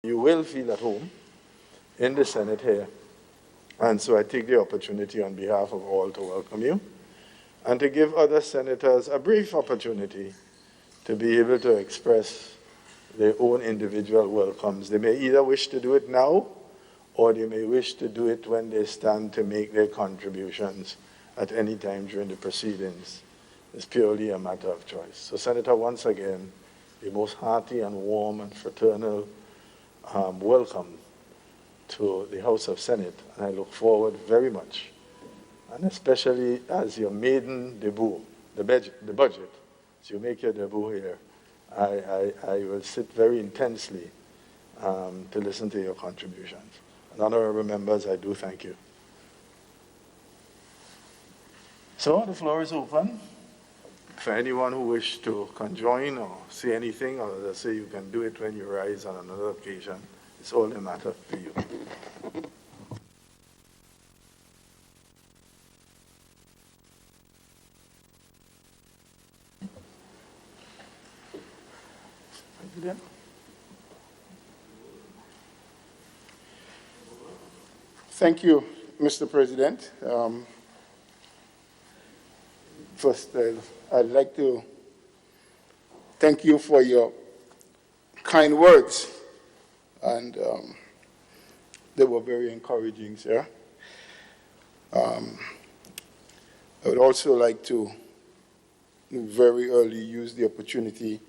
You will feel at home in the Senate here. And so I take the opportunity on behalf of all to welcome you and to give other senators a brief opportunity to be able to express their own individual welcomes. They may either wish to do it now or they may wish to do it when they stand to make their contributions at any time during the proceedings. It's purely a matter of choice. So, Senator, once again, the most hearty and warm and fraternal welcome to the House of Senate, and I look forward very much, and especially as your maiden debut, the budget, as you make your debut here, I will sit very intensely to listen to your contributions. And honorable members, I do thank you. So the floor is open for anyone who wishes to conjoin or say anything, or as I say, you can do it when you rise on another occasion. It's all a matter for you. Thank you, Mr. President. First, I'd like to thank you for your kind words, and they were very encouraging, sir. I would also like to very early use the opportunity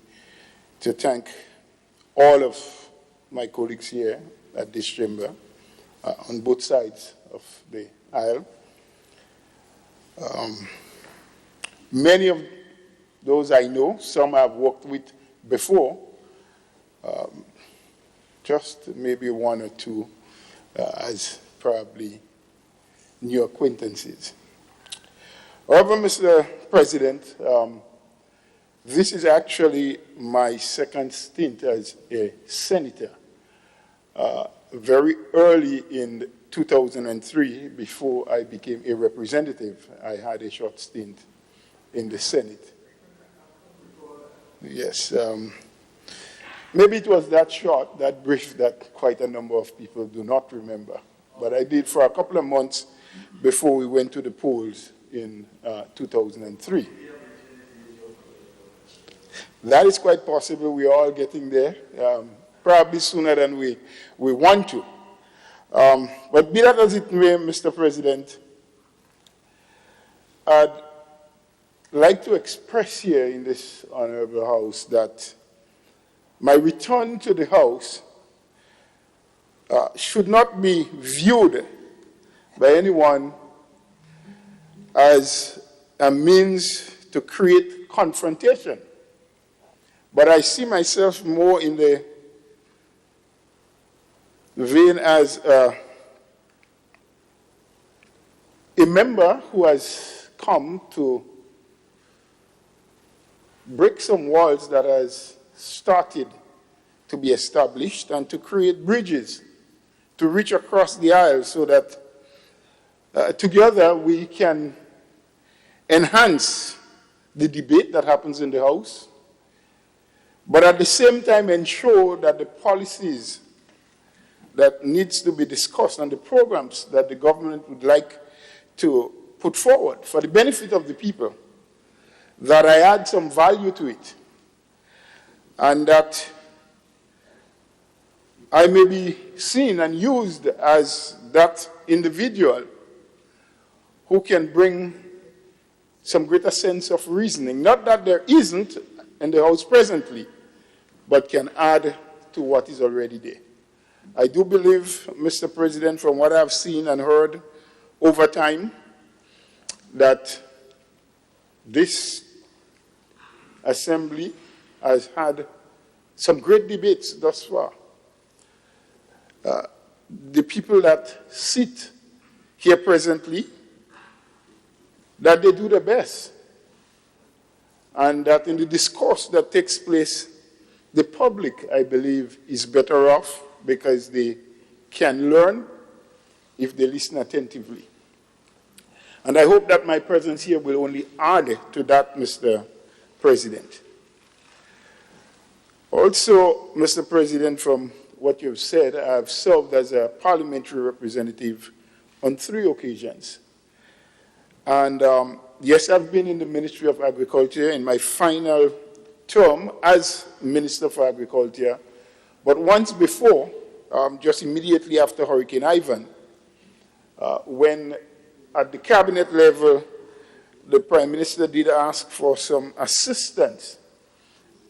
to thank all of my colleagues here at this chamber on both sides of the aisle. Many of those I know, some I've worked with before, just maybe one or two as probably new acquaintances. However, Mr. President, this is actually my second stint as a senator. Very early in 2003, before I became a representative, I had a short stint in the Senate. Yes. Maybe it was that short, that brief, that quite a number of people do not remember. But I did for a couple of months before we went to the polls in 2003. That is quite possible. We're all getting there, probably sooner than we want to. But be that as it may, Mr. President, I'd like to express here in this honorable House that my return to the House should not be viewed by anyone as a means to create confrontation. But I see myself more in the vein as a member who has come to break some walls that has started to be established and to create bridges to reach across the aisle so that together we can enhance the debate that happens in the House, but at the same time ensure that the policies that needs to be discussed and the programs that the government would like to put forward for the benefit of the people, that I add some value to it, and that I may be seen and used as that individual who can bring some greater sense of reasoning. Not that there isn't in the House presently, but can add to what is already there. I do believe, Mr. President, from what I've seen and heard over time, that this assembly has had some great debates thus far. The people that sit here presently, that they do their best, and that in the discourse that takes place, the public, I believe, is better off because they can learn if they listen attentively. And I hope that my presence here will only add to that, Mr. President. Also, Mr. President, from what you've said, I have served as a parliamentary representative on 3 occasions. And yes, I've been in the Ministry of Agriculture in my final term as Minister for Agriculture, but once before, just immediately after Hurricane Ivan, when at the cabinet level, the Prime Minister did ask for some assistance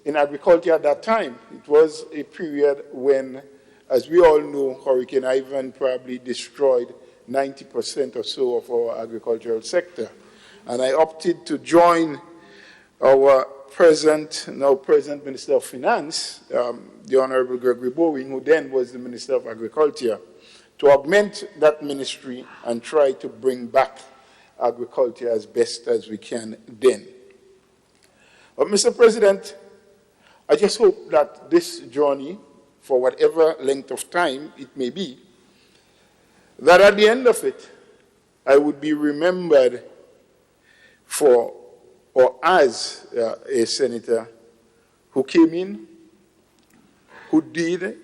in agriculture at that time. It was a period when, as we all know, Hurricane Ivan probably destroyed 90% or so of our agricultural sector. And I opted to join our now present Minister of Finance, the Honorable Gregory Bowen, who then was the Minister of Agriculture, to augment that ministry and try to bring back agriculture as best as we can then. But Mr. President, I just hope that this journey, for whatever length of time it may be, that at the end of it, I would be remembered for or as a senator who came in, who did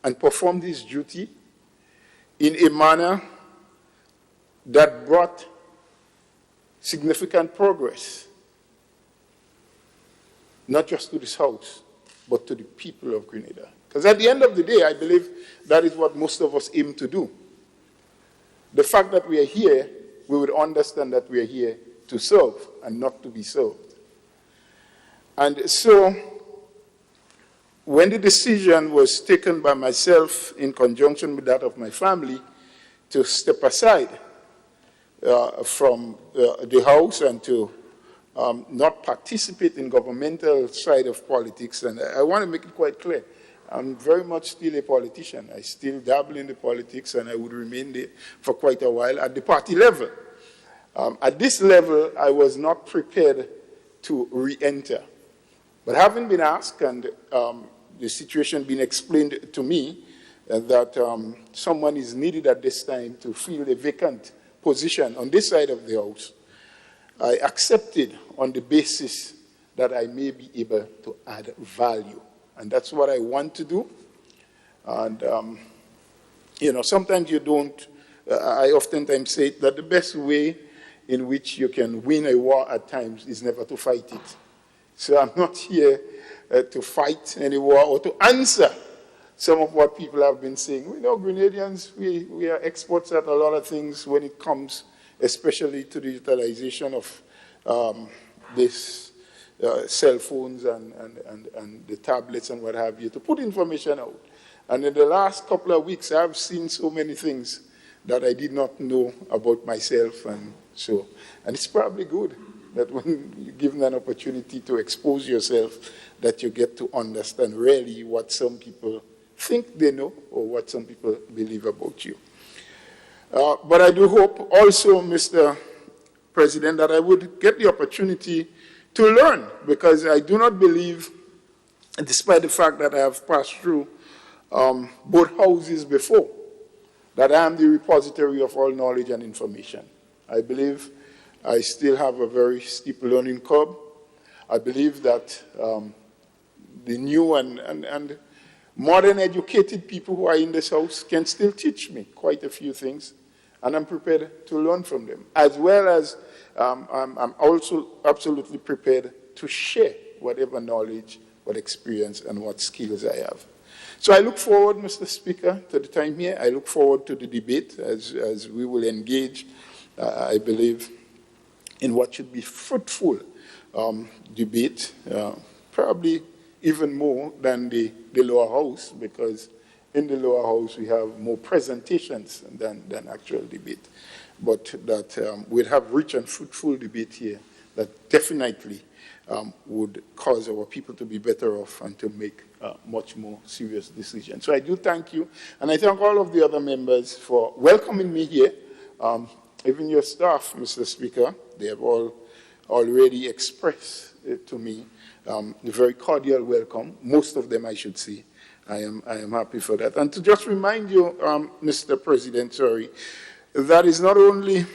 and performed his duty in a manner that brought significant progress, not just to this House, but to the people of Grenada. Because at the end of the day, I believe that is what most of us aim to do. The fact that we are here, we would understand that we are here to serve and not to be served. And so, when the decision was taken by myself in conjunction with that of my family to step aside from the House and to not participate in governmental side of politics, and I want to make it quite clear, I'm very much still a politician. I still dabble in the politics, and I would remain there for quite a while at the party level. At this level, I was not prepared to re-enter. But having been asked and the situation being explained to me that someone is needed at this time to fill a vacant position on this side of the House, I accepted on the basis that I may be able to add value. And that's what I want to do. And, sometimes you don't, I oftentimes say that the best way in which you can win a war at times is never to fight it. So I'm not here to fight any war or to answer some of what people have been saying. We know Grenadians, we are experts at a lot of things when it comes especially to the utilization of this cell phones and the tablets and what have you, to put information out. And in the last couple of weeks, I've seen so many things that I did not know about myself. And it's probably good that when you're given an opportunity to expose yourself, that you get to understand really what some people think they know or what some people believe about you. But I do hope also, Mr. President, that I would get the opportunity to learn, because I do not believe, despite the fact that I have passed through both houses before, that I am the repository of all knowledge and information. I believe I still have a very steep learning curve. I believe that the new and modern educated people who are in this house can still teach me quite a few things, and I'm prepared to learn from them, as well as I'm also absolutely prepared to share whatever knowledge, what experience, and what skills I have. So I look forward, Mr. Speaker, to the time here. I look forward to the debate as we will engage, I believe, in what should be fruitful debate, probably even more than the lower house, because in the lower house we have more presentations than actual debate. But that we'll have rich and fruitful debate here that definitely would cause our people to be better off and to make much more serious decisions. So I do thank you, and I thank all of the other members for welcoming me here. Even your staff, Mr. Speaker, they have all already expressed to me a very cordial welcome. Most of them, I should say. I am happy for that. And to just remind you, Mr. President, that is not only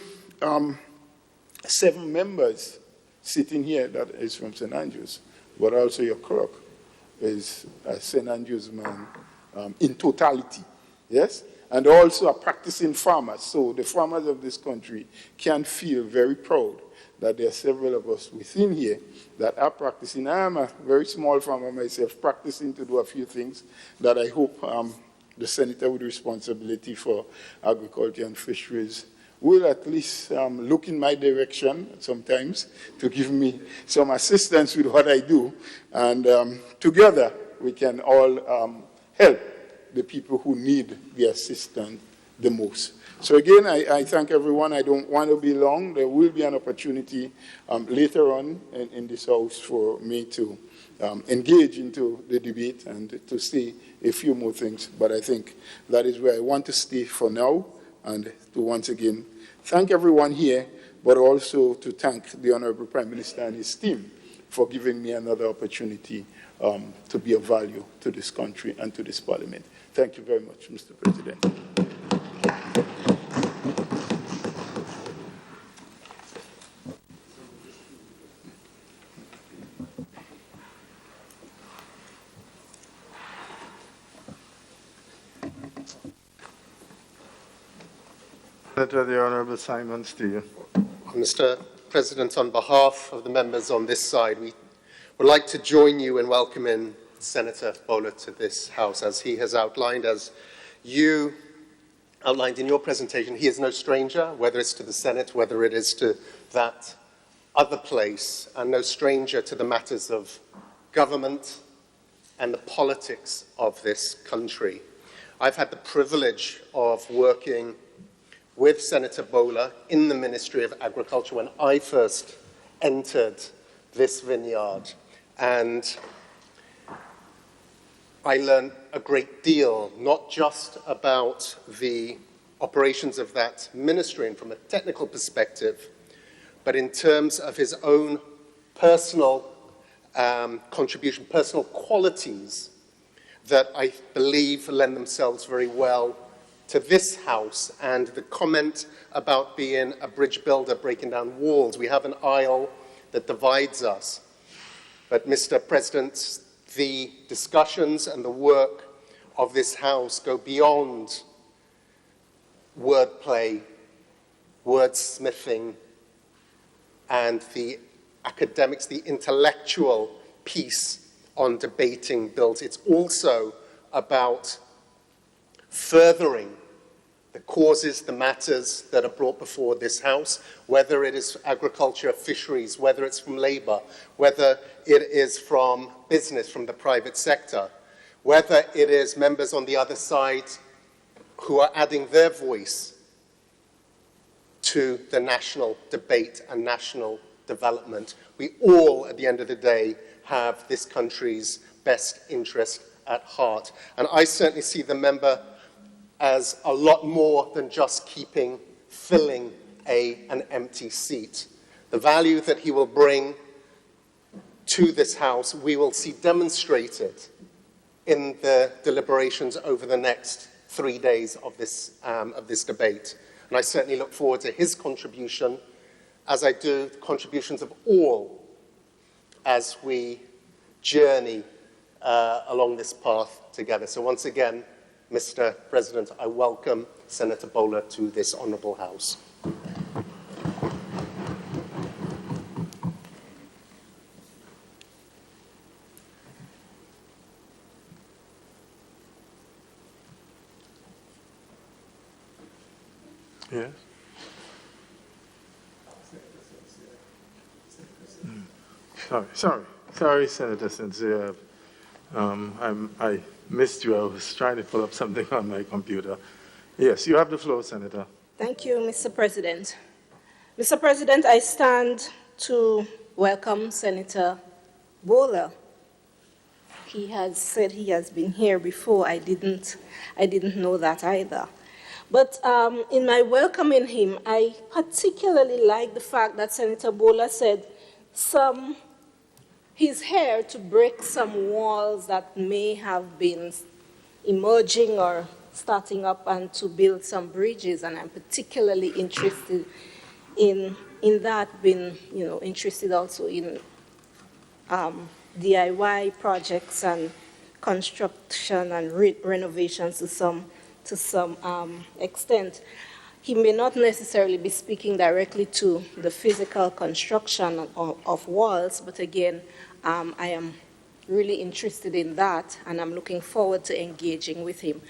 7 members sitting here that is from St. Andrews, but also your clerk is a St. Andrews man in totality, yes? And also are practicing farmers. So the farmers of this country can feel very proud that there are several of us within here that are practicing. I am a very small farmer myself, practicing to do a few things that I hope the senator with responsibility for agriculture and fisheries will at least look in my direction sometimes to give me some assistance with what I do. And together we can all help the people who need the assistance the most. So again, I thank everyone. I don't want to be long. There will be an opportunity later on in this house for me to engage into the debate and to say a few more things. But I think that is where I want to stay for now, and to once again thank everyone here, but also to thank the Honorable Prime Minister and his team for giving me another opportunity to be of value to this country and to this Parliament. Thank you very much, Mr. President. Senator, the Honourable Simon Steele. Mr. President, on behalf of the members on this side, we would like to join you in welcoming Senator Bowler to this House. As he has outlined, as you outlined in your presentation, he is no stranger, whether it's to the Senate, whether it is to that other place, and no stranger to the matters of government and the politics of this country. I've had the privilege of working with Senator Bowler in the Ministry of Agriculture when I first entered this vineyard. And I learned a great deal, not just about the operations of that ministry and from a technical perspective, but in terms of his own personal contribution, personal qualities that I believe lend themselves very well to this House. And the comment about being a bridge builder, breaking down walls. We have an aisle that divides us. But Mr. President, the discussions and the work of this House go beyond wordplay, wordsmithing, and the academics, the intellectual piece on debating bills. It's also about furthering the causes, the matters that are brought before this House, whether it is agriculture, fisheries, whether it's from labor, whether it is from business, from the private sector, whether it is members on the other side who are adding their voice to the national debate and national development. We all, at the end of the day, have this country's best interest at heart. And I certainly see the member as a lot more than just filling an empty seat. The value that he will bring to this House, we will see demonstrated in the deliberations over the next 3 days of this debate. And I certainly look forward to his contribution, as I do the contributions of all as we journey along this path together. So once again, Mr. President, I welcome Senator Bowler to this honourable House. Yes. Sorry, Senator Sincere. I missed you. I was trying to pull up something on my computer. Yes, you have the floor, Senator. Thank you, Mr. President. Mr. President, I stand to welcome Senator Bowler. He has said he has been here before. I didn't know that either. But in my welcoming him, I particularly like the fact that Senator Bowler said he's here to break some walls that may have been emerging or starting up and to build some bridges. And I'm particularly interested in that, being interested also in DIY projects and construction and renovations to some extent. He may not necessarily be speaking directly to the physical construction of walls, but again, I am really interested in that, and I'm looking forward to engaging with him.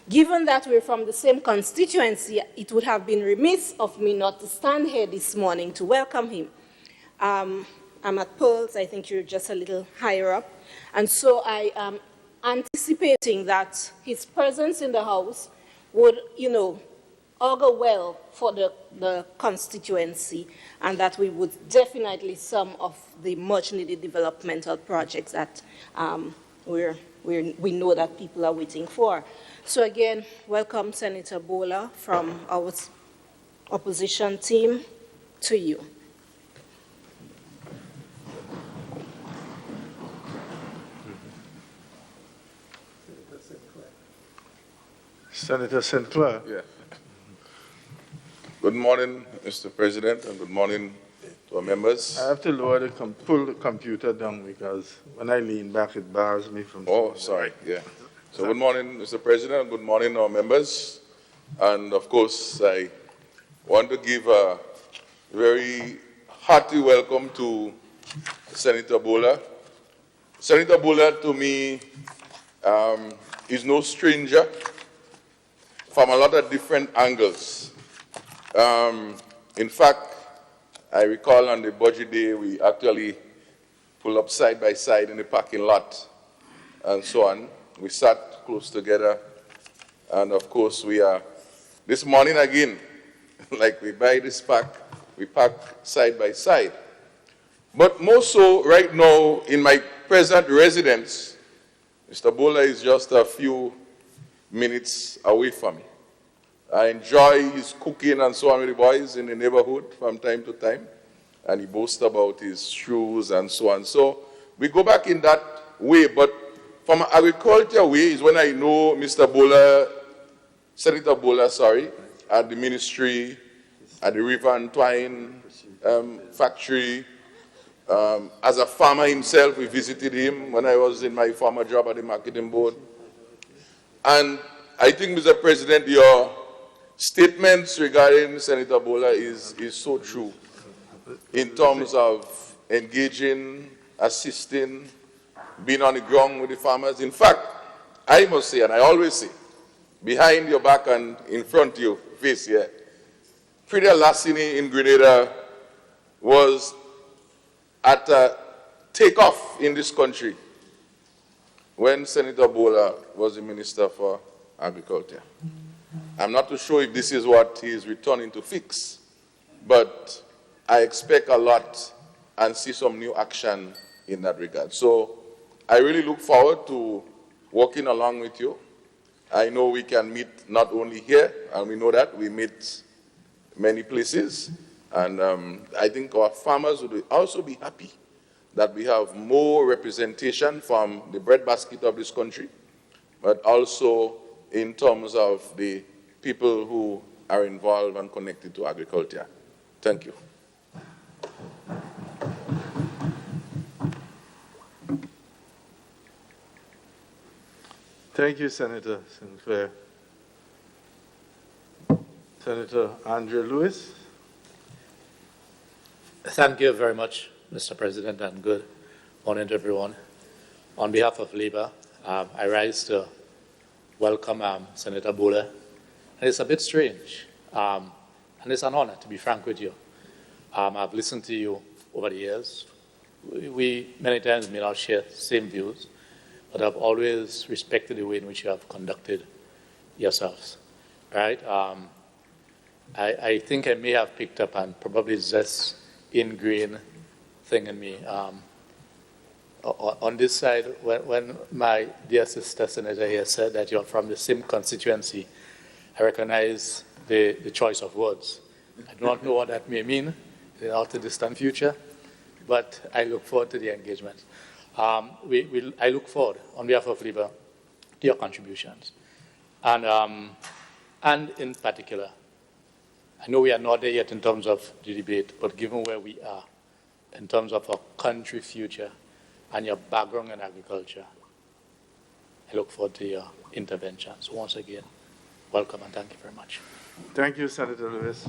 Given that we're from the same constituency, it would have been remiss of me not to stand here this morning to welcome him. I'm at Pearls. I think you're just a little higher up. And so I am anticipating that his presence in the House would, augur well for the constituency, and that we would definitely some of the much-needed developmental projects that we know that people are waiting for. So again, welcome Senator Bola from our opposition team to you. Senator Sinclair. Yeah. Good morning, Mr. President, and good morning to our members. I have to pull the computer down because when I lean back, it bars me from... Oh, sorry, yeah. So good morning, Mr. President, and good morning, our members. And of course, I want to give a very hearty welcome to Senator Bola. Senator Bola, to me, is no stranger from a lot of different angles. In fact, I recall on the budget day, we actually pulled up side by side in the parking lot and so on. We sat close together, and of course we are, this morning again, like we buy this pack, we pack side by side. But more so right now in my present residence, Mr. Bola is just a few minutes away from me. I enjoy his cooking and so on with the boys in the neighborhood from time to time, and he boasts about his shoes and so on. So we go back in that way, but from an agriculture way is when I know Mr. Bola, Senator Bola, at the ministry, at the River and Twine factory. As a farmer himself, we visited him when I was in my former job at the marketing board. And I think, Mr. President, your statements regarding Senator Bola is so true in terms of engaging, assisting, being on the ground with the farmers. In fact, I must say, and I always say, behind your back and in front of your face here, Frida Lassini in Grenada was at a takeoff in this country when Senator Bola was the Minister for Agriculture. I'm not too sure if this is what he is returning to fix, but I expect a lot and see some new action in that regard. So I really look forward to working along with you. I know we can meet not only here, and we know that we meet many places, and I think our farmers would also be happy that we have more representation from the breadbasket of this country, but also in terms of the people who are involved and connected to agriculture. Thank you. Thank you, Senator Sinclair. Senator Andrew Lewis. Thank you very much, Mr. President, and good morning to everyone. On behalf of Labour, I rise to welcome Senator Bola. And it's a bit strange, and it's an honor, to be frank with you. I've listened to you over the years. We many times may not share the same views, but I've always respected the way in which you have conducted yourselves, right? I think I may have picked up and probably this ingrained thing in me. On this side, when my dear sister Senator here said that you're from the same constituency, I recognize the choice of words. I do not know what that may mean in the not too distant future, but I look forward to the engagement. I look forward, on behalf of Labour, to your contributions. And in particular, I know we are not there yet in terms of the debate, but given where we are, in terms of our country future and your background in agriculture, I look forward to your intervention. So once again, welcome and thank you very much. Thank you, Senator Lewis.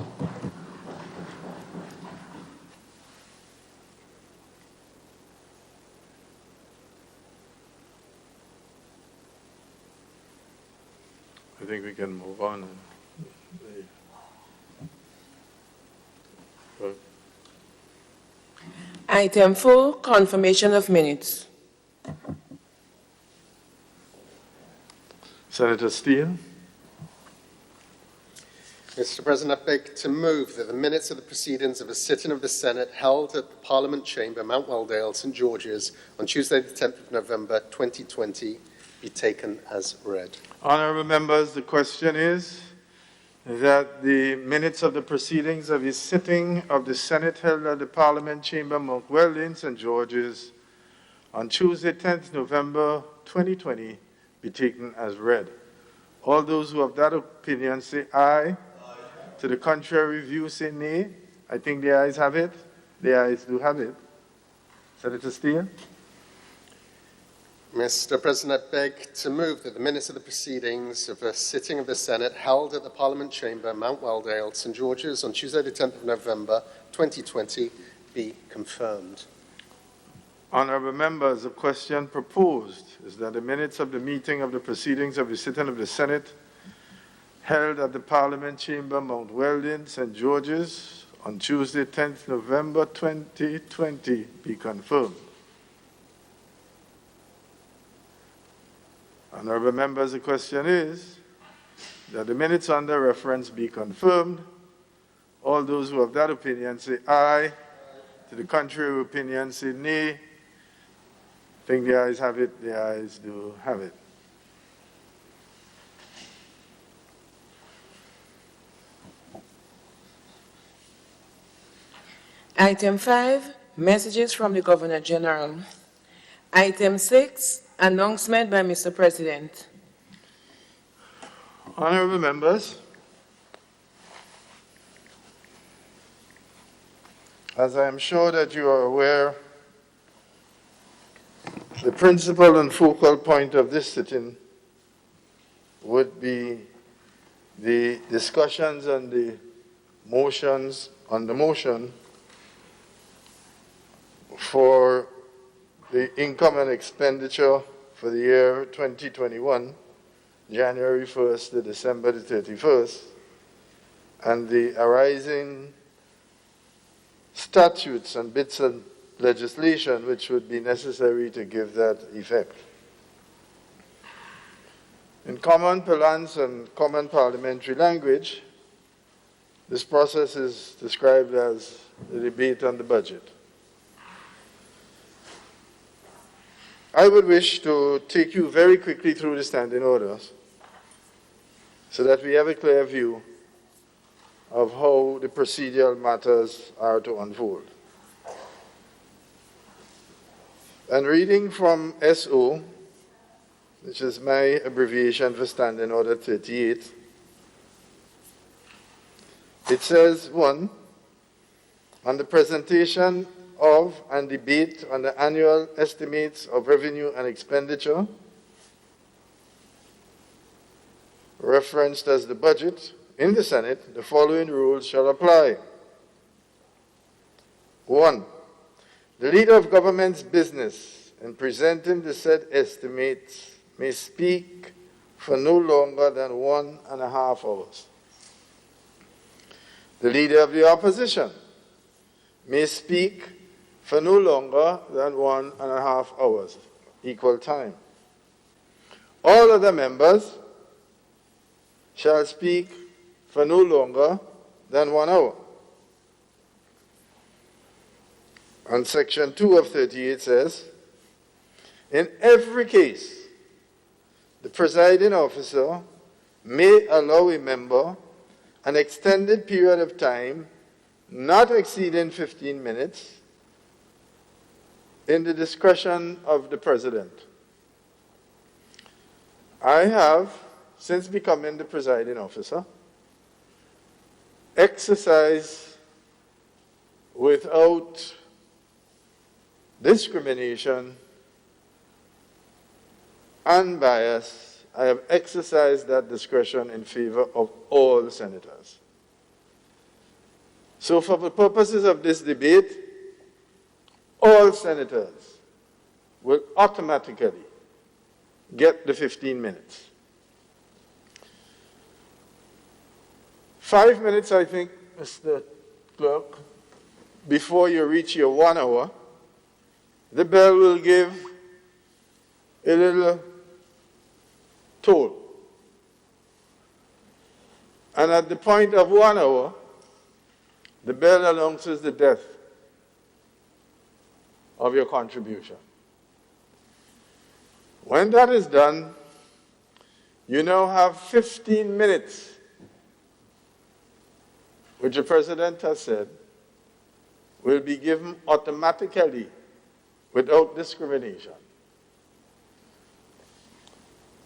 I think we can move on. Item 4, confirmation of minutes. Senator Steele. Mr. President, I beg to move that the minutes of the proceedings of a sitting of the Senate held at the Parliament Chamber, Mount Weldale, St George's, on Tuesday, the 10th of November 2020, be taken as read. Honourable members, the question is that the minutes of the proceedings of a sitting of the Senate held at the Parliament Chamber, Mount Weldale, St George's, on Tuesday, 10th November 2020, be taken as read. All those who have that opinion say aye. To the contrary view, say nay. I think the ayes have it. The ayes do have it. Senator Steele. Mr. President, I beg to move that the minutes of the proceedings of a sitting of the Senate held at the Parliament Chamber, Mount Weldale, St George's, on Tuesday, the 10th of November 2020, be confirmed. Honourable members, the question proposed is that the minutes of the meeting of the proceedings of the sitting of the Senate held at the Parliament Chamber, Mount Weldale, St George's, on Tuesday, 10th November 2020, be confirmed. Honourable members, the question is that the minutes under reference be confirmed. All those who have that opinion say aye. To the contrary opinion, say nay. I think the ayes have it. The ayes do have it. Item 5, messages from the Governor General. Item 6, announcement by Mr. President. Honourable members, as I am sure that you are aware, the principal and focal point of this sitting would be the discussions and the motions on the motion for the income and expenditure for the year 2021, January 1st to December the 31st, and the arising statutes and bits of legislation which would be necessary to give that effect. In common parlance and common parliamentary language, this process is described as the debate on the budget. I would wish to take you very quickly through the standing orders so that we have a clear view of how the procedural matters are to unfold. And reading from SO, which is my abbreviation for Standing Order 38, it says, 1, on the presentation of and debate on the annual estimates of revenue and expenditure, referenced as the budget, in the Senate, the following rules shall apply. 1. The leader of government's business in presenting the said estimates may speak for no longer than 1.5 hours. The leader of the opposition may speak for no longer than 1.5 hours, equal time. All other members shall speak for no longer than 1 hour. And section 2 of 38 says, in every case, the presiding officer may allow a member an extended period of time not exceeding 15 minutes in the discretion of the president. I have, since becoming the presiding officer, exercised without discrimination unbiased, I have exercised that discretion in favor of all senators. So for the purposes of this debate, all senators will automatically get the 15 minutes. 5 minutes, I think, Mr. Clerk, before you reach your 1 hour, the bell will give a little toll. And at the point of 1 hour, the bell announces the death of your contribution. When that is done, you now have 15 minutes, which the President has said will be given automatically without discrimination.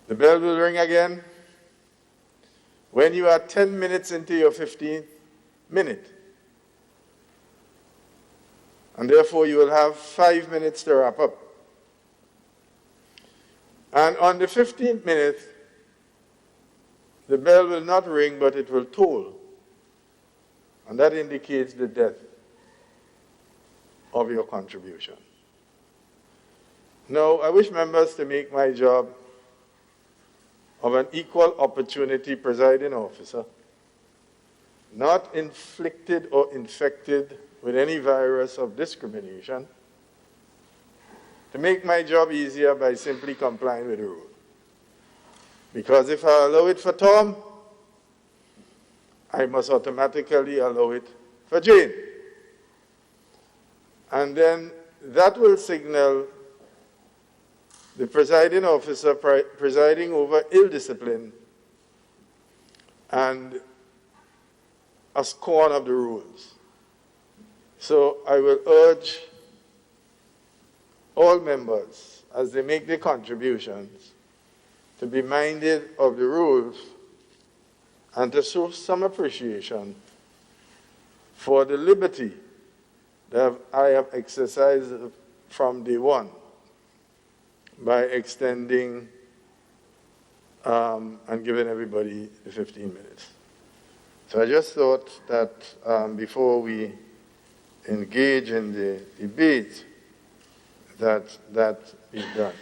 The bell will ring again when you are 10 minutes into your 15th minute. And therefore, you will have 5 minutes to wrap up. And on the 15th minute, the bell will not ring, but it will toll. And that indicates the death of your contribution. Now, I wish members to make my job of an equal opportunity presiding officer, not inflicted or infected with any virus of discrimination, to make my job easier by simply complying with the rule. Because if I allow it for Tom, I must automatically allow it for Jane. And then that will signal the presiding officer presiding over ill discipline and a scorn of the rules. So I will urge all members, as they make their contributions, to be minded of the rules and to show some appreciation for the liberty that I have exercised from day one by extending and giving everybody the 15 minutes. So I just thought that before we engage in the debate, that is done.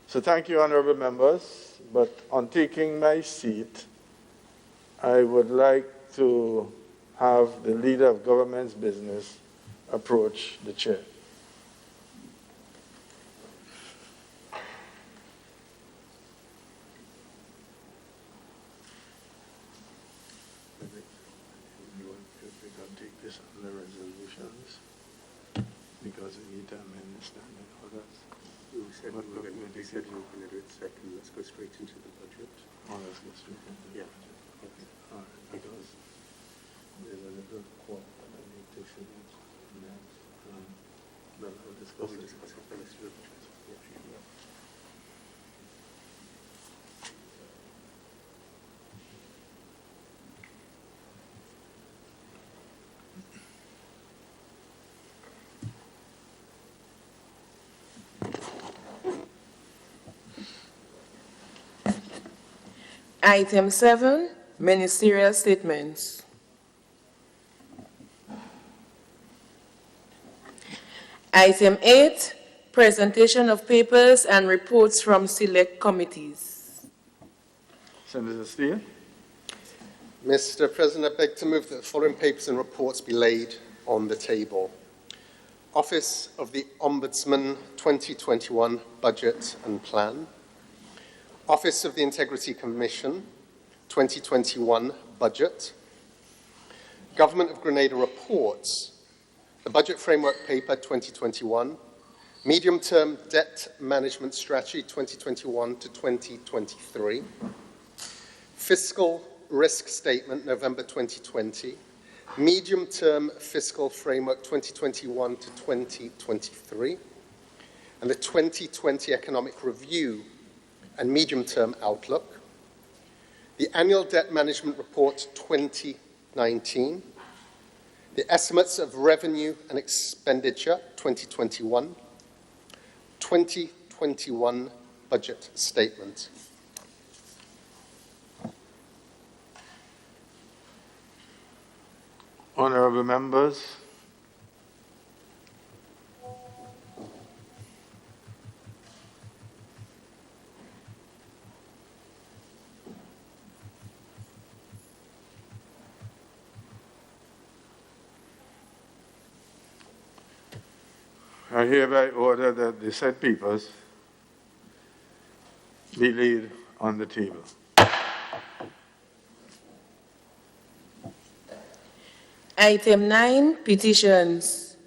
So thank you, honorable members. But on taking my seat, I would like to have the leader of government's business approach the chair. Because we need to amend the standard orders. We said we were going to do it second. Let's go straight into the budget. Oh, let's go straight into the budget. Okay. All right. Because there's a little quote that I need to finish. And then we'll discuss it. Let's do the budget. Item 7, ministerial statements. Item 8, presentation of papers and reports from select committees. Senator Steele. Mr. President, I beg to move that the following papers and reports be laid on the table. Office of the Ombudsman 2021 Budget and Plan. Office of the Integrity Commission 2021 Budget. Government of Grenada Reports. The Budget Framework Paper 2021. Medium-Term Debt Management Strategy 2021 to 2023. Fiscal Risk Statement November 2020. Medium-Term Fiscal Framework 2021 to 2023. And the 2020 Economic Review and Medium-Term Outlook, the Annual Debt Management Report 2019, the Estimates of Revenue and Expenditure 2021, 2020 2021 budget statement. Honorable members, I hereby order that the said papers be laid on the table. Item 9, petitions.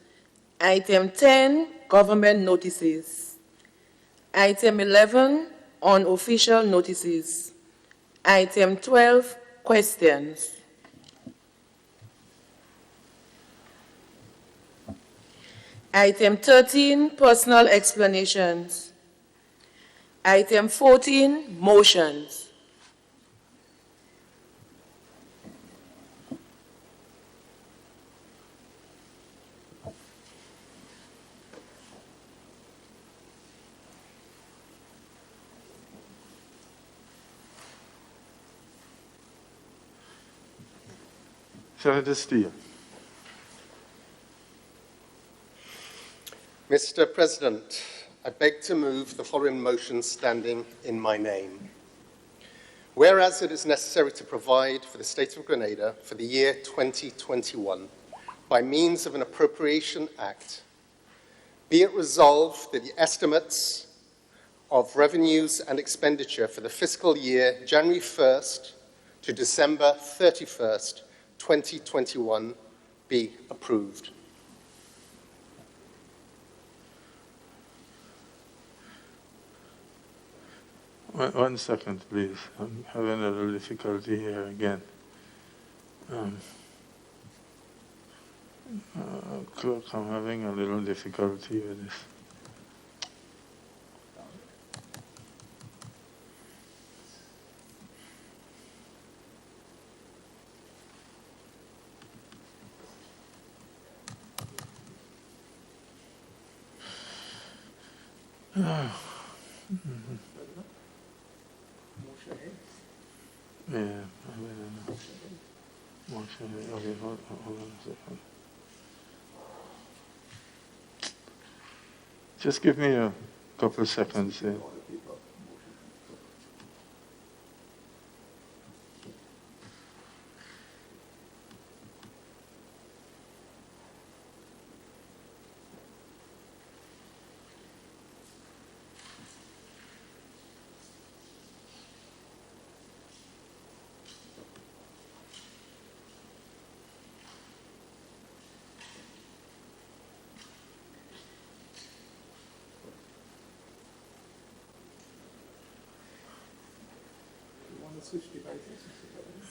Item 10, government notices. Item 11, unofficial notices. Item 12, questions. Item 13, personal explanations. Item 14, motions. Senator Steele. Mr. President, I beg to move the following motion standing in my name. Whereas it is necessary to provide for the state of Grenada for the year 2021 by means of an appropriation act, be it resolved that the estimates of revenues and expenditure for the fiscal year January 1st to December 31st, 2021 be approved. One second, please. I'm having a little difficulty here again. Clerk, I'm having a little difficulty with this. Okay, hold on a second. Just give me a couple seconds here.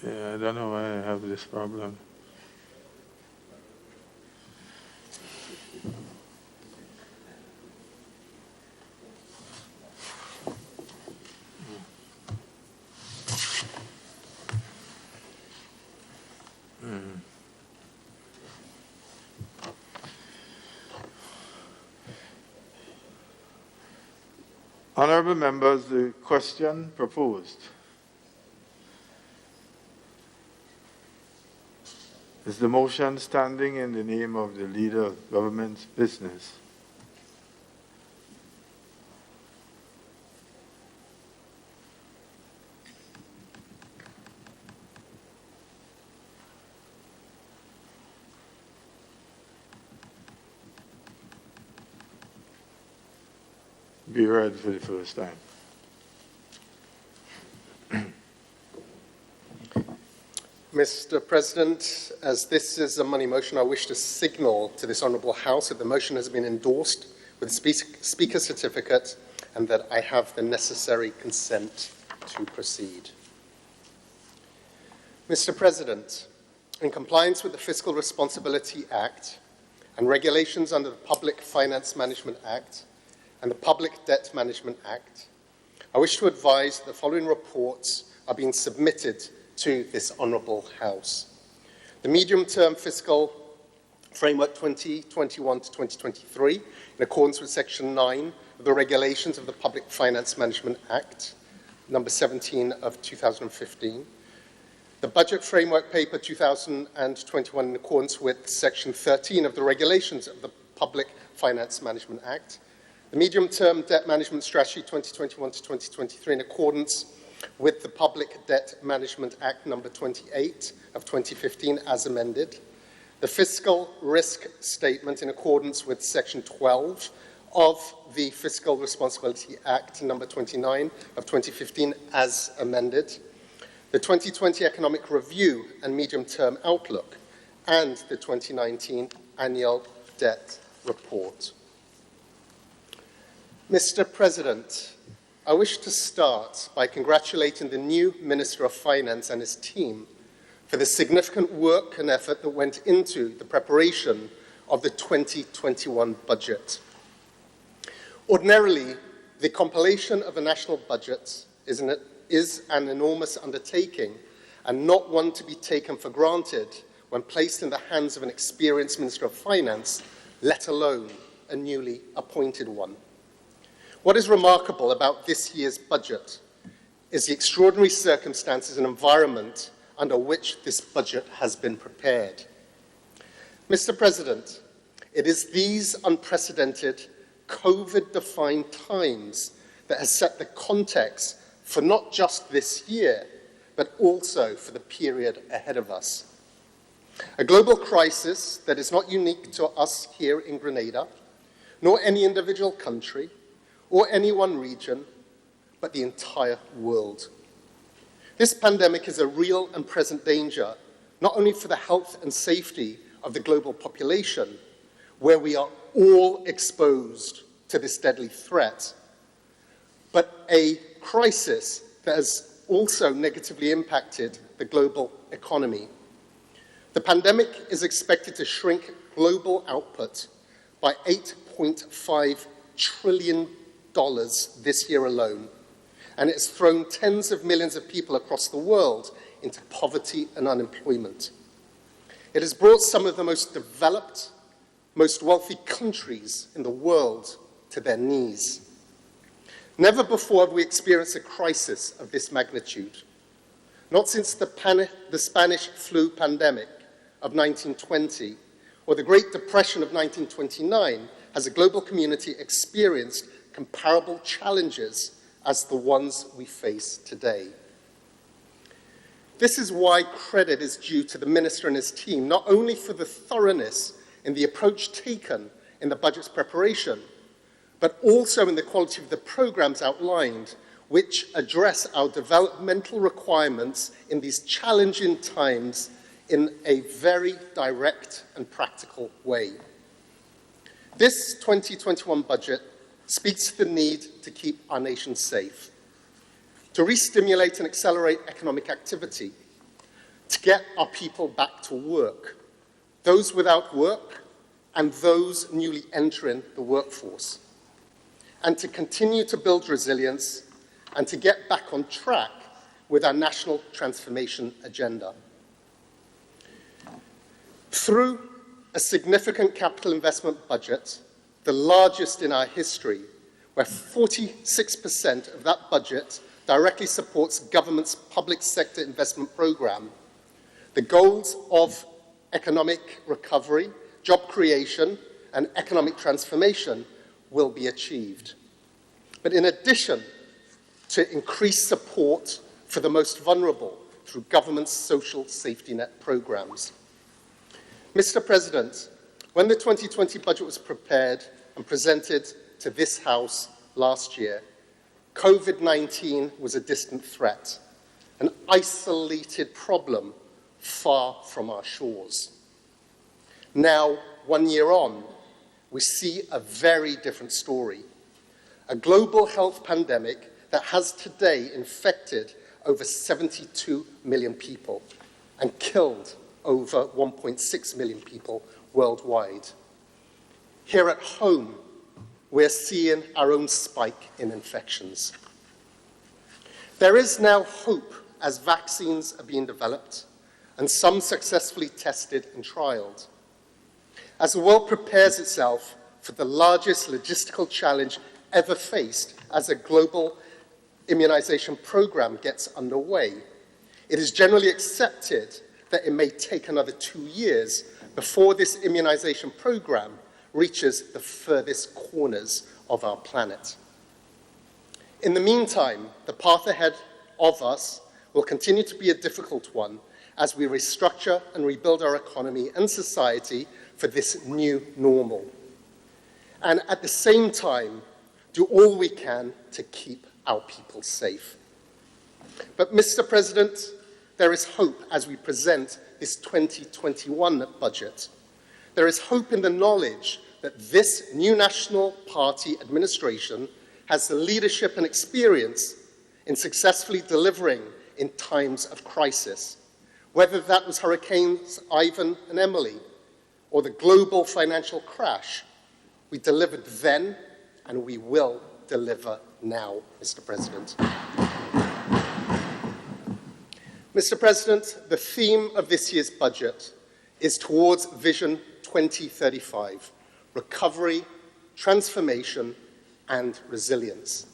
Yeah, I don't know why I have this problem. Honorable members, the question proposed is the motion standing in the name of the leader of government's business. Be read for the first time. Mr. President, as this is a money motion, I wish to signal to this Honourable House that the motion has been endorsed with a speaker certificate and that I have the necessary consent to proceed. Mr. President, in compliance with the Fiscal Responsibility Act and regulations under the Public Finance Management Act and the Public Debt Management Act, I wish to advise that the following reports are being submitted to this Honourable House. The Medium-Term Fiscal Framework 2021 to 2023, in accordance with Section 9 of of the regulations of the Public Finance Management Act, number 17 of 2015, the Budget Framework Paper 2021 in accordance with Section 13 of the regulations of the Public Finance Management Act, the Medium-Term Debt Management Strategy 2021 to 2023 in accordance with the Public Debt Management Act number 28 of 2015 as amended, the Fiscal Risk Statement in accordance with Section 12 of the Fiscal Responsibility Act number 29 of 2015 as amended, the 2020 Economic Review and Medium-Term Outlook, and the 2019 Annual Debt Report. Mr. President, I wish to start by congratulating the new Minister of Finance and his team for the significant work and effort that went into the preparation of the 2021 budget. Ordinarily, the compilation of a national budget is an enormous undertaking and not one to be taken for granted when placed in the hands of an experienced Minister of Finance, let alone a newly appointed one. What is remarkable about this year's budget is the extraordinary circumstances and environment under which this budget has been prepared. Mr. President, it is these unprecedented COVID-defined times that has set the context for not just this year, but also for the period ahead of us. A global crisis that is not unique to us here in Grenada, nor any individual country, or any one region, but the entire world. This pandemic is a real and present danger, not only for the health and safety of the global population, where we are all exposed to this deadly threat, but a crisis that has also negatively impacted the global economy. The pandemic is expected to shrink global output by $8.5 trillion this year alone, and it's thrown tens of millions of people across the world into poverty and unemployment. It has brought some of the most developed, most wealthy countries in the world to their knees. Never before have we experienced a crisis of this magnitude. Not since the Spanish flu pandemic of 1920 or the Great Depression of 1929 has a global community experienced comparable challenges as the ones we face today. This is why credit is due to the Minister and his team, not only for the thoroughness in the approach taken in the budget's preparation, but also in the quality of the programs outlined, which address our developmental requirements in these challenging times in a very direct and practical way. This 2021 budget speaks to the need to keep our nation safe, to re-stimulate and accelerate economic activity, to get our people back to work, those without work and those newly entering the workforce, and to continue to build resilience and to get back on track with our national transformation agenda. Through a significant capital investment budget, the largest in our history, where 46% of that budget directly supports government's public sector investment program, the goals of economic recovery, job creation, and economic transformation will be achieved. But in addition to increased support for the most vulnerable through government's social safety net programs. Mr. President, when the 2020 budget was prepared and presented to this House last year, COVID-19 was a distant threat, an isolated problem far from our shores. Now, 1 year on, we see a very different story. A global health pandemic that has today infected over 72 million people and killed over 1.6 million people worldwide. Here at home, we're seeing our own spike in infections. There is now hope as vaccines are being developed and some successfully tested and trialed. As the world prepares itself for the largest logistical challenge ever faced as a global immunization program gets underway. It is generally accepted that it may take another 2 years before this immunization program reaches the furthest corners of our planet. In the meantime, the path ahead of us will continue to be a difficult one as we restructure and rebuild our economy and society for this new normal. And at the same time, do all we can to keep our people safe. But, Mr. President, there is hope as we present this 2021 budget. There is hope in the knowledge that this new National Party administration has the leadership and experience in successfully delivering in times of crisis, whether that was Hurricanes Ivan and Emily or the global financial crash. We delivered then, and we will deliver now, Mr. President. Mr. President, the theme of this year's budget is towards Vision 2035, recovery, transformation, and resilience.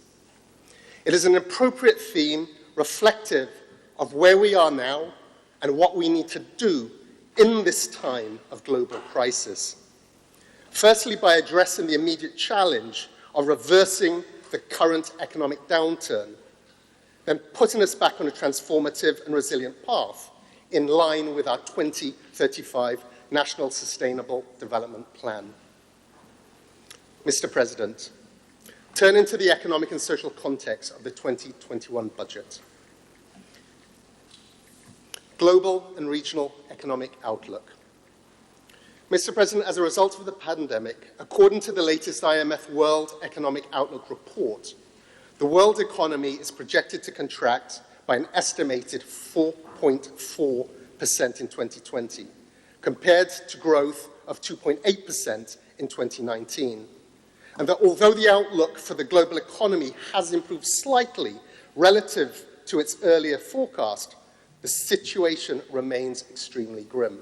It is an appropriate theme reflective of where we are now and what we need to do in this time of global crisis. Firstly, by addressing the immediate challenge of reversing the current economic downturn, then putting us back on a transformative and resilient path in line with our 2035 National Sustainable Development Plan. Mr. President, turning to the economic and social context of the 2021 budget. Global and regional economic outlook. Mr. President, as a result of the pandemic, according to the latest IMF World Economic Outlook report, the world economy is projected to contract by an estimated 4.4% in 2020, compared to growth of 2.8% in 2019. And that although the outlook for the global economy has improved slightly relative to its earlier forecast, the situation remains extremely grim.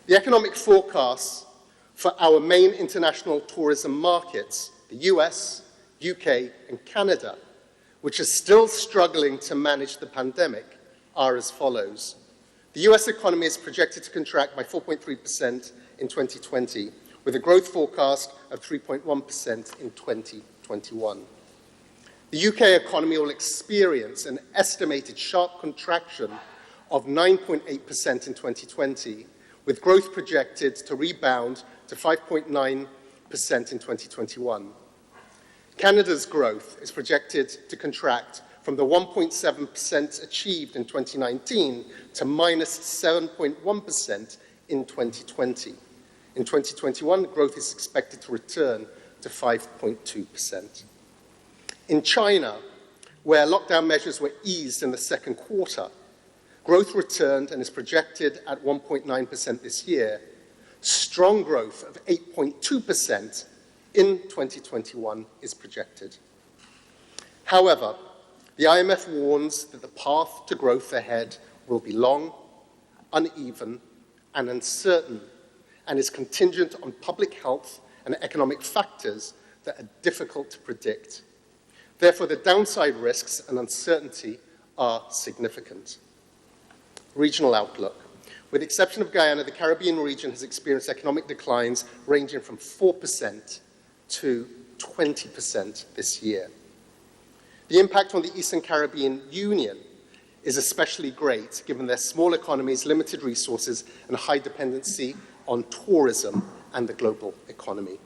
The economic forecasts for our main international tourism markets, the US, UK, and Canada, which are still struggling to manage the pandemic, are as follows. The US economy is projected to contract by 4.3% in 2020, with a growth forecast of 3.1% in 2021. The UK economy will experience an estimated sharp contraction of 9.8% in 2020, with growth projected to rebound to 5.9% in 2021. Canada's growth is projected to contract from the 1.7% achieved in 2019 to minus 7.1% in 2020. In 2021, growth is expected to return to 5.2%. In China, where lockdown measures were eased in the second quarter, growth returned and is projected at 1.9% this year. Strong growth of 8.2% in 2021 is projected. However, the IMF warns that the path to growth ahead will be long, uneven, and uncertain, and is contingent on public health and economic factors that are difficult to predict. Therefore, the downside risks and uncertainty are significant. Regional outlook. With the exception of Guyana, the Caribbean region has experienced economic declines ranging from 4% to 20% this year. The impact on the Eastern Caribbean Union is especially great, given their small economies, limited resources, and high dependency on tourism and the global economy.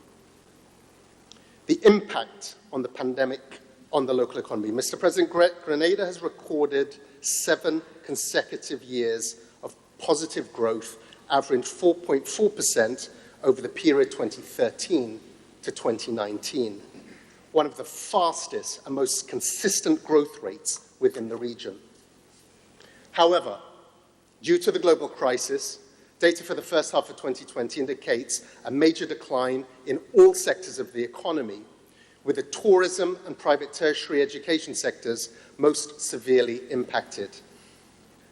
The impact on the pandemic on the local economy. Mr. President, Grenada has recorded 7 consecutive years of positive growth, averaging 4.4% over the period 2013 to 2019, one of the fastest and most consistent growth rates within the region. However, due to the global crisis, data for the first half of 2020 indicates a major decline in all sectors of the economy, with the tourism and private tertiary education sectors most severely impacted.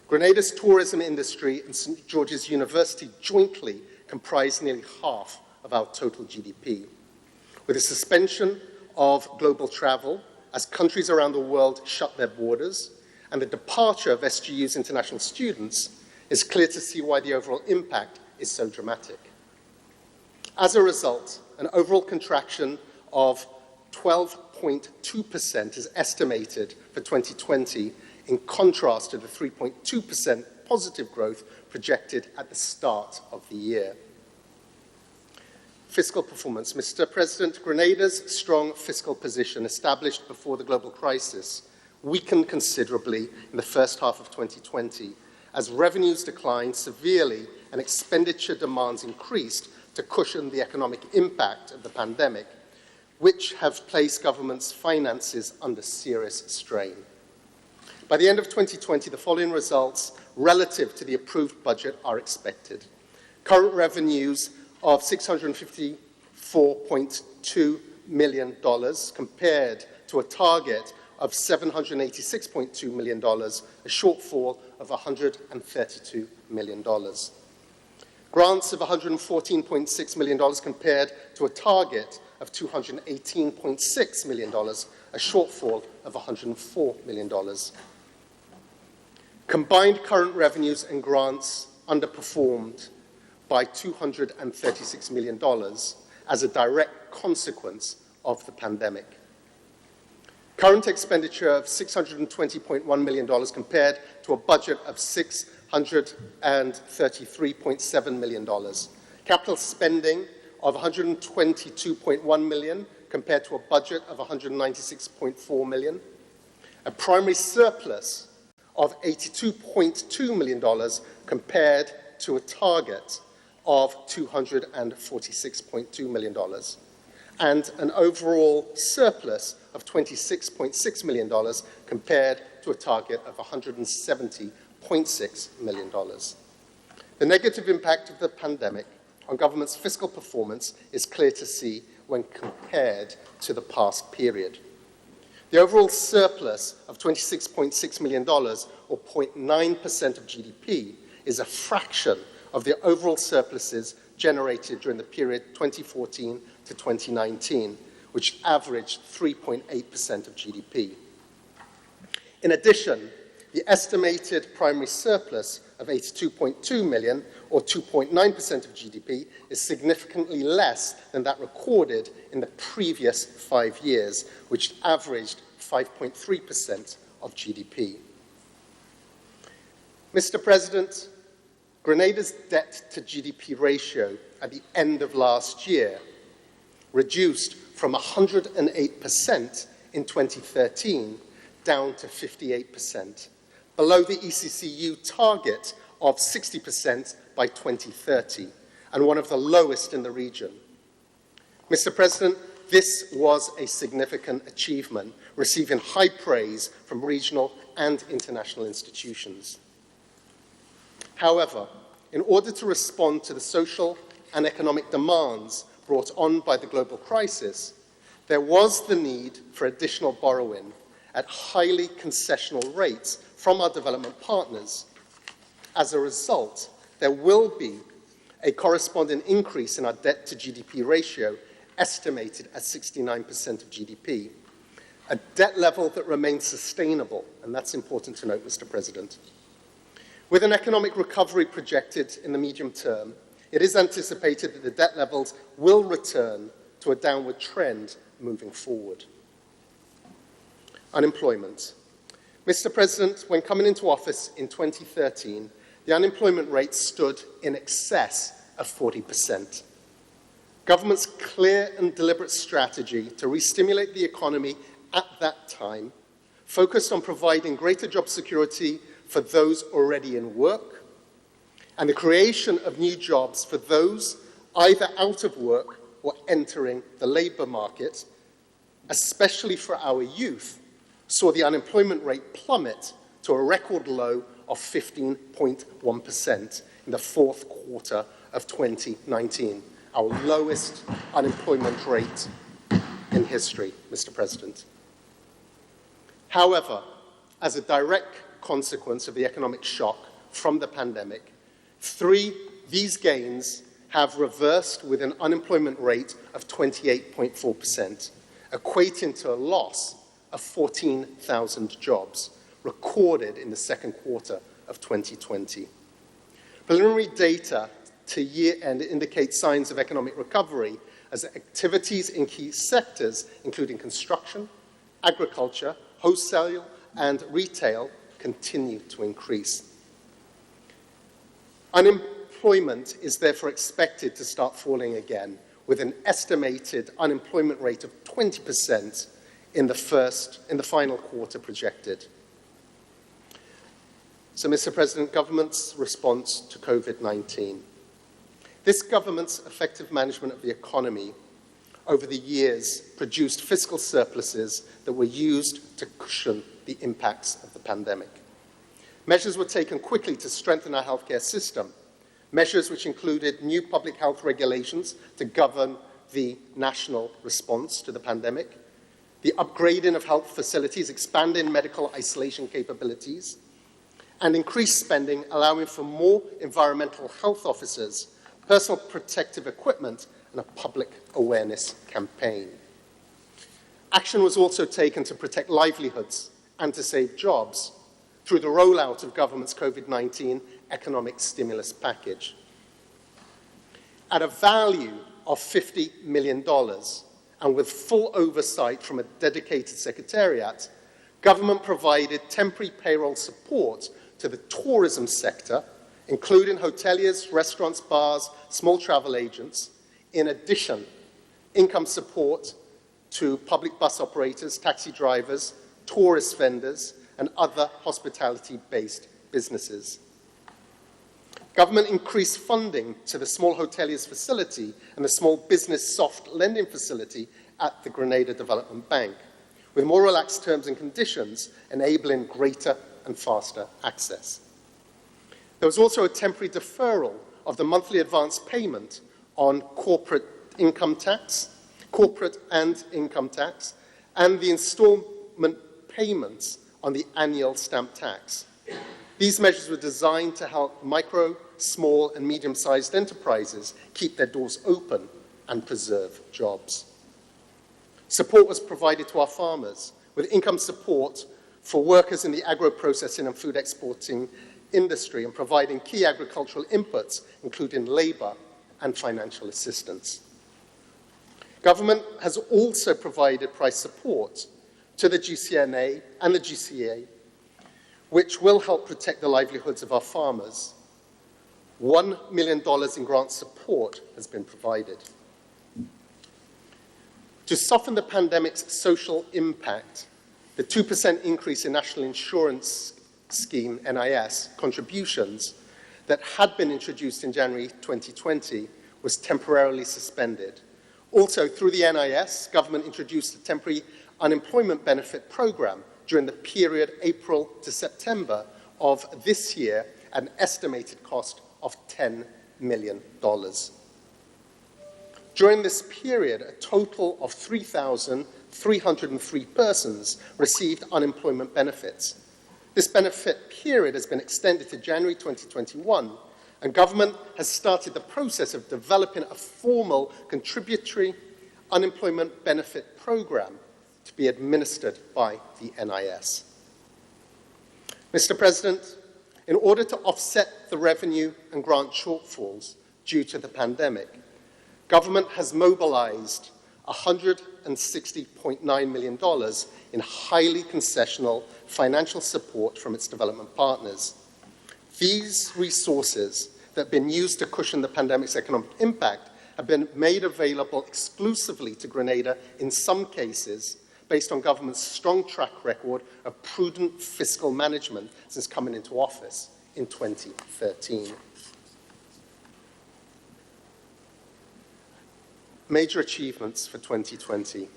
Grenada's tourism industry and St. George's University jointly comprise nearly half of our total GDP. With the suspension of global travel as countries around the world shut their borders and the departure of SGU's international students, it's clear to see why the overall impact is so dramatic. As a result, an overall contraction of 12.2% is estimated for 2020, in contrast to the 3.2% positive growth projected at the start of the year. Fiscal performance. Mr. President, Grenada's strong fiscal position established before the global crisis weakened considerably in the first half of 2020 as revenues declined severely and expenditure demands increased to cushion the economic impact of the pandemic, which have placed government's finances under serious strain. By the end of 2020, the following results relative to the approved budget are expected. Current revenues of $654.2 million compared to a target of $786.2 million, a shortfall of $132 million. Grants of $114.6 million compared to a target of $218.6 million, a shortfall of $104 million. Combined current revenues and grants underperformed by $236 million as a direct consequence of the pandemic. Current expenditure of $620.1 million compared to a budget of $633.7 million. Capital spending of $122.1 million compared to a budget of $196.4 million. A primary surplus of $82.2 million compared to a target of $246.2 million, and an overall surplus of $26.6 million compared to a target of $170.6 million. The negative impact of the pandemic on government's fiscal performance is clear to see when compared to the past period. The overall surplus of $26.6 million, or 0.9% of GDP, is a fraction of the overall surpluses generated during the period 2014 to 2019, which averaged 3.8% of GDP. In addition, the estimated primary surplus of $82.2 million, or 2.9% of GDP, is significantly less than that recorded in the previous 5 years, which averaged 5.3% of GDP. Mr. President, Grenada's debt to GDP ratio at the end of last year reduced from 108% in 2013 down to 58%, below the ECCU target of 60% by 2030, and one of the lowest in the region. Mr. President, this was a significant achievement, receiving high praise from regional and international institutions. However, in order to respond to the social and economic demands brought on by the global crisis, there was the need for additional borrowing at highly concessional rates from our development partners. As a result, there will be a corresponding increase in our debt to GDP ratio, estimated at 69% of GDP, a debt level that remains sustainable, and that's important to note, Mr. President. With an economic recovery projected in the medium term, it is anticipated that the debt levels will return to a downward trend moving forward. Unemployment. Mr. President, when coming into office in 2013, the unemployment rate stood in excess of 40%. Government's clear and deliberate strategy to re-stimulate the economy at that time focused on providing greater job security for those already in work, and the creation of new jobs for those either out of work or entering the labour market, especially for our youth, saw the unemployment rate plummet to a record low of 15.1% in the fourth quarter of 2019, our lowest unemployment rate in history, Mr. President. However, as a direct consequence of the economic shock from the pandemic, these gains have reversed with an unemployment rate of 28.4%, equating to a loss of 14,000 jobs recorded in the second quarter of 2020. Preliminary data to year-end indicate signs of economic recovery as activities in key sectors, including construction, agriculture, wholesale, and retail, continue to increase. Unemployment is therefore expected to start falling again, with an estimated unemployment rate of 20% in the final quarter projected. So, Mr. President, government's response to COVID-19. This government's effective management of the economy over the years produced fiscal surpluses that were used to cushion the impacts of the pandemic. Measures were taken quickly to strengthen our healthcare system, measures which included new public health regulations to govern the national response to the pandemic, the upgrading of health facilities, expanding medical isolation capabilities, and increased spending allowing for more environmental health officers, personal protective equipment, and a public awareness campaign. Action was also taken to protect livelihoods and to save jobs through the rollout of government's COVID-19 economic stimulus package. At a value of $50 million, and with full oversight from a dedicated secretariat, government provided temporary payroll support to the tourism sector, including hoteliers, restaurants, bars, small travel agents. In addition, income support to public bus operators, taxi drivers, tourist vendors, and other hospitality-based businesses. Government increased funding to the Small Hoteliers Facility and the Small Business Soft Lending Facility at the Grenada Development Bank, with more relaxed terms and conditions enabling greater and faster access. There was also a temporary deferral of the monthly advance payment on corporate and income tax, and the installment payments on the annual stamp tax. These measures were designed to help micro, small, and medium-sized enterprises keep their doors open and preserve jobs. Support was provided to our farmers, with income support for workers in the agro-processing and food exporting industry and providing key agricultural inputs, including labor and financial assistance. Government has also provided price support to the GCNA and the GCA, which will help protect the livelihoods of our farmers. $1 million in grant support has been provided. To soften the pandemic's social impact, the 2% increase in National Insurance Scheme, NIS, contributions that had been introduced in January 2020 was temporarily suspended. Also, through the NIS, government introduced a temporary unemployment benefit program during the period April to September of this year at an estimated cost of $10 million. During this period, a total of 3,303 persons received unemployment benefits. This benefit period has been extended to January 2021, and government has started the process of developing a formal contributory unemployment benefit program to be administered by the NIS. Mr. President, in order to offset the revenue and grant shortfalls due to the pandemic, government has mobilized $160.9 million in highly concessional financial support from its development partners. These resources that have been used to cushion the pandemic's economic impact have been made available exclusively to Grenada in some cases based on government's strong track record of prudent fiscal management since coming into office in 2013. Major achievements for 2020.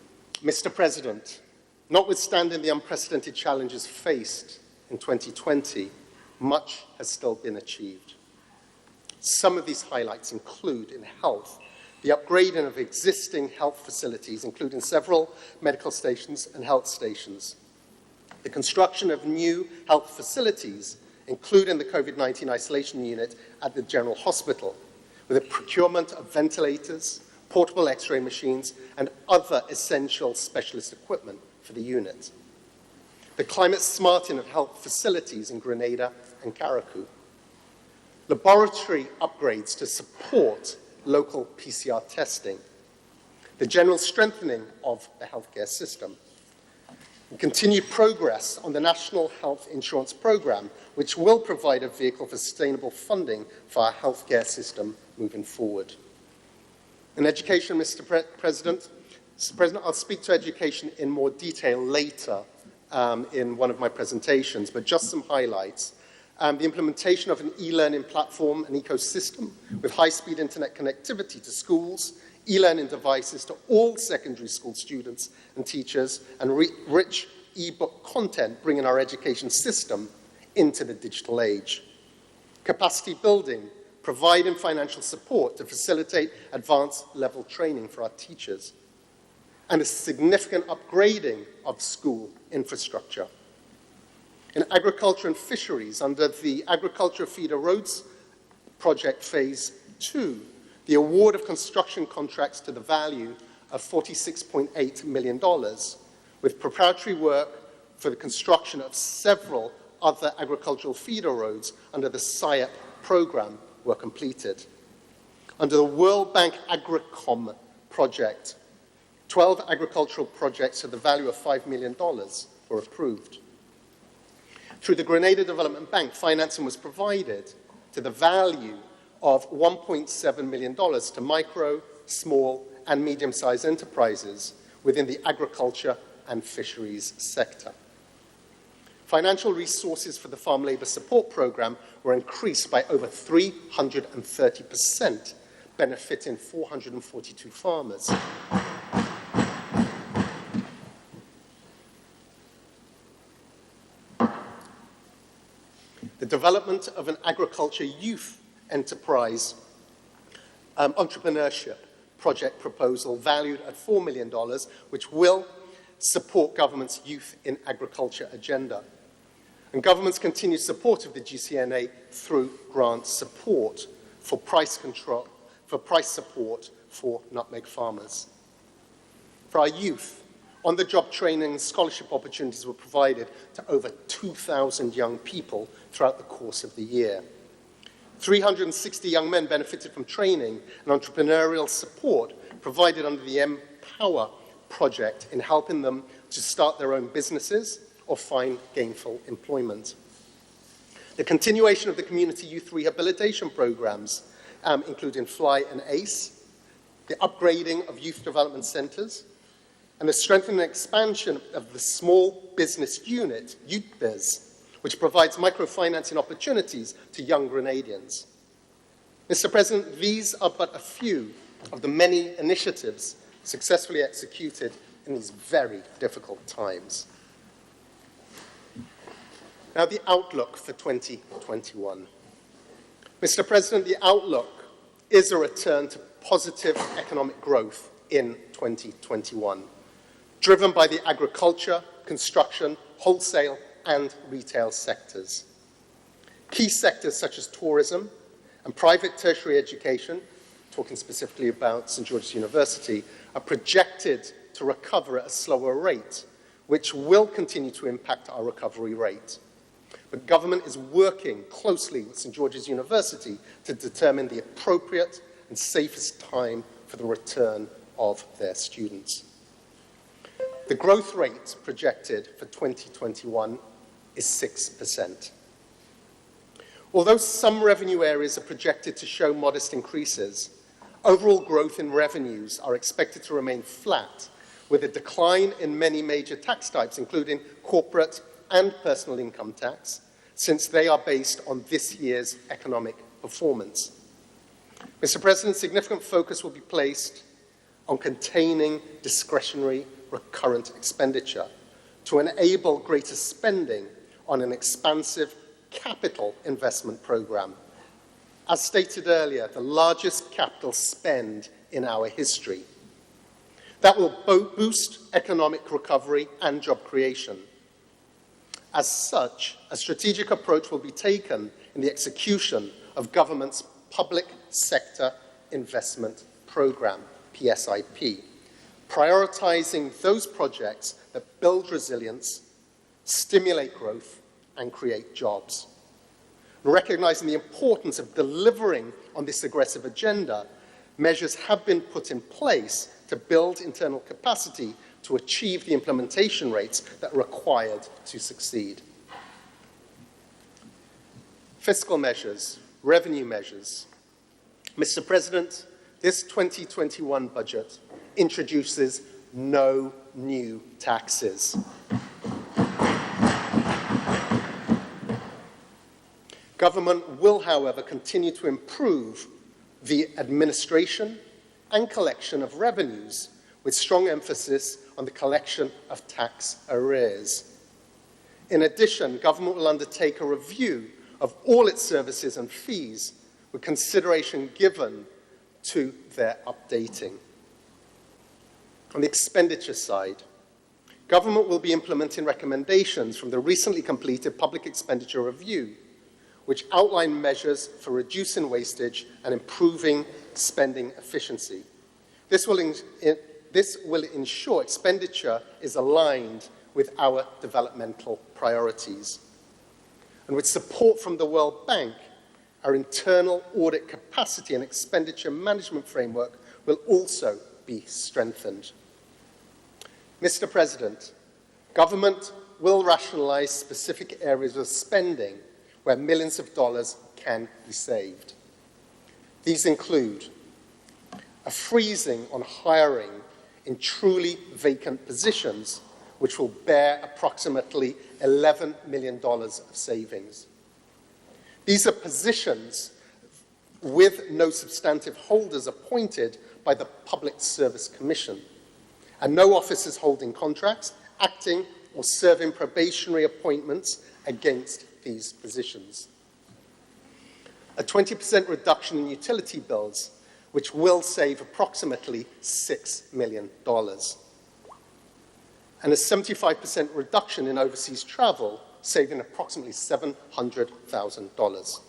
Mr. President, notwithstanding the unprecedented challenges faced in 2020, much has still been achieved. Some of these highlights include, in health, the upgrading of existing health facilities, including several medical stations and health stations, the construction of new health facilities, including the COVID-19 isolation unit at the General Hospital, with the procurement of ventilators, portable X-ray machines, and other essential specialist equipment for the unit. The climate smarting of health facilities in Grenada and Carriacou. Laboratory upgrades to support local PCR testing. The general strengthening of the healthcare system. And continued progress on the National Health Insurance Programme, which will provide a vehicle for sustainable funding for our healthcare system moving forward. In education, Mr. President, I'll speak to education in more detail later in one of my presentations, but just some highlights. The implementation of an e-learning platform and ecosystem with high-speed internet connectivity to schools, e-learning devices to all secondary school students and teachers, and rich e-book content bringing our education system into the digital age. Capacity building, providing financial support to facilitate advanced level training for our teachers, and a significant upgrading of school infrastructure. In agriculture and fisheries, under the Agriculture Feeder Roads Project Phase 2, the award of construction contracts to the value of $46.8 million, with preparatory work for the construction of several other agricultural feeder roads under the SIAP program were completed. Under the World Bank AgriCom project, 12 agricultural projects to the value of $5 million were approved. Through the Grenada Development Bank, financing was provided to the value of $1.7 million to micro, small, and medium-sized enterprises within the agriculture and fisheries sector. Financial resources for the Farm Labour Support Programme were increased by over 330%, benefiting 442 farmers. The development of an agriculture youth enterprise entrepreneurship project proposal valued at $4 million, which will support government's youth in agriculture agenda. And government's continued support of the GCNA through grant support for price control, for price support for nutmeg farmers. For our youth, on-the-job training and scholarship opportunities were provided to over 2,000 young people throughout the course of the year. 360 young men benefited from training and entrepreneurial support provided under the Empower project in helping them to start their own businesses or find gainful employment. The continuation of the community youth rehabilitation programs, including FLY and ACE, the upgrading of youth development centers, and the strengthening and expansion of the small business unit, WeiVybz, which provides microfinancing opportunities to young Grenadians. Mr. President, these are but a few of the many initiatives successfully executed in these very difficult times. Now, the outlook for 2021. Mr. President, the outlook is a return to positive economic growth in 2021, driven by the agriculture, construction, wholesale, and retail sectors. Key sectors such as tourism and private tertiary education, talking specifically about St. George's University, are projected to recover at a slower rate, which will continue to impact our recovery rate. But government is working closely with St. George's University to determine the appropriate and safest time for the return of their students. The growth rate projected for 2021 is 6%. Although some revenue areas are projected to show modest increases, overall growth in revenues are expected to remain flat, with a decline in many major tax types, including corporate and personal income tax, since they are based on this year's economic performance. Mr. President, significant focus will be placed on containing discretionary recurrent expenditure to enable greater spending on an expansive capital investment program. As stated earlier, the largest capital spend in our history. That will boost economic recovery and job creation. As such, a strategic approach will be taken in the execution of government's public sector investment program. PSIP, prioritizing those projects that build resilience, stimulate growth, and create jobs. And recognizing the importance of delivering on this aggressive agenda, measures have been put in place to build internal capacity to achieve the implementation rates that are required to succeed. Fiscal measures, revenue measures. Mr. President, this 2021 budget introduces no new taxes. Government will, however, continue to improve the administration and collection of revenues, with strong emphasis on the collection of tax arrears. In addition, government will undertake a review of all its services and fees, with consideration given to their updating. On the expenditure side, government will be implementing recommendations from the recently completed Public Expenditure Review, which outline measures for reducing wastage and improving spending efficiency. This will ensure expenditure is aligned with our developmental priorities. And with support from the World Bank, our internal audit capacity and expenditure management framework will also be strengthened. Mr. President, government will rationalize specific areas of spending where millions of dollars can be saved. These include a freezing on hiring in truly vacant positions, which will bear approximately $11 million of savings. These are positions with no substantive holders appointed by the Public Service Commission, and no officers holding contracts, acting, or serving probationary appointments against these positions. A 20% reduction in utility bills, which will save approximately $6 million. And a 75% reduction in overseas travel, saving approximately $700,000.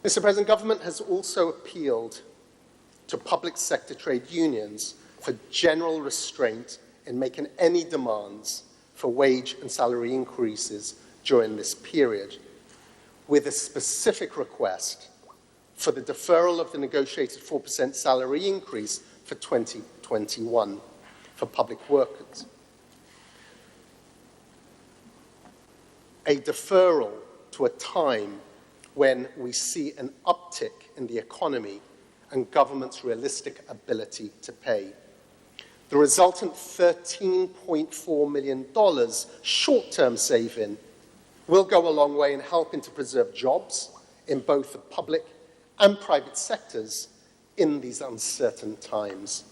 Mr. President, government has also appealed to public sector trade unions for general restraint in making any demands for wage and salary increases during this period, with a specific request for the deferral of the negotiated 4% salary increase for 2021 for public workers. A deferral to a time when we see an uptick in the economy and government's realistic ability to pay. The resultant $13.4 million short-term saving will go a long way in helping to preserve jobs in both the public and private sectors in these uncertain times.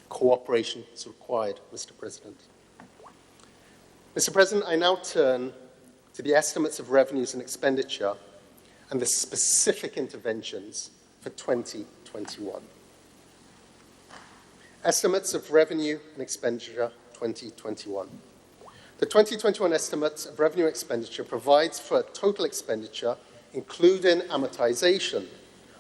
Cooperation is required, Mr. President. Mr. President, I now turn to the estimates of revenues and expenditure and the specific interventions for 2021. Estimates of revenue and expenditure 2021. The 2021 estimates of revenue and expenditure provides for a total expenditure, including amortization,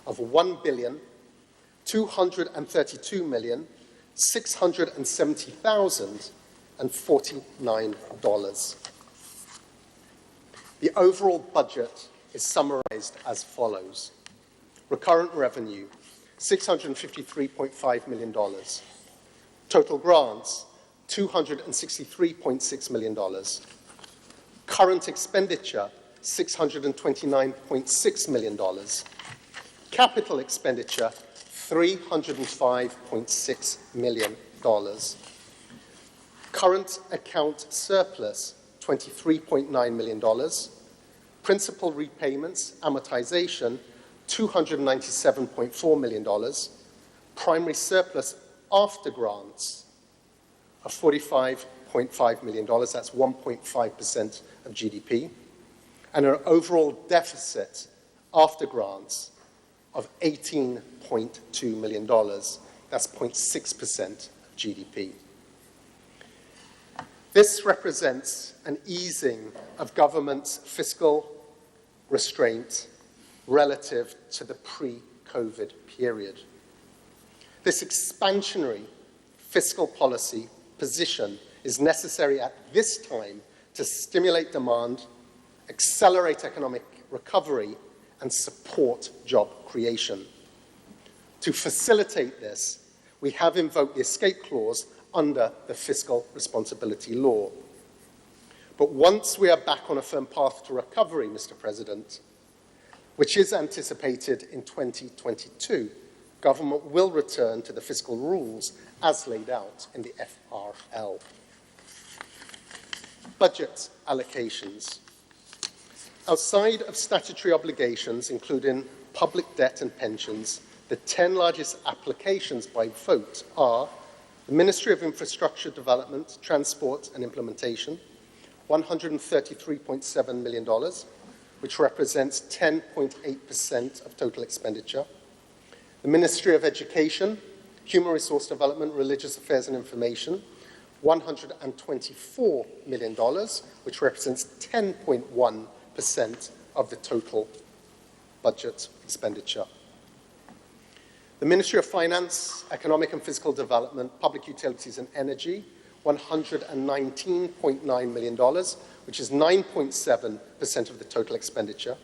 of $1,232,670,049. The overall budget is summarized as follows. Recurrent revenue, $653.5 million. Total grants, $263.6 million. Current expenditure, $629.6 million. Capital expenditure, $305.6 million. Current account surplus, $23.9 million. Principal repayments, amortization, $297.4 million. Primary surplus after grants of $45.5 million, that's 1.5% of GDP, and an overall deficit after grants of $18.2 million, that's 0.6% of GDP. This represents an easing of government's fiscal restraint relative to the pre-COVID period. This expansionary fiscal policy position is necessary at this time to stimulate demand, accelerate economic recovery, and support job creation. To facilitate this, we have invoked the escape clause under the Fiscal Responsibility Law. But once we are back on a firm path to recovery, Mr. President, which is anticipated in 2022, government will return to the fiscal rules as laid out in the FRL. Budget allocations. Outside of statutory obligations, including public debt and pensions, the 10 largest applications by vote are the Ministry of Infrastructure Development, Transport and Implementation, $133.7 million, which represents 10.8% of total expenditure. The Ministry of Education, Human Resource Development, Religious Affairs and Information, $124 million, which represents 10.1% of the total budget expenditure. The Ministry of Finance, Economic and Physical Development, Public Utilities and Energy, $119.9 million, which is 9.7% of the total expenditure.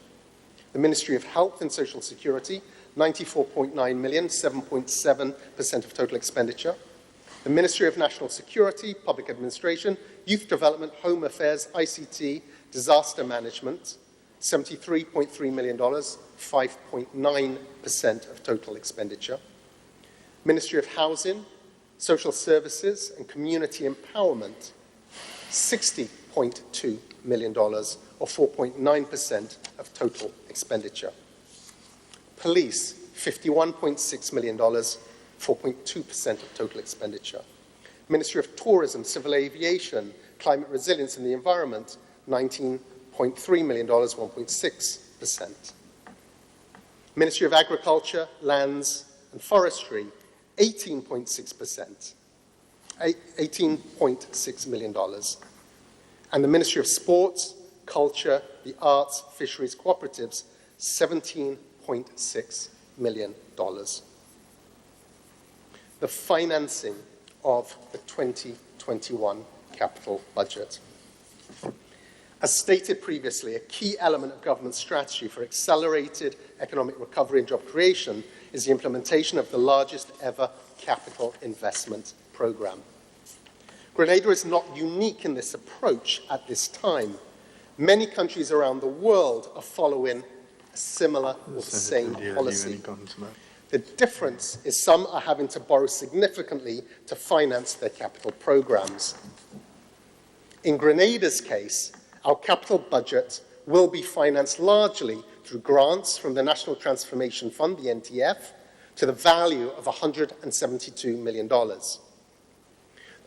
The Ministry of Health and Social Security, $94.9 million, 7.7% of total expenditure. The Ministry of National Security, Public Administration, Youth Development, Home Affairs, ICT, Disaster Management, $73.3 million, 5.9% of total expenditure. Ministry of Housing, Social Services and Community Empowerment, $60.2 million, or 4.9% of total expenditure. Police, $51.6 million, 4.2% of total expenditure. Ministry of Tourism, Civil Aviation, Climate Resilience and the Environment, $19.3 million, 1.6%. Ministry of Agriculture, Lands and Forestry, $18.6 million. And the Ministry of Sports, Culture, the Arts, Fisheries, Cooperatives, $17.6 million. The financing of the 2021 capital budget. As stated previously, a key element of government strategy for accelerated economic recovery and job creation is the implementation of the largest ever capital investment program. Grenada is not unique in this approach at this time. Many countries around the world are following a similar or same policy. The difference is some are having to borrow significantly to finance their capital programs. In Grenada's case, our capital budget will be financed largely through grants from the National Transformation Fund, the NTF, to the value of $172 million. The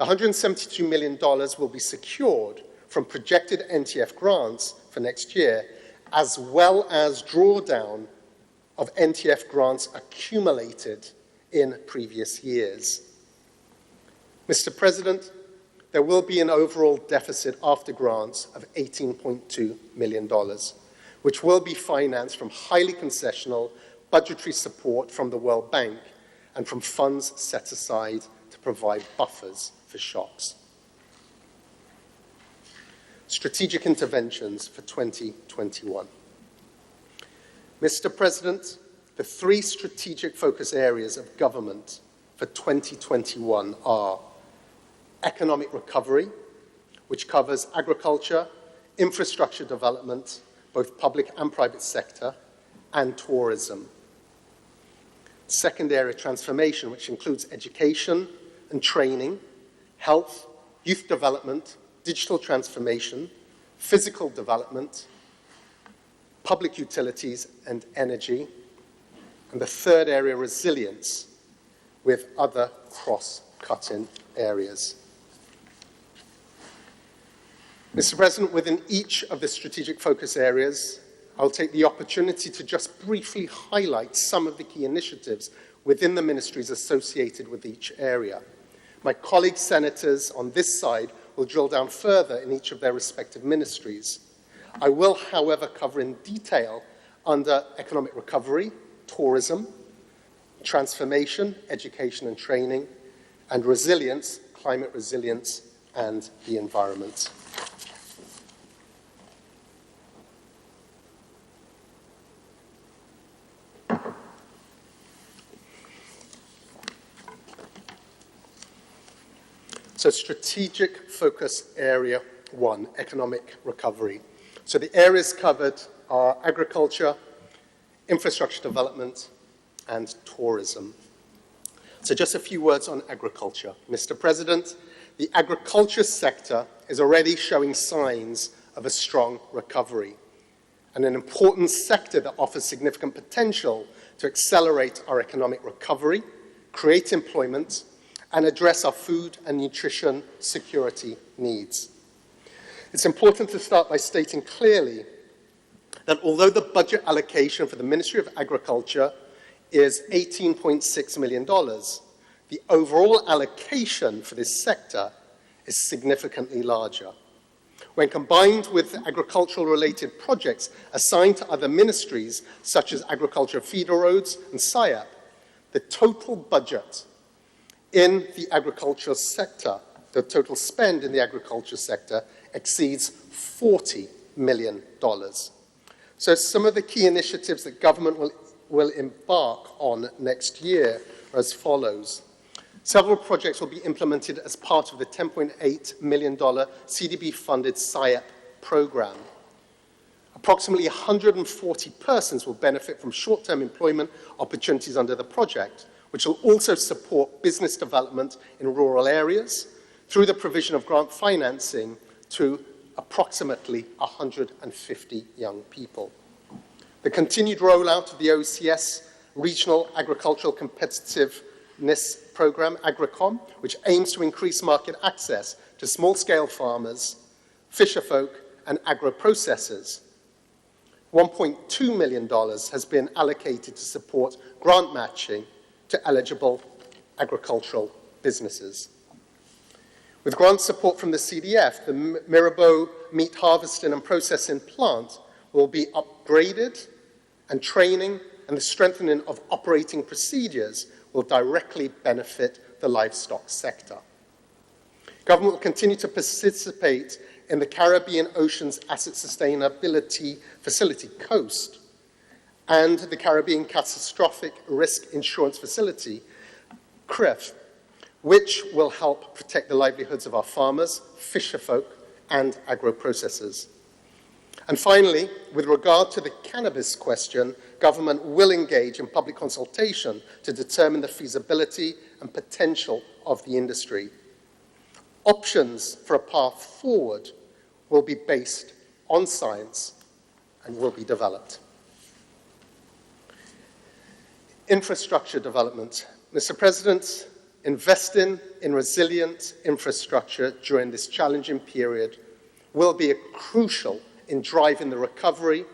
$172 million will be secured from projected NTF grants for next year, as well as drawdown of NTF grants accumulated in previous years. Mr. President, there will be an overall deficit after grants of $18.2 million, which will be financed from highly concessional budgetary support from the World Bank and from funds set aside to provide buffers for shocks. Strategic interventions for 2021. Mr. President, the three strategic focus areas of government for 2021 are economic recovery, which covers agriculture, infrastructure development, both public and private sector, and tourism. Second area, transformation, which includes education and training, health, youth development, digital transformation, physical development, public utilities and energy, and the third area, resilience, with other cross-cutting areas. Mr. President, within each of the strategic focus areas, I'll take the opportunity to just briefly highlight some of the key initiatives within the ministries associated with each area. My colleague senators on this side will drill down further in each of their respective ministries. I will, however, cover in detail under economic recovery, tourism, transformation, education and training, and resilience, climate resilience, and the environment. So strategic focus area 1, economic recovery. So the areas covered are agriculture, infrastructure development, and tourism. So just a few words on agriculture. Mr. President, the agriculture sector is already showing signs of a strong recovery, and an important sector that offers significant potential to accelerate our economic recovery, create employment, and address our food and nutrition security needs. It's important to start by stating clearly that although the budget allocation for the Ministry of Agriculture is $18.6 million, the overall allocation for this sector is significantly larger. When combined with agricultural-related projects assigned to other ministries, such as Agriculture Feeder Roads and SIAP, the total budget in the agricultural sector, the total spend in the agriculture sector exceeds $40 million. So some of the key initiatives that government will embark on next year are as follows. Several projects will be implemented as part of the $10.8 million CDB-funded SIAP program. Approximately 140 persons will benefit from short-term employment opportunities under the project, which will also support business development in rural areas through the provision of grant financing to approximately 150 young people. The continued rollout of the OCS Regional Agricultural Competitiveness Program, AgriCom, which aims to increase market access to small-scale farmers, fisherfolk, and agro-processors. $1.2 million has been allocated to support grant matching to eligible agricultural businesses. With grant support from the CDF, the Mirabeau meat harvesting and processing plant will be upgraded, and training and the strengthening of operating procedures will directly benefit the livestock sector. Government will continue to participate in the Caribbean Oceans Asset Sustainability Facility, COAST, and the Caribbean Catastrophic Risk Insurance Facility, CRFM, which will help protect the livelihoods of our farmers, fisherfolk, and agro-processors. And finally, with regard to the cannabis question, government will engage in public consultation to determine the feasibility and potential of the industry. Options for a path forward will be based on science and will be developed. Infrastructure development. Mr. President, investing in resilient infrastructure during this challenging period will be crucial in driving the recovery,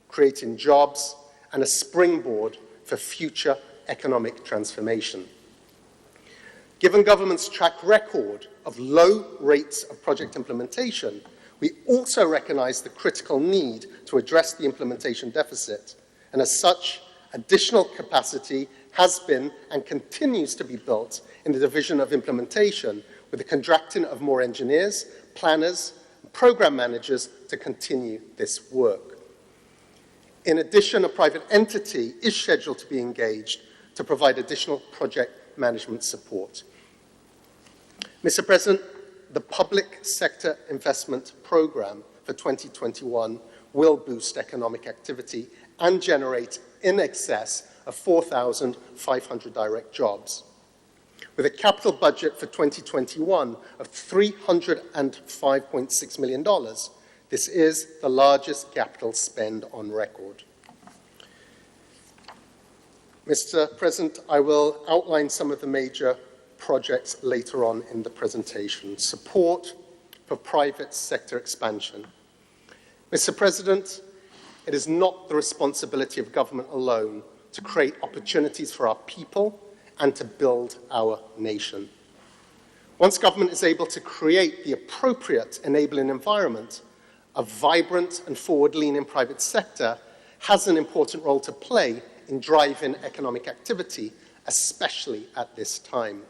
creating jobs, and a springboard for future economic transformation. Given government's track record of low rates of project implementation, we also recognize the critical need to address the implementation deficit, and as such, additional capacity has been and continues to be built in the division of implementation with the contracting of more engineers, planners, and program managers to continue this work. In addition, a private entity is scheduled to be engaged to provide additional project management support. Mr. President, the public sector investment program for 2021 will boost economic activity and generate in excess of 4,500 direct jobs. With a capital budget for 2021 of $305.6 million, this is the largest capital spend on record. Mr. President, I will outline some of the major projects later on in the presentation. Support for private sector expansion. Mr. President, it is not the responsibility of government alone to create opportunities for our people and to build our nation. Once government is able to create the appropriate enabling environment, a vibrant and forward-leaning private sector has an important role to play in driving economic activity especially at this time.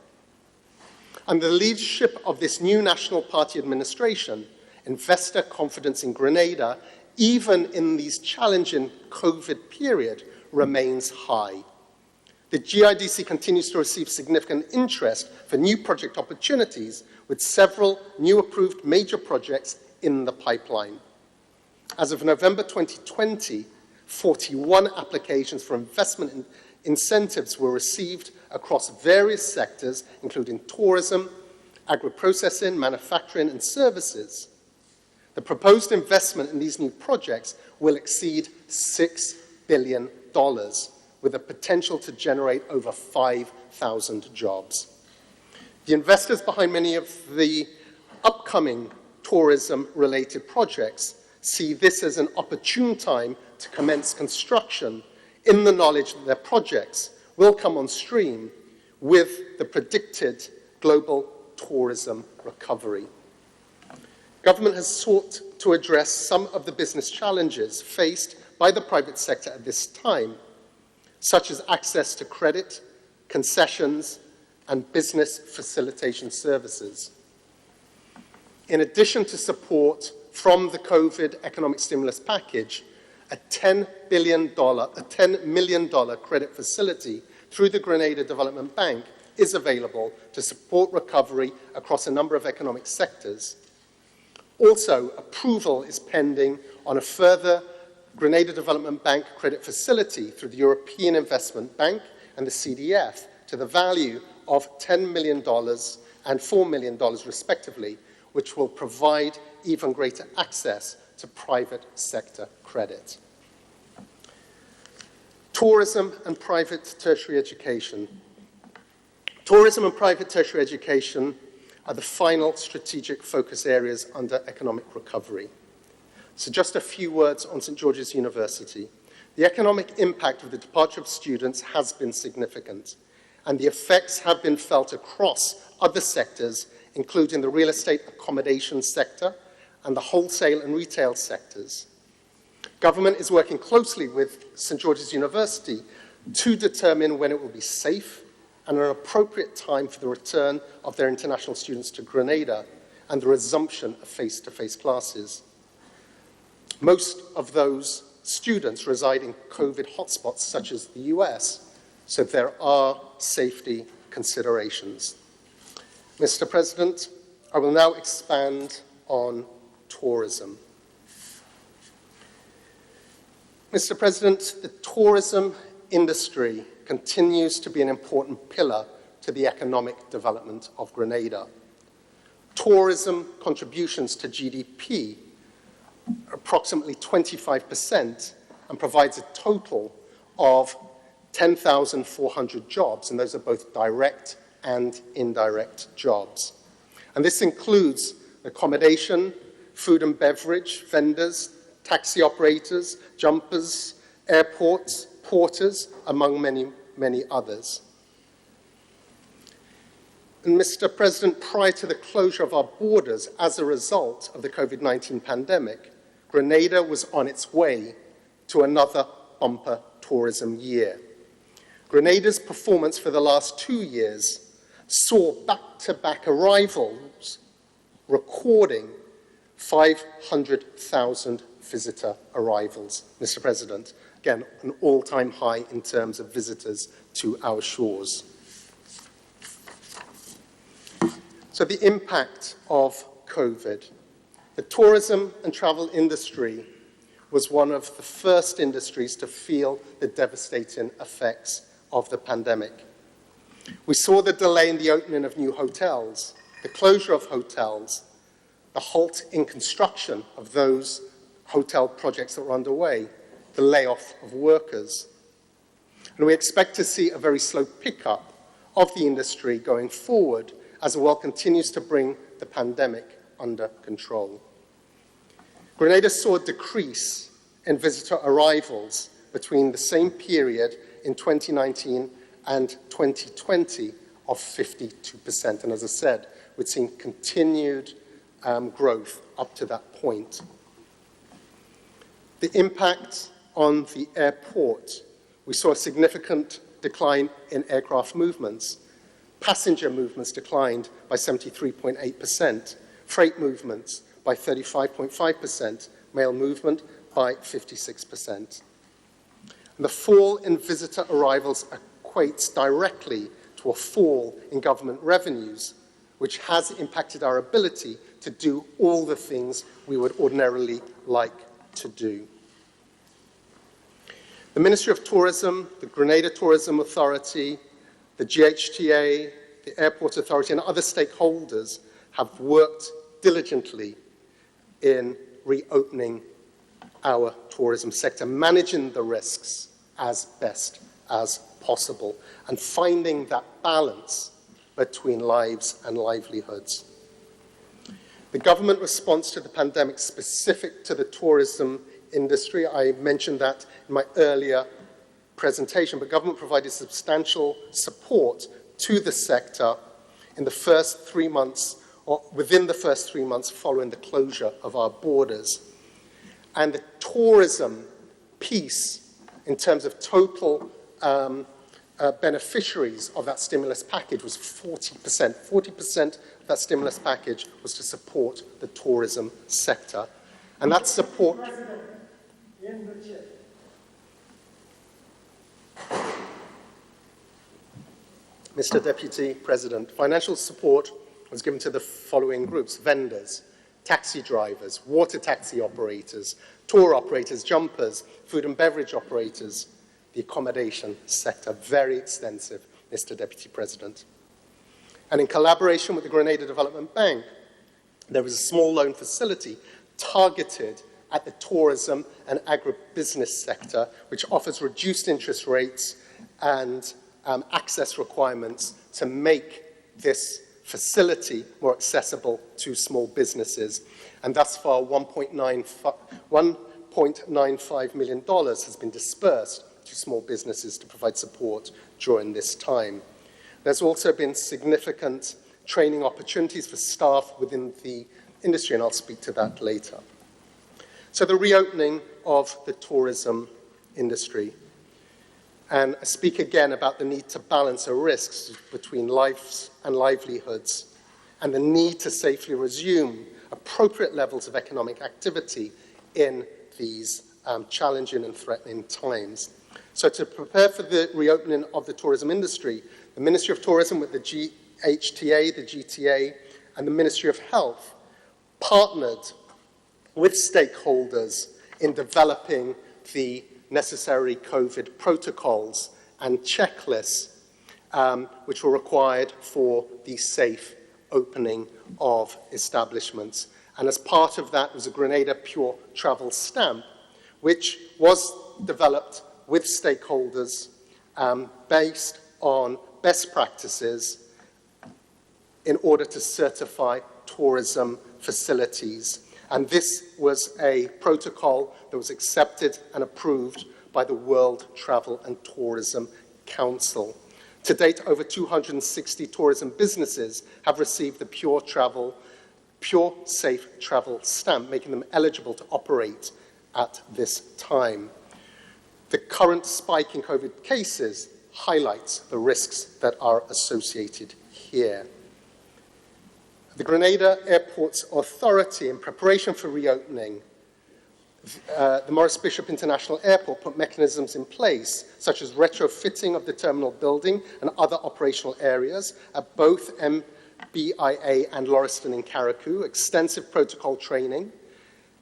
Under the leadership of this new National Party administration, investor confidence in Grenada, even in these challenging COVID period, remains high. The GIDC continues to receive significant interest for new project opportunities, with several new approved major projects in the pipeline. As of November 2020, 41 applications for investment incentives were received across various sectors, including tourism, agro-processing, manufacturing, and services. The proposed investment in these new projects will exceed $6 billion, with the potential to generate over 5,000 jobs. The investors behind many of the upcoming tourism-related projects see this as an opportune time to commence construction in the knowledge that their projects will come on stream with the predicted global tourism recovery. Government has sought to address some of the business challenges faced by the private sector at this time, such as access to credit, concessions, and business facilitation services. In addition to support from the COVID economic stimulus package, a $10 million credit facility through the Grenada Development Bank is available to support recovery across a number of economic sectors. Also, approval is pending on a further Grenada Development Bank credit facility through the European Investment Bank and the CDF to the value of $10 million and $4 million respectively, which will provide even greater access to private sector credit. Tourism and private tertiary education. Tourism and private tertiary education are the final strategic focus areas under economic recovery. So just a few words on St. George's University. The economic impact of the departure of students has been significant, and the effects have been felt across other sectors, including the real estate accommodation sector and the wholesale and retail sectors. Government is working closely with St. George's University to determine when it will be safe and an appropriate time for the return of their international students to Grenada and the resumption of face-to-face classes. Most of those students reside in COVID hotspots such as the US, so there are safety considerations. Mr. President, I will now expand on tourism. Mr. President, the tourism industry continues to be an important pillar to the economic development of Grenada. Tourism contributions to GDP are approximately 25% and provides a total of 10,400 jobs, and those are both direct and indirect jobs. And this includes accommodation, food and beverage, vendors, taxi operators, jumpers, airports, porters, among many, many others. And Mr. President, prior to the closure of our borders as a result of the COVID-19 pandemic, Grenada was on its way to another bumper tourism year. Grenada's performance for the last 2 years saw back-to-back arrivals recording 500,000 visitor arrivals, Mr. President. Again, an all-time high in terms of visitors to our shores. So the impact of COVID. The tourism and travel industry was one of the first industries to feel the devastating effects of the pandemic. We saw the delay in the opening of new hotels, the closure of hotels, the halt in construction of those hotel projects that were underway, the layoff of workers. And we expect to see a very slow pickup of the industry going forward as the world continues to bring the pandemic under control. Grenada saw a decrease in visitor arrivals between the same period in 2019 and 2020 of 52%. And as I said, we've seen continued growth up to that point. The impact on the airport, we saw a significant decline in aircraft movements. Passenger movements declined by 73.8%, freight movements by 35.5%, mail movement by 56%. And the fall in visitor arrivals equates directly to a fall in government revenues, which has impacted our ability to do all the things we would ordinarily like to do. The Ministry of Tourism, the Grenada Tourism Authority, the GHTA, the Airport Authority, and other stakeholders have worked diligently in reopening our tourism sector, managing the risks as best as possible, and finding that balance between lives and livelihoods. The government response to the pandemic specific to the tourism industry, I mentioned that in my earlier presentation, but government provided substantial support to the sector in the first 3 months, or within the first 3 months following the closure of our borders. And the tourism piece, in terms of total beneficiaries of that stimulus package, was 40%. 40% of that stimulus package was to support the tourism sector. And that support... Mr. Deputy President, financial support was given to the following groups: vendors, taxi drivers, water taxi operators, tour operators, jumpers, food and beverage operators, the accommodation sector. Very extensive, Mr. Deputy President. And in collaboration with the Grenada Development Bank, there was a small loan facility targeted at the tourism and agribusiness sector, which offers reduced interest rates and access requirements to make this facility more accessible to small businesses. And thus far, $1.95 million has been dispersed to small businesses to provide support during this time. There's also been significant training opportunities for staff within the industry, and I'll speak to that later. So the reopening of the tourism industry. And I speak again about the need to balance the risks between lives and livelihoods, and the need to safely resume appropriate levels of economic activity in these challenging and threatening times. So to prepare for the reopening of the tourism industry, the Ministry of Tourism with the GHTA, the GTA, and the Ministry of Health partnered with stakeholders in developing the necessary COVID protocols and checklists which were required for the safe opening of establishments. And as part of that was a Grenada Pure Travel Stamp, which was developed with stakeholders based on best practices in order to certify tourism facilities. And this was a protocol that was accepted and approved by the World Travel and Tourism Council. To date, over 260 tourism businesses have received the Pure Safe Travel Stamp, making them eligible to operate at this time. The current spike in COVID cases highlights the risks that are associated here. The Grenada Airports Authority, in preparation for reopening, the Maurice Bishop International Airport put mechanisms in place, such as retrofitting of the terminal building and other operational areas at both MBIA and Lauriston in Carriacou, extensive protocol training,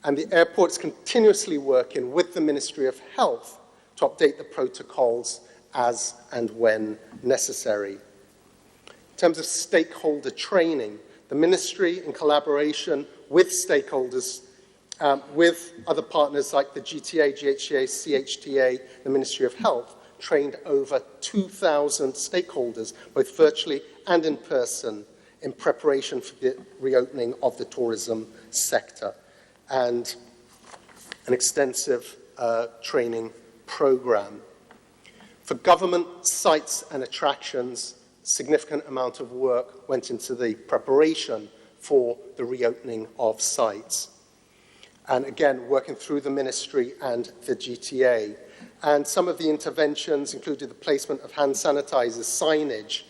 and the airport is continuously working with the Ministry of Health to update the protocols as and when necessary. In terms of stakeholder training, the Ministry, in collaboration with stakeholders, with other partners like the GTA, GHTA, CHTA, the Ministry of Health, trained over 2,000 stakeholders, both virtually and in person, in preparation for the reopening of the tourism sector, and an extensive training program. For government sites and attractions, significant amount of work went into the preparation for the reopening of sites. And again, working through the ministry and the GTA. And some of the interventions included the placement of hand sanitizer signage,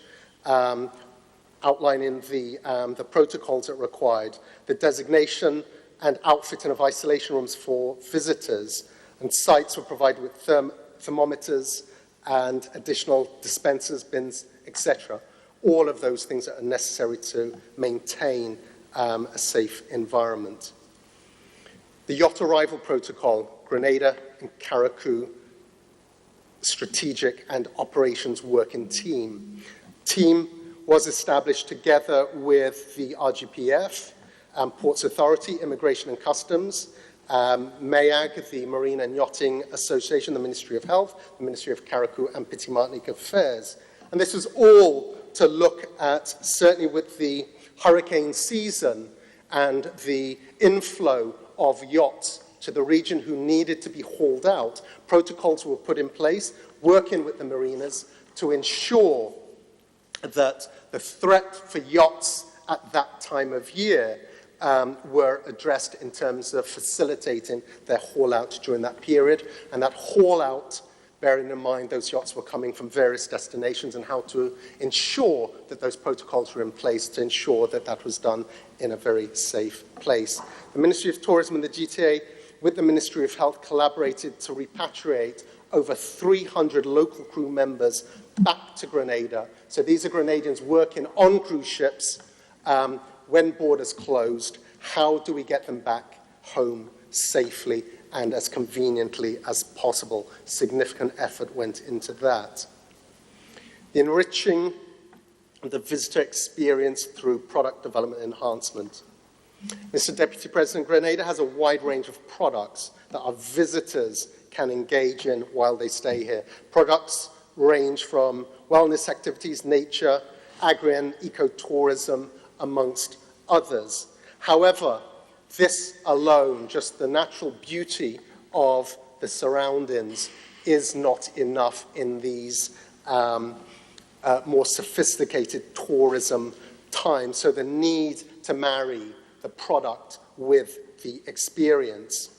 outlining the protocols that required, the designation and outfitting of isolation rooms for visitors, and sites were provided with thermometers and additional dispensers, bins, etc. All of those things that are necessary to maintain a safe environment. The yacht arrival protocol, Grenada and Carriacou Strategic and Operations Working Team. Team was established together with the RGPF, Ports Authority, Immigration and Customs, MAYAG, the Marine and Yachting Association, the Ministry of Health, the Ministry of Carriacou and Petite Martinique Affairs. And this was all to look at, certainly with the hurricane season and the inflow of yachts to the region who needed to be hauled out, protocols were put in place, working with the marinas to ensure that the threat for yachts at that time of year were addressed in terms of facilitating their haul out during that period. And that haul out, bearing in mind those yachts were coming from various destinations, and how to ensure that those protocols were in place to ensure that that was done in a very safe place. The Ministry of Tourism and the GTA, with the Ministry of Health, collaborated to repatriate over 300 local crew members back to Grenada. So these are Grenadians working on cruise ships when borders closed. How do we get them back home safely and as conveniently as possible? Significant effort went into that. The enriching the visitor experience through product development enhancement. Mr. Deputy President, Grenada has a wide range of products that our visitors can engage in while they stay here. Products range from wellness activities, nature, agri and ecotourism, amongst others. However, this alone, just the natural beauty of the surroundings, is not enough in these more sophisticated tourism times. So the need to marry the product with the experience.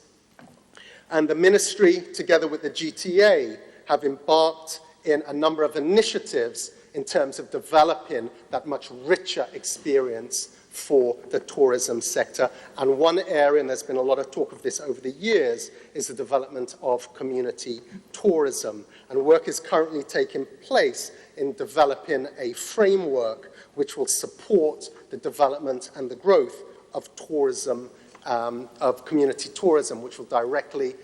And the ministry, together with the GTA, have embarked in a number of initiatives in terms of developing that much richer experience for the tourism sector. And one area, and there's been a lot of talk of this over the years, is the development of community tourism. And work is currently taking place in developing a framework which will support the development and the growth of tourism, of community tourism, which will directly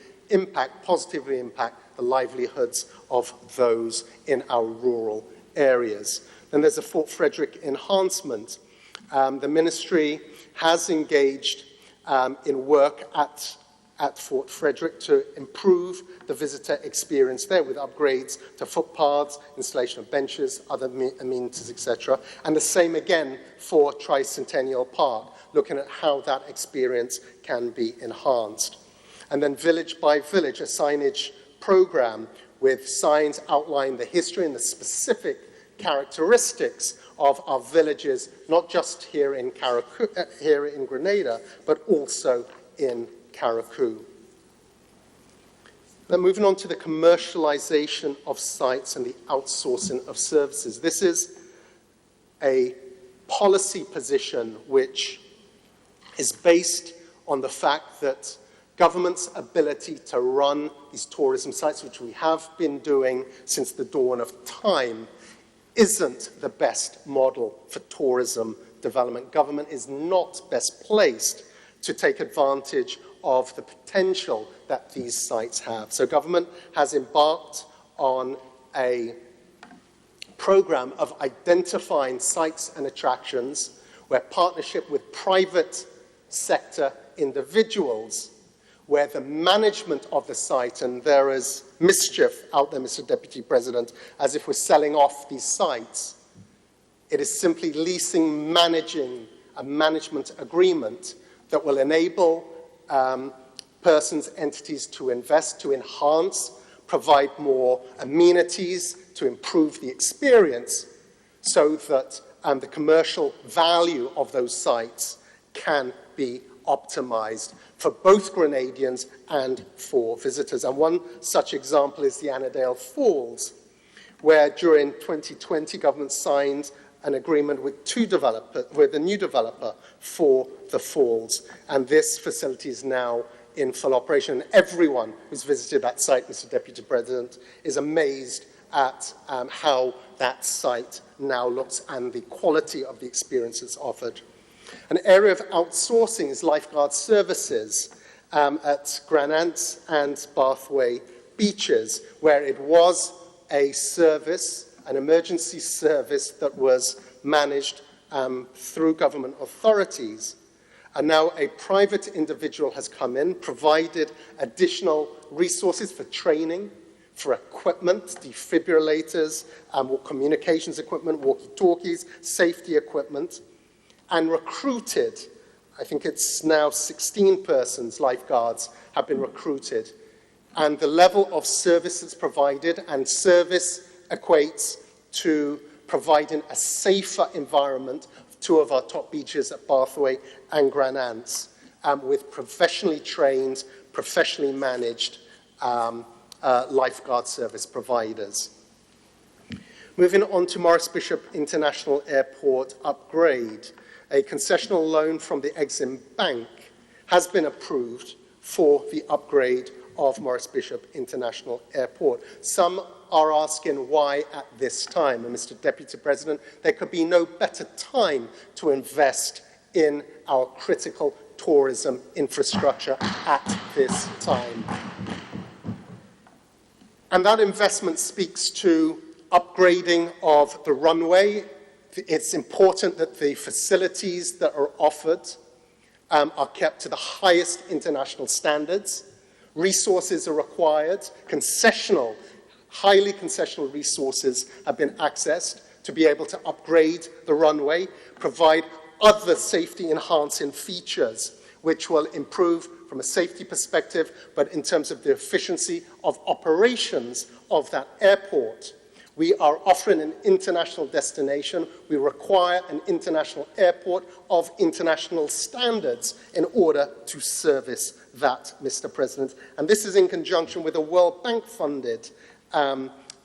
positively impact the livelihoods of those in our rural areas. Then there's a Fort Frederick enhancement. The ministry has engaged in work at Fort Frederick to improve the visitor experience there with upgrades to footpaths, installation of benches, other amenities, etc. And the same again for Tricentennial Park, looking at how that experience can be enhanced. And then village by village, a signage program with signs outlining the history and the specific characteristics of our villages, not just here in Grenada, but also in Carriacou. Then moving on to the commercialization of sites and the outsourcing of services. This is a policy position which is based on the fact that government's ability to run these tourism sites, which we have been doing since the dawn of time, isn't the best model for tourism development. Government is not best placed to take advantage of the potential that these sites have. So government has embarked on a program of identifying sites and attractions where partnership with private sector individuals, where the management of the site, and there is mischief out there, Mr. Deputy President, as if we're selling off these sites. It is simply leasing, managing a management agreement that will enable persons, entities to invest, to enhance, provide more amenities, to improve the experience, so that the commercial value of those sites can be optimized for both Grenadians and for visitors. And one such example is the Annandale Falls, where during 2020, government signed an agreement with a new developer for the falls. And this facility is now in full operation. Everyone who's visited that site, Mr. Deputy President, is amazed at how that site now looks and the quality of the experiences offered. An area of outsourcing is lifeguard services at Grenada and Bathway beaches, where it was a service, an emergency service that was managed through government authorities. And now a private individual has come in, provided additional resources for training, for equipment, defibrillators, communications equipment, walkie-talkies, safety equipment, and recruited, I think it's now 16 persons, lifeguards, have been recruited. And the level of services provided, and service equates to providing a safer environment for two of our top beaches at Bathway and Grenada, with professionally trained, professionally managed lifeguard service providers. Moving on to Maurice Bishop International Airport upgrade. A concessional loan from the Exim Bank has been approved for the upgrade of Maurice Bishop International Airport. Some are asking why at this time. And Mr. Deputy President, there could be no better time to invest in our critical tourism infrastructure at this time. And that investment speaks to upgrading of the runway. It's important that the facilities that are offered are kept to the highest international standards. Resources are required. Highly concessional resources have been accessed to be able to upgrade the runway, provide other safety-enhancing features which will improve from a safety perspective, but in terms of the efficiency of operations of that airport. We are offering an international destination. We require an international airport of international standards in order to service that, Mr. President. And this is in conjunction with a World Bank-funded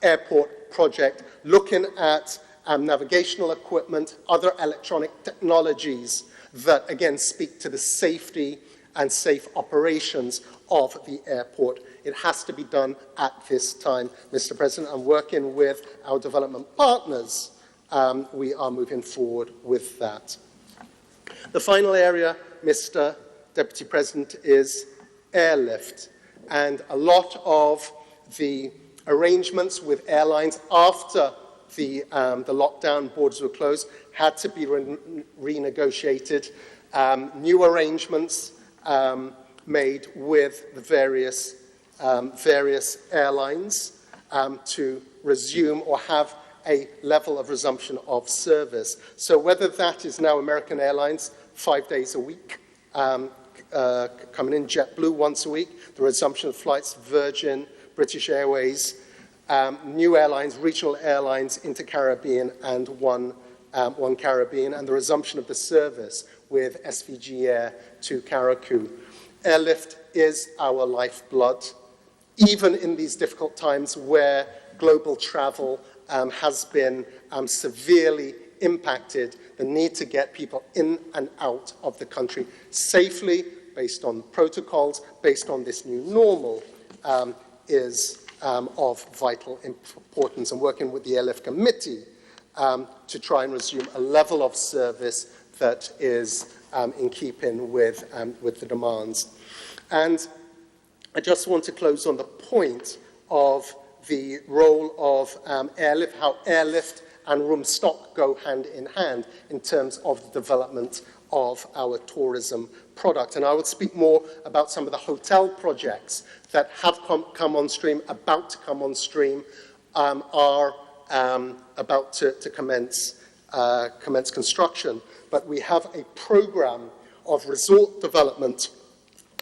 airport project looking at navigational equipment, other electronic technologies that, again, speak to the safety and safe operations of the airport. It has to be done at this time, Mr. President. And working with our development partners, we are moving forward with that. The final area, Mr. Deputy President, is airlift. And a lot of the arrangements with airlines after the lockdown, borders were closed, had to be renegotiated. New arrangements made with the various airlines to resume or have a level of resumption of service. So whether that is now American Airlines 5 days a week, coming in, JetBlue once a week, the resumption of flights, Virgin, British Airways, new airlines, regional airlines, Inter-Caribbean and One Caribbean, and the resumption of the service with SVG Air to Carriacou. Airlift is our lifeblood, even in these difficult times where global travel has been severely impacted. The need to get people in and out of the country safely, based on protocols, based on this new normal, is of vital importance. And working with the Airlift Committee to try and resume a level of service that is in keeping with the demands. And I just want to close on the point of the role of airlift, how airlift and room stock go hand in hand in terms of the development of our tourism product. And I will speak more about some of the hotel projects that have come on stream, about to come on stream, are about to commence construction. But we have a program of resort development,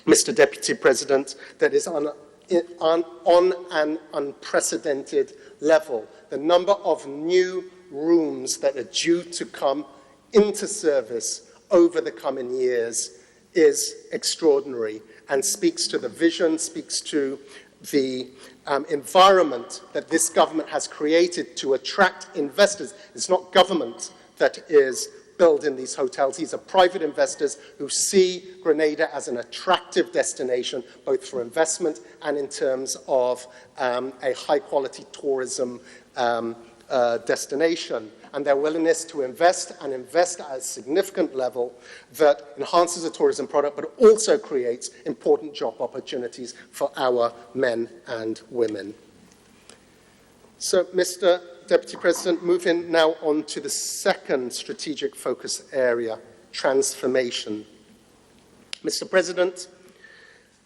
Mr. Deputy President, that is on an unprecedented level. The number of new rooms that are due to come into service over the coming years is extraordinary and speaks to the vision, speaks to the environment that this government has created to attract investors. It's not government that is building these hotels. These are private investors who see Grenada as an attractive destination, both for investment and in terms of a high-quality tourism destination. And their willingness to invest and invest at a significant level that enhances the tourism product, but also creates important job opportunities for our men and women. So, Mr. Deputy President, moving now on to the second strategic focus area, transformation. Mr. President,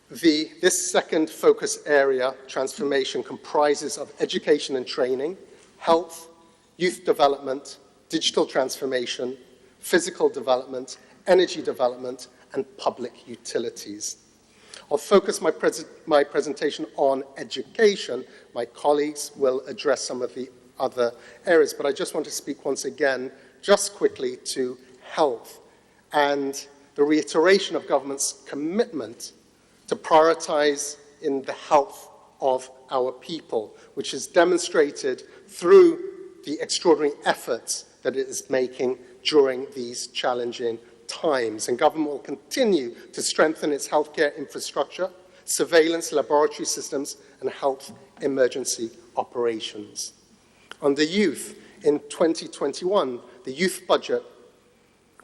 this second focus area, transformation, comprises of education and training, health, youth development, digital transformation, physical development, energy development, and public utilities. I'll focus my presentation on education. My colleagues will address some of the other areas, but I just want to speak once again, just quickly, to health and the reiteration of government's commitment to prioritize in the health of our people, which is demonstrated through the extraordinary efforts that it is making during these challenging times. And government will continue to strengthen its healthcare infrastructure, surveillance, laboratory systems, and health emergency operations. On the youth, in 2021, the youth budget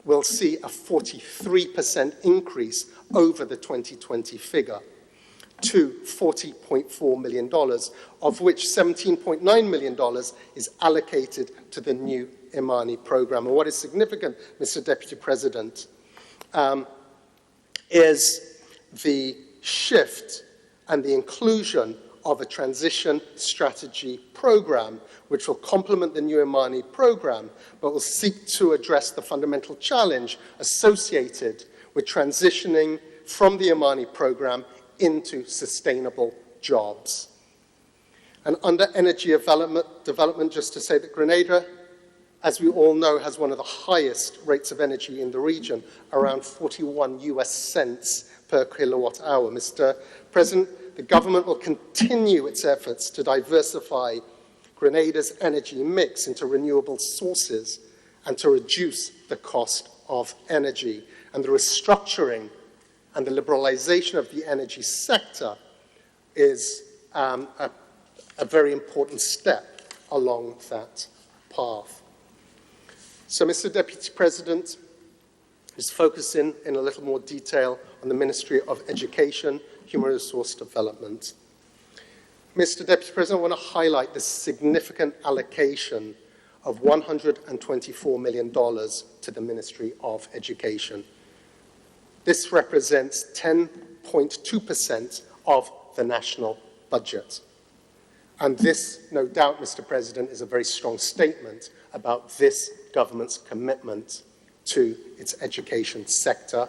will see a 43% increase over the 2020 figure to $40.4 million, of which $17.9 million is allocated to the new Imani program. And what is significant, Mr. Deputy President, is the shift and the inclusion of a transition strategy program, which will complement the new Imani program, but will seek to address the fundamental challenge associated with transitioning from the Imani program into sustainable jobs. And under energy development, just to say that Grenada, as we all know, has one of the highest rates of energy in the region, around 41 US cents per kilowatt hour. Mr. President, the government will continue its efforts to diversify Grenada's energy mix into renewable sources and to reduce the cost of energy. And the restructuring and the liberalization of the energy sector is a very important step along that path. So, Mr. Deputy President is focusing in a little more detail on the Ministry of Education, Human Resource Development. Mr. Deputy President, I want to highlight the significant allocation of $124 million to the Ministry of Education. This represents 10.2% of the national budget. And this, no doubt, Mr. President, is a very strong statement about this government's commitment to its education sector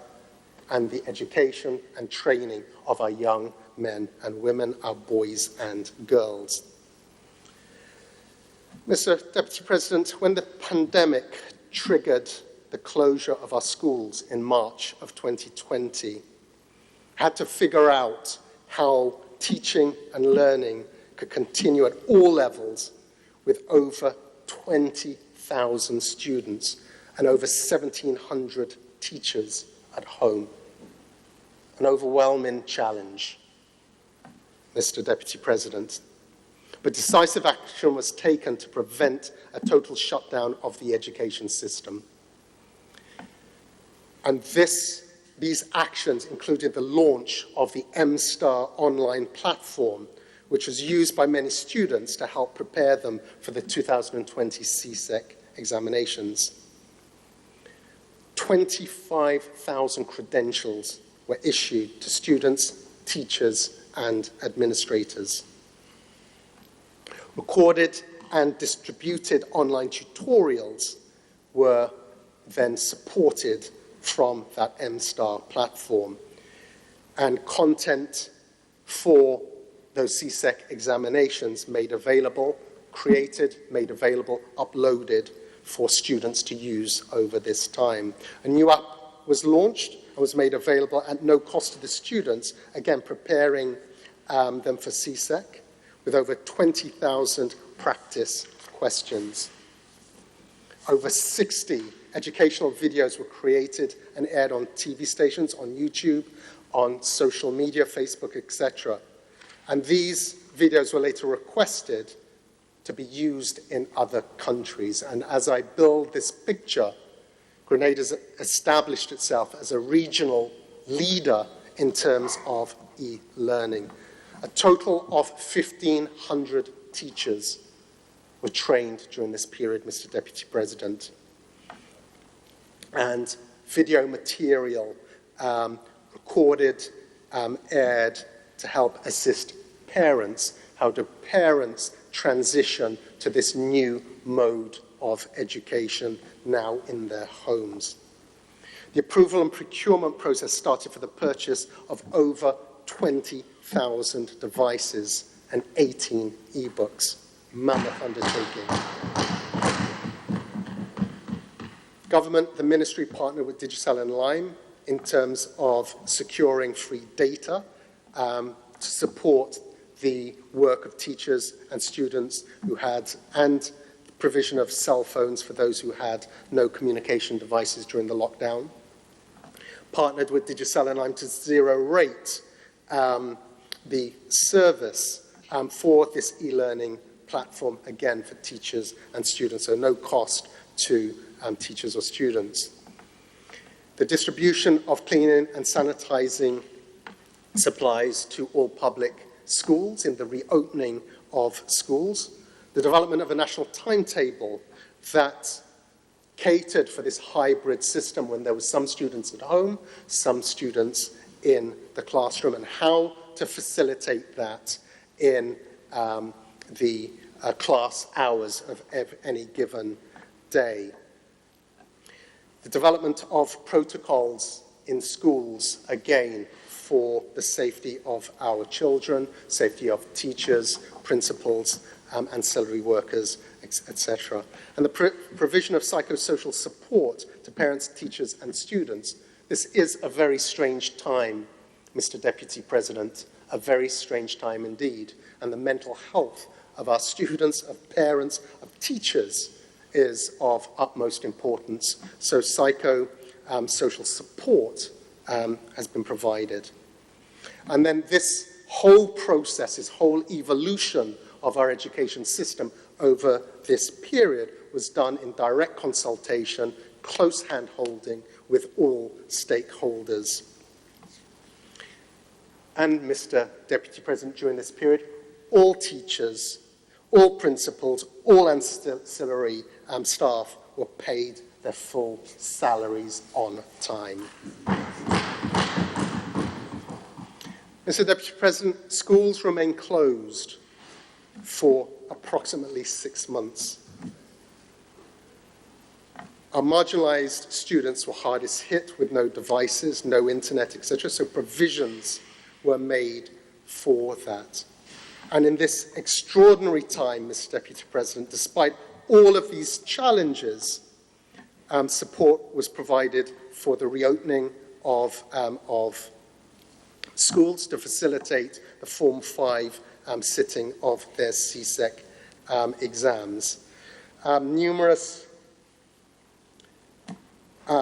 and the education and training of our young men and women, our boys and girls. Mr. Deputy President, when the pandemic triggered the closure of our schools in March of 2020, had to figure out how teaching and learning could continue at all levels with over 20,000 students and over 1,700 teachers at home. An overwhelming challenge, Mr. Deputy President. But decisive action was taken to prevent a total shutdown of the education system. And these actions included the launch of the MSTAR online platform, which was used by many students to help prepare them for the 2020 CSEC examinations. 25,000 credentials were issued to students, teachers, and administrators. Recorded and distributed online tutorials were then supported from that MSTAR platform. And content for those CSEC examinations made available, created, made available, uploaded for students to use over this time. A new app was launched and was made available at no cost to the students, again, preparing them for CSEC, with over 20,000 practice questions. Over 60 educational videos were created and aired on TV stations, on YouTube, on social media, Facebook, etc. And these videos were later requested to be used in other countries. And as I build this picture, Grenada's established itself as a regional leader in terms of e-learning. A total of 1,500 teachers were trained during this period, Mr. Deputy President. And video material recorded, aired to help assist parents. How do parents transition to this new mode of education now in their homes? The approval and procurement process started for the purchase of over 20,000 devices and 18 e-books. Mammoth undertaking. Government, the ministry partnered with Digicel and Lime in terms of securing free data to support the work of teachers and students who had, and provision of cell phones for those who had no communication devices during the lockdown. Partnered with Digicel and Lime to zero rate the service for this e-learning platform, again, for teachers and students, so no cost to teachers or students. The distribution of cleaning and sanitizing supplies to all public schools in the reopening of schools. The development of a national timetable that catered for this hybrid system when there were some students at home, some students in the classroom, and how to facilitate that in the class hours of any given day. The development of protocols in schools, again, for the safety of our children, safety of teachers, principals, ancillary workers, etc. And the provision of psychosocial support to parents, teachers, and students. This is a very strange time, Mr. Deputy President, a very strange time indeed. And the mental health of our students, of parents, of teachers is of utmost importance. So psychosocial support has been provided. And then this whole process, this whole evolution of our education system over this period was done in direct consultation, close hand-holding with all stakeholders. And Mr. Deputy President, during this period, all teachers, all principals, all ancillary staff were paid their full salaries on time. Mr. Deputy President, schools remain closed for approximately 6 months. Our marginalized students were hardest hit with no devices, no internet, etc., so provisions were made for that. And in this extraordinary time, Mr. Deputy President, despite all of these challenges, support was provided for the reopening of schools to facilitate the Form 5 sitting of their CSEC exams. Numerous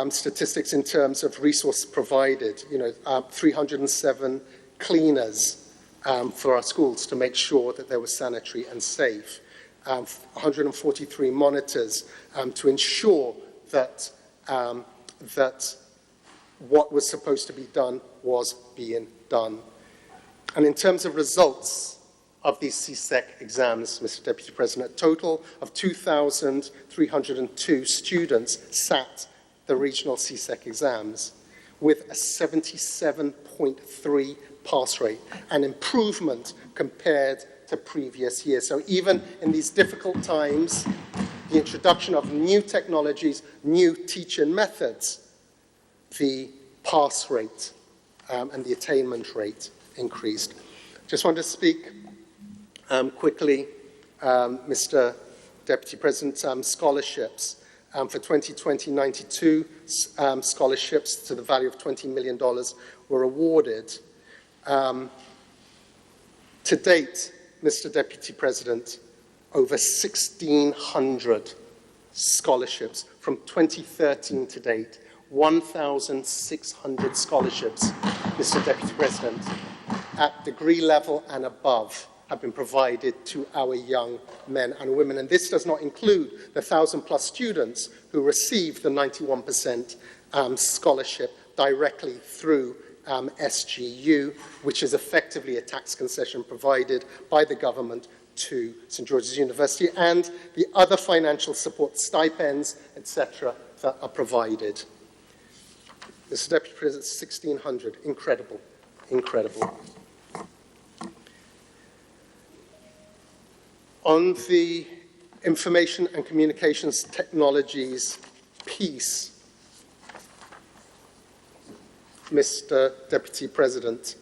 statistics in terms of resources provided, 307 cleaners for our schools to make sure that they were sanitary and safe, 143 monitors to ensure that, that what was supposed to be done was being done. And in terms of results of these CSEC exams, Mr. Deputy President, a total of 2,302 students sat the regional CSEC exams with a 77.3 pass rate, an improvement compared to previous years. So even in these difficult times, the introduction of new technologies, new teaching methods, the pass rate and the attainment rate increased. Just want to speak quickly, Mr. Deputy President, scholarships. For 2020, 92 scholarships to the value of $20 million were awarded. To date, Mr. Deputy President, over 1,600 scholarships from 2013 to date, 1,600 scholarships, Mr. Deputy President, at degree level and above have been provided to our young men and women. And this does not include the 1,000+ students who receive the 91% scholarship directly through SGU, which is effectively a tax concession provided by the government to St. George's University, and the other financial support, stipends, etc., that are provided. Mr. Deputy President, 1,600, incredible, incredible. On the information and communications technologies piece, Mr. Deputy President,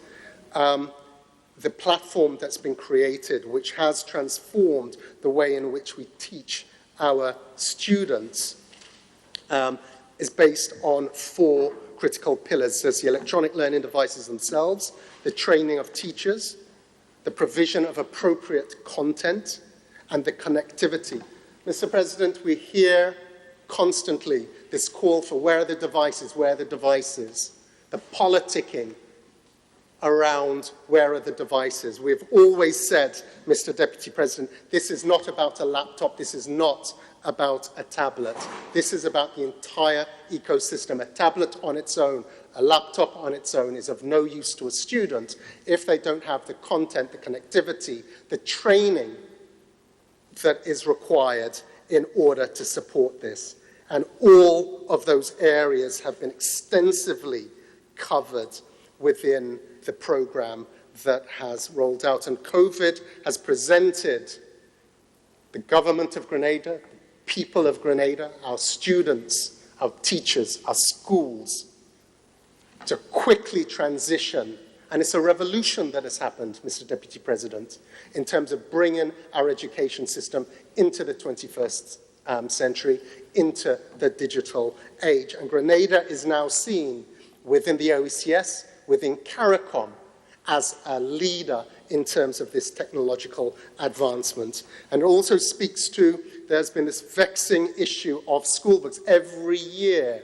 the platform that's been created, which has transformed the way in which we teach our students, is based on 4 critical pillars. There's the electronic learning devices themselves, the training of teachers, the provision of appropriate content, and the connectivity. Mr. President, we hear constantly this call for where are the devices, where are the devices, the politicking around where are the devices. We've always said, Mr. Deputy President, this is not about a laptop, this is not about a tablet. This is about the entire ecosystem. A tablet on its own, a laptop on its own is of no use to a student if they don't have the content, the connectivity, the training that is required in order to support this. And all of those areas have been extensively covered within the program that has rolled out. And COVID has presented the government of Grenada, people of Grenada, our students, our teachers, our schools, to quickly transition. And it's a revolution that has happened, Mr. Deputy President, in terms of bringing our education system into the 21st century, into the digital age. And Grenada is now seen within the OECS, within Carriacou, as a leader in terms of this technological advancement. And it also speaks to, there's been this vexing issue of school books every year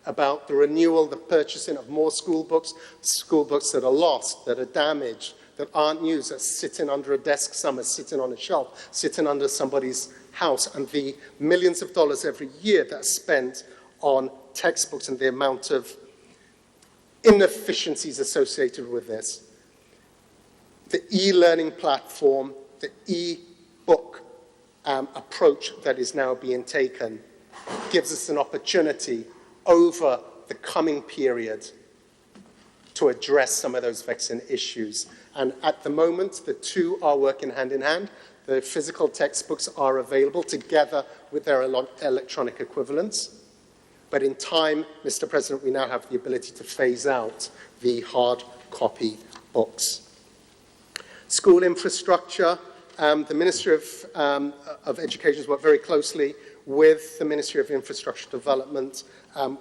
about the renewal, the purchasing of more school books that are lost, that are damaged, that aren't used, that are sitting under a desk somewhere, sitting on a shelf, sitting under somebody's house, and the millions of dollars every year that are spent on textbooks and the amount of inefficiencies associated with this. The e-learning platform, the e-book approach that is now being taken gives us an opportunity over the coming period to address some of those vexing issues. And at the moment, the two are working hand in hand. The physical textbooks are available together with their electronic equivalents. But in time, Mr. President, we now have the ability to phase out the hard copy books. School infrastructure, the Ministry of Education has worked very closely with the Ministry of Infrastructure Development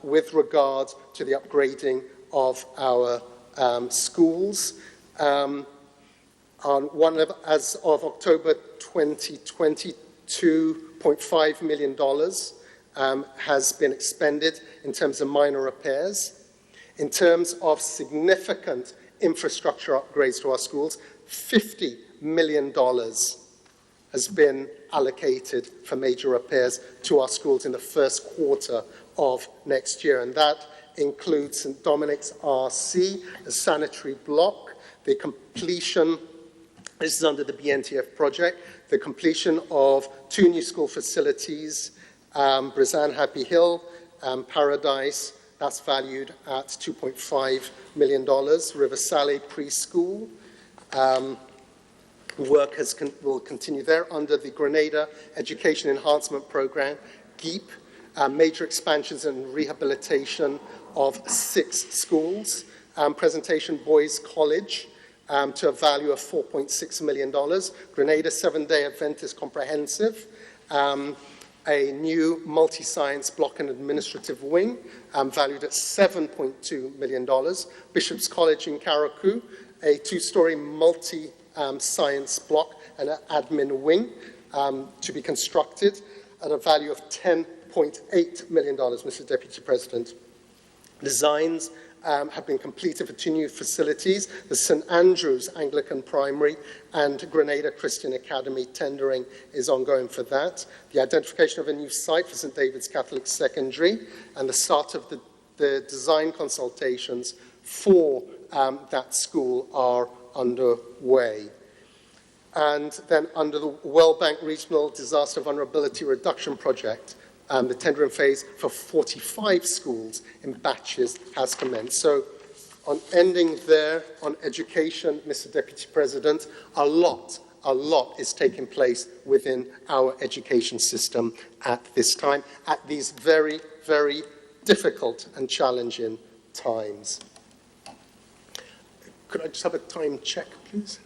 with regard to the upgrading of our schools. As of October 2020, $2.5 million has been expended in terms of minor repairs. In terms of significant infrastructure upgrades to our schools, $50 million has been allocated for major repairs to our schools in the first quarter of next year. And that includes St. Dominic's RC, a sanitary block, the completion, this is under the BNTF project, the completion of 2 new school facilities, Brizan Happy Hill, Paradise, that's valued at $2.5 million. River Sally Preschool, work will continue there under the Grenada Education Enhancement Program, GEEP, major expansions and rehabilitation of 6 schools. Presentation Boys College to a value of $4.6 million. Grenada 7-Day Adventist Comprehensive. a new multi-science block and administrative wing valued at $7.2 million. Bishop's College in Carriacou, a two-story multi-science block and an admin wing to be constructed at a value of $10.8 million, Mr. Deputy President. Designs have been completed for two new facilities, the St. Andrew's Anglican Primary and Grenada Christian Academy. Tendering is ongoing for that. The identification of a new site for St. David's Catholic Secondary and the start of the design consultations for that school are underway. And then under the World Bank Regional Disaster Vulnerability Reduction Project, the tendering phase for 45 schools in batches has commenced. So on ending there, on education, Mr. Deputy President, a lot is taking place within our education system at this time, at these very, very difficult and challenging times. Could I just have a time check, please?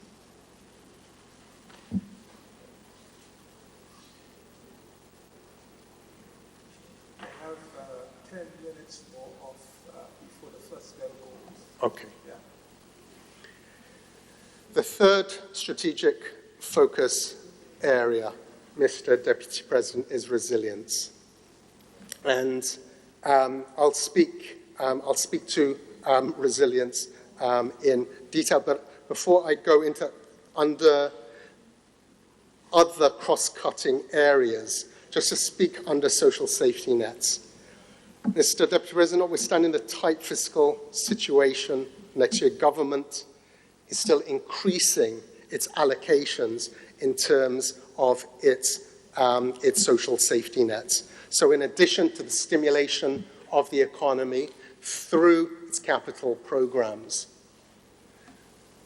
Okay. Yeah. The third strategic focus area, Mr. Deputy President, is resilience. And I'll speak to resilience in detail, but before I go into under other cross-cutting areas, just to speak under social safety nets. Mr. Deputy President, notwithstanding the tight fiscal situation next year, government is still increasing its allocations in terms of its social safety nets. So in addition to the stimulation of the economy through its capital programs,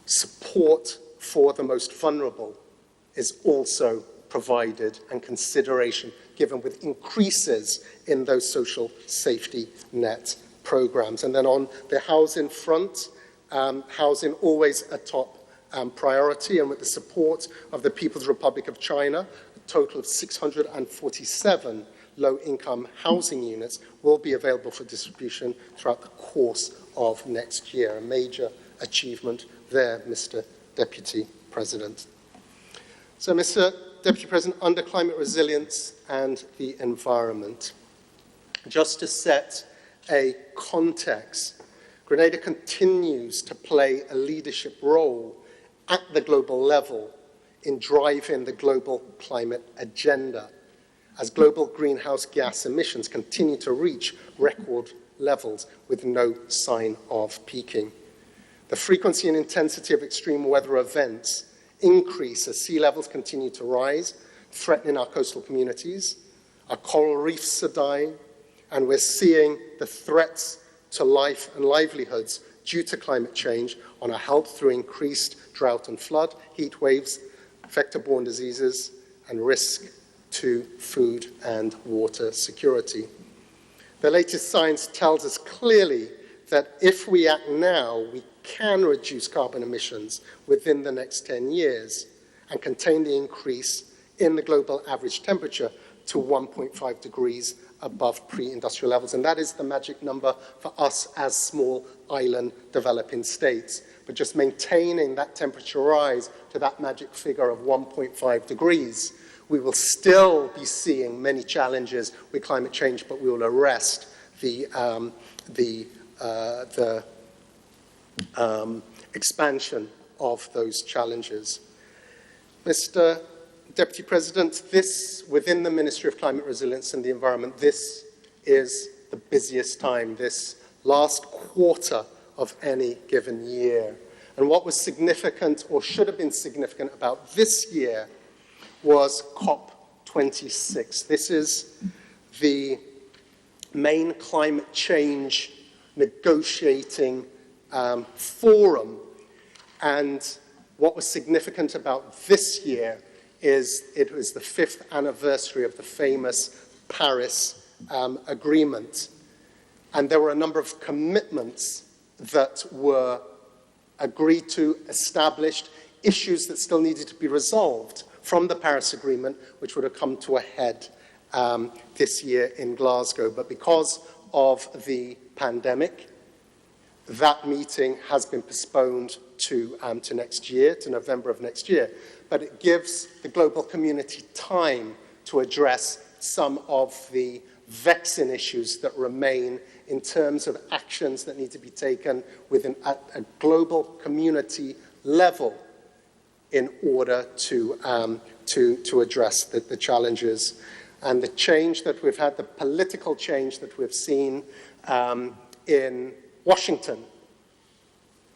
support for the most vulnerable is also provided and consideration given with increases in those social safety net programs. And then on the housing front, housing always a top priority, and with the support of the People's Republic of China, a total of 647 low-income housing units will be available for distribution throughout the course of next year. A major achievement there, Mr. Deputy President. So, Mr. Deputy President, under climate resilience and the environment, just to set a context, Grenada continues to play a leadership role at the global level in driving the global climate agenda, as global greenhouse gas emissions continue to reach record levels with no sign of peaking. The frequency and intensity of extreme weather events increase as sea levels continue to rise, threatening our coastal communities. Our coral reefs are dying, and we're seeing the threats to life and livelihoods due to climate change on our health through increased drought and flood, heat waves, vector-borne diseases, and risk to food and water security. The latest science tells us clearly that if we act now, we can reduce carbon emissions within the next 10 years and contain the increase in the global average temperature to 1.5 degrees above pre-industrial levels. And that is the magic number for us as small island developing states. But just maintaining that temperature rise to that magic figure of 1.5 degrees, we will still be seeing many challenges with climate change, but we will arrest the expansion of those challenges. Mr. Deputy President, within the Ministry of Climate Resilience and the Environment, this is the busiest time, this last quarter of any given year. And what was significant, or should have been significant about this year, was COP26. This is the main climate change negotiating forum. And what was significant about this year is it was the 5th anniversary of the famous Paris Agreement. And there were a number of commitments that were agreed to, established, issues that still needed to be resolved from the Paris Agreement, which would have come to a head this year in Glasgow. But because of the pandemic, that meeting has been postponed to next year, to November of next year. But it gives the global community time to address some of the vexing issues that remain in terms of actions that need to be taken within a global community level in order to address the challenges. And the change that we've had, the political change that we've seen in Washington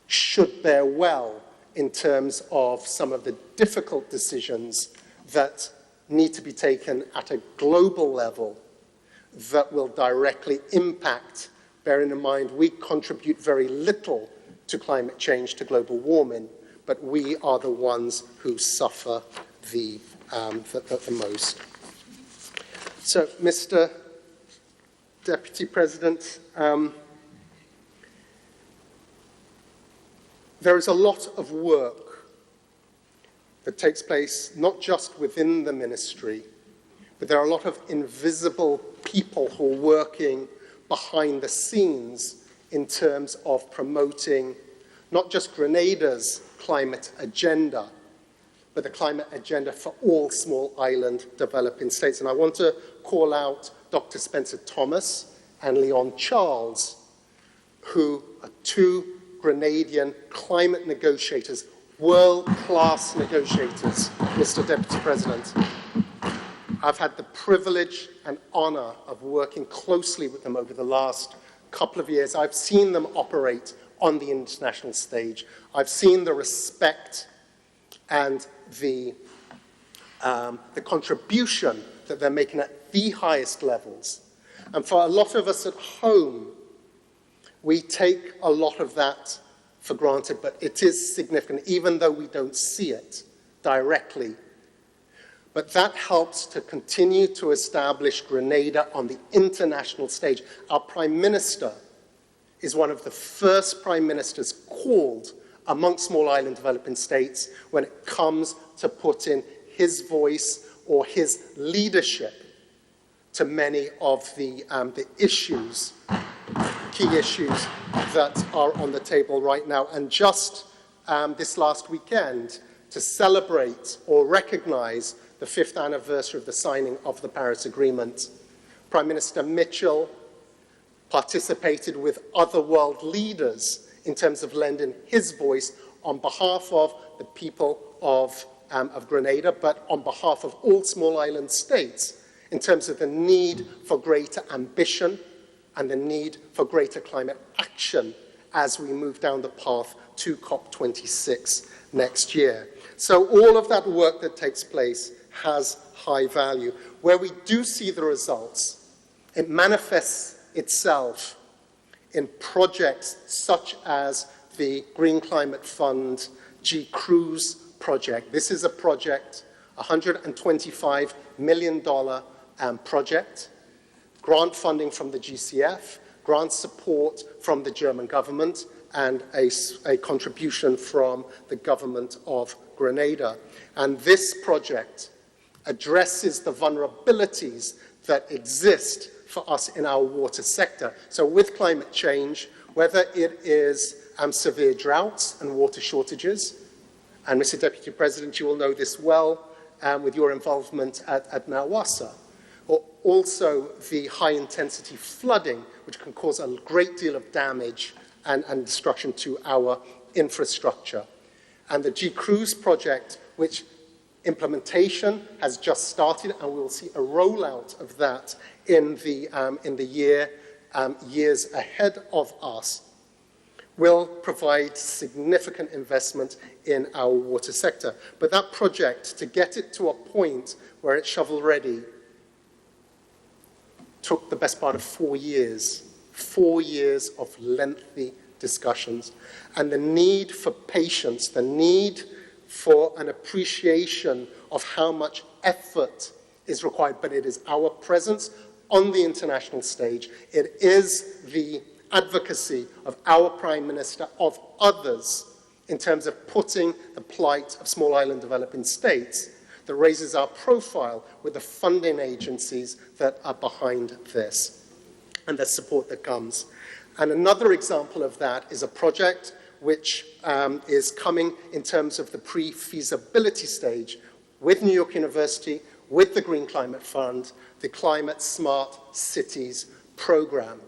should bear well in terms of some of the difficult decisions that need to be taken at a global level that will directly impact, bearing in mind we contribute very little to climate change, to global warming, but we are the ones who suffer the most. So, Mr. Deputy President, there is a lot of work that takes place not just within the ministry, but there are a lot of invisible people who are working behind the scenes in terms of promoting not just Grenada's climate agenda, but the climate agenda for all small island developing states. And I want to call out Dr. Spencer Thomas and Leon Charles, who are two Grenadian climate negotiators, world-class negotiators, Mr. Deputy President. I've had the privilege and honor of working closely with them over the last couple of years. I've seen them operate on the international stage. I've seen the respect and the contribution that they're making at the highest levels. And for a lot of us at home, we take a lot of that for granted, but it is significant, even though we don't see it directly. But that helps to continue to establish Grenada on the international stage. Our Prime Minister is one of the first Prime Ministers called among small island developing states when it comes to putting his voice or his leadership to many of the issues, key issues that are on the table right now. And just this last weekend, to celebrate or recognize the 5th anniversary of the signing of the Paris Agreement, Prime Minister Mitchell participated with other world leaders in terms of lending his voice on behalf of the people of Grenada, but on behalf of all small island states, in terms of the need for greater ambition and the need for greater climate action as we move down the path to COP26 next year. So all of that work that takes place has high value. Where we do see the results, it manifests itself in projects such as the Green Climate Fund G-Cruise project. This is a project, $125 million project, grant funding from the GCF, grant support from the German government, and a contribution from the government of Grenada. And this project addresses the vulnerabilities that exist for us in our water sector. So with climate change, whether it is severe droughts and water shortages, and Mr. Deputy President, you will know this well with your involvement at Nawassa, or also the high-intensity flooding, which can cause a great deal of damage and destruction to our infrastructure. And the G-Cruise project, which implementation has just started, and we will see a rollout of that in the years ahead of us, will provide significant investment in our water sector. But that project, to get it to a point where it's shovel-ready, took the best part of 4 years. 4 years of lengthy discussions. And the need for patience, the need for an appreciation of how much effort is required, but it is our presence on the international stage. It is the advocacy of our Prime Minister, of others, in terms of putting the plight of small island developing states that raises our profile with the funding agencies that are behind this and the support that comes. And another example of that is a project which is coming in terms of the pre-feasibility stage with New York University, with the Green Climate Fund, the Climate Smart Cities program,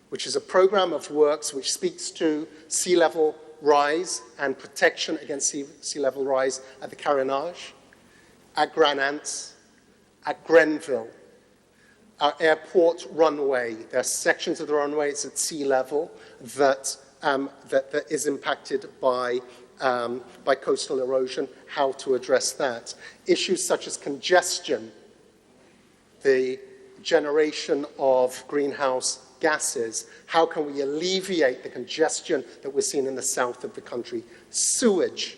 which is a program of works which speaks to sea level rise and protection against sea level rise at the Carriacou, at Grand Anse, at Grenville, our airport runway. There are sections of the runway it's at sea level that is impacted by coastal erosion, how to address that. Issues such as congestion, the generation of greenhouse gases, how can we alleviate the congestion that we're seeing in the south of the country? Sewage,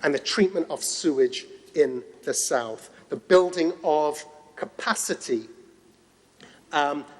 and the treatment of sewage in the south. The building of capacity.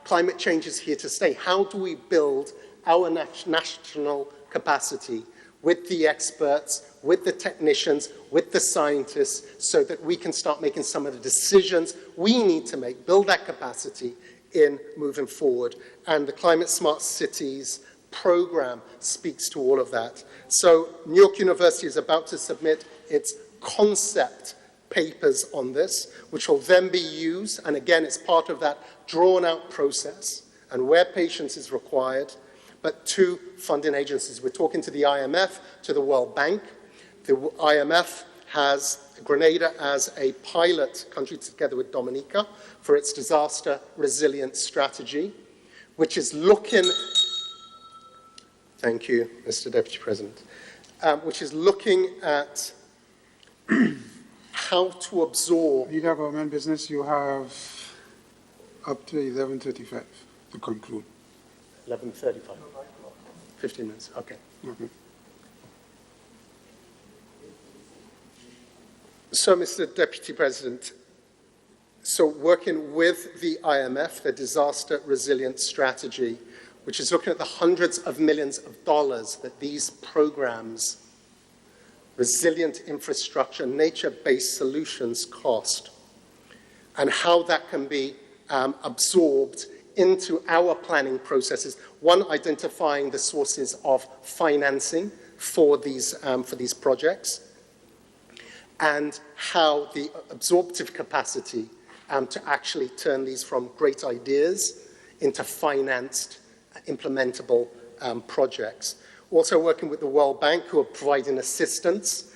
Climate change is here to stay. How do we build our national capacity with the experts, with the technicians, with the scientists, so that we can start making some of the decisions we need to make, build that capacity in moving forward. And the Climate Smart Cities program speaks to all of that. So New York University is about to submit its concept papers on this, which will then be used, and again, it's part of that drawn-out process, and where patience is required, but to funding agencies. We're talking to the IMF, to the World Bank. The IMF has Grenada as a pilot country together with Dominica for its disaster resilience strategy, which is looking, thank you, Mr. Deputy President, which is looking at how to absorb. Leader of Government Business, you have up to 11:35 to conclude. 11:35. 15 minutes, okay. Okay. So, Mr. Deputy President, so working with the IMF, the Disaster Resilience Strategy, which is looking at the hundreds of millions of dollars that these programs, resilient infrastructure, nature-based solutions cost, and how that can be absorbed into our planning processes. One, identifying the sources of financing for these projects, and how the absorptive capacity to actually turn these from great ideas into financed, implementable projects. Also working with the World Bank, who are providing assistance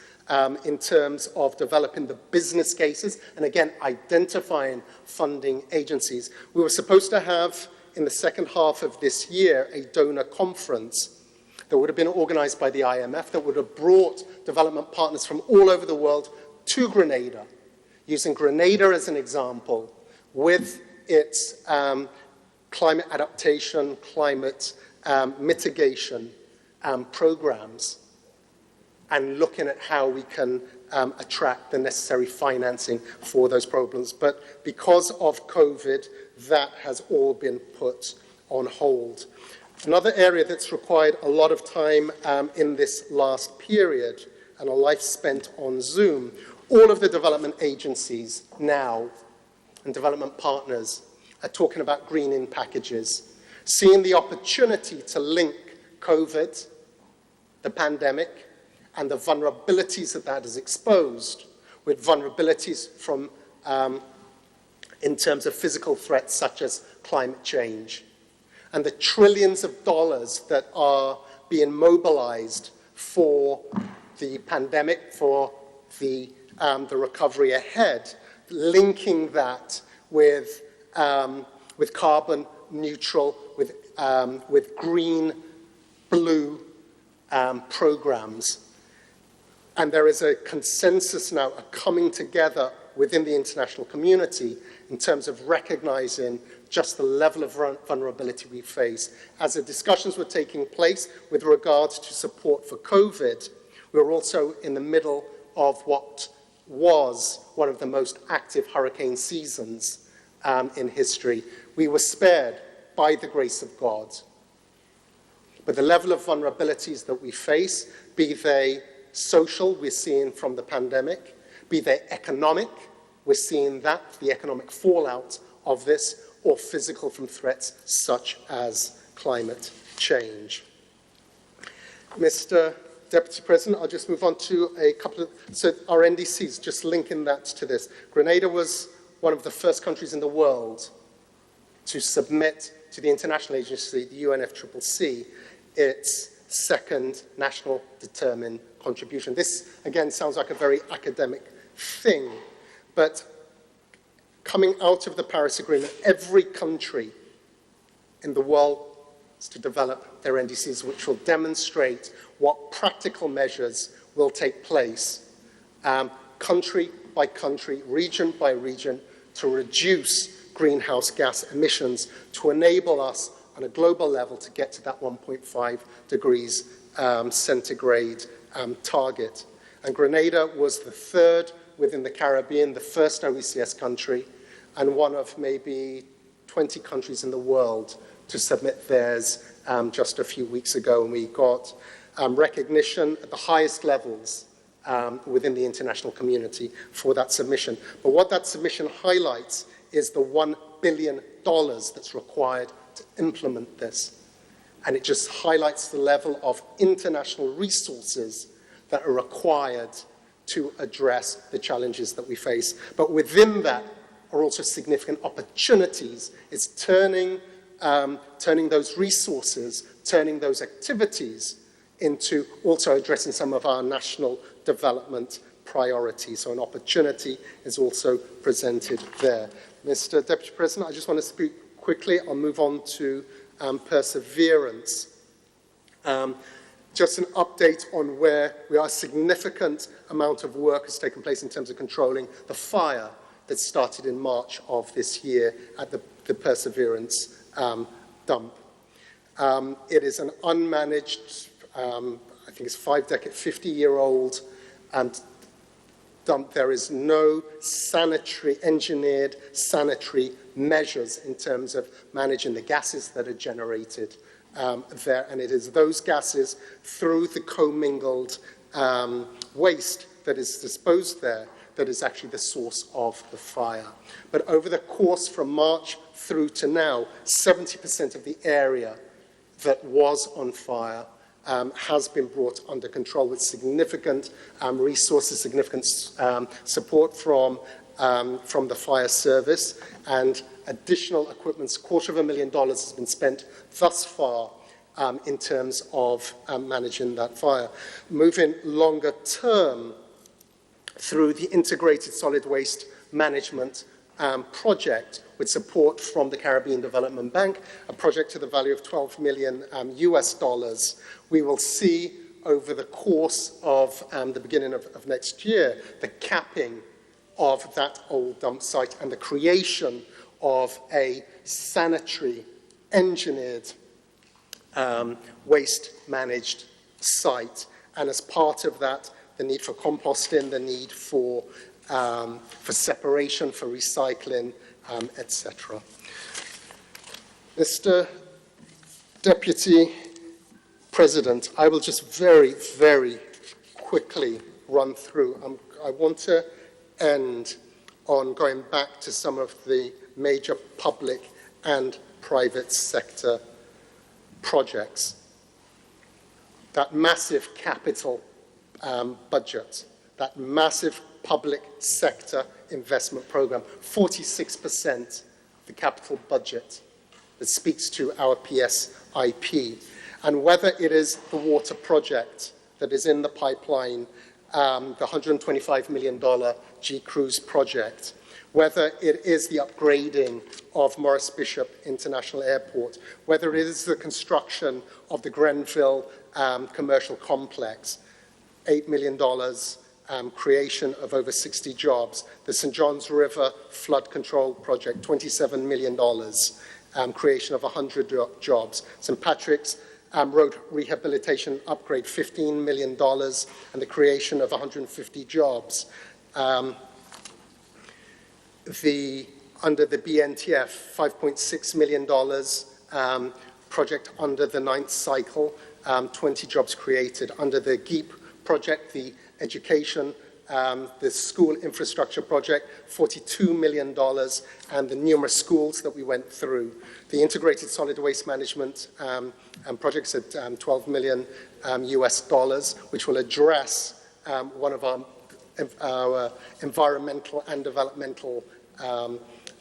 in terms of developing the business cases, and again, identifying funding agencies. We were supposed to have, in the second half of this year, a donor conference that would have been organized by the IMF, that would have brought development partners from all over the world to Grenada, using Grenada as an example, with its climate adaptation, climate mitigation programs, and looking at how we can attract the necessary financing for those programs. But because of COVID, that has all been put on hold. Another area that's required a lot of time in this last period, and a life spent on Zoom, all of the development agencies now and development partners are talking about greening packages, seeing the opportunity to link COVID, the pandemic, and the vulnerabilities that is exposed with vulnerabilities from, in terms of physical threats such as climate change, and the trillions of dollars that are being mobilized for the pandemic, for the recovery ahead, linking that with carbon neutral, with green, blue programs. And there is a consensus now, a coming together within the international community in terms of recognizing just the level of vulnerability we face. As the discussions were taking place with regards to support for COVID, we were also in the middle of what was one of the most active hurricane seasons in history. We were spared by the grace of God. But the level of vulnerabilities that we face, be they social, we're seeing from the pandemic, be they economic, we're seeing that, the economic fallout of this, or physical from threats such as climate change. Mr. Deputy President, I'll just move on to a couple of, so our NDCs, just linking that to this. Grenada was one of the first countries in the world to submit to the international agency, the UNFCCC, its second national determined contribution. This, again, sounds like a very academic thing, but coming out of the Paris Agreement, every country in the world is to develop their NDCs, which will demonstrate what practical measures will take place, country by country, region by region, to reduce greenhouse gas emissions, to enable us on a global level to get to that 1.5 degrees centigrade target. And Grenada was the third within the Caribbean, the first OECS country, and one of maybe 20 countries in the world to submit theirs just a few weeks ago. And we got recognition at the highest levels within the international community for that submission. But what that submission highlights is the $1 billion that's required to implement this. And it just highlights the level of international resources that are required to address the challenges that we face. But within that are also significant opportunities. It's turning those resources, turning those activities into also addressing some of our national development priorities. So an opportunity is also presented there. Mr. Deputy President, I just want to speak quickly. I'll move on to perseverance. Just an update on where we are. A significant amount of work has taken place in terms of controlling the fire that started in March of this year at the Perseverance dump. It is an unmanaged, I think it's 50-year-old dump. There is no engineered sanitary measures in terms of managing the gases that are generated there. And it is those gases through the commingled waste that is disposed there that is actually the source of the fire. But over the course from March through to now, 70% of the area that was on fire has been brought under control with significant resources, significant support from the fire service, and additional equipment. $250,000 has been spent thus far in terms of managing that fire. Moving longer term, through the Integrated Solid Waste Management project with support from the Caribbean Development Bank, a project to the value of $12 million US, we will see over the course of the beginning of next year the capping of that old dump site and the creation of a sanitary, engineered, waste-managed site. And as part of that, the need for composting, the need for separation, for recycling, etc. Mr. Deputy President, I will just very, very quickly run through. I want to end on going back to some of the major public and private sector projects. That massive capital budget, that massive public sector investment program, 46% the capital budget that speaks to our PSIP. And whether it is the water project that is in the pipeline, the $125 million G-Cruise project, whether it is the upgrading of Morris Bishop International Airport, whether it is the construction of the Grenville commercial complex, $8 million, creation of over 60 jobs. The St. John's River flood control project, $27 million, creation of 100 jobs. St. Patrick's Road rehabilitation upgrade, $15 million, and the creation of 150 jobs. Under the BNTF, $5.6 million project under the 9th cycle, 20 jobs created. Under the GEEP project, the education the school infrastructure project, $42 million, and the numerous schools that we went through. The integrated solid waste management projects at $12 million US dollars, which will address one of our environmental and developmental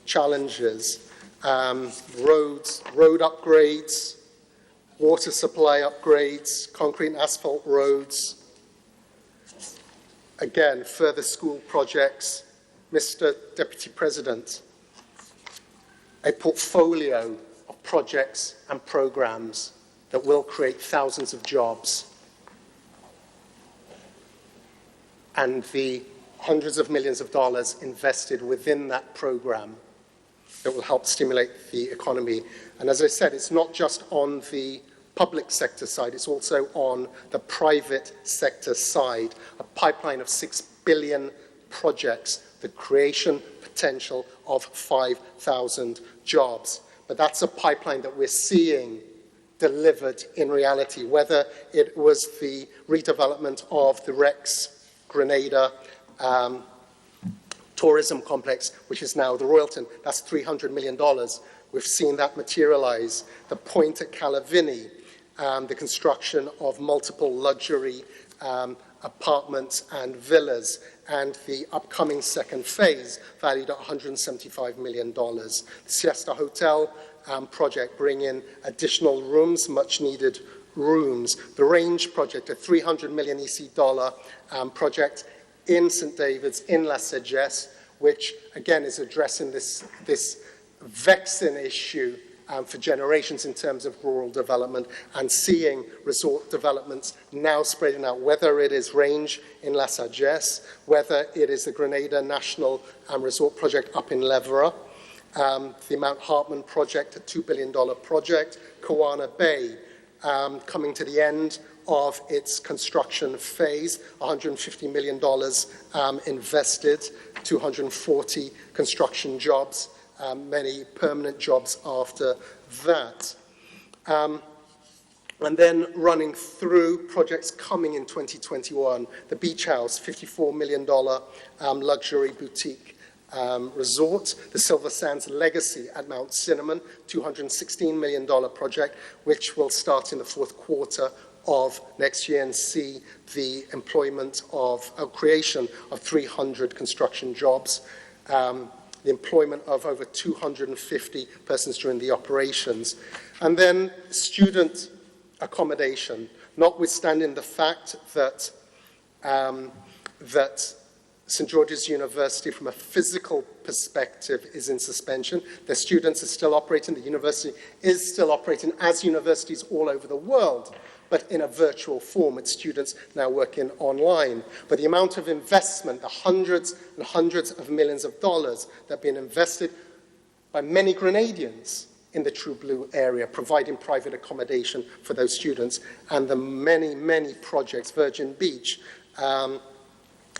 challenges. Road upgrades, water supply upgrades, concrete and asphalt roads. Again, further school projects. Mr. Deputy President, a portfolio of projects and programs that will create thousands of jobs. And the hundreds of millions of dollars invested within that program that will help stimulate the economy. And as I said, it's not just on the public sector side, it's also on the private sector side, a pipeline of 6 billion projects, the creation potential of 5,000 jobs. But that's a pipeline that we're seeing delivered in reality, whether it was the redevelopment of the Rex Grenada tourism complex, which is now the Royalton. That's $300 million. We've seen that materialize. The Point at Calavini, the construction of multiple luxury apartments and villas, and the upcoming second phase, valued at $175 million. The Siesta Hotel project, bringing additional rooms, much-needed rooms. The Range project, a $300 million EC dollar project in St. David's, in La Sagesse, which, again, is addressing this vexing issue for generations in terms of rural development, and seeing resort developments now spreading out, whether it is Range in La Sagesse, whether it is the Grenada National Resort Project up in Levera, the Mount Hartman project, a $2 billion project, Kawana Bay, coming to the end of its construction phase, $150 million invested, 240 construction jobs, many permanent jobs after that. And then running through projects coming in 2021, the Beach House, $54 million luxury boutique resort, the Silver Sands Legacy at Mount Cinnamon, $216 million project, which will start in the fourth quarter of next year and see the employment of creation of 300 construction jobs, the employment of over 250 persons during the operations. And then student accommodation, notwithstanding the fact that St. George's University, from a physical perspective, is in suspension. Their students are still operating. The university is still operating as universities all over the world, but in a virtual form, with students now working online. But the amount of investment, the hundreds and hundreds of millions of dollars that have been invested by many Grenadians in the True Blue area, providing private accommodation for those students, and the many, many projects, Virgin Beach,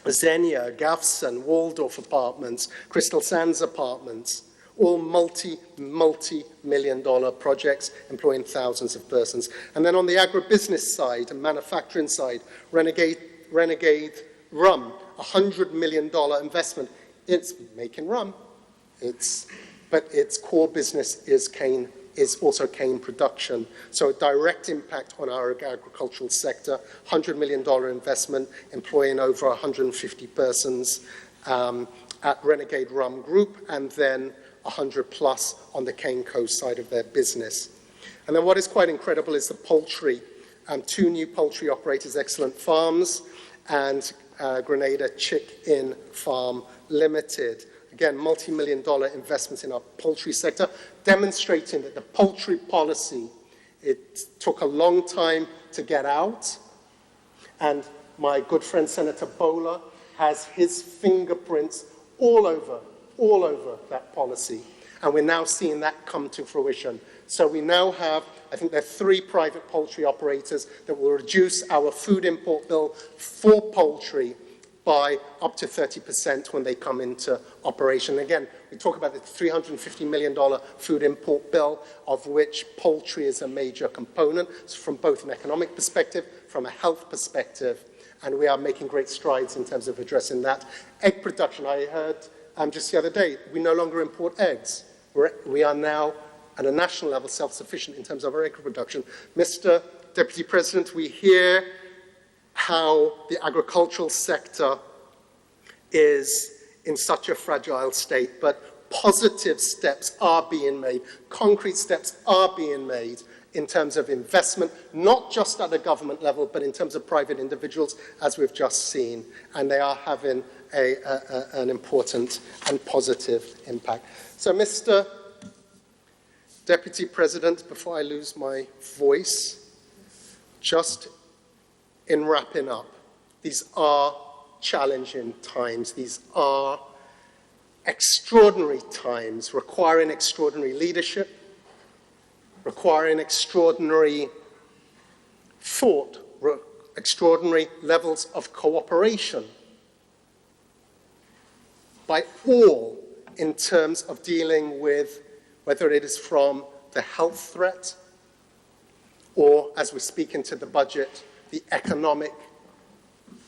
Xenia, Gavson, Waldorf Apartments, Crystal Sands Apartments, all multi-million dollar projects employing thousands of persons. And then on the agribusiness side and manufacturing side, Renegade Rum, $100 million investment. It's making rum, but its core business is also cane production. So a direct impact on our agricultural sector, $100 million investment, employing over 150 persons at Renegade Rum Group, and then 100 plus on the Cane Coast side of their business. And then what is quite incredible is the poultry. 2 new poultry operators, Excellent Farms and Grenada Chick-In Farm Limited. Again, multi-million dollar investments in our poultry sector, demonstrating that the poultry policy, it took a long time to get out, and my good friend Senator Bowler has his fingerprints all over that policy, and we're now seeing that come to fruition. So we now have, I think there are 3 private poultry operators that will reduce our food import bill for poultry by up to 30% when they come into operation. Again, we talk about the $350 million food import bill, of which poultry is a major component, so from both an economic perspective, from a health perspective, And we are making great strides in terms of addressing that. Egg production, I heard just the other day, we no longer import eggs. We are now, at a national level, self-sufficient in terms of our egg production. Mr. Deputy President, we hear how the agricultural sector is in such a fragile state, but positive steps are being made, concrete steps are being made in terms of investment, not just at the government level, but in terms of private individuals, as we've just seen, and they are having an important and positive impact. So, Mr. Deputy President, before I lose my voice, just in wrapping up, these are challenging times. These are extraordinary times requiring extraordinary leadership, requiring extraordinary thought, extraordinary levels of cooperation by all in terms of dealing with whether it is from the health threat or, as we speak into the budget, the economic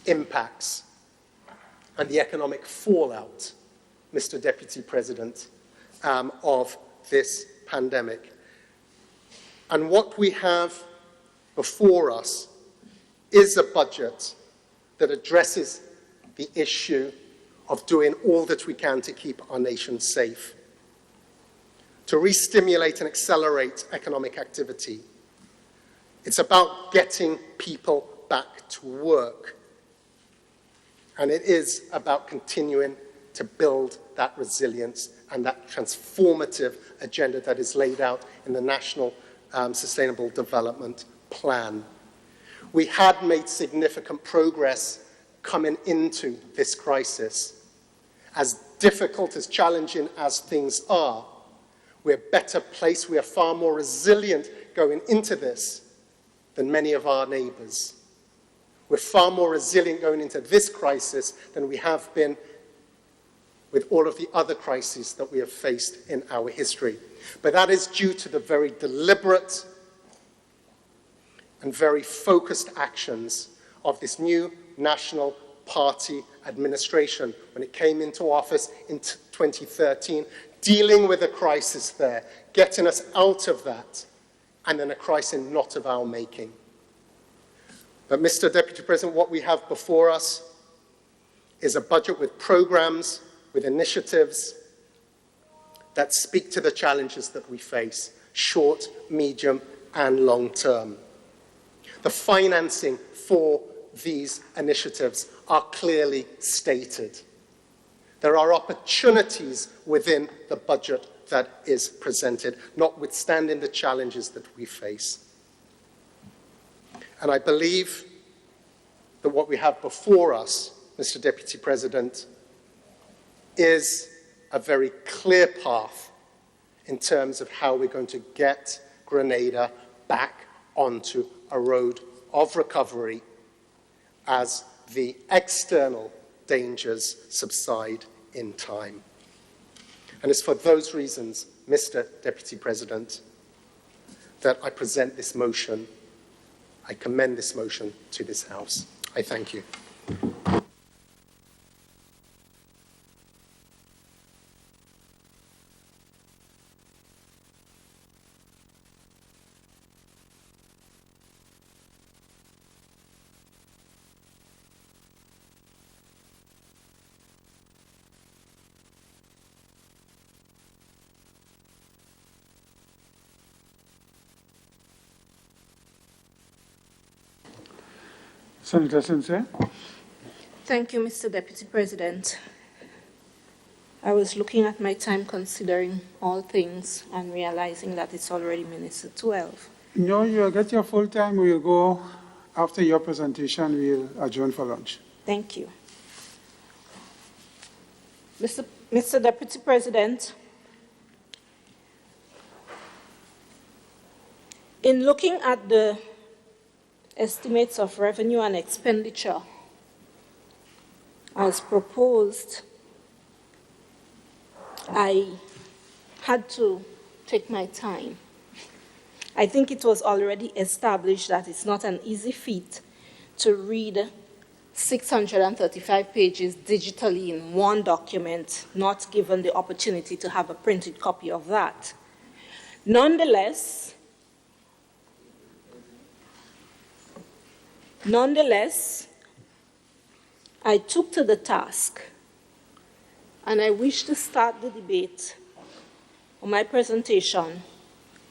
impacts and the economic fallout, Mr. Deputy President, of this pandemic. And what we have before us is a budget that addresses the issue of doing all that we can to keep our nation safe, to re-stimulate and accelerate economic activity. It's about getting people back to work. And it is about continuing to build that resilience and that transformative agenda that is laid out in the National Sustainable Development Plan. We had made significant progress coming into this crisis. As difficult, as challenging as things are, we're better placed, we are far more resilient going into this than many of our neighbors. We're far more resilient going into this crisis than we have been with all of the other crises that we have faced in our history. But that is due to the very deliberate and very focused actions of this new National Party administration when it came into office in 2013, dealing with a crisis there, getting us out of that, and then a crisis not of our making. But, Mr. Deputy President, what we have before us is a budget with programs, with initiatives that speak to the challenges that we face, short, medium, and long term. The financing for these initiatives are clearly stated. There are opportunities within the budget that is presented, notwithstanding the challenges that we face. And I believe that what we have before us, Mr. Deputy President, is a very clear path in terms of how we're going to get Grenada back onto a road of recovery as the external dangers subside in time. And it's for those reasons, Mr. Deputy President, that I present this motion. I commend this motion to this House. I thank you. Senator Sinclair. Thank you, Mr. Deputy President. I was looking at my time, considering all things, and realizing that it's already minutes to 12. No, you'll get your full time. We'll go after your presentation. We'll adjourn for lunch. Thank you. Mr. Deputy President, in looking at the estimates of revenue and expenditure as proposed, I had to take my time. I think it was already established that it's not an easy feat to read 635 pages digitally in one document, not given the opportunity to have a printed copy of that. Nonetheless, I took to the task, and I wish to start the debate or my presentation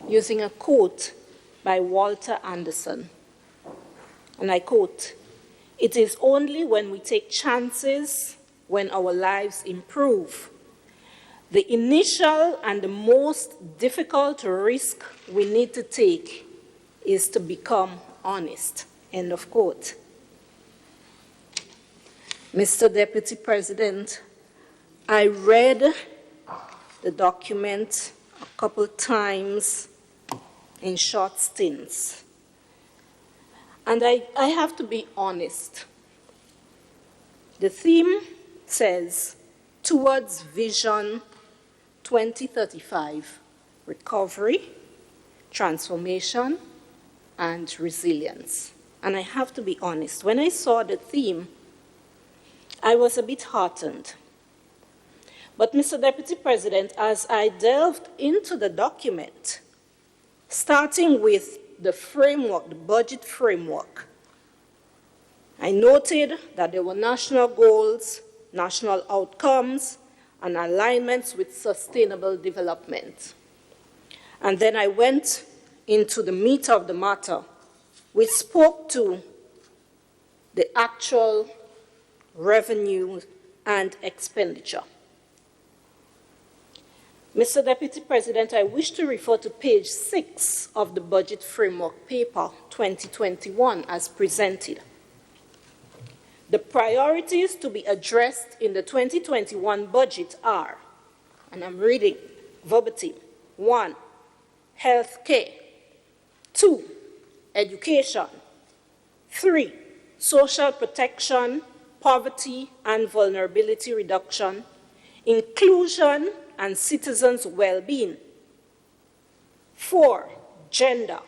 using a quote by Walter Anderson. And I quote, "It is only when we take chances when our lives improve. The initial and the most difficult risk we need to take is to become honest." End of quote. Mr. Deputy President, I read the document a couple times in short stints. And I have to be honest. The theme says, "Towards Vision 2035, Recovery, Transformation, and Resilience." And I have to be honest, when I saw the theme, I was a bit heartened. But, Mr. Deputy President, as I delved into the document, starting with the framework, the budget framework, I noted that there were national goals, national outcomes, and alignments with sustainable development. And then I went into the meat of the matter, which spoke to the actual revenue and expenditure. Mr. Deputy President, I wish to refer to page 6 of the Budget Framework Paper 2021 as presented. The priorities to be addressed in the 2021 budget are, and I'm reading verbatim, 1, healthcare, 2, education, 3, social protection, poverty and vulnerability reduction, inclusion and citizens' well-being, 4, gender,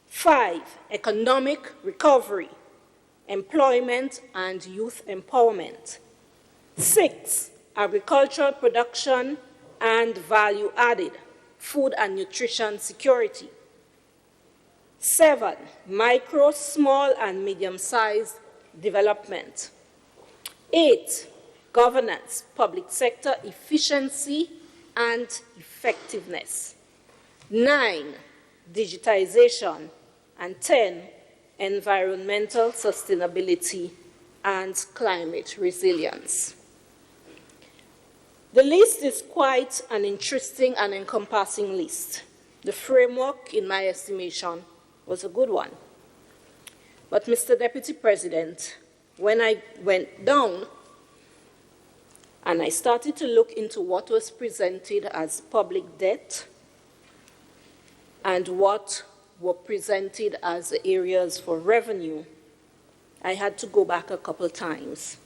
5, economic recovery, employment and youth empowerment, 6, agricultural production and value added, food and nutrition security, 7, micro, small and medium-sized development, 8, governance, public sector efficiency and effectiveness, 9, digitization, and 10, environmental sustainability and climate resilience. The list is quite an interesting and encompassing list. The framework, in my estimation, was a good one. But, Mr. Deputy President, when I went down and I started to look into what was presented as public debt and what were presented as areas for revenue, I had to go back a couple times.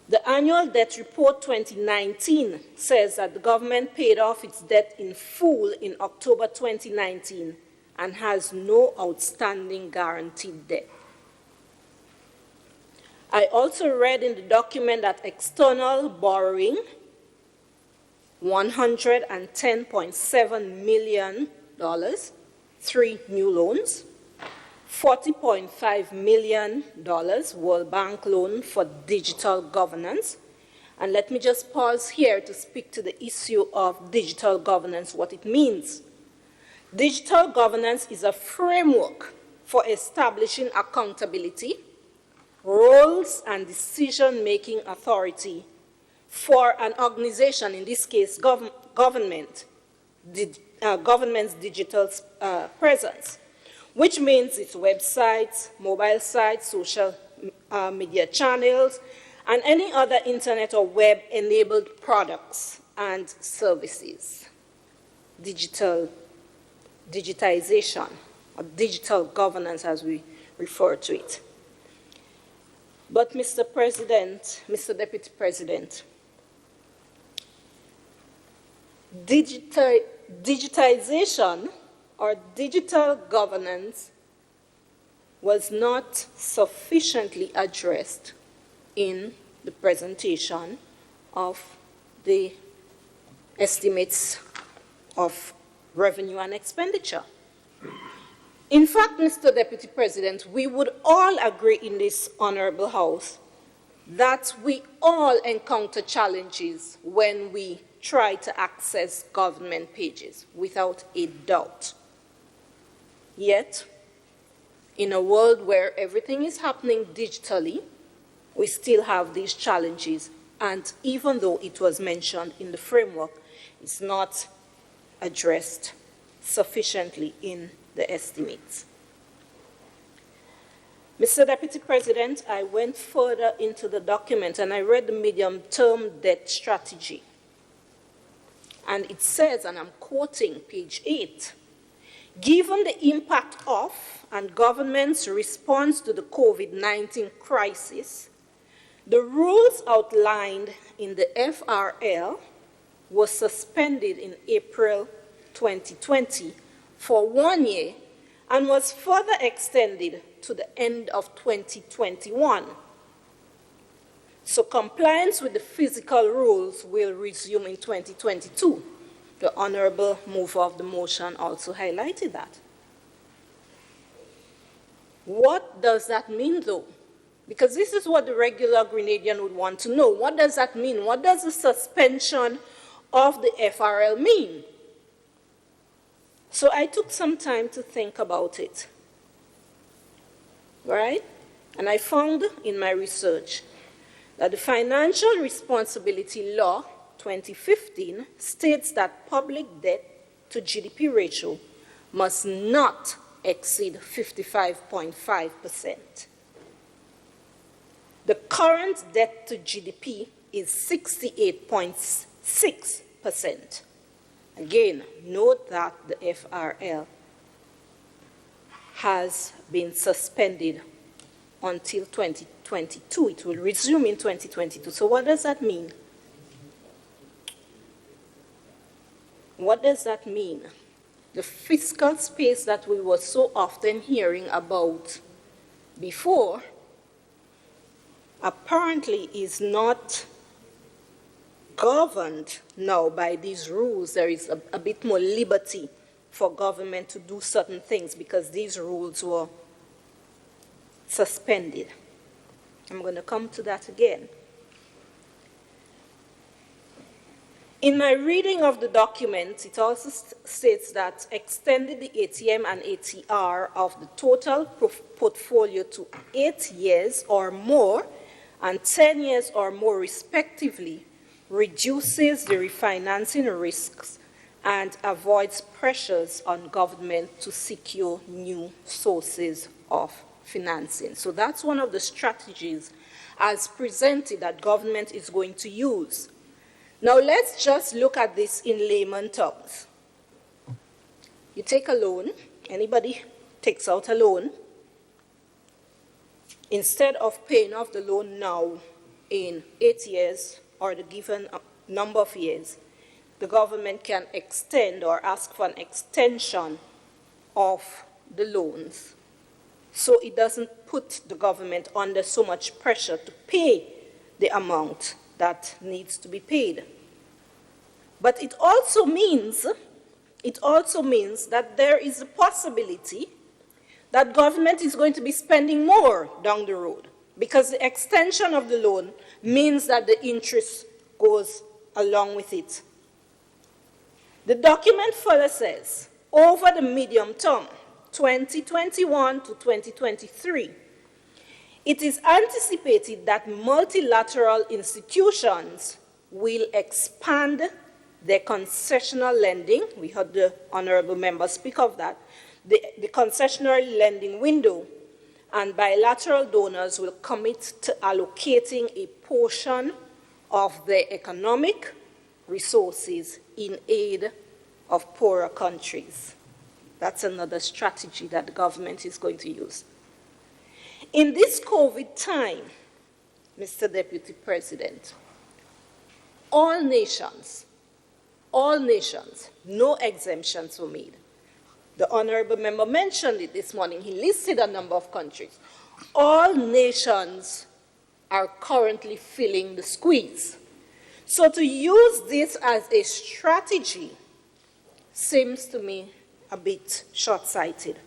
The annual debt report 2019 says that the government paid off its debt in full in October 2019 and has no outstanding guaranteed debt. I also read in the document that external borrowing, $110.7 million, 3 new loans, $40.5 million World Bank loan for digital governance. And let me just pause here to speak to the issue of digital governance, what it means. Digital governance is a framework for establishing accountability, roles and decision-making authority for an organization, in this case government's digital presence, which means its websites, mobile sites, social media channels, and any other internet or web-enabled products and services. Digitization, or digital governance as we refer to it. But, Mr. President, Mr. Deputy President, digitization or digital governance was not sufficiently addressed in the presentation of the estimates of revenue and expenditure. In fact, Mr. Deputy President, we would all agree in this honorable House that we all encounter challenges when we try to access government pages, without a doubt. Yet, in a world where everything is happening digitally, we still have these challenges. And even though it was mentioned in the framework, it's not addressed sufficiently in the estimates. Mr. Deputy President, I went further into the document and I read the medium-term debt strategy. And it says, and I'm quoting page 8, given the impact of and government's response to the COVID-19 crisis, the rules outlined in the FRL were suspended in April 2020 for 1 year and was further extended to the end of 2021. So compliance with the physical rules will resume in 2022. The honorable mover of the motion also highlighted that. What does that mean, though? Because this is what the regular Grenadian would want to know. What does that mean? What does the suspension of the FRL mean? So I took some time to think about it, right? And I found in my research that the Financial Responsibility Law 2015 states that public debt to GDP ratio must not exceed 55.5%. The current debt to GDP is 68.6%. Again, note that the FRL has been suspended until 2022. It will resume in 2022. So what does that mean? What does that mean? The fiscal space that we were so often hearing about before apparently is not governed now by these rules. There is a bit more liberty for government to do certain things because these rules were suspended. I'm going to come to that again. In my reading of the document, it also states that extended the ATM and ATR of the total portfolio to 8 years or more and 10 years or more respectively reduces the refinancing risks and avoids pressures on government to secure new sources of financing. So that's one of the strategies as presented that government is going to use. Now let's just look at this in layman terms. You take a loan, anybody takes out a loan, instead of paying off the loan now in 8 years or the given number of years, the government can extend or ask for an extension of the loans. So it doesn't put the government under so much pressure to pay the amount that needs to be paid. But it also means that there is a possibility that government is going to be spending more down the road because the extension of the loan means that the interest goes along with it. The document further says, over the medium term, 2021 to 2023, it is anticipated that multilateral institutions will expand their concessional lending. We heard the honorable member speak of that. The concessional lending window, and bilateral donors will commit to allocating a portion of their economic resources in aid of poorer countries. That's another strategy that the government is going to use. In this COVID time, Mr. Deputy President, all nations, no exemptions were made. The honorable member mentioned it this morning. He listed a number of countries. All nations are currently feeling the squeeze. So to use this as a strategy seems to me a bit short-sighted,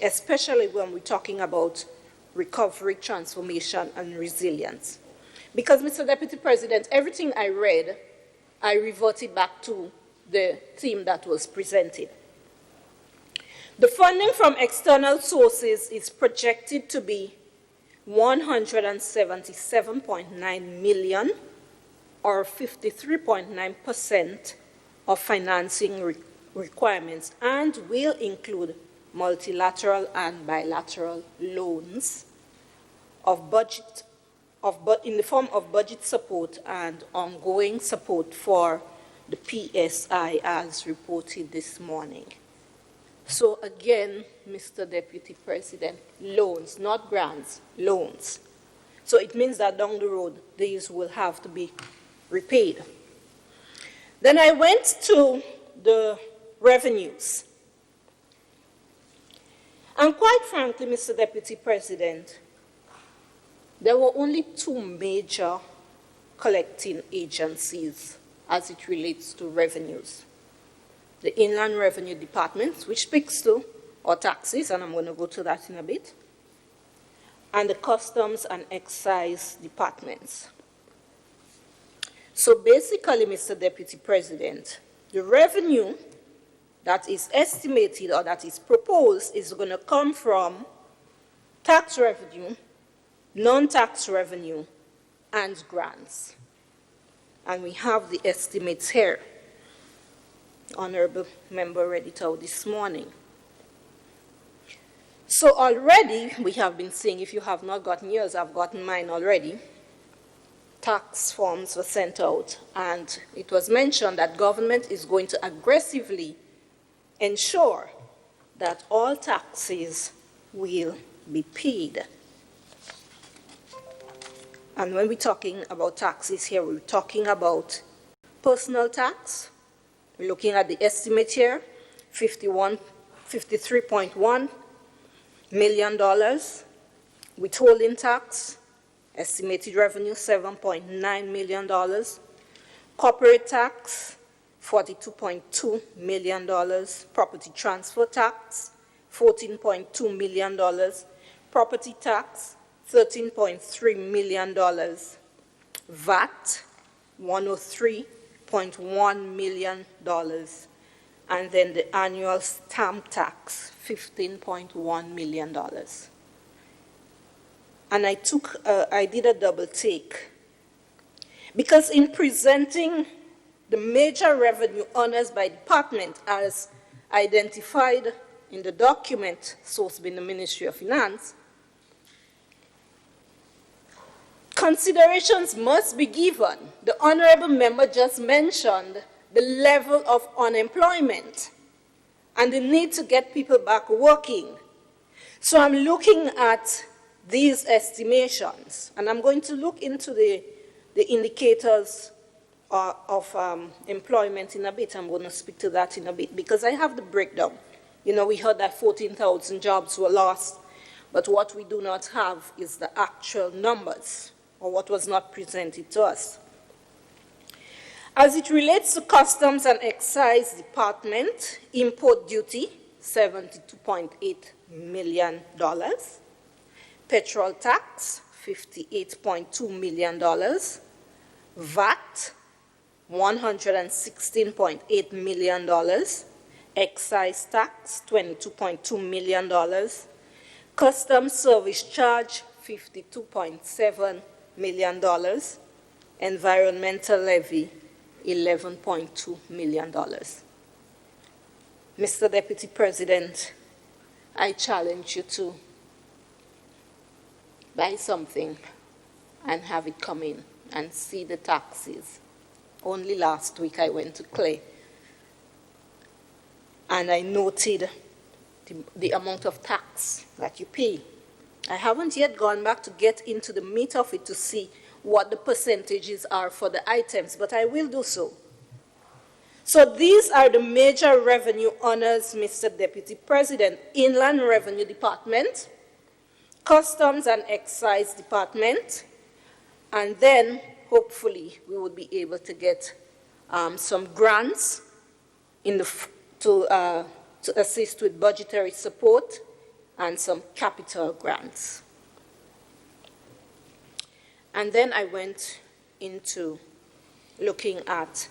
especially when we're talking about recovery, transformation, and resilience. Because, Mr. Deputy President, everything I read, I reverted back to the theme that was presented. The funding from external sources is projected to be 177.9 million, or 53.9% of financing requirements, and will include multilateral and bilateral loans in the form of budget support and ongoing support for the PSI as reported this morning. So again, Mr. Deputy President, loans, not grants, loans. So it means that down the road, these will have to be repaid. Then I went to the revenues. And quite frankly, Mr. Deputy President, there were only two major collecting agencies as it relates to revenues. The Inland Revenue Department, which speaks to our taxes, and I'm going to go to that in a bit, and the Customs and Excise Departments. So basically, Mr. Deputy President, the revenue that is estimated or that is proposed is going to come from tax revenue, non-tax revenue, and grants. And we have the estimates here. Honorable member read it out this morning. So already we have been seeing, if you have not gotten yours, I've gotten mine already. Tax forms were sent out, and it was mentioned that government is going to aggressively ensure that all taxes will be paid. And when we're talking about taxes here, we're talking about personal tax. We're looking at the estimate here, $53.1 million. Withholding tax, estimated revenue, $7.9 million. Corporate tax, $42.2 million. Property transfer tax, $14.2 million. Property tax, $13.3 million. VAT, $103.1 million. And then the annual stamp tax, $15.1 million. And I did a double take. Because in presenting the major revenue honors by department as identified in the document sourced by the Ministry of Finance, considerations must be given. The honorable member just mentioned the level of unemployment and the need to get people back working. So I'm looking at these estimations, and I'm going to look into the indicators of employment in a bit. I'm going to speak to that in a bit because I have the breakdown. You know, we heard that 14,000 jobs were lost, but what we do not have is the actual numbers, or what was not presented to us. As it relates to Customs and Excise Department, import duty, $72.8 million. Petrol tax, $58.2 million. VAT, $116.8 million. Excise tax, $22.2 million. Customs service charge, $52.7 million. Environmental levy, $11.2 million. Mr. Deputy President, I challenge you to buy something and have it come in and see the taxes. Only last week I went to Clay and I noted the amount of tax that you pay. I haven't yet gone back to get into the meat of it to see what the percentages are for the items, but I will do so. So these are the major revenue honors, Mr. Deputy President: Inland Revenue Department, Customs and Excise Department, and then hopefully we would be able to get some grants to assist with budgetary support and some capital grants. And then I went into looking at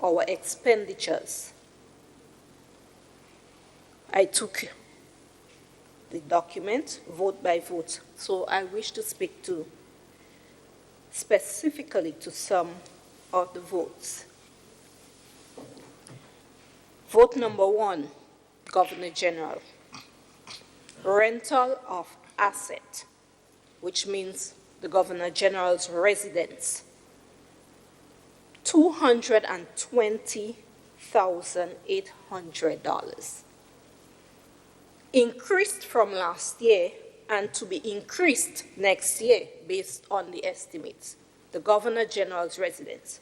our expenditures. I took the document vote by vote, so I wish to speak specifically to some of the votes. Vote number 1, Governor General. Rental of asset, which means the Governor General's residence, $220,800. Increased from last year and to be increased next year based on the estimates. The Governor General's residence.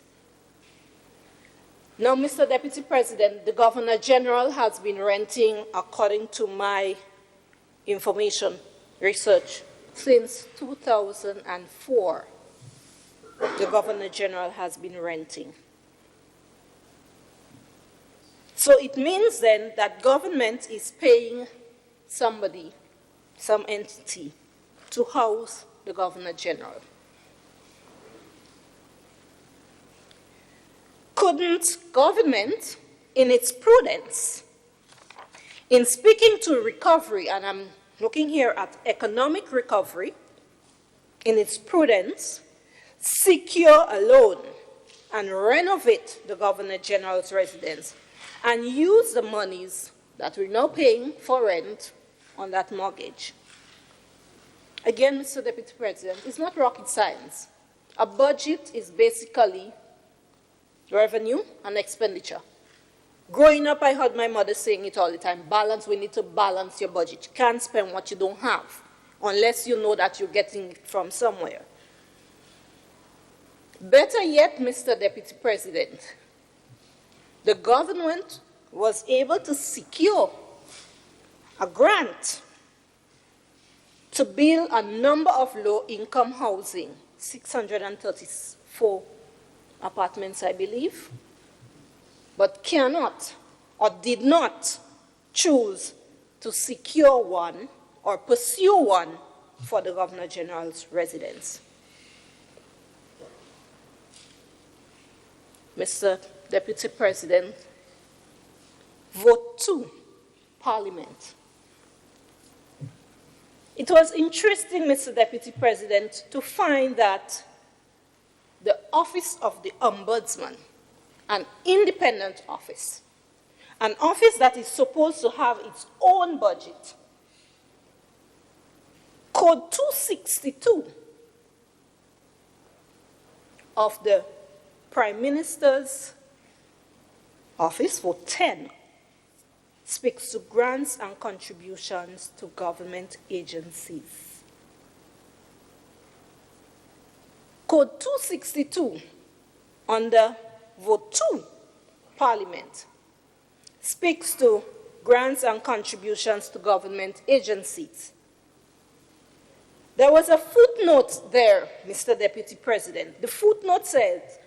Now, Mr. Deputy President, the Governor General has been renting, according to my information research, since 2004. The Governor General has been renting. So it means then that government is paying somebody, some entity, to house the Governor General. Couldn't government, in its prudence, in speaking to recovery, and I'm looking here at economic recovery, in its prudence, secure a loan and renovate the Governor General's residence and use the monies that we're now paying for rent on that mortgage? Again, Mr. Deputy President, it's not rocket science. A budget is basically revenue and expenditure. Growing up, I heard my mother saying it all the time: balance, we need to balance your budget. You can't spend what you don't have unless you know that you're getting it from somewhere. Better yet, Mr. Deputy President, the government was able to secure a grant to build a number of low-income housing, 634 apartments, I believe, but cannot or did not choose to secure one or pursue one for the Governor General's residence. Mr. Deputy President, vote 2, Parliament. It was interesting, Mr. Deputy President, to find that the Office of the Ombudsman, an independent office, an office that is supposed to have its own budget, Code 262 of the Prime Minister's Office, vote 10, speaks to grants and contributions to government agencies. Code 262, under vote 2, Parliament, speaks to grants and contributions to government agencies. There was a footnote there, Mr. Deputy President. The footnote says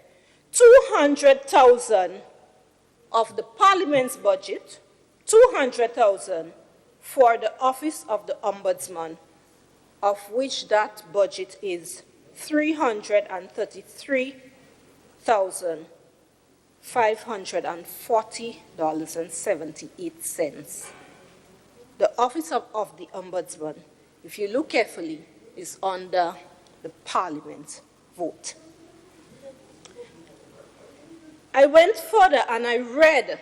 200,000 of the Parliament's budget, 200,000 for the Office of the Ombudsman, of which that budget is $333,540.78. The Office of the Ombudsman, if you look carefully, is under the Parliament vote. I went further and I read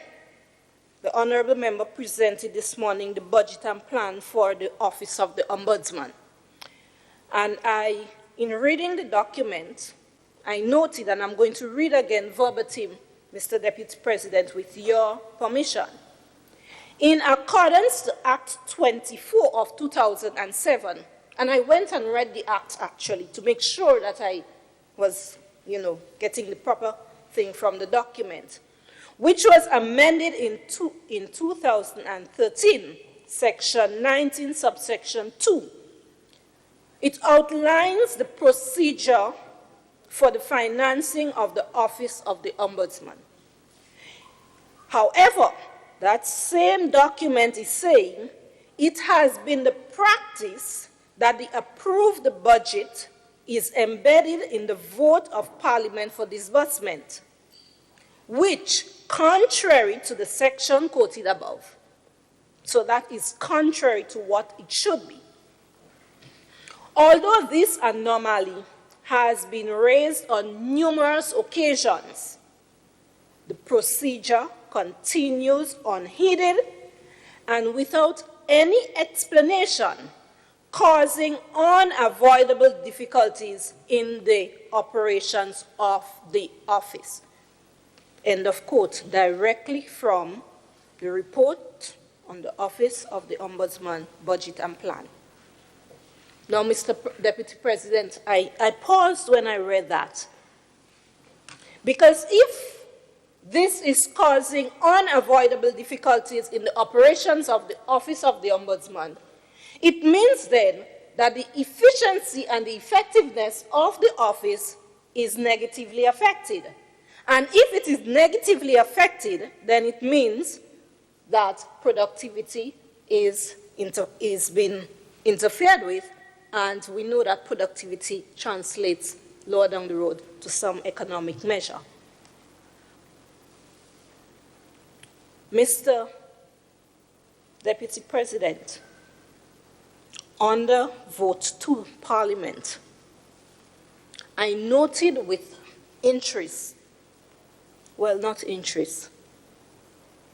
the Honorable Member presented this morning the budget and plan for the Office of the Ombudsman. And in reading the document, I noted, and I'm going to read again verbatim, Mr. Deputy President, with your permission. In accordance to Act 24 of 2007, and I went and read the Act actually to make sure that I was, getting the proper thing from the document. which was amended in 2013, Section 19, subsection 2. It outlines the procedure for the financing of the Office of the Ombudsman. However, that same document is saying it has been the practice that the approved budget is embedded in the vote of Parliament for disbursement, which, contrary to the section quoted above, so that is contrary to what it should be. Although this anomaly has been raised on numerous occasions, the procedure continues unheeded and without any explanation, causing unavoidable difficulties in the operations of the office. End of quote, directly from the report on the Office of the Ombudsman Budget and Plan. Now, Mr. Deputy President, I paused when I read that, because if this is causing unavoidable difficulties in the operations of the Office of the Ombudsman, it means then that the efficiency and the effectiveness of the office is negatively affected. And if it is negatively affected, then it means that productivity is being interfered with, and we know that productivity translates lower down the road to some economic measure. Mr. Deputy President, under vote 2 Parliament, I noted with interest, well, not interest,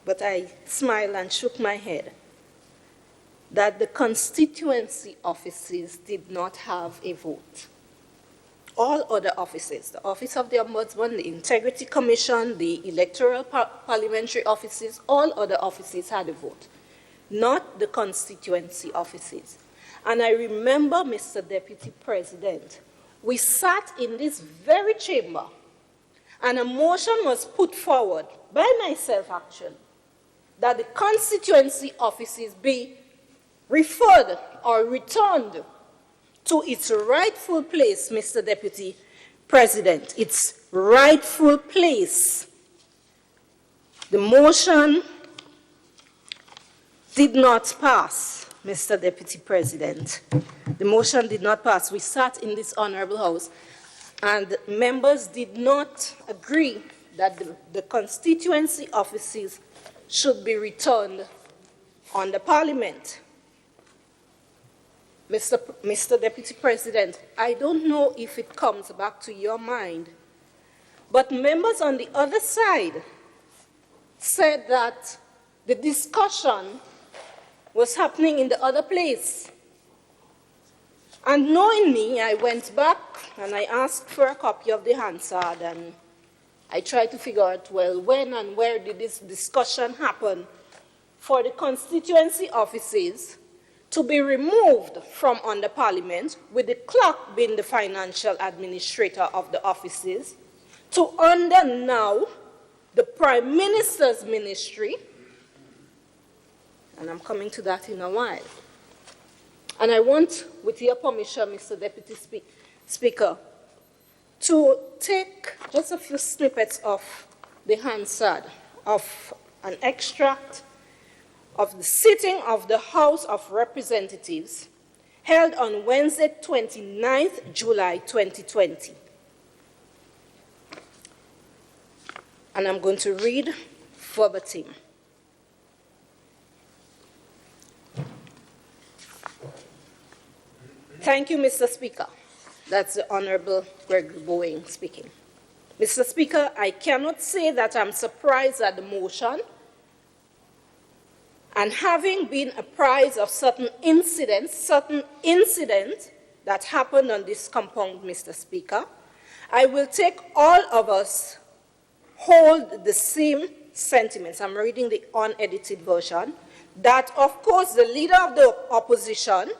but I smiled and shook my head, that the constituency offices did not have a vote. All other offices, the Office of the Ombudsman, the Integrity Commission, the Electoral Parliamentary offices, all other offices had a vote, not the constituency offices. And I remember, Mr. Deputy President, we sat in this very chamber and a motion was put forward, by myself actually, that the constituency offices be referred or returned to its rightful place, Mr. Deputy President, its rightful place. The motion did not pass, Mr. Deputy President. The motion did not pass. We sat in this honorable house, and members did not agree that the constituency offices should be returned on the Parliament. Mr. Deputy President, I don't know if it comes back to your mind, but members on the other side said that the discussion was happening in the other place. And knowing me, I went back and I asked for a copy of the Hansard, and I tried to figure out, well, when and where did this discussion happen for the constituency offices to be removed from under Parliament, with the clerk being the financial administrator of the offices, to under now the Prime Minister's ministry, and I'm coming to that in a while. And I want, with your permission, Mr. Deputy Speaker, to take just a few snippets of the Hansard, of an extract of the sitting of the House of Representatives held on Wednesday, 29th July 2020. And I'm going to read verbatim. Thank you, Mr. Speaker. That's the Honorable Gregory Boeing speaking. Mr. Speaker, I cannot say that I'm surprised at the motion, and having been apprised of certain incidents that happened on this compound, Mr. Speaker, I will take all of us hold the same sentiments. I'm reading the unedited version, that of course the leader of the opposition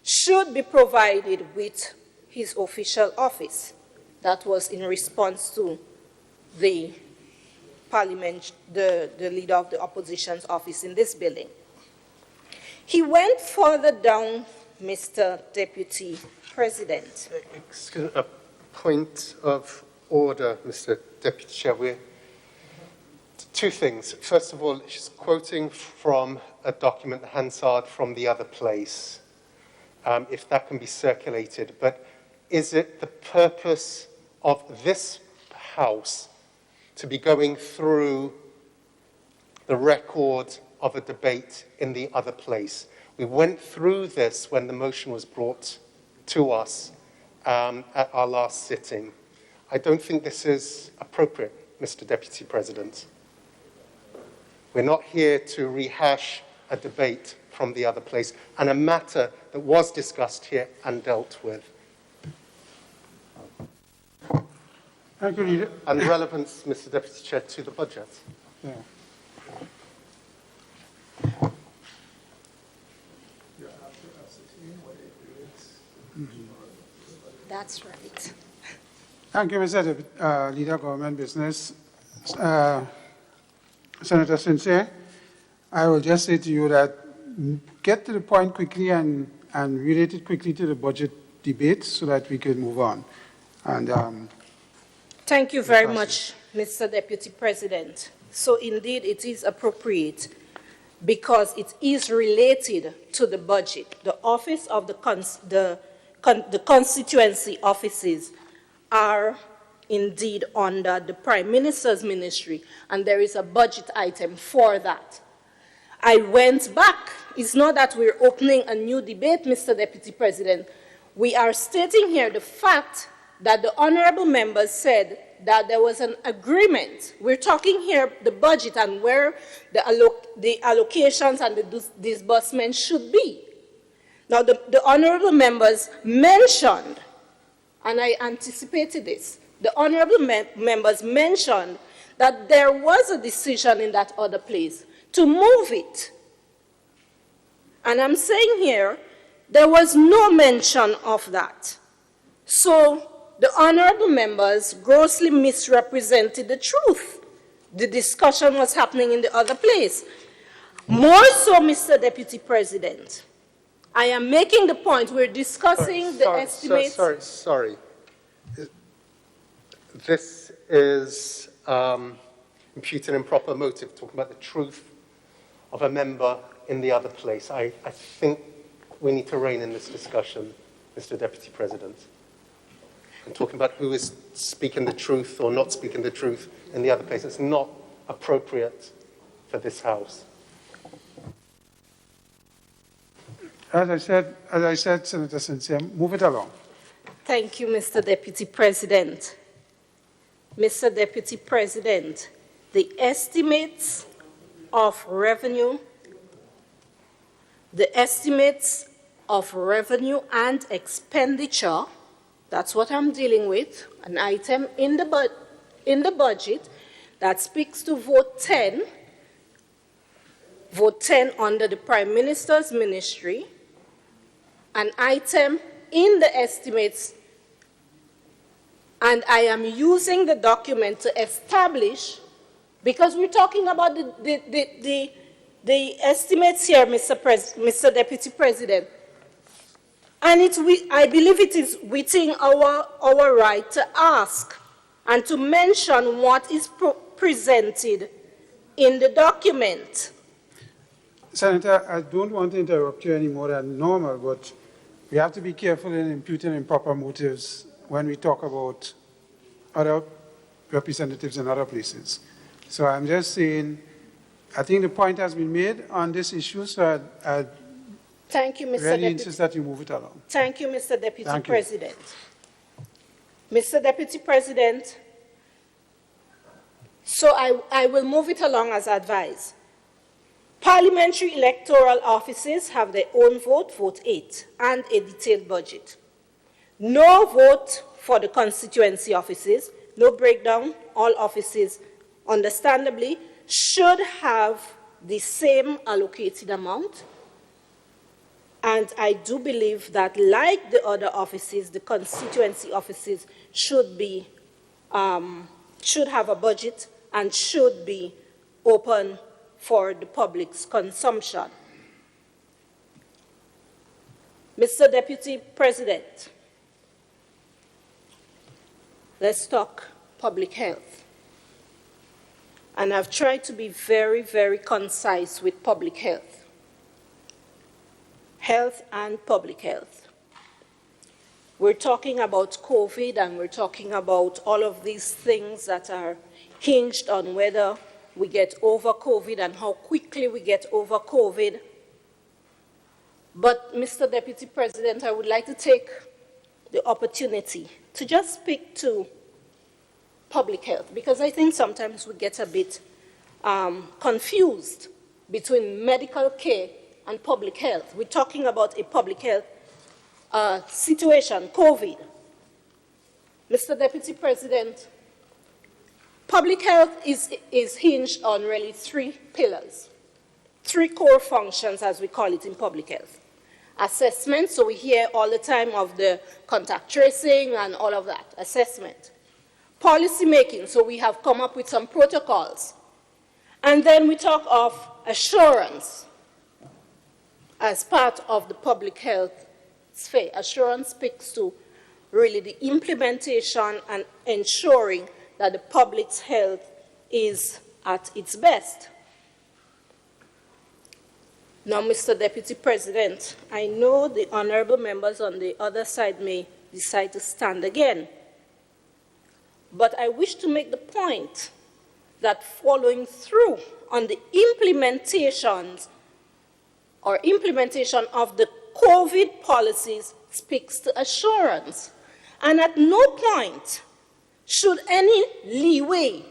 should be provided with his official office. That was in response to the the leader of the opposition's office in this building. He went further down, Mr. Deputy President. Excuse me, a point of order, Mr. Deputy Chair. Two things. First of all, she's quoting from a document, Hansard, from the other place, if that can be circulated. But is it the purpose of this House to be going through the record of a debate in the other place? We went through this when the motion was brought to us at our last sitting. I don't think this is appropriate, Mr. Deputy President. We're not here to rehash a debate from the other place and a matter that was discussed here and dealt with. Thank you. And relevance, Mr. Deputy Chair, to the budget. Yeah. That's right. Thank you, Mr. Leader of Government Business. Senator Sincere, I will just say to you that get to the point quickly and relate it quickly to the budget debate so that we can move on. And Thank you very much, Mr. Deputy President. So indeed, it is appropriate because it is related to the budget. The office of the constituency offices are indeed under the Prime Minister's ministry, and there is a budget item for that. I went back. It's not that we're opening a new debate, Mr. Deputy President. We are stating here the fact that the honorable members said that there was an agreement. We're talking here the budget and where the allocations and the disbursements should be. Now, the honorable members mentioned, and I anticipated this, the honorable members mentioned that there was a decision in that other place to move it. And I'm saying here, there was no mention of that. So the honorable members grossly misrepresented the truth. The discussion was happening in the other place. More so, Mr. Deputy President, I am making the point, we're discussing the estimates. Sorry. This is imputing improper motive, talking about the truth of a member in the other place. I think we need to rein in this discussion, Mr. Deputy President. I'm talking about who is speaking the truth or not speaking the truth in the other place. It's not appropriate for this House. as I said, Senator Sincere, move it along. Thank you, Mr. Deputy President. Mr. Deputy President, the estimates of revenue and expenditure, that's what I'm dealing with, an item in the budget that speaks to Vote 10 under the Prime Minister's ministry, an item in the estimates, and I am using the document to establish, because we're talking about the estimates here, Mr. Deputy President, and I believe it is within our right to ask and to mention what is presented in the document. Senator, I don't want to interrupt you any more than normal, but we have to be careful in imputing improper motives when we talk about other representatives in other places. So I'm just saying, I think the point has been made on this issue, so I Thank you, Mr. really insist that you move it along. Thank you, Mr. Deputy Thank you. President. Mr. Deputy President, so I will move it along as advised. Parliamentary electoral offices have their own vote, Vote 8, and a detailed budget. No vote for the constituency offices, no breakdown. All offices, understandably, should have the same allocated amount. And I do believe that, like the other offices, the constituency offices should have a budget and should be open for the public's consumption. Mr. Deputy President, let's talk public health. And I've tried to be very, very concise with public health. Health and public health. We're talking about COVID, and we're talking about all of these things that are hinged on whether we get over COVID and how quickly we get over COVID. But, Mr. Deputy President, I would like to take the opportunity to just speak to public health, because I think sometimes we get a bit confused between medical care and public health. We're talking about a public health situation, COVID. Mr. Deputy President, public health is hinged on really three pillars, three core functions, as we call it in public health. Assessment, so we hear all the time of the contact tracing and all of that, assessment. Policy making, so we have come up with some protocols. And then we talk of assurance as part of the public health sphere. Assurance speaks to really the implementation and ensuring that the public's health is at its best. Now, Mr. Deputy President, I know the honorable members on the other side may decide to stand again, but I wish to make the point that following through on the implementation of the COVID policies speaks to assurance. And at no point should any leeway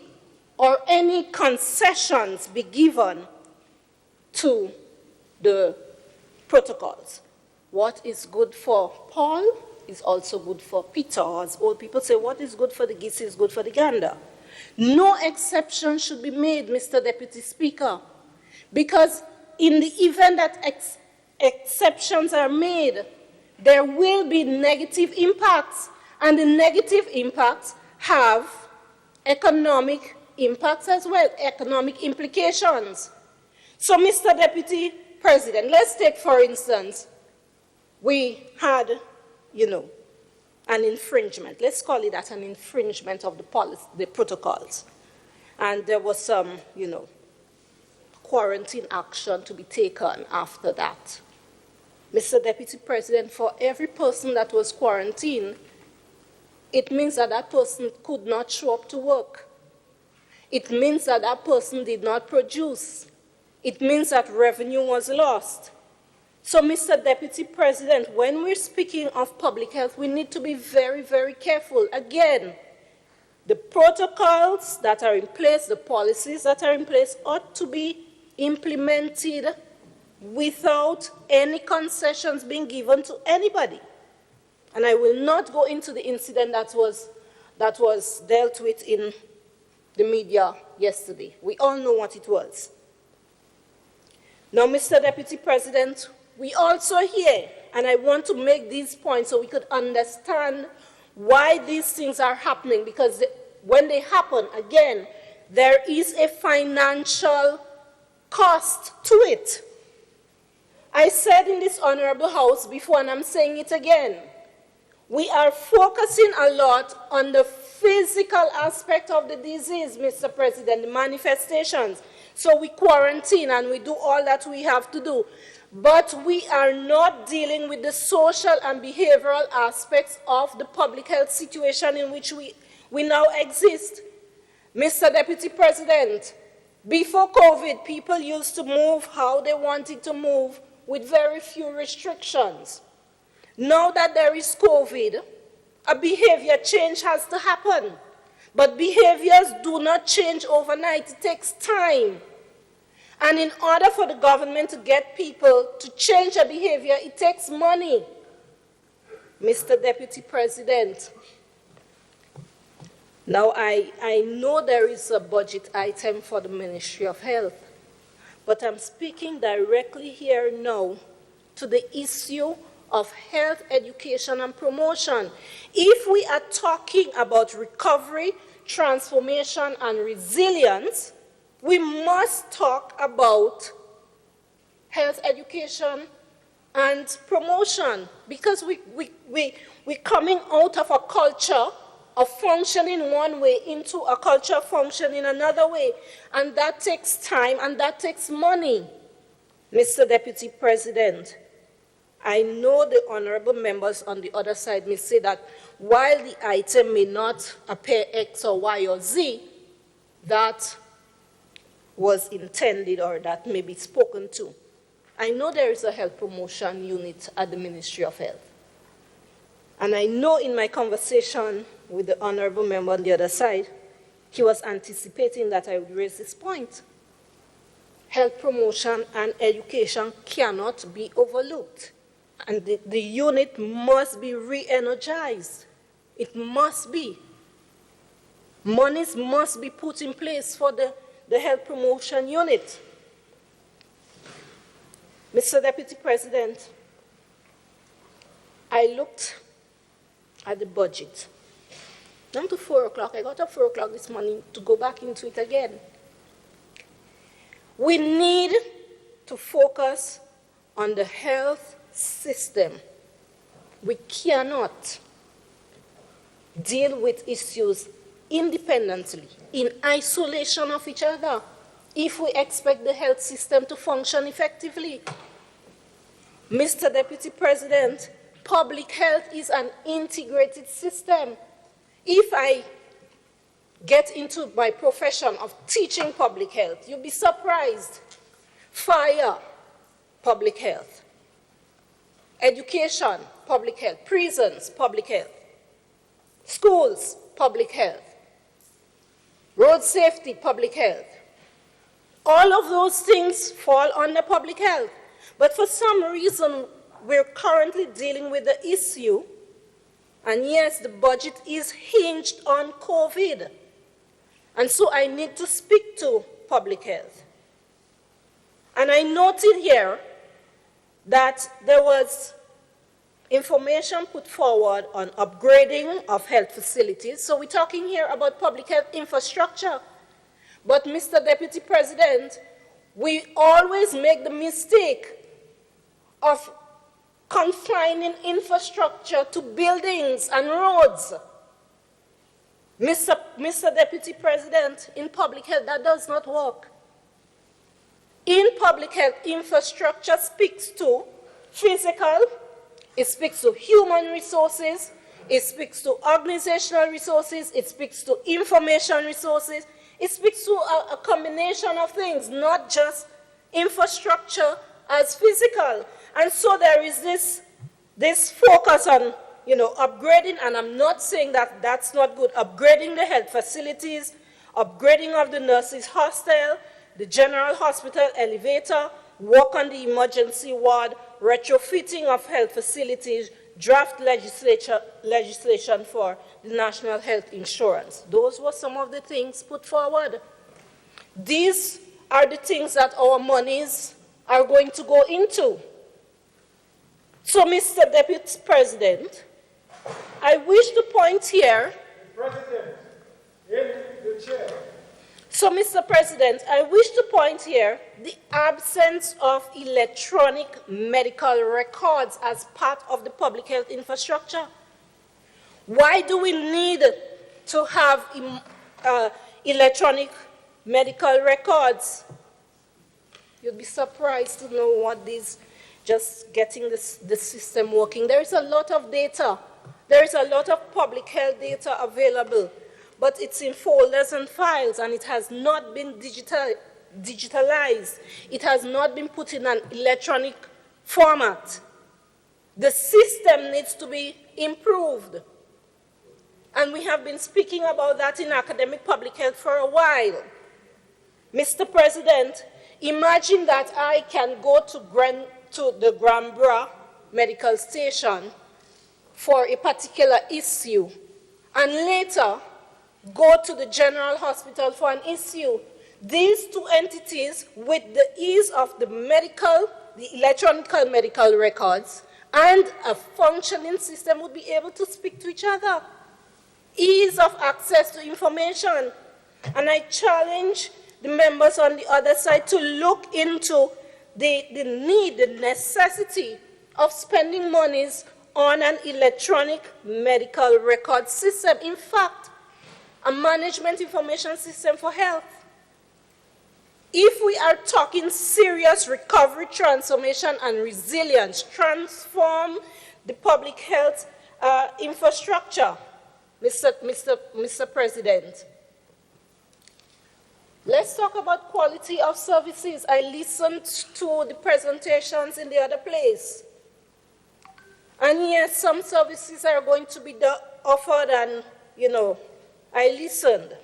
or any concessions be given to the protocols. What is good for Paul is also good for Peter. As old people say, what is good for the geese is good for the gander. No exception should be made, Mr. Deputy Speaker, because in the event that exceptions are made, there will be negative impacts, and the negative impacts have economic impacts as well, economic implications. So, Mr. Deputy President, let's take, for instance, we had, an infringement. Let's call it that, an infringement of the protocols. And there was some, quarantine action to be taken after that. Mr. Deputy President, for every person that was quarantined, it means that that person could not show up to work. It means that that person did not produce. It means that revenue was lost. So, Mr. Deputy President, when we're speaking of public health, we need to be very, very careful. Again, the protocols that are in place, the policies that are in place ought to be implemented without any concessions being given to anybody. And I will not go into the incident that was dealt with in the media yesterday. We all know what it was. Now, Mr. Deputy President, we also hear, and I want to make these points so we could understand why these things are happening, because when they happen, again, there is a financial cost to it. I said in this honorable house before, and I'm saying it again, we are focusing a lot on the physical aspect of the disease, Mr. President, the manifestations. So we quarantine and we do all that we have to do. But we are not dealing with the social and behavioral aspects of the public health situation in which we now exist. Mr. Deputy President, before COVID, people used to move how they wanted to move with very few restrictions. Now that there is COVID, a behavior change has to happen. But behaviors do not change overnight. It takes time. And in order for the government to get people to change their behavior, it takes money. Mr. Deputy President, now I know there is a budget item for the Ministry of Health, but I'm speaking directly here now to the issue of health education and promotion. If we are talking about recovery transformation and resilience, we must talk about health education and promotion, because we're coming out of a culture of functioning one way into a culture of functioning another way. And that takes time and that takes money. Mr. Deputy President, I know the honorable members on the other side may say that while the item may not appear X or Y or Z, that was intended or that may be spoken to. I know there is a health promotion unit at the Ministry of Health. And I know in my conversation with the honorable member on the other side, he was anticipating that I would raise this point. Health promotion and education cannot be overlooked. And the unit must be re-energized. It must be. Monies must be put in place for the health promotion unit. Mr. Deputy President, I looked at the budget. Down to 4 o'clock. I got up 4 o'clock this morning to go back into it again. We need to focus on the health system. We cannot deal with issues independently, in isolation of each other, if we expect the health system to function effectively. Mr. Deputy President, public health is an integrated system. If I get into my profession of teaching public health, you'll be surprised. Fire, public health. Education, public health. Prisons, public health. Schools, public health. Road safety, public health. All of those things fall under public health. But for some reason, we're currently dealing with the issue, and yes, the budget is hinged on COVID. And so I need to speak to public health. And I noted here that there was information put forward on upgrading of health facilities. So we're talking here about public health infrastructure. But Mr. Deputy President, we always make the mistake of confining infrastructure to buildings and roads. Mr. Deputy President, in public health, that does not work. In public health, infrastructure speaks to physical, it speaks to human resources, it speaks to organizational resources, it speaks to information resources, it speaks to a combination of things, not just infrastructure as physical. And so there is this focus on, upgrading, and I'm not saying that that's not good, upgrading the health facilities, upgrading of the nurses' hostel, the general hospital elevator, work on the emergency ward, retrofitting of health facilities, draft legislation for the national health insurance. Those were some of the things put forward. These are the things that our monies are going to go into. So, Mr. Deputy President, I wish to point here. President, in the chair. So, Mr. President, I wish to point here the absence of electronic medical records as part of the public health infrastructure. Why do we need to have electronic medical records? You'd be surprised to know what these, just getting the system working. There is a lot of data. There is a lot of public health data available, but it's in folders and files, and it has not been digitalized. It has not been put in an electronic format. The system needs to be improved. And we have been speaking about that in academic public health for a while. Mr. President, imagine that I can go to the Granbra medical station for a particular issue, and later go to the general hospital for an issue. These two entities, with the ease of the electronic medical records and a functioning system, would be able to speak to each other. ease of access to information. And I challenge the members on the other side to look into the need, the necessity of spending monies on an electronic medical record system. In fact, a management information system for health. If we are talking serious recovery, transformation, and resilience, transform the public health infrastructure, Mr. President. Let's talk about quality of services. I listened to the presentations in the other place. And yes, some services are going to be offered and, I listened.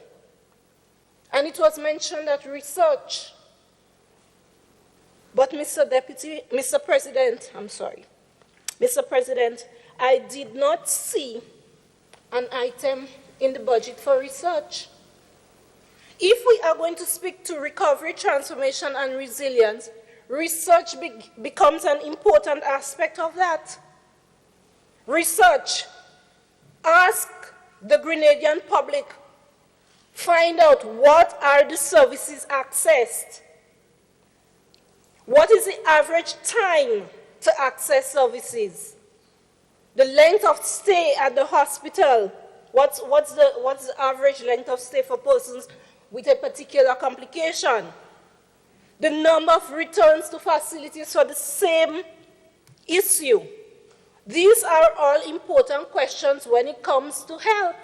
And it was mentioned that research. But Mr. President, I did not see an item in the budget for research. If we are going to speak to recovery, transformation, and resilience, research becomes an important aspect of that. Research. Ask the Grenadian public. Find out what are the services accessed. What is the average time to access services? The length of stay at the hospital. What's the average length of stay for persons with a particular complication? The number of returns to facilities for the same issue. These are all important questions when it comes to health.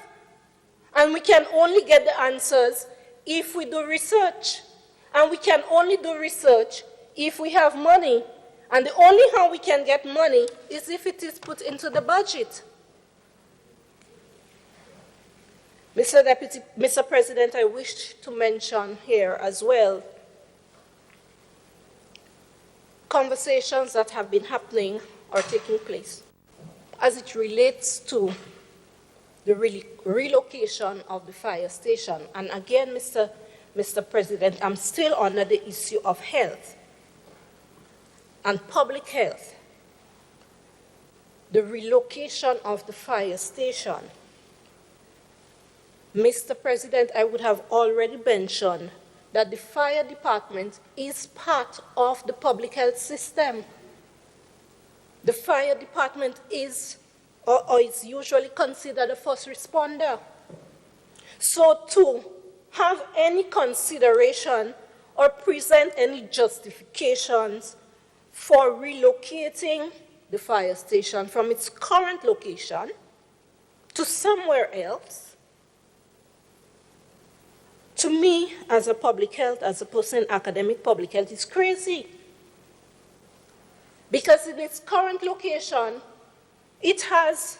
And we can only get the answers if we do research. And we can only do research if we have money. And the only how we can get money is if it is put into the budget. Mr. President, I wish to mention here as well conversations that have been happening or taking place as it relates to the relocation of the fire station. And again, Mr. President, I'm still under the issue of health and public health. The relocation of the fire station. Mr. President, I would have already mentioned that the fire department is part of the public health system. The fire department is or is usually considered a first responder. So to have any consideration or present any justifications for relocating the fire station from its current location to somewhere else, to me, as a public health, as a person in academic public health, is crazy. Because in its current location, it has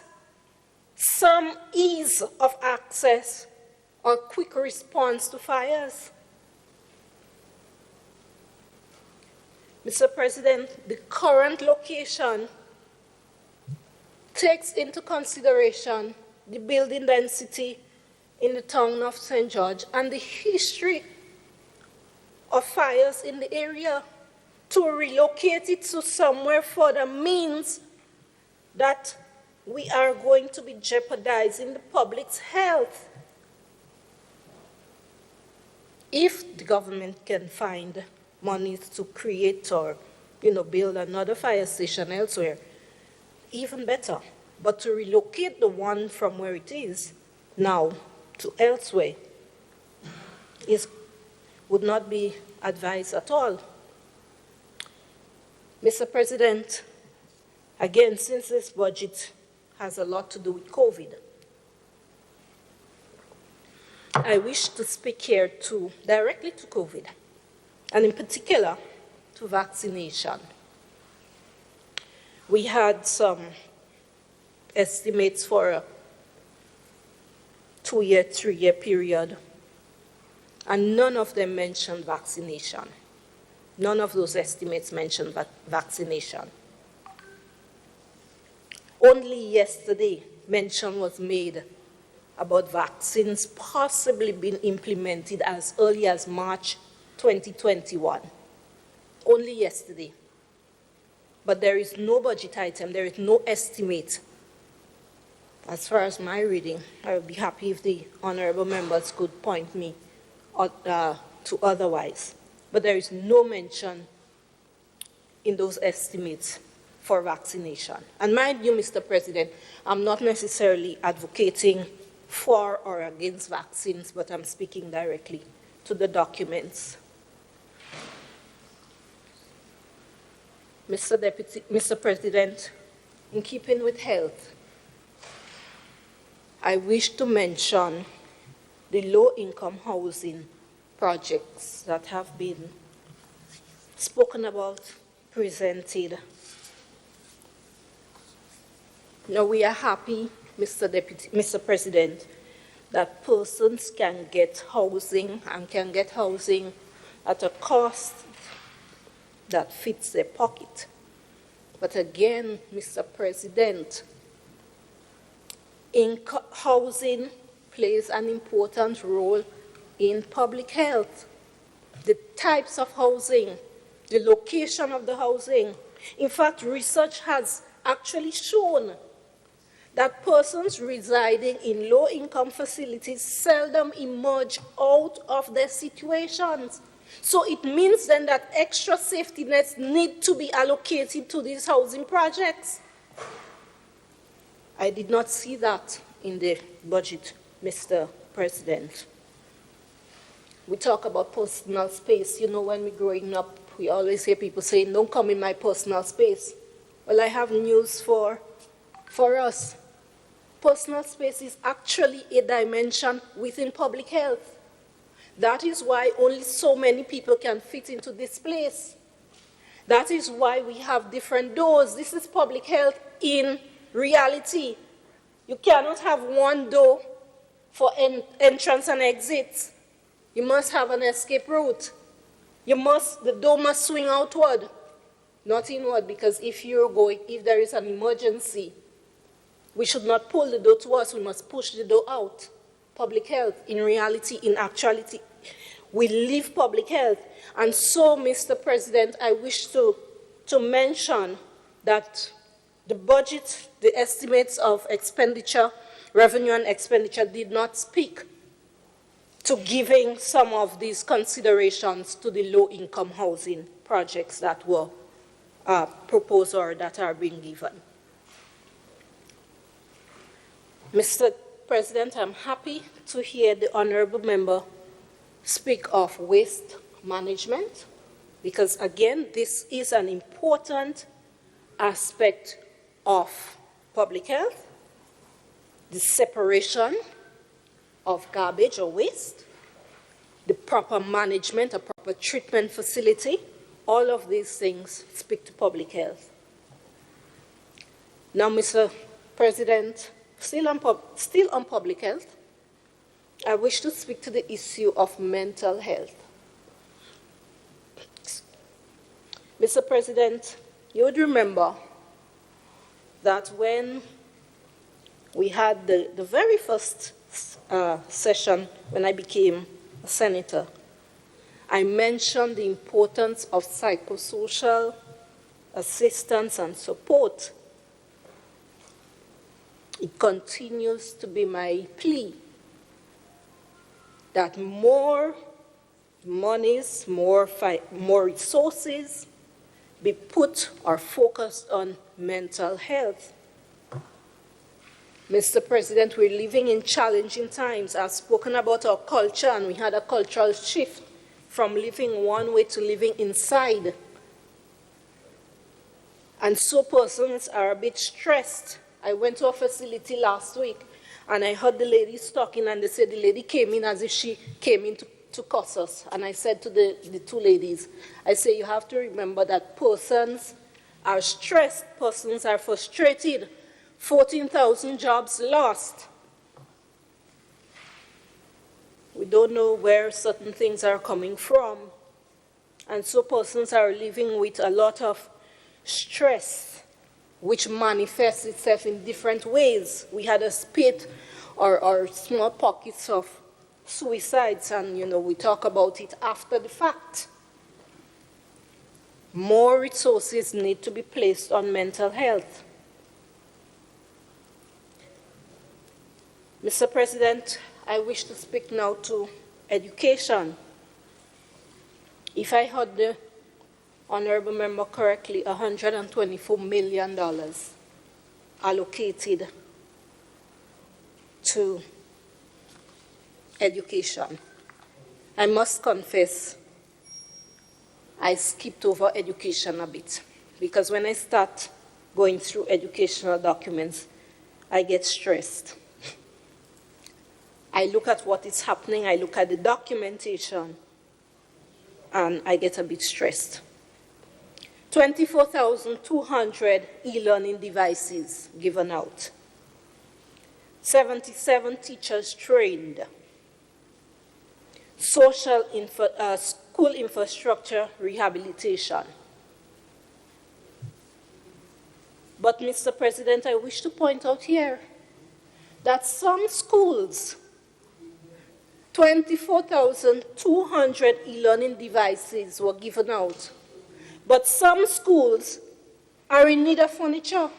some ease of access or quick response to fires. Mr. President, the current location takes into consideration the building density in the town of St. George and the history of fires in the area. To relocate it to somewhere further means that we are going to be jeopardizing the public's health. If the government can find money to create or, build another fire station elsewhere, even better. But to relocate the one from where it is now to elsewhere would not be advised at all. Mr. President, again, since this budget has a lot to do with COVID, I wish to speak here directly to COVID, and in particular to vaccination. We had some estimates for a 2-year, 3-year period, and none of them mentioned vaccination. None of those estimates mentioned vaccination. Only yesterday, mention was made about vaccines possibly being implemented as early as March 2021. Only yesterday. But there is no budget item, there is no estimate As far as my reading, I would be happy if the honorable members could point me to otherwise. But there is no mention in those estimates for vaccination. And mind you, Mr. President, I'm not necessarily advocating for or against vaccines, but I'm speaking directly to the documents. Mr. President, in keeping with health, I wish to mention the low-income housing projects that have been spoken about, presented. Now, we are happy, Mr. President, that persons can get housing and can get housing at a cost that fits their pocket. But again, Mr. President, housing plays an important role in public health. The types of housing, the location of the housing. In fact, research has actually shown that persons residing in low-income facilities seldom emerge out of their situations. So it means then that extra safety nets need to be allocated to these housing projects. I did not see that in the budget, Mr. President. We talk about personal space. You know, when we're growing up, we always hear people saying, don't come in my personal space. Well, I have news for us. Personal space is actually a dimension within public health. That is why only so many people can fit into this place. That is why we have different doors. This is public health in reality. You cannot have one door for entrance and exit. You must have an escape route. The door must swing outward, not inward, because if there is an emergency, we should not pull the door to us, we must push the door out. Public health, in reality, in actuality, we live public health. And so, Mr. President, I wish to mention that the budget, the estimates of expenditure, revenue and expenditure did not speak to giving some of these considerations to the low-income housing projects that were proposed or that are being given. Mr. President, I'm happy to hear the honorable member speak of waste management, because again, this is an important aspect of public health, the separation of garbage or waste, the proper management, a proper treatment facility. All of these things speak to public health. Now, Mr. President, still on public health, I wish to speak to the issue of mental health. Mr. President, you would remember that when we had the very first session when I became a senator, I mentioned the importance of psychosocial assistance and support. It continues to be my plea that more monies, more resources be put or focused on mental health. Mr. President, we're living in challenging times. I've spoken about our culture, and we had a cultural shift from living one way to living inside. And so persons are a bit stressed. I went to a facility last week, and I heard the ladies talking, and they said the lady came in as if she came in to cuss us. And I said to the two ladies, I say, you have to remember that persons are stressed, persons are frustrated. 14,000 jobs lost. We don't know where certain things are coming from. And so persons are living with a lot of stress, which manifests itself in different ways. We had a spate or small pockets of suicides, and we talk about it after the fact. More resources need to be placed on mental health. Mr. President, I wish to speak now to education. If I heard the honorable member correctly, $124 million allocated to education. I must confess, I skipped over education a bit, because when I start going through educational documents, I get stressed. I look at what is happening, I look at the documentation, and I get a bit stressed. 24,200 e-learning devices given out. 77 teachers trained. School infrastructure rehabilitation. But, Mr. President, I wish to point out here that some schools, 24,200 e-learning devices were given out, but some schools are in need of furniture,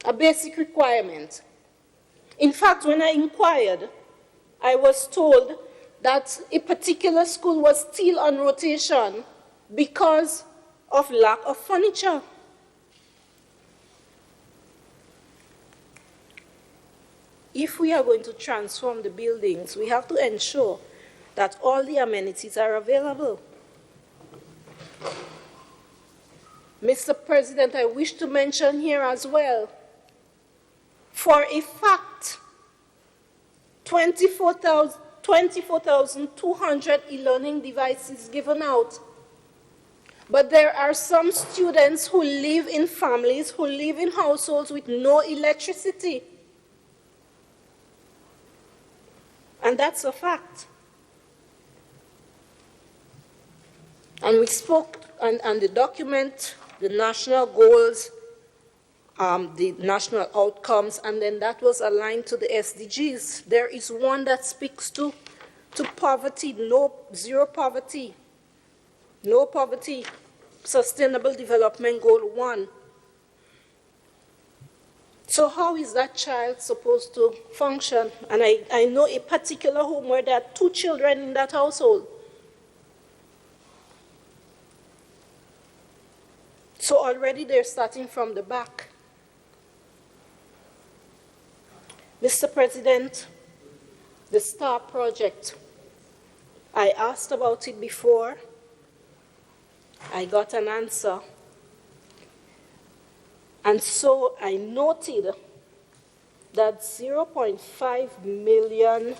a basic requirement. In fact, when I inquired, I was told that a particular school was still on rotation because of lack of furniture. If we are going to transform the buildings, we have to ensure that all the amenities are available. Mr. President, I wish to mention here as well, for a fact, 24,200 e-learning devices given out. But there are some students who live in families, who live in households with no electricity. And that's a fact. And we spoke on the document, the national goals, the national outcomes, and then that was aligned to the SDGs. There is one that speaks to poverty, zero poverty, no poverty, Sustainable Development Goal 1. So how is that child supposed to function? And I know a particular home where there are 2 children in that household. So already they're starting from the back. Mr. President, the STAR project, I asked about it before. I got an answer. And so I noted that $0.5 million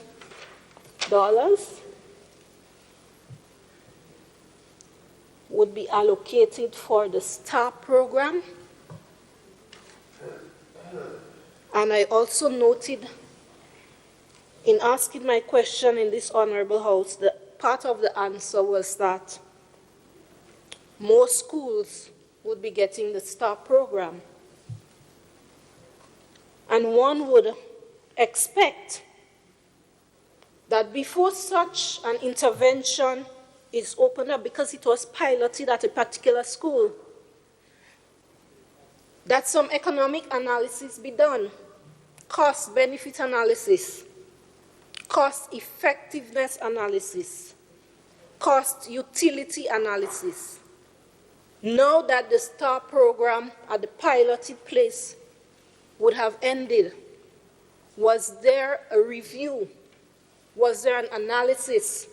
would be allocated for the STAR program. And I also noted, in asking my question in this honorable house, that part of the answer was that more schools would be getting the STAR program. And one would expect that before such an intervention is opened up, because it was piloted at a particular school, that some economic analysis be done, cost-benefit analysis, cost-effectiveness analysis, cost-utility analysis. Now that the STAR program at the piloted place would have ended, was there a review? Was there an analysis?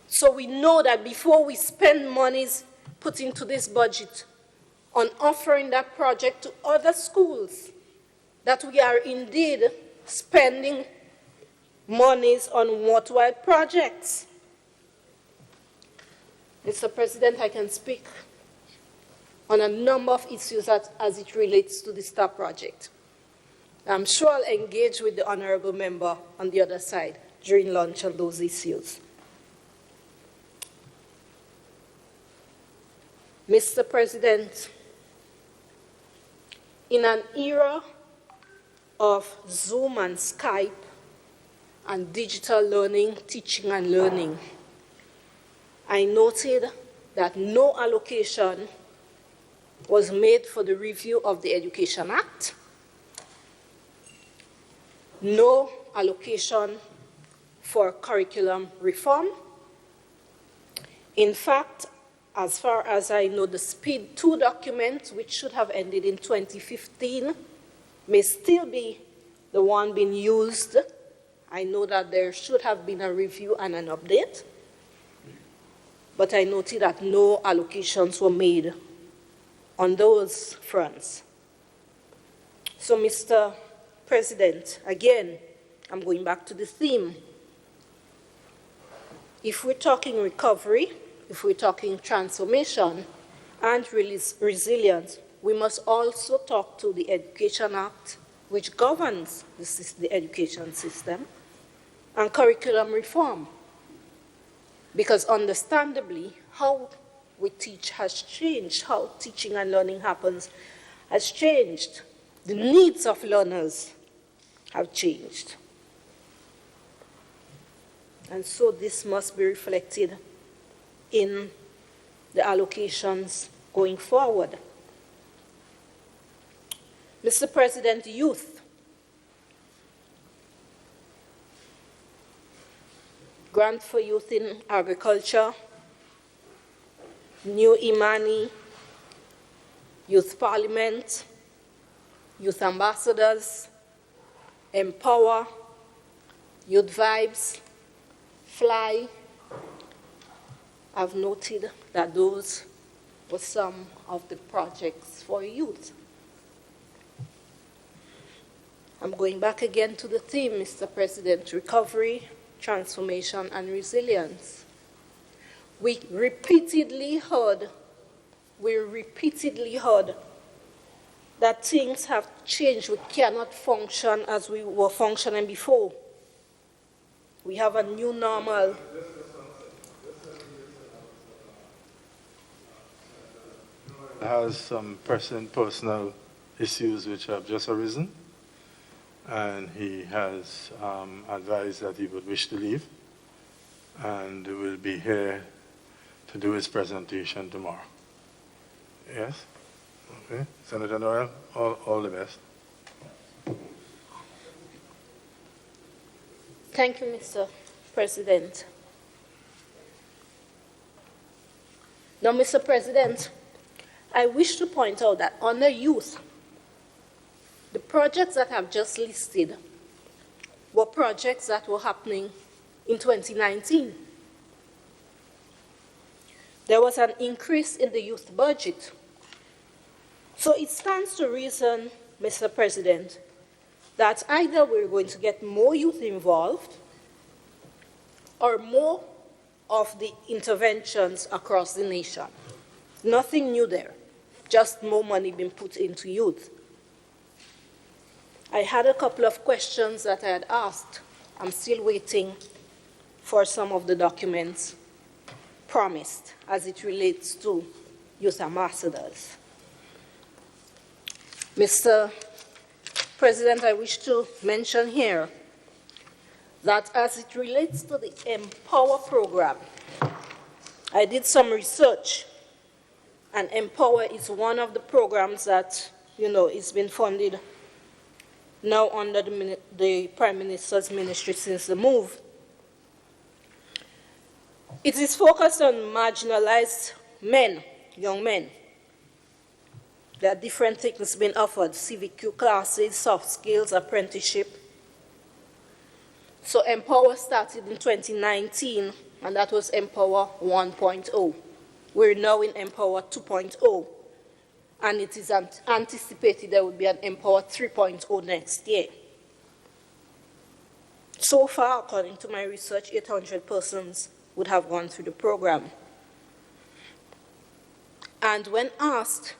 So we know that before we spend monies put into this budget on offering that project to other schools, that we are indeed spending monies on worthwhile projects. Mr. President, I can speak on a number of issues as it relates to the STAR project. I'm sure I'll engage with the honorable member on the other side during lunch on those issues. Mr. President, in an era of Zoom and Skype and digital learning, teaching and learning, I noted that no allocation was made for the review of the Education Act, no allocation for curriculum reform. In fact, as far as I know, the SPEED 2 document, which should have ended in 2015, may still be the one being used. I know that there should have been a review and an update, but I noted that no allocations were made on those fronts. So, Mr. President, again, I'm going back to the theme. If we're talking recovery, if we're talking transformation and resilience, we must also talk to the Education Act, which governs the education system, and curriculum reform. Because understandably, how we teach has changed, how teaching and learning happens has changed. The needs of learners have changed. And so this must be reflected in the allocations going forward. Mr. President, youth. Grant for youth in agriculture, new Imani, youth parliament, youth ambassadors, empower, WeiVybz, fly. I've noted that those were some of the projects for youth. I'm going back again to the theme, Mr. President, recovery, transformation, and resilience. We repeatedly heard that things have changed. We cannot function as we were functioning before. We have a new normal. Has some personal issues which have just arisen, and he has advised that he would wish to leave, and will be here to do his presentation tomorrow. Yes? Okay. Senator Noel, all the best. Thank you, Mr. President. Now, Mr. President, I wish to point out that under youth, the projects that I've just listed were projects that were happening in 2019. There was an increase in the youth budget. So it stands to reason, Mr. President, that either we're going to get more youth involved or more of the interventions across the nation. Nothing new there, just more money being put into youth. I had a couple of questions that I had asked. I'm still waiting for some of the documents promised as it relates to youth ambassadors. Mr. President, I wish to mention here that as it relates to the Empower program, I did some research, and Empower is one of the programs that, is been funded now under the Prime Minister's ministry since the move. It is focused on marginalized men, young men. There are different things being offered: CVQ classes, soft skills, apprenticeship. So Empower started in 2019, and that was Empower 1.0. We're now in Empower 2.0, and it is anticipated there will be an Empower 3.0 next year. So far, according to my research, 800 persons would have gone through the program. And when asked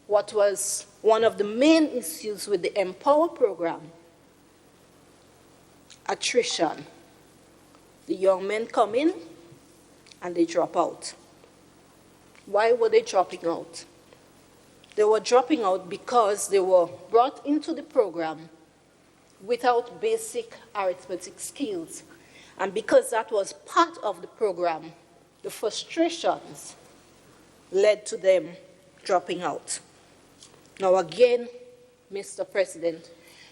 what was one of the main issues with the Empower program, attrition. The young men come in and they drop out. Why were they dropping out? They were dropping out because they were brought into the program without basic arithmetic skills. And because that was part of the program, the frustrations led to them dropping out. Now again, Mr. President,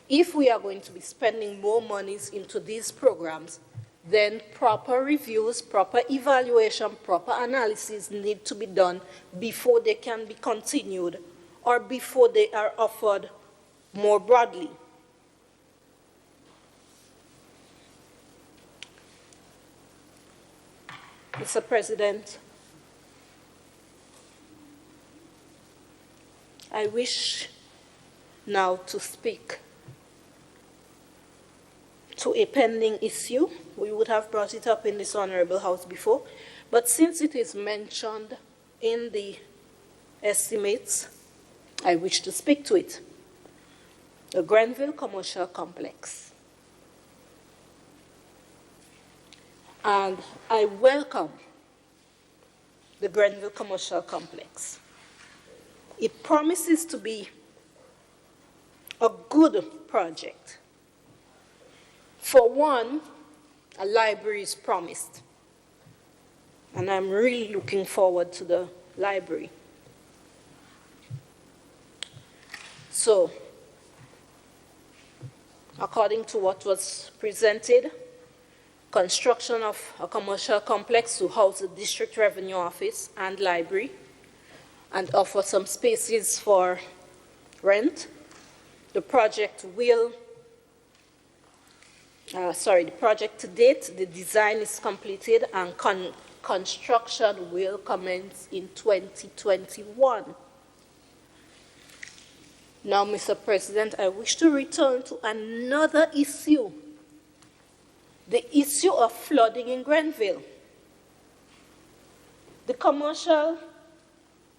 if we are going to be spending more monies into these programs, then proper reviews, proper evaluation, proper analysis need to be done before they can be continued or before they are offered more broadly. Mr. President, I wish now to speak to a pending issue. We would have brought it up in this Honorable House before, but since it is mentioned in the estimates, I wish to speak to it. The Grenville Commercial Complex. And I welcome the Grenville Commercial Complex. It promises to be a good project. For one, a library is promised, and I'm really looking forward to the library. So, according to what was presented, construction of a commercial complex to house the district revenue office and library and offer some spaces for rent. The project will, the project to date, the design is completed and construction will commence in 2021. Now, Mr. President, I wish to return to another issue, the issue of flooding in Grenville. The commercial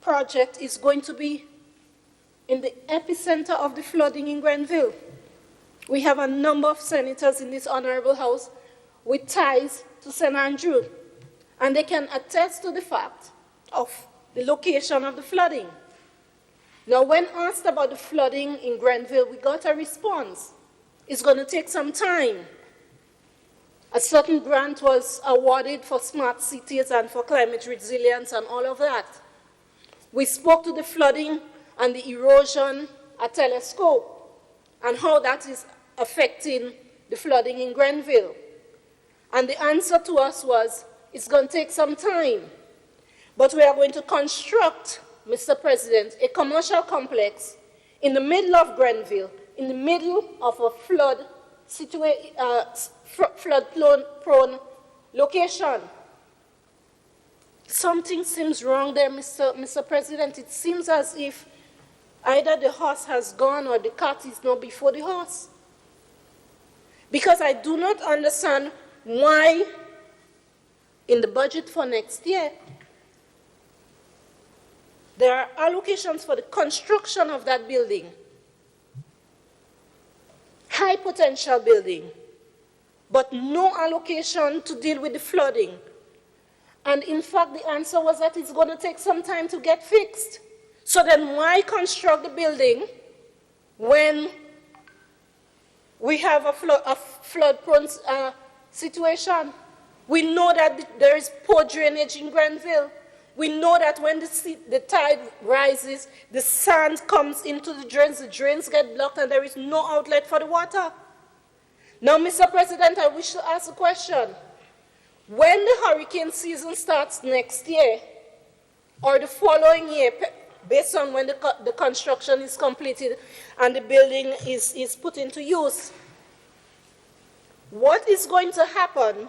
project is going to be in the epicenter of the flooding in Grenville. We have a number of senators in this honorable house with ties to St. Andrew, and they can attest to the fact of the location of the flooding. Now, when asked about the flooding in Grenville, we got a response. It's going to take some time. A certain grant was awarded for smart cities and for climate resilience and all of that. We spoke to the flooding and the erosion at Telescope and how that is affecting the flooding in Grenville. And the answer to us was, it's going to take some time. But we are going to construct, Mr. President, a commercial complex in the middle of Grenville, in the middle of a flood-prone location. Something seems wrong there, Mr. President. It seems as if either the horse has gone or the cart is not before the horse. Because I do not understand why in the budget for next year, there are allocations for the construction of that building, high potential building, but no allocation to deal with the flooding. And in fact, the answer was that it's going to take some time to get fixed. So then why construct the building when we have a flood-prone situation? We know that there is poor drainage in Grenville. We know that when the tide rises, the sand comes into the drains get blocked, and there is no outlet for the water. Now, Mr. President, I wish to ask a question. When the hurricane season starts next year, or the following year, based on when the construction is completed and the building is put into use, what is going to happen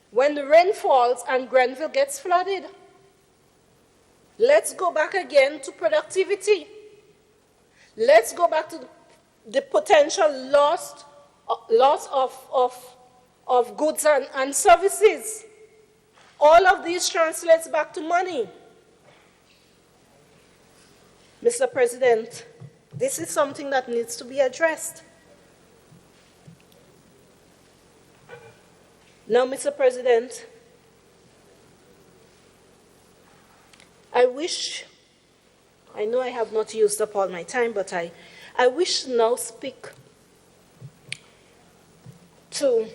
when the rain falls and Grenville gets flooded? Let's go back again to productivity. Let's go back to the potential loss of goods and services. All of these translates back to money. Mr. President, this is something that needs to be addressed. Now, Mr. President, I know I have not used up all my time, but I wish to now speak to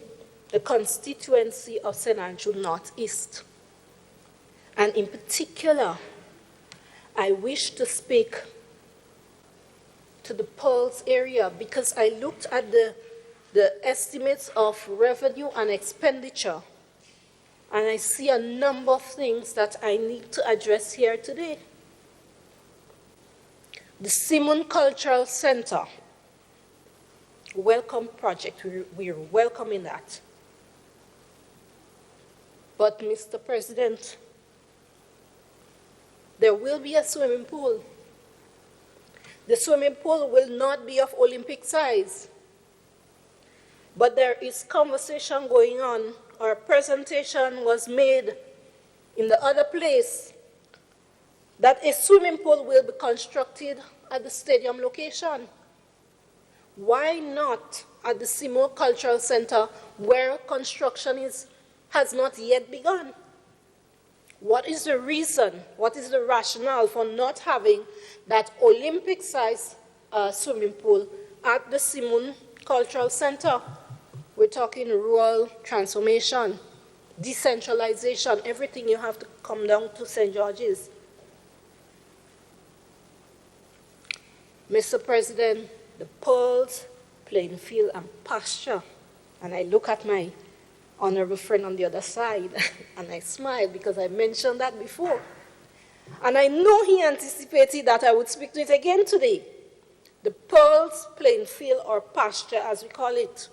the constituency of St. Andrew Northeast. And in particular, I wish to speak to the Pearls area because I looked at the estimates of revenue and expenditure, and I see a number of things that I need to address here today. The Simon Cultural Center, welcome project, we're welcoming that. But Mr. President, there will be a swimming pool. The swimming pool will not be of Olympic size. But there is conversation going on, or a presentation was made in the other place that a swimming pool will be constructed at the stadium location. Why not at the Simon Cultural Center where construction has not yet begun? What is the reason, what is the rationale for not having that Olympic-sized swimming pool at the Simon Cultural Center? We're talking rural transformation, decentralization, everything you have to come down to St. George's. Mr. President, the Pearls, playing field and pasture, and I look at my honorable friend on the other side, and I smile because I mentioned that before. And I know he anticipated that I would speak to it again today. The Pearls, playing field or pasture, as we call it.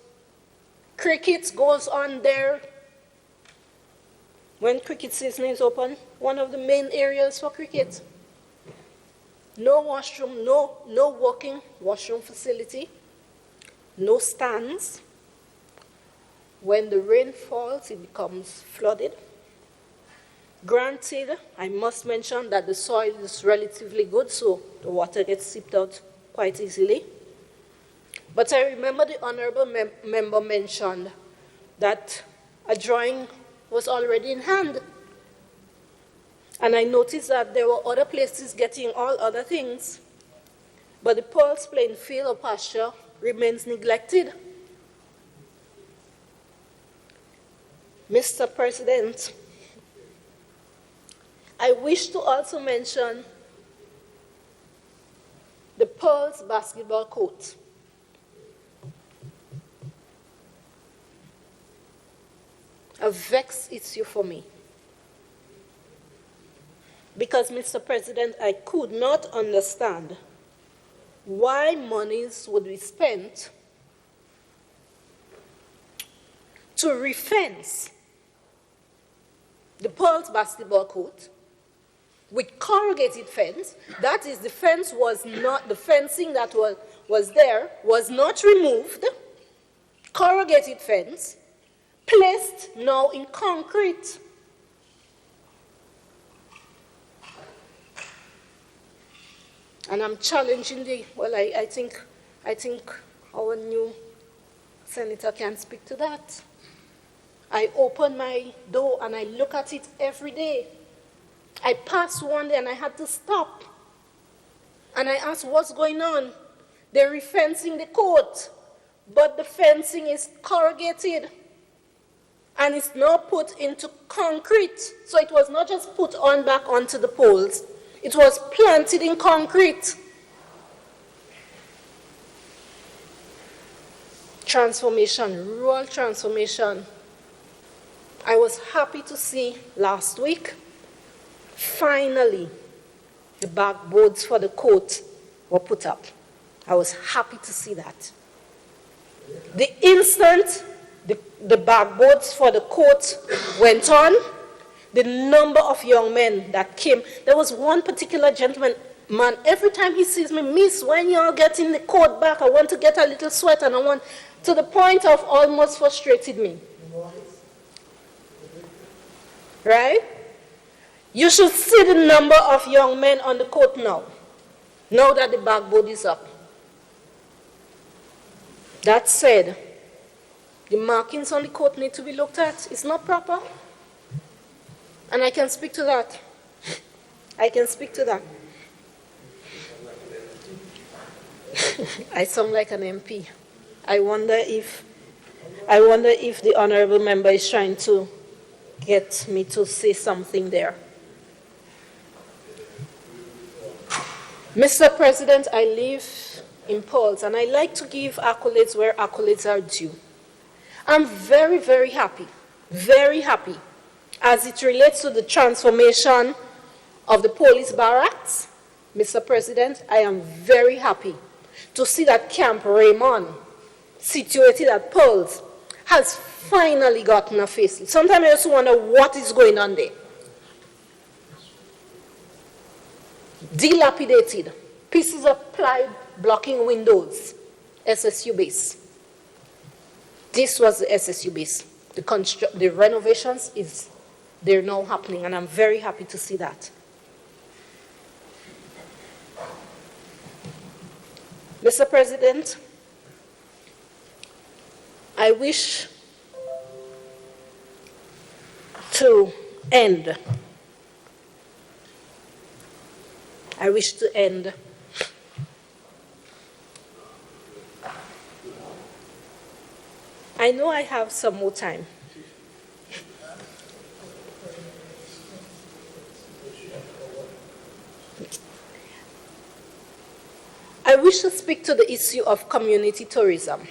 Cricket goes on there. When cricket season is open, one of the main areas for cricket. No washroom, no walking washroom facility, no stands. When the rain falls, it becomes flooded. Granted, I must mention that the soil is relatively good, so the water gets seeped out quite easily. But I remember the honorable member mentioned that a drawing was already in hand. And I noticed that there were other places getting all other things, but the Pearls playing field or pasture remains neglected. Mr. President, I wish to also mention the Pearls basketball court. A vexed issue for me. Because, Mr. President, I could not understand why monies would be spent to refence the Pearls basketball court with corrugated fence. That is, the fence was not, the fencing that was there was not removed. Corrugated fence, placed now in concrete. And I'm challenging I think our new senator can speak to that. I open my door and I look at it every day. I passed one day and I had to stop. And I asked, what's going on? They're refencing the court, but the fencing is corrugated. And it's now put into concrete. So it was not just put on back onto the poles. It was planted in concrete. Transformation, rural transformation. I was happy to see last week, finally, the backboards for the court were put up. I was happy to see that. The instant the backboards for the court went on, the number of young men that came, there was one particular gentleman, man, every time he sees me, miss, when y'all getting the court back, I want to get a little sweat, and I want, to the point of almost frustrated me. Right? You should see the number of young men on the court now that the backboard is up. That said, the markings on the court need to be looked at. It's not proper. And I can speak to that. I can speak to that. I sound like an MP. I wonder if the honorable member is trying to get me to say something there. Mr. President, I live in Pulse, and I like to give accolades where accolades are due. I'm very, very happy, as it relates to the transformation of the police barracks. Mr. President, I am very happy to see that Camp Raymond, situated at Pulse, has finally gotten a facelift. Sometimes I just wonder what is going on there. Dilapidated, pieces of ply blocking windows, SSU base. This was the SSU base. The renovations, they're now happening, and I'm very happy to see that. Mr. President, I wish to end. I know I have some more time. I wish to speak to the issue of community tourism.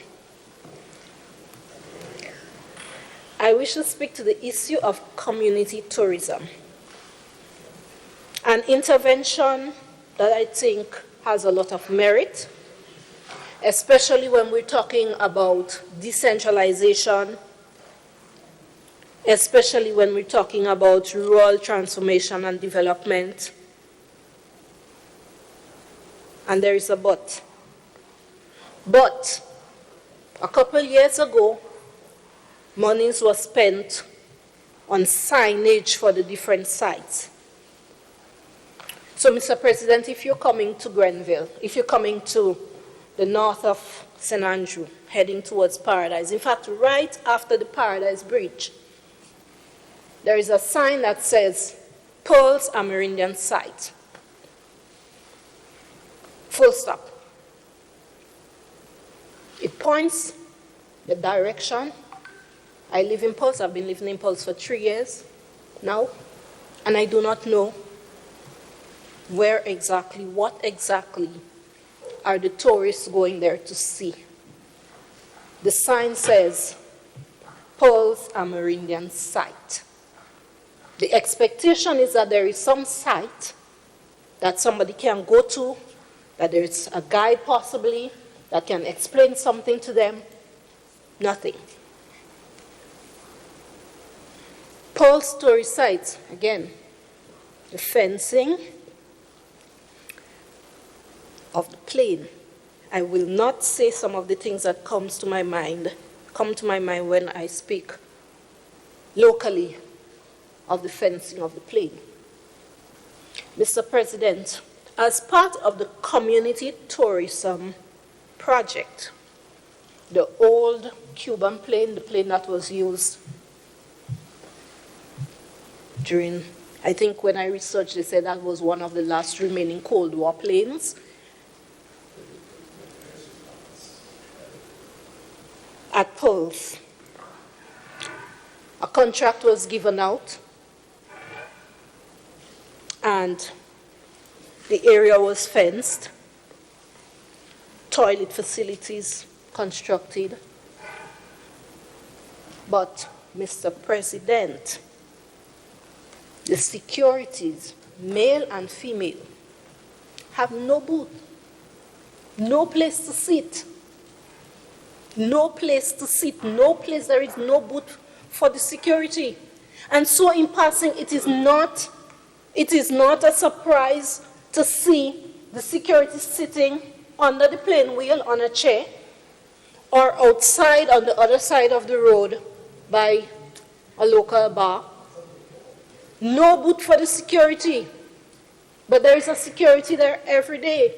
An intervention that I think has a lot of merit, especially when we're talking about decentralization, especially when we're talking about rural transformation and development. And there is a but. But a couple years ago, monies were spent on signage for the different sites. So, Mr. President, if you're coming to Grenville, if you're coming to the north of St. Andrew, heading towards Paradise, in fact, right after the Paradise Bridge, there is a sign that says, Pearls Amerindian Site. Full stop. It points the direction. I live in Pulse. I've been living in Pulse for 3 years now, and I do not know what exactly are the tourists going there to see. The sign says, Pulse Amerindian Site. The expectation is that there is some site that somebody can go to, that there is a guide possibly that can explain something to them. Nothing. Pulse tourist sites, again, the fencing of the plane. I will not say some of the things that come to my mind when I speak locally of the fencing of the plane. Mr. President, as part of the community tourism project, the old Cuban plane, the plane that was used during, I think when I researched, they said that was one of the last remaining Cold War planes. At Pulse, a contract was given out, and the area was fenced, toilet facilities constructed. But, Mr. President, the securities, male and female, have no booth, no place to sit. There is no booth for the security. And so in passing, it is not a surprise to see the security sitting under the plane wheel on a chair or outside on the other side of the road by a local bar. No booth for the security, but there is a security there every day.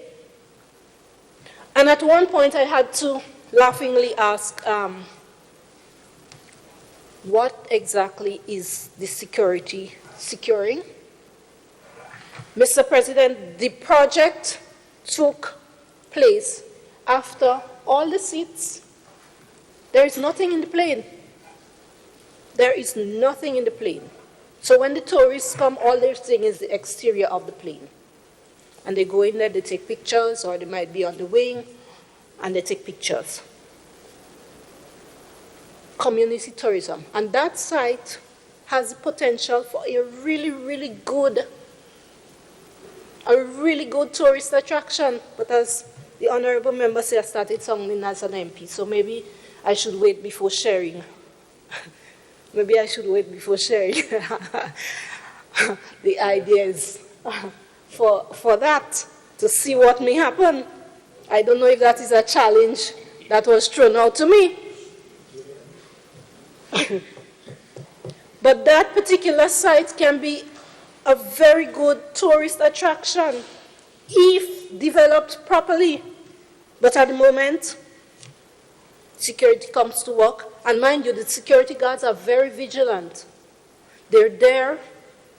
And at one point I had to laughingly ask, what exactly is the security securing? Mr. President, the project took place after all the seats. There is nothing in the plane. So when the tourists come, all they're seeing is the exterior of the plane. And they go in there, they take pictures, or they might be on the wing, and they take pictures. Community tourism. And that site has the potential for a really good tourist attraction. But as the honorable member said, I started sounding as an MP, so maybe I should wait before sharing. Maybe I should wait before sharing the ideas for that, to see what may happen. I don't know if that is a challenge that was thrown out to me. But that particular site can be a very good tourist attraction if developed properly. But at the moment, security comes to work. And mind you, the security guards are very vigilant. They're there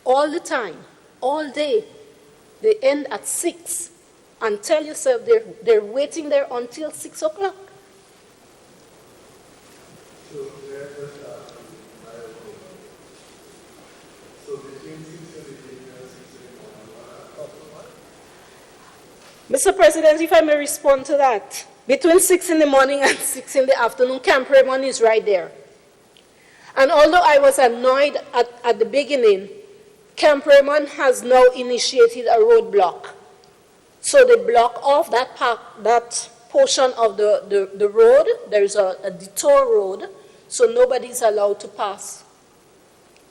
all the time, all day. They end at 6. And tell yourself they're waiting there until 6 o'clock. Mr. President, if I may respond to that. Between 6 in the morning and 6 in the afternoon, Camp Raymond is right there. And although I was annoyed at the beginning, Camp Raymond has now initiated a roadblock. So they block off that portion of the road. There is a detour road, so nobody is allowed to pass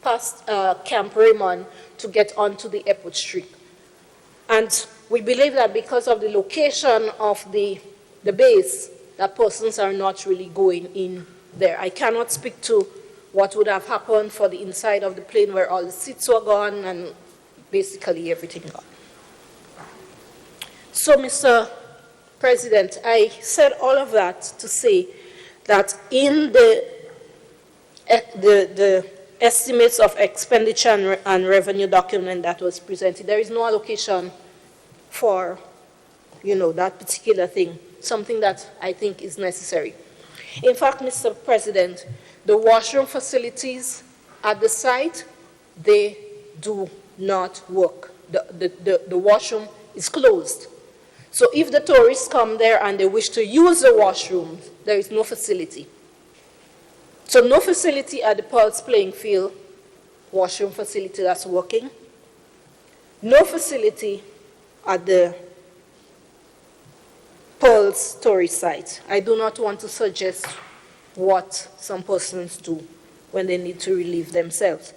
past Camp Raymond to get onto the airport street. And we believe that because of the location of the base, that persons are not really going in there. I cannot speak to what would have happened for the inside of the plane where all the seats were gone and basically everything gone. So, Mr. President, I said all of that to say that in the estimates of expenditure and revenue document that was presented, there is no allocation for, that particular thing, something that I think is necessary. In fact, Mr. President, the washroom facilities at the site, they do not work. The washroom is closed. So if the tourists come there and they wish to use the washroom, there is no facility. So no facility at the Pulse playing field, washroom facility that's working. No facility at the Pulse tourist site. I do not want to suggest what some persons do when they need to relieve themselves.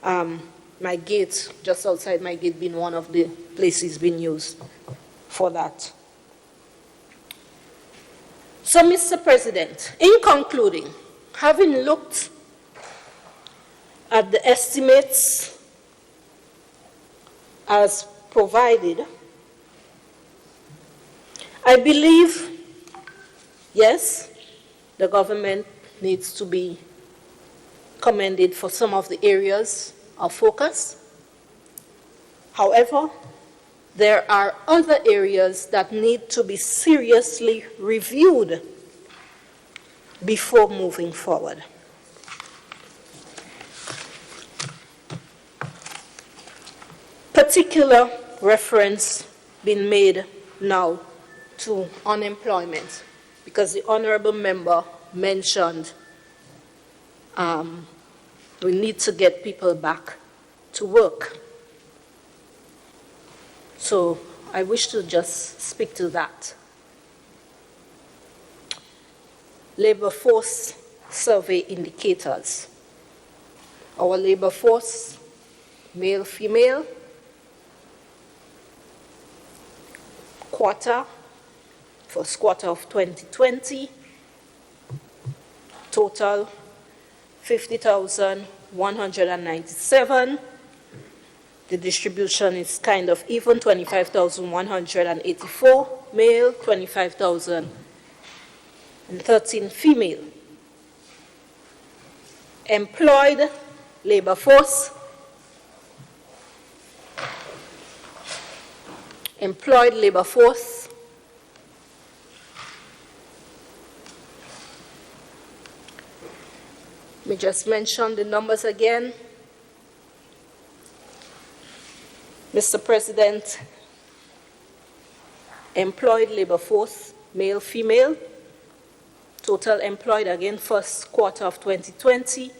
My gate, just outside my gate, being one of the places being used for that. So, Mr. President, in concluding, having looked at the estimates as provided, I believe, yes, the government needs to be commended for some of the areas of focus. However, there are other areas that need to be seriously reviewed before moving forward. Particular reference being made now to unemployment, because the honorable member mentioned we need to get people back to work. So I wish to just speak to that. Labor force survey indicators. Our labor force, male, female, first quarter of 2020, total 50,197. The distribution is kind of even, 25,184 male, 25,013 female. Employed labor force. Employed labor force. Let me just mention the numbers again. Mr. President, employed labor force male, female. Total employed, again, first quarter of 2020.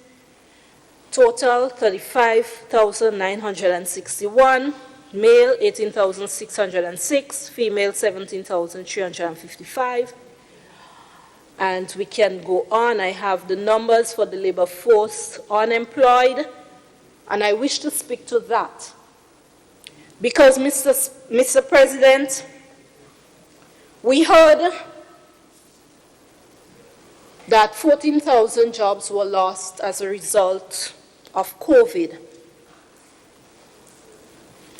Total 35,961. Male 18,606. Female 17,355. And we can go on. I have the numbers for the labor force unemployed, and I wish to speak to that. Because, Mr. President, we heard that 14,000 jobs were lost as a result of COVID.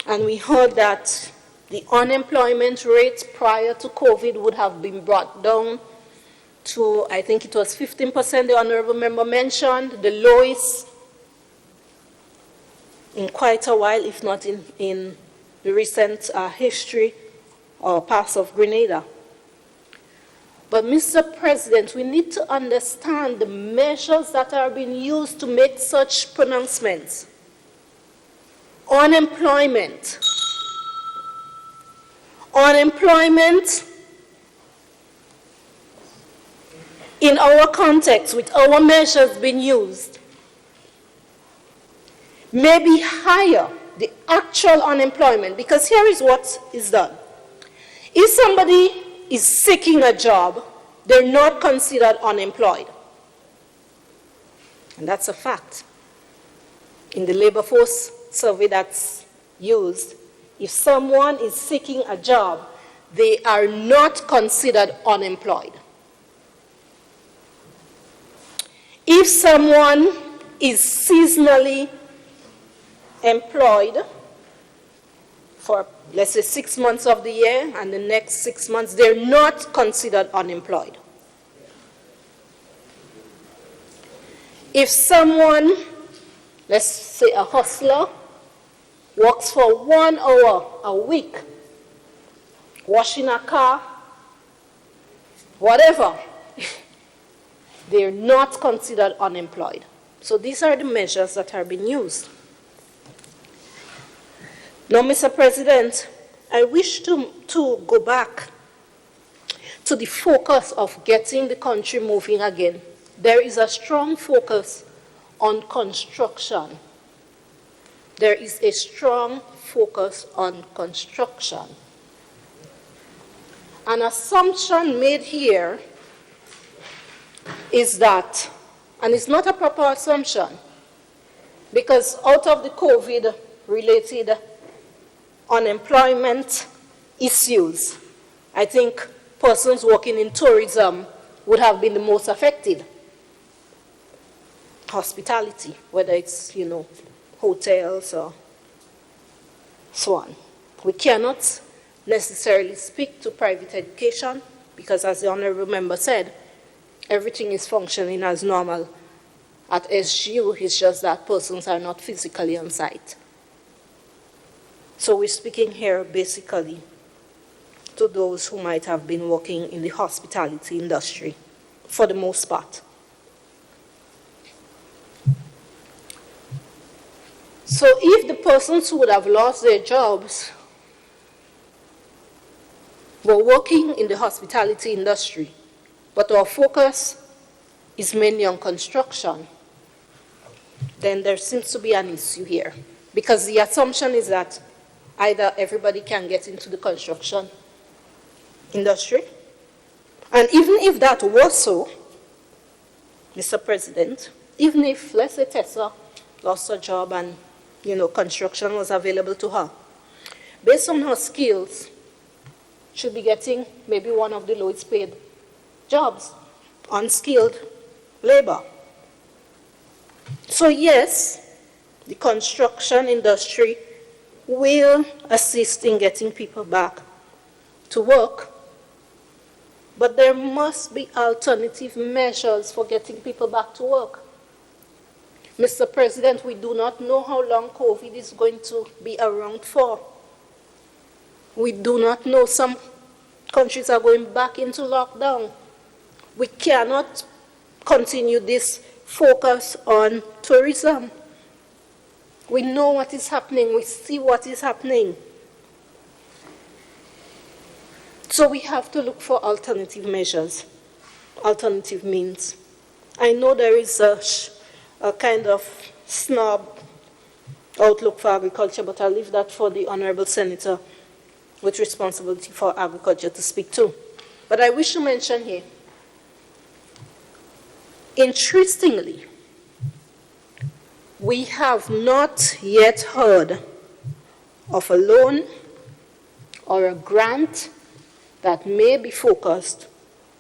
And we heard that the unemployment rate prior to COVID would have been brought down to, I think it was 15%, the honorable member mentioned, the lowest in quite a while, if not in the recent history or past of Grenada. But, Mr. President, we need to understand the measures that are being used to make such pronouncements. Unemployment. Unemployment in our context, with our measures being used, may be higher, the actual unemployment, because here is what is done. If somebody is seeking a job, they're not considered unemployed. And that's a fact. In the labor force survey that's used, if someone is seeking a job, they are not considered unemployed. If someone is seasonally employed for, let's say, 6 months of the year, and the next 6 months, they're not considered unemployed. If someone, let's say a hustler, works for 1 hour a week, washing a car, whatever, they're not considered unemployed. So these are the measures that are being used. Now, Mr. President, I wish to go back to the focus of getting the country moving again. There is a strong focus on construction. There is a strong focus on construction. An assumption made here is that, and it's not a proper assumption, because out of the COVID-related unemployment issues, I think persons working in tourism would have been the most affected. Hospitality, whether it's, hotels or so on. We cannot necessarily speak to private education because, as the honorable member said, everything is functioning as normal at SGU. It's just that persons are not physically on site. So we're speaking here basically to those who might have been working in the hospitality industry for the most part. So if the persons who would have lost their jobs were working in the hospitality industry, but our focus is mainly on construction, then there seems to be an issue here. Because the assumption is that either everybody can get into the construction industry, and even if that was so, Mr. President, even if, let's say, Tessa lost her job and, construction was available to her, based on her skills, she'll be getting maybe one of the lowest paid jobs, unskilled labor. So yes, the construction industry will assist in getting people back to work, but there must be alternative measures for getting people back to work. Mr. President, we do not know how long COVID is going to be around for. We do not know. Some countries are going back into lockdown. We cannot continue this focus on tourism. We know what is happening. We see what is happening. So we have to look for alternative measures, alternative means. I know there is a kind of snob outlook for agriculture, but I'll leave that for the Honorable Senator with responsibility for agriculture to speak to. But I wish to mention here, interestingly, we have not yet heard of a loan or a grant that may be focused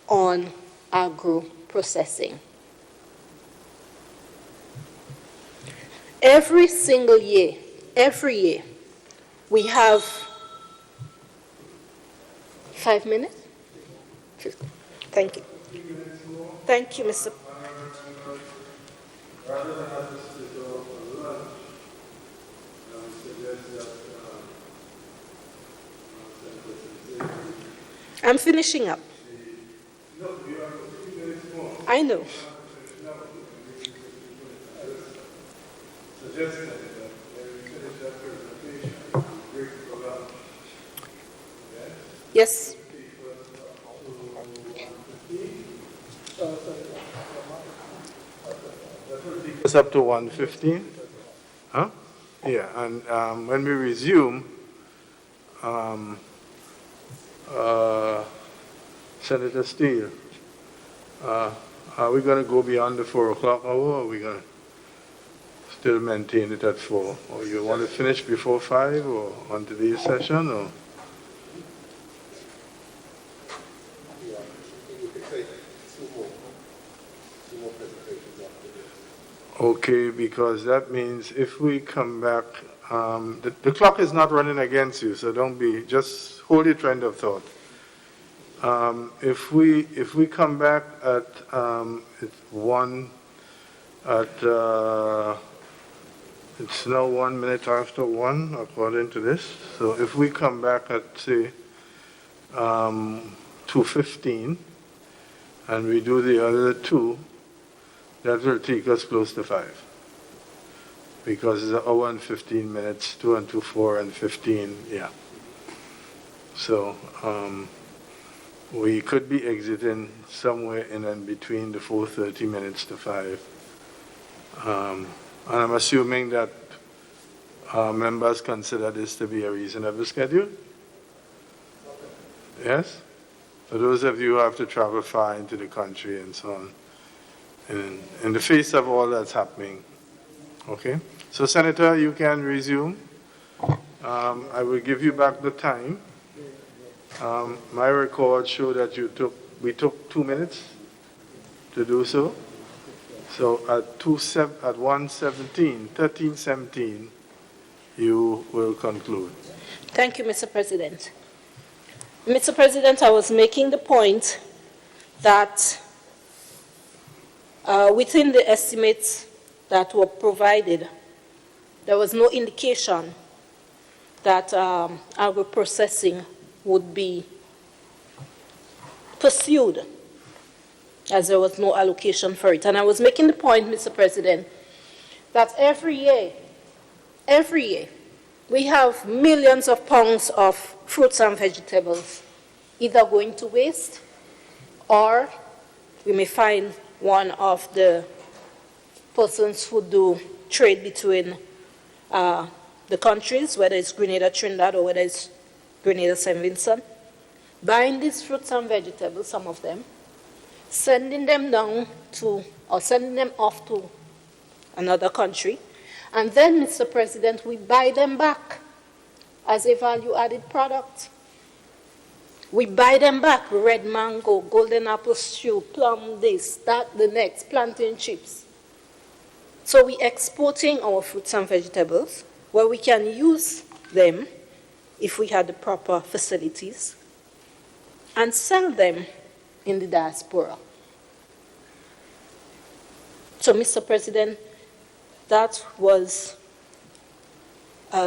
on agro-processing. Every single year, we have 5 minutes? 50. Thank you. Thank you, Mr. I'm finishing up. I know. Yes. It's up to 1:15. Huh? Yeah, and when we resume, Senator Steele, are we going to go beyond the 4 o'clock hour, or are we going to still maintain it at 4? Or you want to finish before 5 or on today's session? Or? Okay, because that means if we come back, the clock is not running against you, so just hold your trend of thought. If we come back at it's now 1 minute after 1 according to this. So if we come back at say 2:15 and we do the other 2, that will take us close to 5. Because it's an hour and 15 minutes, 2 and 2, 4 and 15, yeah. So we could be exiting somewhere in between the 4:30 minutes to 5. And I'm assuming that members consider this to be a reasonable schedule? Yes? For those of you who have to travel far into the country and so on, in the face of all that's happening. Okay? So, Senator, you can resume. I will give you back the time. My records show that we took 2 minutes to do so. So at 13:17, you will conclude. Thank you, Mr. President. Mr. President, I was making the point that within the estimates that were provided, there was no indication that agro-processing would be pursued, as there was no allocation for it. And I was making the point, Mr. President, that every year, we have millions of pounds of fruits and vegetables either going to waste, or we may find one of the persons who do trade between the countries, whether it's Grenada, Trinidad, or whether it's Grenada, St. Vincent, buying these fruits and vegetables, some of them, sending them down to, or sending them off to another country, and then, Mr. President, we buy them back as a value-added product. We buy them back, red mango, golden apple stew, plum this, that, the next, plantain chips. So we're exporting our fruits and vegetables where we can use them if we had the proper facilities and sell them in the diaspora. So, Mr. President, that was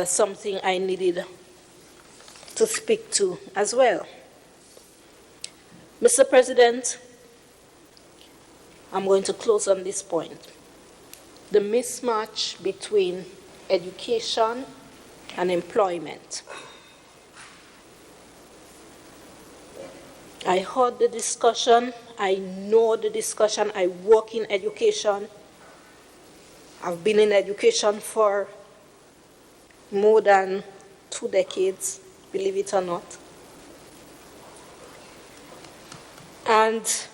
something I needed to speak to as well. Mr. President, I'm going to close on this point. The mismatch between education and employment. I heard the discussion. I know the discussion. I work in education. I've been in education for more than 2 decades, believe it or not. And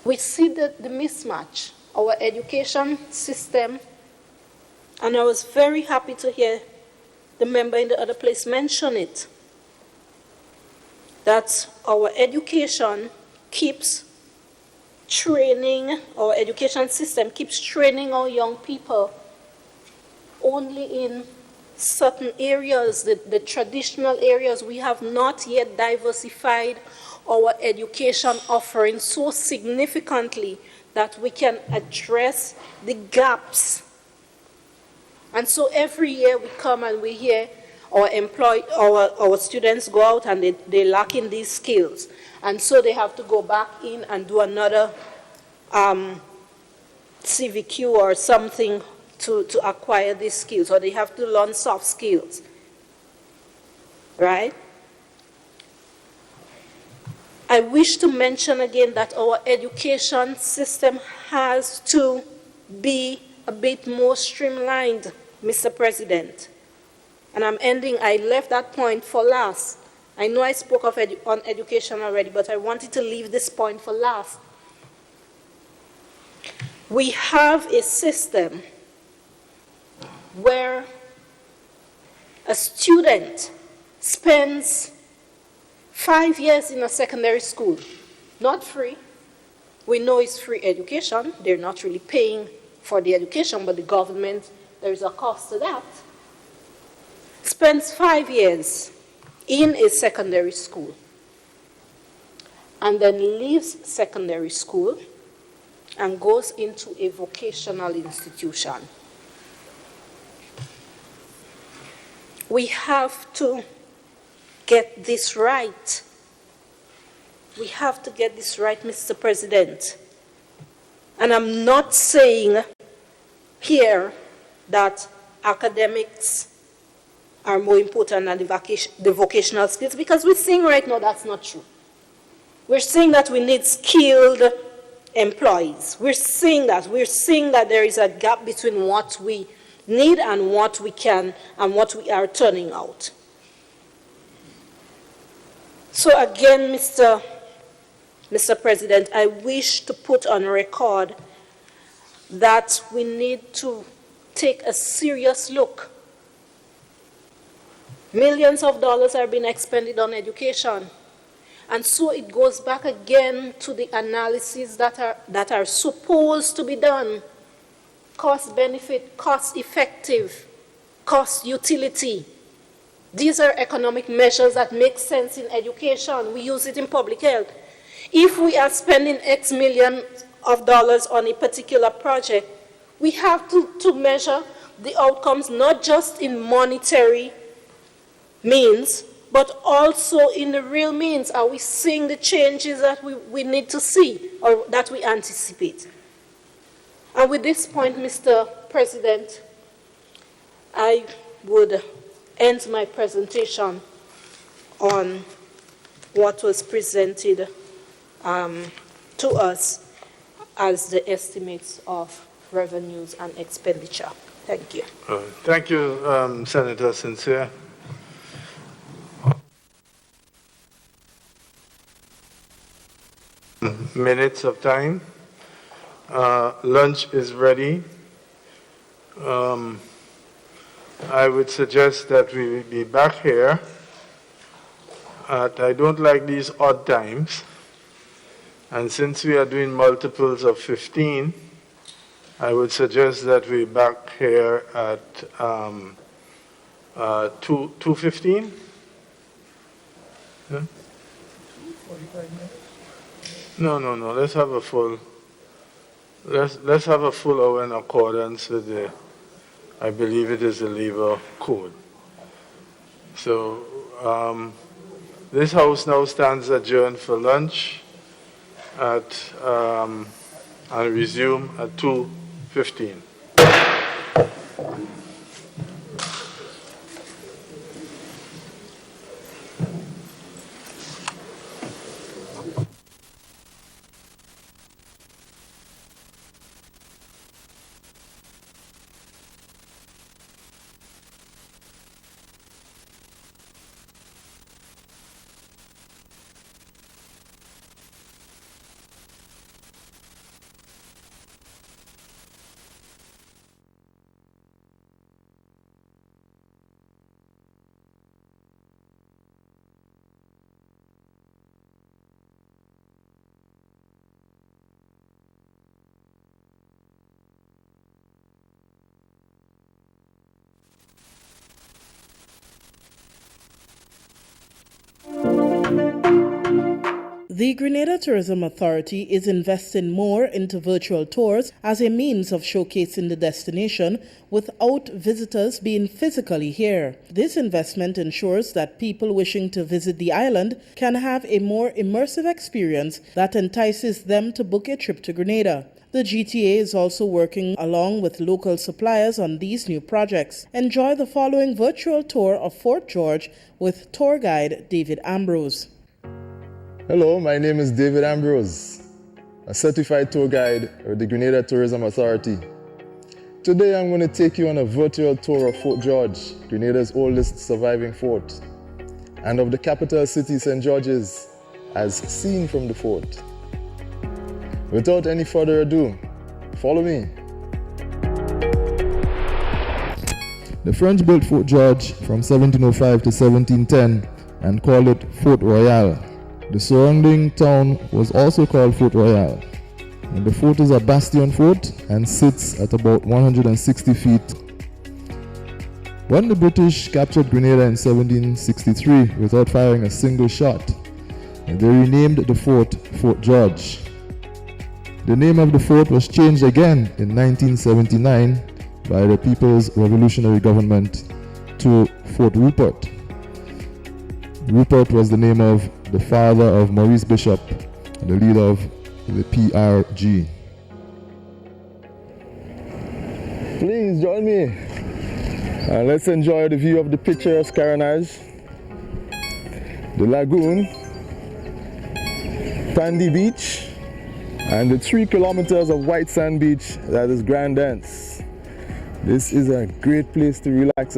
we see the mismatch. Our education system, and I was very happy to hear the member in the other place mention it, that our education keeps training, our education system keeps training our young people only in certain areas, the traditional areas. We have not yet diversified our education offering so significantly that we can address the gaps. And so every year we come and we hear our students go out and they lack in these skills. And so they have to go back in and do another CVQ or something to acquire these skills, or they have to learn soft skills, right? I wish to mention again that our education system has to be a bit more streamlined, Mr. President. And I'm ending, I left that point for last. I know I spoke on education already, but I wanted to leave this point for last. We have a system where a student spends 5 years in a secondary school, not free. We know it's free education. They're not really paying for the education, but the government, there is a cost to that. Spends 5 years in a secondary school and then leaves secondary school and goes into a vocational institution. We have to get this right. We have to get this right, Mr. President. And I'm not saying here that academics are more important than the vocational skills, because we're seeing right now that's not true. We're seeing that we need skilled employees. We're seeing that there is a gap between what we need and what we can and what we are turning out. So again, Mr. President, I wish to put on record that we need to take a serious look. Millions of dollars are being expended on education. And so it goes back again to the analyses that are supposed to be done. Cost benefit, cost effective, cost utility. These are economic measures that make sense in education. We use it in public health. If we are spending X million of dollars on a particular project, we have to measure the outcomes not just in monetary means, but also in the real means. Are we seeing the changes that we need to see or that we anticipate? And with this point, Mr. President, I would end my presentation on what was presented to us as the estimates of revenues and expenditure. Thank you. Thank you, Senator Sincere. Minutes of time. Lunch is ready. I would suggest that we be back here at, I don't like these odd times, and since we are doing multiples of 15, I would suggest that we back here at 2:15. Yeah? No. Let's have a full. Let's have a full hour in accordance with the, I believe it is the labor code. So this house now stands adjourned for lunch at and resume at 2:15. The Grenada Tourism Authority is investing more into virtual tours as a means of showcasing the destination without visitors being physically here. This investment ensures that people wishing to visit the island can have a more immersive experience that entices them to book a trip to Grenada. The GTA is also working along with local suppliers on these new projects. Enjoy the following virtual tour of Fort George with tour guide David Ambrose. Hello, my name is David Ambrose, a certified tour guide with the Grenada Tourism Authority. Today I'm going to take you on a virtual tour of Fort George, Grenada's oldest surviving fort, and of the capital city, St. George's, as seen from the fort. Without any further ado, follow me. The French built Fort George from 1705 to 1710 and called it Fort Royal. The surrounding town was also called Fort Royal. And the fort is a bastion fort and sits at about 160 feet. When the British captured Grenada in 1763 without firing a single shot, they renamed the fort Fort George. The name of the fort was changed again in 1979 by the People's Revolutionary Government to Fort Rupert. Rupert was the name of the father of Maurice Bishop, the leader of the PRG. Please join me and let's enjoy the view of the picturesque Caranage, the lagoon, Pandy Beach, and the 3 kilometers of white sand beach that is Grand Anse. This is a great place to relax,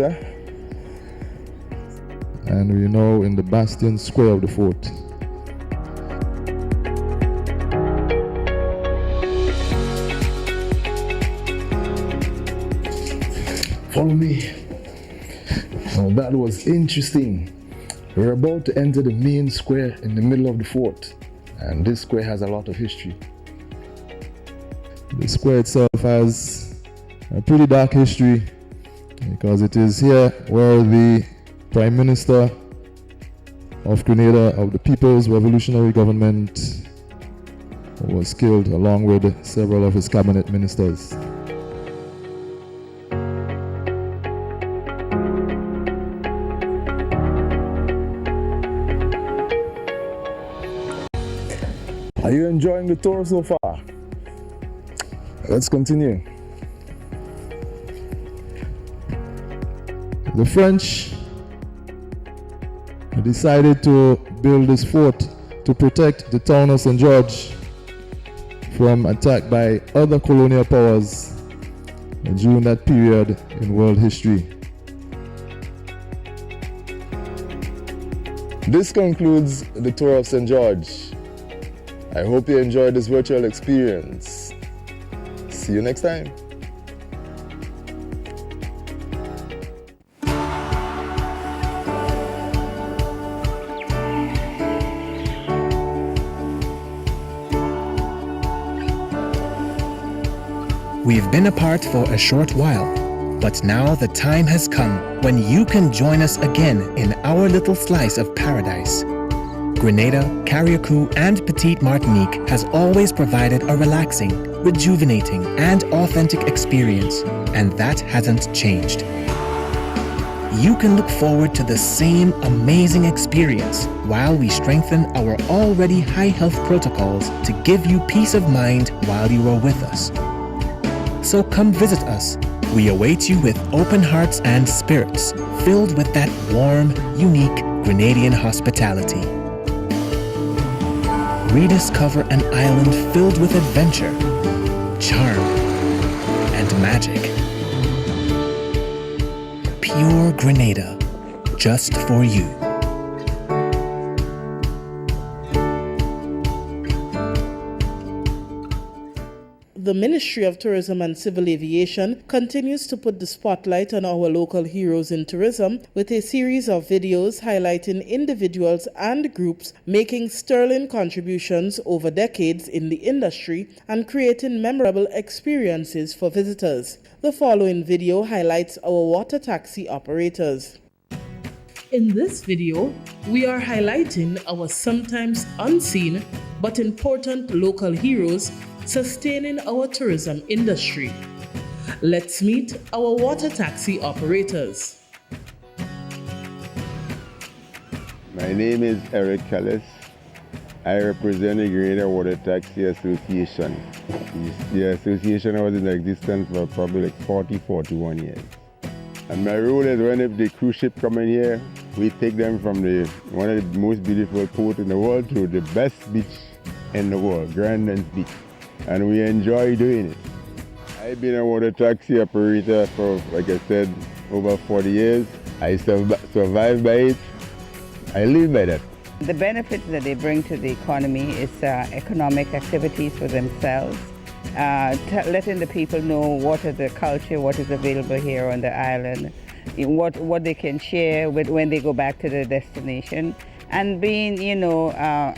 And we're now in the bastion square of the fort. Follow me. Oh, that was interesting. We're about to enter the main square in the middle of the fort, and this square has a lot of history. The square itself has a pretty dark history because it is here where the Prime Minister of Grenada of the People's Revolutionary Government was killed along with several of his cabinet ministers. Are you enjoying the tour so far? Let's continue. The French decided to build this fort to protect the town of St. George from attack by other colonial powers during that period in world history. This concludes the tour of St. George. I hope you enjoyed this virtual experience. See you next time. We've been apart for a short while, but now the time has come when you can join us again in our little slice of paradise. Grenada, Carriacou, and Petite Martinique has always provided a relaxing, rejuvenating, and authentic experience, and that hasn't changed. You can look forward to the same amazing experience while we strengthen our already high health protocols to give you peace of mind while you are with us. So come visit us. We await you with open hearts and spirits, filled with that warm, unique Grenadian hospitality. Rediscover an island filled with adventure, charm, and magic. Pure Grenada, just for you. The Ministry of Tourism and Civil Aviation continues to put the spotlight on our local heroes in tourism with a series of videos highlighting individuals and groups making sterling contributions over decades in the industry and creating memorable experiences for visitors. The following video highlights our water taxi operators. In this video, we are highlighting our sometimes unseen but important local heroes sustaining our tourism industry. Let's meet our water taxi operators. My name is Eric Callis. I represent the Grenada Water Taxi Association. The association was in existence for probably like 41 years. And my role is when if the cruise ship come in here, we take them from one of the most beautiful ports in the world to the best beach in the world, Grenada Beach. And we enjoy doing it. I've been a water taxi operator for, like I said, over 40 years. I survived by it. I live by that. The benefits that they bring to the economy is economic activities for themselves, letting the people know what is the culture, what is available here on the island, what they can share when they go back to their destination, and being,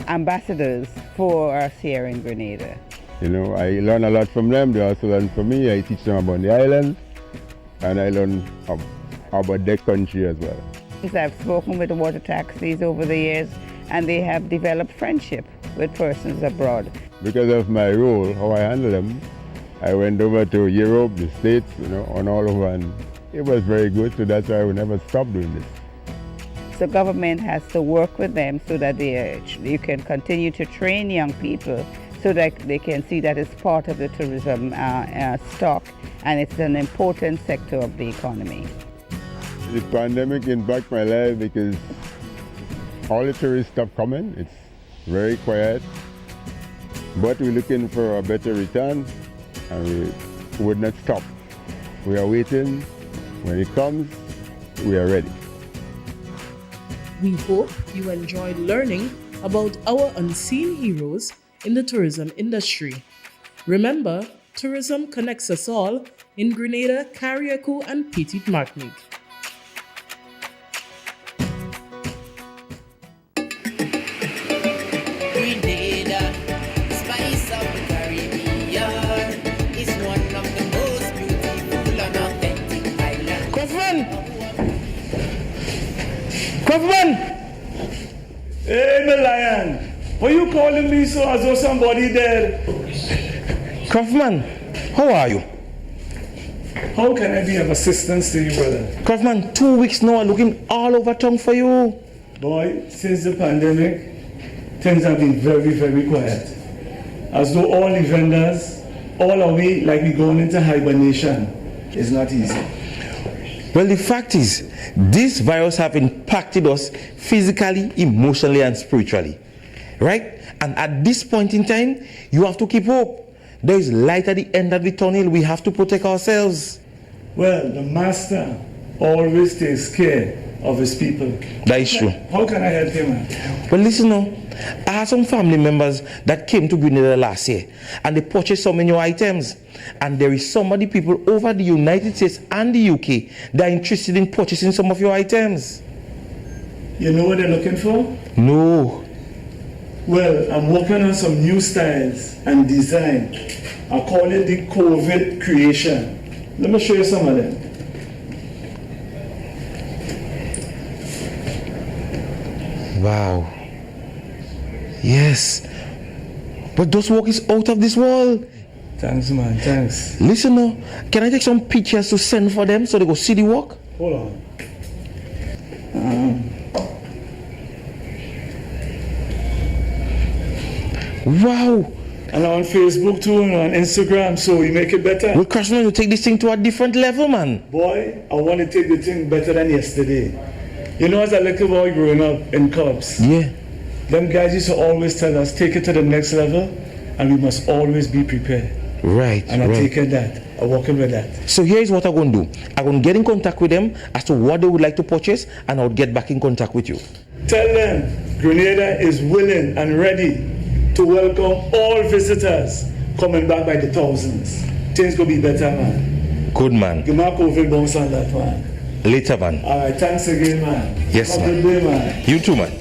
ambassadors for us here in Grenada. I learn a lot from them. They also learn from me. I teach them about the island, and I learn about their country as well. I've spoken with the water taxis over the years, and they have developed friendship with persons abroad. Because of my role, how I handle them, I went over to Europe, the States, and all over, and it was very good, so that's why I will never stop doing this. So government has to work with them so that you can continue to train young people so that they can see that it's part of the tourism stock, and it's an important sector of the economy. The pandemic impacted my life because all the tourists stopped coming. It's very quiet, but we're looking for a better return, and we would not stop. We are waiting. When it comes, we are ready. We hope you enjoyed learning about our unseen heroes in the tourism industry. Remember, tourism connects us all in Grenada, Carriacou, and Petite-Martinique. Kaufman! Hey, my lion! Why you calling me so as though somebody there? Kaufman, how are you? How can I be of assistance to you, brother? Kaufman, 2 weeks now, I'm looking all over town for you. Boy, since the pandemic, things have been very, very quiet. As though all the vendors, all away like we're going into hibernation. It's not easy. Well, the fact is, this virus have impacted us physically, emotionally, and spiritually, right? And at this point in time, you have to keep hope. There is light at the end of the tunnel. We have to protect ourselves. Well, the master always takes care of his people. That is true. How can I help you, man? Well, listen now. I had some family members that came to Grenada last year, and they purchased some new items. And there is some of the people over the United States and the UK that are interested in purchasing some of your items. You know what they're looking for? No. Well, I'm working on some new styles and design. I call it the COVID creation. Let me show you some of them. Wow. Yes. But those work is out of this world. Thanks, man. Thanks. Listen now. Can I take some pictures to send for them so they go see the work? Hold on. Wow. And on Facebook too, and on Instagram, so we make it better. Well, Crashman, you take this thing to a different level, man. Boy, I want to take the thing better than yesterday. You know, as a little boy growing up in Cubs, yeah, them guys used to always tell us, take it to the next level, and we must always be prepared. Right. And I'm taking that. I'm working with that. So here's what I'm going to do. I'm going to get in contact with them as to what they would like to purchase, and I'll get back in contact with you. Tell them Grenada is willing and ready to welcome all visitors coming back by the thousands. Things will be better, man. Good, man. Give me a COVID bounce on that, man. Later, man. All right, thanks again, man. Yes, Have man. a good day, man. You too, man.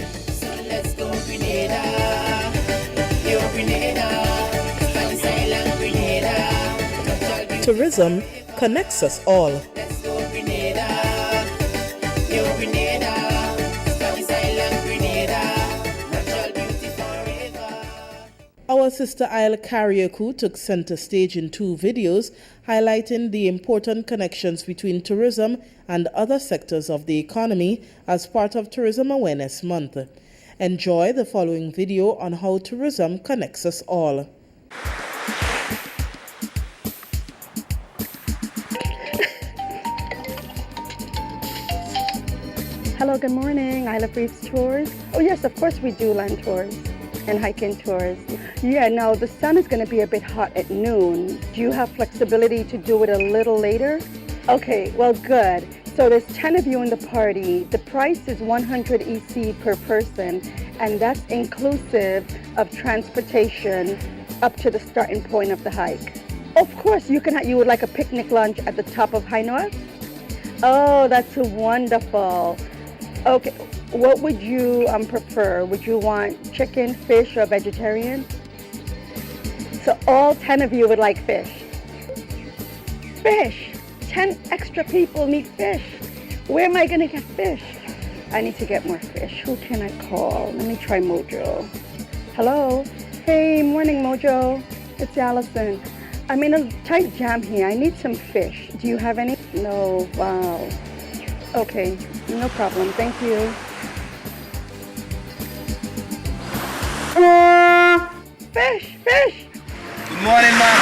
Tourism connects us all. Let's go Grenada, yo Grenada. Our sister isle Carriacou took center stage in 2 videos highlighting the important connections between tourism and other sectors of the economy as part of Tourism Awareness Month. Enjoy the following video on how tourism connects us all. Hello, good morning. I love Reefs Tours. Oh yes, of course we do land tours and hiking tours. Yeah, now the sun is going to be a bit hot at noon. Do you have flexibility to do it a little later? Okay, well good. So there's 10 of you in the party. The price is 100 EC per person, and that's inclusive of transportation up to the starting point of the hike. Of course, you would like a picnic lunch at the top of High North? Oh, that's wonderful. Okay, what would you prefer? Would you want chicken, fish, or vegetarian? So all 10 of you would like fish. Fish! 10 extra people need fish. Where am I gonna get fish? I need to get more fish. Who can I call? Let me try Mojo. Hello? Hey, morning Mojo. It's Allison. I'm in a tight jam here. I need some fish. Do you have any? No, wow. Okay, no problem. Thank you. Fish, fish. Good morning, ma'am.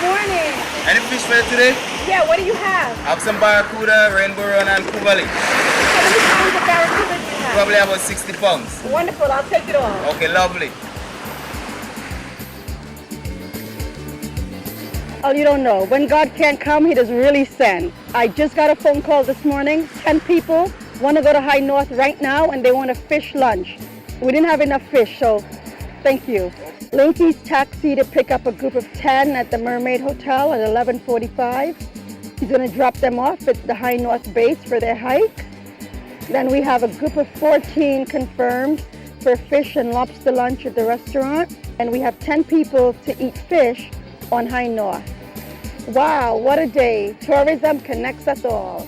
Morning. Any fish for you today? Yeah, what do you have? I have some barracuda, rainbow run, and kubali. How many pounds of barracuda do you have? Probably about 60 pounds. Wonderful, I'll take it all. Okay, lovely. Oh, you don't know. When God can't come, he does really send. I just got a phone call this morning. 10 people want to go to High North right now, and they want a fish lunch. We didn't have enough fish, so thank you. Linky's taxi to pick up a group of 10 at the Mermaid Hotel at 11:45. He's going to drop them off at the High North base for their hike. Then we have a group of 14 confirmed for fish and lobster lunch at the restaurant. And we have 10 people to eat fish on High North. Wow, what a day. Tourism connects us all.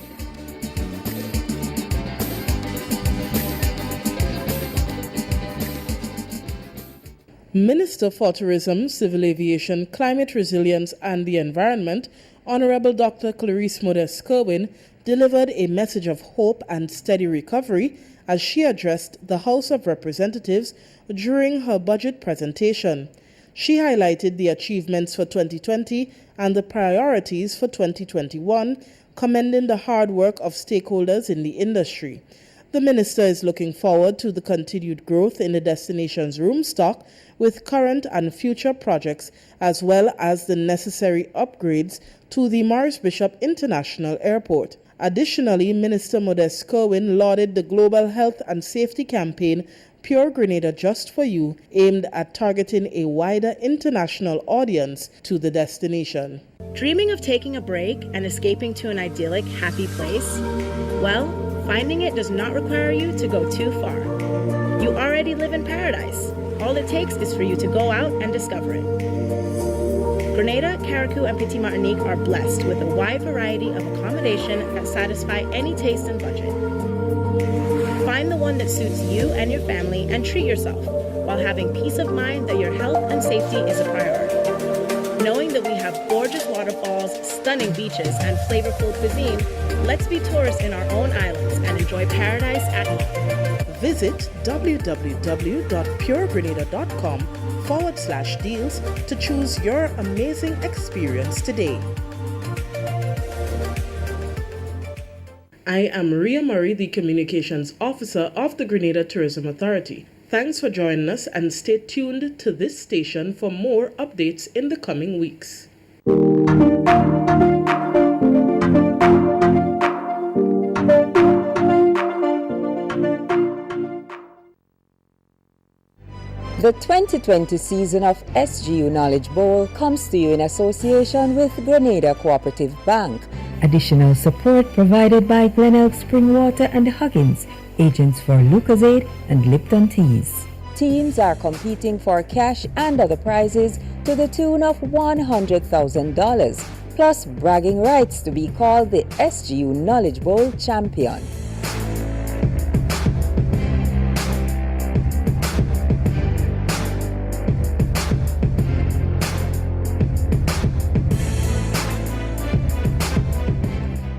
Minister for Tourism, Civil Aviation, Climate Resilience and the Environment, Honorable Dr. Clarice Modeste-Kerwin, delivered a message of hope and steady recovery as she addressed the House of Representatives during her budget presentation. She highlighted the achievements for 2020 and the priorities for 2021, commending the hard work of stakeholders in the industry. The minister is looking forward to the continued growth in the destination's room stock with current and future projects, as well as the necessary upgrades to the Morris Bishop International Airport. Additionally, Minister Modeste-Kerwin lauded the global health and safety campaign Pure Grenada Just For You, aimed at targeting a wider international audience to the destination. Dreaming of taking a break and escaping to an idyllic, happy place? Well, finding it does not require you to go too far. You already live in paradise. All it takes is for you to go out and discover it. Grenada, Carriacou, and Petite Martinique are blessed with a wide variety of accommodation that satisfy any taste and budget. Find the one that suits you and your family and treat yourself while having peace of mind that your health and safety is a priority. Knowing that we have gorgeous waterfalls, stunning beaches, and flavorful cuisine, let's be tourists in our own islands and enjoy paradise at home. Visit www.puregrenada.com/deals to choose your amazing experience today. I am Ria Murray, the Communications Officer of the Grenada Tourism Authority. Thanks for joining us and stay tuned to this station for more updates in the coming weeks. The 2020 season of SGU Knowledge Bowl comes to you in association with Grenada Cooperative Bank. Additional support provided by Glenelg Springwater and Huggins, agents for Lucozade and Lipton Teas. Teams are competing for cash and other prizes to the tune of $100,000, plus bragging rights to be called the SGU Knowledge Bowl champion.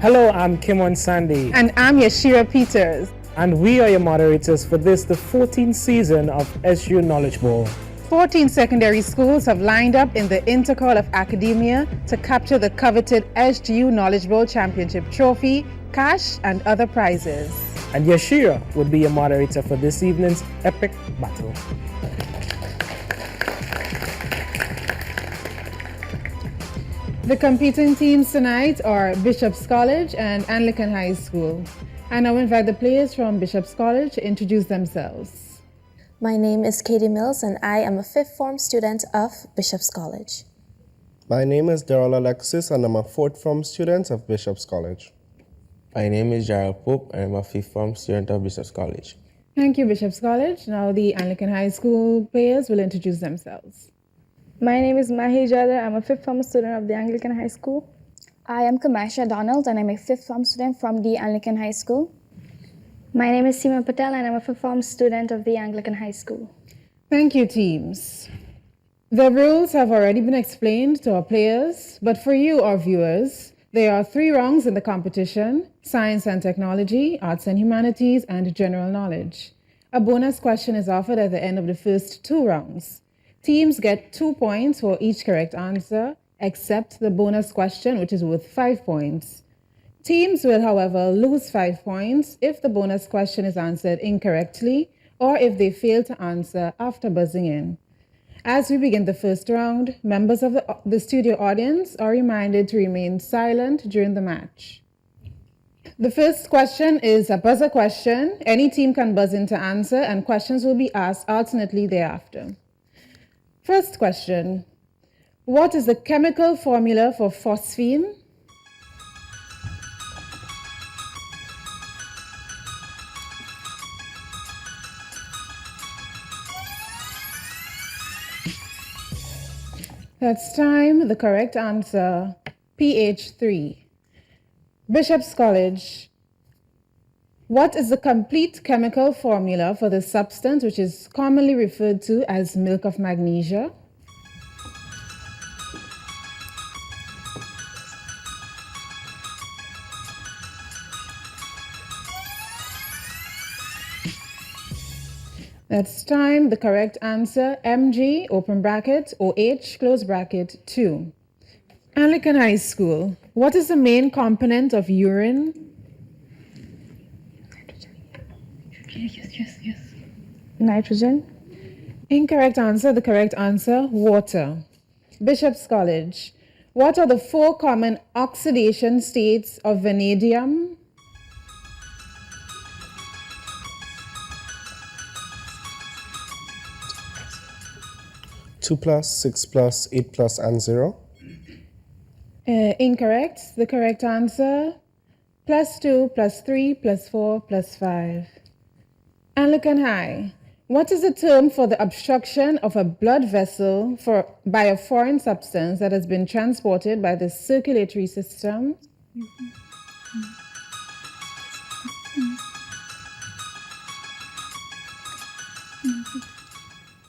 Hello, I'm Kimon Sandy. And I'm Yashira Peters. And we are your moderators for the 14th season of SGU Knowledge Bowl. 14 secondary schools have lined up in the Intercall of Academia to capture the coveted SGU Knowledge Bowl Championship trophy, cash, and other prizes. And Yashira would be your moderator for this evening's epic battle. The competing teams tonight are Bishop's College and Anglican High School. And I will invite the players from Bishop's College to introduce themselves. My name is Katie Mills and I am a 5th form student of Bishop's College. My name is Daryl Alexis and I'm a 4th form student of Bishop's College. My name is Gerald Pope and I'm a 5th form student of Bishop's College. Thank you, Bishop's College. Now the Anglican High School players will introduce themselves. My name is Mahi Jadar. I'm a 5th form student of the Anglican High School. I am Kamasha Donald and I'm a 5th form student from the Anglican High School. My name is Seema Patel and I'm a 5th form student of the Anglican High School. Thank you, teams. The rules have already been explained to our players, but for you, our viewers, there are 3 rounds in the competition: science and technology, arts and humanities, and general knowledge. A bonus question is offered at the end of the first 2 rounds. Teams get 2 points for each correct answer, except the bonus question, which is worth 5 points. Teams will, however, lose 5 points if the bonus question is answered incorrectly or if they fail to answer after buzzing in. As we begin the first round, members of the studio audience are reminded to remain silent during the match. The first question is a buzzer question. Any team can buzz in to answer, and questions will be asked alternately thereafter. First question: what is the chemical formula for phosphine? That's time. The correct answer, pH3. Bishop's College. What is the complete chemical formula for the substance which is commonly referred to as milk of magnesia? That's time. The correct answer, Mg, open bracket, OH, close bracket, 2. Anglican High School. What is the main component of urine? Yes. Nitrogen. Incorrect answer. The correct answer, water. Bishop's College. What are the 4 common oxidation states of vanadium? Two plus, 6 plus, 8 plus, and 0. Incorrect. The correct answer, +2, +3, +4, +5. Anglican High. What is the term for the obstruction of a blood vessel by a foreign substance that has been transported by the circulatory system?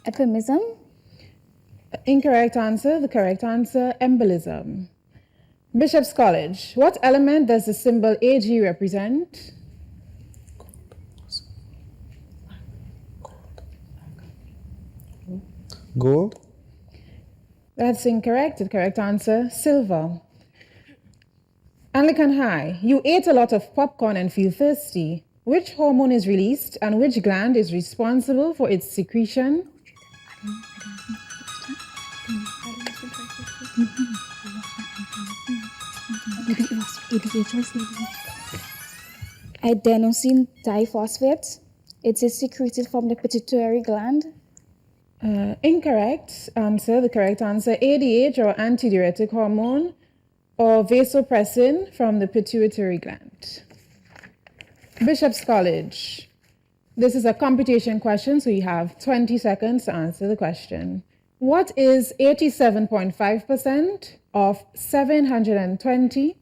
Epimism. Incorrect answer. The correct answer, embolism. Bishop's College. What element does the symbol Ag represent? Gold. That's incorrect. The correct answer, silver. Anglican High. You ate a lot of popcorn and feel thirsty. Which hormone is released and which gland is responsible for its secretion? Adenosine diphosphate. It is secreted from the pituitary gland. Incorrect answer. The correct answer, ADH or antidiuretic hormone or vasopressin from the pituitary gland. Bishop's College. This is a computation question, so you have 20 seconds to answer the question. What is 87.5% of 720?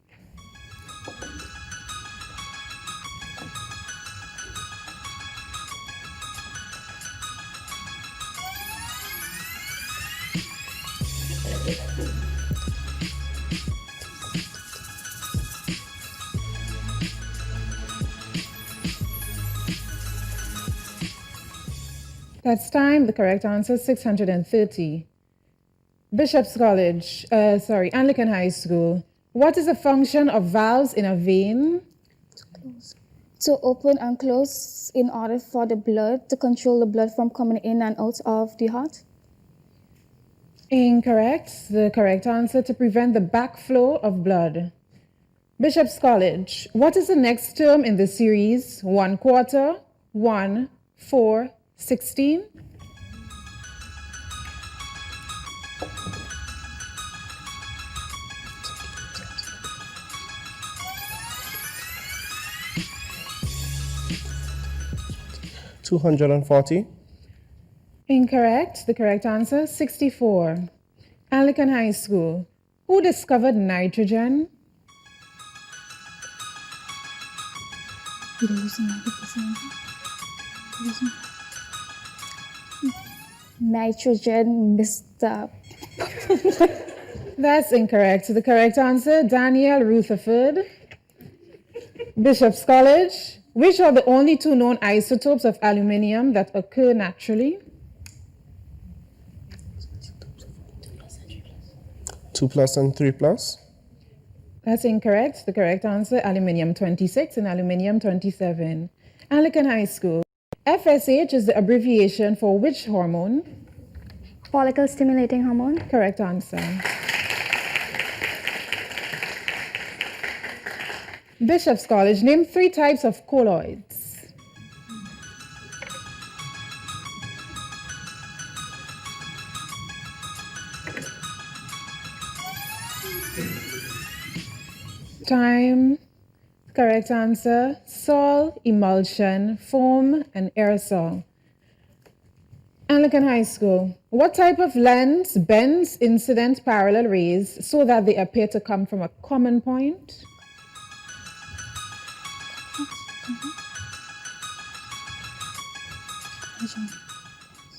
That's time. The correct answer, 630. Anglican High School. What is the function of valves in a vein? To open and close in order for the blood, to control the blood from coming in and out of the heart. Incorrect. The correct answer, to prevent the backflow of blood. Bishop's College. What is the next term in the series? 1/4, 1, 4, 16? $240. Incorrect. The correct answer, 64. Anglican High School. Who discovered nitrogen? Nitrogen, Mr. That's incorrect. The correct answer, Daniel Rutherford. Bishop's College. Which are the only two known isotopes of aluminium that occur naturally? 2+ and 3+. That's incorrect. The correct answer, aluminium-26 and aluminium-27. Anglican High School. FSH is the abbreviation for which hormone? Follicle stimulating hormone. Correct answer. Bishop's College. Name 3 types of colloids. Time. Correct answer, sol, emulsion, foam, and aerosol. Anglican High School. What type of lens bends incident parallel rays so that they appear to come from a common point?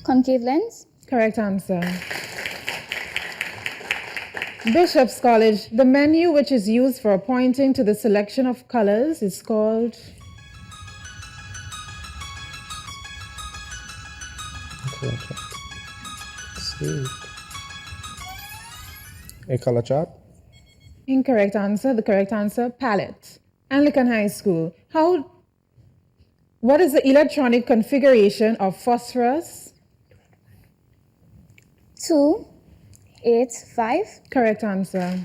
Concave lens. Correct answer. Bishop's College. The menu which is used for pointing to the selection of colors is called? A color chart. Incorrect answer. The correct answer, palette. Anglican High School. What is the electronic configuration of phosphorus? 2, 8, 5. Correct answer.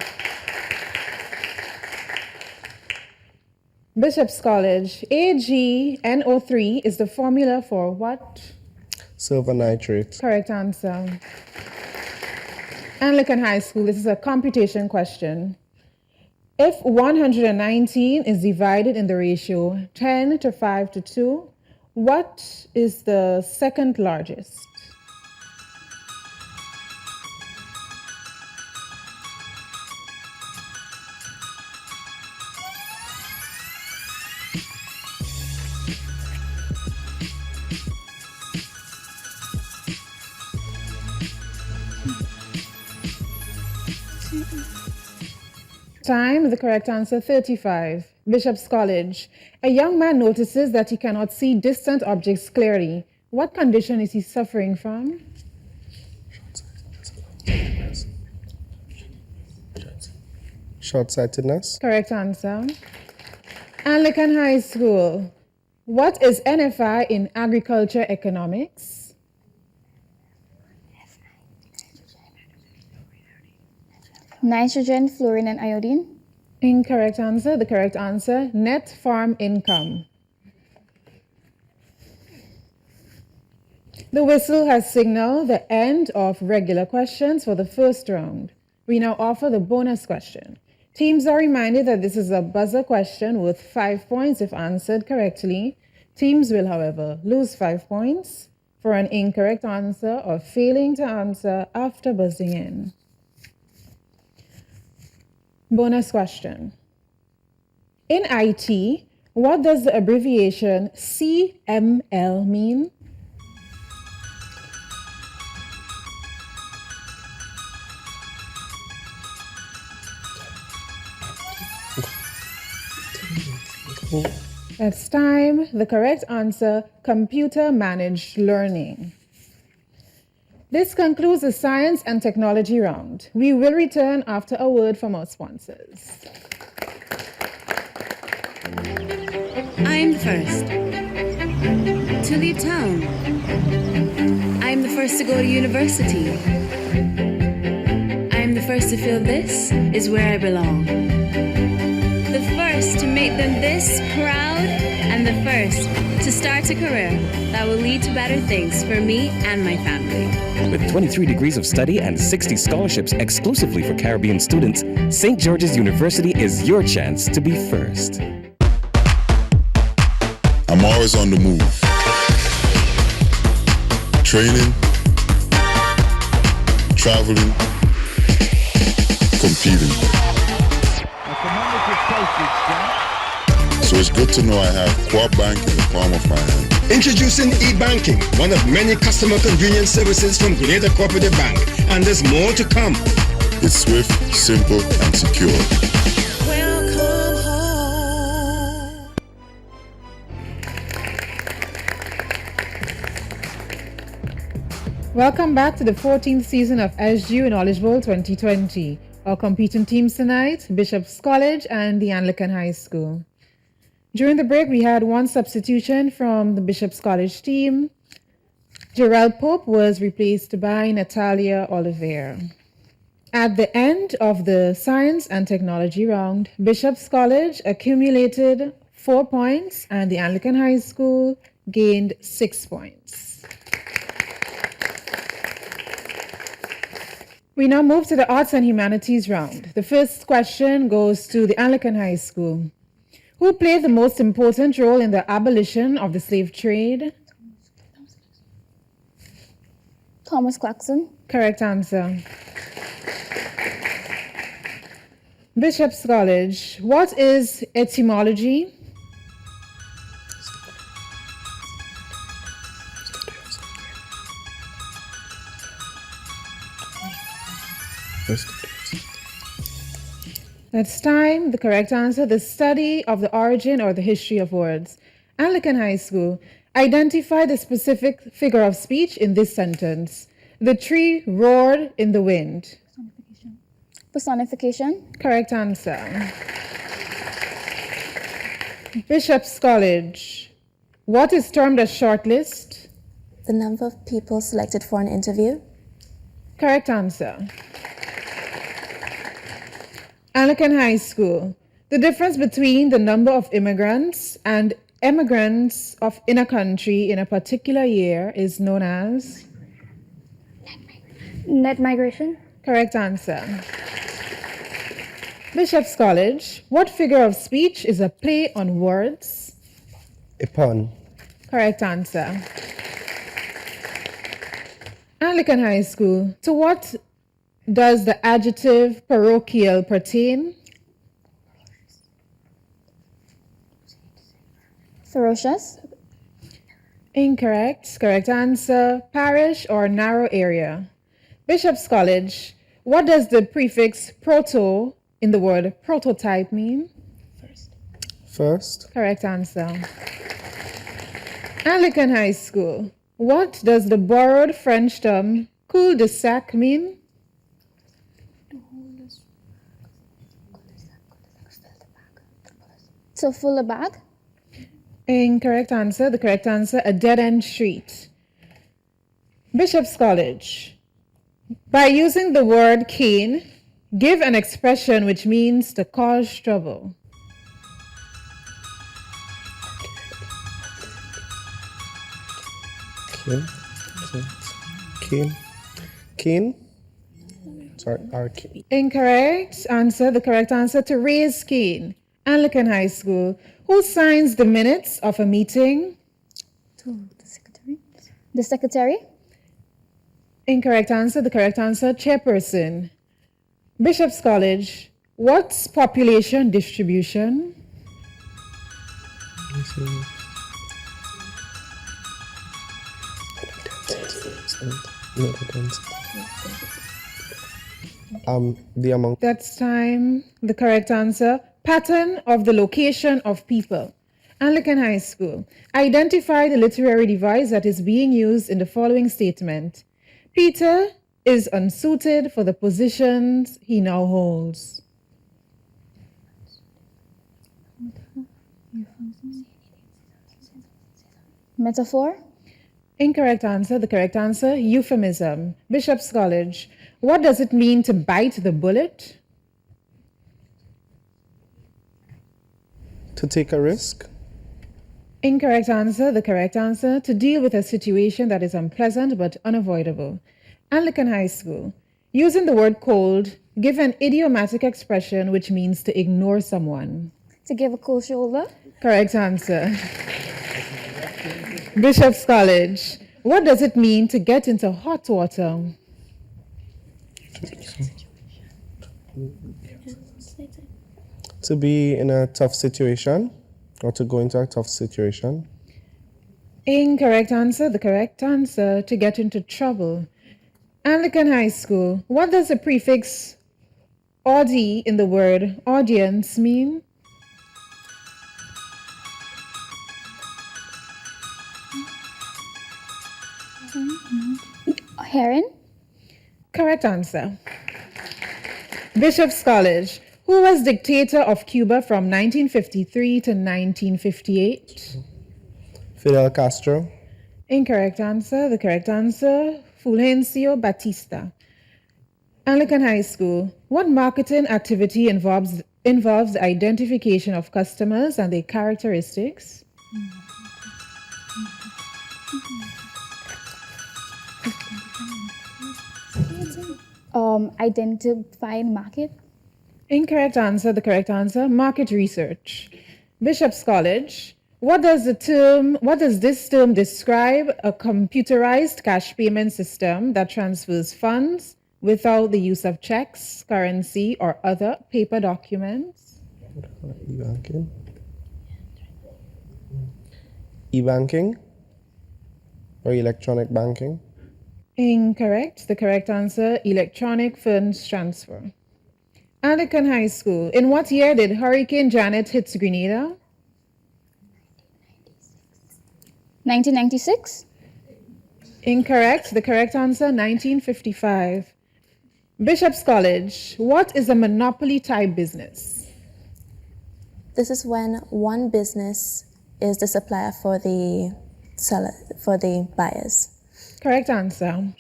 Bishop's College. AgNO3 is the formula for what? Silver nitrate. Correct answer. Anglican High School. This is a computation question. If 119 is divided in the ratio 10:5:2, what is the second largest? Time, the correct answer, 35. Bishop's College. A young man notices that he cannot see distant objects clearly. What condition is he suffering from? Short-sightedness. Correct answer. Anglican High School. What is NFI in agriculture economics? Nitrogen, fluorine, and iodine. Incorrect answer. The correct answer, net farm income. The whistle has signaled the end of regular questions for the first round. We now offer the bonus question. Teams are reminded that this is a buzzer question worth 5 points if answered correctly. Teams will, however, lose 5 points for an incorrect answer or failing to answer after buzzing in. Bonus question. In IT, what does the abbreviation CML mean? That's time. The correct answer, computer managed learning. This concludes the science and technology round. We will return after a word from our sponsors. I'm the first to leave town. I'm the first to go to university. I'm the first to feel this is where I belong. The first to make them this proud, and the first to start a career that will lead to better things for me and my family. With 23 degrees of study and 60 scholarships exclusively for Caribbean students, St. George's University is your chance to be first. I'm always on the move. Training, traveling, competing. So it's good to know I have Co-op Bank in the palm of my hand. Introducing e-banking, one of many customer convenience services from Grenada Cooperative Bank, and there's more to come. It's swift, simple, and secure. Welcome home. Welcome back to the 14th season of SGU Knowledge Bowl 2020. Our competing teams tonight, Bishop's College and the Anglican High School. During the break, we had one substitution from the Bishop's College team. Gerald Pope was replaced by Natalia Oliveira. At the end of the science and technology round, Bishop's College accumulated 4 points and the Anglican High School gained 6 points. We now move to the arts and humanities round. The first question goes to the Anglican High School. Who played the most important role in the abolition of the slave trade? Thomas Clarkson. Correct answer. Bishop's College. What is etymology? That's time. The correct answer, the study of the origin or the history of words. Anglican High School. Identify the specific figure of speech in this sentence. The tree roared in the wind. Personification. Correct answer. Bishop's College. What is termed a shortlist? The number of people selected for an interview. Correct answer. Anglican High School. The difference between the number of immigrants and emigrants in a country in a particular year is known as? Net migration. Correct answer. Bishop's College. What figure of speech is a play on words? A pun. Correct answer. Anglican High School. To what does the adjective parochial pertain? Ferocious. Incorrect. Correct answer, parish or narrow area. Bishop's College. What does the prefix proto in the word prototype mean? First. Correct answer. Anglican High School. What does the borrowed French term cul-de-sac mean? To fill a bag. Incorrect answer. The correct answer, a dead-end street. Bishop's College. By using the word cane, give an expression which means to cause trouble. Cane. Sorry, arcane. Incorrect answer. The correct answer, to raise cane. Anglican High School. Who signs the minutes of a meeting? The secretary. The secretary. Incorrect answer. The correct answer, chairperson. Bishop's College. What's population distribution? The amount. That's time. The correct answer, pattern of the location of people. Anglican High School. Identify the literary device that is being used in the following statement. Peter is unsuited for the positions he now holds. Metaphor? Incorrect answer. The correct answer, euphemism. Bishop's College. What does it mean to bite the bullet? To take a risk. Incorrect answer. The correct answer, to deal with a situation that is unpleasant but unavoidable. Anglican High School. Using the word cold, give an idiomatic expression which means to ignore someone. To give a cold shoulder? Correct answer. Bishop's College. What does it mean to get into hot water? To be in a tough situation or to go into a tough situation. Incorrect answer. The correct answer, to get into trouble. Anglican High School. What does the prefix "audi" in the word audience mean? Heron? Correct answer. Bishop's College. Who was dictator of Cuba from 1953 to 1958? Fidel Castro. Incorrect answer. The correct answer, Fulgencio Batista. Anglican High School. What marketing activity involves the identification of customers and their characteristics? Identifying market? Incorrect answer. The correct answer, market research. Bishop's College. What does this term describe? A computerized cash payment system that transfers funds without the use of checks, currency, or other paper documents. E-banking. E-banking or electronic banking. Incorrect. The correct answer, electronic funds transfer. Anglican High School. In what year did Hurricane Janet hit Grenada? 1996? Incorrect. The correct answer, 1955. Bishop's College. What is a monopoly type business? This is when one business is the supplier for the buyers. Correct answer.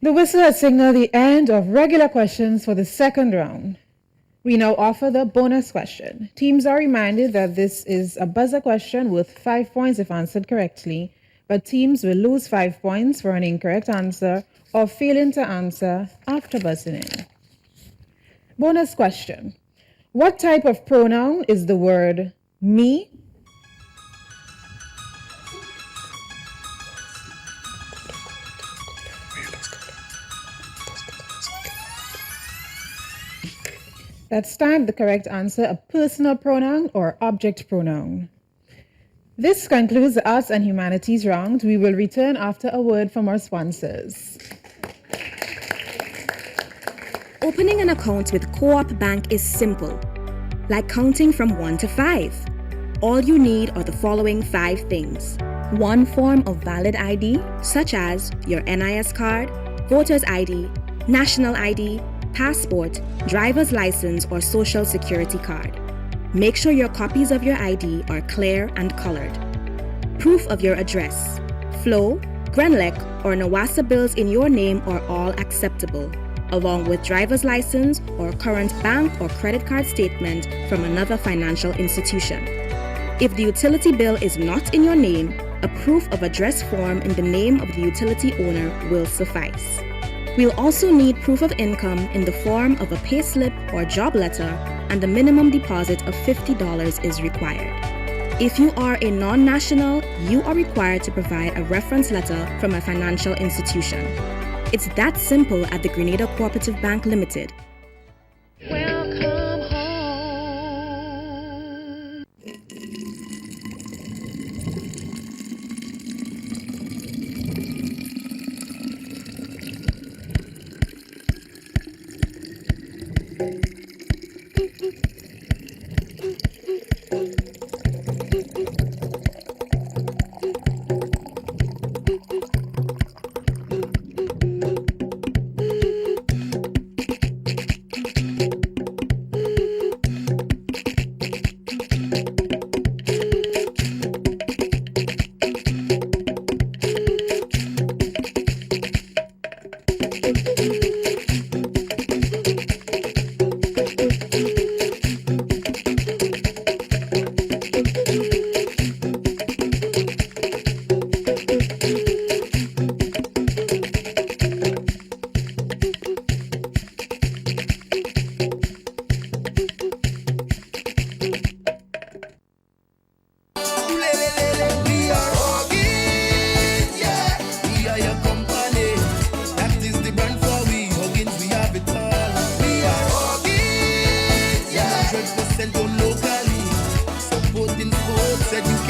The whistle has signaled the end of regular questions for the second round. We now offer the bonus question. Teams are reminded that this is a buzzer question worth 5 points if answered correctly, but teams will lose 5 points for an incorrect answer or failing to answer after buzzing in. Bonus question. What type of pronoun is the word me? That's time. The correct answer, a personal pronoun or object pronoun. This concludes the Arts and Humanities round. We will return after a word from our sponsors. Opening an account with Co-op Bank is simple, like counting from 1 to 5. All you need are the following 5 things. 1 form of valid ID, such as your NIS card, voter's ID, national ID, passport, driver's license, or social security card. Make sure your copies of your ID are clear and colored. Proof of your address. Flo, Grenlec, or Nawasa bills in your name are all acceptable, along with driver's license or current bank or credit card statement from another financial institution. If the utility bill is not in your name, a proof of address form in the name of the utility owner will suffice. We'll also need proof of income in the form of a payslip or job letter, and a minimum deposit of $50 is required. If you are a non-national, you are required to provide a reference letter from a financial institution. It's that simple at the Grenada Cooperative Bank Limited. Welcome home.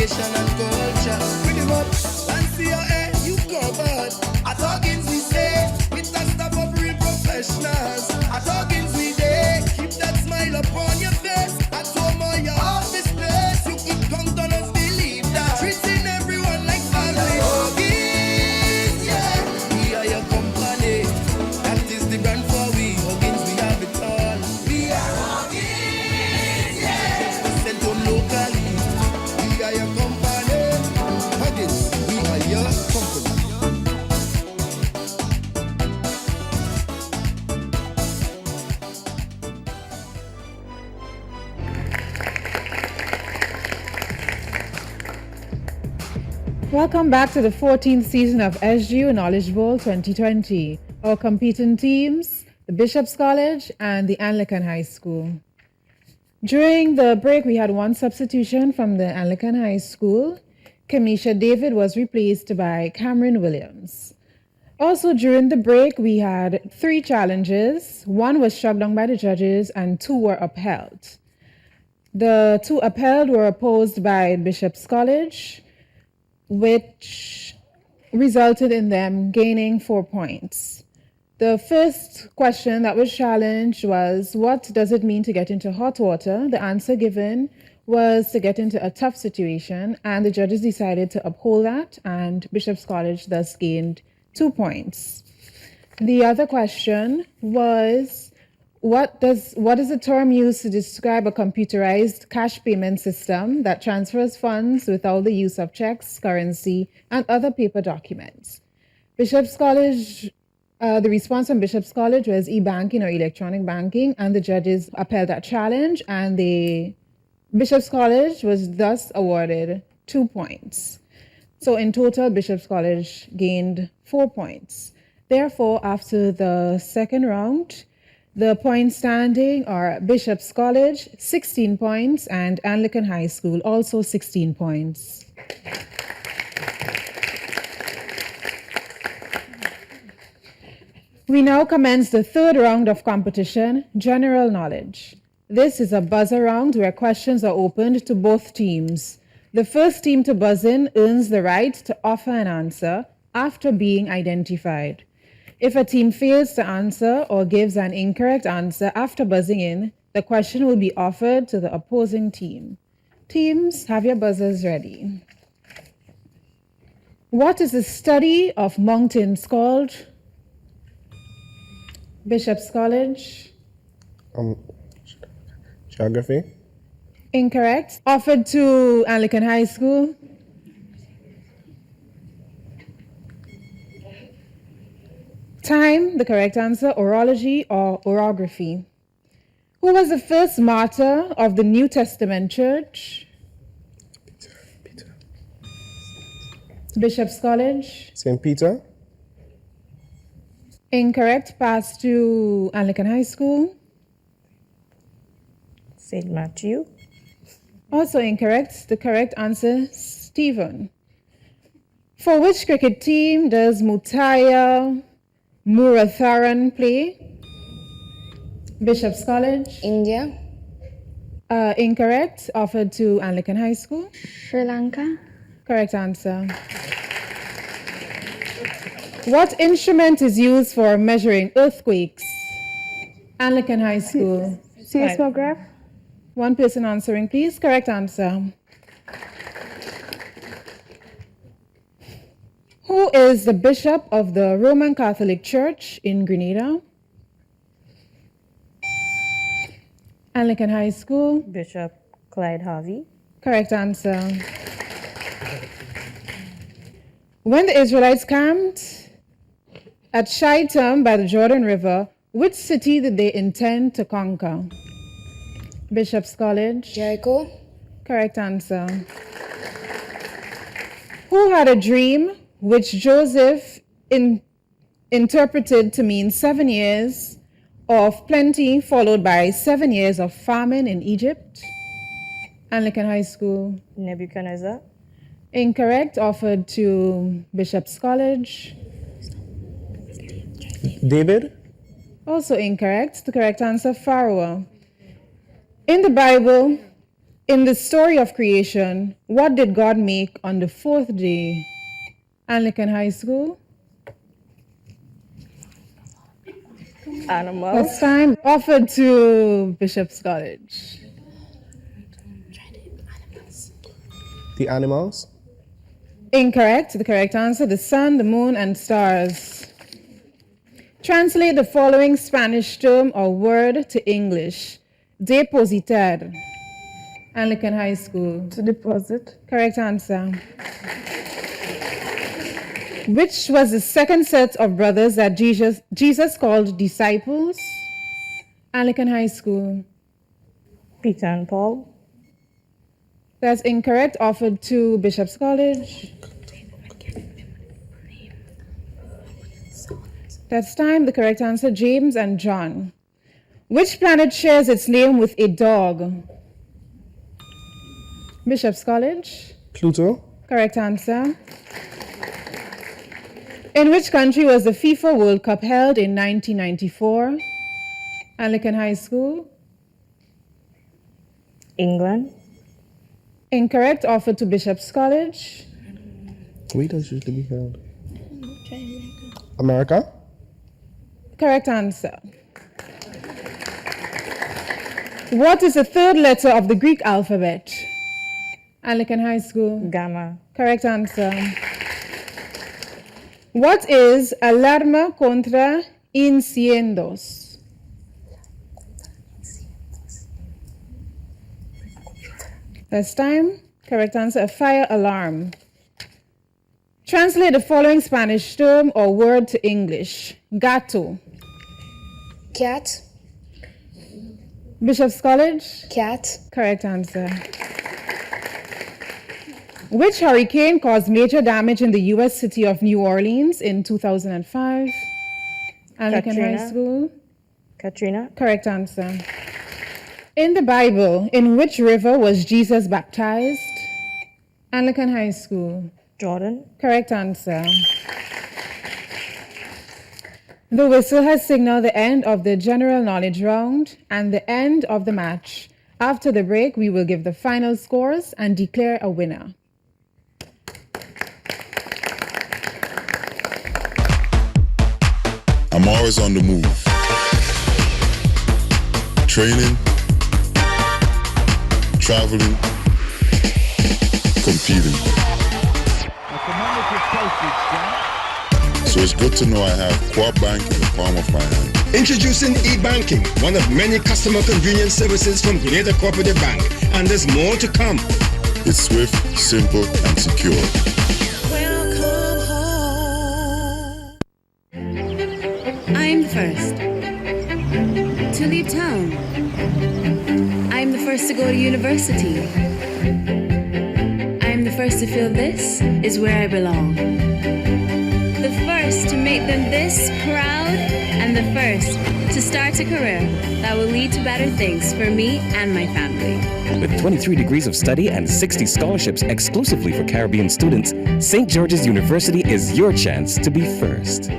education and culture. Bring him up, and see your hair, you covered. At Huggins we say, with a staff of real professionals. At Huggins we day, keep that smile upon your face. At home or your office place, you can count on us, believe that. Treating everyone like family. Huggins, yeah, we are your company. That is the brand for we. Huggins, we have it all. We are Huggins, yeah. Sent home locally. We are your company. Huggins, we are your company. Welcome back to the 14th season of SGU Knowledge Bowl 2020. Our competing teams, the Bishop's College and the Anglican High School. During the break, we had one substitution from the Anglican High School. Kamisha David was replaced by Cameron Williams. Also, during the break, we had 3 challenges. 1 was struck down by the judges and 2 were upheld. The 2 upheld were opposed by Bishop's College, which resulted in them gaining 4 points. The first question that was challenged was, what does it mean to get into hot water? The answer given was to get into a tough situation, and the judges decided to uphold that, and Bishop's College thus gained 2 points. The other question was, what is the term used to describe a computerized cash payment system that transfers funds without the use of checks, currency, and other paper documents? Bishop's College, the response from Bishop's College was e-banking or electronic banking, and the judges upheld that challenge, and Bishop's College was thus awarded 2 points. So in total, Bishop's College gained 4 points. Therefore, after the second round, the points standing are Bishop's College, 16 points, and Anglican High School, also 16 points. We now commence the third round of competition, General Knowledge. This is a buzzer round where questions are opened to both teams. The first team to buzz in earns the right to offer an answer after being identified. If a team fails to answer or gives an incorrect answer after buzzing in, the question will be offered to the opposing team. Teams, have your buzzers ready. What is the study of mountains called? Bishop's College. Geography. Incorrect. Offered to Anglican High School. Time, the correct answer, orology or orography. Who was the first martyr of the New Testament church? Peter. Bishop's College. St. Peter. Incorrect. Pass to Anglican High School. St. Matthew. Also incorrect. The correct answer, Stephen. For which cricket team does Mutaya Muratharan play? Bishop's College. India. Incorrect. Offered to Anglican High School. Sri Lanka. Correct answer. What instrument is used for measuring earthquakes? Anglican High School. Seismograph. One person answering, please. Correct answer. Who is the bishop of the Roman Catholic Church in Grenada? Anglican High School. Bishop Clyde Harvey. Correct answer. When the Israelites camped at Shittim by the Jordan River, which city did they intend to conquer? Bishop's College. Jericho. Correct answer. Who had a dream which Joseph interpreted to mean 7 years of plenty followed by 7 years of famine in Egypt? Anglican High School. Nebuchadnezzar. Incorrect. Offered to Bishop's College. David. Also incorrect. The correct answer, Pharaoh. In the Bible, In the story of creation, what did God make on the fourth day? Anglican High School. Animals. That's time. Offered to Bishop's College. The animals. Incorrect. The correct answer, the sun, the moon, and stars. Translate the following Spanish term or word to English. Depositar. Anglican High School. To deposit. Correct answer. Which was the second set of brothers that Jesus called disciples? Anglican High School. Peter and Paul. That's incorrect. Offered to Bishop's College. That's time. The correct answer, James and John. Which planet shares its name with a dog? Bishop's College. Pluto. Correct answer. In which country was the FIFA World Cup held in 1994? Anglican High School. England. Incorrect. Offered to Bishop's College. Where does it usually be held? America. Correct answer. What is the third letter of the Greek alphabet? Anglican High School. Gamma. Correct answer. What is alarma contra incendios? That's time. Correct answer, a fire alarm. Translate the following Spanish term or word to English. Gato. Cat. Bishop's College. Cat. Correct answer. Which hurricane caused major damage in the U.S. city of New Orleans in 2005? Anglican High School. Katrina. Correct answer. In the Bible, in which river was Jesus baptized? Anglican High School. Jordan. Correct answer. The whistle has signaled the end of the general knowledge round and the end of the match. After the break, we will give the final scores and declare a winner. I'm always on the move. Training, traveling, competing. So it's good to know I have Co-op Bank in the palm of my hand. Introducing e-banking, one of many customer convenience services from Grenada Cooperative Bank, and there's more to come. It's swift, simple, and secure. I'm first to leave town. I'm the first to go to university. I'm the first to feel this is where I belong. The first to make them this proud, and the first to start a career that will lead to better things for me and my family. With 23 degrees of study and 60 scholarships exclusively for Caribbean students, St. George's University is your chance to be first.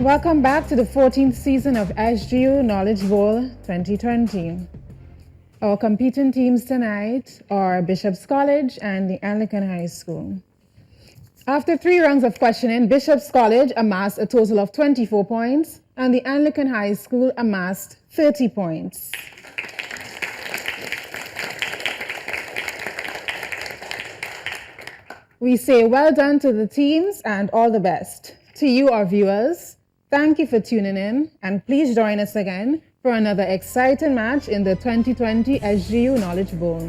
Welcome back to the 14th season of SGU Knowledge Bowl 2020. Our competing teams tonight are Bishop's College and the Anglican High School. After 3 rounds of questioning, Bishop's College amassed a total of 24 points and the Anglican High School amassed 30 points. We say well done to the teams and all the best. To you, our viewers, thank you for tuning in, and please join us again for another exciting match in the 2020 SGU Knowledge Bowl.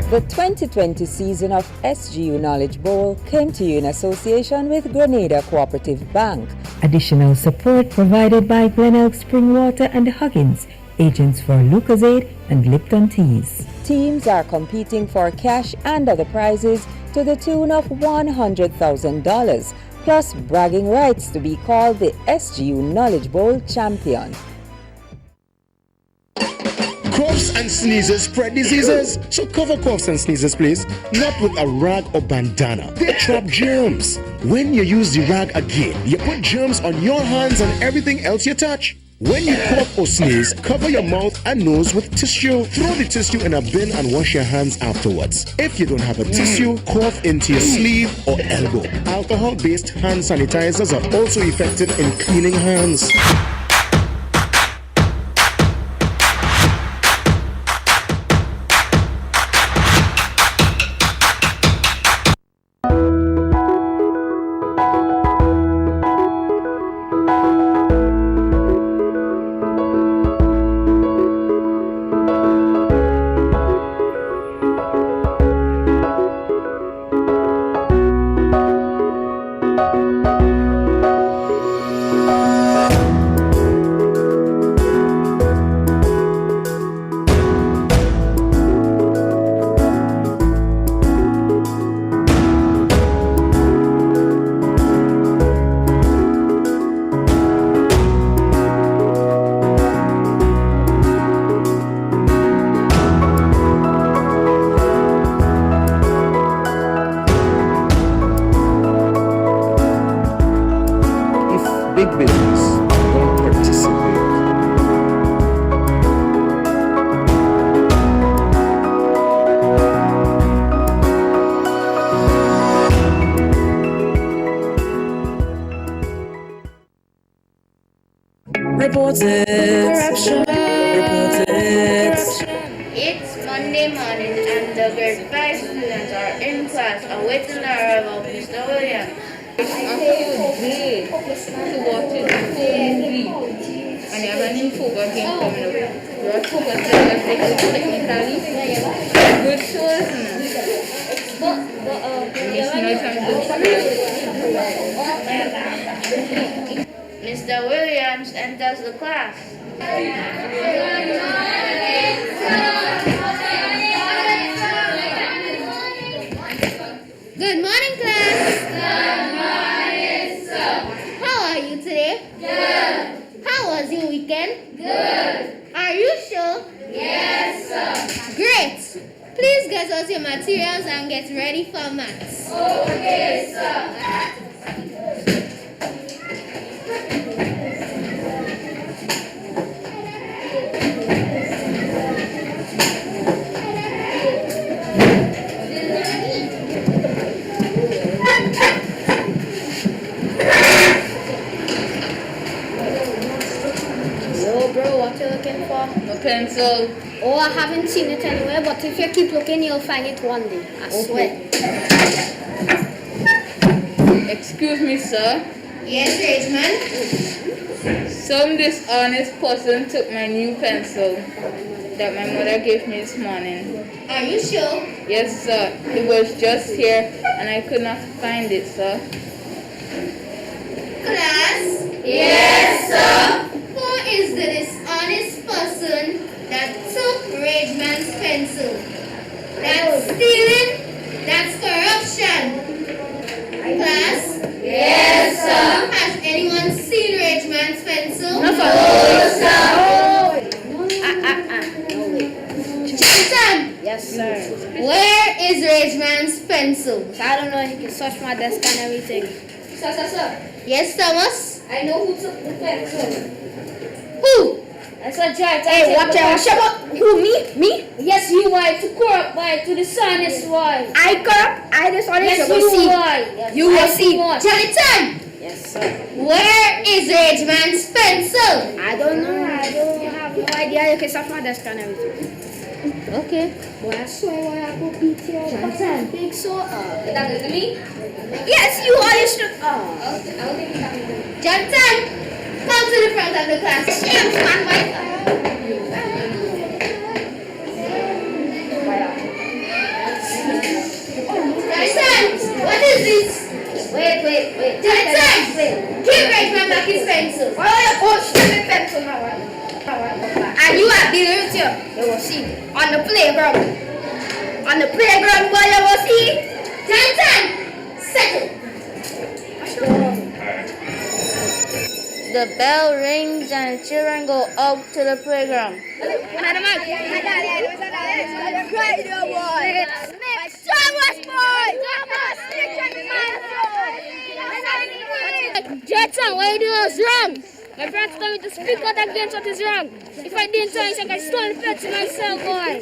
The 2020 season of SGU Knowledge Bowl came to you in association with Grenada Cooperative Bank. Additional support provided by Glenelg Spring Water and Huggins, agents for Lucozade and Lipton teas. Teams are competing for cash and other prizes to the tune of $100,000, plus bragging rights to be called the SGU Knowledge Bowl champion. Coughs and sneezes spread diseases. So cover coughs and sneezes, please. Not with a rag or bandana. They trap germs. When you use the rag again, you put germs on your hands and everything else you touch. When you cough or sneeze, cover your mouth and nose with tissue. Throw the tissue in a bin and wash your hands afterwards. If you don't have a tissue, cough into your sleeve or elbow. Alcohol-based hand sanitizers are also effective in cleaning hands. Report it. Corruption. Report it. It's Monday morning and the grade 5 students are in class awaiting the arrival of Mr. Williams. After you day to watch it and you have an info game coming up. Your focus is technically good to listen. Mr. Williams enters the class. Good morning, class. Good morning, sir. How are you today? Good. How was your weekend? Good. Are you sure? Yes, sir. Great. Please get out your materials and get ready for maths. Okay, sir. Pencil. Oh, I haven't seen it anywhere, but if you keep looking, you'll find it one day. I swear. Excuse me, sir. Yes, Ridgeman? Some dishonest person took my new pencil that my mother gave me this morning. Are you sure? Yes, sir. It was just here and I could not find it, sir. Class? Yes, sir. Who is the dishonest person that took Ridgeman's pencil? That's stealing. That's corruption. Class? Yes, sir. Has anyone seen Ridgeman's pencil? No, sir. Jason! Yes, sir. Where is Ridgeman's pencil? I don't know. He can search my desk and everything. Sir. Yes, Thomas? I know who took the pencil. Who? I said, Jack. Hey, watch out. Who, me? Yes, you are. To corrupt by, to dishonest why. I corrupt? I dishonest? Yes, you will see. Yes, you will see. Jonathan! Yes, sir. Where is Ridgeman's pencil? I don't know. I don't have no idea. You can search my desk and everything. Okay. Boy, I swear why I go beat you. Jonathan. Big so Is that good to me? Yes, you are. You should. Okay, I'll take it. Jonathan, come to the front of the class. Stand by. Jonathan, what is this? Wait. Jonathan, give Ridgeman back his pencil. Oh, shit, my pencil now. And you are On the playground. On the playground, boy, you will see. 10, settle. The bell rings and children go out to the playground. Jetson, what you do is wrong. My friends told me to speak out against what is wrong. If I didn't tell you, I stole the pets myself, boy.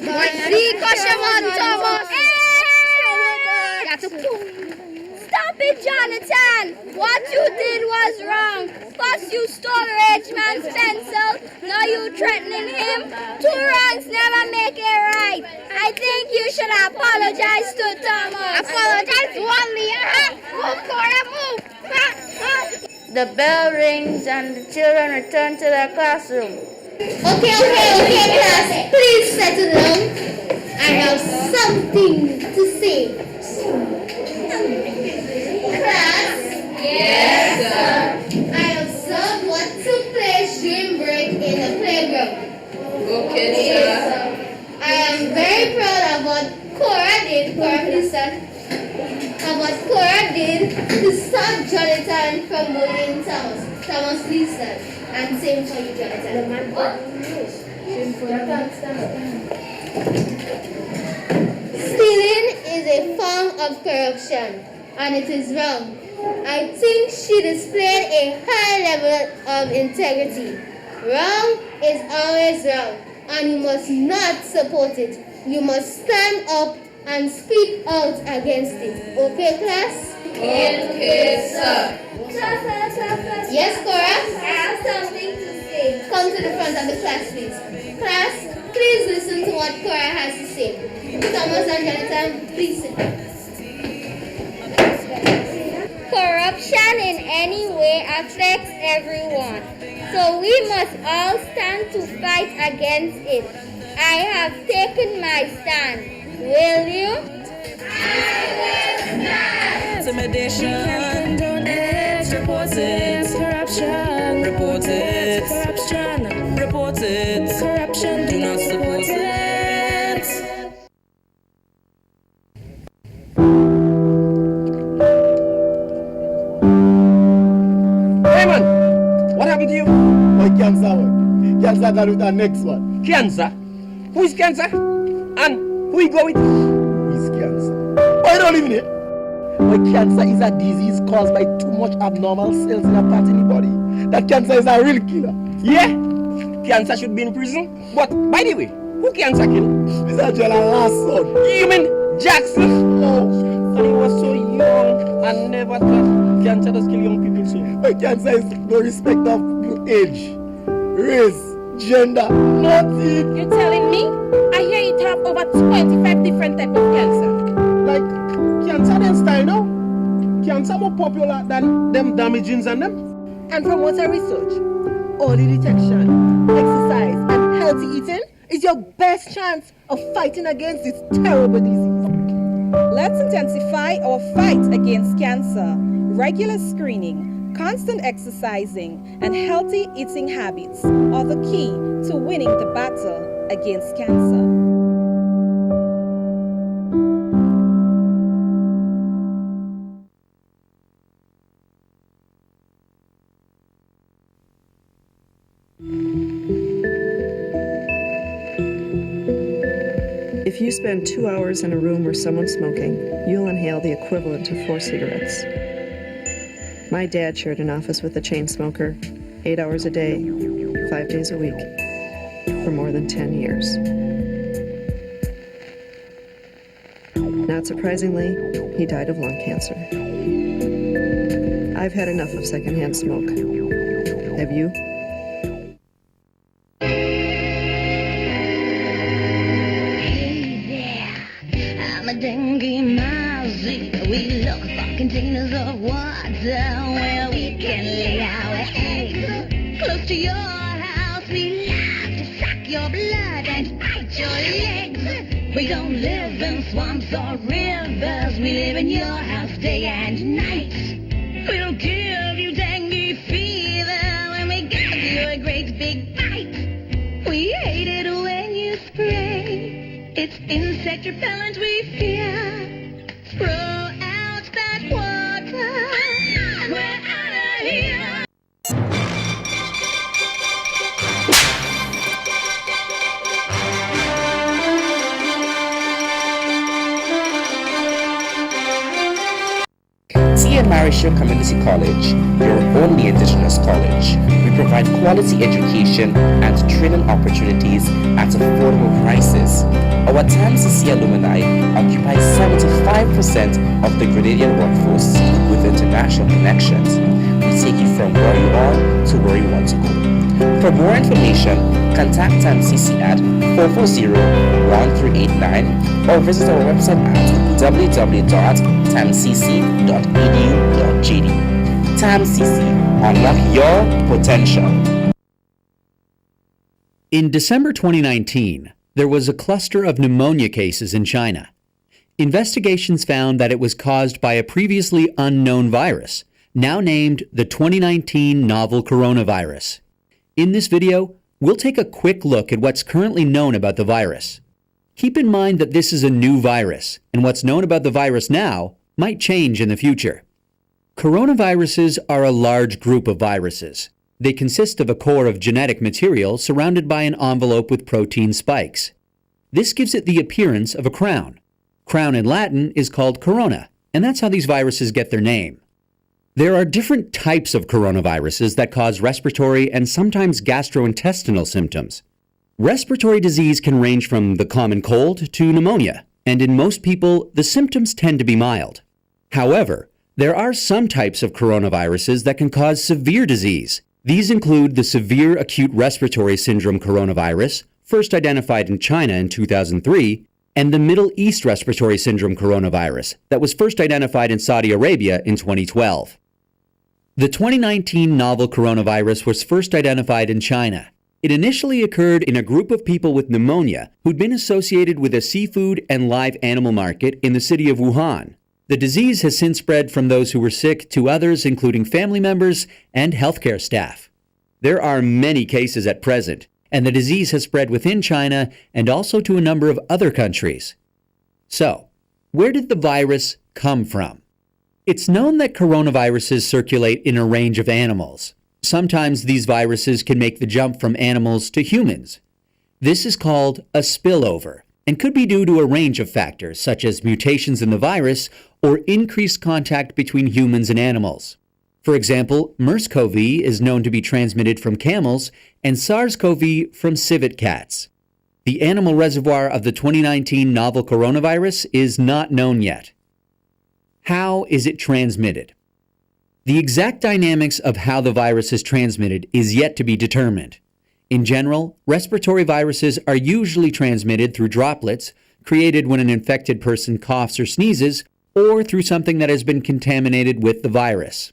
Stop it, Jonathan! What you did was wrong. First you stole rich man's pencil, now you threatening him. 2 wrongs never make it right. I think you should apologize to Thomas. Apologize to only, Move, Cora, move! The bell rings and the children return to their classroom. Okay, class. Please settle down. I have something to say. Class? Yes, sir. I observed what took place during break in the playground. Okay, Yes, sir. I am very proud of what Cora did. Cora, please stand. Of what Cora did to stop Jonathan from bullying Thomas. Thomas, please stand. And same for you, Jonathan. Stealing is a form of corruption, and it is wrong. I think she displayed a high level of integrity. Wrong is always wrong, and you must not support it. You must stand up and speak out against it. Okay, class? Okay, sir. Yes, Cora? I have something to say. Come to the front of the class, please. Class, please listen to what Cora has to say. Thomas and Jonathan, please sit down. Corruption in any way affects everyone. So we must all stand to fight against it. I have taken my stand. Will you? Intimidation, report it, corruption, report it, corruption, report it, corruption, do not support it. Hey man, what happened to you? My cancer one. Cancer got with our next one. Cancer? Who is cancer? And who you go with? Who is cancer? Oh, you don't live in it? My cancer is a disease caused by too much abnormal cells in a part in the body. That cancer is a real killer. Yeah? Cancer should be in prison. But by the way, who cancer kill? Mr. Jella last son. You mean Jackson? Oh. And he was so young and never thought cancer does kill young people so. My cancer is no respect of age, race, gender, nothing. You're telling me? I hear you have over 25 different types of cancer. Like cancer then style now? Cancer more popular than them damagings and them? And from what I research, early detection, exercise, and healthy eating is your best chance of fighting against this terrible disease. Let's intensify our fight against cancer. Regular screening, constant exercising, and healthy eating habits are the key to winning the battle against cancer. If you spend 2 hours in a room where someone's smoking, you'll inhale the equivalent of 4 cigarettes. My dad shared an office with a chain smoker, 8 hours a day, 5 days a week, for more than 10 years. Not surprisingly, he died of lung cancer. I've had enough of secondhand smoke. Have you? Dengue Mozzie, we look for containers of water where we can lay our eggs. Close to your house, we love to suck your blood and bite your legs. We don't live in swamps or rivers, we live in your house day and night. We'll give you dengue fever when we give you a great big bite. We hate it when you spray Insect repellent we fear. Throw out that water. We're out of here. Marisha Community College, your only indigenous college. We provide quality education and training opportunities at affordable prices. Our TAMCC alumni occupy 75% of the Grenadian workforce with international connections. We take you from where you are to where you want to go. For more information, contact TAMCC at 440-1389 or visit our website at www.tamcc.edu.gd. TAMCC, unlock your potential. In December 2019, there was a cluster of pneumonia cases in China. Investigations found that it was caused by a previously unknown virus, now named the 2019 novel coronavirus. In this video, we'll take a quick look at what's currently known about the virus. Keep in mind that this is a new virus, and what's known about the virus now might change in the future. Coronaviruses are a large group of viruses. They consist of a core of genetic material surrounded by an envelope with protein spikes. This gives it the appearance of a crown. Crown in Latin is called corona, and that's how these viruses get their name. There are different types of coronaviruses that cause respiratory and sometimes gastrointestinal symptoms. Respiratory disease can range from the common cold to pneumonia, and in most people, the symptoms tend to be mild. However, there are some types of coronaviruses that can cause severe disease. These include the severe acute respiratory syndrome coronavirus, first identified in China in 2003, and the Middle East respiratory syndrome coronavirus that was first identified in Saudi Arabia in 2012. The 2019 novel coronavirus was first identified in China. It initially occurred in a group of people with pneumonia who'd been associated with a seafood and live animal market in the city of Wuhan. The disease has since spread from those who were sick to others, including family members and healthcare staff. There are many cases at present, and the disease has spread within China and also to a number of other countries. So, where did the virus come from? It's known that coronaviruses circulate in a range of animals. Sometimes these viruses can make the jump from animals to humans. This is called a spillover and could be due to a range of factors such as mutations in the virus or increased contact between humans and animals. For example, MERS-CoV is known to be transmitted from camels and SARS-CoV from civet cats. The animal reservoir of the 2019 novel coronavirus is not known yet. How is it transmitted? The exact dynamics of how the virus is transmitted is yet to be determined. In general, respiratory viruses are usually transmitted through droplets created when an infected person coughs or sneezes, or through something that has been contaminated with the virus.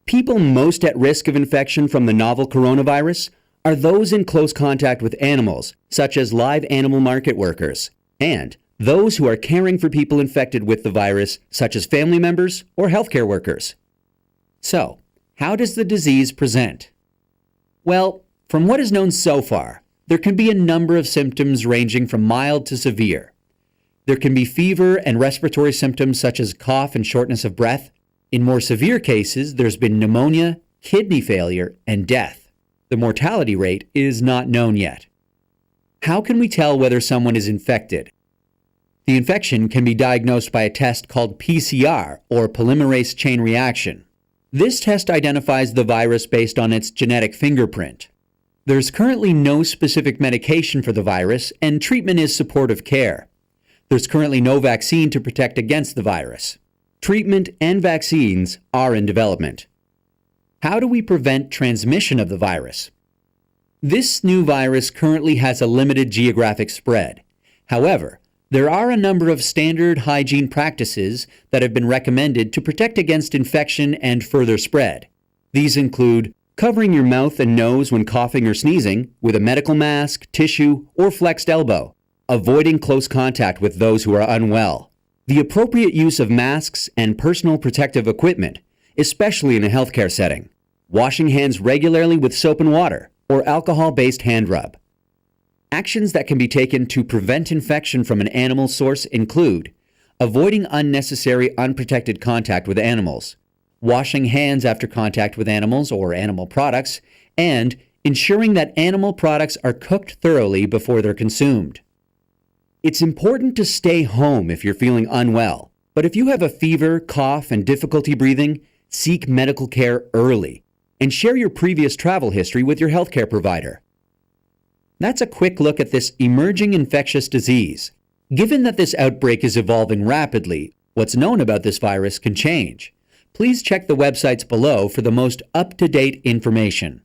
People most at risk of infection from the novel coronavirus are those in close contact with animals, such as live animal market workers, and those who are caring for people infected with the virus, such as family members or healthcare workers. So, how does the disease present? Well, from what is known so far, there can be a number of symptoms ranging from mild to severe. There can be fever and respiratory symptoms such as cough and shortness of breath. In more severe cases, there's been pneumonia, kidney failure, and death. The mortality rate is not known yet. How can we tell whether someone is infected? The infection can be diagnosed by a test called PCR, or polymerase chain reaction. This test identifies the virus based on its genetic fingerprint. There's currently no specific medication for the virus, and treatment is supportive care. There's currently no vaccine to protect against the virus. Treatment and vaccines are in development. How do we prevent transmission of the virus? This new virus currently has a limited geographic spread. However, there are a number of standard hygiene practices that have been recommended to protect against infection and further spread. These include covering your mouth and nose when coughing or sneezing with a medical mask, tissue, or flexed elbow, avoiding close contact with those who are unwell, the appropriate use of masks and personal protective equipment, especially in a healthcare setting, washing hands regularly with soap and water or alcohol-based hand rub. Actions that can be taken to prevent infection from an animal source include avoiding unnecessary unprotected contact with animals, washing hands after contact with animals or animal products, and ensuring that animal products are cooked thoroughly before they're consumed. It's important to stay home if you're feeling unwell, but if you have a fever, cough, and difficulty breathing, seek medical care early and share your previous travel history with your healthcare provider. That's a quick look at this emerging infectious disease. Given that this outbreak is evolving rapidly, what's known about this virus can change. Please check the websites below for the most up-to-date information.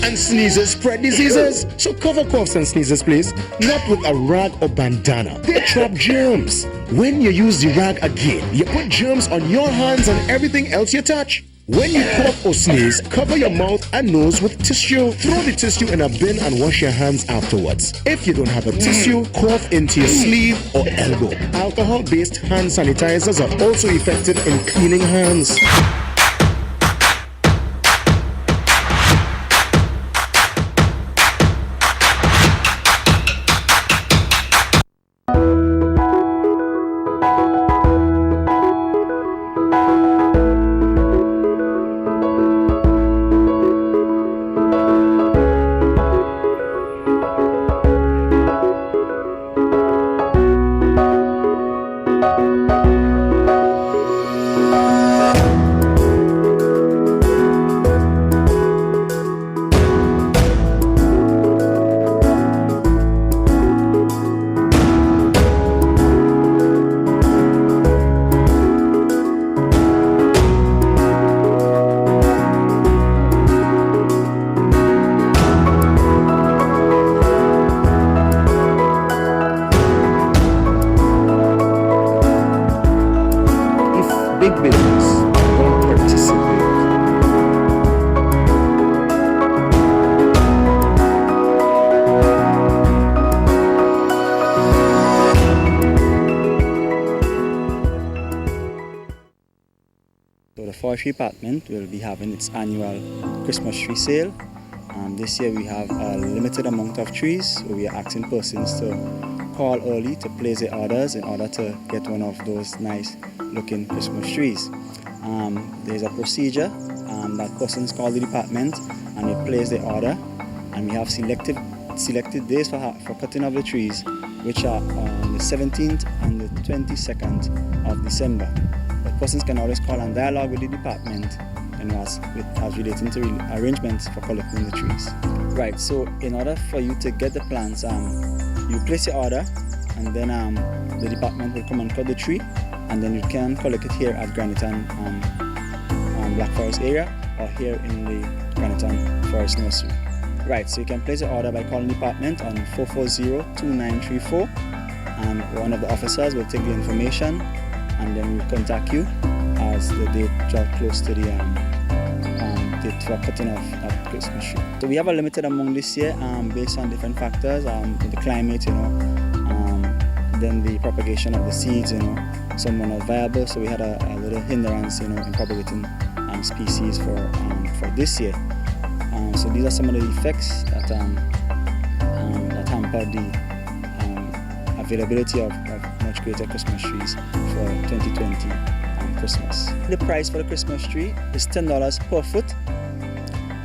And sneezes spread diseases, so cover coughs and sneezes, please. Not with a rag or bandana. They trap germs. When you use the rag again, you put germs on your hands and everything else you touch. When you cough or sneeze, cover your mouth and nose with tissue. Throw the tissue in a bin and wash your hands afterwards. If you don't have a tissue, cough into your sleeve or elbow. Alcohol-based hand sanitizers are also effective in cleaning hands. Forestry Department will be having its annual Christmas tree sale. This year we have a limited amount of trees, so we are asking persons to call early to place their orders in order to get one of those nice looking Christmas trees. There's a procedure that persons call the department and they place their order, and we have selected days for cutting of the trees, which are on the 17th and the 22nd of December. But persons can always call and dialogue with the department as relating to arrangements for collecting the trees. Right, so in order for you to get the plants, you place your order, and then the department will come and cut the tree, and then you can collect it here at Graniton Black Forest area or here in the Graniton Forest Nursery. Right, so you can place your order by calling the department on 440-2934, and one of the officers will take the information and then we'll contact you as the date draws close to the date for cutting of that Christmas tree. So we have a limited amount this year based on different factors, the climate, then the propagation of the seeds, some were not viable, so we had a little hindrance, in propagating species for this year. So these are some of the effects that hamper the availability of much greater Christmas trees for 2020 Christmas. The price for the Christmas tree is $10 per foot.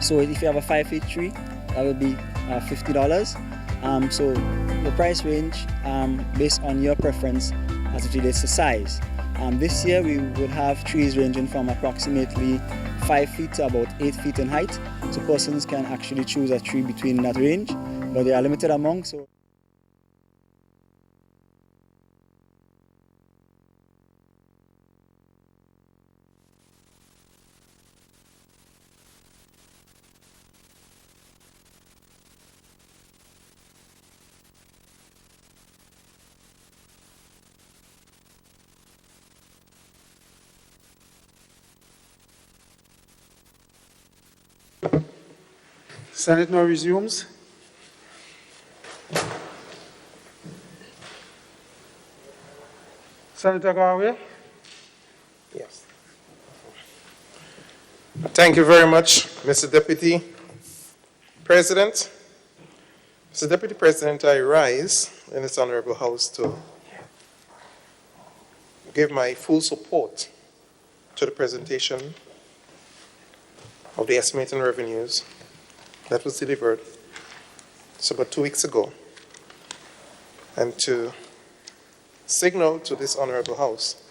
So if you have a 5-feet tree, that will be $50. So the price range based on your preference as it relates to size. This year we will have trees ranging from approximately 5 feet to about 8 feet in height. So persons can actually choose a tree between that range, but they are limited among. So Senate now resumes. Senator Garway. Yes. Thank you very much, Mr. Deputy President. Mr. Deputy President, I rise in this honorable House to give my full support to the presentation of the estimating revenues that was delivered about 2 weeks ago, and to signal to this honorable House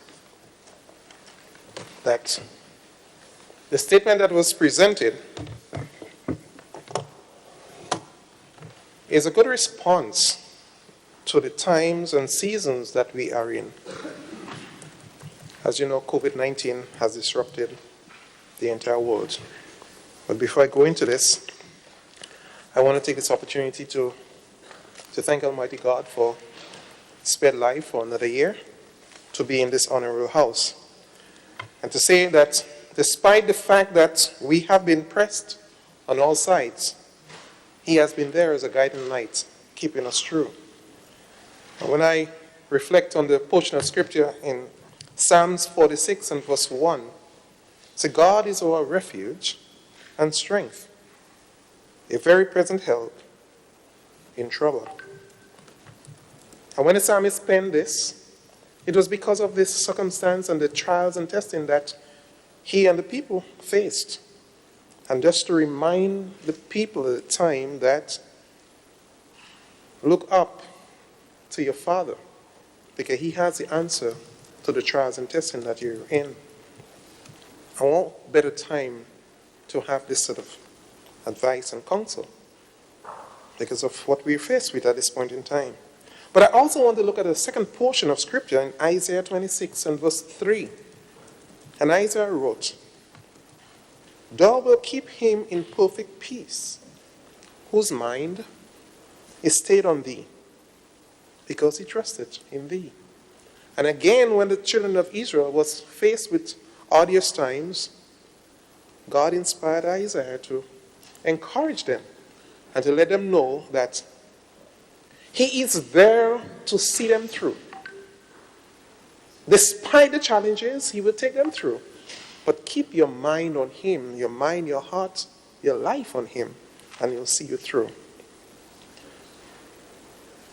that the statement that was presented is a good response to the times and seasons that we are in. As you know, COVID-19 has disrupted the entire world. But before I go into this, I want to take this opportunity to thank Almighty God for spared life for another year, to be in this honorable House, and to say that despite the fact that we have been pressed on all sides, He has been there as a guiding light, keeping us true. And when I reflect on the portion of scripture in Psalms 46 and verse 1, say, God is our refuge and strength, a very present help in trouble. And when the psalmist penned this, it was because of this circumstance and the trials and testing that he and the people faced. And just to remind the people at the time that look up to your Father, because He has the answer to the trials and testing that you're in. And what better time to have this sort of advice and counsel because of what we're faced with at this point in time. But I also want to look at the second portion of scripture in Isaiah 26 and verse 3. And Isaiah wrote, Thou wilt keep him in perfect peace, whose mind is stayed on thee, because he trusted in thee. And again, when the children of Israel was faced with arduous times, God inspired Isaiah to encourage them and to let them know that He is there to see them through. Despite the challenges, He will take them through. But keep your mind on Him, your mind, your heart, your life on Him, and He'll see you through.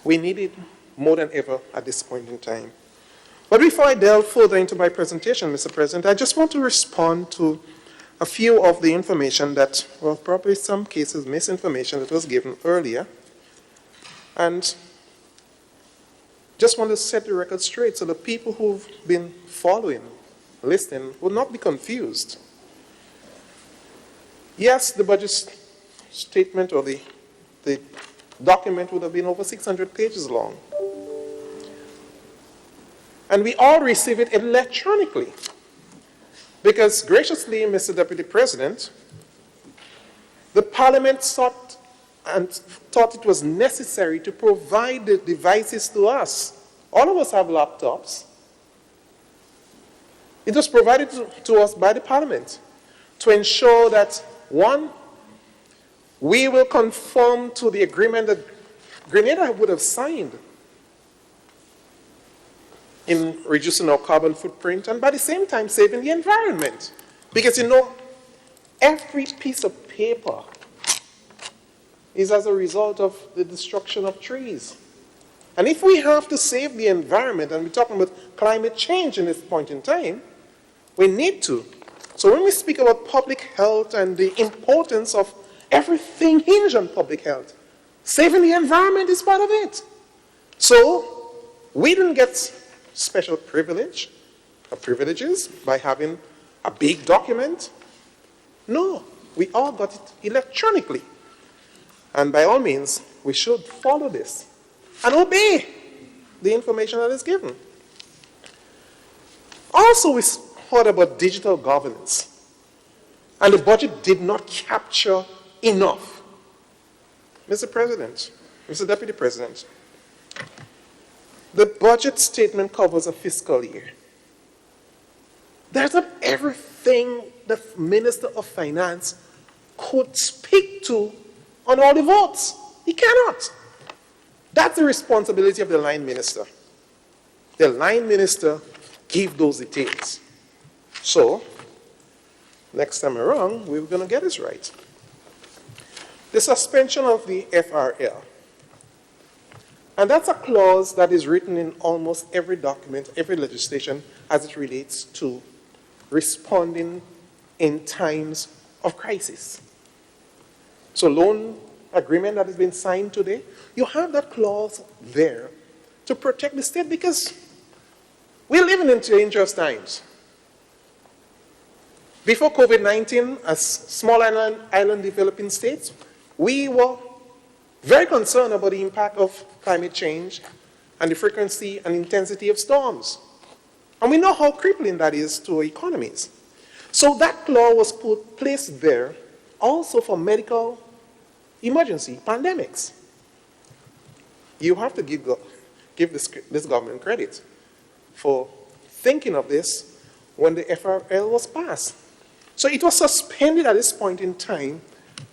We need it more than ever at this point in time. But before I delve further into my presentation, Mr. President, I just want to respond to a few of the information that, well, probably some cases misinformation that was given earlier. And just want to set the record straight so the people who've been following, listening, will not be confused. Yes, the budget statement or the document would have been over 600 pages long. And we all receive it electronically. Because graciously, Mr. Deputy President, the Parliament sought and thought it was necessary to provide the devices to us. All of us have laptops. It was provided to us by the Parliament to ensure that, one, we will conform to the agreement that Grenada would have signed in reducing our carbon footprint, and by the same time saving the environment. Because you know, every piece of paper is as a result of the destruction of trees. And if we have to save the environment, and we're talking about climate change in this point in time, we need to. So when we speak about public health and the importance of everything hinged on public health, saving the environment is part of it. So we didn't get special privileges by having a big document. No, we all got it electronically. And by all means, we should follow this and obey the information that is given. Also, we heard about digital governance, and the budget did not capture enough. Mr. President, Mr. Deputy President, the budget statement covers a fiscal year. There's not everything the Minister of Finance could speak to on all the votes. He cannot. That's the responsibility of the line minister. The line minister give those details. So, next time around, we're going to get this right. The suspension of the FRL. And that's a clause that is written in almost every document, every legislation, as it relates to responding in times of crisis. So loan agreement that has been signed today, you have that clause there to protect the state because we're living in dangerous times. Before COVID-19, as small island developing states, we were very concerned about the impact of climate change and the frequency and intensity of storms. And we know how crippling that is to our economies. So that clause was placed there also for medical emergency, pandemics. You have to give this government credit for thinking of this when the FRL was passed. So it was suspended at this point in time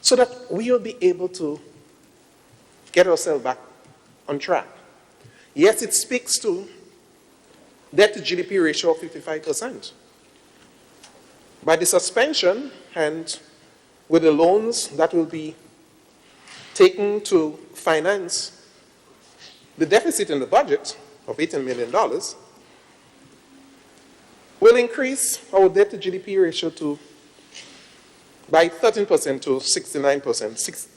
so that we will be able to get ourselves back on track. Yes, it speaks to debt to GDP ratio of 55%. By the suspension and with the loans that will be taken to finance the deficit in the budget of $18 million, will increase our debt to GDP ratio by 13% to 69%,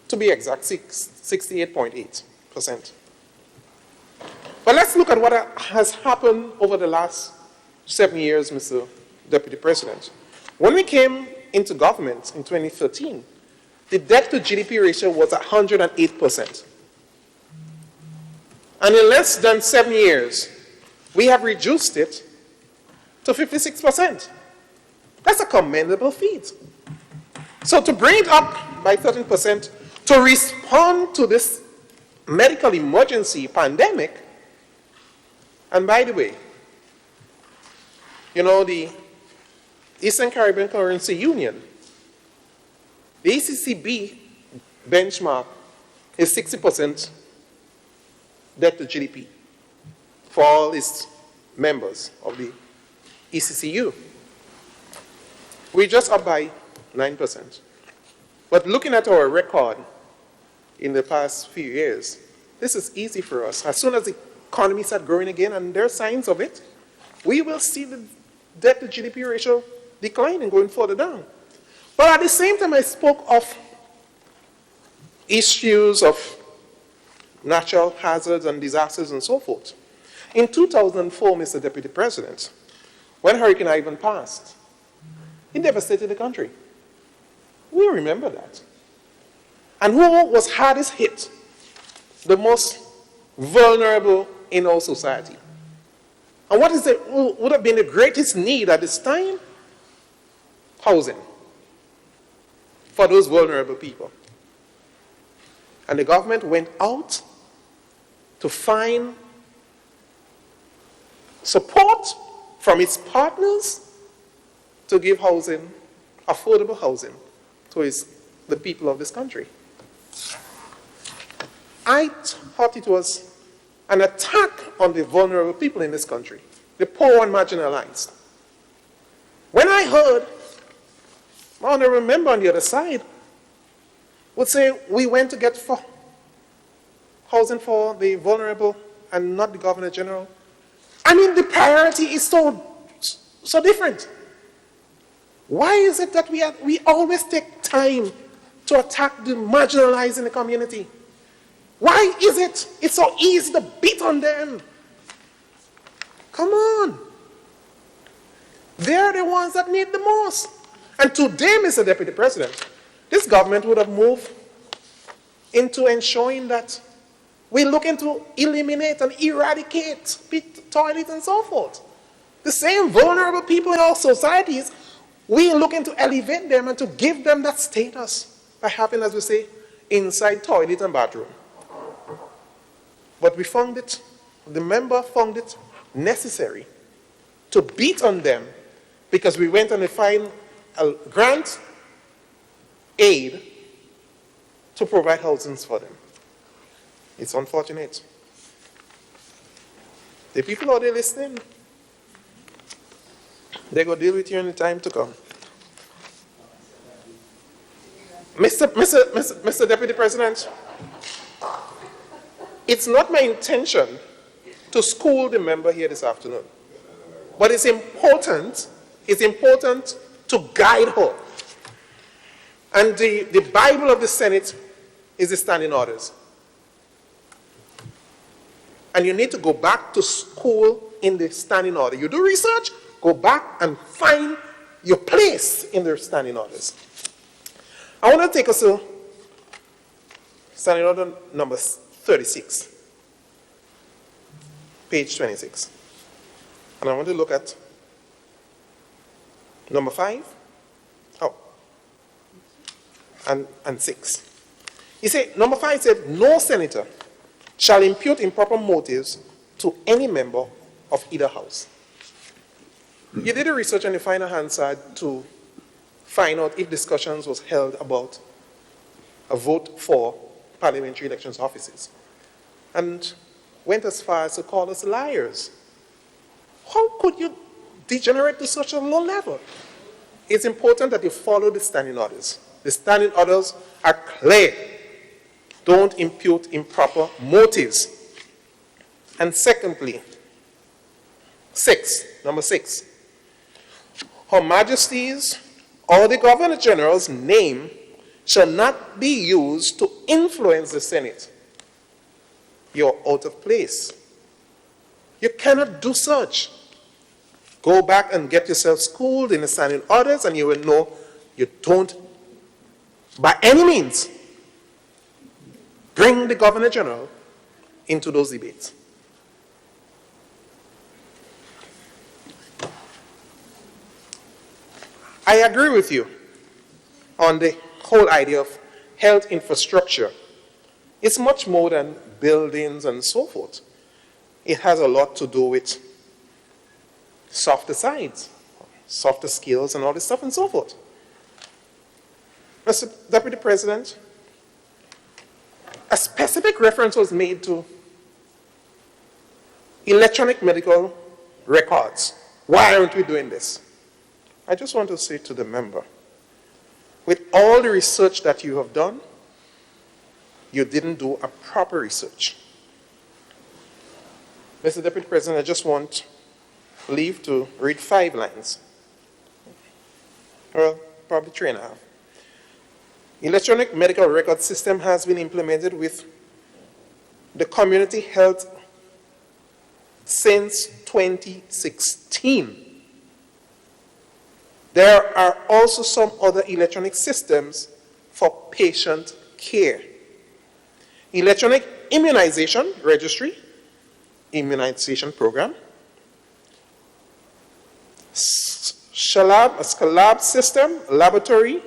to be exact, 68.8%. But let's look at what has happened over the last 7 years, Mr. Deputy President. When we came into government in 2013, the debt to GDP ratio was 108%. And in less than 7 years, we have reduced it to 56%. That's a commendable feat. So to bring it up by 13%, to respond to this medical emergency pandemic, and by the way, you know, the Eastern Caribbean Currency Union, the ECCB benchmark is 60% debt to GDP for all its members of the ECCU. We're just up by 9%. But looking at our record in the past few years, this is easy for us. As soon as the economy starts growing again, and there are signs of it, we will see the debt to GDP ratio declining, going further down. But at the same time, I spoke of issues of natural hazards and disasters and so forth. In 2004, Mr. Deputy President, when Hurricane Ivan passed, it devastated the country. We remember that. And who was hardest hit? The most vulnerable in our society. And what would have been the greatest need at this time? Housing for those vulnerable people. And the government went out to find support from its partners to give housing, affordable housing, to the people of this country. I thought it was an attack on the vulnerable people in this country, the poor and marginalized. When I heard, my honorable member on the other side would say, we went to get housing for the vulnerable and not the Governor General. I mean, the priority is so different. Why is it that we always take time to attack the marginalized in the community? Why is it it's so easy to beat on them? Come on. They're the ones that need the most. And today, Mr. Deputy President, this government would have moved into ensuring that we're looking to eliminate and eradicate pit toilets and so forth. The same vulnerable people in our societies, we're looking to elevate them and to give them that status by having, as we say, inside toilet and bathroom. But we found it, the member found it necessary to beat on them because we went and we find a grant aid to provide housings for them. It's unfortunate. The people out there listening, they're going to deal with you in the time to come. Mr. Deputy President, it's not my intention to school the member here this afternoon, but it's important to guide her. And the Bible of the Senate is the standing orders. And you need to go back to school in the standing order. You do research, go back and find your place in the standing orders. I want to take us to standing order number 36, page 26. And I want to look at number 5, and 6. He said, number 5 said, no senator shall impute improper motives to any member of either house. You did a research on the final Hansard to find out if discussions was held about a vote for parliamentary elections offices, and went as far as to call us liars. How could you degenerate to such a low level? It's important that you follow the standing orders. The standing orders are clear. Don't impute improper motives. And secondly, number 6, Her Majesty's or the Governor General's name shall not be used to influence the Senate. You're out of place. You cannot do such. Go back and get yourself schooled in the standing orders, and you will know you don't, by any means, bring the Governor General into those debates. I agree with you on the whole idea of health infrastructure. It's much more than buildings and so forth. It has a lot to do with softer sides, softer skills and all this stuff and so forth. Mr. Deputy President, a specific reference was made to electronic medical records. Why aren't we doing this? I just want to say to the member, with all the research that you have done, you didn't do a proper research. Mr. Deputy President, I just want leave to read 5 lines. Well, probably 3.5. Electronic medical record system has been implemented with the community health since 2016. There are also some other electronic systems for patient care. Electronic immunization registry, immunization program, SCLAB system, laboratory,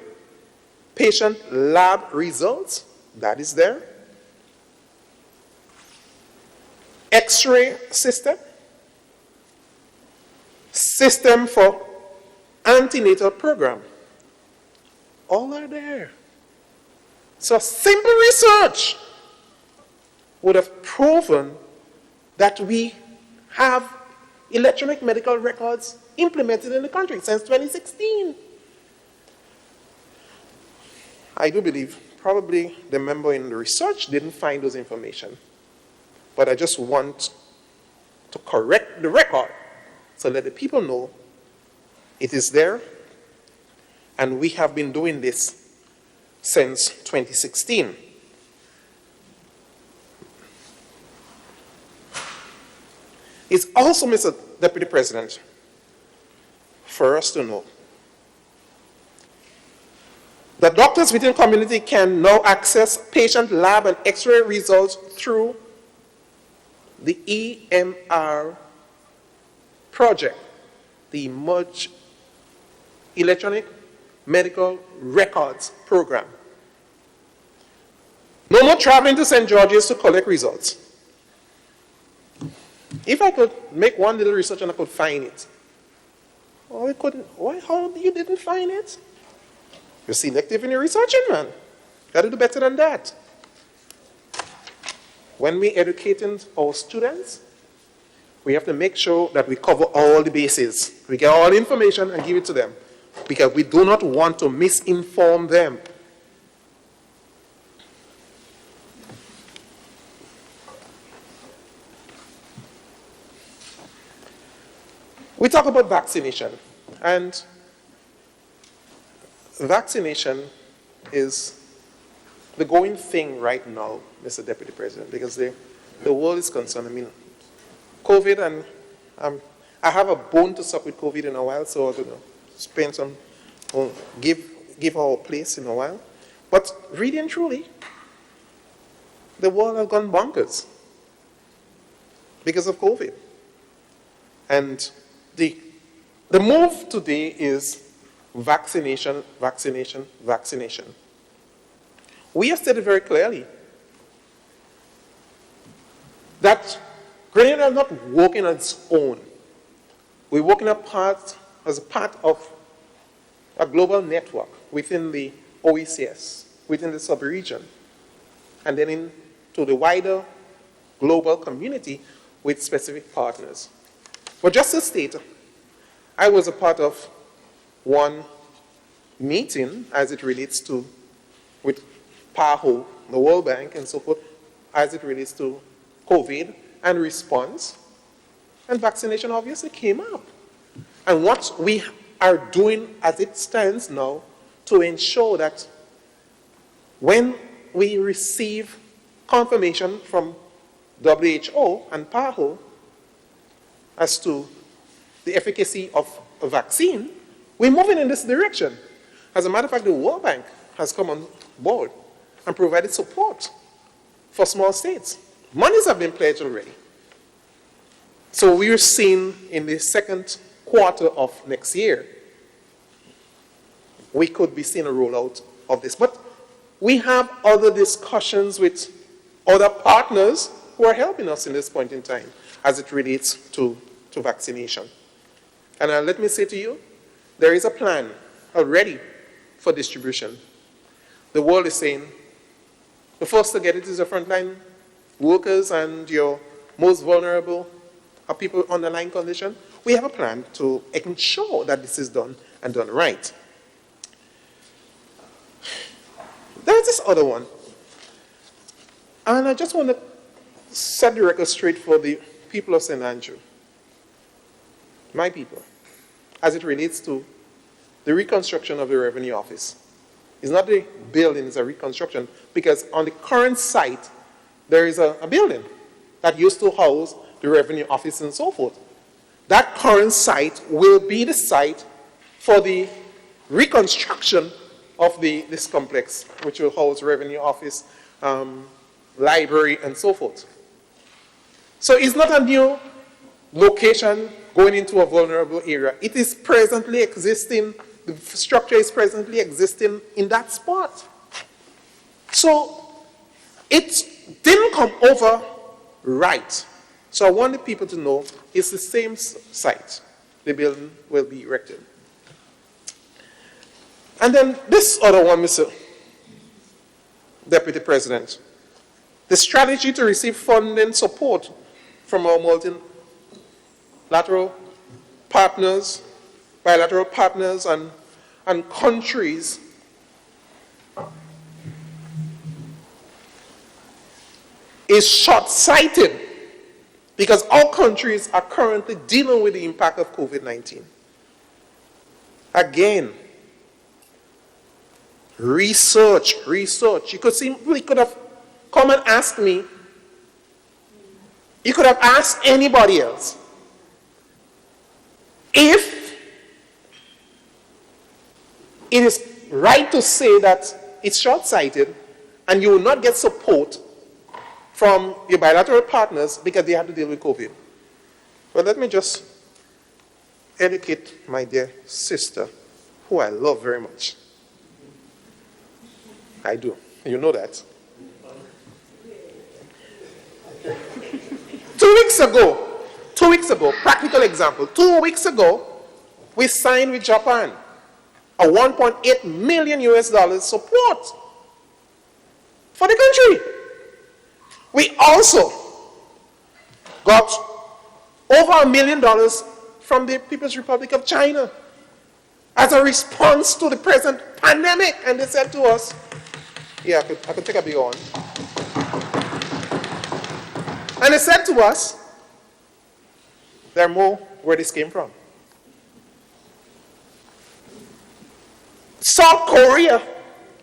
patient lab results, that is there. X-ray system, system for antenatal program, all are there. So simple research would have proven that we have electronic medical records implemented in the country since 2016. I do believe probably the member in the research didn't find those information, but I just want to correct the record so that the people know it is there, and we have been doing this since 2016. It's also, Mr. Deputy President, for us to know that doctors within community can now access patient lab and X-ray results through the EMR project, the Electronic Medical Records Program. No more traveling to St. George's to collect results. If I could make one little research and I could find it. Oh, I couldn't. Why? How you didn't find it? You're selective in your researching, man. Got to do better than that. When we're educating our students, we have to make sure that we cover all the bases. We get all the information and give it to them, because we do not want to misinform them. We talk about vaccination, and vaccination is the going thing right now, Mr. Deputy President, because the world is concerned. I mean, COVID, and I have a bone to suck with COVID in a while, so I'm going to spend some, give our place in a while. But really and truly, the world has gone bonkers because of COVID. And the move today is vaccination, vaccination, vaccination. We have stated very clearly that Grenada is not working on its own. We're working as a part of a global network within the OECS, within the sub-region, and then into the wider global community with specific partners. But just to state, I was a part of one meeting as it relates to, with PAHO, the World Bank, and so forth, as it relates to COVID and response, and vaccination obviously came up. And what we are doing as it stands now to ensure that when we receive confirmation from WHO and PAHO as to the efficacy of a vaccine, we're moving in this direction. As a matter of fact, the World Bank has come on board and provided support for small states. Monies have been pledged already. So we're seeing in the second quarter of next year, we could be seeing a rollout of this. But we have other discussions with other partners who are helping us in this point in time as it relates to vaccination. And let me say to you, there is a plan already for distribution. The world is saying the first to get it is the frontline workers and your most vulnerable people on the line condition. We have a plan to ensure that this is done and done right. There's this other one. And I just want to set the record straight for the people of St. Andrew, my people, as it relates to the reconstruction of the revenue office. It's not the building, it's a reconstruction, because on the current site, there is a building that used to house the revenue office and so forth. That current site will be the site for the reconstruction of this complex, which will house revenue office, library, and so forth. So it's not a new location going into a vulnerable area. It is presently existing, the structure is presently existing in that spot. So it didn't come over right. So I want the people to know it's the same site. The building will be erected. And then this other one, Mr. Deputy President, the strategy to receive funding support from our multilateral partners, bilateral partners, and countries is short-sighted because all countries are currently dealing with the impact of COVID-19. Again, research. You could have come and asked me. You could have asked anybody else. If it is right to say that it's short-sighted and you will not get support from your bilateral partners because they have to deal with COVID. Well, let me just educate my dear sister, who I love very much. I do. You know that. 2 weeks ago, practical example, 2 weeks ago, we signed with Japan a $1.8 million support for the country. We also got over $1 million from the People's Republic of China as a response to the present pandemic. And they said to us, yeah, I could take a bigger one. And they said to us, there are more where this came from. South Korea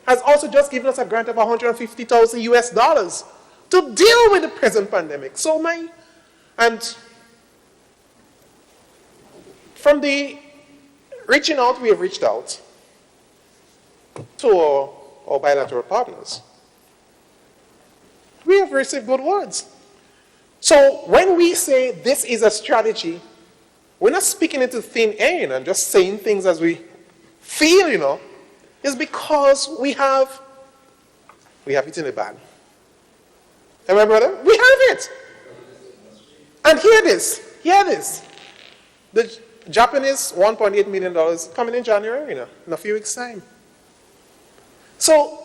has also just given us a grant of $150,000 to deal with the present pandemic. And from the reaching out, we have reached out to our bilateral partners. We have received good words. So when we say this is a strategy, we're not speaking into thin air and just saying things as we feel, It's because we have it in the bag. Am I, brother? We have it. And hear this. The Japanese $1.8 million coming in January, in a few weeks' time. So,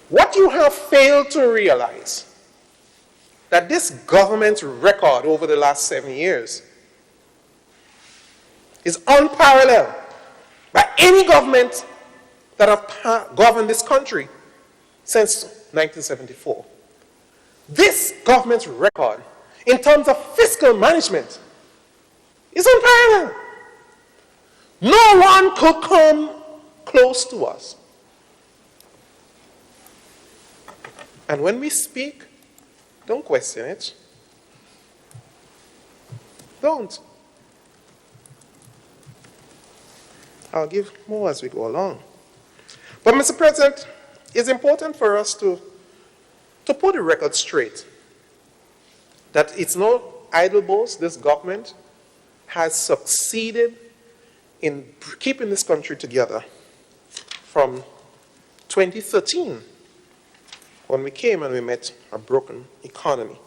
what you have failed to realize, that this government's record over the last 7 years is unparalleled by any government that have governed this country since 1974. This government's record in terms of fiscal management is unparalleled. No one could come close to us. And when we speak, don't question it. Don't. I'll give more as we go along. But, Mr. President, it's important for us to put the record straight that it's no idle boast. This government has succeeded in keeping this country together from 2013, when we came and we met a broken economy.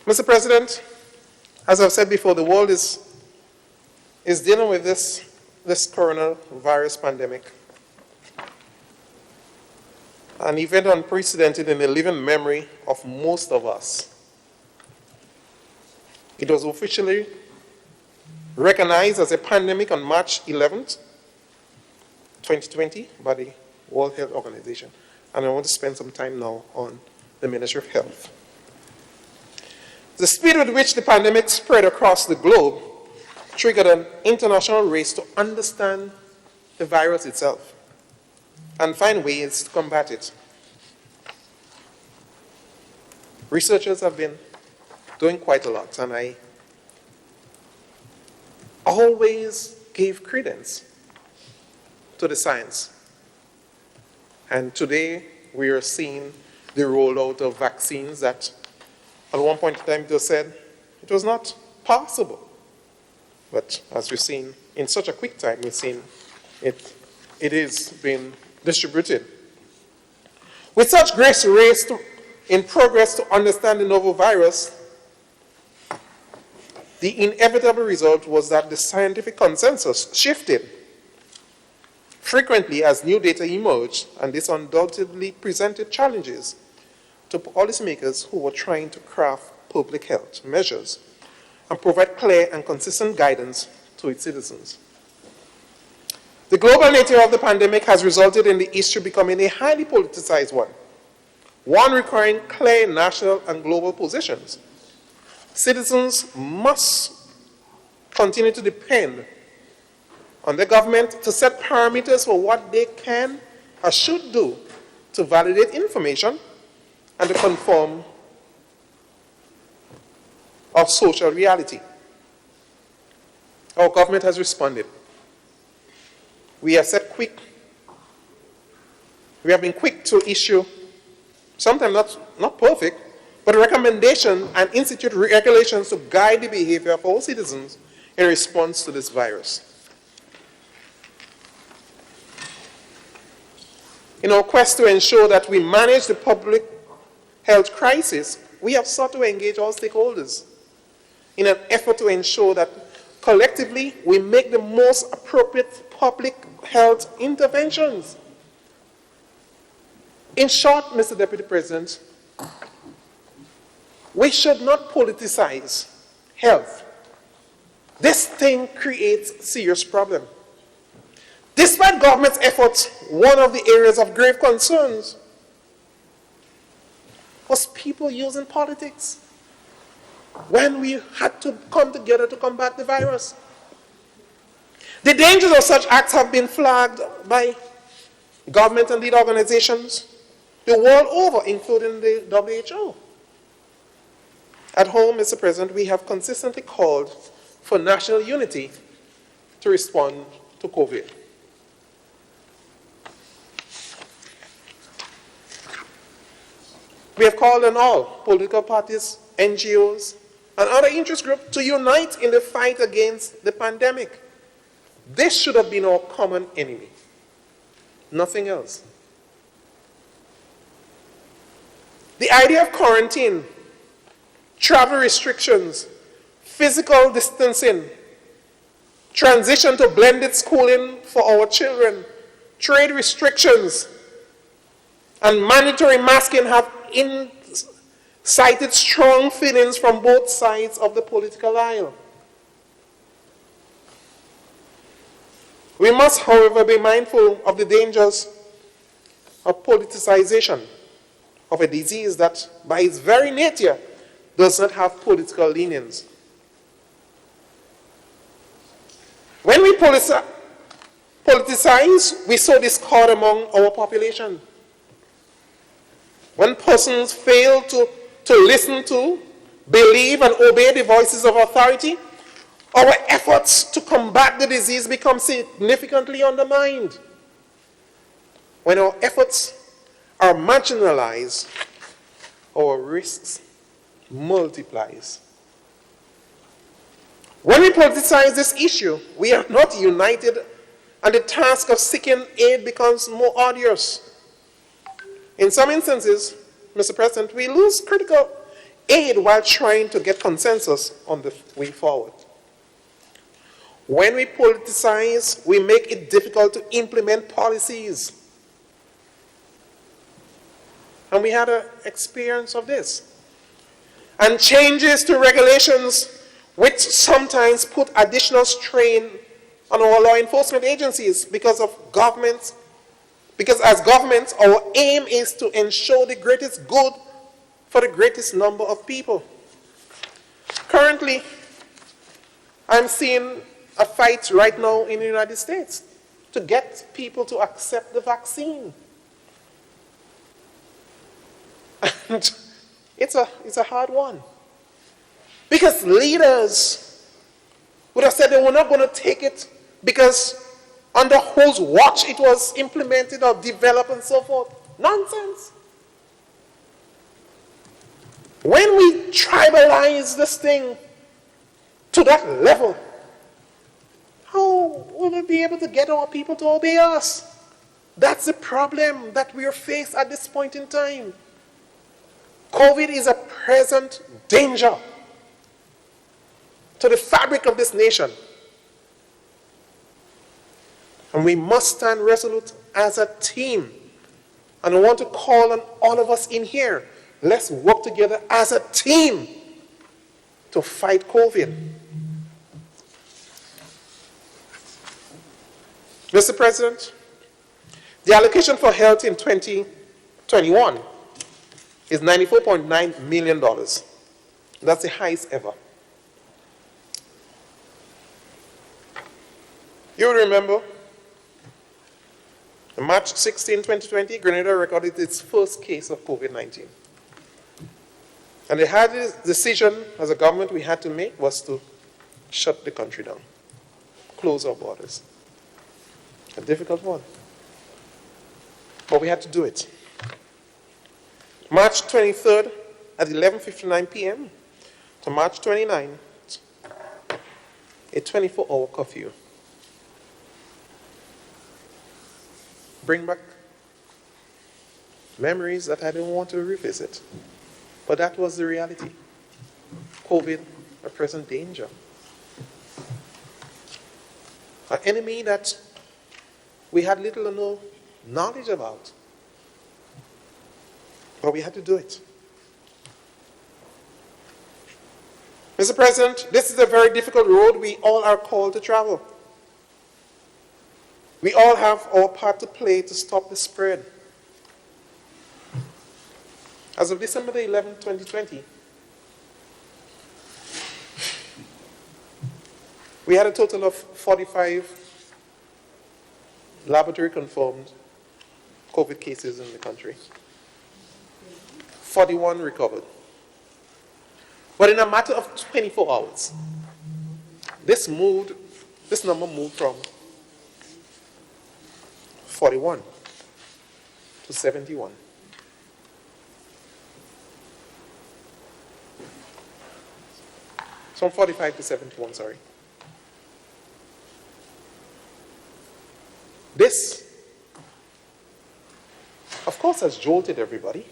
Mr. President, as I've said before, the world is dealing with this coronavirus pandemic, an event unprecedented in the living memory of most of us. It was officially recognized as a pandemic on March 11th, 2020 by the World Health Organization. And I want to spend some time now on the Ministry of Health. The speed with which the pandemic spread across the globe triggered an international race to understand the virus itself and find ways to combat it. Researchers have been doing quite a lot, and I always gave credence to the science. And today we are seeing the rollout of vaccines that at one point in time it was said it was not possible. But as we've seen in such a quick time, we've seen it is being distributed. With such great race in progress to understand the novel virus, the inevitable result was that the scientific consensus shifted frequently as new data emerged, and this undoubtedly presented challenges to policymakers who were trying to craft public health measures and provide clear and consistent guidance to its citizens. The global nature of the pandemic has resulted in the issue becoming a highly politicized one requiring clear national and global positions. Citizens must continue to depend on the government to set parameters for what they can or should do to validate information and to conform of social reality. Our government has responded. We have been quick to issue, sometimes not perfect, but recommendations and institute regulations to guide the behavior of all citizens in response to this virus. In our quest to ensure that we manage the public health crisis, we have sought to engage all stakeholders in an effort to ensure that collectively we make the most appropriate public health interventions. In short, Mr. Deputy President, we should not politicize health. This thing creates serious problems. Despite government's efforts, one of the areas of grave concerns was people using politics when we had to come together to combat the virus. The dangers of such acts have been flagged by government and lead organizations the world over, including the WHO. At home, Mr. President, we have consistently called for national unity to respond to COVID. We have called on all political parties, NGOs, and other interest groups to unite in the fight against the pandemic. This should have been our common enemy, nothing else. The idea of quarantine, travel restrictions, physical distancing, transition to blended schooling for our children, trade restrictions, and mandatory masking have incited strong feelings from both sides of the political aisle. We must, however, be mindful of the dangers of politicization of a disease that, by its very nature, does not have political leanings. When we politicize, we sow discord among our population. When persons fail to listen to, believe, and obey the voices of authority, our efforts to combat the disease become significantly undermined. When our efforts are marginalized, our risks multiplies. When we politicize this issue, we are not united, and the task of seeking aid becomes more arduous. In some instances, Mr. President, we lose critical aid while trying to get consensus on the way forward. When we politicize, we make it difficult to implement policies. And we had an experience of this. And changes to regulations which sometimes put additional strain on our law enforcement agencies because as governments, our aim is to ensure the greatest good for the greatest number of people. Currently, I'm seeing a fight right now in the United States to get people to accept the vaccine. And it's a hard one. Because leaders would have said they were not going to take it because under whose watch it was implemented or developed and so forth. Nonsense. When we tribalize this thing to that level, how will we be able to get our people to obey us? That's the problem that we are faced at this point in time. COVID is a present danger to the fabric of this nation. And we must stand resolute as a team. And I want to call on all of us in here. Let's work together as a team to fight COVID. Mr. President, the allocation for health in 2021 is $94.9 million. That's the highest ever. You will remember, on March 16, 2020, Grenada recorded its first case of COVID-19. And the hardest decision as a government we had to make was to shut the country down, close our borders. A difficult one. But we had to do it. March 23rd, at 11:59 p.m. to March 29, a 24-hour curfew. Bring back memories that I don't want to revisit. But that was the reality. COVID, a present danger. An enemy that we had little or no knowledge about. But we had to do it. Mr. President, this is a very difficult road we all are called to travel. We all have our part to play to stop the spread. As of December 11, 2020, we had a total of 45 laboratory-confirmed COVID cases in the country. 41 recovered. But in a matter of 24 hours, this number moved from 41 to 71. From 45 to 71, sorry. This, of course, has jolted everybody.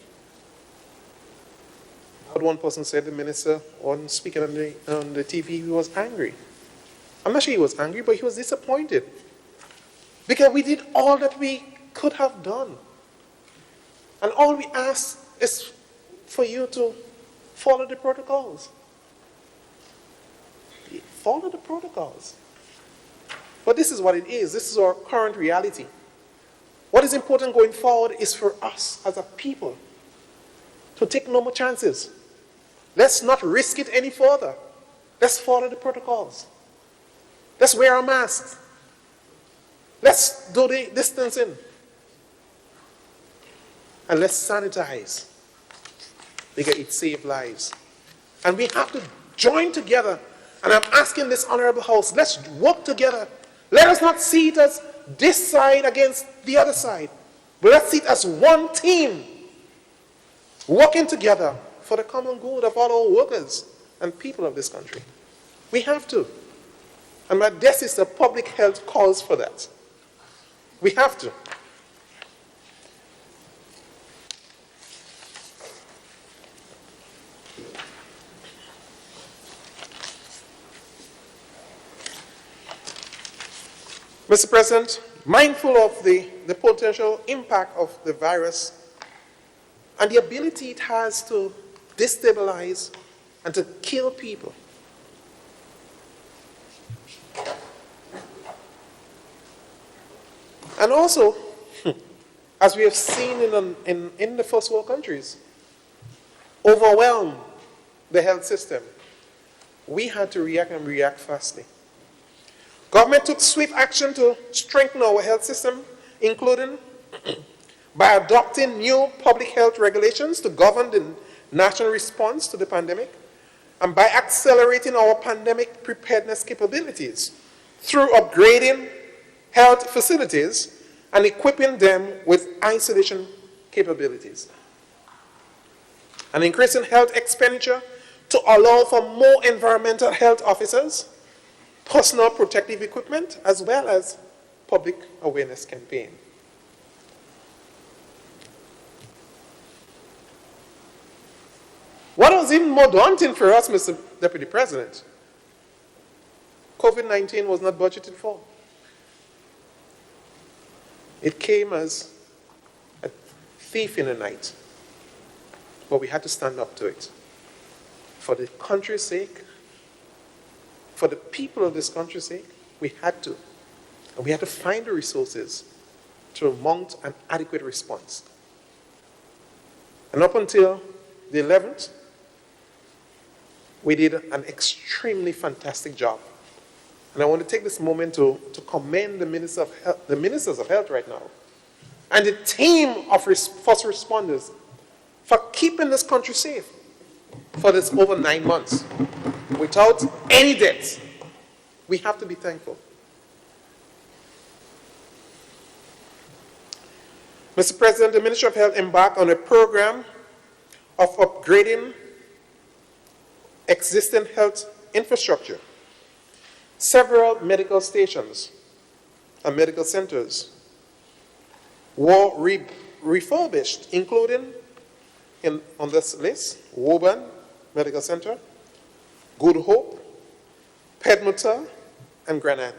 One person said the minister, on speaking on the TV, he was angry. I'm not sure he was angry, but he was disappointed. Because we did all that we could have done. And all we ask is for you to follow the protocols. Follow the protocols. But this is what it is. This is our current reality. What is important going forward is for us as a people to take no more chances. Let's not risk it any further. Let's follow the protocols. Let's wear our masks. Let's do the distancing. And let's sanitize. Because it saves lives. And we have to join together. And I'm asking this honorable house, let's work together. Let us not see it as this side against the other side. But let's see it as one team. Working together for the common good of all our workers and people of this country. We have to. And my guess is the public health calls for that. We have to. Mr. President, mindful of the potential impact of the virus and the ability it has to destabilize and to kill people, and also, as we have seen in the first world countries, overwhelm the health system, we had to react and react fastly. Government took swift action to strengthen our health system, including by adopting new public health regulations to govern the national response to the pandemic, and by accelerating our pandemic preparedness capabilities through upgrading health facilities and equipping them with isolation capabilities. And increasing health expenditure to allow for more environmental health officers, personal protective equipment, as well as public awareness campaign. What was even more daunting for us, Mr. Deputy President? COVID-19 was not budgeted for. It came as a thief in the night, but we had to stand up to it. For the country's sake, for the people of this country's sake, we had to. And we had to find the resources to mount an adequate response. And up until the 11th, we did an extremely fantastic job. And I want to take this moment to commend the Ministers of Health right now and the team of first responders for keeping this country safe for this over 9 months without any deaths. We have to be thankful. Mr. President, the Ministry of Health embarked on a program of upgrading existing health infrastructure. Several medical stations and medical centers were refurbished, including on this list, Woburn Medical Center, Good Hope, Pedmutter, and Grenada.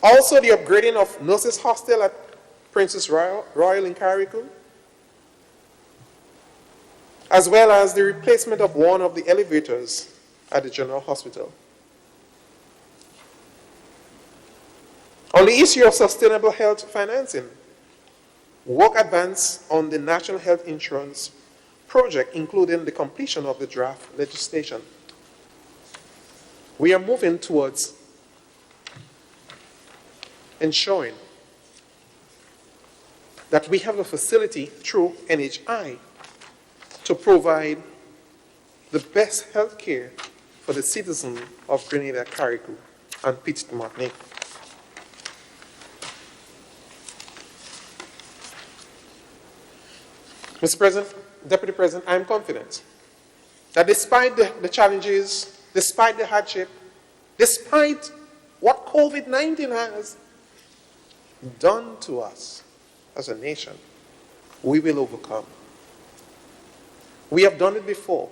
Also, the upgrading of Nurses Hostel at Princess Royal in Carriacou, as well as the replacement of one of the elevators at the General Hospital. On the issue of sustainable health financing, work advanced on the National Health Insurance Project, including the completion of the draft legislation. We are moving towards ensuring that we have a facility through NHI to provide the best health care for the citizens of Grenada, Carriacou, and Petite Martinique. Mr. President, Deputy President, I am confident that despite the challenges, despite the hardship, despite what COVID-19 has done to us as a nation, we will overcome. We have done it before.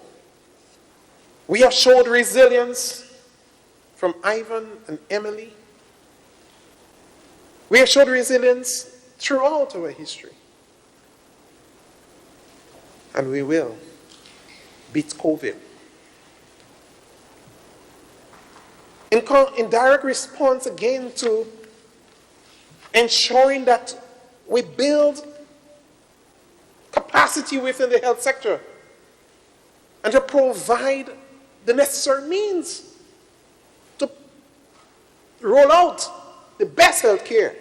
We have showed resilience from Ivan and Emily. We have showed resilience throughout our history. And we will beat COVID. In direct response again to ensuring that we build capacity within the health sector and to provide the necessary means to roll out the best health care.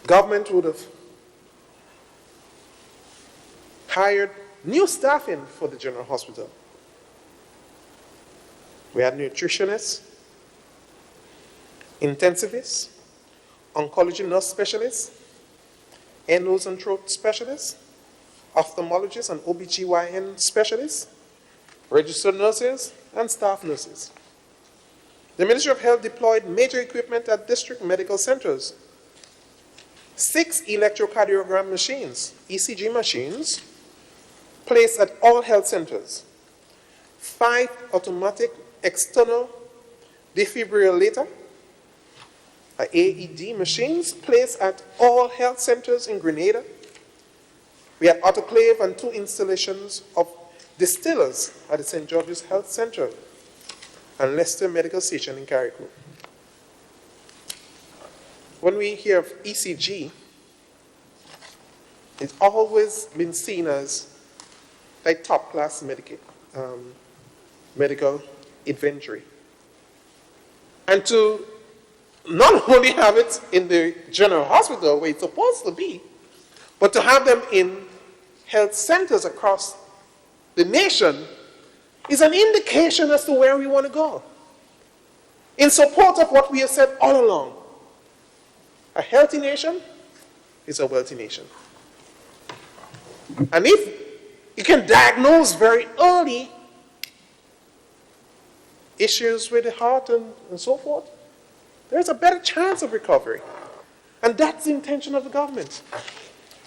Government would have hired new staffing for the General Hospital. We had nutritionists, intensivists, oncology nurse specialists, ear, nose, and throat specialists, ophthalmologists and OBGYN specialists, registered nurses, and staff nurses. The Ministry of Health deployed major equipment at district medical centers. 6 electrocardiogram machines, ECG machines, placed at all health centers. 5 automatic external defibrillator, AED machines, placed at all health centers in Grenada. We had autoclave and 2 installations of distillers at the St. George's Health Center and Leicester Medical Station in Carriacou. When we hear of ECG, it's always been seen as like top-class medical inventory. And to not only have it in the General Hospital where it's supposed to be, but to have them in health centers across the nation is an indication as to where we want to go. In support of what we have said all along, a healthy nation is a wealthy nation. And if you can diagnose very early issues with the heart and so forth, there's a better chance of recovery. And that's the intention of the government.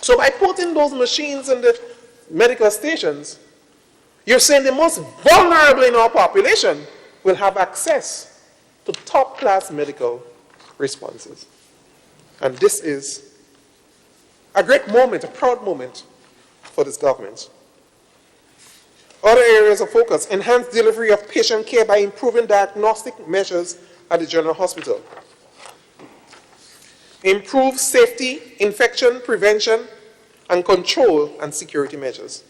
So by putting those machines in the medical stations, you're saying the most vulnerable in our population will have access to top-class medical responses. And this is a great moment, a proud moment for this government. Other areas of focus: enhanced delivery of patient care by improving diagnostic measures at the General Hospital. Improve safety, infection prevention, and control and security measures.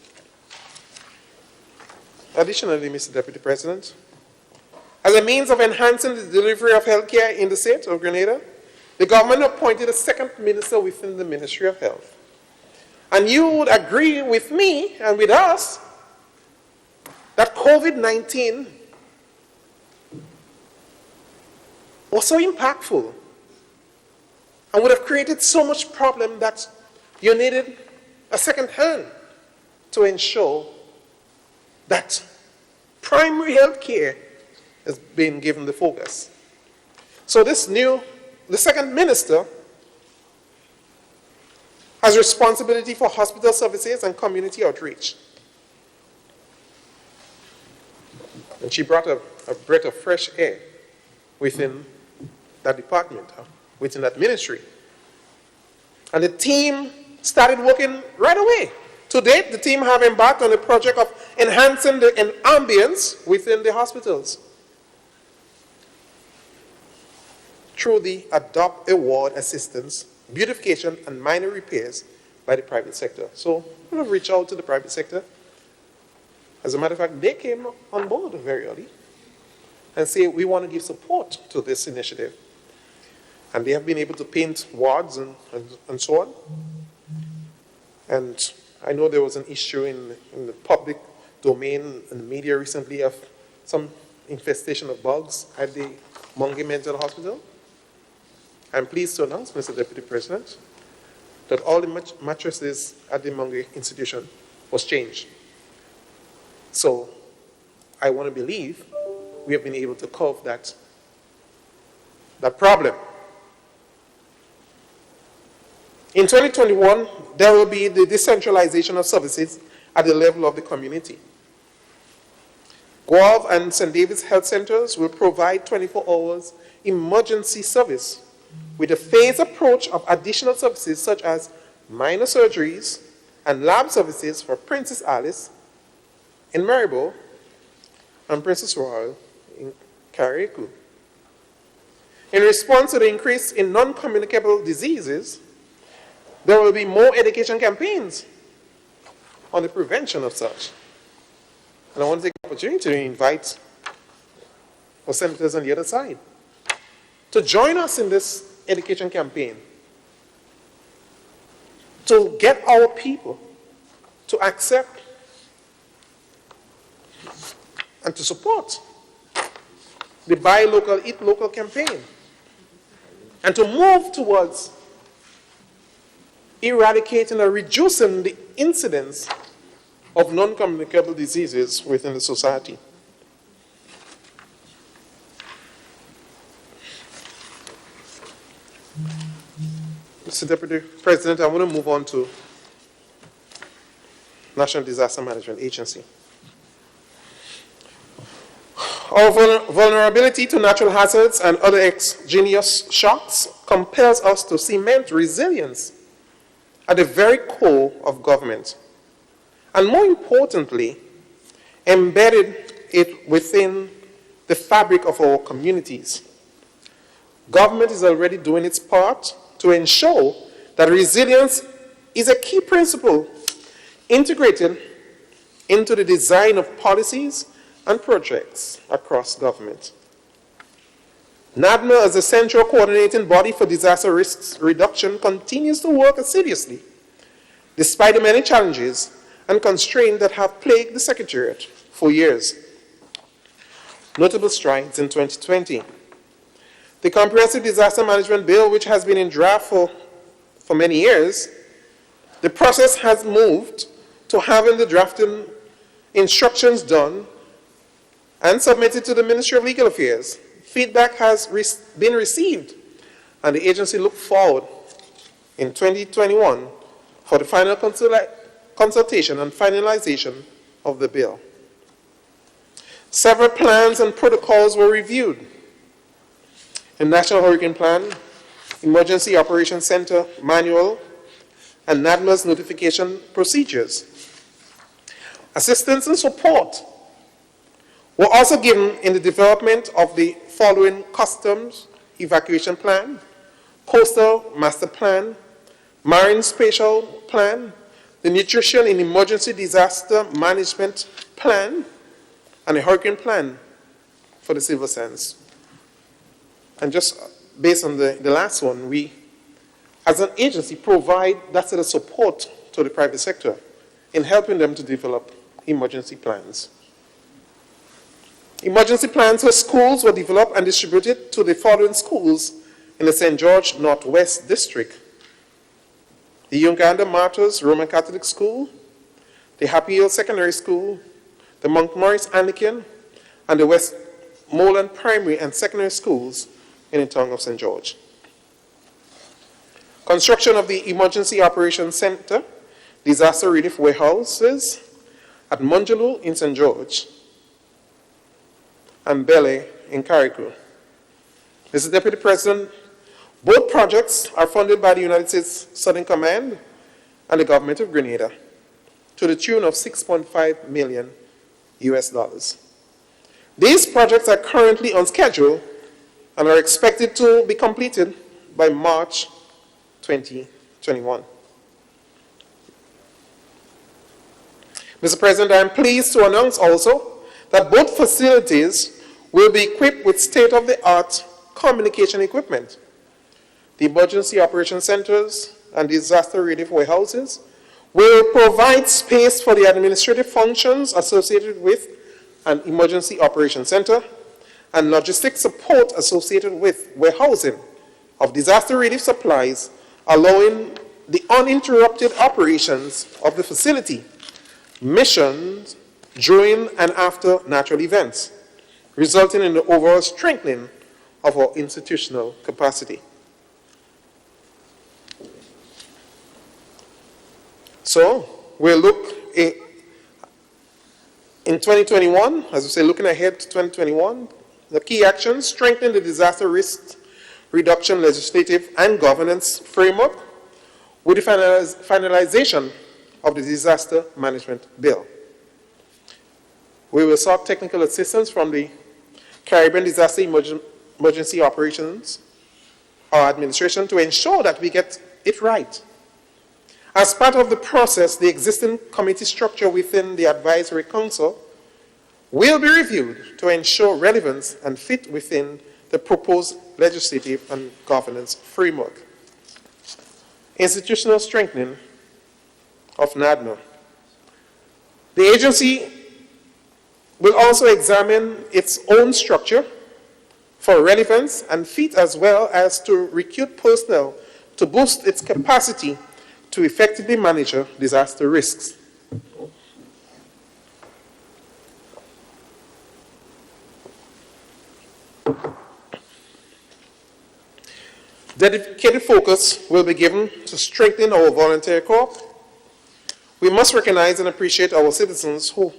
Additionally, Mr. Deputy President, as a means of enhancing the delivery of health care in the state of Grenada, the government appointed a second minister within the Ministry of Health. And you would agree with me and with us that COVID-19 was so impactful and would have created so much problem that you needed a second hand to ensure that primary health care has been given the focus. So the second minister has responsibility for hospital services and community outreach. And she brought a breath of fresh air within that department, within that ministry. And the team started working right away. To date, the team have embarked on a project of enhancing the ambience within the hospitals through the Adopt Award assistance, beautification, and minor repairs by the private sector. So we have reached out to the private sector. As a matter of fact, they came on board very early and say, we want to give support to this initiative. And they have been able to paint wards and so on. And I know there was an issue in the public domain in the media recently of some infestation of bugs at the Mungie Mental Hospital. I'm pleased to announce, Mr. Deputy President, that all the mattresses at the Mungie institution was changed. So I want to believe we have been able to curb that problem. In 2021, there will be the decentralization of services at the level of the community. Guelph and St. David's Health Centers will provide 24 hours emergency service with a phased approach of additional services such as minor surgeries and lab services for Princess Alice in Maribor and Princess Royal in Carriacou. In response to the increase in non-communicable diseases, there will be more education campaigns on the prevention of such. And I want to take the opportunity to invite our senators on the other side to join us in this education campaign to get our people to accept and to support the Buy Local, Eat Local campaign and to move towards eradicating or reducing the incidence of non-communicable diseases within the society. Mr. Deputy President, I want to move on to National Disaster Management Agency. Our vulnerability to natural hazards and other exogenous shocks compels us to cement resilience at the very core of government, and more importantly, embedded it within the fabric of our communities. Government is already doing its part to ensure that resilience is a key principle integrated into the design of policies and projects across government. NADMA, as a central coordinating body for disaster risks reduction, continues to work assiduously, despite the many challenges and constraints that have plagued the Secretariat for years. Notable strides in 2020. The Comprehensive Disaster Management Bill, which has been in draft for many years, the process has moved to having the drafting instructions done and submitted to the Ministry of Legal Affairs. Feedback has been received, and the agency looks forward in 2021 for the final consultation and finalization of the bill. Several plans and protocols were reviewed. The National Hurricane Plan, Emergency Operations Center Manual, and NADMA's notification procedures. Assistance and support were also given in the development of the following Customs Evacuation Plan, Coastal Master Plan, Marine Spatial Plan, the Nutrition in Emergency Disaster Management Plan, and a Hurricane Plan for the Silver Sands. And just based on the last one, we, as an agency, provide that sort of support to the private sector in helping them to develop emergency plans. Emergency plans for schools were developed and distributed to the following schools in the St. George Northwest District, the Uganda Martyrs Roman Catholic School, the Happy Hill Secondary School, the Montmorris Anglican, and the Westmoreland Primary and Secondary Schools in the town of St. George. Construction of the Emergency Operations Center, Disaster Relief Warehouses at Munjaloo in St. George, and Bele in Carriacou. Mr. Deputy President, both projects are funded by the United States Southern Command and the government of Grenada to the tune of $6.5 million US. These projects are currently on schedule and are expected to be completed by March 2021. Mr. President, I am pleased to announce also that both facilities will be equipped with state-of-the-art communication equipment. The emergency operation centers and disaster relief warehouses will provide space for the administrative functions associated with an emergency operation center and logistic support associated with warehousing of disaster relief supplies, allowing the uninterrupted operations of the facility, missions during and after natural events, resulting in the overall strengthening of our institutional capacity. So, we'll look in 2021, as we say, looking ahead to 2021, the key actions: strengthen the disaster risk reduction legislative and governance framework with the finalization of the disaster management bill. We will sought technical assistance from the Caribbean Disaster Emergency Operations Administration to ensure that we get it right. As part of the process, the existing committee structure within the Advisory Council will be reviewed to ensure relevance and fit within the proposed legislative and governance framework. Institutional strengthening of NADNO. The agency will also examine its own structure for relevance and fit, as well as to recruit personnel to boost its capacity to effectively manage disaster risks. Dedicated focus will be given to strengthen our volunteer corps. We must recognize and appreciate our citizens who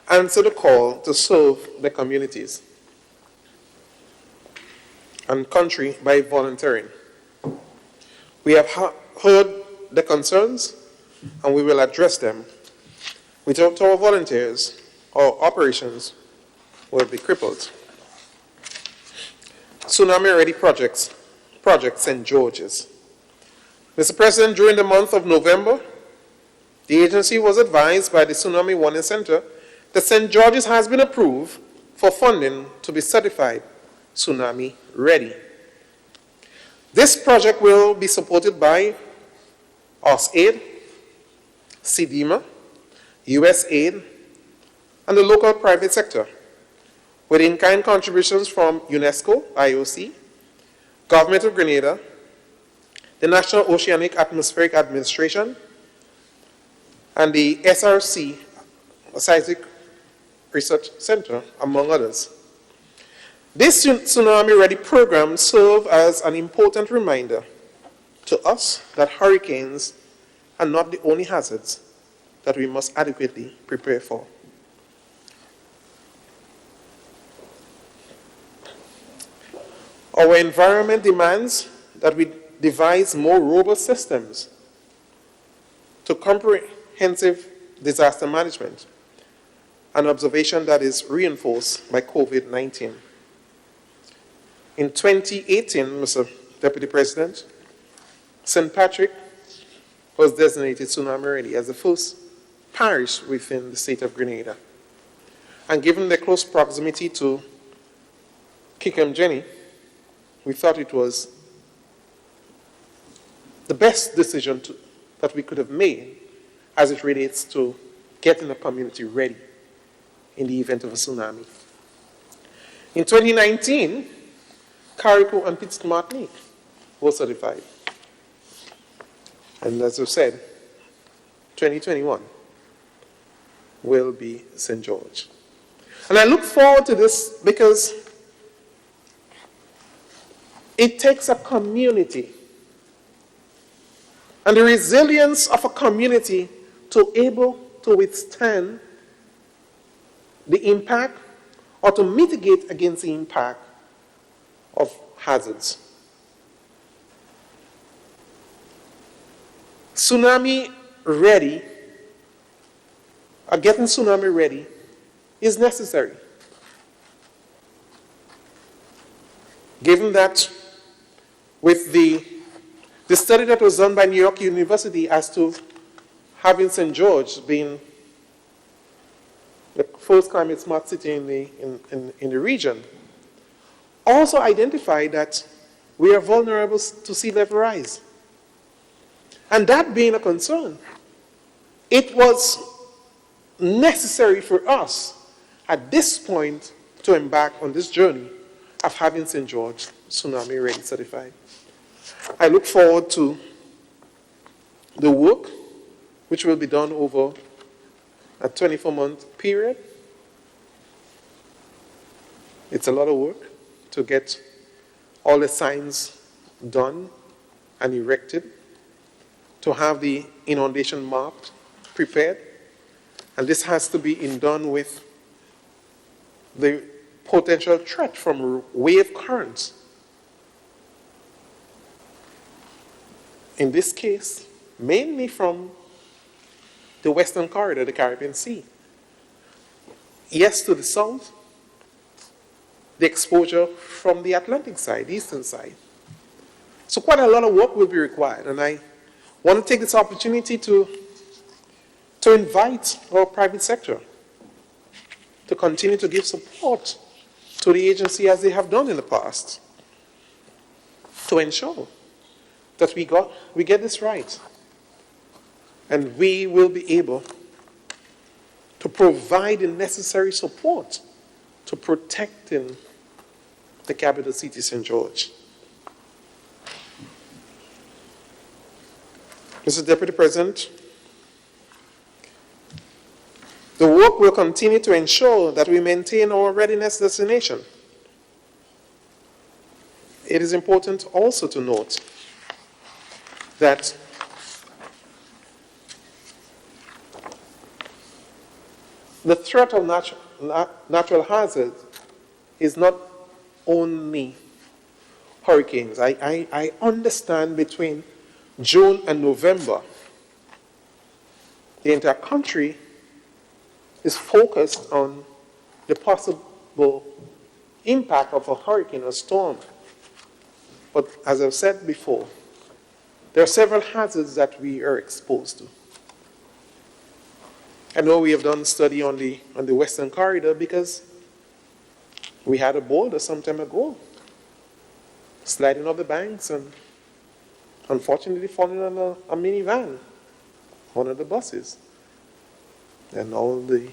answer the call to serve their communities and country by volunteering. We have heard the concerns, and we will address them. Without our volunteers, our operations will be crippled. Tsunami-ready projects St. George's. Mr. President, during the month of November, the agency was advised by the Tsunami Warning Center that St. George's has been approved for funding to be certified tsunami-ready. This project will be supported by USAID, CDMA, USAID, and the local private sector, with in-kind contributions from UNESCO, IOC, Government of Grenada, the National Oceanic Atmospheric Administration, and the SRC Seismic Research Center, among others. This tsunami-ready program serves as an important reminder to us that hurricanes are not the only hazards that we must adequately prepare for. Our environment demands that we devise more robust systems to comprehensive disaster management, an observation that is reinforced by COVID-19. In 2018, Mr. Deputy President, St. Patrick was designated tsunami-ready as the first parish within the state of Grenada. And given the close proximity to Kikem-Jenny, we thought it was the best decision that we could have made as it relates to getting the community ready in the event of a tsunami. In 2019, Carriacou and Petite Martinique were certified. And as I said, 2021 will be St. George. And I look forward to this because it takes a community and the resilience of a community to able to withstand the impact or to mitigate against the impact of hazards. Tsunami ready, or getting tsunami ready, is necessary. Given that with the study that was done by New York University as to having St. George being the first climate smart city in the region, also identified that we are vulnerable to sea level rise. And that being a concern, it was necessary for us at this point to embark on this journey of having St. George tsunami ready certified. I look forward to the work which will be done over a 24-month period. It's a lot of work to get all the signs done and erected, to have the inundation map prepared. And this has to be done with the potential threat from wave currents. In this case, mainly from the western corridor, the Caribbean Sea. Yes, to the south, the exposure from the Atlantic side, the eastern side. So quite a lot of work will be required, and I want to take this opportunity to invite our private sector to continue to give support to the agency as they have done in the past, to ensure that we get this right, and we will be able to provide the necessary support to protecting the capital city, St. George. Mr. Deputy President, the work will continue to ensure that we maintain our readiness destination. It is important also to note that the threat of natural hazard is not only hurricanes. I understand between June and November, the entire country is focused on the possible impact of a hurricane or storm. But as I've said before, there are several hazards that we are exposed to. I know we have done a study on the western corridor because we had a boulder some time ago sliding off the banks and unfortunately falling on a minivan, one of the buses. And all the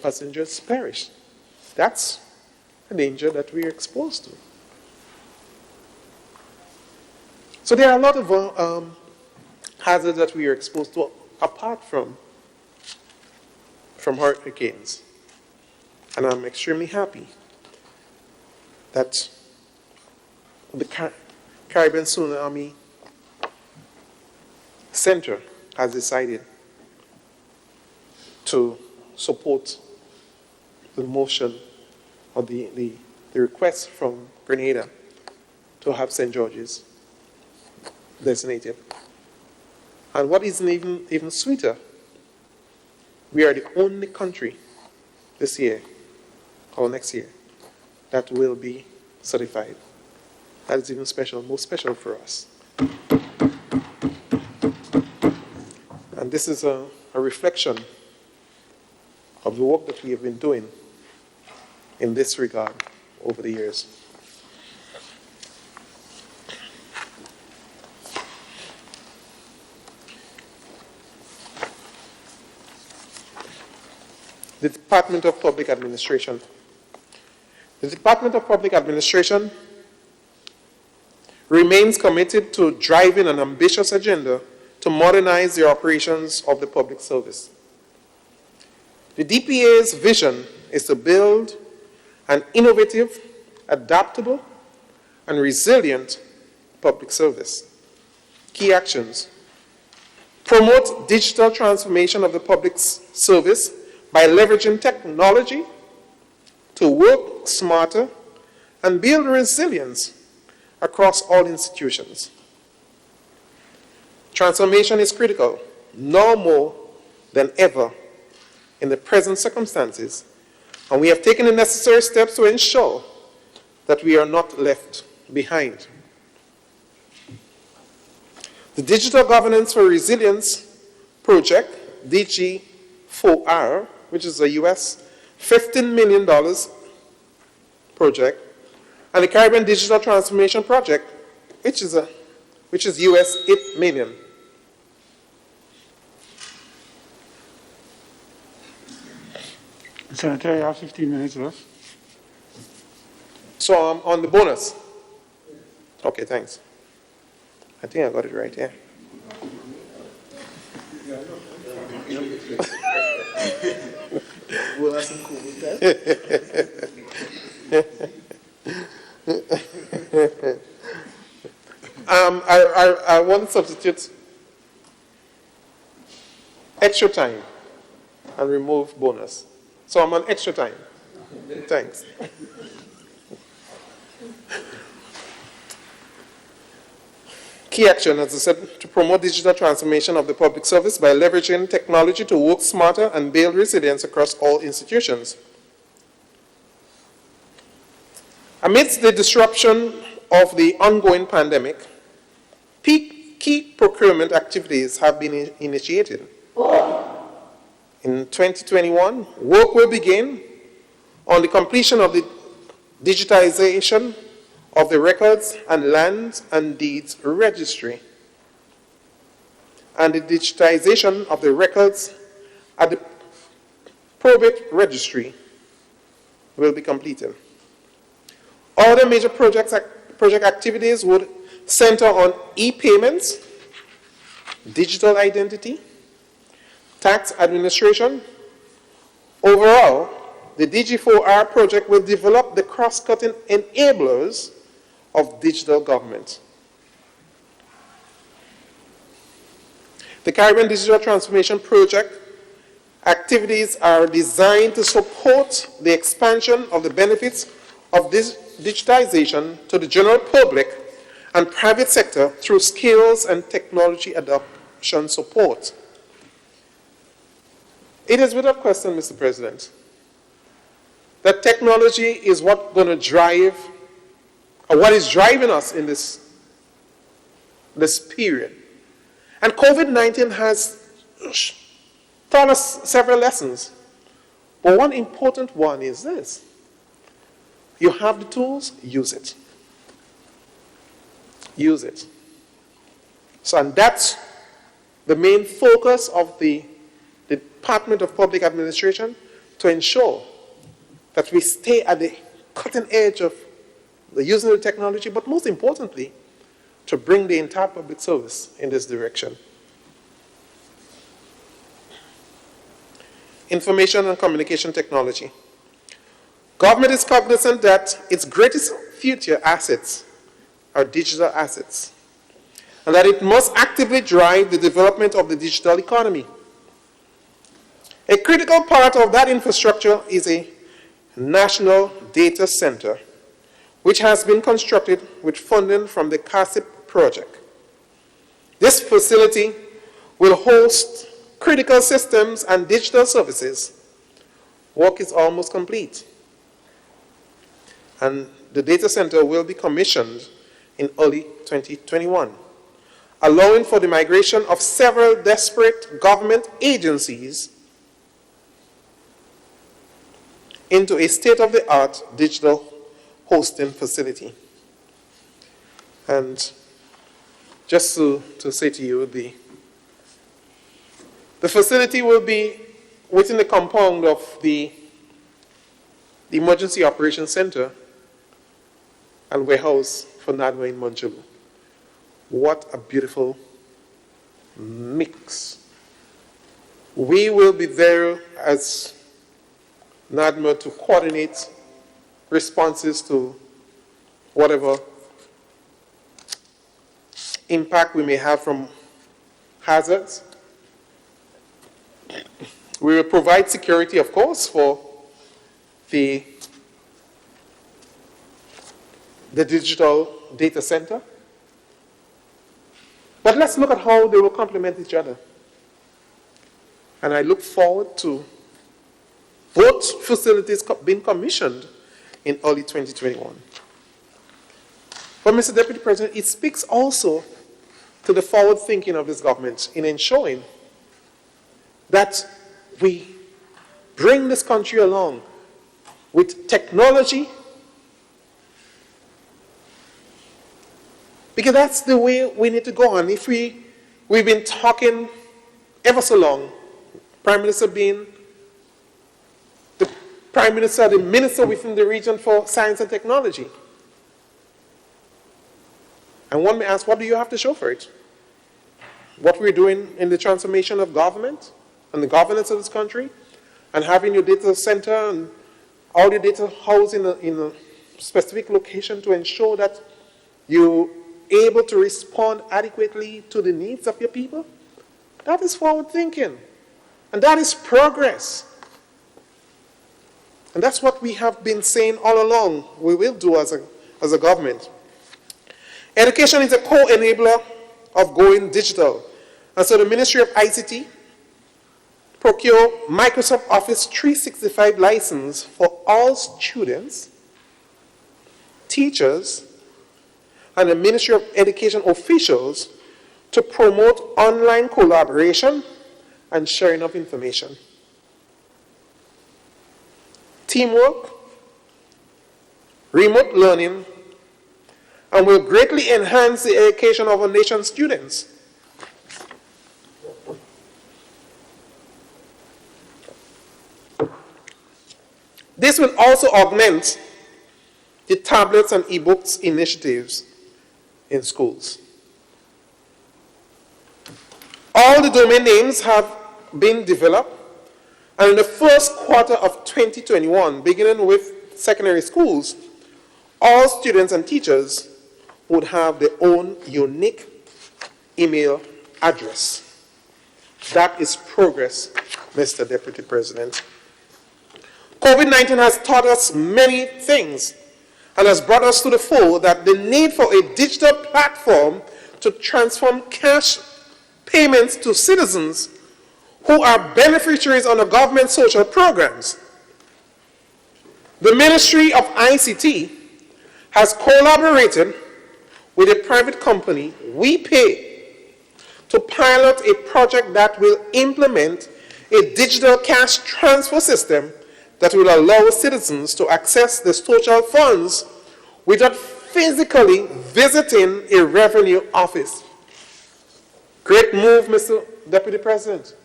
passengers perished. That's a danger that we are exposed to. So there are a lot of hazards that we are exposed to apart from hurricanes. And I'm extremely happy that the Caribbean Tsunami Center has decided to support the motion or the request from Grenada to have St. George's designated. And what is even sweeter, we are the only country this year or next year that will be certified. That is even special, most special for us. And this is a reflection of the work that we have been doing in this regard over the years. The Department of Public Administration. The Department of Public Administration remains committed to driving an ambitious agenda to modernize the operations of the public service. The DPA's vision is to build an innovative, adaptable, and resilient public service. Key actions: promote digital transformation of the public service by leveraging technology to work smarter and build resilience across all institutions. Transformation is critical, now more than ever in the present circumstances, and we have taken the necessary steps to ensure that we are not left behind. The Digital Governance for Resilience project, DG4R, which is a US $15 million project, and the Caribbean Digital Transformation Project, which is US $8 million. Senator, you have 15 minutes left. So on the bonus. Okay, thanks. I think I got it right, yeah. I want to substitute extra time and remove bonus. So I'm on extra time. Thanks. Key action, as I said, to promote digital transformation of the public service by leveraging technology to work smarter and build resilience across all institutions. Amidst the disruption of the ongoing pandemic, key procurement activities have been initiated. In 2021, work will begin on the completion of the digitization of the Records and Lands and Deeds Registry and the digitization of the records at the Probate Registry will be completed. Other major project activities would center on e-payments, digital identity, tax administration. Overall, the DG4R project will develop the cross-cutting enablers of digital government. The Caribbean Digital Transformation Project activities are designed to support the expansion of the benefits of this digitization to the general public and private sector through skills and technology adoption support. It is without question, Mr. President, that technology is what's going to drive, or what is driving us in this period. And COVID-19 has taught us several lessons. But one important one is this: you have the tools, use it. Use it. So, and that's the main focus of the Department of Public Administration, to ensure that we stay at the cutting edge of the using of the technology, but most importantly, to bring the entire public service in this direction. Information and communication technology. Government is cognizant that its greatest future assets are digital assets, and that it must actively drive the development of the digital economy. A critical part of that infrastructure is a national data center, which has been constructed with funding from the CASIP project. This facility will host critical systems and digital services. Work is almost complete, and the data center will be commissioned in early 2021, allowing for the migration of several disparate government agencies into a state-of-the-art digital hosting facility. And just to say to you, the facility will be within the compound of the Emergency Operations Center and warehouse for NADWA in Manjulu. What a beautiful mix. We will be there as NADMA to coordinate responses to whatever impact we may have from hazards. We will provide security, of course, for the digital data center. But let's look at how they will complement each other. And I look forward to both facilities being commissioned in early 2021. But Mr. Deputy President, it speaks also to the forward thinking of this government in ensuring that we bring this country along with technology, because that's the way we need to go. And if we've been talking ever so long, Prime Minister being the Prime Minister, the Minister within the region for Science and Technology. And one may ask, what do you have to show for it? What we're doing in the transformation of government and the governance of this country, and having your data center and all your data housed in a specific location to ensure that you're able to respond adequately to the needs of your people? That is forward thinking. And that is progress. And that's what we have been saying all along we will do as a government. Education is a co-enabler of going digital. And so the Ministry of ICT procure Microsoft Office 365 license for all students, teachers, and the Ministry of Education officials to promote online collaboration and sharing of information. Teamwork, remote learning, and will greatly enhance the education of our nation's students. This will also augment the tablets and e-books initiatives in schools. All the domain names have been developed, and in the first quarter of 2021, beginning with secondary schools, all students and teachers would have their own unique email address. That is progress, Mr. Deputy President. COVID-19 has taught us many things and has brought us to the fore that the need for a digital platform to transform cash payments to citizens who are beneficiaries under government social programs. The Ministry of ICT has collaborated with a private company, WeiPay, to pilot a project that will implement a digital cash transfer system that will allow citizens to access the social funds without physically visiting a revenue office. Great move, Mr. Deputy President.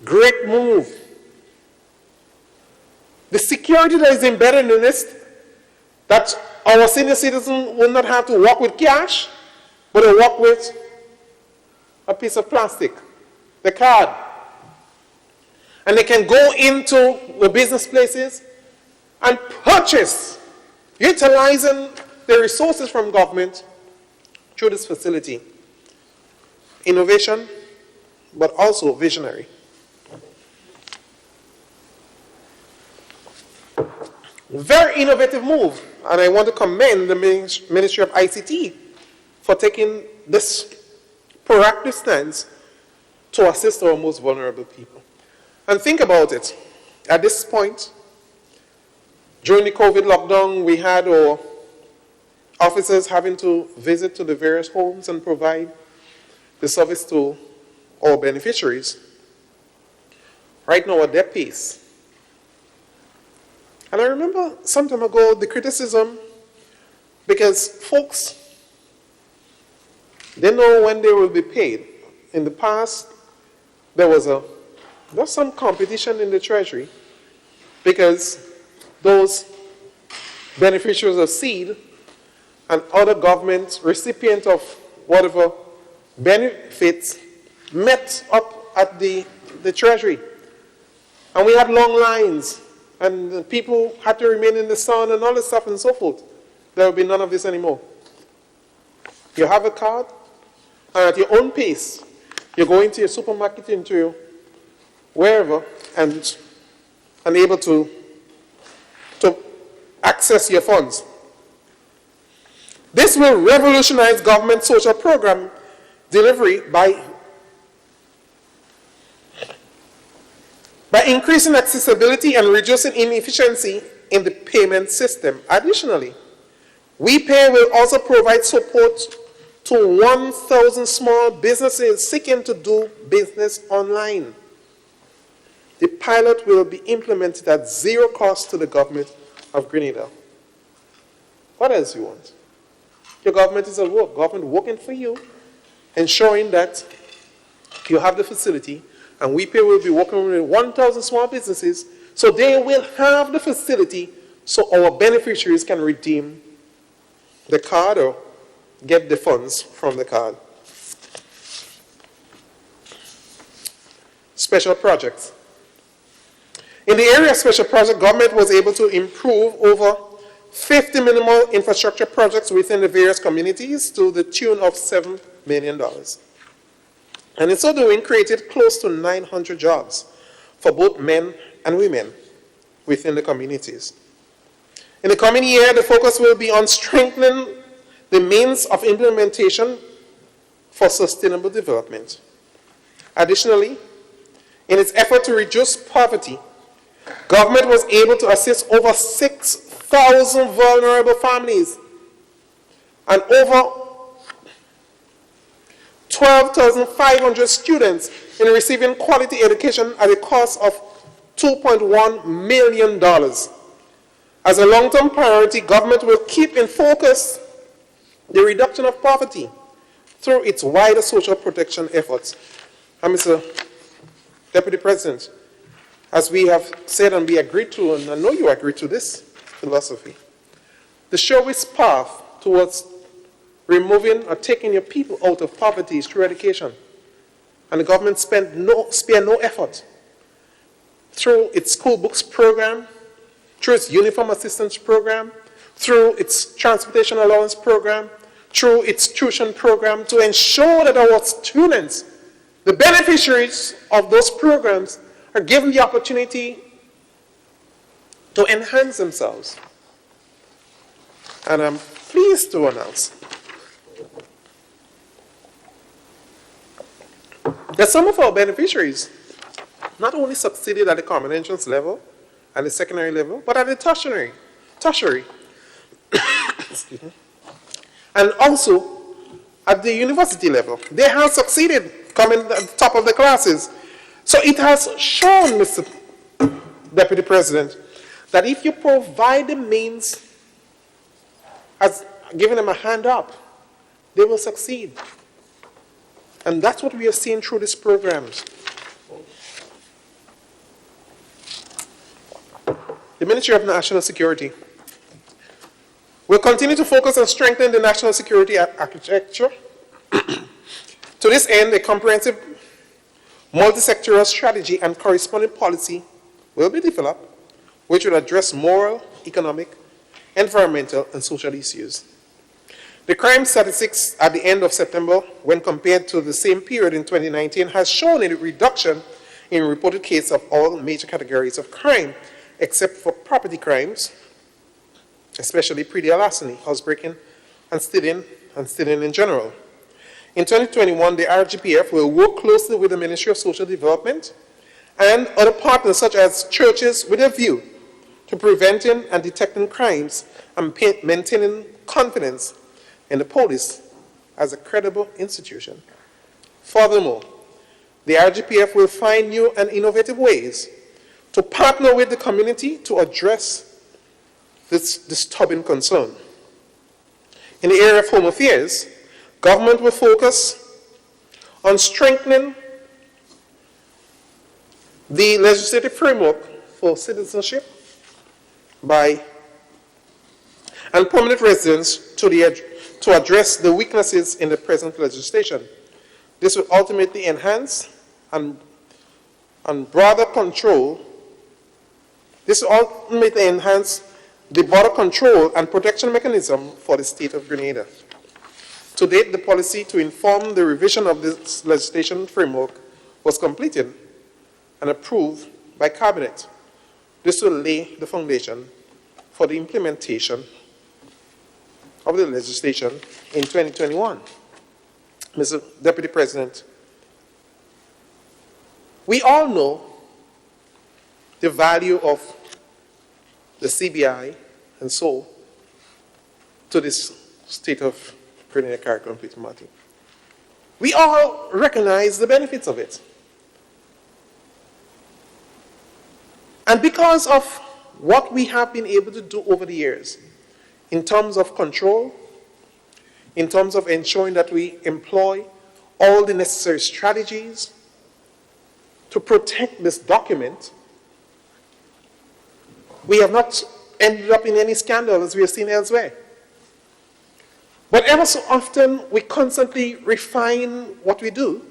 Great move. The security that is embedded in this, that our senior citizens will not have to walk with cash, but they walk with a piece of plastic, the card. And they can go into the business places and purchase, utilizing the resources from government through this facility. Innovation, but also visionary. Very innovative move, and I want to commend the Ministry of ICT for taking this proactive stance to assist our most vulnerable people. And think about it. At this point, during the COVID lockdown, we had our officers having to visit to the various homes and provide the service to our beneficiaries. Right now, at their pace. And I remember some time ago the criticism, because folks, they know when they will be paid. In the past, there was some competition in the Treasury, because those beneficiaries of seed and other government recipients of whatever benefits met up at the Treasury. And we had long lines, and people had to remain in the sun and all this stuff and so forth. There will be none of this anymore. You have a card, and at your own pace, you go into your supermarket, into your wherever, and able to access your funds. This will revolutionize government social program delivery by increasing accessibility and reducing inefficiency in the payment system. Additionally, WeiPay will also provide support to 1,000 small businesses seeking to do business online. The pilot will be implemented at zero cost to the government of Grenada. What else you want? Your government is at work. Government working for you, ensuring that you have the facility, and WeiPay will be working with 1,000 small businesses, so they will have the facility so our beneficiaries can redeem the card or get the funds from the card. Special projects. In the area of special project, government was able to improve over 50 minimal infrastructure projects within the various communities to the tune of $7 million. And in so doing, created close to 900 jobs for both men and women within the communities. In the coming year, the focus will be on strengthening the means of implementation for sustainable development. Additionally, in its effort to reduce poverty, government was able to assist over 6,000 vulnerable families and over 12,500 students in receiving quality education at a cost of $2.1 million. As a long-term priority, government will keep in focus the reduction of poverty through its wider social protection efforts. And Mr. Deputy President, as we have said and we agreed to, and I know you agree to this philosophy, the surest path towards removing or taking your people out of poverty is through education. And the government spare no effort through its school books program, through its uniform assistance program, through its transportation allowance program, through its tuition program, to ensure that our students, the beneficiaries of those programs, are given the opportunity to enhance themselves. And I'm pleased to announce that some of our beneficiaries not only succeeded at the common entrance level and the secondary level, but at the tertiary. Excuse me. And also at the university level. They have succeeded coming at the top of the classes. So it has shown, Mr. Deputy President, that if you provide the means as giving them a hand up, they will succeed. And that's what we are seeing through these programs. The Ministry of National Security will continue to focus on strengthening the national security architecture. To this end, a comprehensive multi-sectoral strategy and corresponding policy will be developed, which will address moral, economic, environmental, and social issues. The crime statistics at the end of September, when compared to the same period in 2019, has shown a reduction in reported cases of all major categories of crime, except for property crimes, especially pre-deal larceny, housebreaking, and stealing in general. In 2021, the RGPF will work closely with the Ministry of Social Development and other partners such as churches with a view to preventing and detecting crimes and maintaining confidence in the police as a credible institution. Furthermore, the RGPF will find new and innovative ways to partner with the community to address this disturbing concern. In the area of home affairs, government will focus on strengthening the legislative framework for citizenship by and permanent residents to address the weaknesses in the present legislation. This will ultimately enhance and broader control. This will ultimately enhance the border control and protection mechanism for the state of Grenada. To date, the policy to inform the revision of this legislation framework was completed and approved by Cabinet. This will lay the foundation for the implementation of the legislation in 2021. Mr. Deputy President, we all know the value of the CBI and so to this state of Grenada, Carriacou, and Peter Martin. We all recognize the benefits of it. And because of what we have been able to do over the years, in terms of control, in terms of ensuring that we employ all the necessary strategies to protect this document, we have not ended up in any scandal as we have seen elsewhere. But ever so often, we constantly refine what we do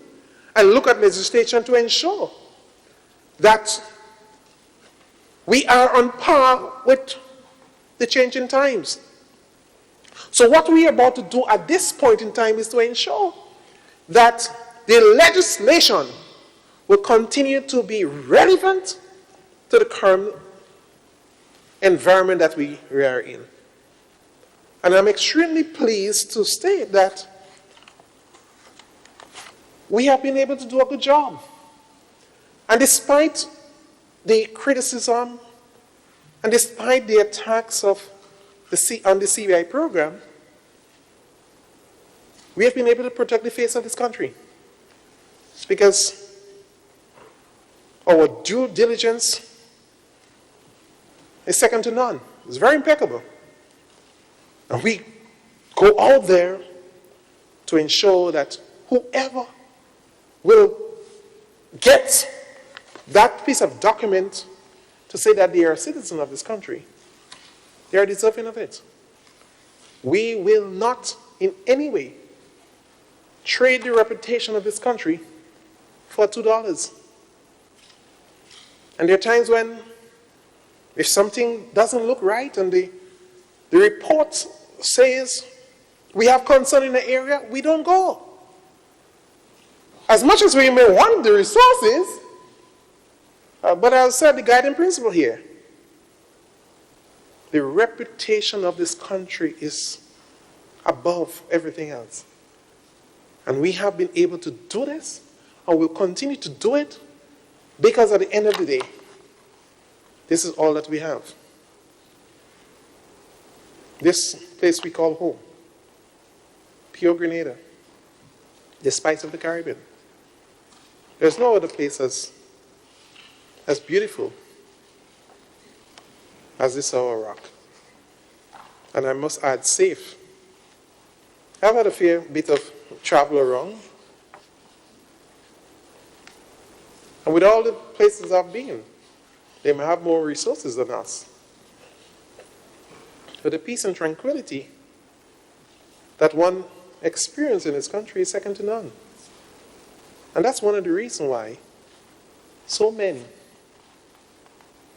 and look at legislation to ensure that we are on par with the changing times. So what we are about to do at this point in time is to ensure that the legislation will continue to be relevant to the current environment that we are in. And I'm extremely pleased to state that we have been able to do a good job. And despite the criticism and despite the attacks on the CBI program, we have been able to protect the face of this country. It's because our due diligence is second to none. It's very impeccable. And we go out there to ensure that whoever will get that piece of document to say that they are a citizen of this country, they are deserving of it. We will not in any way trade the reputation of this country for $2. And there are times when if something doesn't look right and the report says we have concern in the area, we don't go. As much as we may want the resources, but I'll say the guiding principle here. The reputation of this country is above everything else. And we have been able to do this, and we'll continue to do it, because at the end of the day, this is all that we have. This place we call home, pure Grenada, the spice of the Caribbean. There's no other place as beautiful as this our rock. And I must add, safe. I've had a fair bit of travel around. And with all the places I've been, they may have more resources than us. But the peace and tranquility that one experiences in this country is second to none. And that's one of the reasons why so many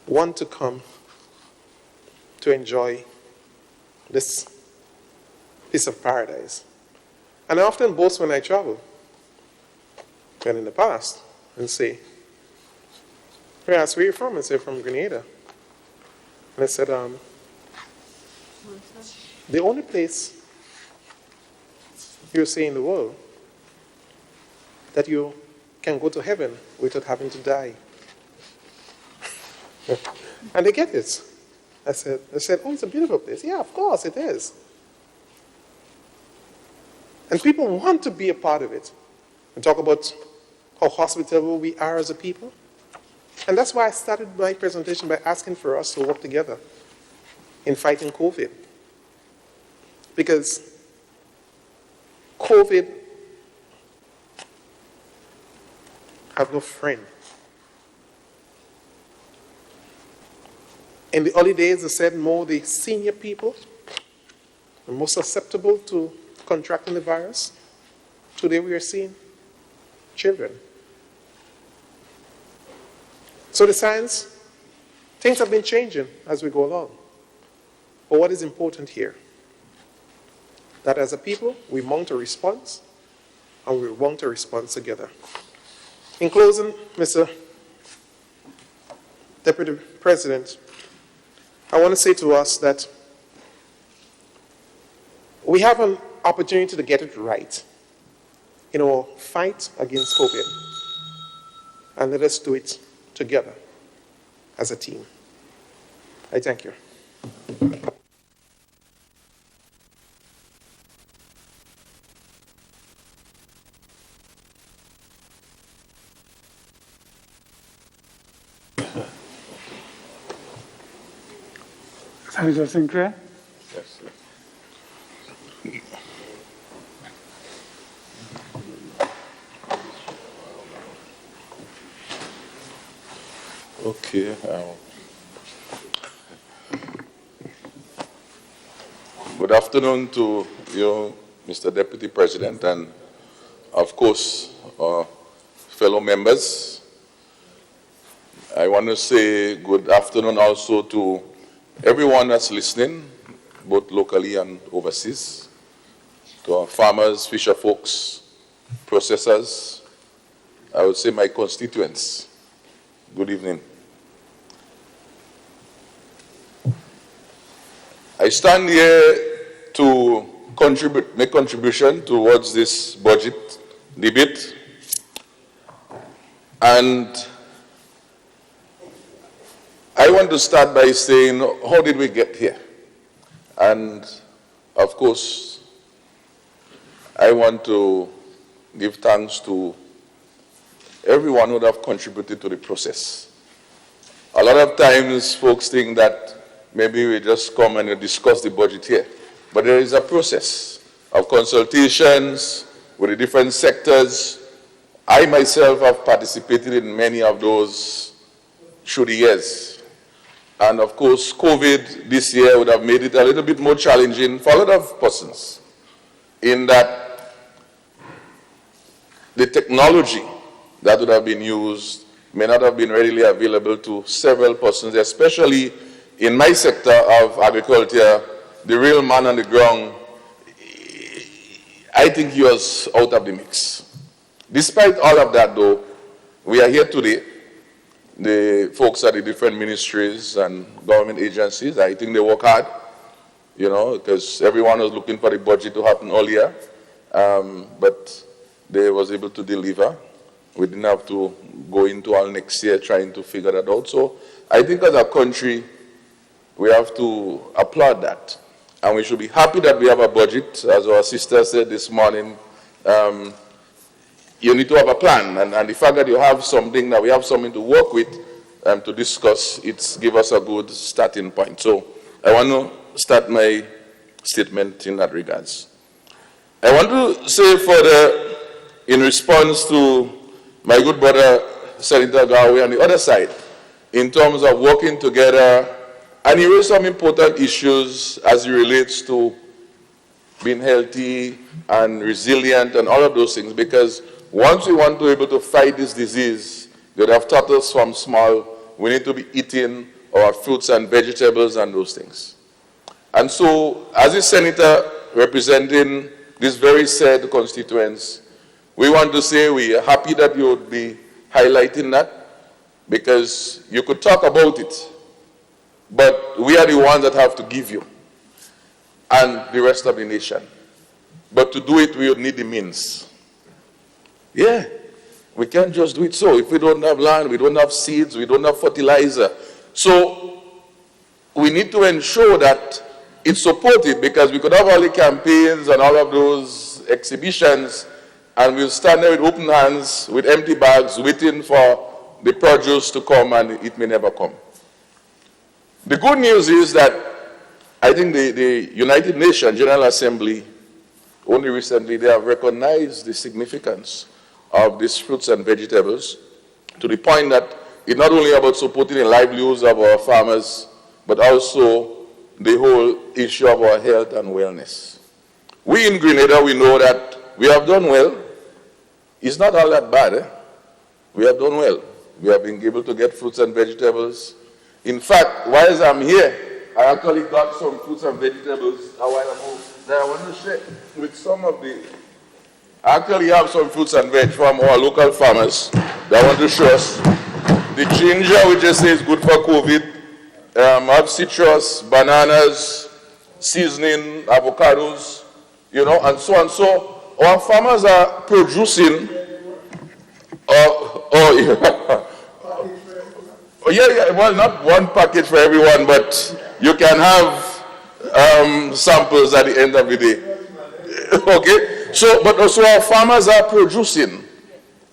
want to come to enjoy this piece of paradise. And I often boast when I travel, and in the past, and say, "Where else are you from?" I say, "From Grenada." And I said, the only place you say in the world that you can go to heaven without having to die. And they get it. I said, "Oh, it's a beautiful place." "Yeah, of course it is." And people want to be a part of it. And talk about how hospitable we are as a people. And that's why I started my presentation by asking for us to work together in fighting COVID. Because COVID have no friend. In the early days, they said more the senior people the most susceptible to contracting the virus. Today we are seeing children. So the science, things have been changing as we go along. But what is important here? That as a people, we mount a response, and we mount a response together. In closing, Mr. Deputy President, I want to say to us that we have an opportunity to get it right in our fight against COVID. And let us do it together as a team. I thank you. Senator Sinclair? Yes. Okay. Good afternoon to you, Mr. Deputy President, and of course, fellow members. I want to say good afternoon also to everyone that's listening, both locally and overseas, to our farmers, fisher folks, processors, I would say my constituents. Good evening. I stand here to make contribution towards this budget debate, and I want to start by saying, how did we get here? And of course, I want to give thanks to everyone who would have contributed to the process. A lot of times, folks think that maybe we just come and discuss the budget here. But there is a process of consultations with the different sectors. I myself have participated in many of those through the years. And of course, COVID this year would have made it a little bit more challenging for a lot of persons, in that the technology that would have been used may not have been readily available to several persons, especially in my sector of agriculture. The real man on the ground, I think he was out of the mix. Despite all of that, though, we are here today. The folks at the different ministries and government agencies, I think they work hard, you know, because everyone was looking for the budget to happen earlier, but they was able to deliver. We didn't have to go into all next year trying to figure that out. So I think as a country, we have to applaud that. And we should be happy that we have a budget. As our sister said this morning, you need to have a plan. And the fact that you have something, that we have something to work with, to discuss, it's give us a good starting point. So I want to start my statement in that regards. I want to say further, in response to my good brother, Senator Garwe, on the other side, in terms of working together, and he raised some important issues as it relates to being healthy and resilient and all of those things, because once we want to be able to fight this disease, they would have taught us from small, we need to be eating our fruits and vegetables and those things. And so, as a senator representing this very said constituents, we want to say we are happy that you would be highlighting that, because you could talk about it, but we are the ones that have to give you, and the rest of the nation. But to do it, we would need the means. Yeah, we can't just do it so. If we don't have land, we don't have seeds, we don't have fertilizer. So we need to ensure that it's supported, because we could have all the campaigns and all of those exhibitions, and we'll stand there with open hands, with empty bags, waiting for the produce to come, and it may never come. The good news is that I think the United Nations General Assembly, only recently, they have recognized the significance of these fruits and vegetables, to the point that it's not only about supporting the livelihoods of our farmers, but also the whole issue of our health and wellness. We in Grenada, we know that we have done well. It's not all that bad. We have done well. We have been able to get fruits and vegetables. In fact, while I'm here, I actually got some fruits and vegetables a while ago that I want to share with some of the... I actually have some fruits and veg from our local farmers that I want to show us. The ginger, which they say is good for COVID, have citrus, bananas, seasoning, avocados, you know, and so on. So our farmers are producing, well, not one package for everyone, but you can have samples at the end of the day. Okay? So, but also our farmers are producing.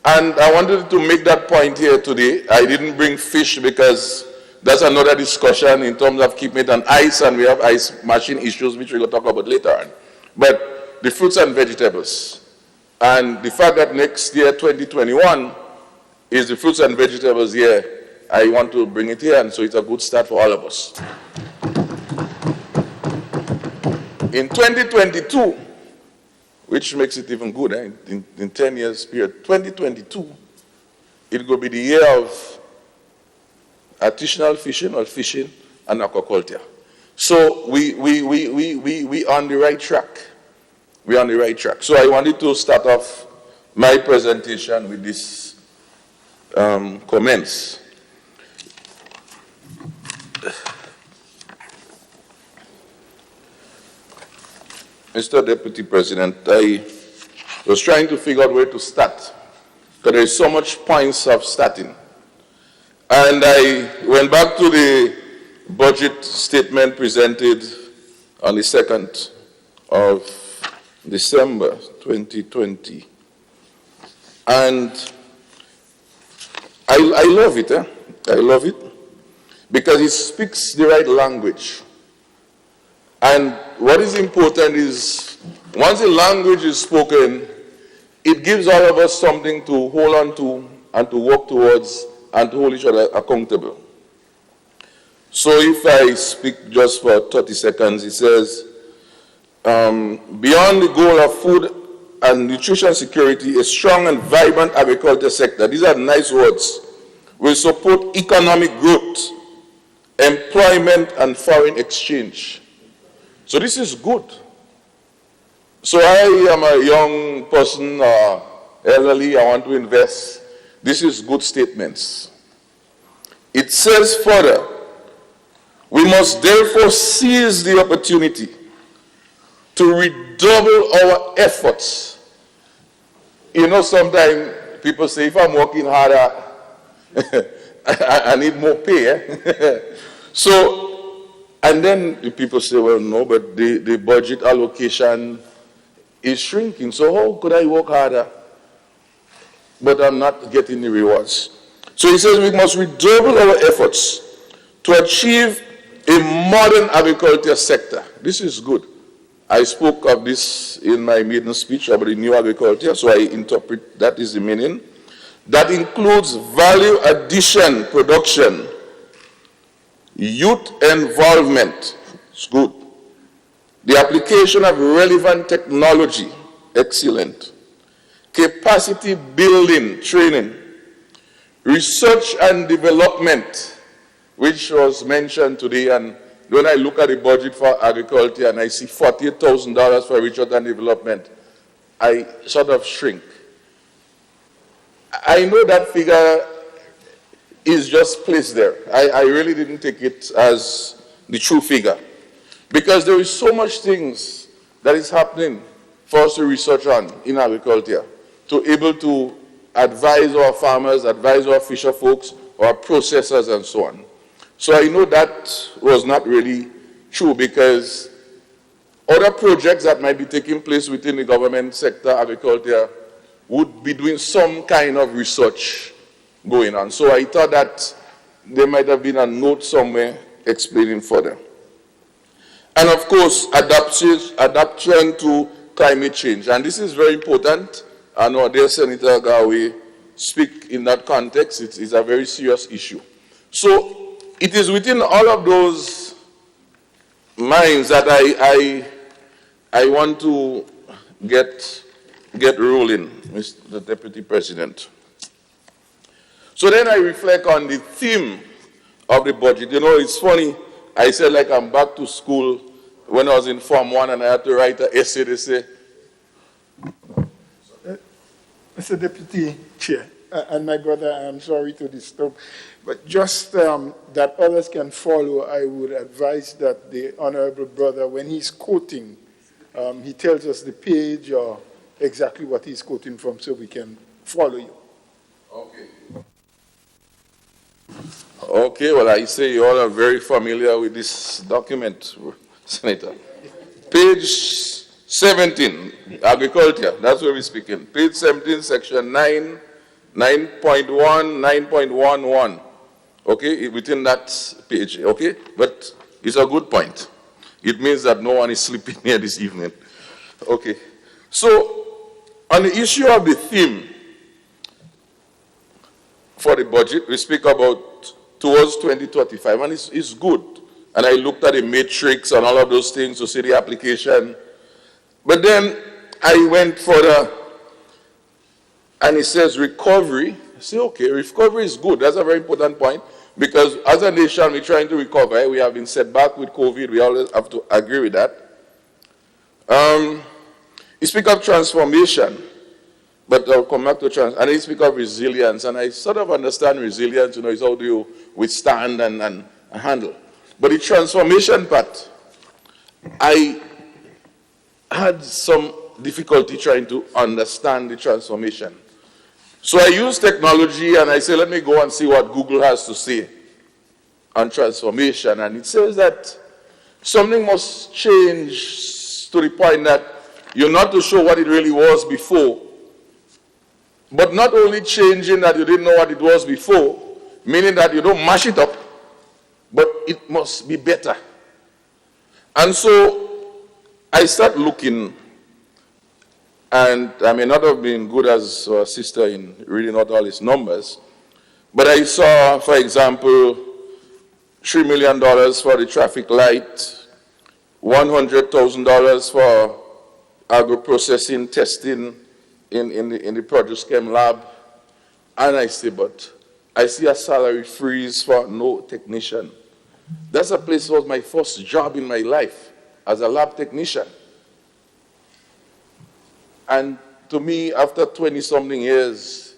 And I wanted to make that point here today. I didn't bring fish because that's another discussion in terms of keeping it on ice, and we have ice machine issues, which we're going to talk about later on. But the fruits and vegetables, and the fact that next year, 2021, is the fruits and vegetables year, I want to bring it here, and so it's a good start for all of us. In 2022, which makes it even good, in 10 years period, 2022, it will be the year of artisanal fishing or fishing and aquaculture. So we on the right track. We're on the right track. So I wanted to start off my presentation with these comments. Mr. Deputy President, I was trying to figure out where to start, because there is so much points of starting. And I went back to the budget statement presented on the 2nd of December 2020. And I love it. I love it because it speaks the right language. And what is important is, once the language is spoken, it gives all of us something to hold on to and to work towards and to hold each other accountable. So if I speak just for 30 seconds, it says, beyond the goal of food and nutrition security, a strong and vibrant agriculture sector, these are nice words, will support economic growth, employment, and foreign exchange. So this is good. So I am a young person, elderly, I want to invest. This is good statements. It says further, we must therefore seize the opportunity to redouble our efforts. You know, sometimes people say, if I'm working harder, I need more pay. So, and then the people say, well, no, but the budget allocation is shrinking. So how could I work harder, but I'm not getting the rewards? So he says we must redouble our efforts to achieve a modern agriculture sector. This is good. I spoke of this in my maiden speech about the new agriculture, so I interpret that is the meaning. That includes value addition production, youth involvement, it's good. The application of relevant technology, excellent. Capacity building, training. Research and development, which was mentioned today, and when I look at the budget for agriculture and I see $48,000 for research and development, I sort of shrink. I know that figure is just placed there. I really didn't take it as the true figure, because there is so much things that is happening for us to research on in agriculture, to able to advise our farmers, advise our fisher folks, our processors, and so on. So I know that was not really true, because other projects that might be taking place within the government sector, agriculture, would be doing some kind of research going on. So I thought that there might have been a note somewhere explaining further. And of course, adaptation to climate change. And this is very important. I know dear Senator Gawe speak in that context. It is a very serious issue. So it is within all of those minds that I want to get rolling, Mr. Deputy President. So then I reflect on the theme of the budget. You know, it's funny, I said like I'm back to school when I was in Form 1 and I had to write an essay. They say, Mr. Deputy Chair, and my brother, I'm sorry to disturb, but just that others can follow, I would advise that the honorable brother, when he's quoting, he tells us the page or exactly what he's quoting from so we can follow you. Okay. Okay, well, I say you all are very familiar with this document, Senator. Page 17, agriculture, that's where we're speaking. Page 17, section 9, 9.1, 9.11. Okay, within that page, okay? But it's a good point. It means that no one is sleeping here this evening. Okay. So, on the issue of the theme for the budget, we speak about towards 2035, and it's good. And I looked at the matrix and all of those things to see the application. But then I went further, and it says recovery. I say, okay, recovery is good. That's a very important point, because as a nation, we're trying to recover. We have been set back with COVID. We always have to agree with that. You speak of transformation, but I'll come back to and you speak of resilience, and I sort of understand resilience, you know, is how do you withstand and handle. But the transformation part, I had some difficulty trying to understand the transformation. So I use technology and I say, let me go and see what Google has to say on transformation. And it says that something must change to the point that you're not to show what it really was before, but not only changing that you didn't know what it was before, meaning that you don't mash it up, but it must be better. And so I start looking, and I may not have been good as a sister in reading out all these numbers, but I saw, for example, $3 million for the traffic light, $100,000 for agro-processing testing in the produce chem lab, and I say, but I see a salary freeze for no technician. That's a place that was my first job in my life, as a lab technician. And to me, after 20-something years,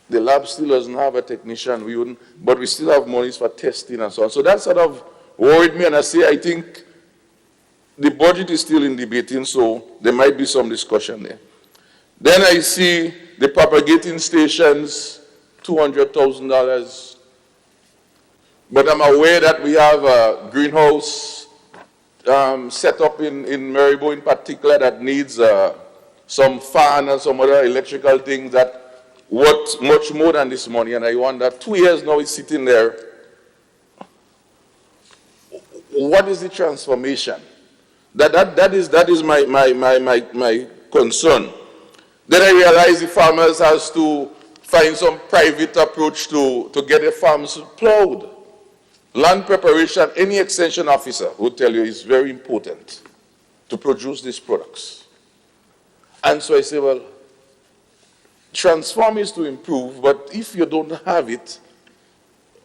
the lab still doesn't have a technician, but we still have monies for testing and so on. So that sort of worried me, and I say, I think the budget is still in debating, so there might be some discussion there. Then I see the propagating stations, $200,000. But I'm aware that we have a greenhouse set up in Maribor in particular that needs some fan and some other electrical things that worth much more than this money. And I wonder, 2 years now it's sitting there. What is the transformation? That is my concern. Then I realize the farmers has to find some private approach to get the farms plowed. Land preparation, any extension officer will tell you is very important to produce these products. And so I say, well, transform is to improve, but if you don't have it,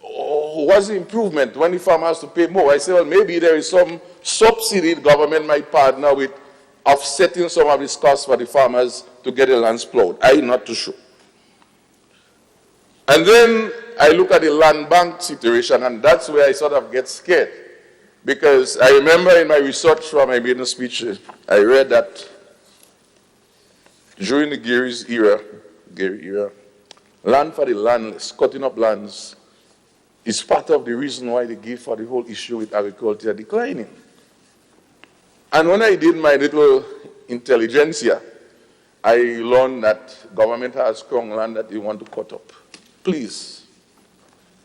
what's the improvement when the farmer has to pay more? I say, well, maybe there is some subsidy the government might partner with offsetting some of these costs for the farmers to get the lands plowed. I'm not too sure. And then I look at the land bank situation, and that's where I sort of get scared. Because I remember in my research from my maiden speech, I read that during the Gary era, land for the landless, cutting up lands, is part of the reason why they give for the whole issue with agriculture declining. And when I did my little intelligentsia, I learned that government has strong land that they want to cut up. Please.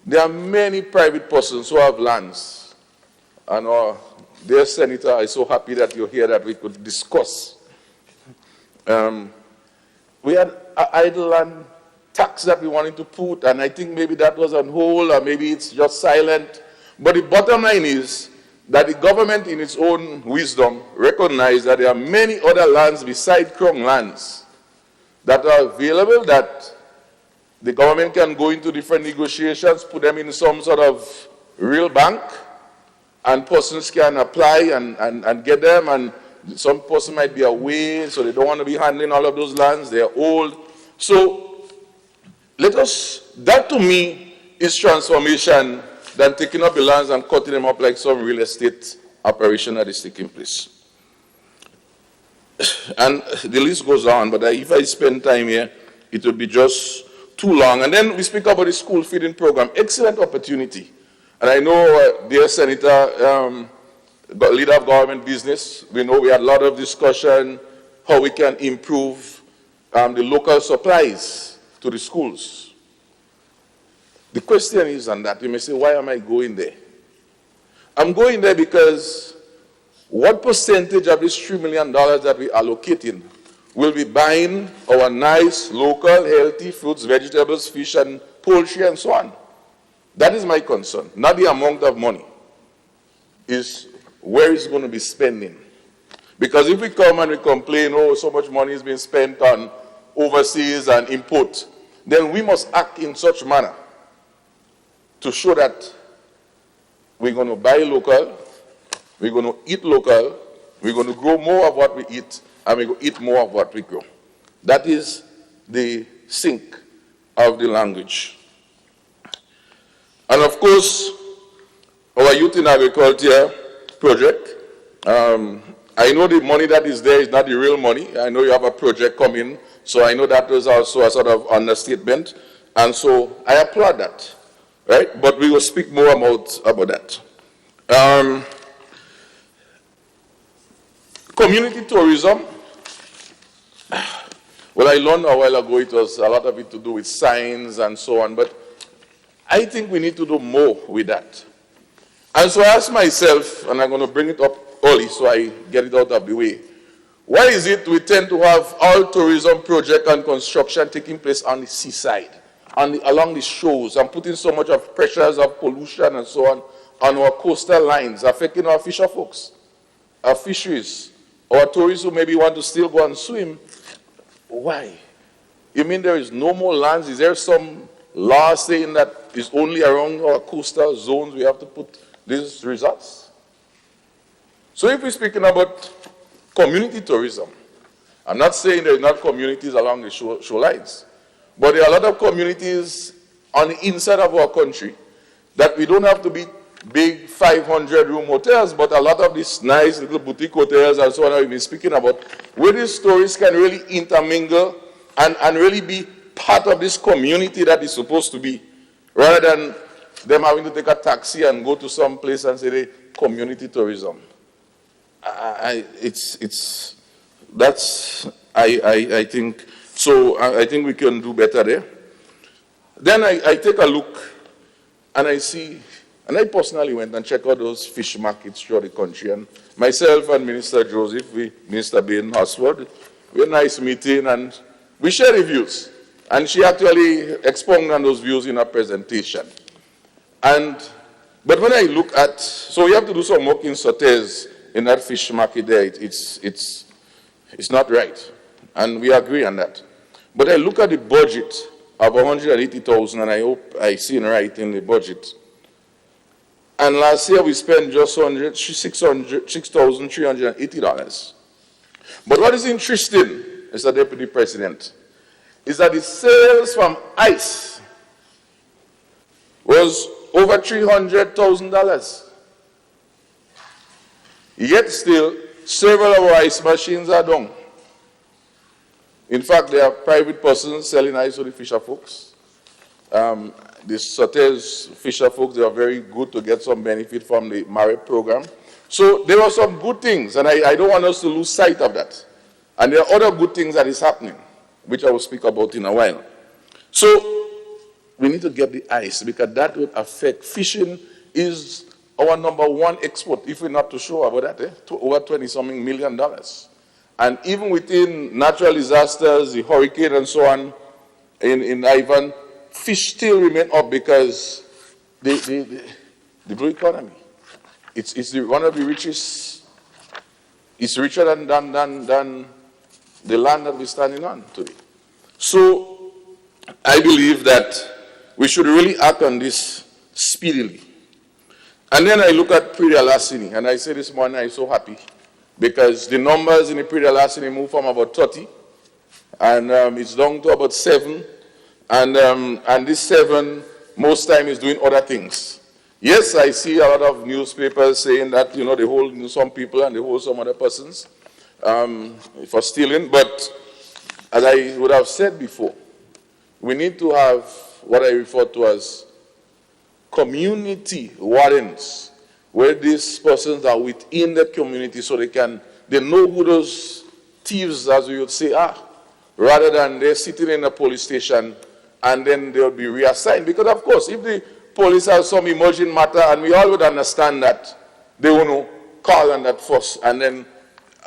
There are many private persons who have lands. And dear Senator, I'm so happy that you're here that we could discuss. We had an idle land tax that we wanted to put, and I think maybe that was on hold, or maybe it's just silent. But the bottom line is, that the government in its own wisdom recognize that there are many other lands beside Crown lands that are available, that the government can go into different negotiations, put them in some sort of real bank, and persons can apply and get them, and some person might be away, so they don't want to be handling all of those lands, they are old. So that to me is transformation than taking up the lands and cutting them up like some real estate operation that is taking place. And the list goes on, but if I spend time here, it would be just too long. And then we speak about the school feeding program. Excellent opportunity. And I know, dear Senator, leader of government business, we know we had a lot of discussion how we can improve the local supplies to the schools. The question is on that. You may say, why am I going there? I'm going there because what percentage of this $3 million that we're allocating will be buying our nice, local, healthy fruits, vegetables, fish, and poultry, and so on? That is my concern. Not the amount of money. Is where it's going to be spending. Because if we come and we complain, oh, so much money is being spent on overseas and import, then we must act in such manner to show that we're going to buy local, we're going to eat local, we're going to grow more of what we eat, and we're going to eat more of what we grow. That is the sink of the language. And of course, our Youth in Agriculture project, I know the money that is there is not the real money. I know you have a project coming, so I know that was also a sort of understatement, and so I applaud that. Right? But we will speak more about that. Community tourism. Well, I learned a while ago it was a lot of it to do with signs and so on, but I think we need to do more with that. And so I asked myself, and I'm going to bring it up early so I get it out of the way, why is it we tend to have all tourism project and construction taking place on the seaside? Along the shores, and putting so much of pressures of pollution and so on our coastal lines, affecting our fisher folks, our fisheries, our tourists who maybe want to still go and swim. Why? You mean there is no more lands? Is there some law saying that it's only around our coastal zones we have to put these resorts? So if we're speaking about community tourism, I'm not saying there are not communities along the shorelines. But there are a lot of communities on the inside of our country that we don't have to be big 500-room hotels, but a lot of these nice little boutique hotels and so on we've been speaking about, where these stories can really intermingle and really be part of this community that is supposed to be, rather than them having to take a taxi and go to some place and say they community tourism. I think. So I think we can do better there. Then I take a look and I see, and I personally went and checked out those fish markets throughout the country. And myself and Minister Joseph, Minister Bain Hosford, we had a nice meeting and we shared the views. And she actually expounded on those views in her presentation. But when I look at, so we have to do some work in Sotes in that fish market there. It's not right. And we agree on that. But I look at the budget of 180,000, and I hope I see it right in the budget. And last year we spent just $6,380. But what is interesting, Mr. Deputy President, is that the sales from ICE was over $300,000. Yet still, several of our ICE machines are down. In fact, there are private persons selling ice to the fisher folks. The Sotes fisher folks, they are very good to get some benefit from the MAREP program. So there are some good things, and I don't want us to lose sight of that. And there are other good things that is happening, which I will speak about in a while. So we need to get the ice, because that will affect. Fishing is our #1 export, if we're not too sure about that, to over $20-something million. And even within natural disasters, the hurricane and so on, in Ivan, fish still remain up because the blue economy. one of the richest. It's richer than the land that we're standing on today. So I believe that we should really act on this speedily. And then I look at pre-Alasini, and I say this morning I'm so happy because the numbers in the pre-Alasini moved from about 30, and it's down to about 7, and this 7 most time is doing other things. Yes, I see a lot of newspapers saying that, they hold some people and they hold some other persons for stealing, but as I would have said before, we need to have what I refer to as community wardens, where these persons are within the community so they know who those thieves, as we would say, are, rather than they're sitting in a police station and then they'll be reassigned. Because of course, if the police have some emerging matter, and we all would understand that, they want to call on that first, and then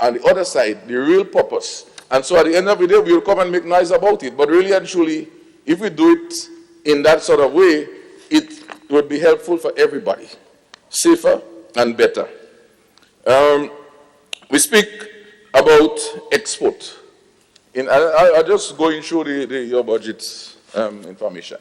on the other side, the real purpose. And so at the end of the day, we'll come and make noise about it. But really and truly, if we do it in that sort of way, it would be helpful for everybody, safer and better. We speak about export. I just going through your budget information,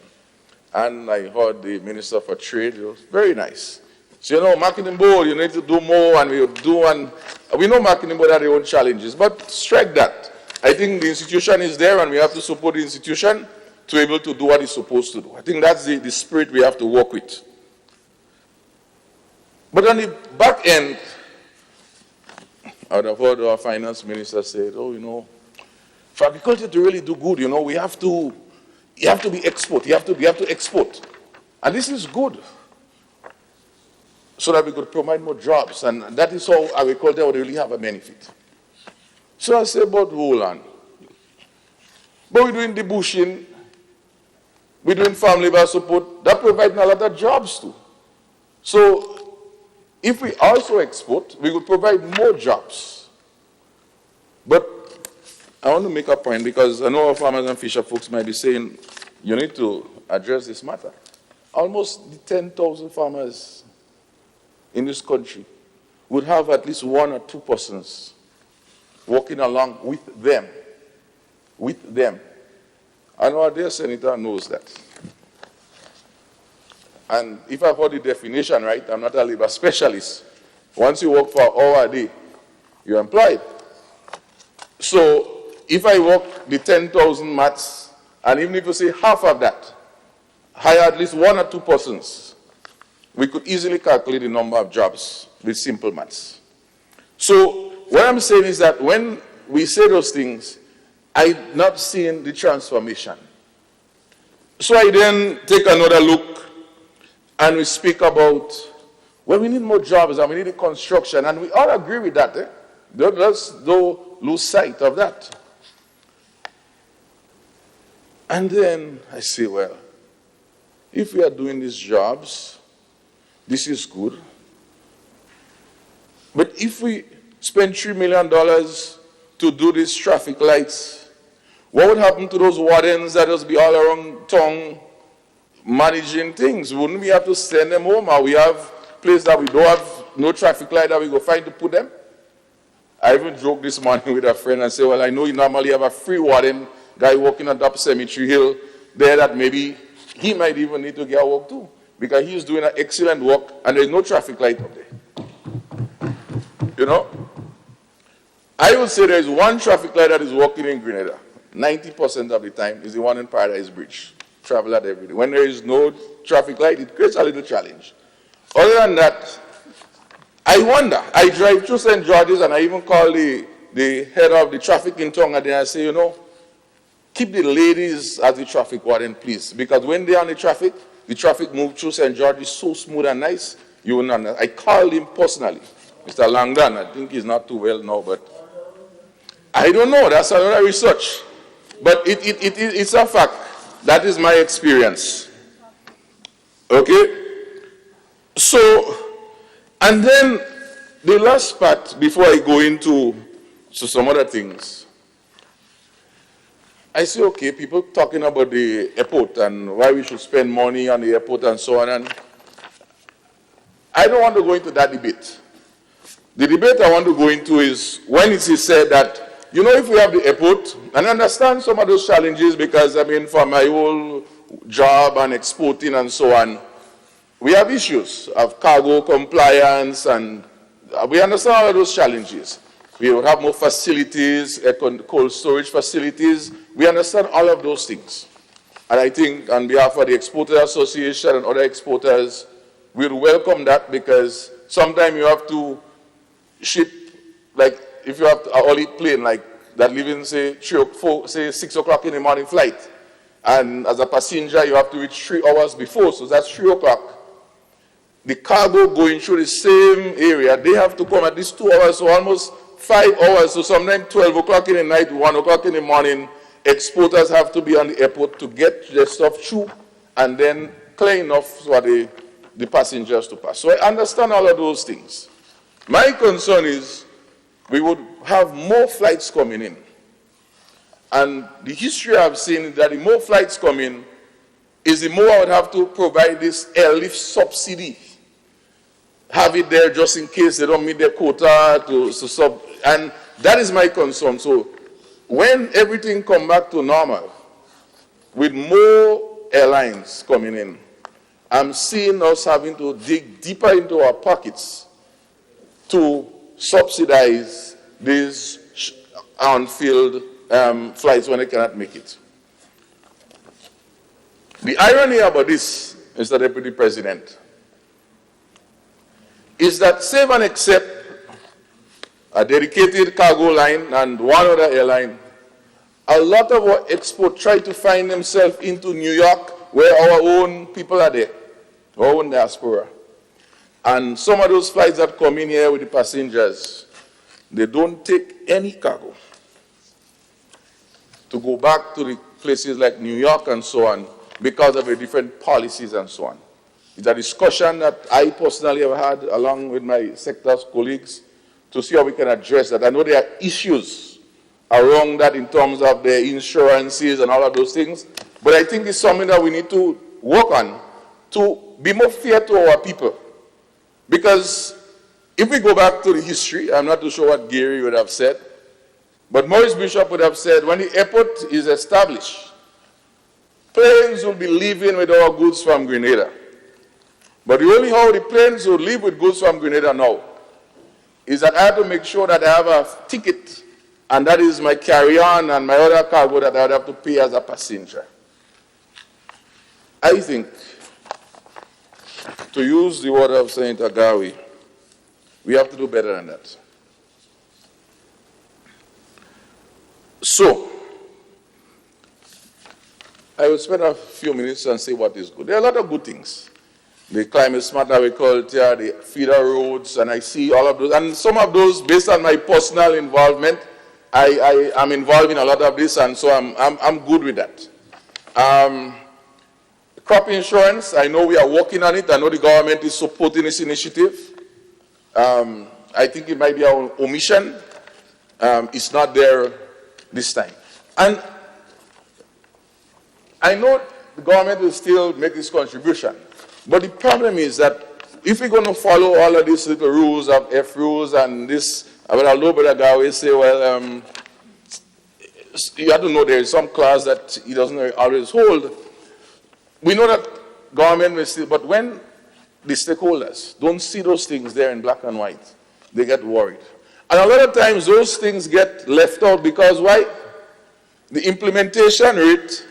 and I heard the Minister for Trade. It was very nice. So, marketing board, you need to do more, and we'll do, and we know marketing board have their own challenges, but strike that. I think the institution is there, and we have to support the institution to be able to do what it's supposed to do. I think that's the spirit we have to work with. But on the back end, I would have heard our finance minister say, for agriculture to really do good, you have to be export. You have to export. And this is good, so that we could provide more jobs. And that is how agriculture would really have a benefit. So I say, but hold on. But we're doing the bushing, we're doing farm labor support, that provides a lot of jobs too. So if we also export, we would provide more jobs. But I want to make a point, because I know our farmers and fisher folks might be saying, you need to address this matter. Almost 10,000 farmers in this country would have at least 1 or 2 persons working along with them. With them. I know our dear senator knows that. And if I've heard the definition right, I'm not a labor specialist. Once you work for an hour a day, you're employed. So if I work the 10,000 maths, and even if you say half of that, hire at least 1 or 2 persons, we could easily calculate the number of jobs with simple maths. So what I'm saying is that when we say those things, I'm not seeing the transformation. So I then take another look, and we speak about, well, we need more jobs and we need the construction, and we all agree with that. Let's don't lose sight of that. And then I say, well, if we are doing these jobs, this is good. But if we spend $3 million to do these traffic lights, what would happen to those wardens that just be all around town managing things? Wouldn't we have to send them home? Or we have places that we don't have no traffic light that we go find to put them? I even joked this morning with a friend and said, well, I know you normally have a free warden guy working on top Cemetery Hill there, that maybe he might even need to get work too, because he's doing an excellent work and there's no traffic light up there. I would say there's one traffic light that is working in Grenada. 90% of the time is the one in Paradise Bridge. Travel that every day. When there is no traffic light, it creates a little challenge. Other than that, I wonder. I drive through St. George's, and I even call the head of the traffic in town, and then I say, keep the ladies as the traffic warden, please. Because when they're on the traffic moves through St. George's so smooth and nice, you will not. I called him personally, Mr. Langdon. I think he's not too well now, but I don't know. That's another research. But it's a fact. That is my experience. Okay? So, and then the last part, before I go into some other things, I say, okay, people talking about the airport and why we should spend money on the airport and so on. And I I don't want to go into that debate. The debate I want to go into is when it is said that, you know, if we have the airport, and I understand some of those challenges because, I mean, for my whole job and exporting and so on, we have issues of cargo compliance, and we understand all of those challenges. We will have more facilities, cold storage facilities. We understand all of those things. And I think on behalf of the Exporters Association and other exporters, we'll welcome that because sometimes you have to ship, like if you have an early plane like that leaving, say, 6 o'clock in the morning flight, and as a passenger you have to reach 3 hours before, so that's 3 o'clock. The cargo going through the same area, they have to come at least 2 hours, so almost 5 hours, so sometimes 12 o'clock in the night, 1 o'clock in the morning, exporters have to be on the airport to get their stuff through and then clear enough for the passengers to pass. So I understand all of those things. My concern is we would have more flights coming in. And the history I've seen is that the more flights come in, is the more I would have to provide this airlift subsidy. Have it there just in case they don't meet their quota to sub. And that is my concern. So when everything come back to normal, with more airlines coming in, I'm seeing us having to dig deeper into our pockets to subsidize these on-field flights when they cannot make it. The irony about this, Mr. Deputy President, is that save and except a dedicated cargo line and one other airline, a lot of our exports try to find themselves into New York where our own people are there, our own diaspora. And some of those flights that come in here with the passengers, they don't take any cargo to go back to the places like New York and so on because of the different policies and so on. It's a discussion that I personally have had along with my sector's colleagues to see how we can address that. I know there are issues around that in terms of the insurances and all of those things, but I think it's something that we need to work on to be more fair to our people. Because if we go back to the history, I'm not too sure what Gary would have said, but Maurice Bishop would have said when the airport is established, planes will be leaving with our goods from Grenada. But the only how the planes will leave with goods from Grenada now is that I have to make sure that I have a ticket, and that is my carry-on and my other cargo that I would have to pay as a passenger. I think, to use the word of Saint Agawi, we have to do better than that. So, I will spend a few minutes and say what is good. There are a lot of good things. The climate-smart agriculture, the feeder roads, and I see all of those. And some of those, based on my personal involvement, I am involved in a lot of this, and so I'm good with that. Crop insurance, I know we are working on it. I know the government is supporting this initiative. I think it might be our omission. It's not there this time. And I know the government will still make this contribution. But the problem is that if we're going to follow all of these little rules of F rules and this, I mean, although the guy will say, well, you have to know there is some clause that he doesn't always hold. We know that government will still, but when the stakeholders don't see those things there in black and white, they get worried. And a lot of times those things get left out because why? The implementation rate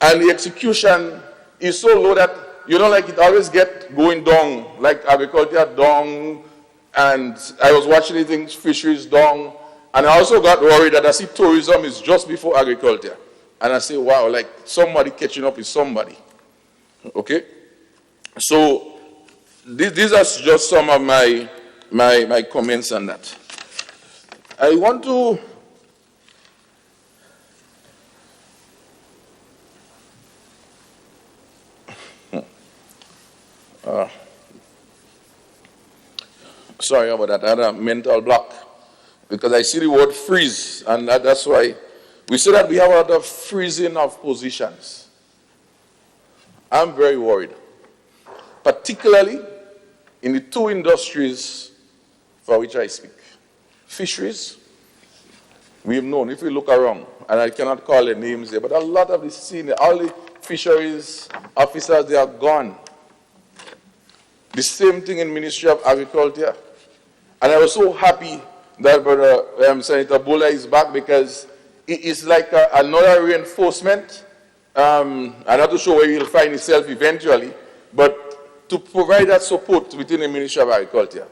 and the execution is so low that, you know, like it always get going down, like agriculture down, and I was watching things, fisheries down, and I also got worried that I see tourism is just before agriculture. And I say, wow, like somebody catching up with somebody. Okay? So these are just some of my comments on that. I want to sorry about that. I had a mental block because I see the word freeze, and that's why we say that we have a lot of freezing of positions. I'm very worried, particularly in the two industries for which I speak. Fisheries, we've known, if we look around, and I cannot call their names there, but a lot of the senior, all the fisheries officers, they are gone. The same thing in Ministry of Agriculture. And I was so happy that Brother Senator Bola is back, because it is like another reinforcement. I'm not too sure where he'll find himself eventually, but to provide that support within the Ministry of Agriculture.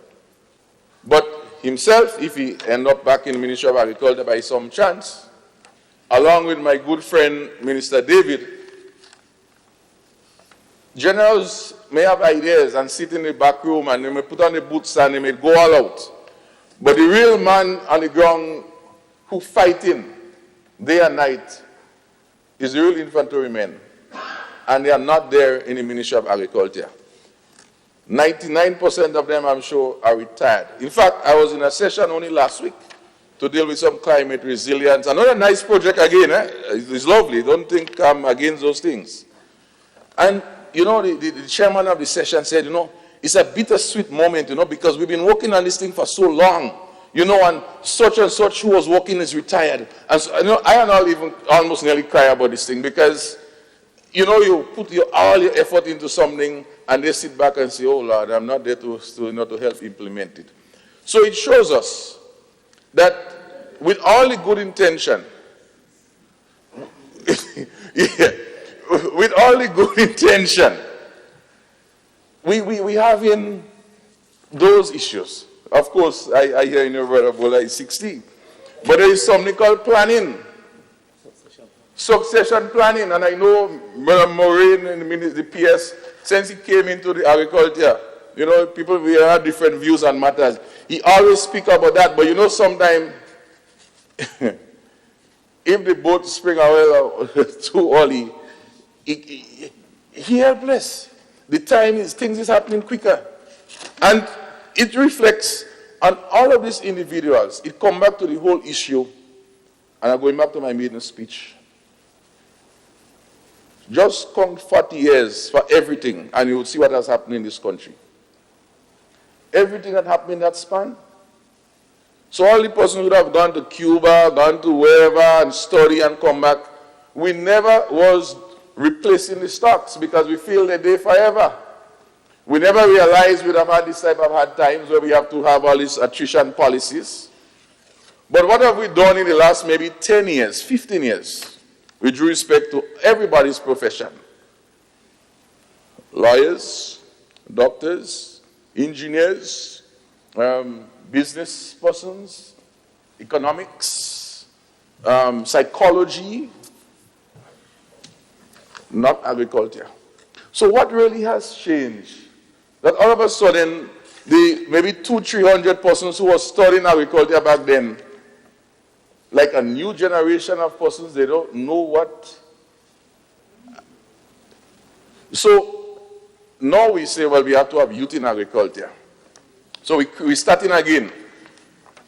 But himself, if he end up back in the Ministry of Agriculture by some chance, along with my good friend Minister David, generals may have ideas and sit in the back room and they may put on the boots and they may go all out. But the real man on the ground who fighting day and night is the real infantrymen. And they are not there in the Ministry of Agriculture. 99% of them, I'm sure, are retired. In fact, I was in a session only last week to deal with some climate resilience. Another nice project again, it's lovely. Don't think I'm against those things. And, you know, the chairman of the session said, you know, it's a bittersweet moment, you know, because we've been working on this thing for so long, you know, and such who was working is retired. And so, you know, I and all even almost nearly cry about this thing, because, you know, you put all your effort into something and they sit back and say, oh, Lord, I'm not there to help implement it. So it shows us that with all the good intention, with all the good intention, we have in those issues. Of course, I hear in your brother Bola is 60. But there is something called planning. Succession planning. And I know Maureen in the PS, since he came into the agriculture, you know, people, we have different views on matters. He always speak about that, but you know, sometimes, if the boat spring away too early, he helpless. The time is, things is happening quicker. And it reflects on all of these individuals. It comes back to the whole issue, and I'm going back to my maiden speech. Just count 40 years for everything, and you will see what has happened in this country. Everything that happened in that span. So all the persons would have gone to Cuba, gone to wherever, and study and come back. We never was replacing the stocks because we feel they're there forever. We never realized we'd have had this type of hard times where we have to have all these attrition policies. But what have we done in the last maybe 10 years, 15 years, with respect to everybody's profession? Lawyers, doctors, engineers, business persons, economics, psychology, not agriculture. So what really has changed? That all of a sudden, the maybe 200-300 persons who were studying agriculture back then, like a new generation of persons, they don't know what. So now we say, well, we have to have youth in agriculture. So we're starting again.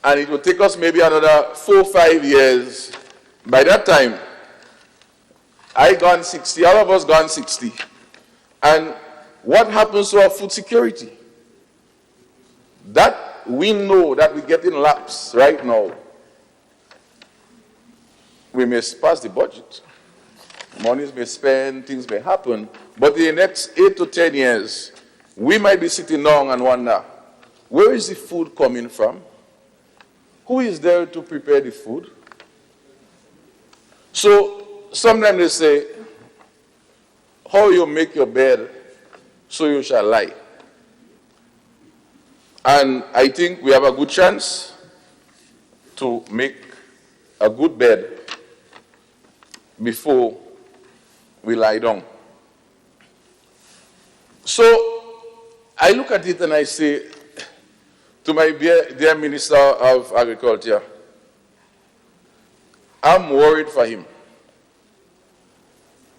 And it will take us maybe another 4 or 5 years. By that time, I gone 60, all of us gone 60. And what happens to our food security? That we know that we get in lapse right now. We may pass the budget. Monies may spend, things may happen. But in the next 8 to 10 years, we might be sitting down and wonder, where is the food coming from? Who is there to prepare the food? So sometimes they say, how you make your bed, so you shall lie. And I think we have a good chance to make a good bed before we lie down. So I look at it and I say to my dear Minister of Agriculture, I'm worried for him.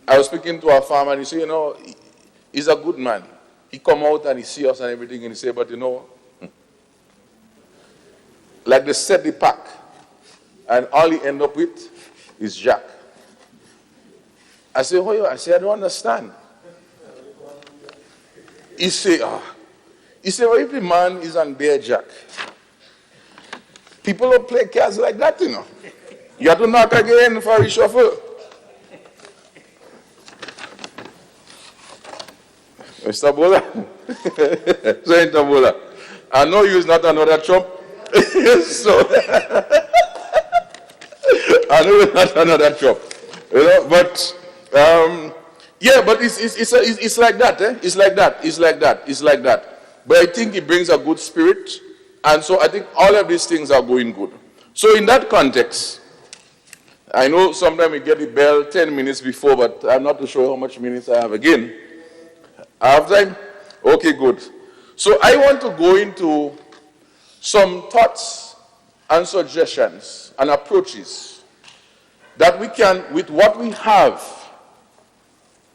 I was speaking to a farmer and he said, you know, he's a good man. He come out and he see us and everything and he say, but you know, like they set the pack and all he end up with is Jack. I say, oh, I say, I don't understand. He say, You say, well, if the man is on bear jack, people don't play cards like that, you know. You have to knock again for a reshuffle. Mr. Bola. Mr. Bola. I know you is not another Trump. So, I know you're not another Trump. You know, but, yeah, but it's like that, eh? It's like that. But I think it brings a good spirit. And so I think all of these things are going good. So in that context, I know sometimes we get the bell 10 minutes before, but I'm not too sure how much minutes I have again. I have time? Okay, good. So I want to go into some thoughts and suggestions and approaches that we can, with what we have,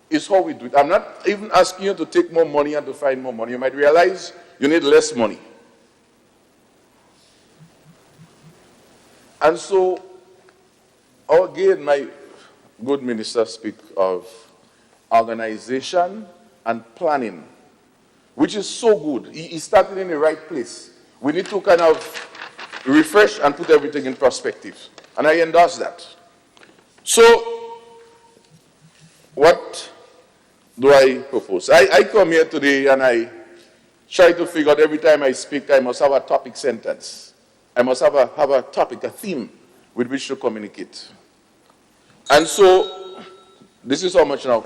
is how we do it. I'm not even asking you to take more money and to find more money. You might realize you need less money. And so, again, my good minister speak of organization and planning, which is so good. He started in the right place. We need to kind of refresh and put everything in perspective. And I endorse that. So, what do I propose? I come here today and I try to figure out every time I speak, I must have a topic sentence. I must have a topic, a theme with which to communicate. And so, this is how much now.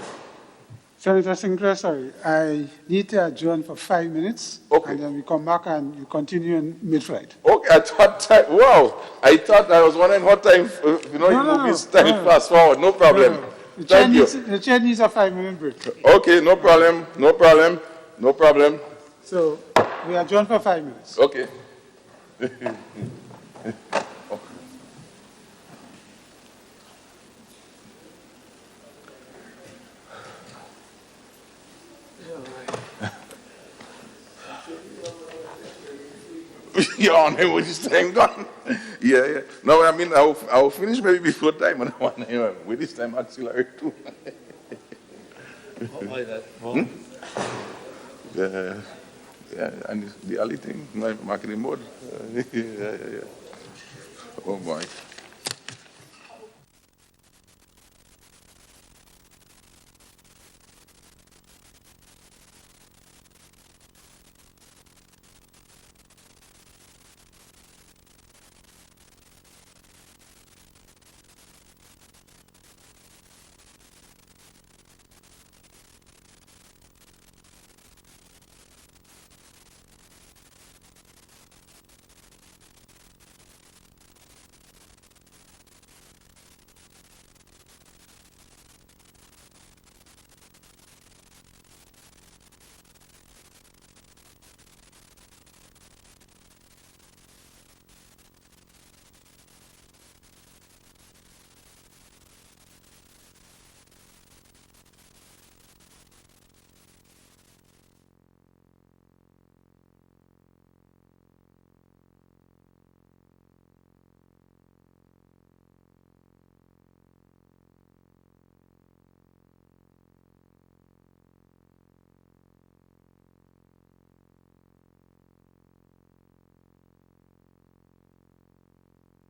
Senator Sinclair, sorry, I need to adjourn for 5 minutes, okay, and then we come back and you continue in mid-flight. Okay, I thought, wow, I thought I was wondering what time, you move this time fast forward, no problem. No. Thank you. The chair needs a 5-minute break. Okay, no problem. So, we adjourn for 5 minutes. Okay. Your Honor, what is time gone? Yeah. No, I mean, I'll finish maybe before time, and I want to, with this time, accelerate too. Yeah, and the early thing, my marketing mode. Yeah. Oh, boy.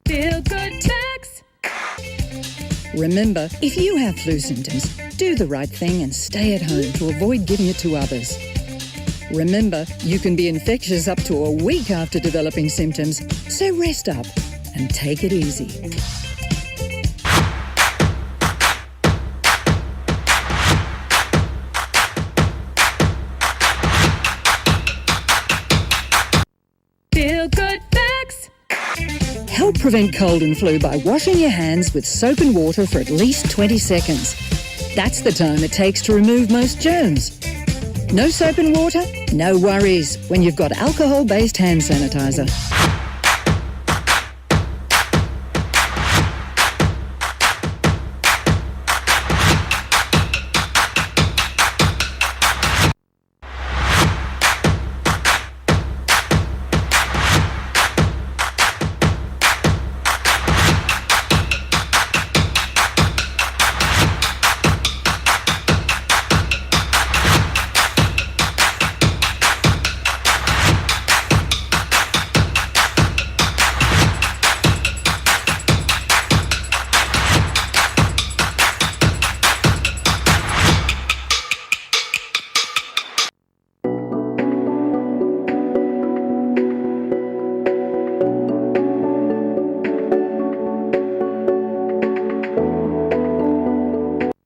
Feel good tax. Remember, if you have flu symptoms, do the right thing and stay at home to avoid giving it to others. Remember, you can be infectious up to a week after developing symptoms, so rest up and take it easy. Feel good facts. Help prevent cold and flu by washing your hands with soap and water for at least 20 seconds. That's the time it takes to remove most germs. No soap and water? No worries when you've got alcohol-based hand sanitizer.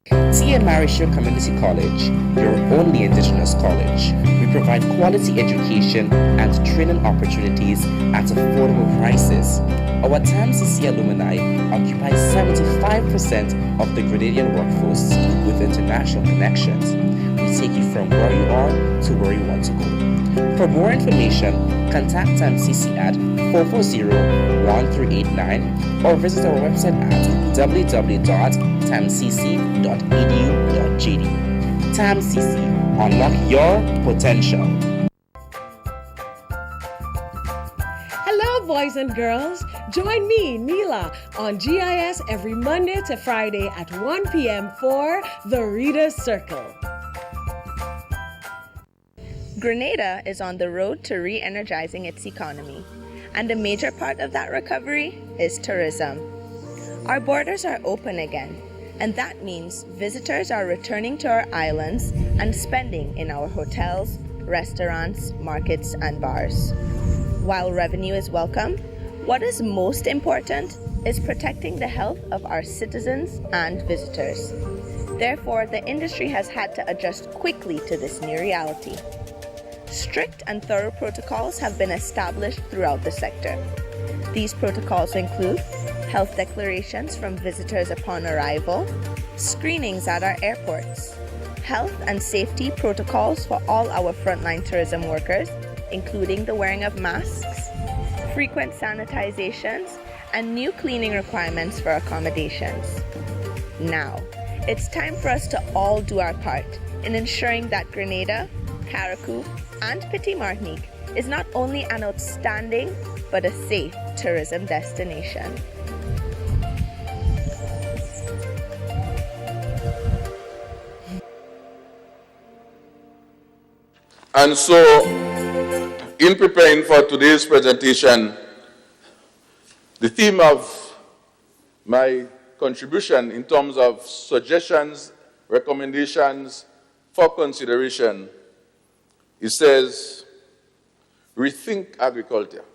TA Marischal Community College, your only Indigenous college. We provide quality education and training opportunities at affordable prices. Our TAMCC alumni occupy 75% of the Grenadian workforce with international connections. We take you from where you are to where you want to go. For more information, contact TAMCC at 440-1389 or visit our website at www.tamcc.edu.gd. TAMCC, unlock your potential. Hello, boys and girls. Join me, Neela, on GIS every Monday to Friday at 1 p.m. for The Reader's Circle. Grenada is on the road to re-energizing its economy, and a major part of that recovery is tourism. Our borders are open again, and that means visitors are returning to our islands and spending in our hotels, restaurants, markets, and bars. While revenue is welcome, what is most important is protecting the health of our citizens and visitors. Therefore, the industry has had to adjust quickly to this new reality. Strict and thorough protocols have been established throughout the sector. These protocols include health declarations from visitors upon arrival, screenings at our airports, health and safety protocols for all our frontline tourism workers, including the wearing of masks, frequent sanitizations, and new cleaning requirements for accommodations. Now, it's time for us to all do our part in ensuring that Grenada, Carriacou, and Petit Martinique is not only an outstanding but a safe tourism destination. And so, in preparing for today's presentation, the theme of my contribution in terms of suggestions, recommendations for consideration, it says, rethink agriculture.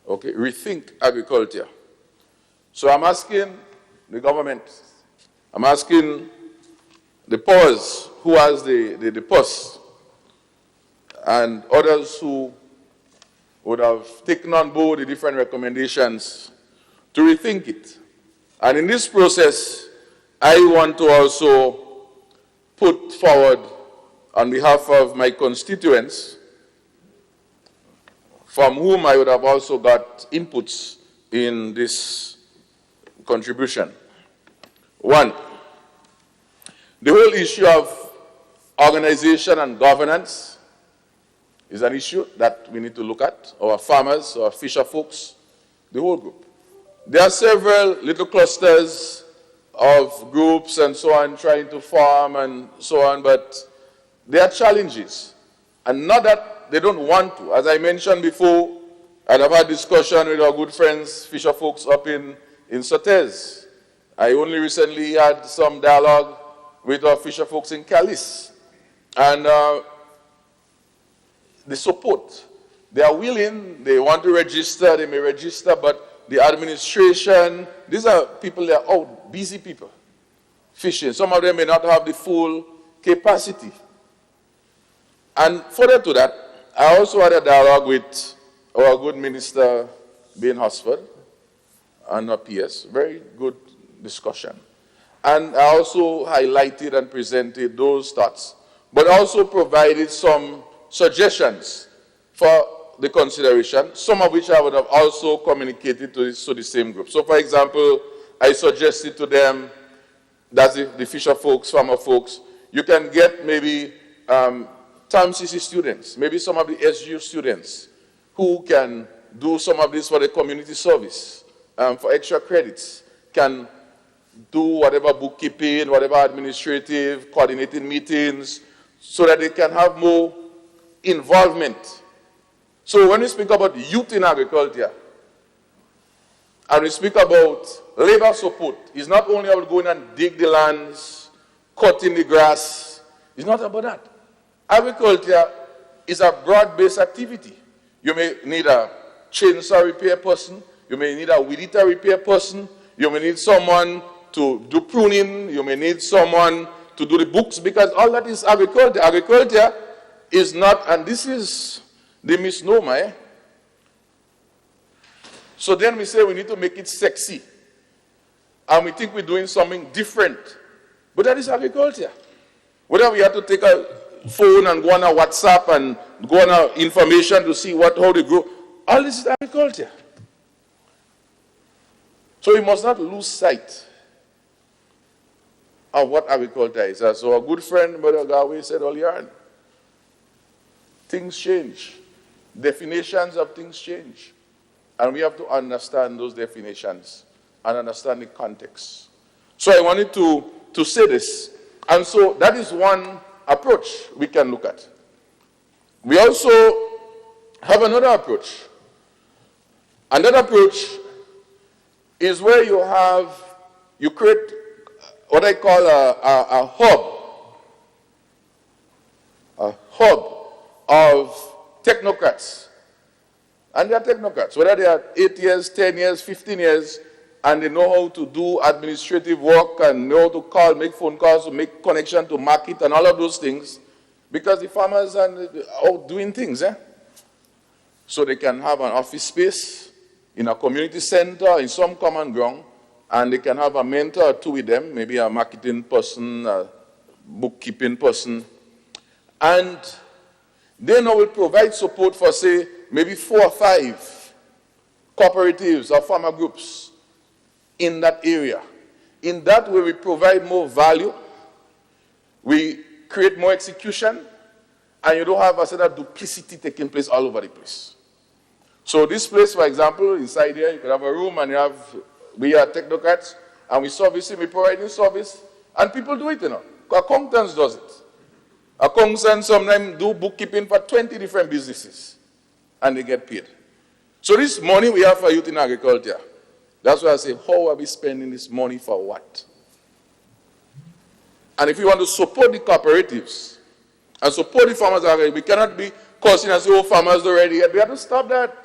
Okay, rethink agriculture. So I'm asking the government, I'm asking the powers who has the purse, and others who would have taken on board the different recommendations to rethink it. And in this process, I want to also put forward on behalf of my constituents, from whom I would have also got inputs in this contribution. One, the whole issue of organization and governance is an issue that we need to look at. Our farmers, our fisher folks, the whole group. There are several little clusters of groups and so on trying to farm and so on, but there are challenges, and not that they don't want to. As I mentioned before, and I've had discussion with our good friends, fisher folks up in Sotez. I only recently had some dialogue with our fisher folks in Calice. And the support, they are willing, they want to register, they may register, but the administration, these are people that are out, busy people, fishing. Some of them may not have the full capacity. And further to that, I also had a dialogue with our good minister, Bain Hosford, and our PS. Very good discussion. And I also highlighted and presented those thoughts, but also provided some suggestions for the consideration, some of which I would have also communicated to the same group. So, for example, I suggested to them, that's the fisher folks, farmer folks, you can get maybe TAMCC students, maybe some of the SGU students who can do some of this for the community service, for extra credits, can do whatever bookkeeping, whatever administrative, coordinating meetings, so that they can have more involvement. So when we speak about youth in agriculture, and we speak about labor support, it's not only about going and dig the lands, cutting the grass, it's not about that. Agriculture is a broad-based activity. You may need a chainsaw repair person, you may need a weed eater repair person, you may need someone to do pruning, you may need someone to do the books, because all that is agriculture. Agriculture is not, and this is the misnomer. Eh? So then we say we need to make it sexy. And we think we're doing something different. But that is agriculture. Whether we have to take a phone and go on a WhatsApp and go on our information to see how they grow, all this is agriculture. So we must not lose sight of what agriculture is. As our good friend Brother Gawe said earlier, things change. Definitions of things change. And we have to understand those definitions and understand the context. So I wanted to say this. And so that is one approach we can look at. We also have another approach. And that approach is where you create what I call a hub of technocrats. And they are technocrats, whether they are 8 years, 10 years, 15 years, and they know how to do administrative work and know how to call, make phone calls, to make connection to market and all of those things, because the farmers are out doing things. So they can have an office space in a community center, in some common ground, and they can have a mentor or two with them, maybe a marketing person, a bookkeeping person, and they now will provide support for, say, maybe 4 or 5 cooperatives or farmer groups in that area. In that way, we provide more value, we create more execution, and you don't have a sort of duplicity taking place all over the place. So this place, for example, inside here, you could have a room and we are technocrats, and we servicing, we providing service, and people do it, Accountants does it. Accountants sometimes do bookkeeping for 20 different businesses, and they get paid. So this money we have for youth in agriculture, that's why I say, how are we spending this money for what? And if we want to support the cooperatives and support the farmers, we cannot be cursing and say, oh, farmers already. We have to stop that.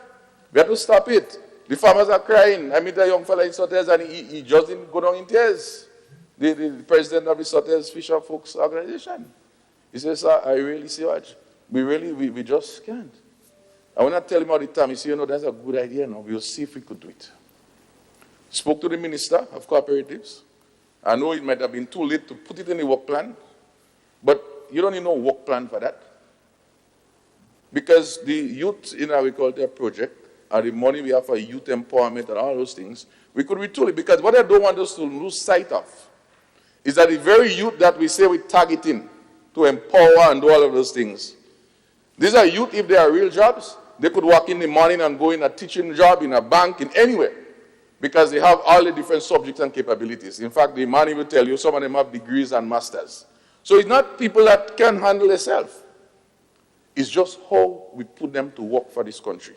We have to stop it. The farmers are crying. I meet a young fellow in Sotters, and he just didn't go down in tears. The president of the Sotters Fisher Folks Organization. He says, sir, I really see what we just can't. And when I tell him all the time, he says, that's a good idea now. We'll see if we could do it. Spoke to the Minister of Cooperatives. I know it might have been too late to put it in the work plan, but you don't need no work plan for that. Because the Youth in Agriculture project, and the money we have for youth empowerment and all those things, we could retool it. Because what I don't want us to lose sight of is that the very youth that we say we're targeting to empower and do all of those things, these are youth, if they are real jobs, they could walk in the morning and go in a teaching job, in a bank, in anywhere, because they have all the different subjects and capabilities. In fact, the money will tell you some of them have degrees and masters. So it's not people that can handle themselves. It's just how we put them to work for this country.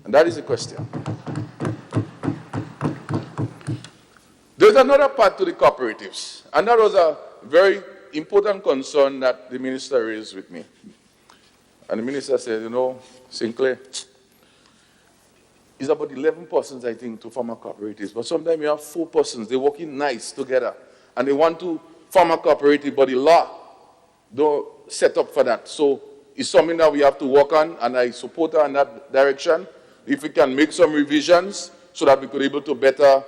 And that is the question. There's another part to the cooperatives, and that was a very important concern that the minister raised with me. And the minister said, Sinclair, it's about 11 persons, I think, to farmer cooperatives. But sometimes you have 4 persons, they're working nice together, and they want to form a cooperative, but the law don't set up for that. So it's something that we have to work on, and I support her in that direction. If we can make some revisions so that we could be able to better,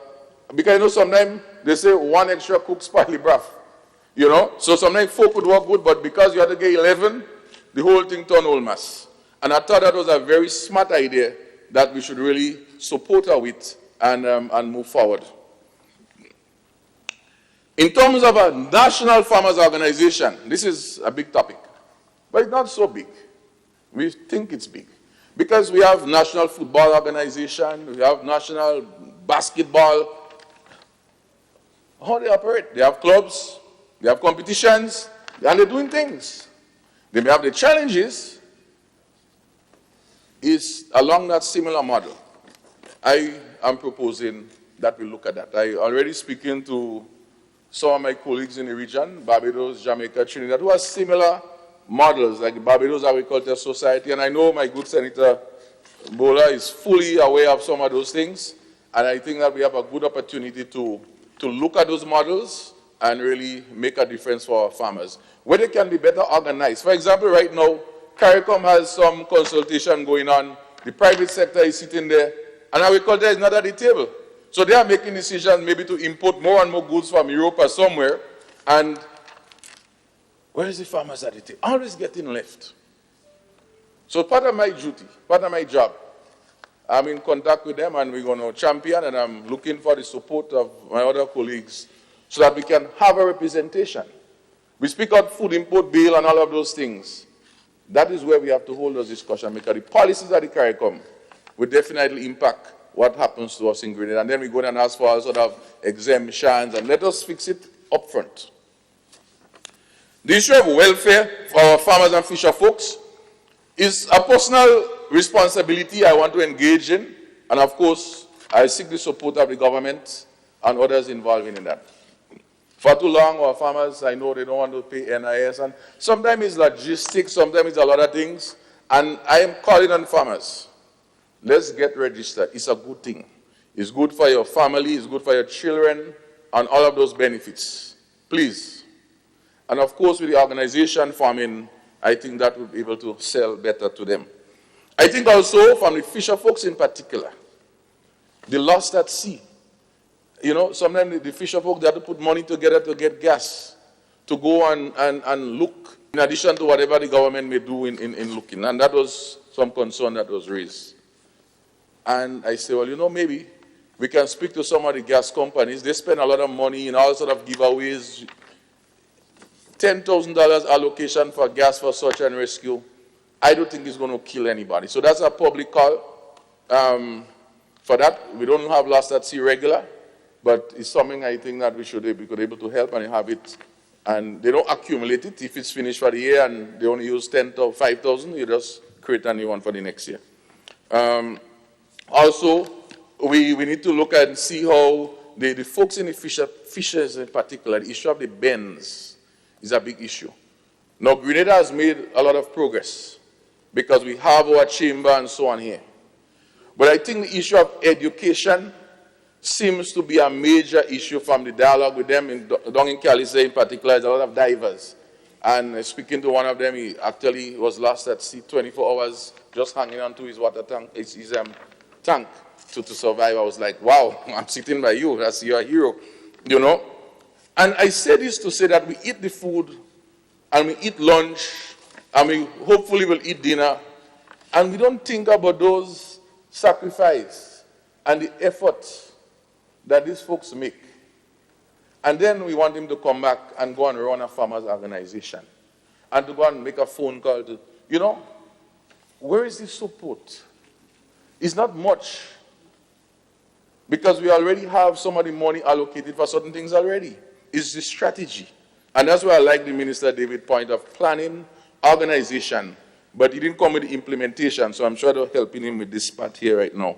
because sometimes they say 1 extra cook spoil the broth, so sometimes 4 could work good, but because you have to get 11, the whole thing turned old mess. And I thought that was a very smart idea that we should really support her with and move forward. In terms of a national farmers organization, this is a big topic, but it's not so big. We think it's big. Because we have national football organization, we have national basketball. How they operate? They have clubs, they have competitions, and they're doing things. They may have the challenges, is along that similar model. I am proposing that we look at that. I already speaking to some of my colleagues in the region, Barbados, Jamaica, Trinidad, who have similar models like the Barbados Agriculture Society, and I know my good Senator Bola is fully aware of some of those things, and I think that we have a good opportunity to to look at those models and really make a difference for our farmers, where they can be better organized. For example, right now, Carriacou has some consultation going on. The private sector is sitting there, and agriculture is not at the table. So they are making decisions maybe to import more and more goods from Europe or somewhere, and where is the farmers at the table? Always getting left. So part of my duty, part of my job, I'm in contact with them and we're going to champion, and I'm looking for the support of my other colleagues so that we can have a representation. We speak of food import bill and all of those things. That is where we have to hold those discussions, because the policies at the Carriacou will definitely impact what happens to us in Grenada. And then we go and ask for all sort of exemptions, and let us fix it up front. The issue of welfare for our farmers and fisher folks is a personal responsibility I want to engage in, and of course, I seek the support of the government and others involved in that. For too long, our farmers, I know they don't want to pay NIS, and sometimes it's logistics, sometimes it's a lot of things, and I am calling on farmers. Let's get registered. It's a good thing. It's good for your family, it's good for your children, and all of those benefits. Please. And of course, with the organization farming, I think that will be able to sell better to them. I think also from the fisher folks in particular, the lost at sea. You know, sometimes the fisher folks, they have to put money together to get gas, to go and look, in addition to whatever the government may do in looking. And that was some concern that was raised. And I say, well, you know, maybe we can speak to some of the gas companies. They spend a lot of money in all sorts of giveaways, $10,000 allocation for gas for search and rescue. I don't think it's going to kill anybody. So that's a public call. For that, we don't have lost at sea regular, but it's something I think that we should be able to help and have it. And they don't accumulate it. If it's finished for the year and they only use 10,000 or 5,000, you just create a new one for the next year. Also, we need to look and see how the folks in the fishers in particular, the issue of the bends is a big issue. Now, Grenada has made a lot of progress because we have our chamber and so on here. But I think the issue of education seems to be a major issue from the dialogue with them. Down in Carriacou in particular, there's a lot of divers. And speaking to one of them, he actually was lost at sea 24 hours just hanging on to his water tank, his tank to survive. I was like, wow, I'm sitting by you. That's your hero, you know. And I say this to say that we eat the food and we eat lunch and we hopefully will eat dinner, and we don't think about those sacrifice and the effort that these folks make. And then we want him to come back and go and run a farmers organization and to go and make a phone call to, you know, where is the support? It's not much, because we already have some of the money allocated for certain things already. It's the strategy. And that's why I like the Minister David point of planning, organization, but he didn't come with the implementation, so I'm sure they're helping him with this part here right now.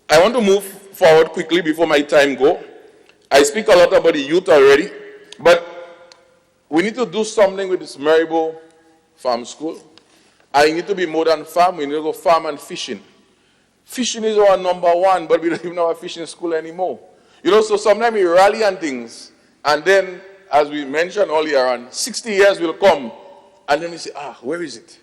I want to move forward quickly before my time go. I speak a lot about the youth already, but we need to do something with this Maribo Farm School. I need to be more than farm. We need to go farm and fishing. Fishing is our number one, but we don't even have a fishing school anymore. You know, so sometimes we rally on things, and then, as we mentioned earlier on, 60 years will come, and then we say, where is it?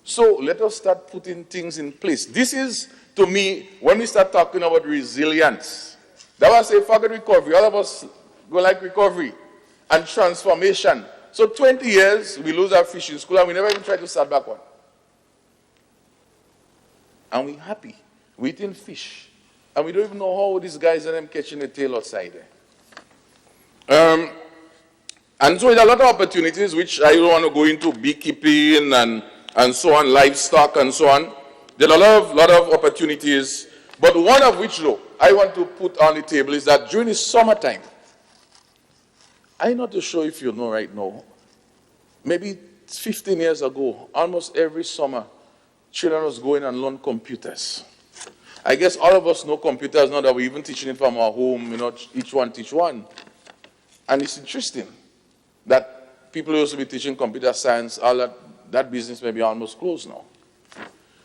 So let us start putting things in place. This is, to me, when we start talking about resilience, that was a forget recovery. All of us go like recovery and transformation. So 20 years, we lose our fishing school, and we never even try to start back one. And we're happy. We're eating fish. And we don't even know how these guys and them catching the tail outside there. And so there's a lot of opportunities, which I don't want to go into, beekeeping and so on, livestock and so on. There are a lot of opportunities, but one of which, though, I want to put on the table is that during the summertime, I'm not too sure if you know right now, maybe 15 years ago, almost every summer, children was going and learn computers. I guess all of us know computers now that we're even teaching it from our home, you know, each one teach one. And it's interesting that people used to be teaching computer science, all that business may be almost closed now.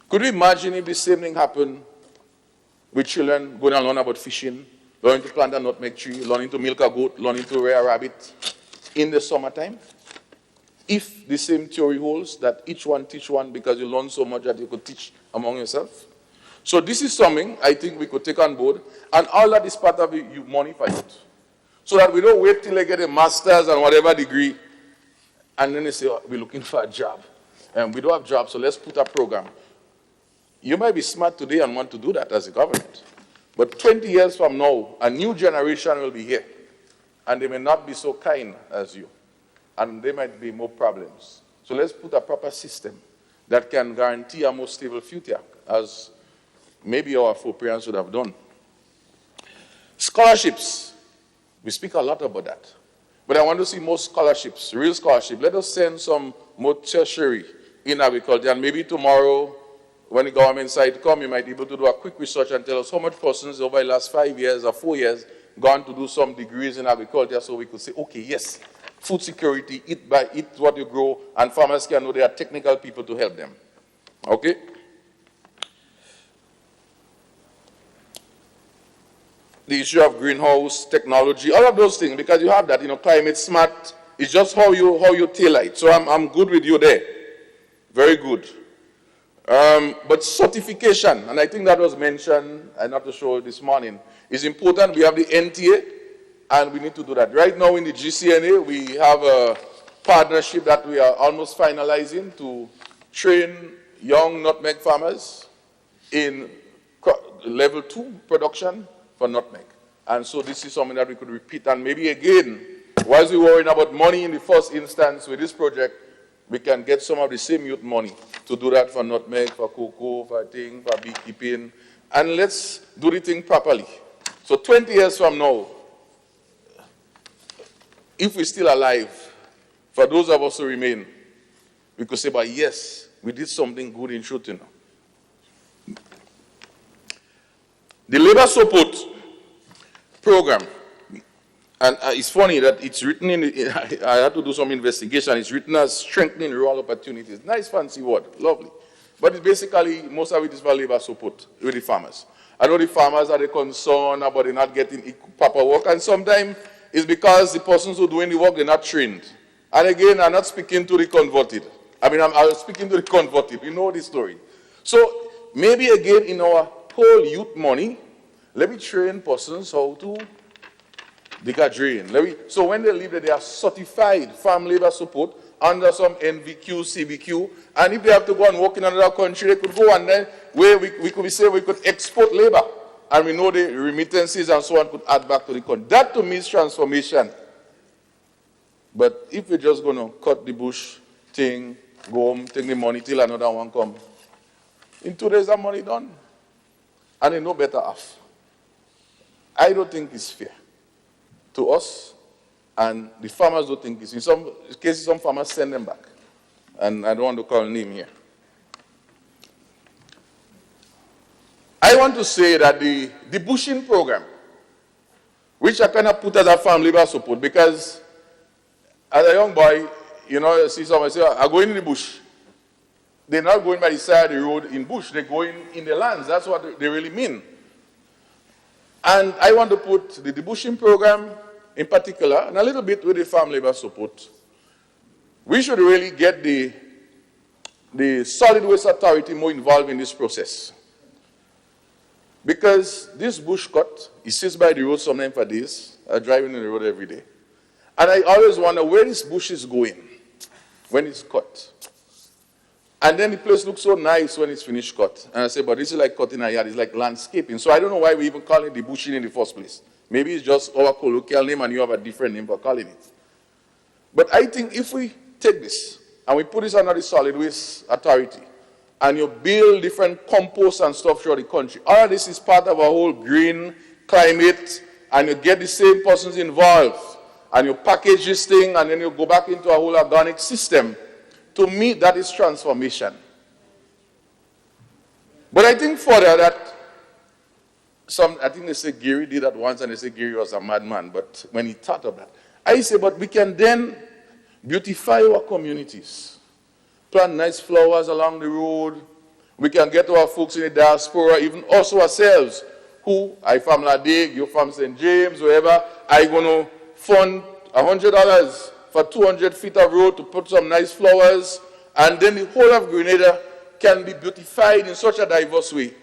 Could you imagine if the same thing happened with children going and learn about fishing, learning to plant a nutmeg tree, learning to milk a goat, learning to rear a rabbit in the summertime. If the same theory holds that each one teach one because you learn so much that you could teach among yourself. So this is something I think we could take on board, and all that is part of you money for youth. So that we don't wait till they get a master's and whatever degree, and then they say, oh, we're looking for a job. And we don't have jobs, so let's put a program. You might be smart today and want to do that as a government. But 20 years from now, a new generation will be here. And they may not be so kind as you. And there might be more problems. So let's put a proper system that can guarantee a more stable future, as maybe our foreparents would have done. Scholarships. We speak a lot about that. But I want to see more scholarships, real scholarship. Let us send some more tertiary in agriculture. And maybe tomorrow, when the government side come, you might be able to do a quick research and tell us how much persons over the last 5 years or 4 years gone to do some degrees in agriculture, so we could say, okay, yes, food security, eat what you grow, and farmers can know there are technical people to help them. Okay? The issue of greenhouse technology, all of those things, because you have that, climate smart, it's just how you tailor it. So I'm good with you there. Very good. But certification, and I think that was mentioned, and not to show this morning, is important. We have the NTA, and we need to do that. Right now in the GCNA, we have a partnership that we are almost finalizing to train young nutmeg farmers in level 2 production for nutmeg. And so this is something that we could repeat. And maybe again, whilst we're worrying about money in the first instance with this project, we can get some of the same youth money to do that for nutmeg, for cocoa, for beekeeping. And let's do the thing properly. So 20 years from now, if we're still alive, for those of us who remain, we could say, but yes, we did something good in shooting. The labor support program, and it's funny that it's written I had to do some investigation, it's written as strengthening rural opportunities. Nice fancy word, lovely. But it's basically, most of it is for labor support with the farmers. I know the farmers are concerned about they not getting proper work, and sometimes it's because the persons who are doing the work, they're not trained. And again, I'm not speaking to the converted. I'm speaking to the converted. You know the story. So maybe again, in our whole youth money, let me train persons how to dig a drain. So when they leave there, they are certified farm labor support under some NVQ, CBQ, and if they have to go and work in another country, they could go, and then where we could say we could export labor, and we know the remittances and so on could add back to the country. That to me is transformation. But if we're just going to cut the bush thing, go home, take the money till another one come, in 2 days that money done, and they know better off. I don't think it's fair to us, and the farmers don't think it's. In some cases, some farmers send them back, and I don't want to call a name here. I want to say that the bushing program, which I kind of put as a farm labor support, because as a young boy, you see someone say, I go in the bush. They're not going by the side of the road in bush, they're going in the lands. That's what they really mean. And I want to put the debushing program in particular, and a little bit with the farm labor support. We should really get the Solid Waste Authority more involved in this process. Because this bush cut, it sits by the road sometimes for days. I drive in the road every day. And I always wonder where this bush is going when it's cut. And then the place looks so nice when it's finished cut. And I say, but this is like cutting a yard, it's like landscaping. So I don't know why we even call it debushing in the first place. Maybe it's just our colloquial name and you have a different name for calling it. But I think if we take this and we put this under the Solid Waste Authority and you build different compost and stuff throughout the country, all of this is part of a whole green climate, and you get the same persons involved and you package this thing and then you go back into a whole organic system. To me, that is transformation. But I think further that I think they say Gary did that once, and they say Gary was a madman, but when he thought of that, I say, but we can then beautify our communities, plant nice flowers along the road, we can get our folks in the diaspora, even also ourselves, who, I from Ladig, you from St. James, wherever, I going to fund $100 for 200 feet of road to put some nice flowers, and then the whole of Grenada can be beautified in such a diverse way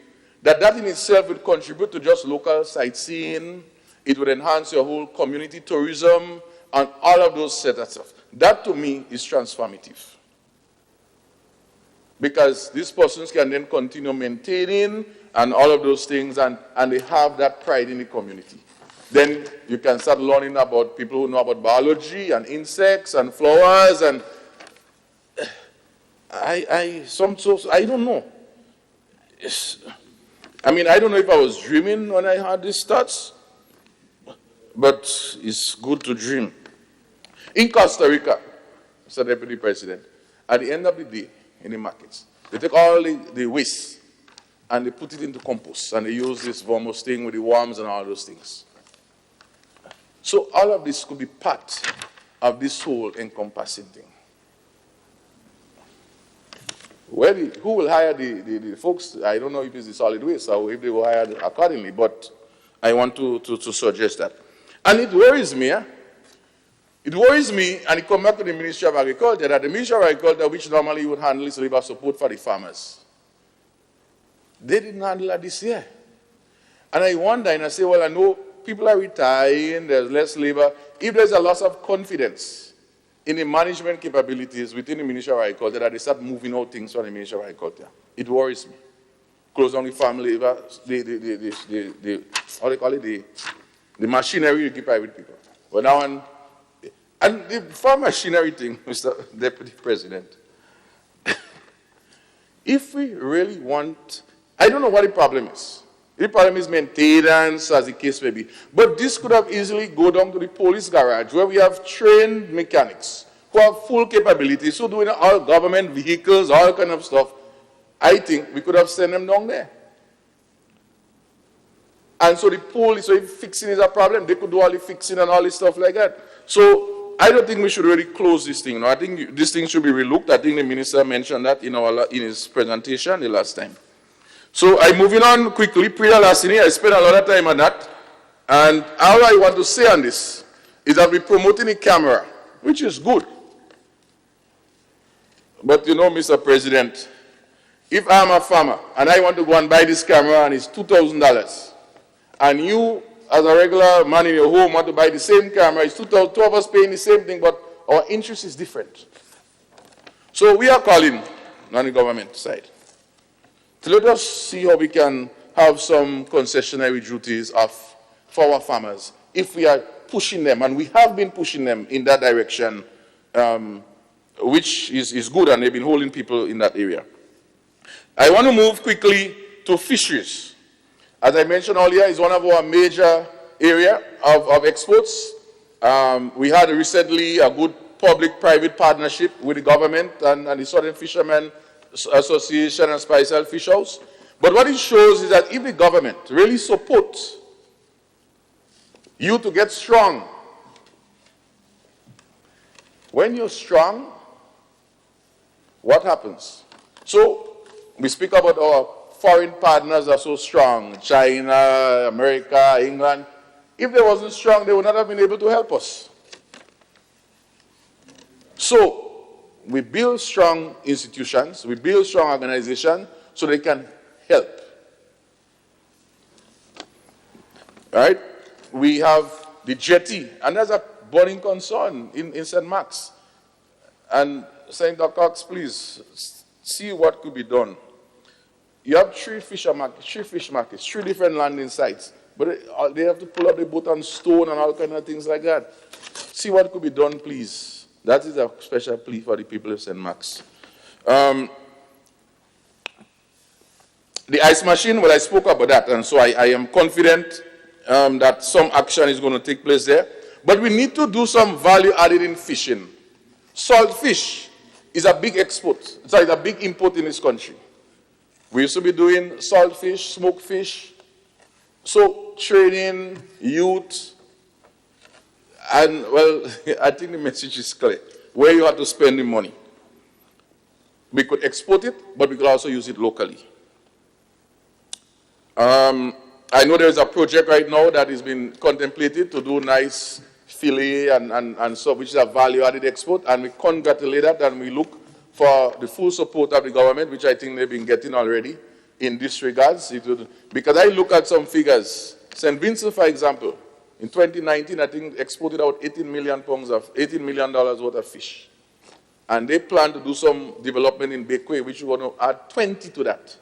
that in itself would contribute to just local sightseeing. It would enhance your whole community tourism and all of those set of stuff. That to me is transformative. Because these persons can then continue maintaining and all of those things, and they have that pride in the community. Then you can start learning about people who know about biology and insects and flowers, and I don't know. I mean, I don't know if I was dreaming when I had these thoughts, but it's good to dream. In Costa Rica, Mr. Deputy President, at the end of the day, in the markets, they take all the waste and they put it into compost, and they use this vermouth thing with the worms and all those things. So all of this could be part of this whole encompassing thing. Who will hire the folks? I don't know if it's the solid waste or if they will hire accordingly, but I want to suggest that. And it worries me. It worries me, and it comes back to the Ministry of Agriculture, that the Ministry of Agriculture, which normally would handle this labor support for the farmers, they didn't handle that this year. And I wonder, and I say, well, I know people are retiring, there's less labor. If there's a loss of confidence in the management capabilities within the Ministry of Agriculture, that they start moving out things from the Ministry of Agriculture, it worries me. Close down the farm labor, how they call it, the machinery you keep private people. But now, and the farm machinery thing, Mr. Deputy President, if we really want, I don't know what the problem is. The problem is maintenance, as the case may be. But this could have easily go down to the police garage, where we have trained mechanics who have full capabilities, who doing all government vehicles, all kind of stuff. I think we could have sent them down there. And so the police, so if fixing is a problem, they could do all the fixing and all this stuff like that. So I don't think we should really close this thing. No, I think this thing should be relooked. I think the minister mentioned that in his presentation the last time. So I'm moving on quickly. I spent a lot of time on that. And all I want to say on this is that we're promoting a camera, which is good. But you know, Mr. President, if I'm a farmer and I want to go and buy this camera and it's $2,000, and you, as a regular man in your home, want to buy the same camera, it's $2,000, two of us paying the same thing, but our interest is different. So we are calling on the government side to let us see how we can have some concessionary duties for our farmers if we are pushing them, and we have been pushing them in that direction, which is good, and they've been holding people in that area. I want to move quickly to fisheries. As I mentioned earlier, it's one of our major area of exports. We had recently a good public-private partnership with the government and the Southern Fishermen Association and Speyside Fish House. But what it shows is that if the government really supports you to get strong, when you're strong, what happens? So we speak about our foreign partners are so strong, China, America, England. If they wasn't strong, they would not have been able to help us. So we build strong institutions, we build strong organizations so they can help. All right? We have the jetty, and there's a burning concern in St. Mark's. And St. Cox, please see what could be done. You have three fish markets, three different landing sites, but they have to pull up the boat on stone and all kind of things like that. See what could be done, please. That is a special plea for the people of St. Mark's. The ice machine, well, I spoke about that, and so I am confident that some action is going to take place there. But we need to do some value added in fishing. Salt fish is a big export. It's a big import in this country. We used to be doing salt fish, smoked fish. So training, youth, and well, I think the message is clear. Where you have to spend the money. We could export it, but we could also use it locally. I know there's a project right now that is being contemplated to do nice fillet and so, which is a value-added export, and we congratulate that, and we look for the full support of the government, which I think they've been getting already in this regards. Because I look at some figures. St. Vincent, for example, in 2019, I think exported out $18 million worth of fish. And they plan to do some development in Bakeway, which we're going to add 20 to that.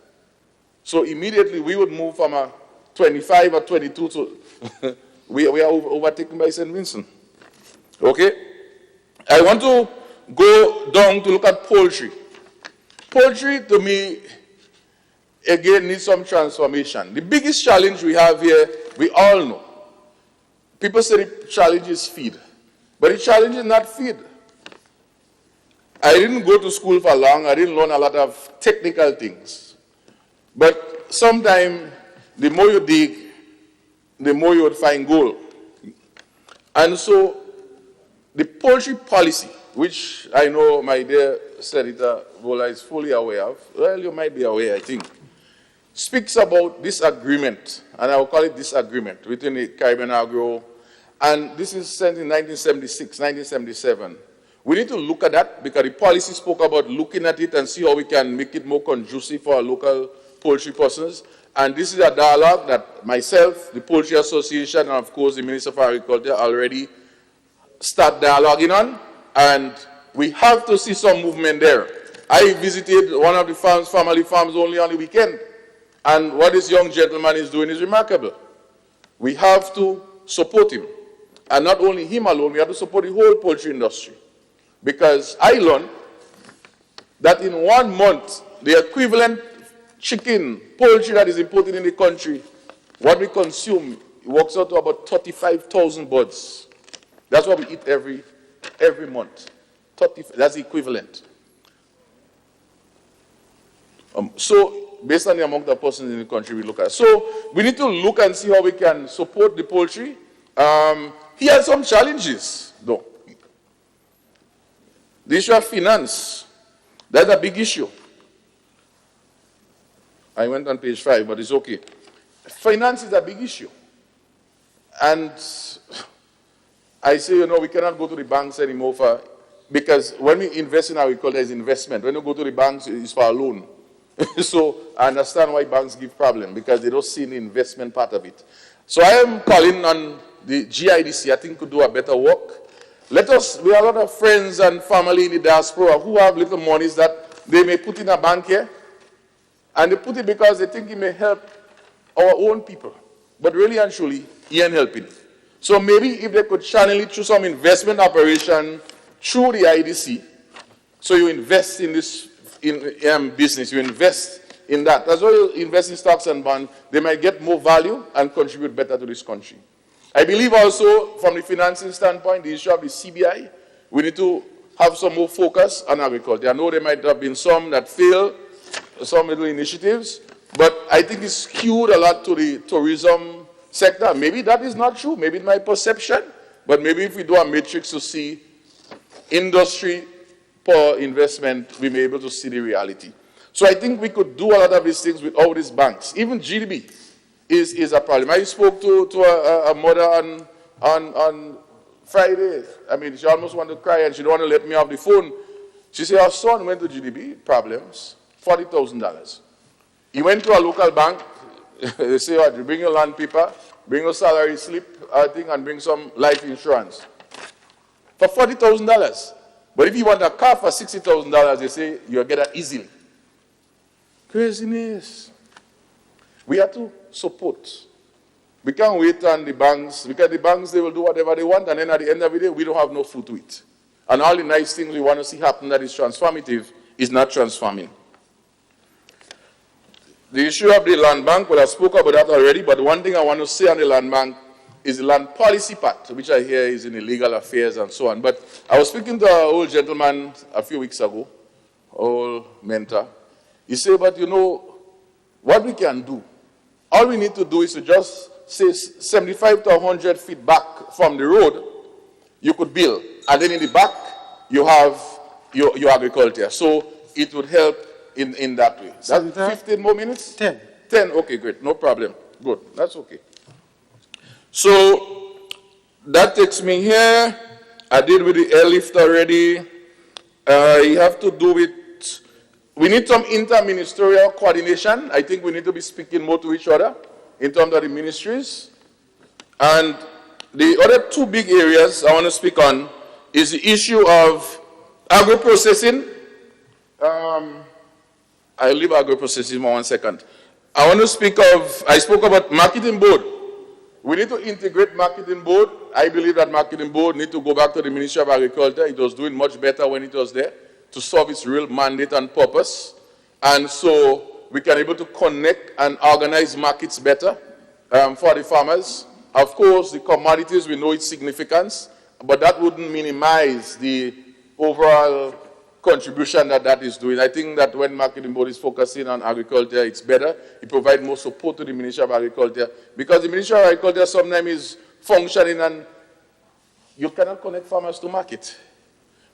So immediately we would move from a 25 or 22 to we are overtaken by St. Vincent. Okay? I want to go down to look at poultry. Poultry, to me, again, needs some transformation. The biggest challenge we have here, we all know. People say the challenge is feed. But the challenge is not feed. I didn't go to school for long. I didn't learn a lot of technical things. But sometimes, the more you dig, the more you would find gold. And so, the poultry policy, which I know my dear Senator Vola is fully aware of, well, you might be aware, I think, speaks about this agreement, and I will call it this agreement, between the Caribbean Agro, and this is sent in 1976, 1977. We need to look at that, because the policy spoke about looking at it and see how we can make it more conducive for our local poultry persons. And this is a dialogue that myself, the Poultry Association, and of course the Minister for Agriculture already start dialoguing on, and we have to see some movement there. I visited one of the farms, family farms, only on the weekend, and what this young gentleman is doing is remarkable. We have to support him, and not only him alone, we have to support the whole poultry industry. Because I learned that in 1 month, the equivalent chicken, poultry that is imported in the country, what we consume, it works out to about 35,000 birds. That's what we eat every month. That's the equivalent. So, based on the amount of persons in the country we look at. So, we need to look and see how we can support the poultry. He has some challenges, though. The issue of finance, that's a big issue. I went on page 5, but it's okay. Finance is a big issue. And I say, we cannot go to the banks anymore because when we invest in agriculture, there's investment. When you go to the banks, it's for a loan. So I understand why banks give problem, because they don't see the investment part of it. So I am calling on the GIDC, I think, could do a better work. We have a lot of friends and family in the diaspora who have little monies that they may put in a bank here, and they put it because they think it may help our own people. But really and truly, he ain't helping. So maybe if they could channel it through some investment operation through the IDC, so you invest in this business, you invest in that. That's why you invest in stocks and bonds, they might get more value and contribute better to this country. I believe also, from the financing standpoint, the issue of the CBI, we need to have some more focus on agriculture. I know there might have been some that failed, some little initiatives, but I think it's skewed a lot to the tourism sector. Maybe that is not true, maybe it's my perception, but maybe if we do a matrix to see industry per investment, we may be able to see the reality. So I think we could do a lot of these things with all these banks. Even GDB is a problem. I spoke to a mother on Friday. I mean, she almost wanted to cry and she didn't want to let me off the phone. She said her son went to GDB, problems, $40,000. He went to a local bank. They say, you bring your land paper, bring your salary slip, and bring some life insurance. For $40,000. But if you want a car for $60,000, they say you'll get it easily. Craziness. We have to support. We can't wait on the banks, because the banks, they will do whatever they want, and then at the end of the day, we don't have no food to eat. And all the nice things we want to see happen that is transformative is not transforming. The issue of the land bank, well, I spoke about that already, but one thing I want to say on the land bank is the land policy part, which I hear is in the legal affairs and so on. But I was speaking to an old gentleman a few weeks ago, old mentor. He said, but what we can do, all we need to do is to just say 75 to 100 feet back from the road, you could build. And then in the back, you have your agriculture. So it would help in that way. That's 15 more minutes? 10. 10, okay, great, no problem. Good. That's okay. So that takes me here. I did with the airlift already. You have to do with, we need some interministerial coordination. I think we need to be speaking more to each other in terms of the ministries. And the other two big areas I want to speak on is the issue of agro-processing. I'll leave agro-processing for 1 second. I want to speak of, I spoke about marketing board. We need to integrate marketing board. I believe that marketing board need to go back to the Ministry of Agriculture. It was doing much better when it was there to serve its real mandate and purpose. And so we can able to connect and organize markets better for the farmers. Of course, the commodities, we know its significance, but that wouldn't minimize the overall contribution that is doing. I think that when marketing board is focusing on agriculture, it's better. It provides more support to the Ministry of Agriculture, because the Ministry of Agriculture sometimes is functioning and you cannot connect farmers to market.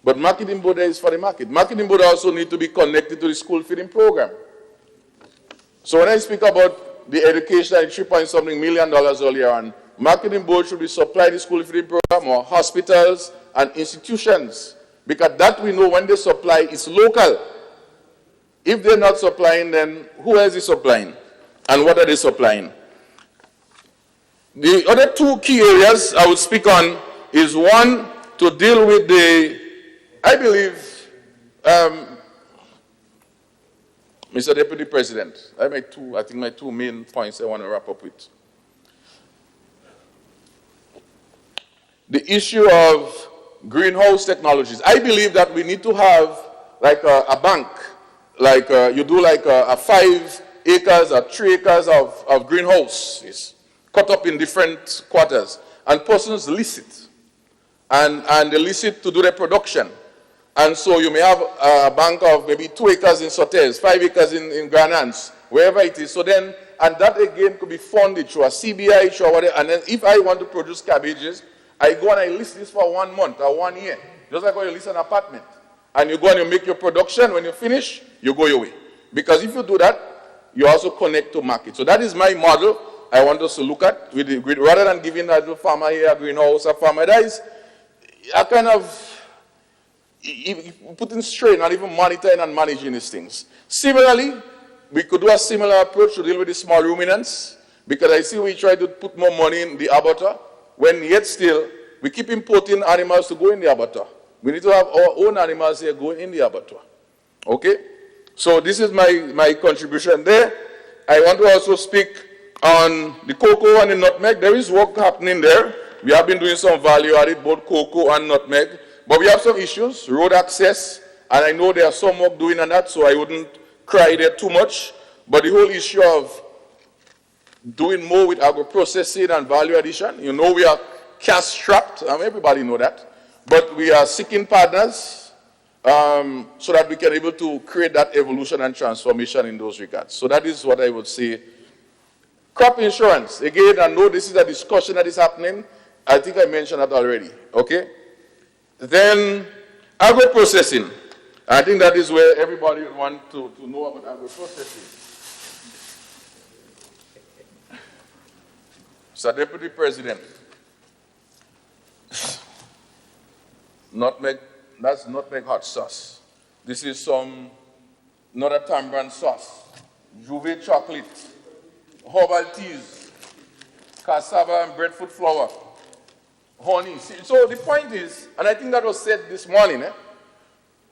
But marketing board is for the market. Marketing board also need to be connected to the school feeding program. So when I speak about the education at $3.something million earlier on, marketing board should be supplying the school feeding program or hospitals and institutions, because that we know when they supply is local. If they're not supplying, then who else is supplying? And what are they supplying? The other two key areas I would speak on is one, to deal with the, I believe, Mr. Deputy President, I think my two main points I want to wrap up with. The issue of greenhouse technologies. I believe that we need to have like a bank, like you do like a 5 acres or 3 acres of greenhouses cut up in different quarters, and persons lease it, and they lease it to do their production. And so you may have a bank of maybe 2 acres in Sotes, 5 acres in Granans, wherever it is. So then, and that again could be funded through a CBI, through whatever. And then if I want to produce cabbages, I go and I list this for 1 month or 1 year, just like when you list an apartment. And you go and you make your production. When you finish, you go your way. Because if you do that, you also connect to market. So that is my model I want us to look at. With the, rather than giving that to farmer here a greenhouse, a farmer, that is a kind of putting strain on even monitoring and managing these things. Similarly, we could do a similar approach to deal with the small ruminants, because I see we try to put more money in the abattoir, when yet still, we keep importing animals to go in the abattoir. We need to have our own animals here going in the abattoir. Okay? So this is my contribution there. I want to also speak on the cocoa and the nutmeg. There is work happening there. We have been doing some value added, both cocoa and nutmeg. But we have some issues, road access, and I know there are some work doing on that, so I wouldn't cry there too much. But the whole issue of doing more with agro-processing and value addition. You know we are cash-strapped, everybody know that. But we are seeking partners so that we can be able to create that evolution and transformation in those regards. So that is what I would say. Crop insurance. Again, I know this is a discussion that is happening. I think I mentioned that already. Okay? Then agro-processing. I think that is where everybody would want to know about agro-processing. Mr. Deputy President, nutmeg, that's nutmeg hot sauce. This is some, not a tamarind sauce, Juve chocolate, herbal teas, cassava and breadfruit flour, honey. So the point is, and I think that was said this morning,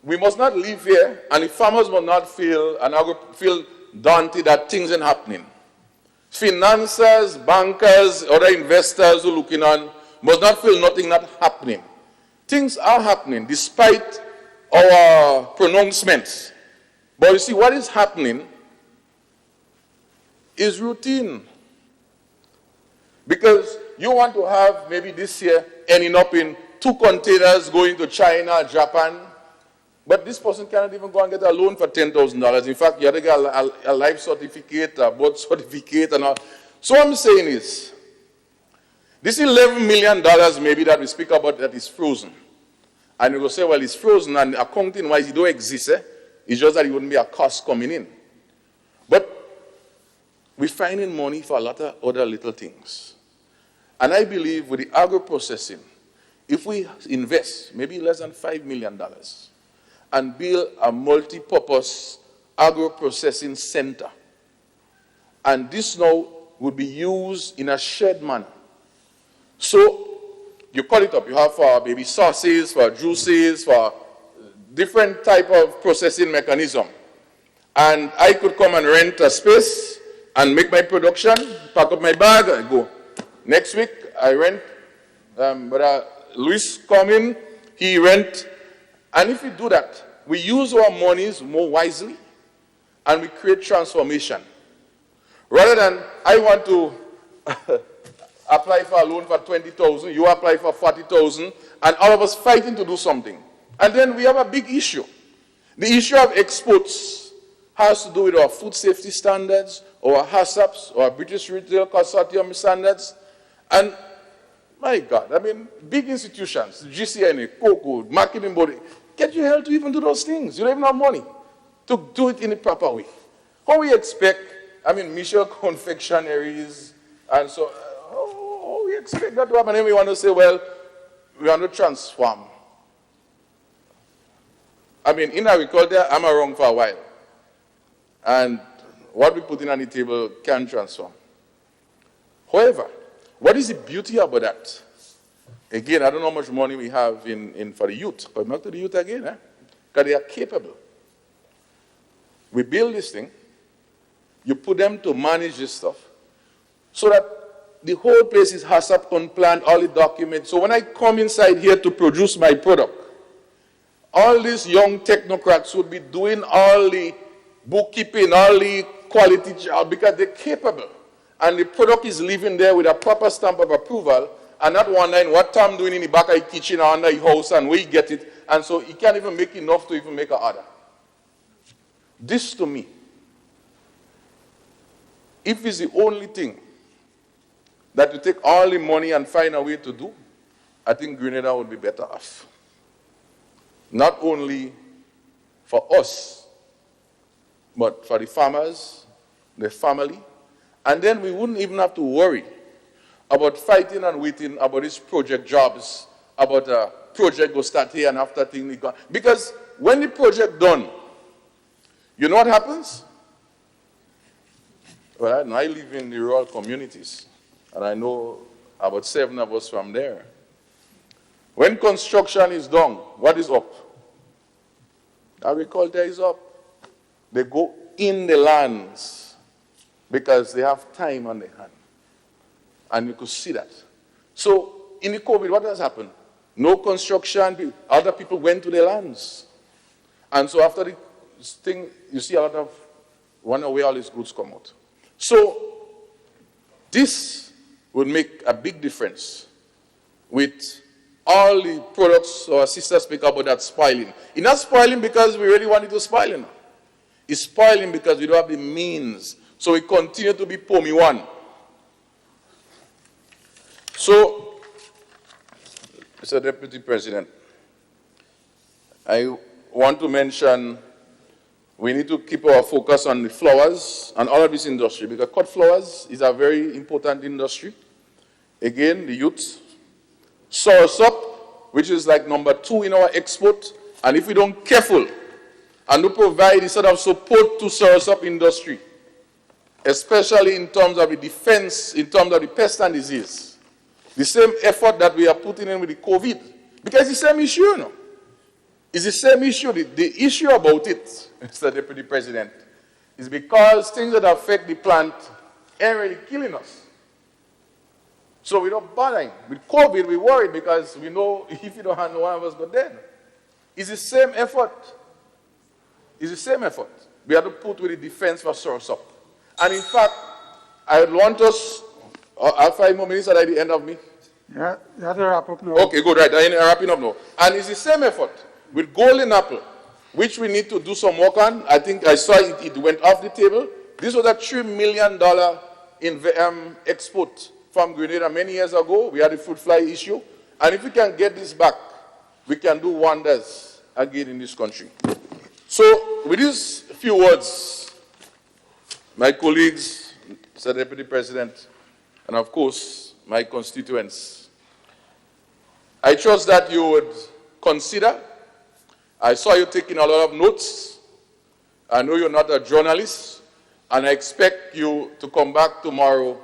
we must not live here, and the farmers must not feel daunted that things ain't happening. Financiers, bankers, other investors who are looking on must not feel nothing not happening. Things are happening despite our pronouncements. But you see, what is happening is routine. Because you want to have maybe this year ending up in 2 containers going to China, Japan, but this person cannot even go and get a loan for $10,000. In fact, you have to get a life certificate, a birth certificate, and all. So what I'm saying is, this $11 million maybe that we speak about that is frozen. And you will say, well, it's frozen, and accounting-wise, it don't exist. It's just that it wouldn't be a cost coming in. But we're finding money for a lot of other little things. And I believe with the agro-processing, if we invest maybe less than $5 million and build a multi-purpose agro-processing center, and this now would be used in a shared manner. So you call it up, you have for baby sauces, for juices, for different type of processing mechanism. And I could come and rent a space and make my production, pack up my bag, and go. Next week, I rent, Brother Luis come in, he rent. And if we do that, we use our monies more wisely, and we create transformation. Rather than, I want to apply for a loan for 20,000, you apply for 40,000, and all of us fighting to do something. And then we have a big issue. The issue of exports has to do with our food safety standards, our HACCPs, our British Retail Consortium standards. And my God, I mean, big institutions, GCNA, COCO, marketing body, get your hell to even do those things. You don't even have money to do it in the proper way. How we expect, I mean, Michel confectionaries, and so, how we expect that to happen? And then we want to say, well, we want to transform. I mean, in agriculture, I'm around for a while. And what we put in on the table can transform. However, what is the beauty about that? Again, I don't know how much money we have in for the youth. But back to the youth again, because they are capable. We build this thing. You put them to manage this stuff. So that the whole place is HACCP unplanned, all the documents. So when I come inside here to produce my product, all these young technocrats would be doing all the bookkeeping, all the quality job, because they're capable. And the product is living there with a proper stamp of approval, and not wondering what I'm doing in the back of the kitchen or under the house and where you get it. And so you can't even make enough to even make an order. This to me, if it's the only thing that you take all the money and find a way to do, I think Grenada would be better off. Not only for us, but for the farmers, the family, and then we wouldn't even have to worry about fighting and waiting about these project jobs, about a project go start here and after thing go. Because when the project done, you know what happens? Well, I live in the rural communities, and I know about 7 of us from there. When construction is done, what is up? Agriculture is up. They go in the lands because they have time on their hand. And you could see that. So in the COVID, what has happened? No construction, other people went to their lands. And so after the thing, you see a lot of wonder where all these goods come out. So this would make a big difference with all the products our sisters speak about that spoiling. It's not spoiling because we really want it to spoil. It's spoiling because we don't have the means. So we continue to be POMI 1. So, Mr. Deputy President, I want to mention we need to keep our focus on the flowers and all of this industry, because cut flowers is a very important industry. Again, the youth. Soursop, which is like number 2 in our export, and if we don't careful and to provide the sort of support to soursop industry, especially in terms of the defense, in terms of the pest and disease, the same effort that we are putting in with the COVID, because it's the same issue, you know. It's the same issue. The issue about it, Mr. Deputy President, is because things that affect the plant are really killing us. So we're not bothering. With COVID, we're worried because we know if you don't have no one of us go dead. It's the same effort. It's the same effort we have to put with the defense for soursop. And in fact, I would want us, I have 5 more minutes at the end of me. Yeah, you have to wrap up now. Okay, good, right. I'm wrapping up now. And it's the same effort with golden apple, which we need to do some work on. I think I saw it went off the table. This was a $3 million export from Grenada many years ago. We had a fruit fly issue. And if we can get this back, we can do wonders again in this country. So with these few words, my colleagues, Mr. Deputy President, and of course, my constituents. I trust that you would consider. I saw you taking a lot of notes. I know you're not a journalist, and I expect you to come back tomorrow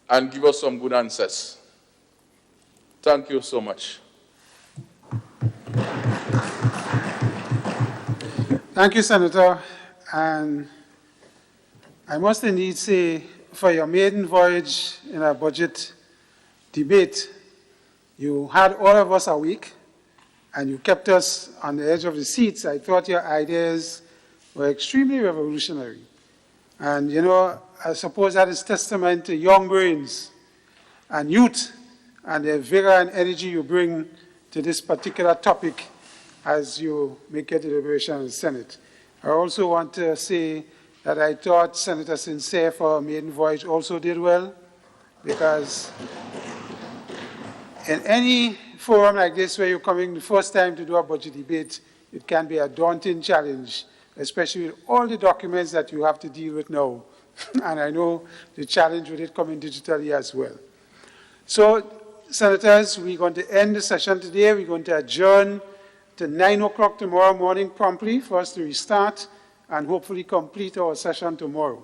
and give us some good answers. Thank you so much. Thank you, Senator. And I must indeed say, for your maiden voyage in a budget debate, you had all of us awake, and you kept us on the edge of the seats. I thought your ideas were extremely revolutionary. And, you know, I suppose that is testament to young brains and youth and the vigor and energy you bring to this particular topic as you make your deliberation in the Senate. I also want to say that I thought Senator Sincere for her maiden voyage also did well, because in any forum like this where you're coming the first time to do a budget debate, it can be a daunting challenge, especially with all the documents that you have to deal with now. And I know the challenge with it coming digitally as well. So, Senators, we're going to end the session today. We're going to adjourn to 9 o'clock tomorrow morning promptly for us to restart and hopefully complete our session tomorrow.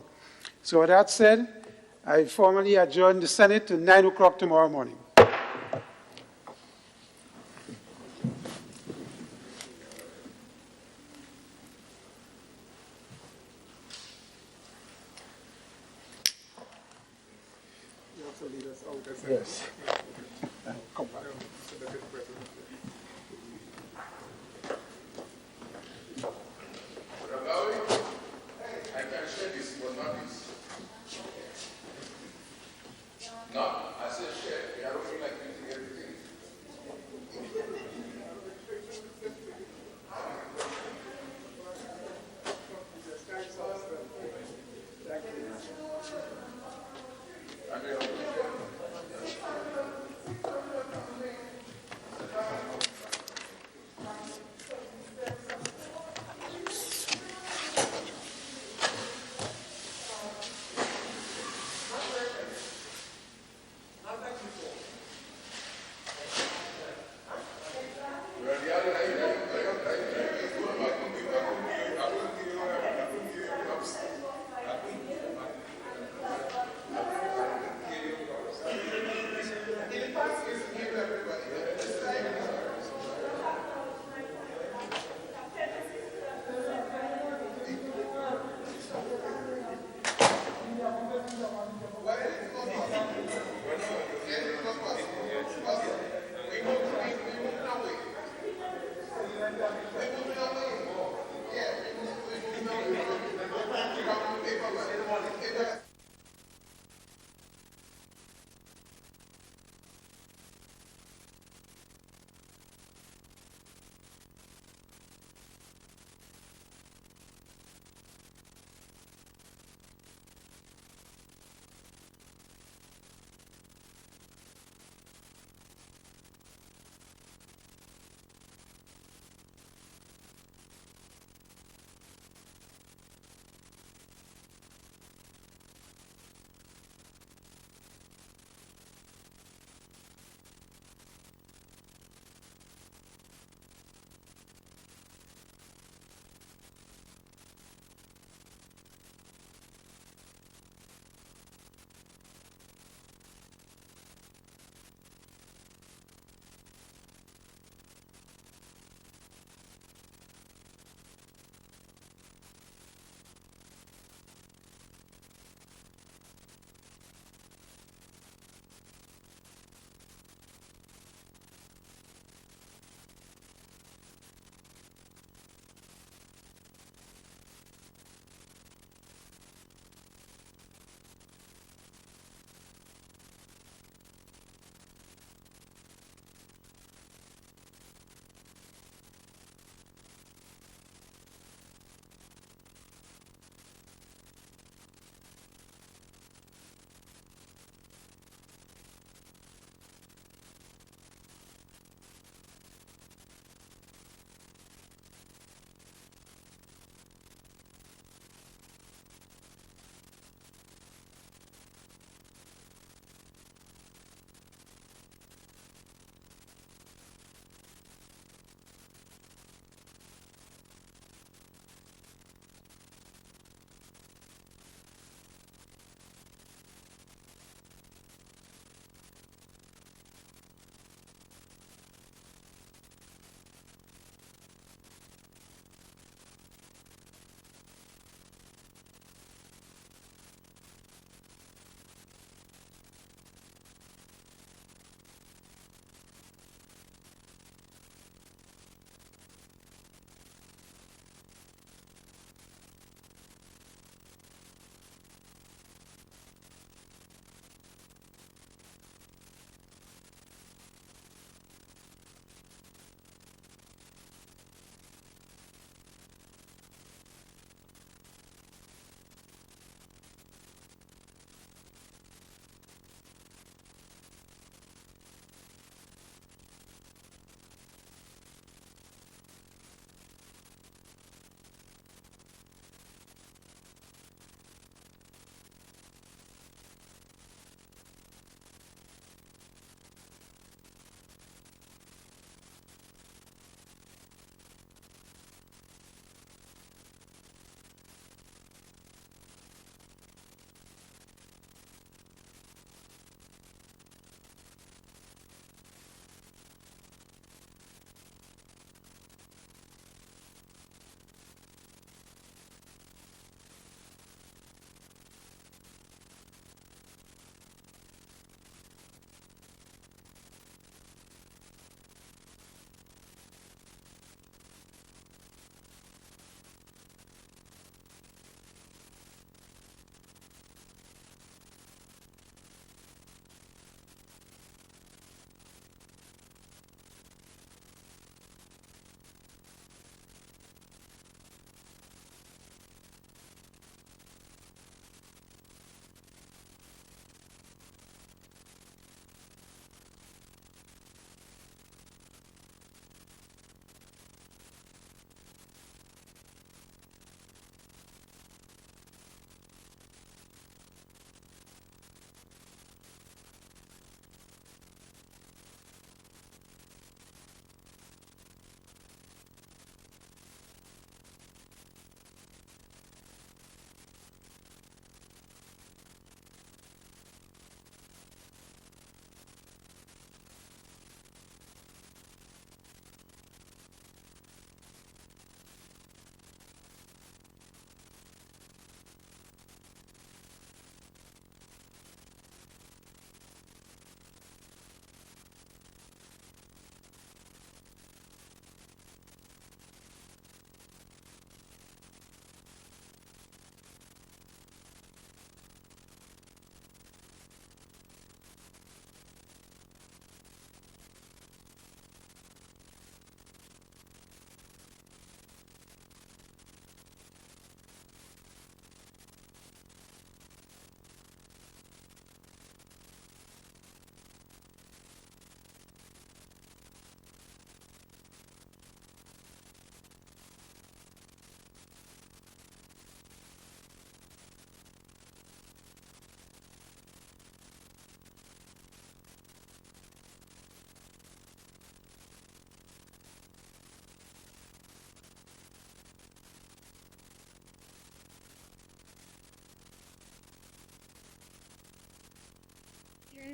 So with that said, I formally adjourn the Senate to 9 o'clock tomorrow morning. Yes. Come back. I can share this, but not this. No, I said share. I don't feel like using everything.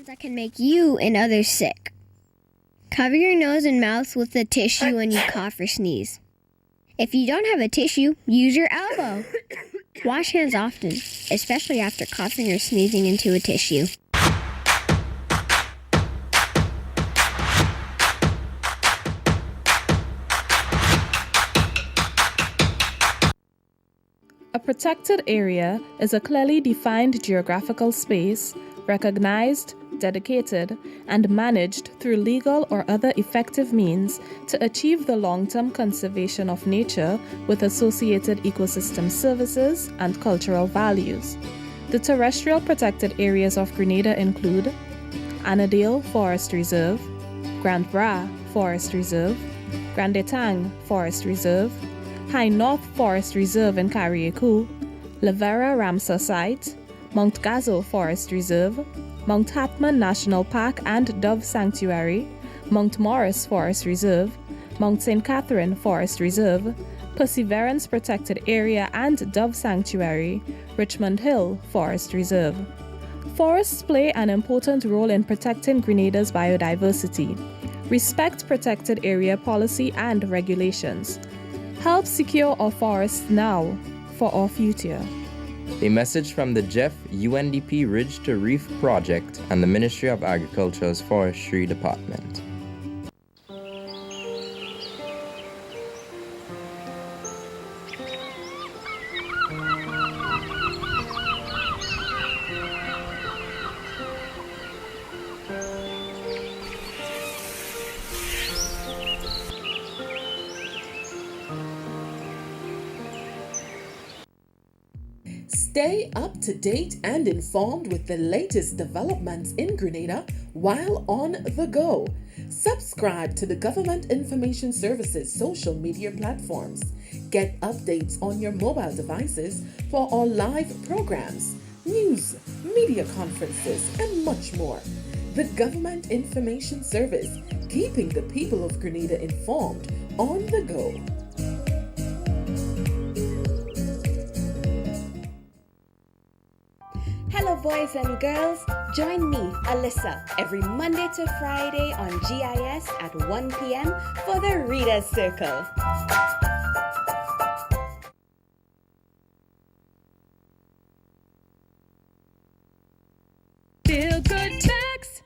that can make you and others sick. Cover your nose and mouth with a tissue when you cough or sneeze. If you don't have a tissue, use your elbow. Wash hands often, especially after coughing or sneezing into a tissue. A protected area is a clearly defined geographical space, recognized, dedicated, and managed through legal or other effective means to achieve the long-term conservation of nature with associated ecosystem services and cultural values. The terrestrial protected areas of Grenada include Annandale Forest Reserve, Grand Bras Forest Reserve, Grand Etang Forest Reserve, High North Forest Reserve in Carriacou, La Vera Ramsar Site, Mount Gazo Forest Reserve, Mount Hatman National Park and Dove Sanctuary, Mount Morris Forest Reserve, Mount St. Catherine Forest Reserve, Perseverance Protected Area and Dove Sanctuary, Richmond Hill Forest Reserve. Forests play an important role in protecting Grenada's biodiversity. Respect protected area policy and regulations. Help secure our forests now for our future. A message from the Jeff UNDP Ridge to Reef Project and the Ministry of Agriculture's Forestry Department. Stay up to date and informed with the latest developments in Grenada while on the go. Subscribe to the Government Information Services social media platforms. Get updates on your mobile devices for our live programs, news, media conferences, and much more. The Government Information Service, keeping the people of Grenada informed on the go. Hello boys and girls, join me, Alyssa, every Monday to Friday on GIS at 1 p.m. for the Reader's Circle. Feel good facts.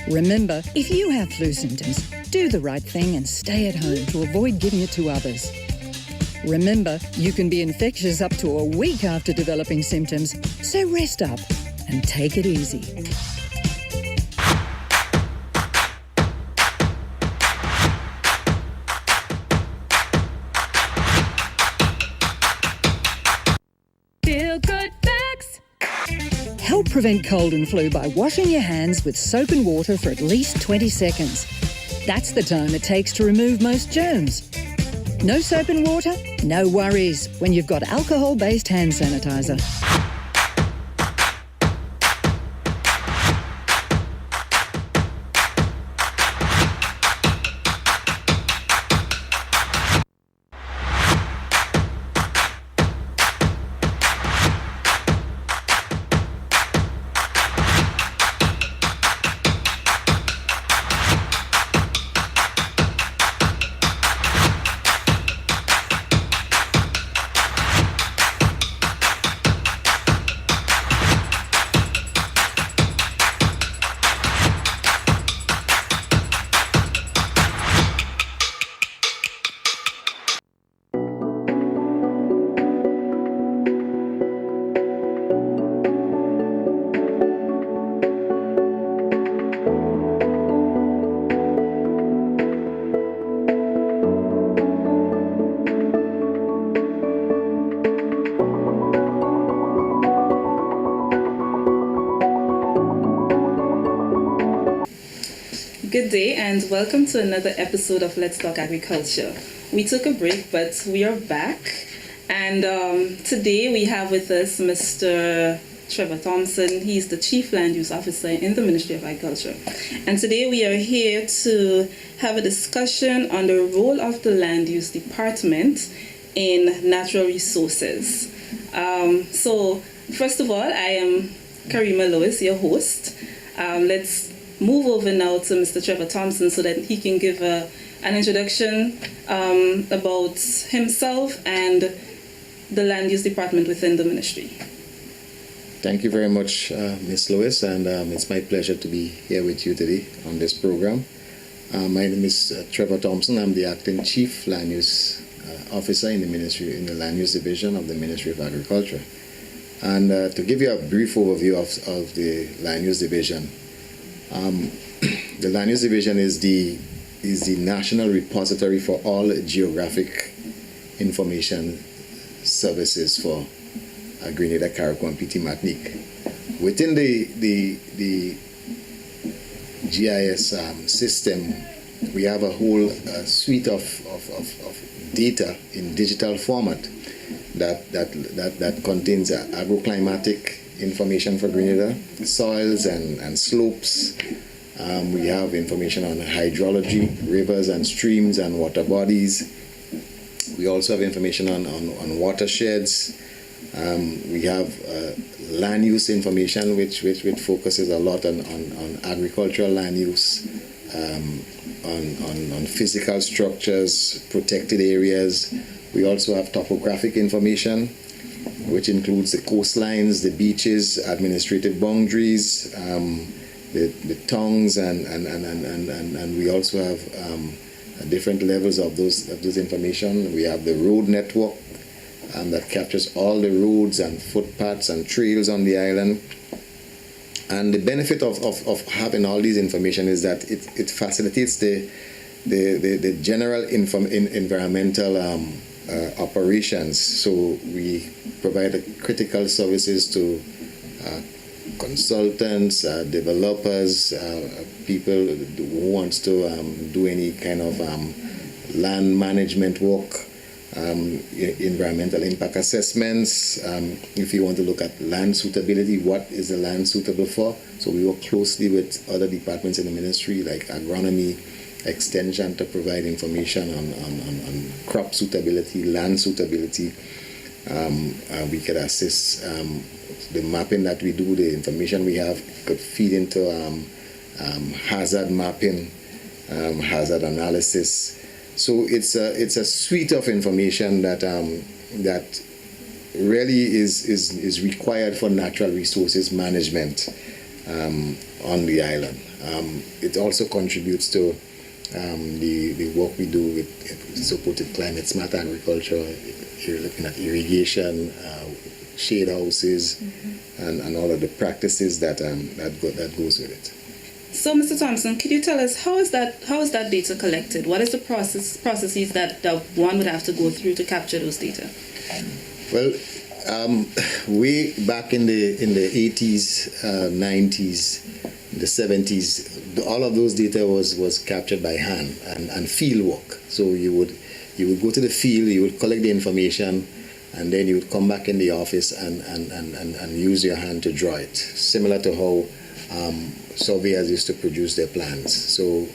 Remember, if you have flu symptoms, do the right thing and stay at home to avoid giving it to others. Remember, you can be infectious up to a week after developing symptoms, so rest up and take it easy. Feel good facts. Help prevent cold and flu by washing your hands with soap and water for at least 20 seconds. That's the time it takes to remove most germs. No soap and water? No worries when you've got alcohol-based hand sanitizer. Good day and welcome to another episode of Let's Talk Agriculture. We took a break, but we are back. And today we have with us Mr. Trevor Thompson. He's the Chief Land Use Officer in the Ministry of Agriculture. And today we are here to have a discussion on the role of the Land Use Department in natural resources. So first of all, I am Karima Lewis, your host. Let's move over now to Mr. Trevor Thompson so that he can give an introduction about himself and the land use department within the ministry. Thank you very much, Ms. Lewis, and it's my pleasure to be here with you today on this program. My name is Trevor Thompson. I'm the acting chief land use officer in the ministry, in the land use division of the Ministry of Agriculture. And to give you a brief overview of the land use division, the land use division is the national repository for all geographic information services for Grenada, Carriacou, and PT Martinique. Within the GIS system, we have a whole suite of data in digital format that contains agroclimatic information for Grenada, soils and slopes. We have information on hydrology, rivers and streams and water bodies. We also have information on watersheds. We have land use information, which focuses a lot on agricultural land use, on physical structures, protected areas. We also have topographic information, which includes the coastlines, the beaches, administrative boundaries, the tongues, and we also have different levels of those information. We have the road network that captures all the roads and footpaths and trails on the island. And the benefit of having all these information is that it facilitates the general environmental operations. So we provide critical services to consultants, developers, people who wants to do any kind of land management work, environmental impact assessments. If you want to look at land suitability, what is the land suitable for? So we work closely with other departments in the ministry, like agronomy, extension, to provide information on crop suitability, land suitability. We could assist the mapping that we do, the information we have could feed into hazard mapping, hazard analysis. So it's a suite of information that really is required for natural resources management on the island. It also contributes to the work we do with supported climate smart agriculture. You're looking at irrigation, shade houses, and all of the practices that goes with it. So, Mr. Thompson, could you tell us how is that data collected? What is the processes that one would have to go through to capture those data? Well, way back in the 80s, 90s, the 70s, all of those data was captured by hand and field work. So you would go to the field, you would collect the information, and then you would come back in the office and use your hand to draw it, similar to how surveyors used to produce their plans. So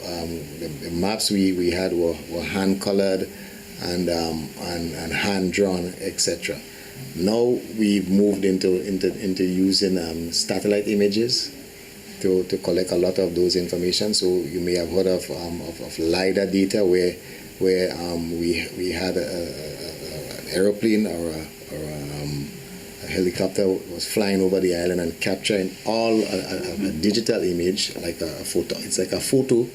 the maps we had were hand colored and hand drawn, etc. Now we've moved into using satellite images to collect a lot of those information. So you may have heard of LiDAR data, where we had an aeroplane or a helicopter was flying over the island and capturing all a digital image, like a photo. It's like a photo,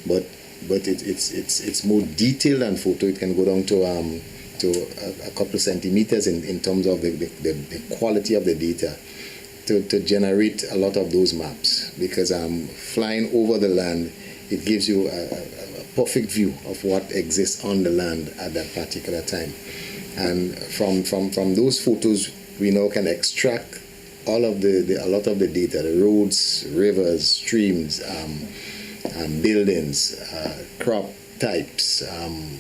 but it's more detailed than photo. It can go down to a couple of centimeters in terms of the quality of the data to generate a lot of those maps, because flying over the land, it gives you a perfect view of what exists on the land at that particular time. And from those photos, we now can extract all of a lot of the data, the roads, rivers, streams, buildings, crop types, and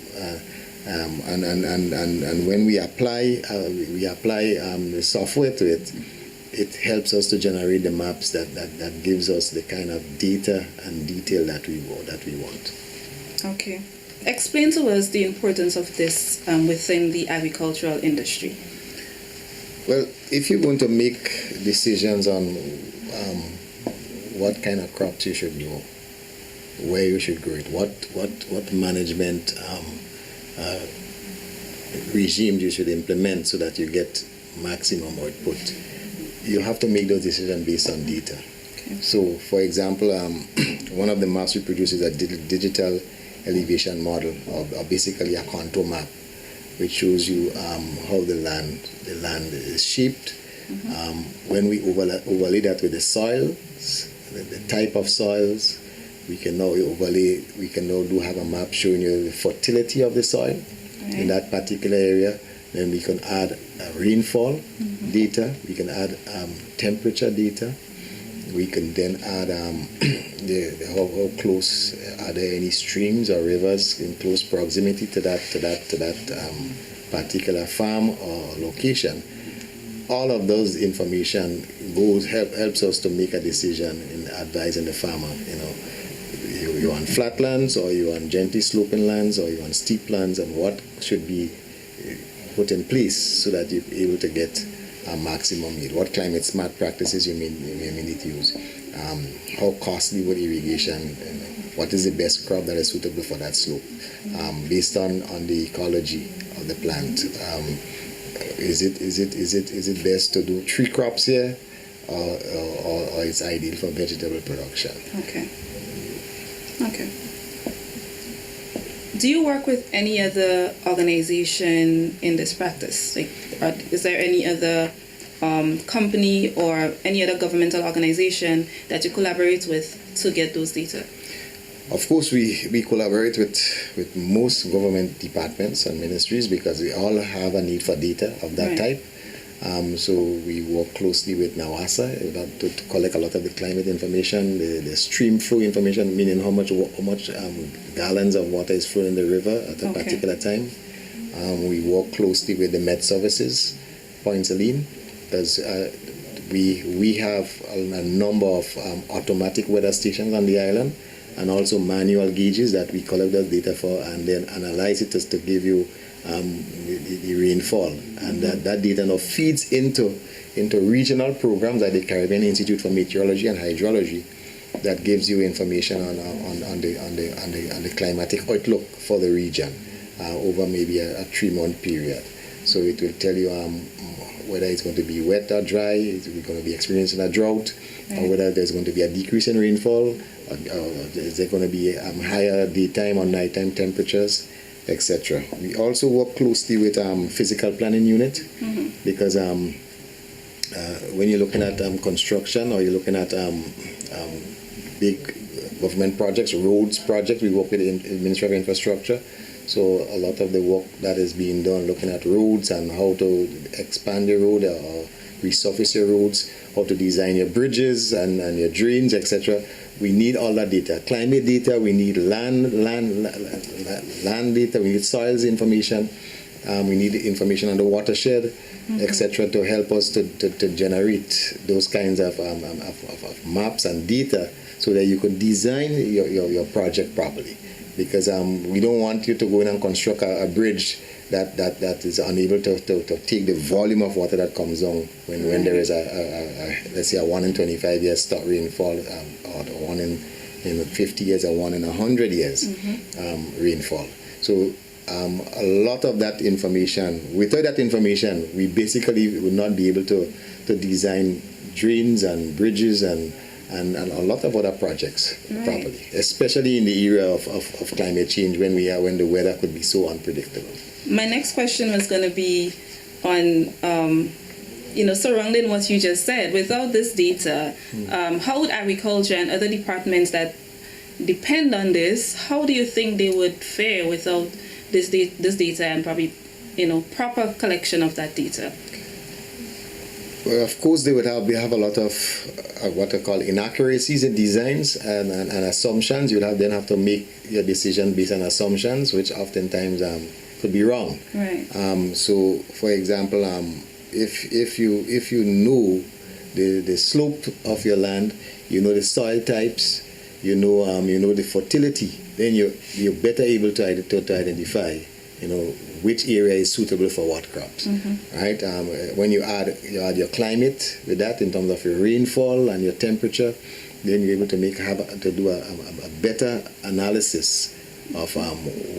when we apply the software to it, it helps us to generate the maps that gives us the kind of data and detail that we want. Okay. Explain to us the importance of this within the agricultural industry. Well, if you're going to make decisions on what kind of crops you should grow, where you should grow it, what management regimes you should implement so that you get maximum output, you have to make those decisions based on data. Okay. So, for example, one of the maps we produce is a digital elevation model, or basically a contour map, which shows you how the land is shaped. Mm-hmm. When we overlay that with the soils, the type of soils, we can now have a map showing you the fertility of the soil in that particular area. Then we can add rainfall data, we can add temperature data, we can then add how close are there any streams or rivers in close proximity to that particular farm or location. All of those information helps us to make a decision in advising the farmer. You're on flatlands, or you're on gently sloping lands, or you're on steep lands, and what should be put in place so that you're able to get a maximum yield. What climate smart practices you may need to use. How costly would irrigation, what is the best crop that is suitable for that slope, based on the ecology of the plant. Is it best to do 3 crops here, or it's ideal for vegetable production? Okay. Do you work with any other organization in this practice? Is there any other company or any other governmental organization that you collaborate with to get those data? Of course, we collaborate with most government departments and ministries because we all have a need for data of that type. So we work closely with NAWASA to collect a lot of the climate information, the stream flow information, meaning how much gallons of water is flowing in the river at a particular time. We work closely with the Met Services, Point Saline, because we have a number of automatic weather stations on the island, and also manual gauges that we collect that data for and then analyze it just to give you the rainfall. And that data now feeds into regional programs like the Caribbean Institute for Meteorology and Hydrology that gives you information on the climatic outlook for the region over maybe a 3-month period. So it will tell you whether it's going to be wet or dry, is we going to be experiencing a drought, or whether there's going to be a decrease in rainfall, or is there going to be higher daytime or nighttime temperatures, etc. We also work closely with physical planning unit because when you're looking at construction or you're looking at big government projects, roads projects, we work with the Ministry of Infrastructure. So a lot of the work that is being done looking at roads and how to expand your road or resurface your roads, how to design your bridges and your drains, etc. We need all that data. Climate data, we need land data, we need soils information, we need information on the watershed, etc. to help us to generate those kinds of maps and data so that you can design your project properly. Because we don't want you to go in and construct a bridge that is unable to take the volume of water that comes down when there is let's say a 1 in 25 years stop rainfall, or 1 in 50 years or 1 in 100 years rainfall. So a lot of that information, without that information, we basically would not be able to design drains and bridges and a lot of other projects properly, especially in the era of climate change when the weather could be so unpredictable. My next question was going to be on, surrounding what you just said. Without this data, how would agriculture and other departments that depend on this, how do you think they would fare without this data and probably, proper collection of that data? Well, of course, we have a lot of what I call inaccuracies in designs and assumptions. You then have to make your decision based on assumptions, which oftentimes could be wrong. Right. So, for example, if you know the slope of your land, you know the soil types, you know the fertility, then you're better able to identify which area is suitable for what crops, right? When you add your climate with that in terms of your rainfall and your temperature, then you're able to do a better analysis of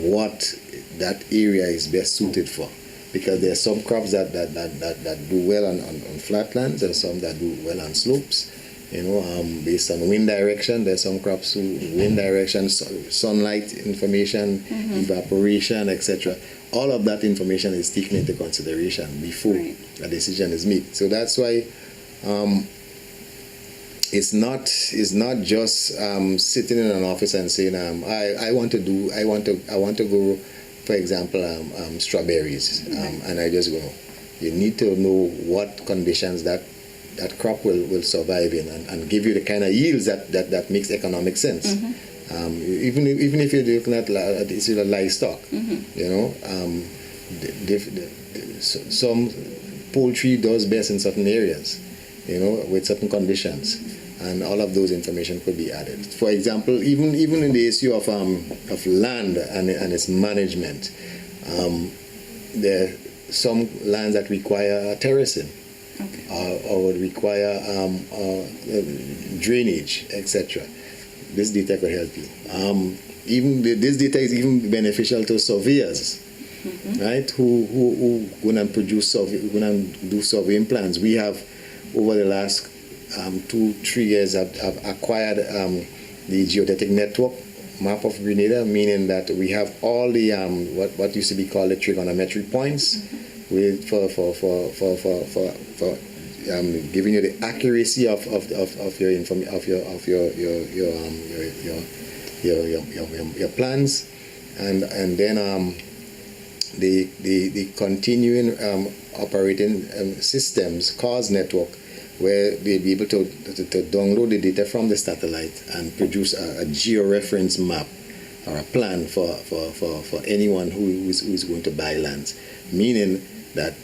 what that area is best suited for. Because there are some crops that do well on flatlands, there are some that do well on slopes. Based on wind direction, there's some crops who wind direction, sunlight information, evaporation, etc. All of that information is taken into consideration before a decision is made. So that's why it's not just sitting in an office and saying I want to grow, for example, strawberries, and I just go. You need to know what conditions that crop will survive in and give you the kind of yields that makes economic sense. Even if you're looking at livestock, some poultry does best in certain areas, with certain conditions, and all of those information could be added. For example, even in the issue of land and its management, there are some lands that require terracing. Or would require drainage, etc. This data could help you. This data is even beneficial to surveyors, right? Who go and do surveying plans. We have, over the last 2-3 years, have acquired the geodetic network map of Grenada, meaning that we have all the what used to be called the trigonometric points. For giving you the accuracy of your plans, and then the continuing operating systems cause network, where they'll be able to download the data from the satellite and produce a georeference map or a plan for anyone who is going to buy lands, meaning that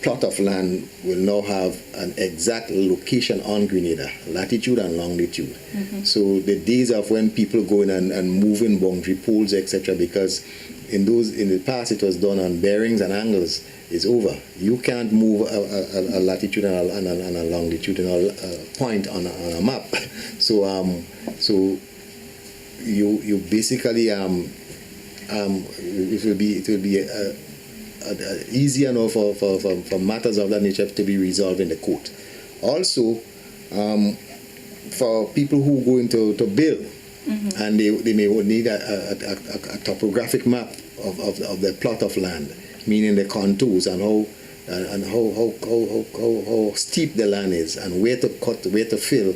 plot of land will now have an exact location on Grenada, latitude and longitude. So the days of when people go in and move in boundary poles, etc., because in the past it was done on bearings and angles, is over. You can't move a latitude and a longitudinal point on a map. So you basically it will be easier now for matters of that nature to be resolved in the court. Also, for people who go into build, and they may need a topographic map of the plot of land, meaning the contours and how steep the land is and where to cut, where to fill.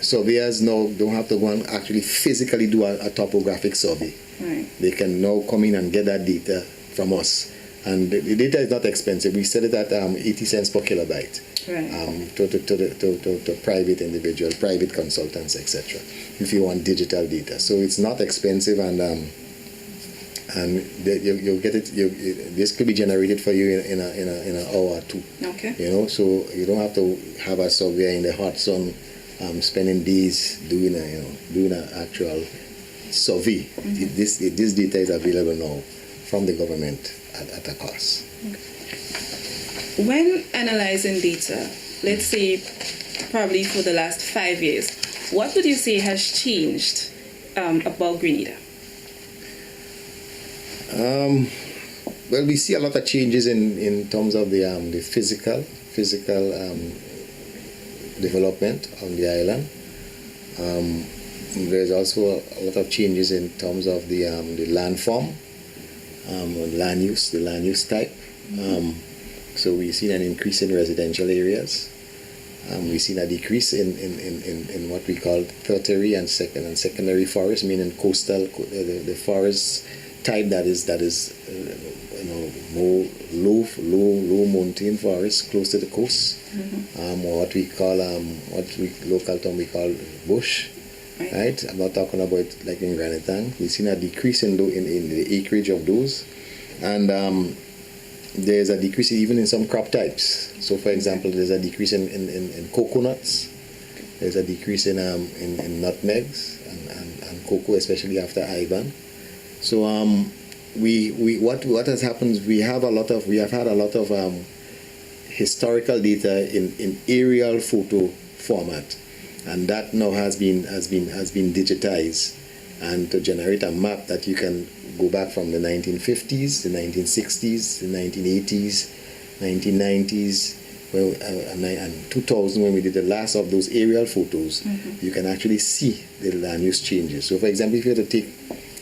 Surveyors now don't have to go and actually physically do a topographic survey. They can now come in and get that data from us. And the data is not expensive. We set it at 80 cents per kilobyte to private individuals, private consultants, etc. If you want digital data, so it's not expensive, and you'll get it. This could be generated for you in an hour or two. So you don't have to have a surveyor in the hot sun, spending days doing an actual survey. This data is available now from the government at a cost. When analyzing data, let's say probably for the last 5 years, what would you say has changed about Grenada? Well, we see a lot of changes in terms of the physical development on the island. There's also a lot of changes in terms of the land form, land use type. So we've seen an increase in residential areas. We've seen a decrease in what we call tertiary and secondary forest, meaning coastal, the forest type that is more low mountain forest close to the coast, or what we call local term we call bush. Right? I'm not talking about like in Grenada. We've seen a decrease in the acreage of those, and there's a decrease even in some crop types. So, for example, there's a decrease in coconuts. There's a decrease in nutmegs and cocoa, especially after Ivan. So what has happened? We have had a lot of historical data in aerial photo format, and that now has been digitized, and to generate a map that you can go back from the 1950s, the 1960s, the 1980s, 1990s, and 2000 when we did the last of those aerial photos. You can actually see the land use changes. So, for example, if you were to take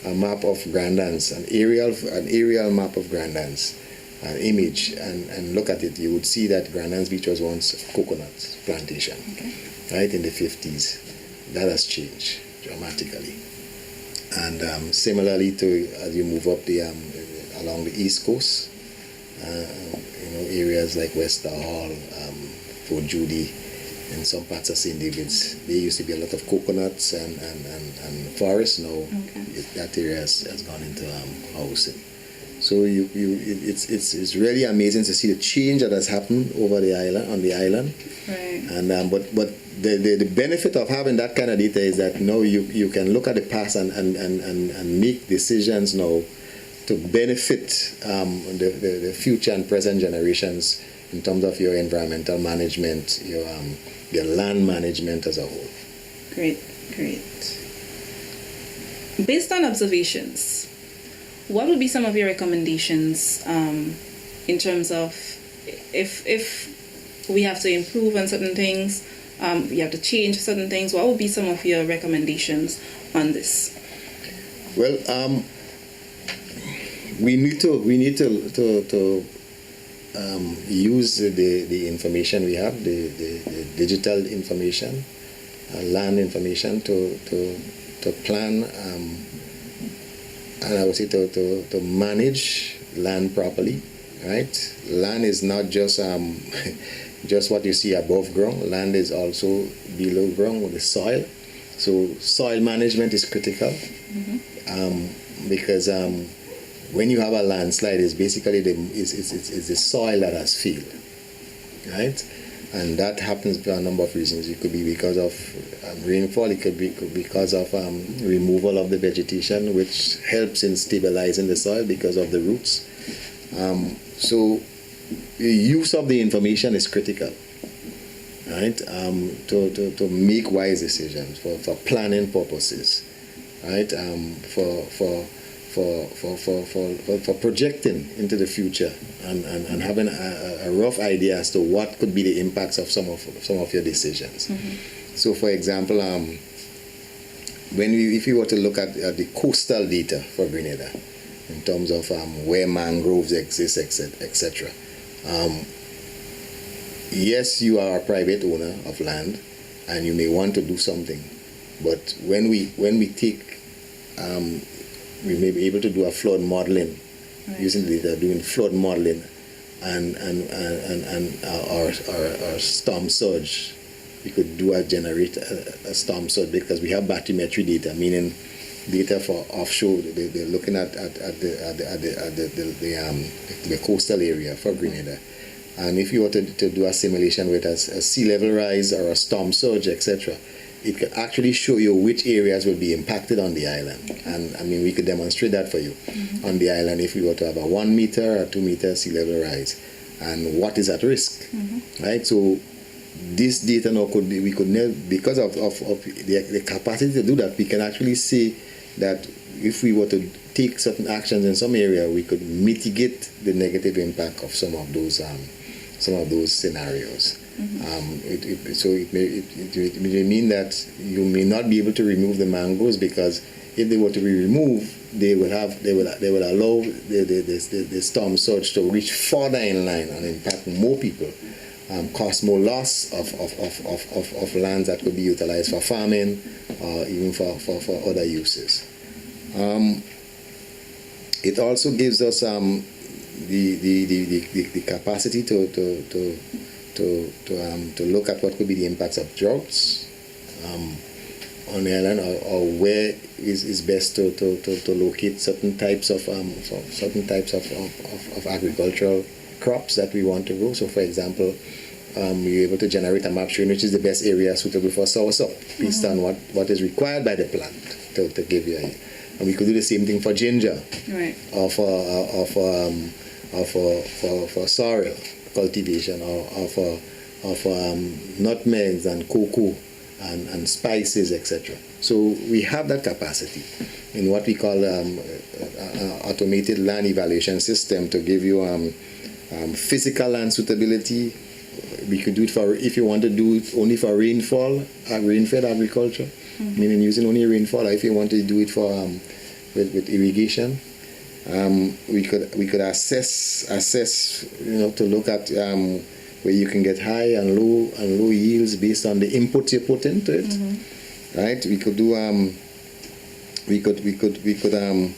a map of Grandans, an aerial map of Grandans, an image, and look at it, you would see that Grandans Beach was once a coconut plantation, right, in the 50s. That has changed dramatically. And similarly to as you move up along the East Coast, areas like West Hall, Fort Judy, and some parts of St. David's, there used to be a lot of coconuts and forests. Now that area has gone into housing. So it's really amazing to see the change that has happened on the island. Right. And but the benefit of having that kind of data is that now you can look at the past and make decisions now to benefit the future and present generations in terms of your environmental management, your land management as a whole. Great. Based on observations, what would be some of your recommendations in terms of if we have to improve on certain things, we have to change certain things? What would be some of your recommendations on this? Well, we need to use the information we have, the digital information, land information to plan, and I would say to manage land properly. Right? Land is not just just what you see above ground. Land is also below ground with the soil. So soil management is critical because when you have a landslide, it's basically it's the soil that has failed, right? And that happens for a number of reasons. It could be because of rainfall. It could be because of removal of the vegetation, which helps in stabilizing the soil because of the roots. So the use of the information is critical, right? To make wise decisions for planning purposes, right? For projecting into the future and having a rough idea as to what could be the impacts of some of your decisions. So, for example, if you were to look at the coastal data for Grenada, in terms of where mangroves exist, etc. Yes, you are a private owner of land, and you may want to do something, but when we take we may be able to do a flood modeling, using the data, doing flood modeling, and our storm surge. We could generate a storm surge because we have bathymetry data, meaning data for offshore. They're looking at the coastal area for Grenada, and if you were to do a simulation with a sea level rise or a storm surge, etc., it can actually show you which areas will be impacted on the island. And I mean, we could demonstrate that for you on the island if we were to have a 1 meter or 2 meter sea level rise, and what is at risk, right? So this data now because of the capacity to do that, we can actually say that if we were to take certain actions in some area, we could mitigate the negative impact of some of those scenarios. So it may mean that you may not be able to remove the mangroves, because if they were to be removed, they will allow the storm surge to reach further inland and impact more people, cause more loss of lands that could be utilized for farming or even for other uses. It also gives us the capacity to look at what could be the impacts of droughts on the island, or where is best to locate certain types of agricultural crops that we want to grow. So, for example, you're able to generate a map showing which is the best area suitable for soursop based on what is required by the plant to give you And we could do the same thing for ginger, Right. or for sorrel cultivation, or for nutmegs and cocoa and spices, etc. So we have that capacity in what we call automated land evaluation system to give you physical land suitability. We could do it for, if you want to do it only for rain-fed agriculture, meaning using only rainfall, or if you want to do it for with irrigation. We could assess to look at where you can get high and low yields based on the input you put into it. Right? We could do we could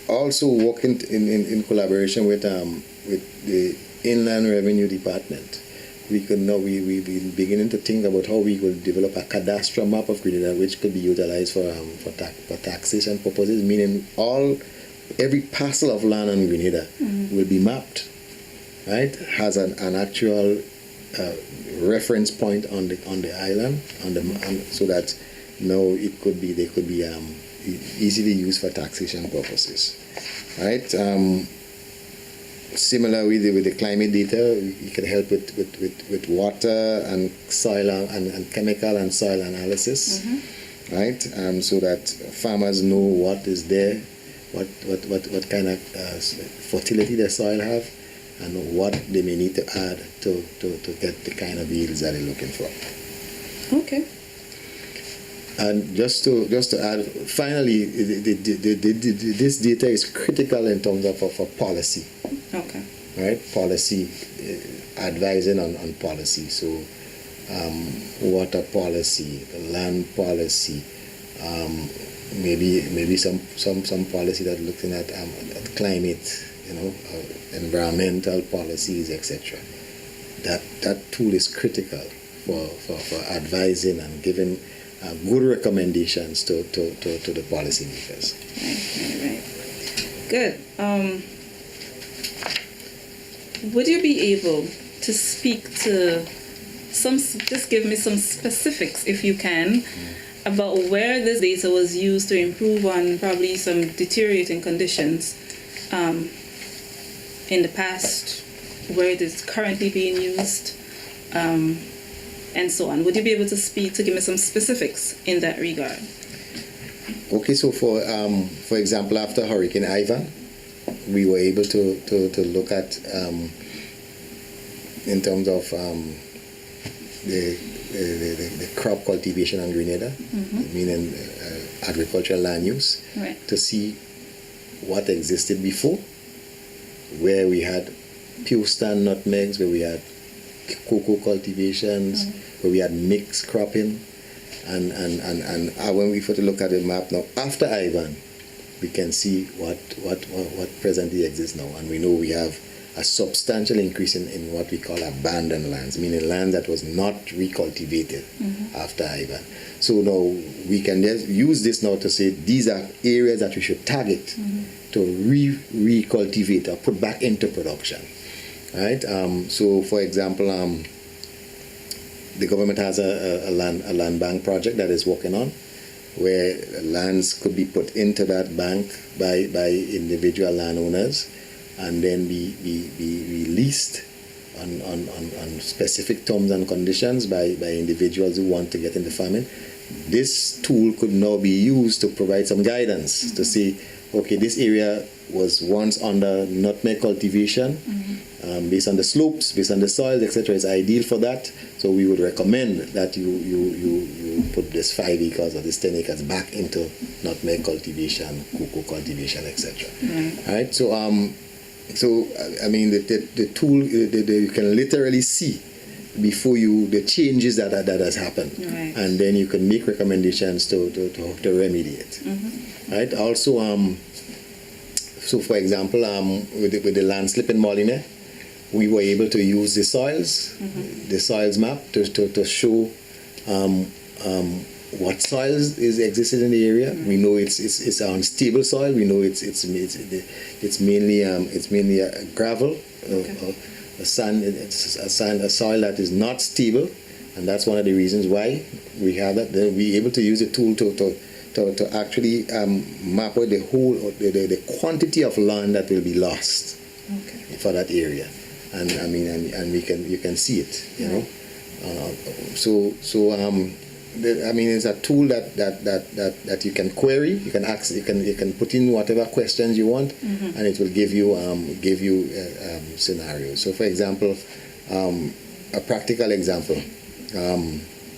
also work in collaboration with the Inland Revenue Department. We could now we beginning to think about how we could develop a cadastral map of Grenada, which could be utilized for taxation purposes, meaning every parcel of land on Grenada will be mapped, right? Has an actual reference point on the island, so that now they could be easily used for taxation purposes, right? Similar with the climate data, you can help with water and soil and chemical and soil analysis, right? So that farmers know what is there, what kind of fertility the soil have, and what they may need to add to get the kind of yields that they're looking for. Okay. And just to add, finally, this data is critical in terms of for policy. Okay. Right? Policy, advising on policy. So, water policy, land policy, maybe some policy that looking at climate, environmental policies, etc. That tool is critical for advising and giving good recommendations to the policymakers. Right. Good. Would you be able to speak to just give me some specifics, if you can, about where this data was used to improve on probably some deteriorating conditions in the past, where it is currently being used, and so on? Would you be able to give me some specifics in that regard? Okay, so for example, after Hurricane Ivan, we were able to look at in terms of the crop cultivation on Grenada, meaning agricultural land use, right, to see what existed before, where we had pure stand nutmegs, where we had cocoa cultivations, where we had mixed cropping, and when we to look at the map now after Ivan, we can see what presently exists now, and we know we have a substantial increase in what we call abandoned lands, meaning land that was not recultivated after Ivan. So now we can just use this now to say these are areas that we should target to recultivate or put back into production, right? So for example, the government has a land bank project that is working on, where lands could be put into that bank by individual landowners, and then be released on specific terms and conditions by individuals who want to get into farming. This tool could now be used to provide some guidance to say, okay, this area was once under nutmeg cultivation, based on the slopes, based on the soils, etc. It's ideal for that. So we would recommend that you put this 5 acres or this 10 acres back into nutmeg cultivation, cocoa cultivation, etc. Right? So I mean the tool you can literally see before the changes that has happened, and then you can make recommendations to remediate. Right? Also, so for example, with the landslip in Molyneux, we were able to use the soils map to show what soils is existed in the area. We know it's unstable soil. We know it's mainly a gravel, a soil that is not stable, and that's one of the reasons why we have that. Then we able to use a tool to to actually map out the whole the quantity of land that will be lost for that area, and I mean and you can see it, you know. I mean, it's a tool that you can query. You can ask. You can put in whatever questions you want, and it will give you scenarios. So, for example, a practical example.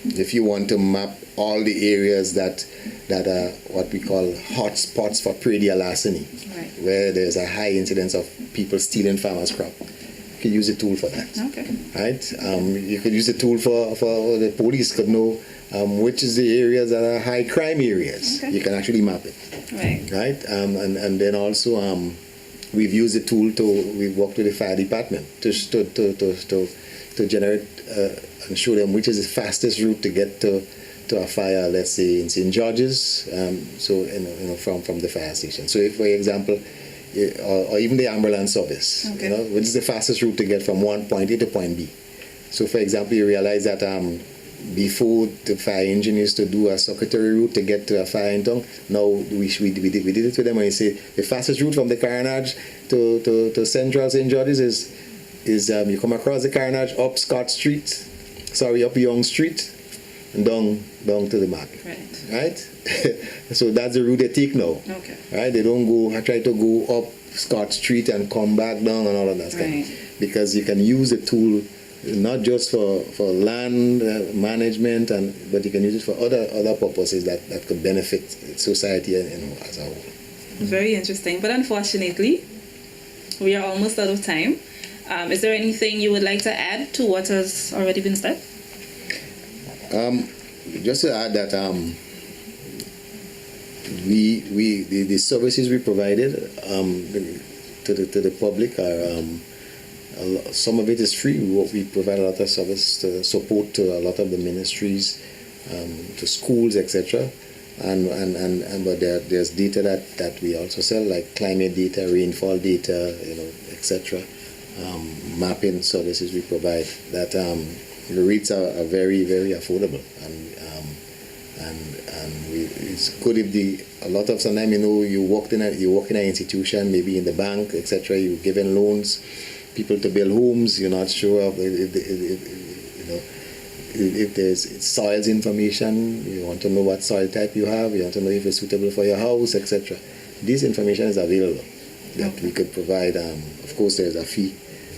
If you want to map all the areas that are what we call hotspots for predial larceny, where there's a high incidence of people stealing farmers' crop, you can use a tool for that. Right? You could use a tool for the police could know which is the areas that are high crime areas. You can actually map it. Right? And then also we've used the tool we've worked with the fire department to generate and show them which is the fastest route to get to a fire, let's say in St. George's, from the fire station. So if, for example, or even the ambulance service, which is the fastest route to get from one point A to point B. So for example, you realize that before the fire engine used to do a circuitry route to get to a fire in town, now we did it with them, and you say the fastest route from the carnage to Central St. George's is you come across the carnage up up Young Street, and down to the market. Right? So that's the route they take now. Right? They don't try to go up Scott Street and come back down and all of that stuff. Because you can use the tool not just for land management, but you can use it for other purposes that could benefit society as a whole. Very interesting. But unfortunately, we are almost out of time. Is there anything you would like to add to what has already been said? Just to add that the services we provided to the public are some of it is free. We provide a lot of service support to a lot of the ministries, to schools, etc. But there's data that we also sell, like climate data, rainfall data, etc. Mapping services we provide that the rates are very, very affordable, and it's good if a lot of sometimes you work in an institution, maybe in the bank, etc. You're given loans, people to build homes. You're not sure of if there's soils information. You want to know what soil type you have. You want to know if it's suitable for your house, etc. This information is available that we could provide. Of course, there's a fee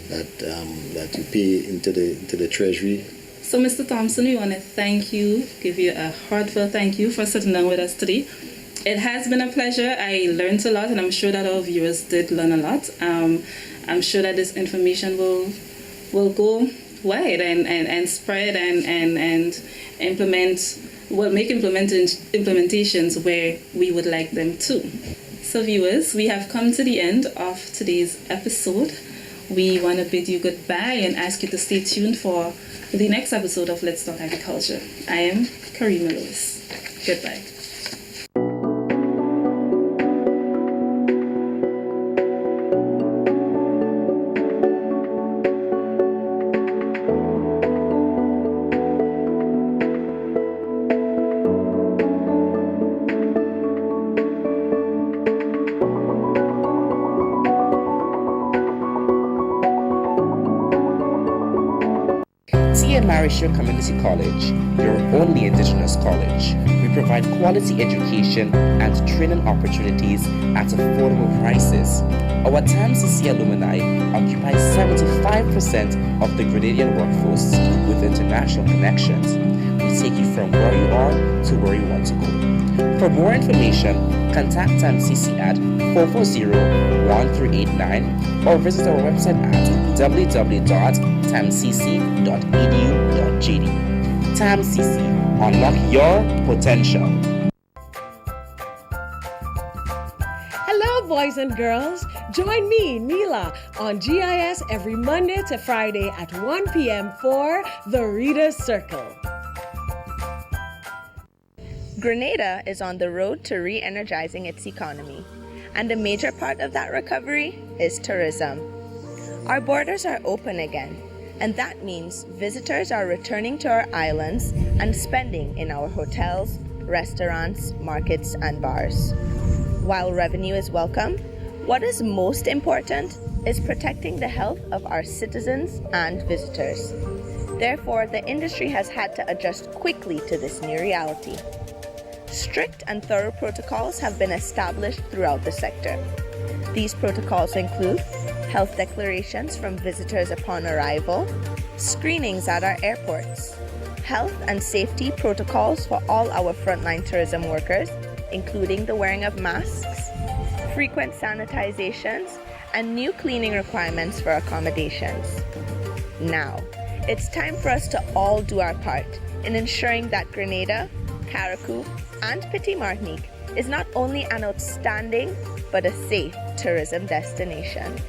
that you pay into the treasury. So, Mr. Thompson, we want to thank you, give you a heartfelt thank you for sitting down with us today. It has been a pleasure. I learned a lot, and I'm sure that our viewers did learn a lot. I'm sure that this information will go wide and spread and make implementations where we would like them to. So, viewers, we have come to the end of today's episode. We want to bid you goodbye and ask you to stay tuned for the next episode of Let's Talk Agriculture. I am Karima Lewis. Goodbye. Carriacou Community College, your only Indigenous college. We provide quality education and training opportunities at affordable prices. Our TAMCC alumni occupy 75% of the Grenadian workforce with international connections. We take you from where you are to where you want to go. For more information, contact TAMCC at 440-1389 or visit our website at www.tamcc.edu.gd. TAMCC, unlock your potential. Hello, boys and girls. Join me, Neela, on GIS every Monday to Friday at 1 p.m. for The Reader's Circle. Grenada is on the road to re-energizing its economy, and a major part of that recovery is tourism. Our borders are open again, and that means visitors are returning to our islands and spending in our hotels, restaurants, markets, and bars. While revenue is welcome, what is most important is protecting the health of our citizens and visitors. Therefore, the industry has had to adjust quickly to this new reality. Strict and thorough protocols have been established throughout the sector. These protocols include health declarations from visitors upon arrival, screenings at our airports, health and safety protocols for all our frontline tourism workers, including the wearing of masks, frequent sanitizations, and new cleaning requirements for accommodations. Now, it's time for us to all do our part in ensuring that Grenada, Carriacou, and Petit Martinique is not only an outstanding but a safe tourism destination.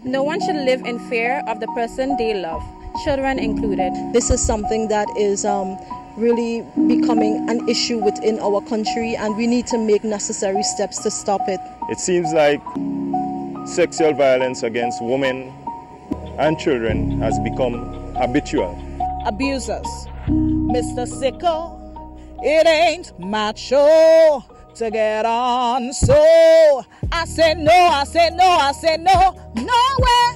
No one should live in fear of the person they love, children included. This is something that is really becoming an issue within our country, and we need to make necessary steps to stop it. It seems like sexual violence against women and children has become habitual. Abusers, Mr. Sickle, it ain't macho to get on, so I said no, I said no, I said no, nowhere.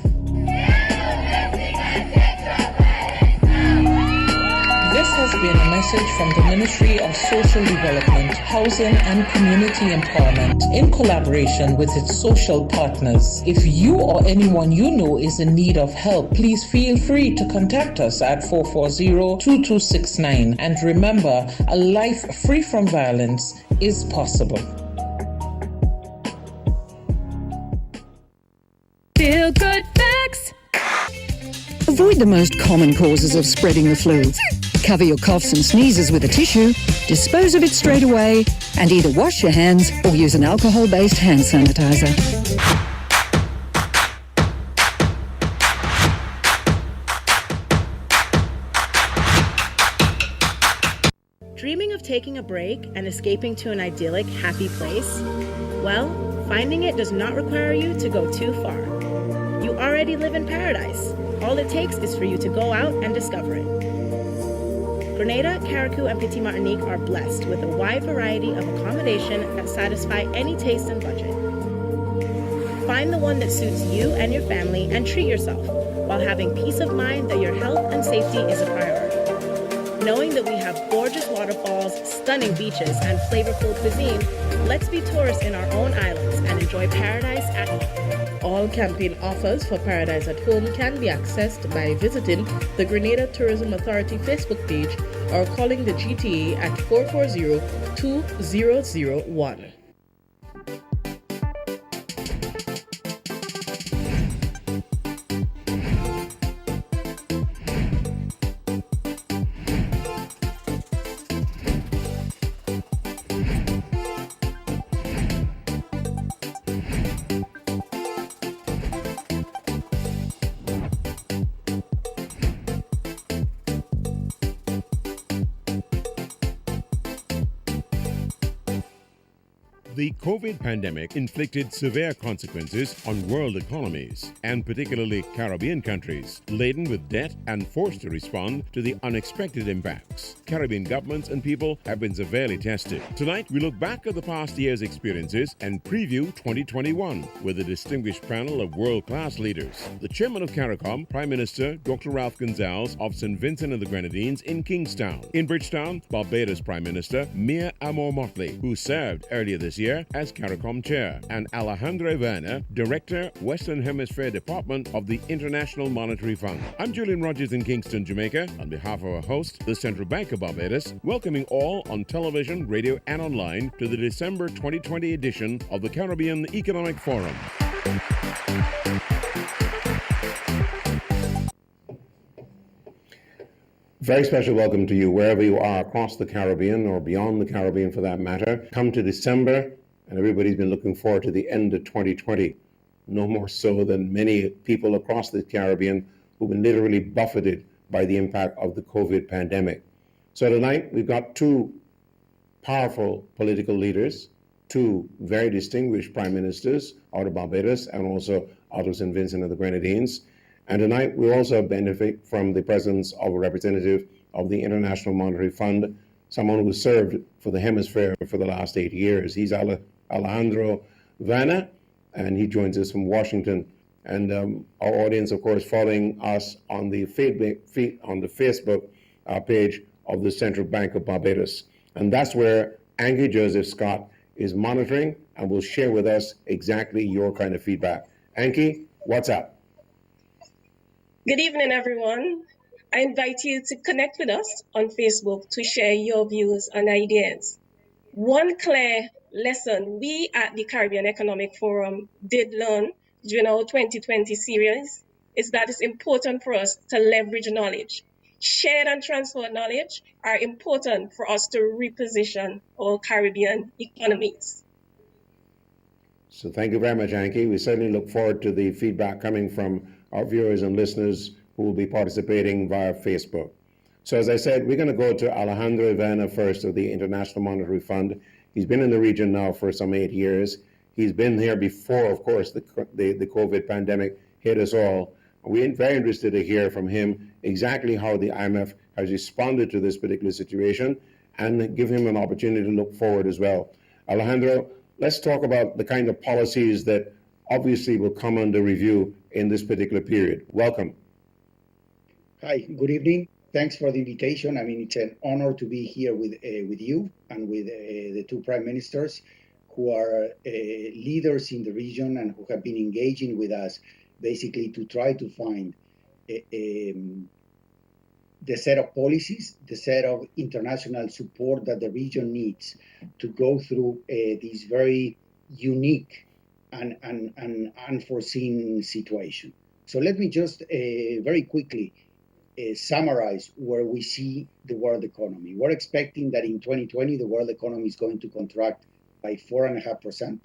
This has been a message from the Ministry of Social Development, Housing and Community Empowerment in collaboration with its social partners. If you or anyone you know is in need of help, please feel free to contact us at 440-2269. And remember, a life free from violence is possible. Feel good facts. Avoid the most common causes of spreading the flu. Cover your coughs and sneezes with a tissue, dispose of it straight away, and either wash your hands or use an alcohol-based hand sanitizer. Dreaming of taking a break and escaping to an idyllic, happy place? Well, finding it does not require you to go too far. You already live in paradise. All it takes is for you to go out and discover it. Grenada, Carriacou, and Petit Martinique are blessed with a wide variety of accommodation that satisfy any taste and budget. Find the one that suits you and your family and treat yourself while having peace of mind that your health and safety is a priority. Knowing that we have gorgeous waterfalls, stunning beaches, and flavorful cuisine, let's be tourists in our own islands and enjoy paradise at home. All campaign offers for Paradise at Home can be accessed by visiting the Grenada Tourism Authority Facebook page or calling the GTA at 440-2001. The COVID pandemic inflicted severe consequences on world economies, and particularly Caribbean countries, laden with debt and forced to respond to the unexpected impacts. Caribbean governments and people have been severely tested. Tonight, we look back at the past year's experiences and preview 2021 with a distinguished panel of world-class leaders. The chairman of CARICOM, Prime Minister Dr. Ralph Gonzalez of St. Vincent and the Grenadines in Kingstown. In Bridgetown, Barbados Prime Minister Mia Amor Motley, who served earlier this year Year as CARICOM Chair, and Alejandra Ivana, Director, Western Hemisphere Department of the International Monetary Fund. I'm Julian Rogers in Kingston, Jamaica, on behalf of our host, the Central Bank of Barbados, welcoming all on television, radio, and online to the December 2020 edition of the Caribbean Economic Forum. Very special welcome to you wherever you are across the Caribbean or beyond the Caribbean for that matter. Come to December, and everybody's been looking forward to the end of 2020. No more so than many people across the Caribbean who've been literally buffeted by the impact of the COVID pandemic. So tonight we've got two powerful political leaders, two very distinguished prime ministers out of Barbados and also out of St. Vincent and the Grenadines. And tonight we also benefit from the presence of a representative of the International Monetary Fund, someone who served for the hemisphere for the last 8 years. He's Alejandro Ivana, and he joins us from Washington. And our audience, of course, following us on the Facebook page of the Central Bank of Barbados. And that's where Angie Joseph Scott is monitoring and will share with us exactly your kind of feedback. Angie, what's up? Good evening, everyone. I invite you to connect with us on Facebook to share your views and ideas. One clear lesson we at the Caribbean Economic Forum did learn during our 2020 series is that it's important for us to leverage knowledge. Shared and transferred knowledge are important for us to reposition our Caribbean economies. So thank you very much, Angie. We certainly look forward to the feedback coming from our viewers and listeners who will be participating via Facebook. So as I said, we're going to go to Alejandro Ivana first of the International Monetary Fund. He's been in the region now for some 8 years. He's been here before, of course, the COVID pandemic hit us all. We're very interested to hear from him exactly how the IMF has responded to this particular situation and give him an opportunity to look forward as well. Alejandro, let's talk about the kind of policies that obviously will come under review in this particular period. Welcome. Hi, good evening. Thanks for the invitation. I mean, it's an honor to be here with you and with the two prime ministers who are leaders in the region and who have been engaging with us basically to try to find the set of policies, the set of international support that the region needs to go through this very unique and unforeseen situation. So let me just very quickly summarize where we see the world economy. We're expecting that in 2020, the world economy is going to contract by 4.5%.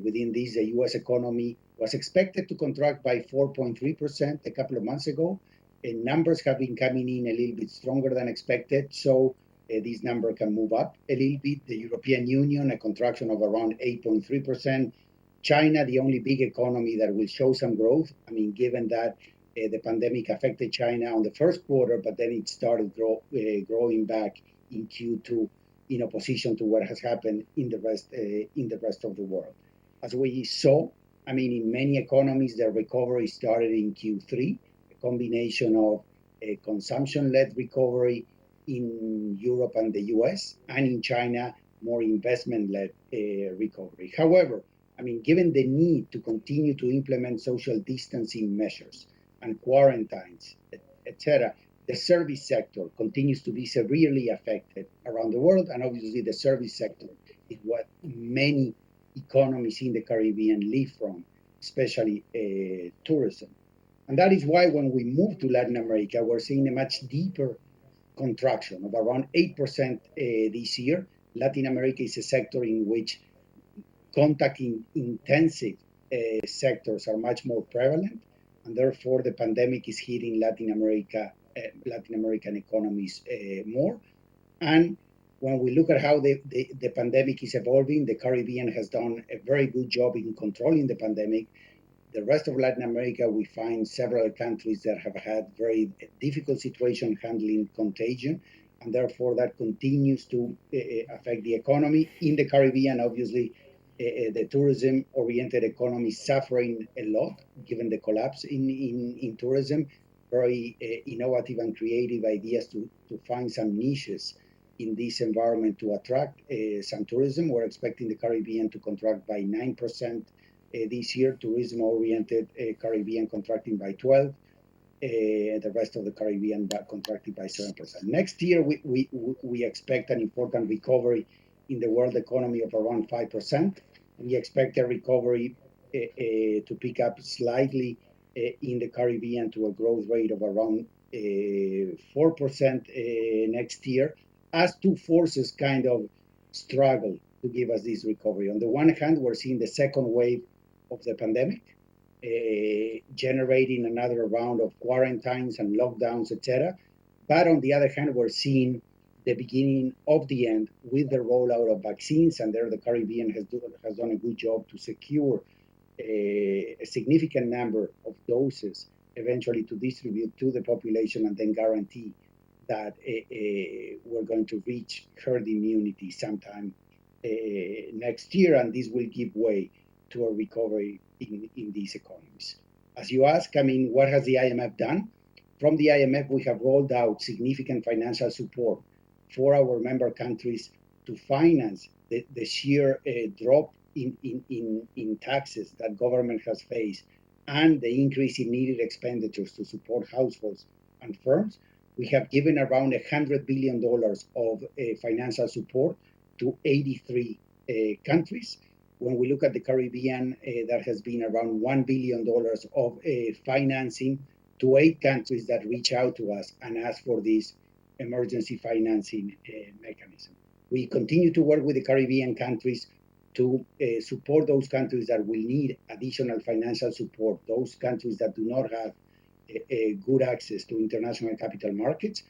Within this, the US economy was expected to contract by 4.3% a couple of months ago. And numbers have been coming in a little bit stronger than expected. So this number can move up a little bit. The European Union, a contraction of around 8.3%. China, the only big economy that will show some growth. I mean, given that the pandemic affected China on the first quarter, but then it started growing back in Q2 in opposition to what has happened in the rest of the world. As we saw, I mean, in many economies, the recovery started in Q3, a combination of a consumption-led recovery in Europe and the US, and in China, more investment-led recovery. However, I mean, given the need to continue to implement social distancing measures and quarantines, etc., the service sector continues to be severely affected around the world. And obviously, the service sector is what many economies in the Caribbean live from, especially tourism. And that is why when we move to Latin America, we're seeing a much deeper contraction of around 8% this year. Latin America is a sector in which contact-intensive sectors are much more prevalent, and therefore the pandemic is hitting Latin American economies more. And when we look at how the pandemic is evolving, the Caribbean has done a very good job in controlling the pandemic. The rest of Latin America, we find several countries that have had very difficult situation handling contagion, and therefore that continues to affect the economy. In the Caribbean, obviously, the tourism-oriented economy is suffering a lot, given the collapse in tourism. Very innovative and creative ideas to find some niches in this environment to attract some tourism. We're expecting the Caribbean to contract by 9% this year, tourism-oriented Caribbean contracting by 12%, the rest of the Caribbean contracted by 7%. Next year, we expect an important recovery in the world economy of around 5%. We expect a recovery to pick up slightly in the Caribbean to a growth rate of around 4% next year, as two forces kind of struggle to give us this recovery. On the one hand, we're seeing the second wave of the pandemic, generating another round of quarantines and lockdowns, etc. But on the other hand, we're seeing the beginning of the end with the rollout of vaccines, and there the Caribbean has done a good job to secure a significant number of doses eventually to distribute to the population and then guarantee that we're going to reach herd immunity sometime next year, and this will give way to a recovery in these economies. As you ask, I mean, what has the IMF done? From the IMF, we have rolled out significant financial support for our member countries to finance the sheer drop in taxes that government has faced and the increase in needed expenditures to support households and firms. We have given around $100 billion of financial support to 83 countries. When we look at the Caribbean, there has been around $1 billion of financing to 8 countries that reach out to us and ask for this emergency financing mechanism. We continue to work with the Caribbean countries to support those countries that will need additional financial support, those countries that do not have good access to international capital markets,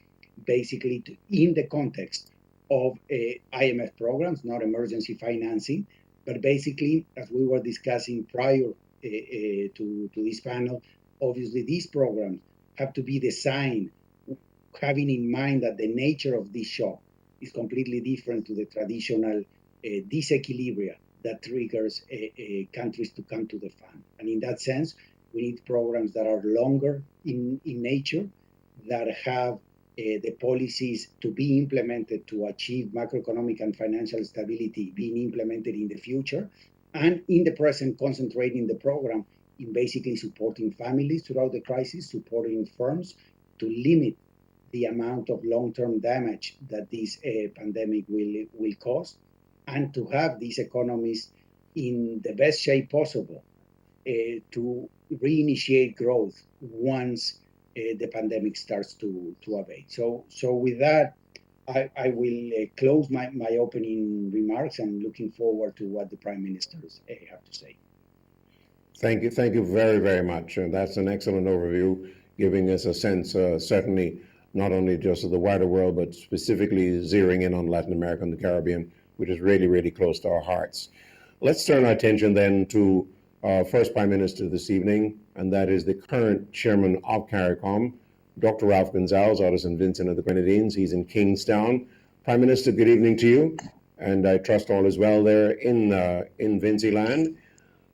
basically in the context of IMF programs, not emergency financing, but basically, as we were discussing prior to this panel, obviously these programs have to be designed having in mind that the nature of this shock is completely different to the traditional disequilibria that triggers countries to come to the fund. And in that sense, we need programs that are longer in nature, that have the policies to be implemented to achieve macroeconomic and financial stability being implemented in the future, and in the present concentrating the program in basically supporting families throughout the crisis, supporting firms to limit the amount of long-term damage that this pandemic will cause, and to have these economies in the best shape possible to reinitiate growth once the pandemic starts to abate. So with that, I will close my opening remarks and looking forward to what the Prime Ministers have to say. Thank you very, very much. That's an excellent overview, giving us a sense, certainly, not only just of the wider world, but specifically zeroing in on Latin America and the Caribbean, which is really, really close to our hearts. Let's turn our attention then to our first Prime Minister this evening, and that is the current chairman of CARICOM, Dr. Ralph Gonzalez, out of St. Vincent of the Grenadines. He's in Kingstown. Prime Minister, good evening to you, and I trust all is well there in Vinci land.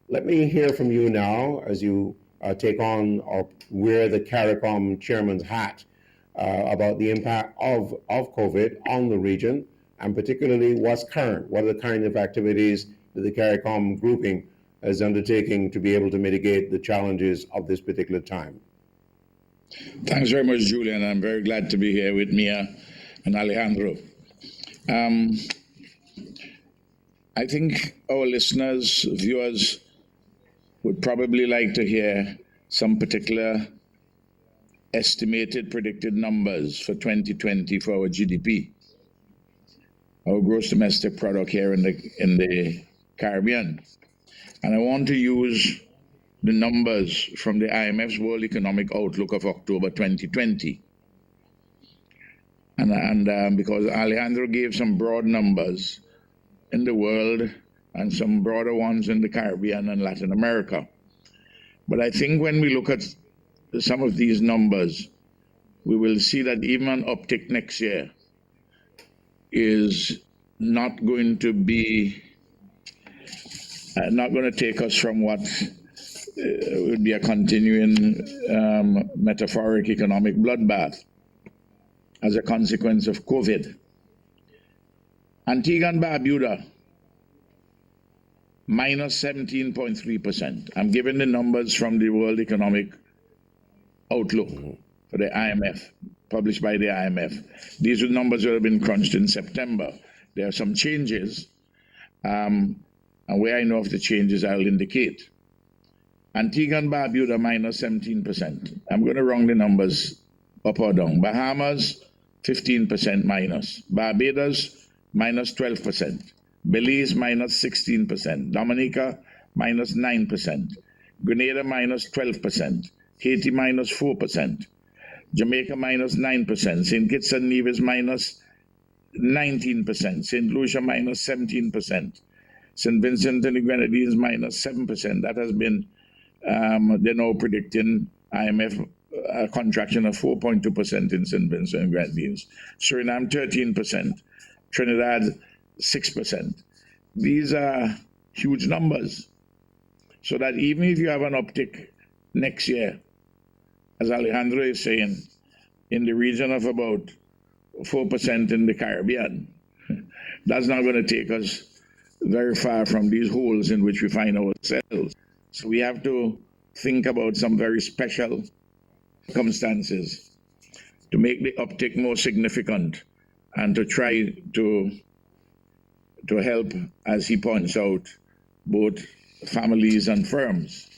Let me hear from you now as you take on or wear the CARICOM chairman's hat about the impact of COVID on the region, and particularly what's current. What are the kind of activities that the CARICOM grouping is undertaking to be able to mitigate the challenges of this particular time? Thanks very much, Julian. I'm very glad to be here with Mia and Alejandro. I think our listeners, viewers, would probably like to hear some particular estimated predicted numbers for 2020 for our GDP, our gross domestic product here in the Caribbean. And I want to use the numbers from the IMF's World Economic Outlook of October 2020. And because Alejandro gave some broad numbers in the world and some broader ones in the Caribbean and Latin America. But I think when we look at some of these numbers, we will see that even an uptick next year is not going to be, not going to take us from what would be a continuing metaphoric economic bloodbath as a consequence of COVID. Antigua and Barbuda, minus 17.3%. I'm giving the numbers from the World Economic Outlook for the IMF, published by the IMF. These numbers would have been crunched in September. There are some changes, and where I know of the changes, I'll indicate. Antigua and Barbuda, minus 17%. I'm going to round the numbers up or down. Bahamas, 15% minus. Barbados, minus 12%. Belize, minus 16%. Dominica, minus 9%. Grenada, minus 12%. Haiti, minus 4%. Jamaica, minus 9%. St. Kitts and Nevis, minus 19%. St. Lucia, minus 17%. St. Vincent and the Grenadines, minus 7%. That has been, they're now predicting IMF a contraction of 4.2% in St. Vincent and Grenadines. Suriname, 13%. Trinidad, 6%. These are huge numbers. So that even if you have an uptick next year, as Alejandro is saying, in the region of about 4% in the Caribbean, that's not going to take us very far from these holes in which we find ourselves. So we have to think about some very special circumstances to make the uptick more significant and to try to help, as he points out, both families and firms.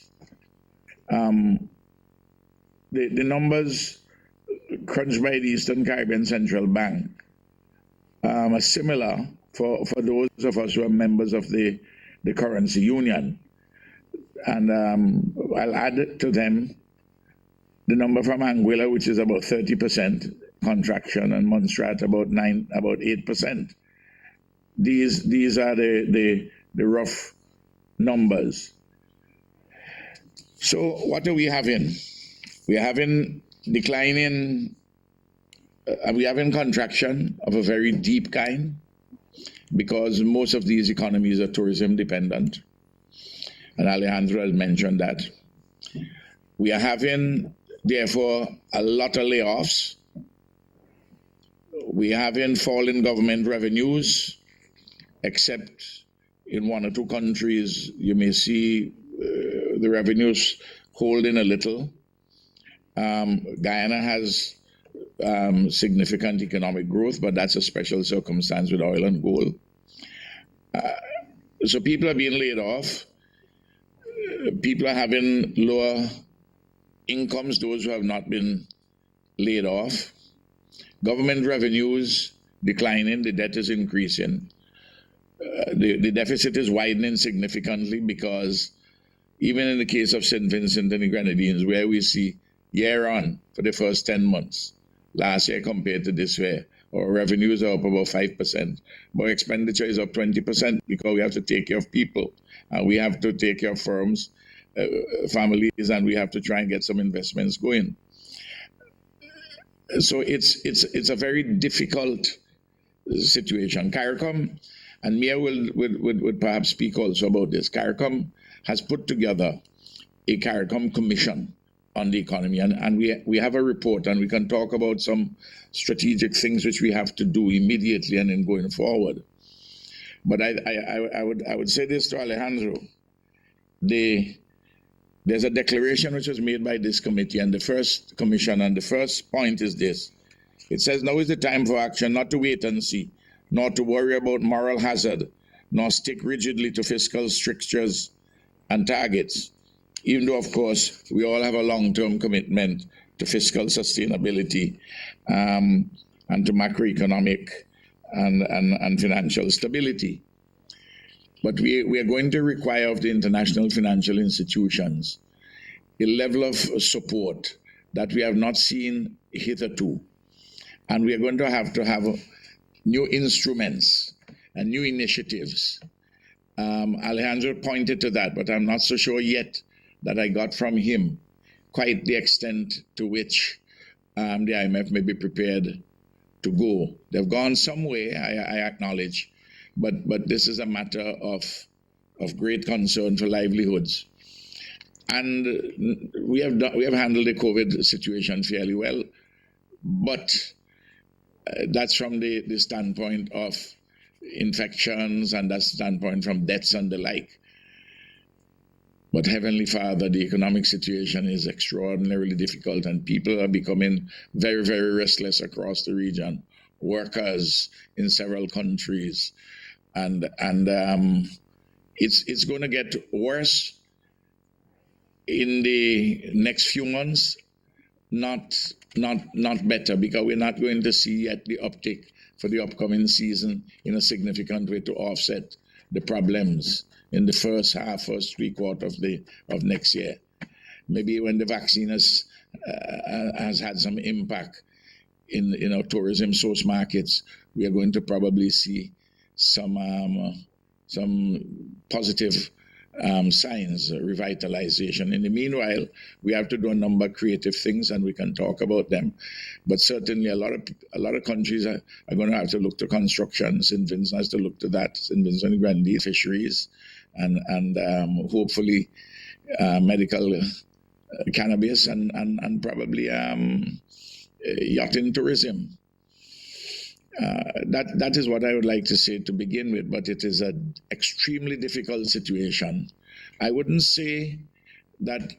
The numbers crunched by the Eastern Caribbean Central Bank are similar for those of us who are members of the currency union. And I'll add to them the number from Anguilla, which is about 30% contraction, and Montserrat about 8%. These are the rough numbers. So what are we having? We are having declining, we are having contraction of a very deep kind, because most of these economies are tourism dependent, and Alejandro has mentioned that. We are having, therefore, a lot of layoffs. We are having falling government revenues, except in one or two countries you may see the revenues holding a little. Guyana has significant economic growth, but that's a special circumstance with oil and gold. So people are being laid off. People are having lower incomes, those who have not been laid off. Government revenues declining, the debt is increasing. The deficit is widening significantly, because even in the case of St. Vincent and the Grenadines, where we see year on for the first 10 months, last year compared to this year, our revenues are up about 5%, but expenditure is up 20%, because we have to take care of people, and we have to take care of firms, families, and we have to try and get some investments going. So it's a very difficult situation. Carriacou, and Mia would perhaps speak also about this. Carriacou has put together a Carriacou Commission on the economy, and we have a report, and we can talk about some strategic things which we have to do immediately and then going forward. But I would say this to Alejandro: there's a declaration which was made by this committee and the first commission, and the first point is this. It says, now is the time for action, not to wait and see, nor to worry about moral hazard, nor stick rigidly to fiscal strictures and targets, even though, of course, we all have a long-term commitment to fiscal sustainability and to macroeconomic and financial stability. But we are going to require of the international financial institutions a level of support that we have not seen hitherto. And we are going to have new instruments and new initiatives. Alejandro pointed to that, but I'm not so sure yet that I got from him quite the extent to which the IMF may be prepared to go. They've gone some way, I acknowledge, but this is a matter of great concern for livelihoods. And we have handled the COVID situation fairly well, but that's from the standpoint of infections and that standpoint from deaths and the like. But Heavenly Father, the economic situation is extraordinarily difficult and people are becoming very, very restless across the region. Workers in several countries. And it's going to get worse in the next few months, not better, because we're not going to see yet the uptick for the upcoming season in a significant way to offset the problems in the first three quarters of next year. Maybe when the vaccine has had some impact in our tourism source markets, we are going to probably see some positive signs, revitalization. In the meanwhile, we have to do a number of creative things, and we can talk about them. But certainly, a lot of countries are going to have to look to construction. St. Vincent has to look to that. St. Vincent and Grenadine, fisheries, and hopefully medical cannabis and probably yachting tourism. That is what I would like to say to begin with, but it is an extremely difficult situation. I wouldn't say that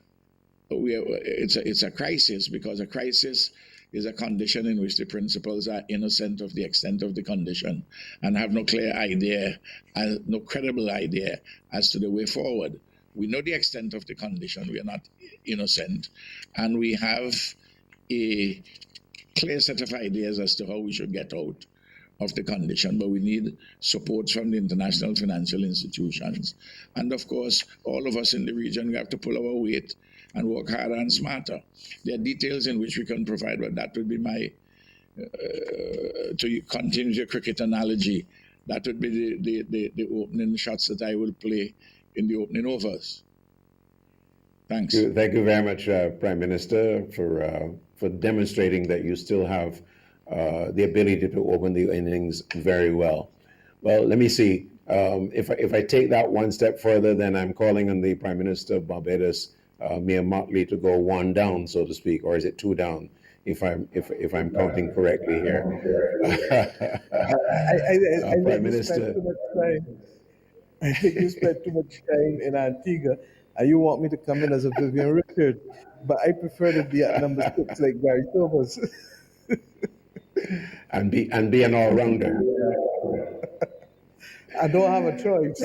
it's a crisis, because a crisis is a condition in which the principals are innocent of the extent of the condition and have no clear idea, no credible idea as to the way forward. We know the extent of the condition. We are not innocent, and we have a clear set of ideas as to how we should get out of the condition, but we need support from the international financial institutions. And of course, all of us in the region, we have to pull our weight and work harder and smarter. There are details in which we can provide, but that would be my, to continue your cricket analogy, that would be the opening shots that I will play in the opening overs. Thanks. Thank you very much, Prime Minister, for demonstrating that you still have the ability to open the innings very well. Well, let me see. If I take that one step further, then I'm calling on the Prime Minister of Barbados, Mia Motley, to go one down, so to speak, or is it two down? If I'm counting correctly here. Prime Minister. I think you spent too much time in Antigua, and you want me to come in as a Vivian Richard, but I prefer to be at number 6 like Gary Thomas. and be an all-rounder. I don't have a choice.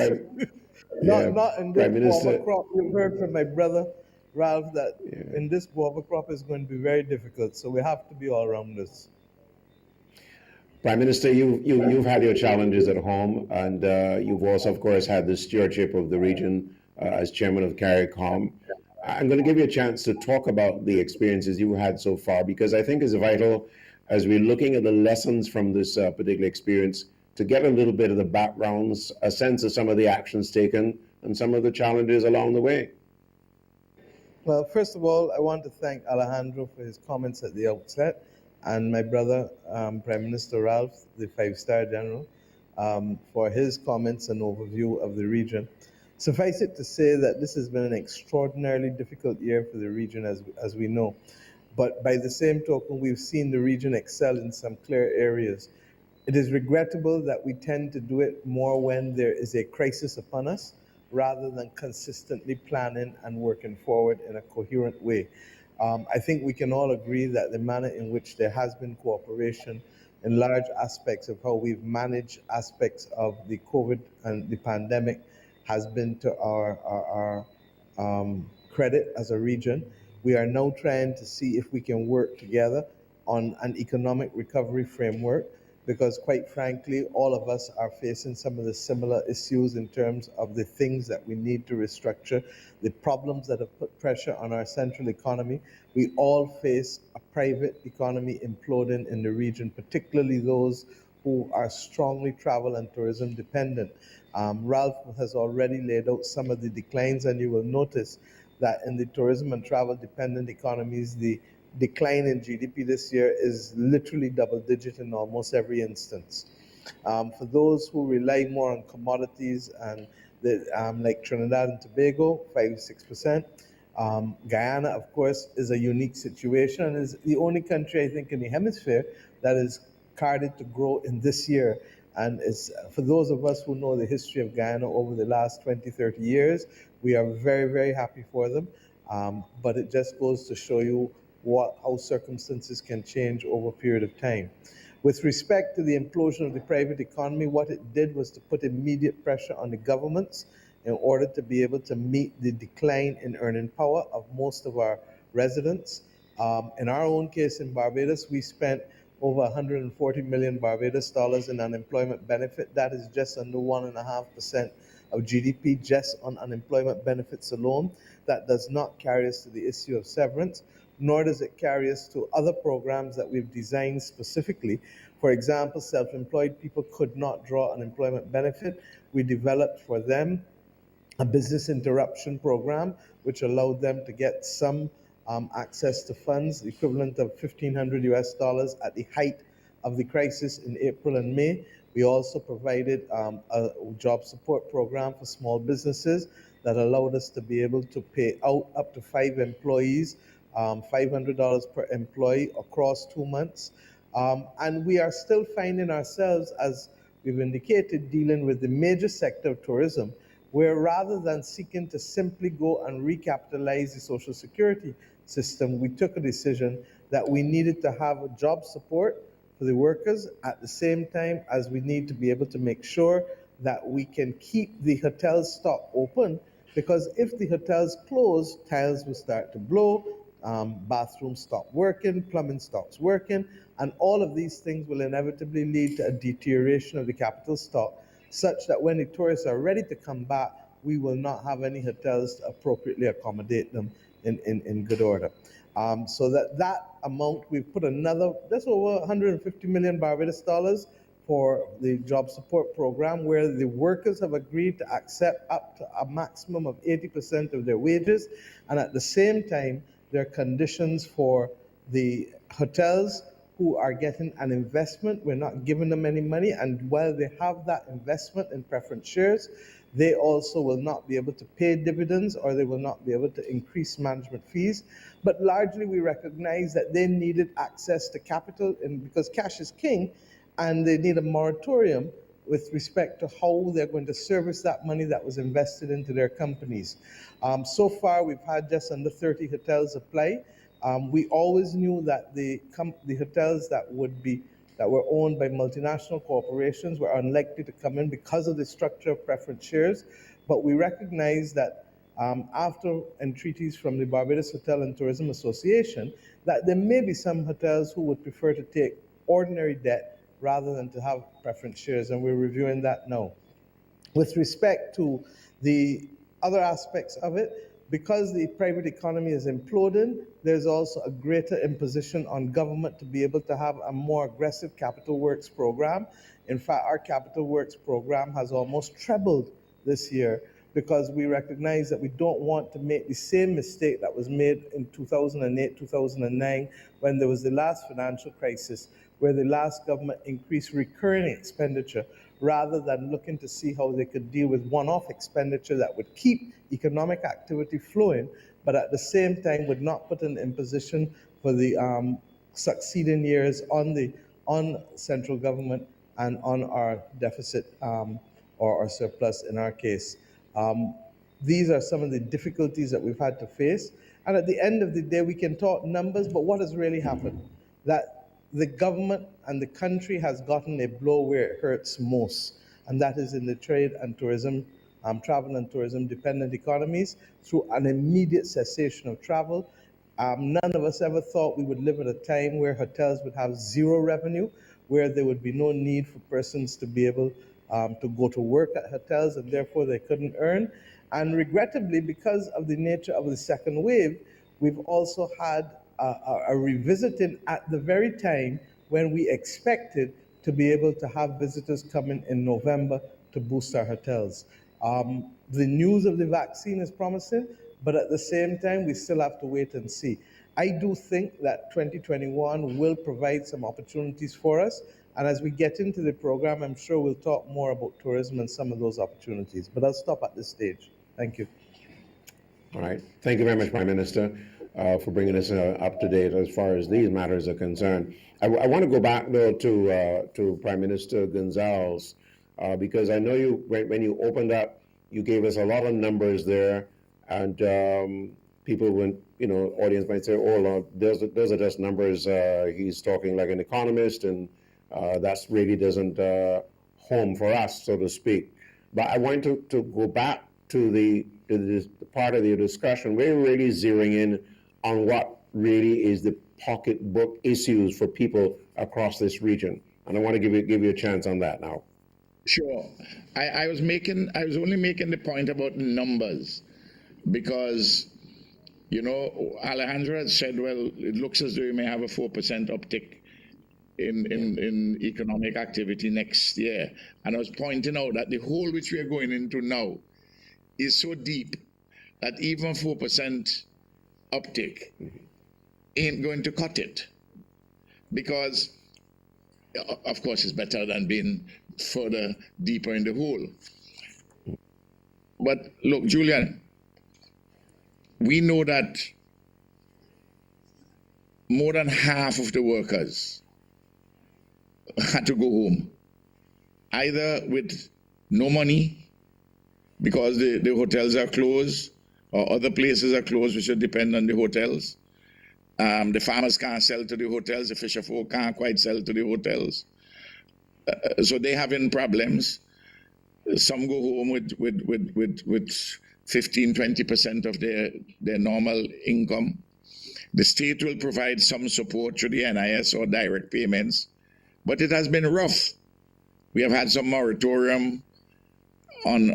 Not in this guava crop. You've heard from my brother Ralph that in this guava crop is going to be very difficult, so we have to be all-rounders. Prime Minister, you've had your challenges at home, and you've also, of course, had the stewardship of the region as chairman of Carriacou. I'm going to give you a chance to talk about the experiences you've had so far, because I think it's vital, as we're looking at the lessons from this particular experience, to get a little bit of the backgrounds, a sense of some of the actions taken, and some of the challenges along the way. Well, first of all, I want to thank Alejandro for his comments at the outset, and my brother, Prime Minister Ralph, the 5-star General, for his comments and overview of the region. Suffice it to say that this has been an extraordinarily difficult year for the region, as we know. But by the same token, we've seen the region excel in some clear areas. It is regrettable that we tend to do it more when there is a crisis upon us, rather than consistently planning and working forward in a coherent way. I think we can all agree that the manner in which there has been cooperation in large aspects of how we've managed aspects of the COVID and the pandemic has been to our credit as a region. We are now trying to see if we can work together on an economic recovery framework, because quite frankly, all of us are facing some of the similar issues in terms of the things that we need to restructure, the problems that have put pressure on our central economy. We all face a private economy imploding in the region, particularly those who are strongly travel and tourism dependent. Ralph has already laid out some of the declines, and you will notice that in the tourism and travel dependent economies, the decline in GDP this year is literally double digit in almost every instance. For those who rely more on commodities and like Trinidad and Tobago, 5-6%. Guyana, of course, is a unique situation and is the only country, I think, in the hemisphere that is carded to grow in this year And it's, for those of us who know the history of Guyana over the last 20, 30 years, we are very, very happy for them. But it just goes to show you how circumstances can change over a period of time. With respect to the implosion of the private economy, what it did was to put immediate pressure on the governments in order to be able to meet the decline in earning power of most of our residents. In our own case in Barbados, we spent over 140 million Barbados dollars in unemployment benefit. That is just under 1.5% of GDP just on unemployment benefits alone. That does not carry us to the issue of severance, nor does it carry us to other programs that we've designed specifically. For example, self-employed people could not draw unemployment benefit. We developed for them a business interruption program, which allowed them to get some access to funds, the equivalent of $1,500 at the height of the crisis in April and May. We also provided a job support program for small businesses that allowed us to be able to pay out up to 5 employees, $500 per employee across 2 months. And we are still finding ourselves, as we've indicated, dealing with the major sector of tourism, where rather than seeking to simply go and recapitalize the Social Security system, we took a decision that we needed to have a job support for the workers at the same time as we need to be able to make sure that we can keep the hotel stock open, because if the hotels close, tiles will start to blow, bathrooms stop working, plumbing stops working, and all of these things will inevitably lead to a deterioration of the capital stock, such that when the tourists are ready to come back, we will not have any hotels to appropriately accommodate them in good order. So that amount, we've put another, just over 150 million Barbados dollars for the job support program, where the workers have agreed to accept up to a maximum of 80% of their wages, and at the same time, there are conditions for the hotels who are getting an investment. We're not giving them any money, and while they have that investment in preference shares, they also will not be able to pay dividends, or they will not be able to increase management fees. But largely we recognize that they needed access to capital, and because cash is king, and they need a moratorium with respect to how they're going to service that money that was invested into their companies. So far, we've had just under 30 hotels apply. We always knew that the hotels that were owned by multinational corporations were unlikely to come in because of the structure of preference shares. But we recognize that after entreaties from the Barbados Hotel and Tourism Association, that there may be some hotels who would prefer to take ordinary debt rather than to have preference shares, and we're reviewing that now. With respect to the other aspects of it, because the private economy is imploding, there's also a greater imposition on government to be able to have a more aggressive capital works program. In fact, our capital works program has almost trebled this year, because we recognize that we don't want to make the same mistake that was made in 2008, 2009, when there was the last financial crisis, where the last government increased recurring expenditure rather than looking to see how they could deal with one-off expenditure that would keep economic activity flowing, but at the same time would not put an imposition for the succeeding years on central government and on our deficit or our surplus in our case. These are some of the difficulties that we've had to face. And at the end of the day, we can talk numbers, but what has really happened? That the government and the country has gotten a blow where it hurts most, and that is in the trade and tourism, travel and tourism dependent economies, through an immediate cessation of travel. None of us ever thought we would live at a time where hotels would have zero revenue, where there would be no need for persons to be able to go to work at hotels, and therefore they couldn't earn. And regrettably, because of the nature of the second wave, we've also had a revisiting at the very time when we expected to be able to have visitors coming in November to boost our hotels. The news of the vaccine is promising, but at the same time, we still have to wait and see. I do think that 2021 will provide some opportunities for us, and as we get into the program, I'm sure we'll talk more about tourism and some of those opportunities, but I'll stop at this stage. Thank you. All right. Thank you very much, Prime Minister. for bringing us up to date as far as these matters are concerned. I want to go back though to Prime Minister Gonzalez, because I know when you opened up, you gave us a lot of numbers there, and people went, audience might say, "Oh, Lord, those are just numbers. He's talking like an economist, and that really doesn't home for us, so to speak." But I want to go back to the part of the discussion. We're really zeroing in on what really is the pocketbook issues for people across this region, and I want to give you a chance on that now. Sure. I was only making the point about numbers, because Alejandro had said, well, it looks as though you may have a 4% uptick in economic activity next year. And I was pointing out that the hole which we are going into now is so deep that even 4% uptick ain't going to cut it. Because, of course, it's better than being further deeper in the hole. But look, Julian, we know that more than half of the workers had to go home, either with no money because the hotels are closed, or other places are closed which would depend on the hotels. The farmers can't sell to the hotels, the fisher folk can't quite sell to the hotels. So they're having problems. Some go home with 15-20% of their normal income. The state will provide some support through the NIS or direct payments, but it has been rough. We have had some moratorium on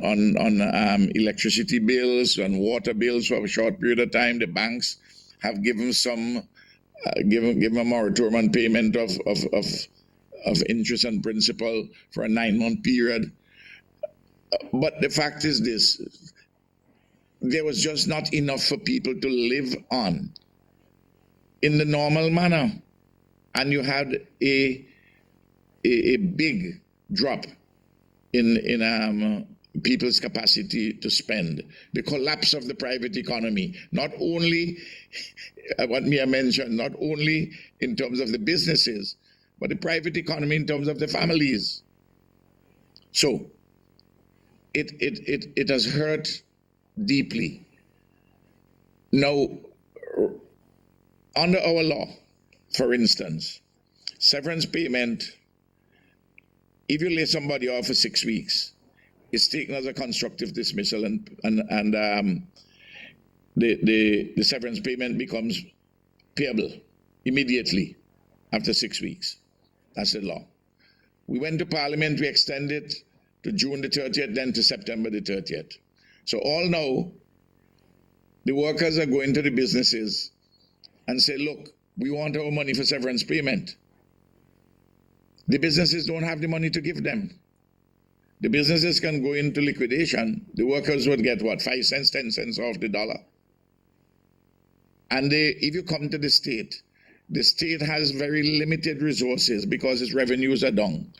electricity bills, on water bills for a short period of time. The banks have given given a moratorium on payment of interest and principal for a 9-month period. But the fact is this: there was just not enough for people to live on in the normal manner, and you had a big drop in people's capacity to spend. The collapse of the private economy, not only what Mia mentioned, not only in terms of the businesses, but the private economy in terms of the families. So it has hurt deeply. Now, under our law, for instance, severance payment, if you lay somebody off for 6 weeks, it's taken as a constructive dismissal, and the severance payment becomes payable immediately after 6 weeks. That's the law. We went to Parliament, we extended to June the 30th, then to September the 30th. So all now, the workers are going to the businesses and say, look, we want our money for severance payment. The businesses don't have the money to give them. The businesses can go into liquidation. The workers would get what, 5 cents, 10 cents off the dollar. And if you come to the state has very limited resources because its revenues are down,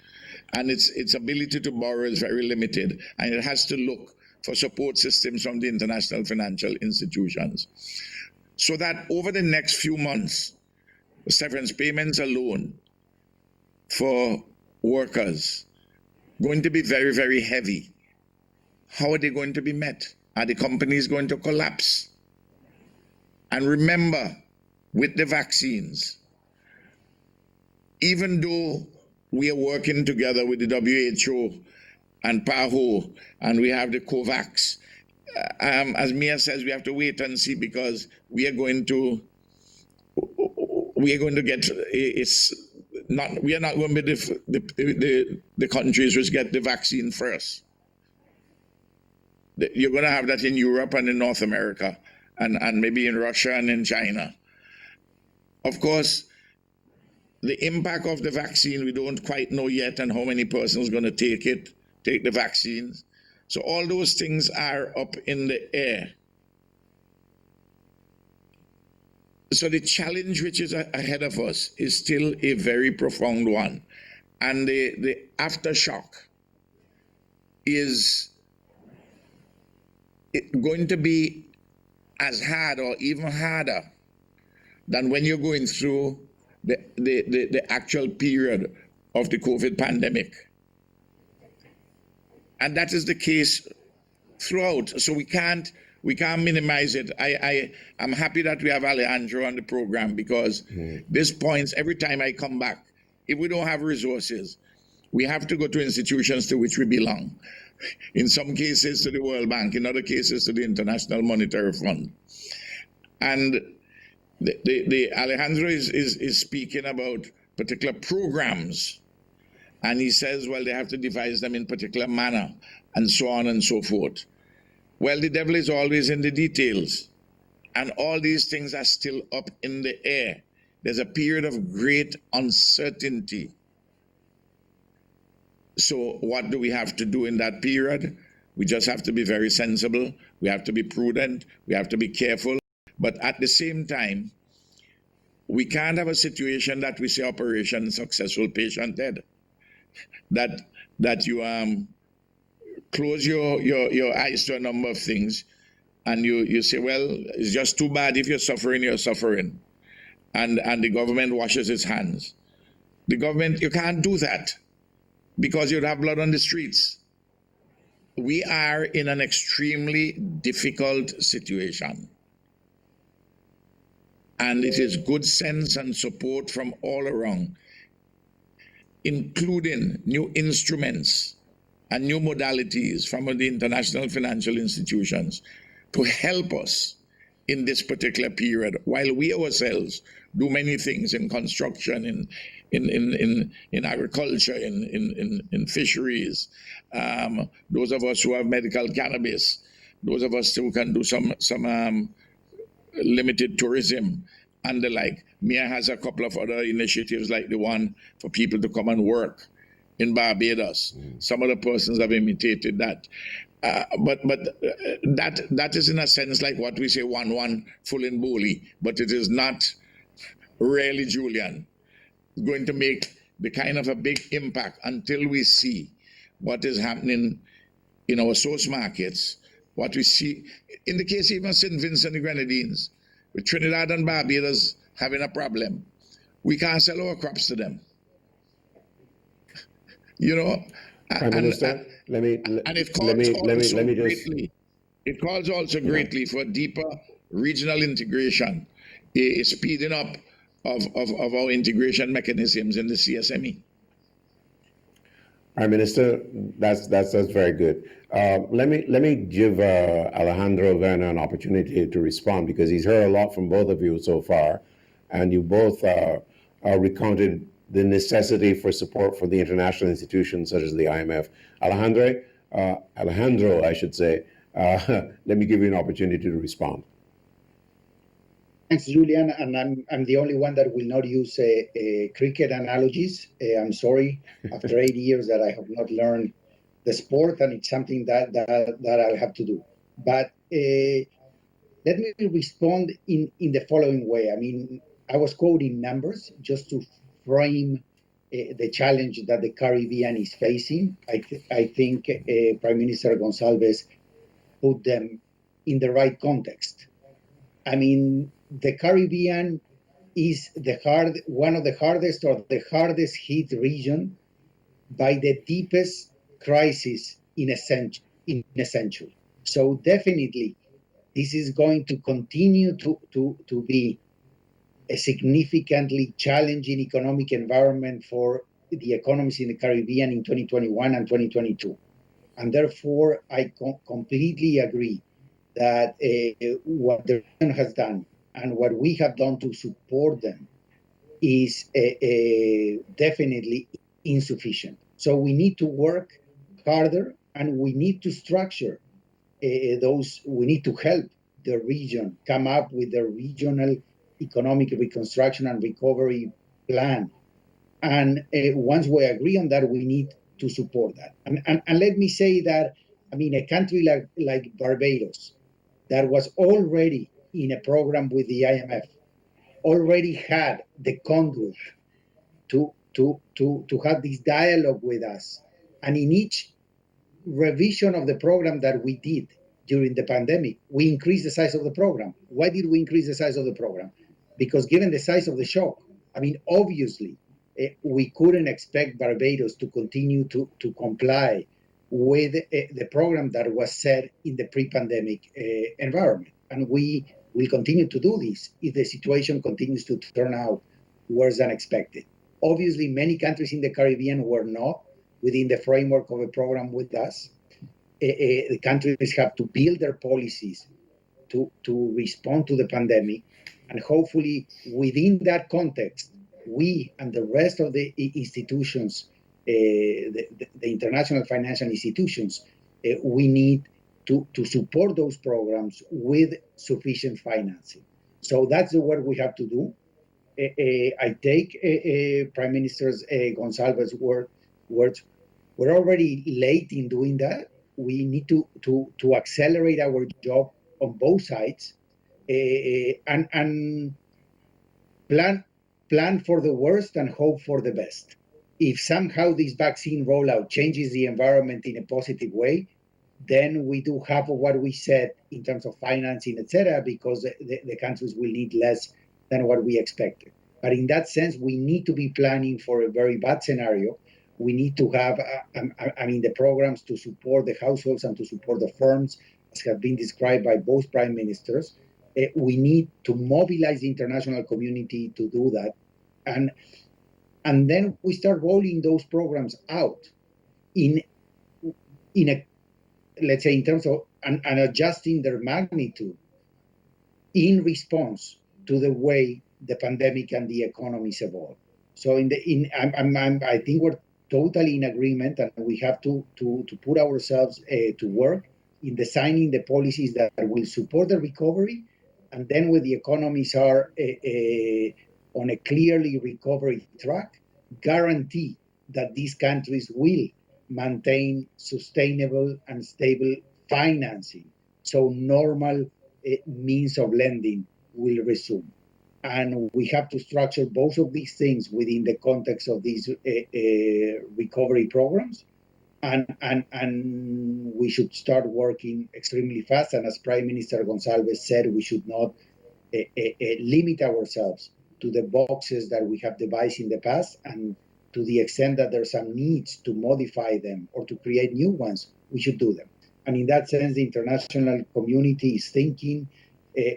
and its ability to borrow is very limited, and it has to look for support systems from the international financial institutions. So that over the next few months, the severance payments alone for workers going to be very, very heavy. How are they going to be met? Are the companies going to collapse? And remember, with the vaccines, even though we are working together with the WHO and PAHO, and we have the COVAX, as Mia says, we have to wait and see, because we are going to get, we are not going to be the countries which get the vaccine first. You're going to have that in Europe and in North America, and maybe in Russia and in China. Of course, the impact of the vaccine, we don't quite know yet, and how many persons are going to take the vaccines. So all those things are up in the air. So the challenge which is ahead of us is still a very profound one. And the aftershock is going to be as hard or even harder than when you're going through the actual period of the COVID pandemic. And that is the case throughout. So we can't minimize it. I'm happy that we have Alejandro on the program, because this points every time I come back. If we don't have resources, we have to go to institutions to which we belong. In some cases to the World Bank, in other cases to the International Monetary Fund. And the Alejandro is speaking about particular programs, and he says, well, they have to devise them in particular manner, and so on and so forth. Well, the devil is always in the details, and all these things are still up in the air. There's a period of great uncertainty. So what do we have to do in that period? We just have to be very sensible. We have to be prudent. We have to be careful. But at the same time, we can't have a situation that we say operation successful, patient dead. That you close your eyes to a number of things, and you say, well, it's just too bad. If you're suffering. And the government washes its hands. The government, you can't do that, because you'd have blood on the streets. We are in an extremely difficult situation. And it is good sense and support from all around, including new instruments and new modalities from the international financial institutions to help us in this particular period, while we ourselves do many things in construction, in agriculture, in fisheries. Those of us who have medical cannabis, those of us who can do some limited tourism and the like. Mia has a couple of other initiatives, like the one for people to come and work in Barbados. Some other persons have imitated that. But that is in a sense like what we say 1-1 full in bully, but it is not really, Julian, going to make the kind of a big impact until we see what is happening in our source markets, what we see in the case even of St. Vincent and the Grenadines, with Trinidad and Barbados having a problem. We can't sell our crops to them. You know, Prime Minister, it calls also greatly for deeper regional integration, a speeding up of our integration mechanisms in the CSME. Prime Minister, that's very good. Let me give Alejandro Werner an opportunity to respond, because he's heard a lot from both of you so far, and you both recounted the necessity for support for the international institutions such as the IMF. Alejandro, I should say, let me give you an opportunity to respond. Thanks, Julian, and I'm the only one that will not use cricket analogies. I'm sorry, after 8 years that I have not learned the sport, and it's something that I'll have to do. But let me respond in the following way. I mean, I was quoting numbers just to frame the challenge that the Caribbean is facing. I think Prime Minister Gonsalves put them in the right context. I mean, the Caribbean is one of the hardest or the hardest hit region by the deepest crisis in a century. So definitely, this is going to continue to be a significantly challenging economic environment for the economies in the Caribbean in 2021 and 2022. And therefore, I completely agree that what the region has done and what we have done to support them is definitely insufficient. So we need to work harder, and we need to structure we need to help the region come up with a regional economic reconstruction and recovery plan. And once we agree on that, we need to support that. And let me say that, I mean, a country like Barbados, that was already in a program with the IMF, already had the conduit to have this dialogue with us. And in each revision of the program that we did during the pandemic, we increased the size of the program. Why did we increase the size of the program? because given the size of the shock, I mean, obviously, we couldn't expect Barbados to continue to comply with the program that was set in the pre-pandemic environment. And we will continue to do this if the situation continues to turn out worse than expected. Obviously, many countries in the Caribbean were not within the framework of a program with us. The countries have to build their policies to respond to the pandemic. And hopefully, within that context, we and the rest of the institutions, the international financial institutions, we need to support those programs with sufficient financing. So that's the work we have to do. I take Prime Minister Gonsalves' words. We're already late in doing that. We need to accelerate our job on both sides and plan for the worst and hope for the best. If somehow this vaccine rollout changes the environment in a positive way, then we do have what we said in terms of financing, etc., because the countries will need less than what we expected. But in that sense, we need to be planning for a very bad scenario. We need to have, the programs to support the households and to support the firms, as have been described by both prime ministers. We need to mobilize the international community to do that. And then we start rolling those programs out in a, let's say, in terms of and adjusting their magnitude in response to the way the pandemic and the economies evolve. So I think we're totally in agreement, and we have to put ourselves to work in designing the policies that will support the recovery, and then when the economies are on a clearly recovery track, guarantee that these countries will maintain sustainable and stable financing, so normal means of lending will resume. And we have to structure both of these things within the context of these recovery programs. And we should start working extremely fast. And as Prime Minister Gonsalves said, we should not limit ourselves to the boxes that we have devised in the past. And to the extent that there's some needs to modify them or to create new ones, we should do them. And in that sense, the international community is thinking,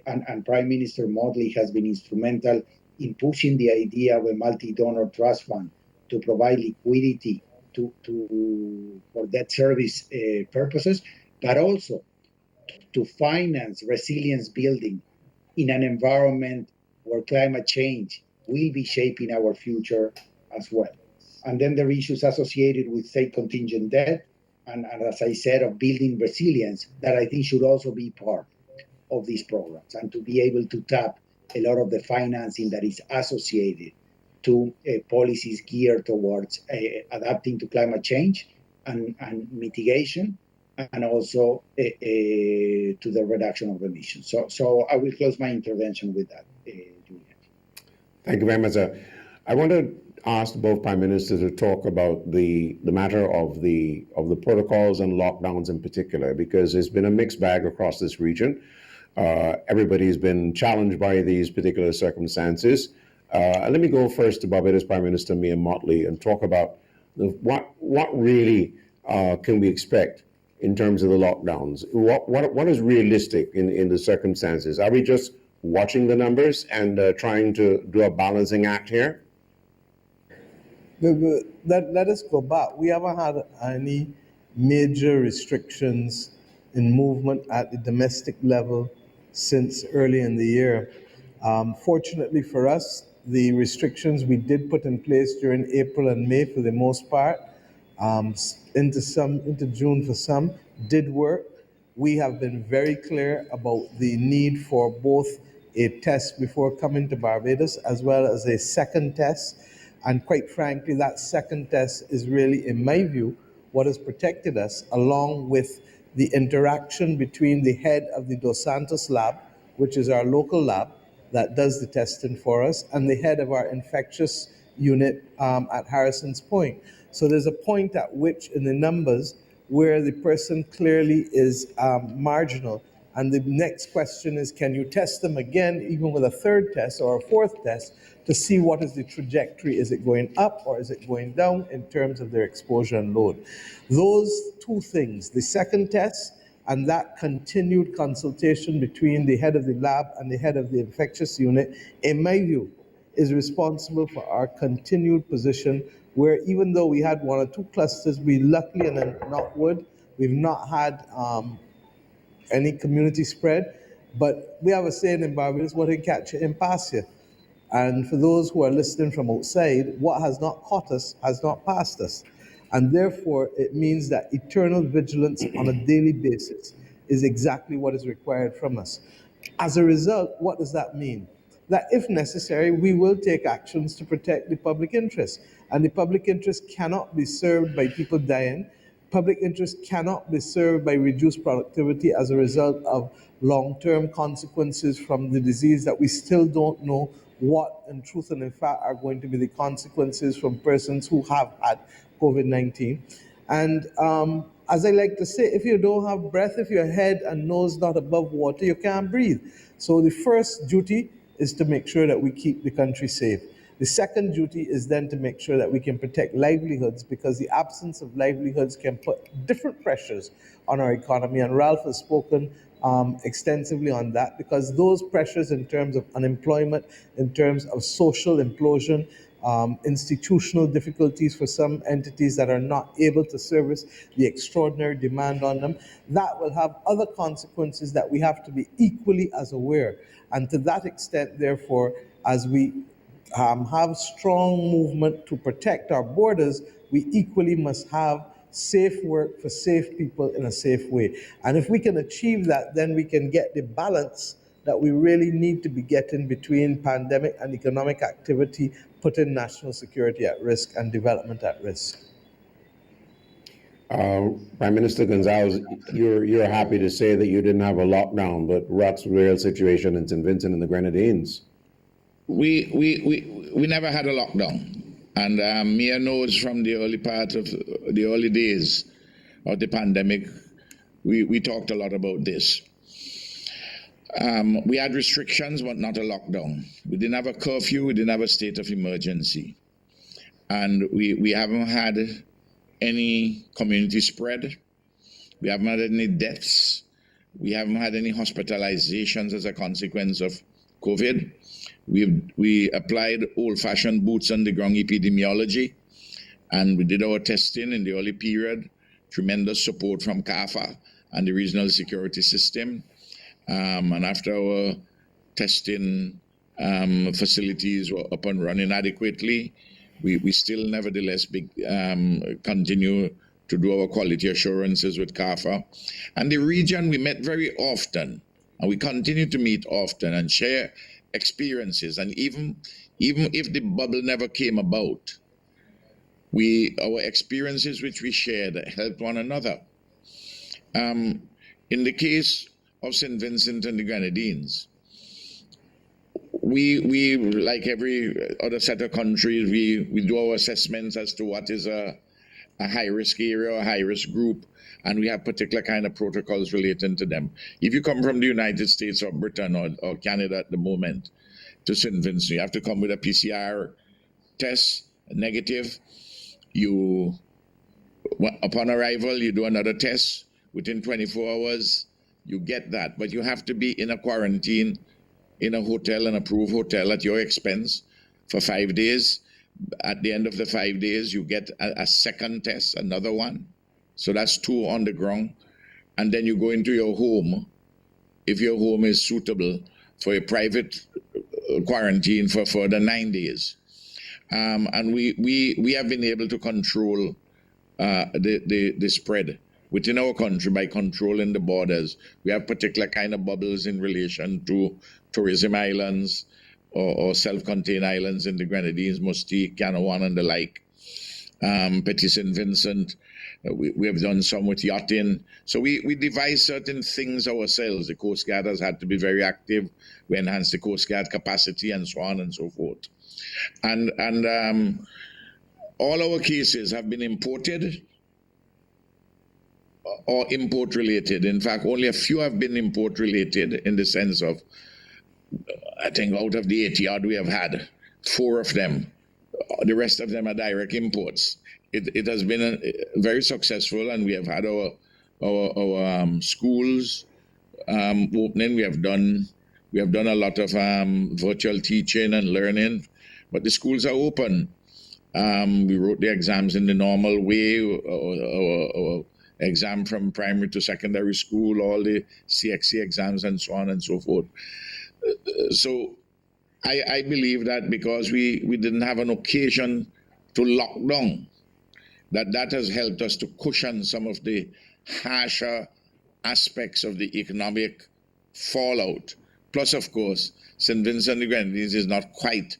and Prime Minister Motley has been instrumental in pushing the idea of a multi-donor trust fund to provide liquidity for debt service purposes, but also to finance resilience building in an environment where climate change will be shaping our future as well. And then there are issues associated with state contingent debt, and as I said, of building resilience that I think should also be part of these programs, and to be able to tap a lot of the financing that is associated to policies geared towards adapting to climate change and mitigation, and also to the reduction of emissions. So I will close my intervention with that, Julian. Thank you very much. I want to ask both Prime Ministers to talk about the matter of the protocols and lockdowns in particular, because there's been a mixed bag across this region. Everybody's been challenged by these particular circumstances. Let me go first to Barbados Prime Minister Mia Motley and talk about what really can we expect in terms of the lockdowns. What is realistic in the circumstances? Are we just watching the numbers and trying to do a balancing act here? Let us go back. We haven't had any major restrictions in movement at the domestic level since early in the year. Fortunately for us, the restrictions we did put in place during April and May, for the most part, into June for some, did work. We have been very clear about the need for both a test before coming to Barbados as well as a second test. And quite frankly, that second test is really, in my view, what has protected us, along with the interaction between the head of the Dos Santos lab, which is our local lab that does the testing for us, and the head of our infectious unit at Harrison's Point. So there's a point at which in the numbers where the person clearly is marginal And the next question is, can you test them again, even with a third test or a fourth test, to see what is the trajectory? Is it going up or is it going down in terms of their exposure and load? Those two things, the second test and that continued consultation between the head of the lab and the head of the infectious unit, in my view, is responsible for our continued position where even though we had 1 or 2 clusters, we luckily and knock wood, we've not had any community spread, but we have a saying in Barbados, what didn't catch you, in pass you. And for those who are listening from outside, what has not caught us has not passed us. And therefore, it means that eternal vigilance on a daily basis is exactly what is required from us. As a result, what does that mean? That if necessary, we will take actions to protect the public interest. And the public interest cannot be served by people dying. Public interest cannot be served by reduced productivity as a result of long-term consequences from the disease that we still don't know what, in truth and in fact, are going to be the consequences from persons who have had COVID-19. And as I like to say, if you don't have breath, if your head and nose not above water, you can't breathe. So the first duty is to make sure that we keep the country safe. The second duty is then to make sure that we can protect livelihoods, because the absence of livelihoods can put different pressures on our economy. And Ralph has spoken extensively on that, because those pressures in terms of unemployment, in terms of social implosion, institutional difficulties for some entities that are not able to service the extraordinary demand on them, that will have other consequences that we have to be equally as aware. And to that extent, therefore, as we have strong movement to protect our borders, we equally must have safe work for safe people in a safe way. And if we can achieve that, then we can get the balance that we really need to be getting between pandemic and economic activity, putting national security at risk and development at risk. Prime Minister Gonzalez, you're happy to say that you didn't have a lockdown, but what's the real situation in St. Vincent and the Grenadines? We never had a lockdown. And Mia knows from the early part of the early days of the pandemic, we talked a lot about this. We had restrictions, but not a lockdown. We didn't have a curfew, we didn't have a state of emergency. And we haven't had any community spread. We haven't had any deaths. We haven't had any hospitalizations as a consequence of COVID. We applied old-fashioned boots on the ground epidemiology, and we did our testing in the early period. Tremendous support from CAFA and the regional security system. And after our testing facilities were up and running adequately, we still nevertheless continue to do our quality assurances with CAFA. And the region, we met very often, and we continue to meet often and share experiences. And even if the bubble never came about, our experiences which we shared helped one another. In the case of St. Vincent and the Grenadines, we like every other set of countries, we do our assessments as to what is a high-risk area or a high-risk group, and we have particular kind of protocols relating to them. If you come from the United States or Britain or Canada at the moment to St. Vincent, you have to come with a PCR test, negative. Upon arrival, you do another test. Within 24 hours, you get that. But you have to be in a quarantine in a hotel, an approved hotel at your expense for 5 days. At the end of the 5 days, you get a second test, another one. So that's 2 on the ground. And then you go into your home, if your home is suitable, for a private quarantine for further 9 days. And we have been able to control the spread within our country by controlling the borders. We have particular kind of bubbles in relation to tourism islands or self-contained islands in the Grenadines, Mustique, Canawan, and the like. Petit St. Vincent, we have done some with yachting. So we devise certain things ourselves. The Coast Guard has had to be very active. We enhance the Coast Guard capacity and so on and so forth. And all our cases have been imported or import related. In fact, only a few have been import related in the sense of, I think out of the 80 odd we have had, 4 of them. The rest of them are direct imports. It has been very successful, and we have had our schools opening. We have done a lot of virtual teaching and learning, but the schools are open. We wrote the exams in the normal way, or exam from primary to secondary school, all the CXC exams and so on and so forth. So I believe that because we didn't have an occasion to lock down, that has helped us to cushion some of the harsher aspects of the economic fallout. Plus, of course, St. Vincent and the Grenadines is not quite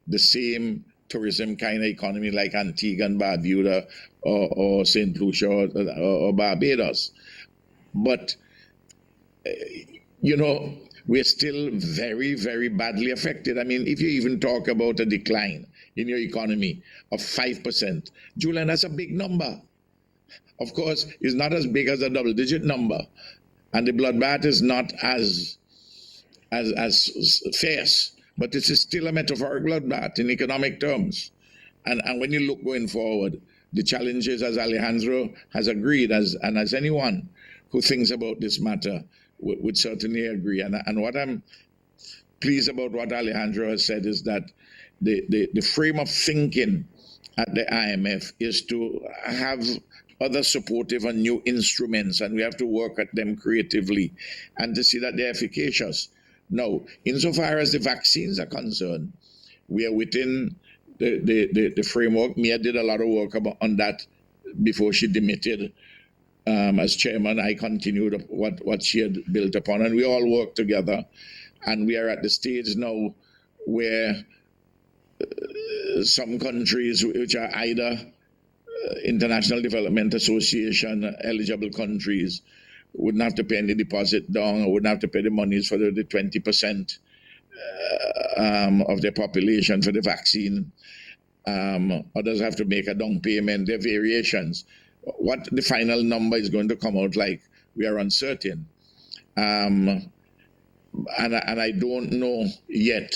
the same tourism kind of economy like Antigua and Barbuda or St. Lucia or Barbados. But, we're still very, very badly affected. I mean, if you even talk about a decline in your economy of 5%, Julian, that's a big number. Of course, it's not as big as a double-digit number, and the bloodbath is not as fierce, but this is still a metaphorical bloodbath in economic terms. And when you look going forward, the challenges, as Alejandro has agreed, and as anyone who thinks about this matter would certainly agree. And what I'm pleased about what Alejandro has said is that the frame of thinking at the IMF is to have other supportive and new instruments, and we have to work at them creatively and to see that they're efficacious. Now, insofar as the vaccines are concerned, we are within the framework. Mia did a lot of work on that before she demitted as chairman. I continued what she had built upon, and we all work together. And we are at the stage now where some countries which are either International Development Association eligible countries wouldn't have to pay any deposit down, or wouldn't have to pay the monies for the 20% of their population for the vaccine. Others have to make a down payment. There are variations. What the final number is going to come out like, we are uncertain. And I don't know yet,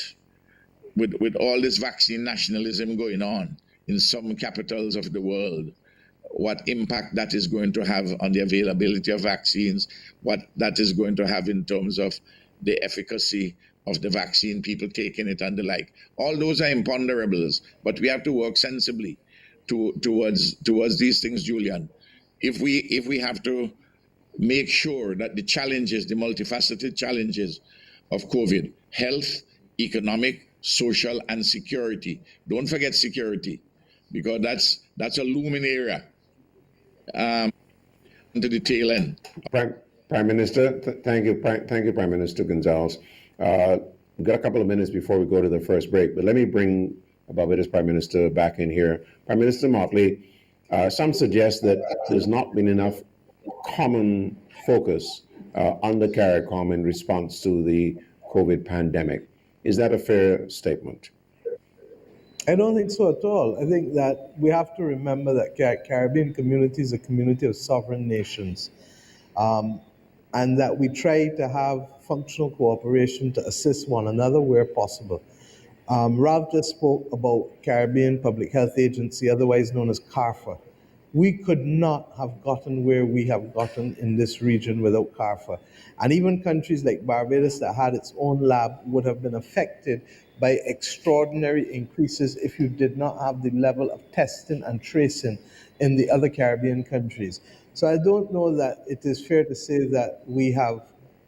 with all this vaccine nationalism going on in some capitals of the world, what impact that is going to have on the availability of vaccines, what that is going to have in terms of the efficacy of the vaccine, people taking it and the like. All those are imponderables, but we have to work sensibly towards these things, Julian. If we have to make sure that the challenges, the multifaceted challenges of COVID, health, economic, social, and security, don't forget security, because that's a looming area to the tail end. Prime Minister, thank you, Prime Minister Gonzalez. We've got a couple of minutes before we go to the first break, but let me bring Barbados Prime Minister back in here. Prime Minister Motley, some suggest that there's not been enough common focus on the CARICOM in response to the COVID pandemic. Is that a fair statement? I don't think so at all. I think that we have to remember that Caribbean community is a community of sovereign nations, and that we try to have functional cooperation to assist one another where possible. Ralph just spoke about Caribbean Public Health Agency, otherwise known as CARFA. We could not have gotten where we have gotten in this region without CARFA. And even countries like Barbados that had its own lab would have been affected by extraordinary increases if you did not have the level of testing and tracing in the other Caribbean countries. So I don't know that it is fair to say that we have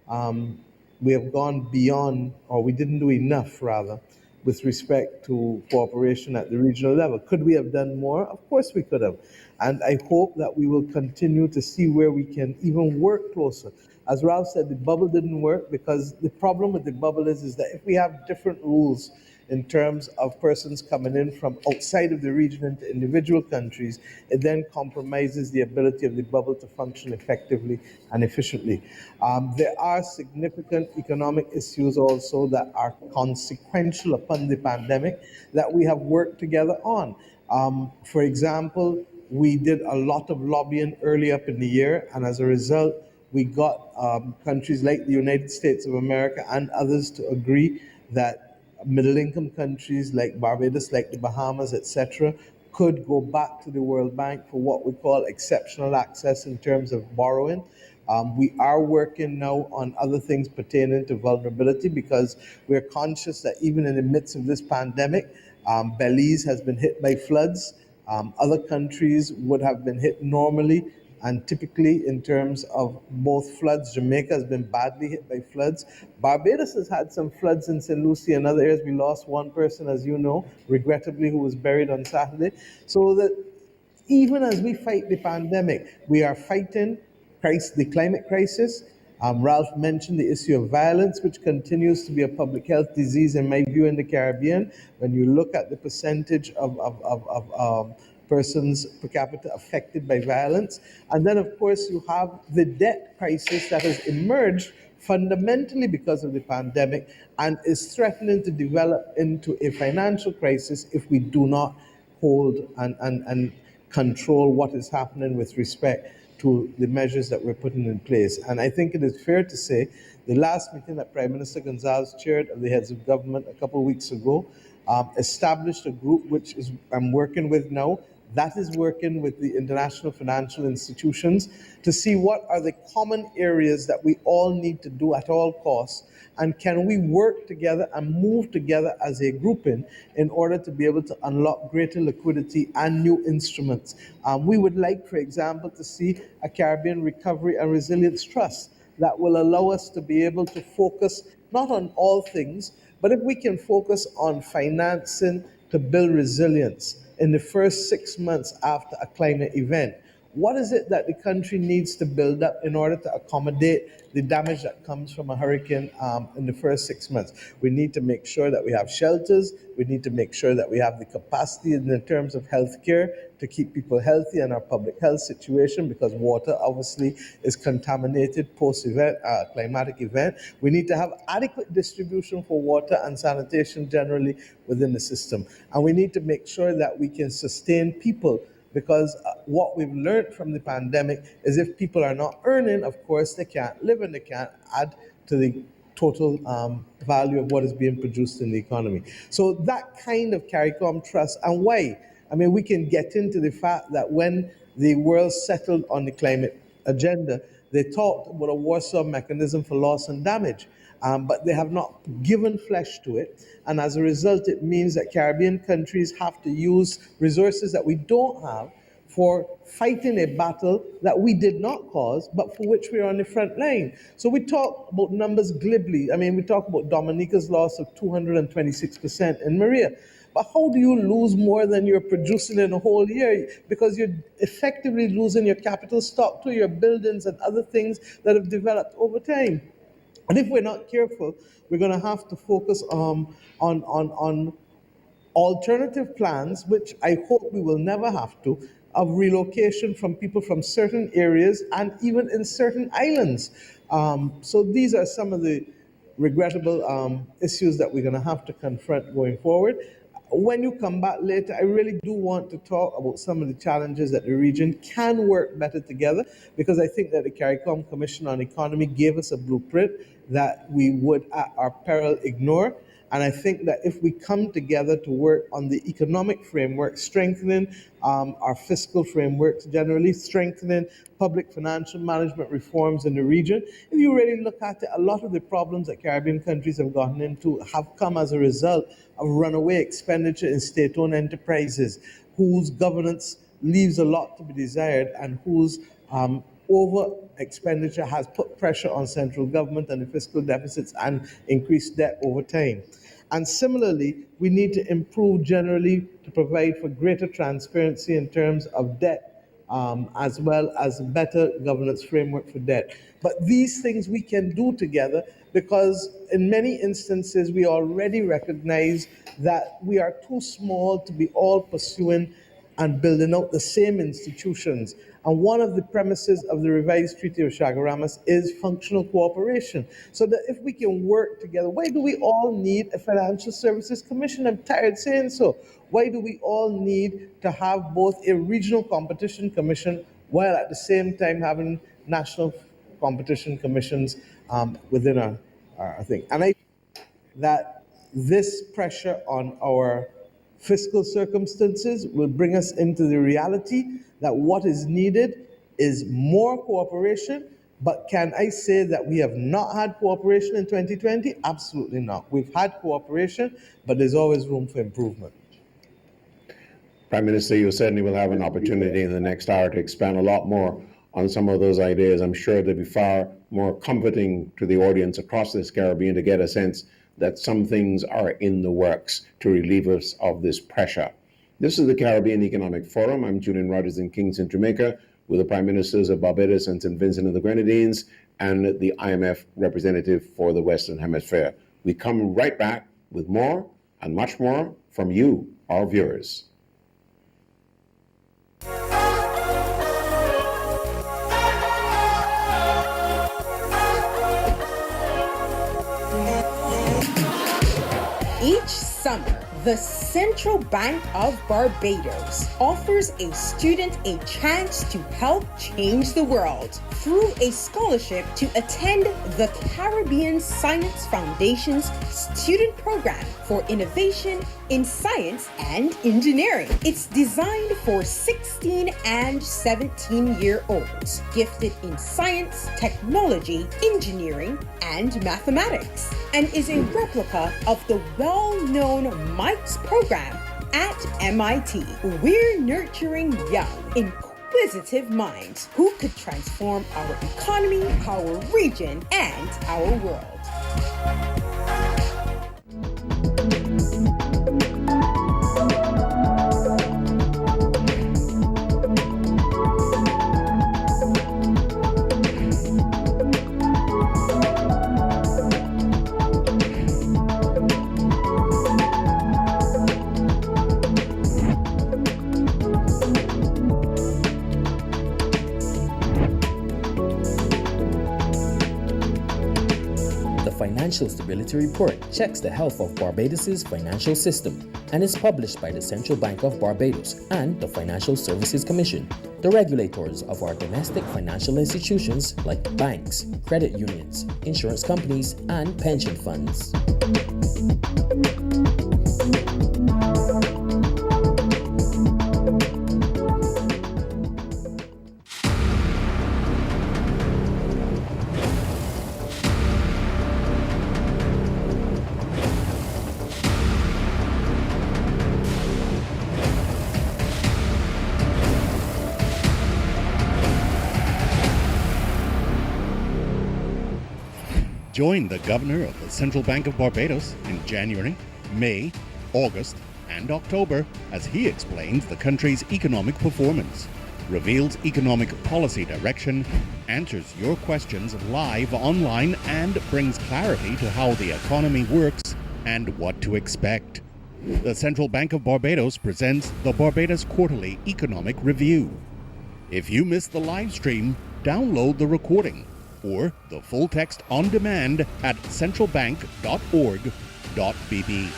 gone beyond, or we didn't do enough rather, with respect to cooperation at the regional level. Could we have done more? Of course we could have. And I hope that we will continue to see where we can even work closer. As Ralph said, the bubble didn't work because the problem with the bubble is that if we have different rules in terms of persons coming in from outside of the region into individual countries, it then compromises the ability of the bubble to function effectively and efficiently. There are significant economic issues also that are consequential upon the pandemic that we have worked together on. For example, We did a lot of lobbying early up in the year, and as a result, we got countries like the United States of America and others to agree that middle-income countries like Barbados, like the Bahamas, etc., could go back to the World Bank for what we call exceptional access in terms of borrowing. We are working now on other things pertaining to vulnerability because we're conscious that even in the midst of this pandemic, Belize has been hit by floods. Other countries would have been hit normally, and typically in terms of both floods, Jamaica has been badly hit by floods. Barbados has had some floods in St. Lucie and other areas. We lost one person, as you know, regrettably, who was buried on Saturday. So that even as we fight the pandemic, we are fighting the climate crisis. Ralph mentioned the issue of violence, which continues to be a public health disease, in my view, in the Caribbean. When you look at the percentage of persons per capita affected by violence. And then, of course, you have the debt crisis that has emerged fundamentally because of the pandemic and is threatening to develop into a financial crisis if we do not hold and control what is happening with respect to the measures that we're putting in place. And I think it is fair to say the last meeting that Prime Minister Gonzalez chaired of the heads of government a couple of weeks ago established a group which I'm working with now, that is working with the international financial institutions to see what are the common areas that we all need to do at all costs, and can we work together and move together as a grouping in order to be able to unlock greater liquidity and new instruments. We would like, for example, to see a Caribbean Recovery and Resilience Trust that will allow us to be able to focus not on all things, but if we can focus on financing to build resilience in the first 6 months after a climate event. What is it that the country needs to build up in order to accommodate the damage that comes from a hurricane in the first 6 months? We need to make sure that we have shelters. We need to make sure that we have the capacity in terms of healthcare to keep people healthy and our public health situation, because water obviously is contaminated post-event, climatic event. We need to have adequate distribution for water and sanitation generally within the system. And we need to make sure that we can sustain people, because what we've learned from the pandemic is if people are not earning, of course, they can't live and they can't add to the total value of what is being produced in the economy. So that kind of CARICOM trust, and why? I mean, we can get into the fact that when the world settled on the climate agenda, they talked about a Warsaw mechanism for loss and damage. But they have not given flesh to it. And as a result, it means that Caribbean countries have to use resources that we don't have for fighting a battle that we did not cause, but for which we are on the front line. So we talk about numbers glibly. I mean, we talk about Dominica's loss of 226% in Maria. But how do you lose more than you're producing in a whole year? Because you're effectively losing your capital stock to your buildings and other things that have developed over time. And if we're not careful, we're going to have to focus on alternative plans, which I hope we will never have to, of relocation from people from certain areas and even in certain islands. So these are some of the regrettable issues that we're going to have to confront going forward. When you come back later, I really do want to talk about some of the challenges that the region can work better together, because I think that the CARICOM Commission on Economy gave us a blueprint that we would at our peril ignore. And I think that if we come together to work on the economic framework, strengthening our fiscal frameworks, generally strengthening public financial management reforms in the region, if you really look at it, a lot of the problems that Caribbean countries have gotten into have come as a result of runaway expenditure in state-owned enterprises, whose governance leaves a lot to be desired and whose over expenditure has put pressure on central government and the fiscal deficits and increased debt over time. And similarly, we need to improve generally to provide for greater transparency in terms of debt, as well as a better governance framework for debt. But these things we can do together, because in many instances we already recognize that we are too small to be all pursuing and building out the same institutions. And one of the premises of the revised Treaty of Chaguaramas is functional cooperation. So that if we can work together, why do we all need a Financial Services Commission? I'm tired saying so. Why do we all need to have both a regional competition commission while at the same time having national competition commissions within our thing? And I that this pressure on our fiscal circumstances will bring us into the reality that what is needed is more cooperation. But can I say that we have not had cooperation in 2020? Absolutely not. We've had cooperation, but there's always room for improvement. Prime Minister, you certainly will have an opportunity in the next hour to expand a lot more on some of those ideas. I'm sure they'll be far more comforting to the audience across this Caribbean to get a sense that some things are in the works to relieve us of this pressure. This is the Caribbean Economic Forum. I'm Julian Rogers in Kingston, Jamaica, with the Prime Ministers of Barbados and St. Vincent and the Grenadines and the IMF representative for the Western Hemisphere. We come right back with more and much more from you, our viewers. Each summer, the Central Bank of Barbados offers a student a chance to help change the world through a scholarship to attend the Caribbean Science Foundation's student program for innovation in science and engineering. It's designed for 16 and 17-year-olds gifted in science, technology, engineering, and mathematics, and is a replica of the well-known Mike's program at MIT. We're nurturing young, inquisitive minds who could transform our economy, our region, and our world. Financial Stability Report checks the health of Barbados' financial system and is published by the Central Bank of Barbados and the Financial Services Commission, the regulators of our domestic financial institutions like banks, credit unions, insurance companies, and pension funds. Join the Governor of the Central Bank of Barbados in January, May, August, and October as he explains the country's economic performance, reveals economic policy direction, answers your questions live online, and brings clarity to how the economy works and what to expect. The Central Bank of Barbados presents the Barbados Quarterly Economic Review. If you missed the live stream, download the recording or the full text on demand at centralbank.org.bb.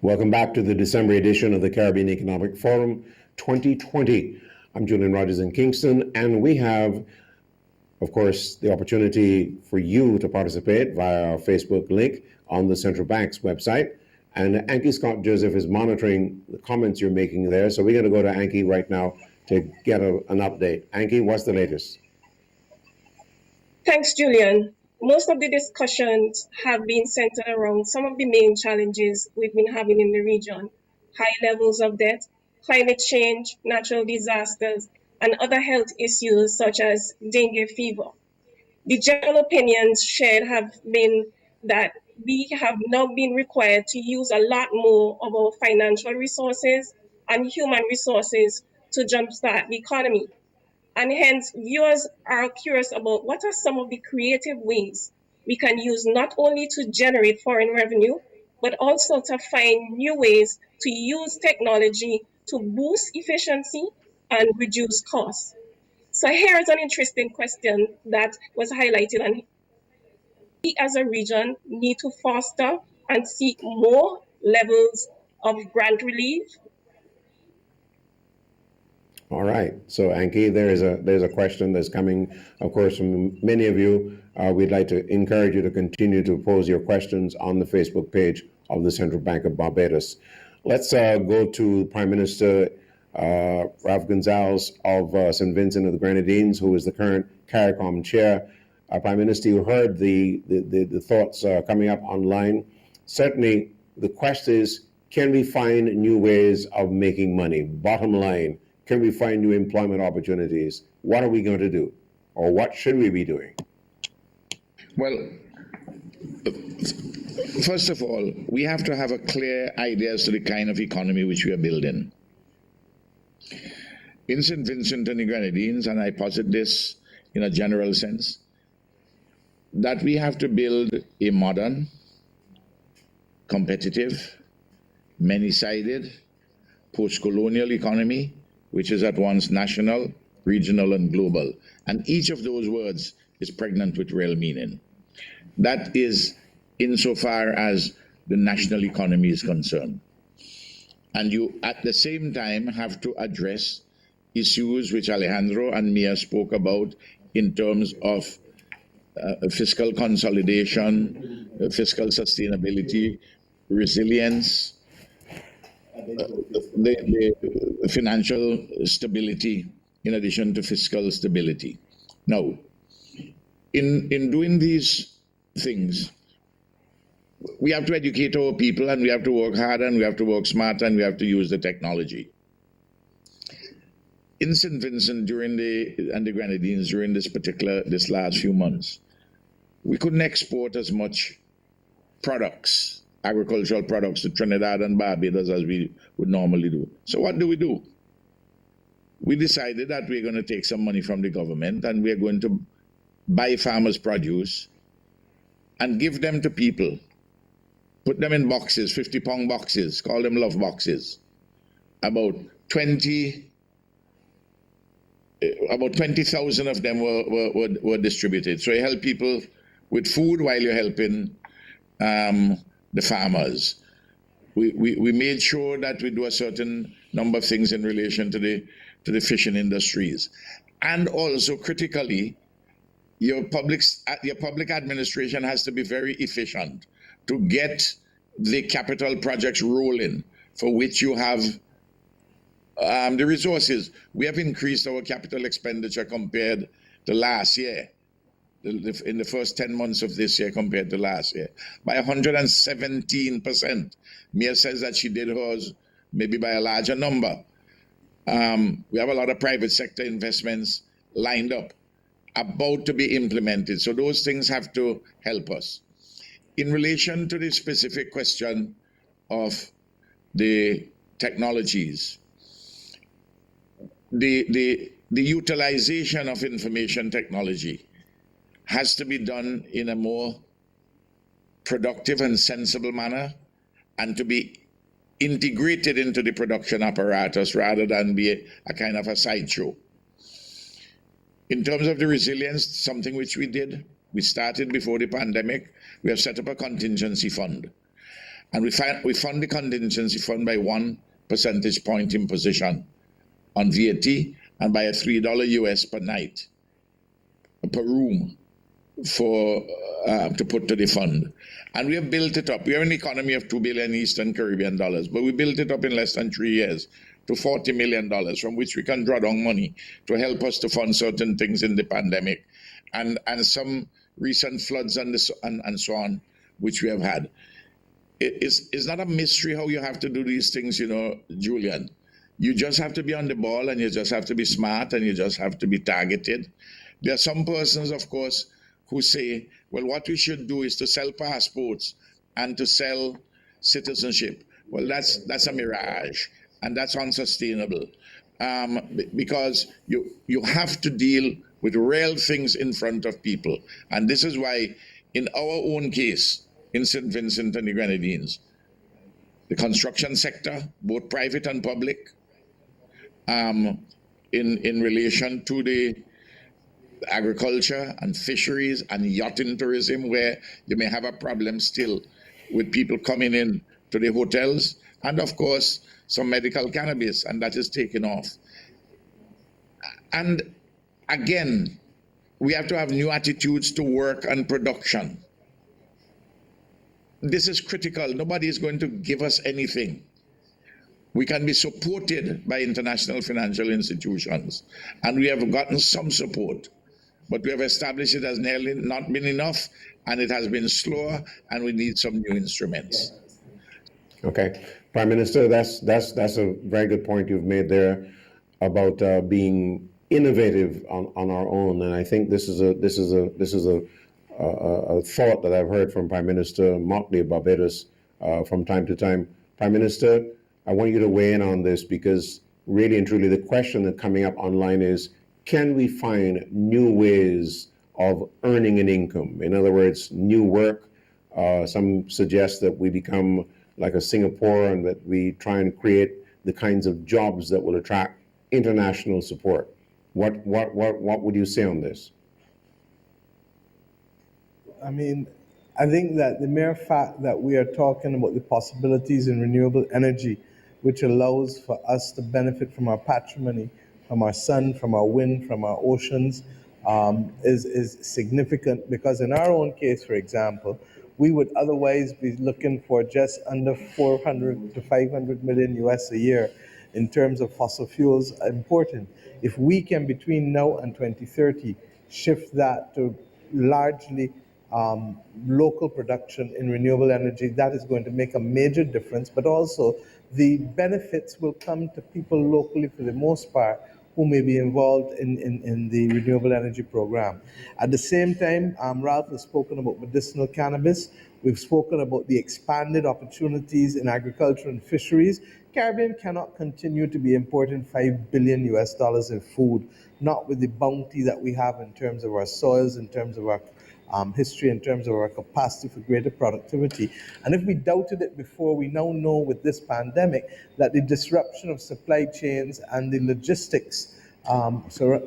Welcome back to the December edition of the Caribbean Economic Forum 2020. I'm Julian Rogers in Kingston, and we have, of course, the opportunity for you to participate via our Facebook link on the Central Bank's website. And Anki Scott Joseph is monitoring the comments you're making there. So we're going to go to Anki right now to get an update. Anki, what's the latest? Thanks, Julian. Most of the discussions have been centered around some of the main challenges we've been having in the region: high levels of debt, climate change, natural disasters, and other health issues such as dengue fever. The general opinions shared have been that we have now been required to use a lot more of our financial resources and human resources to jumpstart the economy. And hence, viewers are curious about what are some of the creative ways we can use not only to generate foreign revenue, but also to find new ways to use technology to boost efficiency and reduce costs. So here is an interesting question that was highlighted, and we as a region need to foster and seek more levels of grant relief. All right. So, Anki, there's a question that's coming, of course, from many of you. We'd like to encourage you to continue to pose your questions on the Facebook page of the Central Bank of Barbados. Let's go to Prime Minister Ralph Gonsalves of St. Vincent of the Grenadines, who is the current CARICOM chair. Prime Minister, you heard the thoughts coming up online. Certainly, the question is, can we find new ways of making money? Bottom line, can we find new employment opportunities? What are we going to do? Or what should we be doing? Well, first of all, we have to have a clear idea as to the kind of economy which we are building. In St. Vincent and the Grenadines, and I posit this in a general sense, that we have to build a modern, competitive, many-sided, post-colonial economy, which is at once national, regional, and global. And each of those words is pregnant with real meaning. That is insofar as the national economy is concerned. And you, at the same time, have to address issues which Alejandro and Mia spoke about in terms of fiscal consolidation, fiscal sustainability, resilience, the financial stability, in addition to fiscal stability. Now, in doing these things, we have to educate our people, and we have to work hard, and we have to work smart, and we have to use the technology. In St. Vincent and the Grenadines during this last few months, we couldn't export as much products, agricultural products, to Trinidad and Barbados as we would normally do. So what do? We decided that we're going to take some money from the government, and we're going to buy farmers' produce and give them to people. Put them in boxes, 50-pound boxes, call them love boxes. About 20,000 of them were distributed. So you help people with food while you're helping the farmers. We made sure that we do a certain number of things in relation to the fishing industries. And also, critically, your public administration has to be very efficient to get the capital projects rolling for which you have the resources. We have increased our capital expenditure compared to last year, in the first 10 months of this year compared to last year, by 117%. Mia says that she did hers maybe by a larger number. We have a lot of private sector investments lined up, about to be implemented. So those things have to help us. In relation to the specific question of the technologies, the utilization of information technology has to be done in a more productive and sensible manner, and to be integrated into the production apparatus rather than be a kind of a sideshow. In terms of the resilience, something which we did, we started before the pandemic. We have set up a contingency fund. And we fund the contingency fund by 1 percentage point imposition on VAT, and by a $3 US per night, per room, for to put to the fund. And we have built it up. We have an economy of $2 billion Eastern Caribbean dollars, but we built it up in less than 3 years to $40 million, from which we can draw down money to help us to fund certain things in the pandemic, and some recent floods and so on, which we have had. It's not a mystery how you have to do these things, Julian. You just have to be on the ball, and you just have to be smart, and you just have to be targeted. There are some persons, of course, who say, well, what we should do is to sell passports and to sell citizenship. Well, that's a mirage, and that's unsustainable, because you have to deal with real things in front of people. And this is why, in our own case, in St. Vincent and the Grenadines, the construction sector, both private and public, in relation to the agriculture and fisheries and yachting tourism, where you may have a problem still with people coming in to the hotels, and of course, some medical cannabis, and that is taken off. And again, we have to have new attitudes to work and production. This is critical. Nobody is going to give us anything. We can be supported by international financial institutions, and we have gotten some support, but we have established it as nearly not been enough, and it has been slower, and we need some new instruments. Okay, Prime Minister, that's a very good point you've made there about being innovative on our own, and I think this is a thought that I've heard from Prime Minister Motley of Barbados from time to time. Prime Minister, I want you to weigh in on this, because really and truly the question that's coming up online is, can we find new ways of earning an income? In other words, new work. Some suggest that we become like a Singapore, and that we try and create the kinds of jobs that will attract international support. What would you say on this? I mean, I think that the mere fact that we are talking about the possibilities in renewable energy, which allows for us to benefit from our patrimony, from our sun, from our wind, from our oceans, is significant, because in our own case, for example, we would otherwise be looking for just under 400 to 500 million US a year in terms of fossil fuels imported. If we can, between now and 2030, shift that to largely local production in renewable energy, that is going to make a major difference. But also, the benefits will come to people locally for the most part who may be involved in the renewable energy program. At the same time, Ralph has spoken about medicinal cannabis. We've spoken about the expanded opportunities in agriculture and fisheries. Caribbean cannot continue to be importing $5 billion US in food, not with the bounty that we have in terms of our soils, in terms of our history, in terms of our capacity for greater productivity. And if we doubted it before, we now know with this pandemic that the disruption of supply chains and the logistics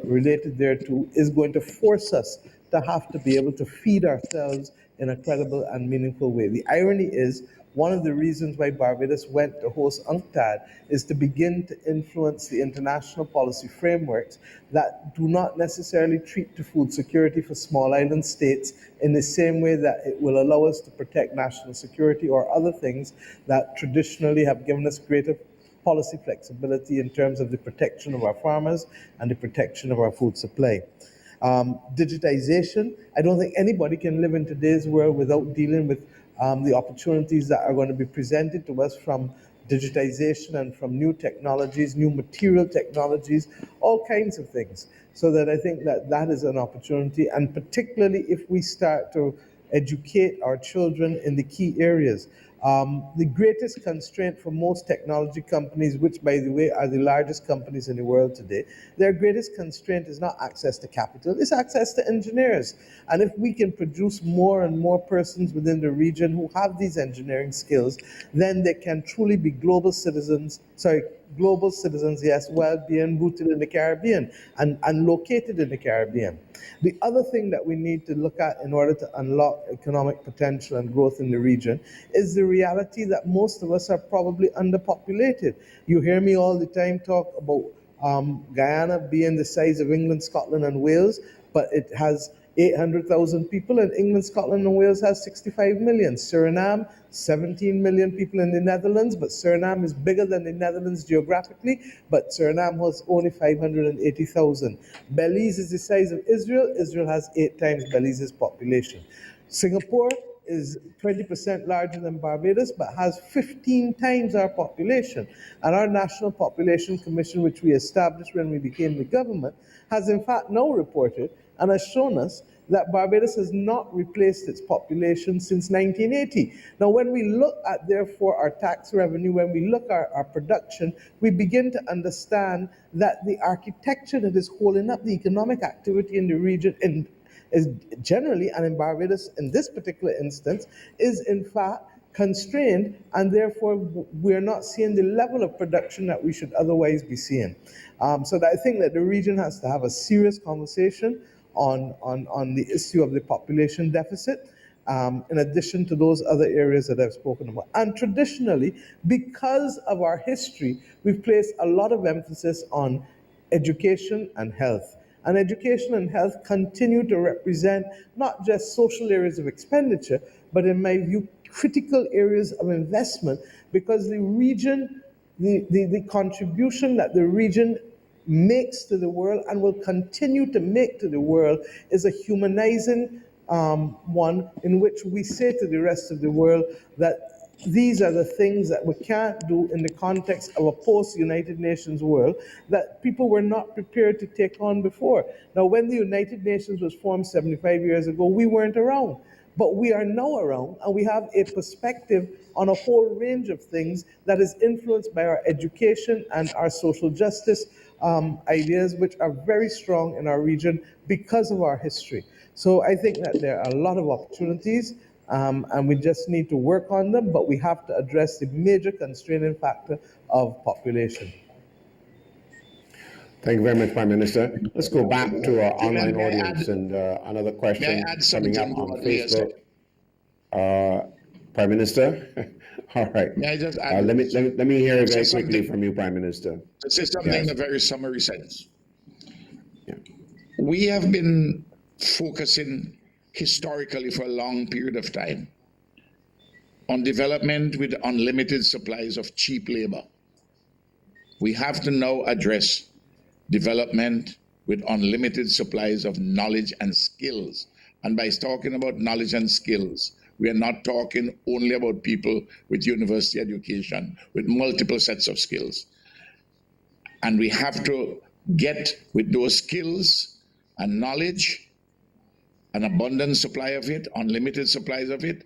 related thereto is going to force us to have to be able to feed ourselves in a credible and meaningful way. The irony is, one of the reasons why Barbados went to host UNCTAD is to begin to influence the international policy frameworks that do not necessarily treat to food security for small island states in the same way that it will allow us to protect national security or other things that traditionally have given us greater policy flexibility in terms of the protection of our farmers and the protection of our food supply. Digitization, I don't think anybody can live in today's world without dealing with the opportunities that are going to be presented to us from digitization and from new technologies, new material technologies, all kinds of things. So that I think that that is an opportunity, and particularly if we start to educate our children in the key areas. The greatest constraint for most technology companies, which, by the way, are the largest companies in the world today, their greatest constraint is not access to capital, it's access to engineers. And if we can produce more and more persons within the region who have these engineering skills, then they can truly be global citizens, yes, while being rooted in the Caribbean and located in the Caribbean. The other thing that we need to look at in order to unlock economic potential and growth in the region is the reality that most of us are probably underpopulated. You hear me all the time talk about Guyana being the size of England, Scotland, and Wales, but it has 800,000 people, and England, Scotland, and Wales has 65 million. Suriname, 17 million people in the Netherlands, but Suriname is bigger than the Netherlands geographically, but Suriname has only 580,000. Belize is the size of Israel. Israel has 8 times Belize's population. Singapore is 20% larger than Barbados, but has 15 times our population. And our National Population Commission, which we established when we became the government, has in fact now reported and has shown us that Barbados has not replaced its population since 1980. Now, when we look at, therefore, our tax revenue, when we look at our production, we begin to understand that the architecture that is holding up the economic activity in the region is generally, and in Barbados in this particular instance, is in fact constrained, and therefore we're not seeing the level of production that we should otherwise be seeing. So that I think that the region has to have a serious conversation on the issue of the population deficit, in addition to those other areas that I've spoken about. And traditionally, because of our history, we've placed a lot of emphasis on education and health. And education and health continue to represent not just social areas of expenditure, but in my view, critical areas of investment, because the region, the contribution that the region makes to the world and will continue to make to the world is a humanizing one, in which we say to the rest of the world that these are the things that we can't do in the context of a post-United Nations world that people were not prepared to take on before. Now, when the United Nations was formed 75 years ago, we weren't around. But we are now around, and we have a perspective on a whole range of things that is influenced by our education and our social justice ideas, which are very strong in our region because of our history. So I think that there are a lot of opportunities, and we just need to work on them, but we have to address the major constraining factor of population. Thank you very much, Prime Minister. Let's go back to our online audience and another question coming up on Facebook. Prime Minister? All right. May I just let me hear it very quickly from you, Prime Minister. To say something in a very summary sense. Yeah. We have been focusing historically for a long period of time on development with unlimited supplies of cheap labor. We have to now address development with unlimited supplies of knowledge and skills. And by talking about knowledge and skills, we are not talking only about people with university education, with multiple sets of skills. And we have to get with those skills and knowledge, an abundant supply of it, unlimited supplies of it,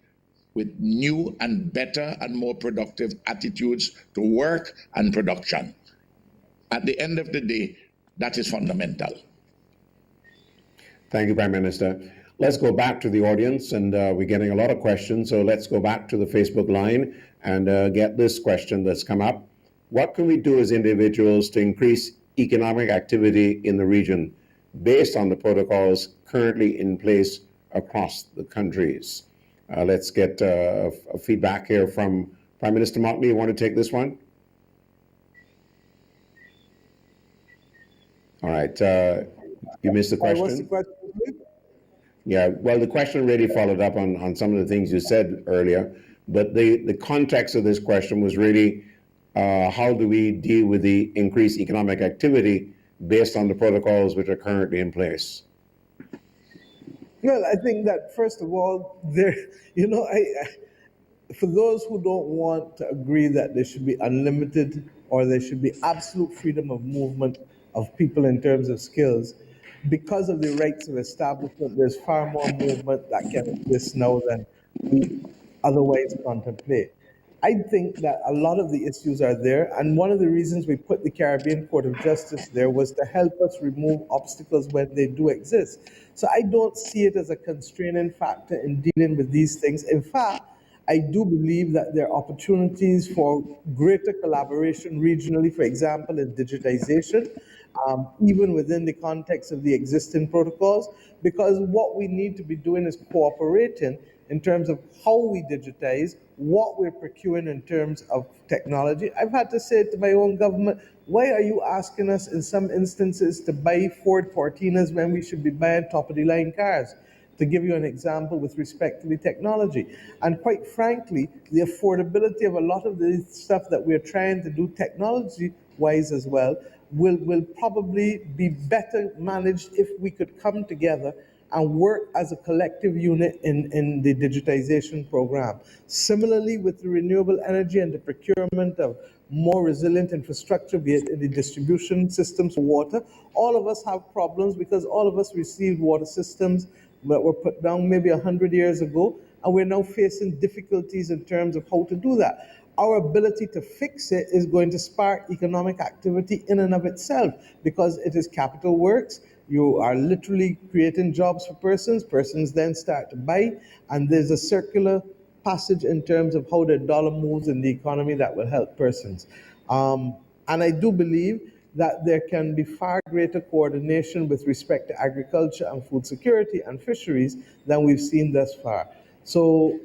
with new and better and more productive attitudes to work and production. At the end of the day, that is fundamental. Thank you, Prime Minister. Let's go back to the audience, and we're getting a lot of questions, so let's go back to the Facebook line and get this question that's come up. What can we do as individuals to increase economic activity in the region based on the protocols currently in place across the countries? Let's get a feedback here from Prime Minister Motley. You want to take this one? All right. You missed the question. What's the question? Yeah, well, the question really followed up on some of the things you said earlier, but the context of this question was really how do we deal with the increased economic activity based on the protocols which are currently in place? Well, I think that first of all, for those who don't want to agree that there should be unlimited or there should be absolute freedom of movement of people in terms of skills, because of the rights of establishment, there's far more movement that can exist now than we otherwise contemplate. I think that a lot of the issues are there, and one of the reasons we put the Caribbean Court of Justice there was to help us remove obstacles when they do exist. So I don't see it as a constraining factor in dealing with these things. In fact, I do believe that there are opportunities for greater collaboration regionally, for example, in digitization, even within the context of the existing protocols, because what we need to be doing is cooperating in terms of how we digitize, what we're procuring in terms of technology. I've had to say to my own government, why are you asking us in some instances to buy Ford Cortinas when we should be buying top-of-the-line cars? To give you an example with respect to the technology. And quite frankly, the affordability of a lot of the stuff that we're trying to do technology-wise as well will probably be better managed if we could come together and work as a collective unit in the digitization program. Similarly, with the renewable energy and the procurement of more resilient infrastructure, be it in the distribution systems for water, all of us have problems because all of us received water systems that were put down maybe 100 years ago, and we're now facing difficulties in terms of how to do that. Our ability to fix it is going to spark economic activity in and of itself because it is capital works. You are literally creating jobs for persons. Persons then start to buy, and there's a circular passage in terms of how the dollar moves in the economy that will help persons. And I do believe that there can be far greater coordination with respect to agriculture and food security and fisheries than we've seen thus far. So,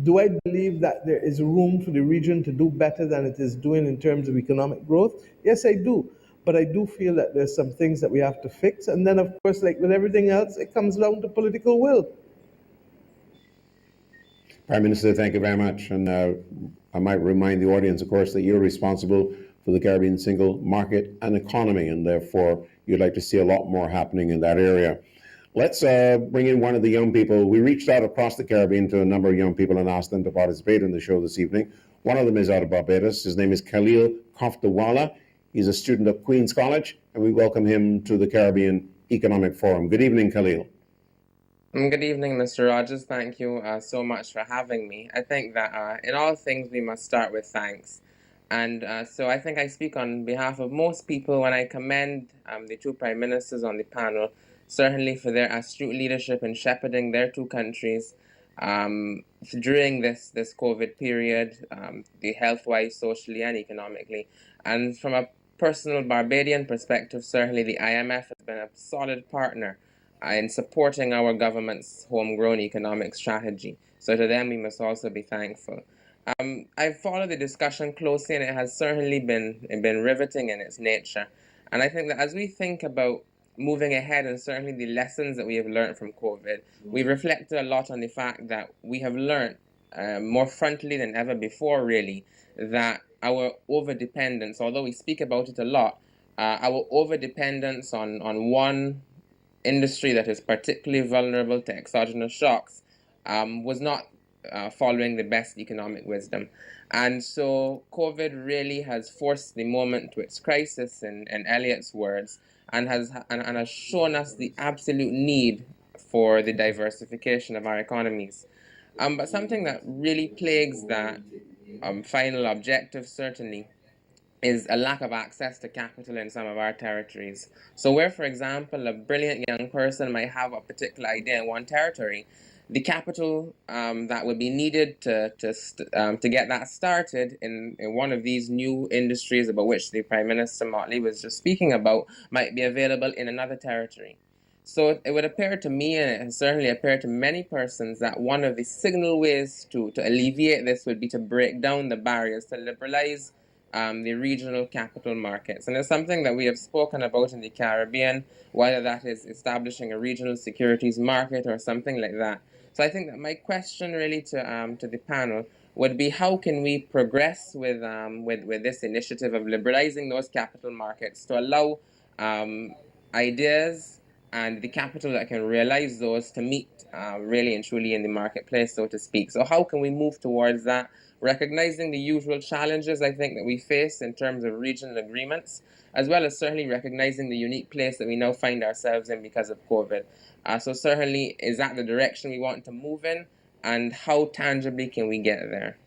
do I believe that there is room for the region to do better than it is doing in terms of economic growth? Yes, I do. But I do feel that there's some things that we have to fix. And then, of course, like with everything else, it comes down to political will. Prime Minister, thank you very much. And I might remind the audience, of course, that you're responsible for the Caribbean single market and economy, and therefore you'd like to see a lot more happening in that area. Let's bring in one of the young people. We reached out across the Caribbean to a number of young people and asked them to participate in the show this evening. One of them is out of Barbados. His name is Khalil Koftawala. He's a student of Queen's College, and we welcome him to the Caribbean Economic Forum. Good evening, Khalil. Good evening, Mr. Rogers. Thank you so much for having me. I think that in all things we must start with thanks. And so I think I speak on behalf of most people when I commend the two prime ministers on the panel, certainly for their astute leadership in shepherding their two countries during this COVID period, the health-wise, socially, and economically. And from a personal Barbadian perspective, certainly the IMF has been a solid partner in supporting our government's homegrown economic strategy. So to them, we must also be thankful. I've followed the discussion closely, and it has certainly been riveting in its nature. And I think that as we think about moving ahead, and certainly the lessons that we have learned from COVID, we've reflected a lot on the fact that we have learned more frontally than ever before, really, that our overdependence, although we speak about it a lot, our overdependence on one industry that is particularly vulnerable to exogenous shocks was not following the best economic wisdom. And so COVID really has forced the moment to its crisis, in Eliot's words, and has shown us the absolute need for the diversification of our economies. But something that really plagues that final objective, certainly, is a lack of access to capital in some of our territories. So where, for example, a brilliant young person might have a particular idea in one territory, the capital that would be needed to get that started in one of these new industries about which the Prime Minister Motley was just speaking about might be available in another territory. So it would appear to me, and it has certainly appeared to many persons, that one of the signal ways to alleviate this would be to break down the barriers, to liberalize the regional capital markets. And it's something that we have spoken about in the Caribbean, whether that is establishing a regional securities market or something like that. So I think that my question really to the panel would be, how can we progress with this initiative of liberalizing those capital markets to allow ideas and the capital that can realize those to meet really and truly in the marketplace, so to speak. So how can we move towards that, recognizing the usual challenges I think that we face in terms of regional agreements, as well as certainly recognizing the unique place that we now find ourselves in because of COVID. So certainly, is that the direction we want to move in, and how tangibly can we get there?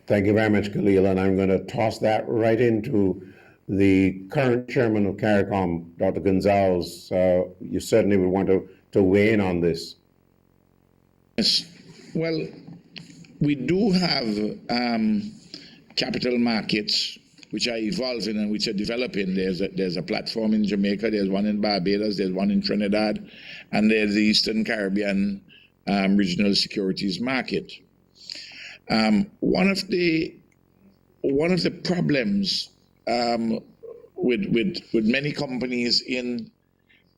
Thank you very much, Khalil, and I'm going to toss that right into the current chairman of Carriacou, Dr. Gonzalez. You certainly would want to weigh in on this. Yes. Well, we do have capital markets which are evolving and which are developing. There's a platform in Jamaica, there's one in Barbados, there's one in Trinidad, and there's the Eastern Caribbean Regional Securities Market. One of the problems with many companies in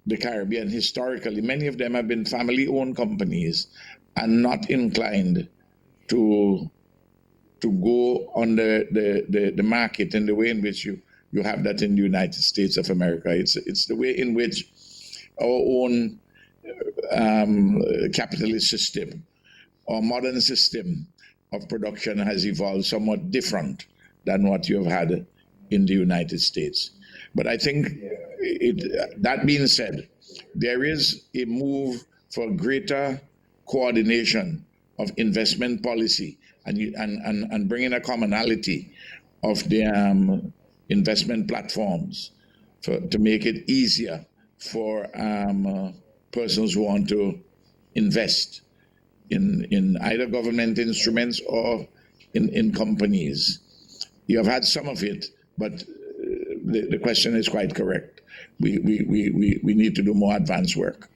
the Caribbean historically, many of them have been family-owned companies and not inclined to go on the market in the way in which you have that in the United States of America. It's the way in which our own capitalist system or modern system of production has evolved somewhat different than what you have had in the United States. But I think, that being said, there is a move for greater coordination of investment policy and bringing a commonality of the investment platforms to make it easier for persons who want to invest in either government instruments or in companies. You have had some of it, but the question is quite correct. We need to do more advanced work.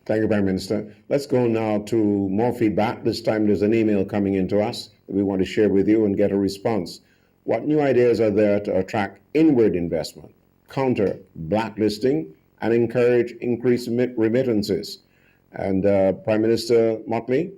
Thank you, Prime Minister. Let's go now to more feedback. This time there's an email coming into us that we want to share with you and get a response. What new ideas are there to attract inward investment, counter blacklisting, and encourage increased remittances? And Prime Minister Motley?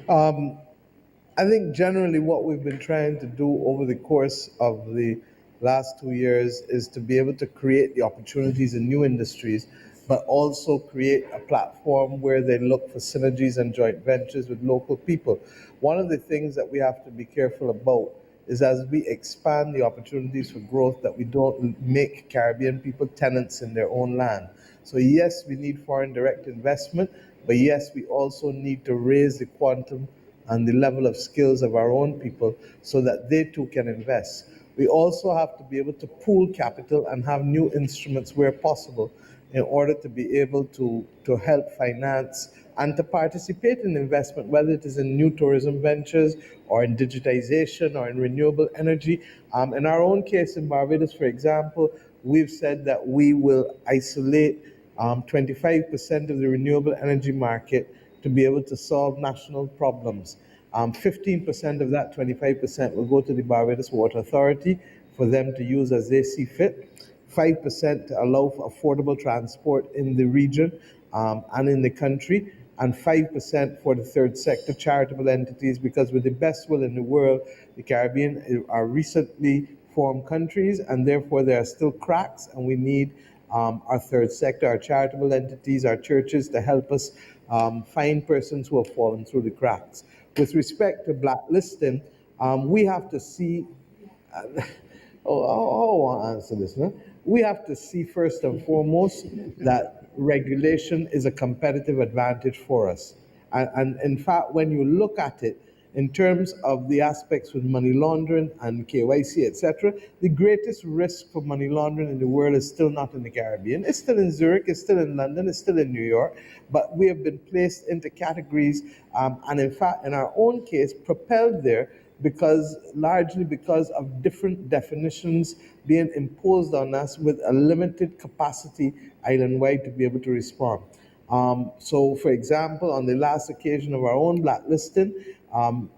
I think generally what we've been trying to do over the course of the last 2 years is to be able to create the opportunities in new industries, but also create a platform where they look for synergies and joint ventures with local people. One of the things that we have to be careful about is as we expand the opportunities for growth that we don't make Caribbean people tenants in their own land. So yes, we need foreign direct investment, but yes, we also need to raise the quantum and the level of skills of our own people so that they too can invest. We also have to be able to pool capital and have new instruments where possible in order to be able to help finance and to participate in investment, whether it is in new tourism ventures or in digitization or in renewable energy. In our own case in Barbados, for example, we've said that we will isolate 25% of the renewable energy market to be able to solve national problems. 15% of that 25% will go to the Barbados Water Authority for them to use as they see fit. 5% to allow for affordable transport in the region and in the country, and 5% for the third sector charitable entities, because with the best will in the world, the Caribbean are recently formed countries, and therefore there are still cracks, and we need our third sector, our charitable entities, our churches to help us find persons who have fallen through the cracks. With respect to blacklisting, we have to see, how I want to answer this, no? We have to see first and foremost that regulation is a competitive advantage for us. And in fact, when you look at it in terms of the aspects with money laundering and KYC, etc., the greatest risk for money laundering in the world is still not in the Caribbean. It's still in Zurich, it's still in London, it's still in New York, but we have been placed into categories, and in fact, in our own case, propelled there largely because of different definitions being imposed on us with a limited capacity island-wide to be able to respond. So, for example, on the last occasion of our own blacklisting,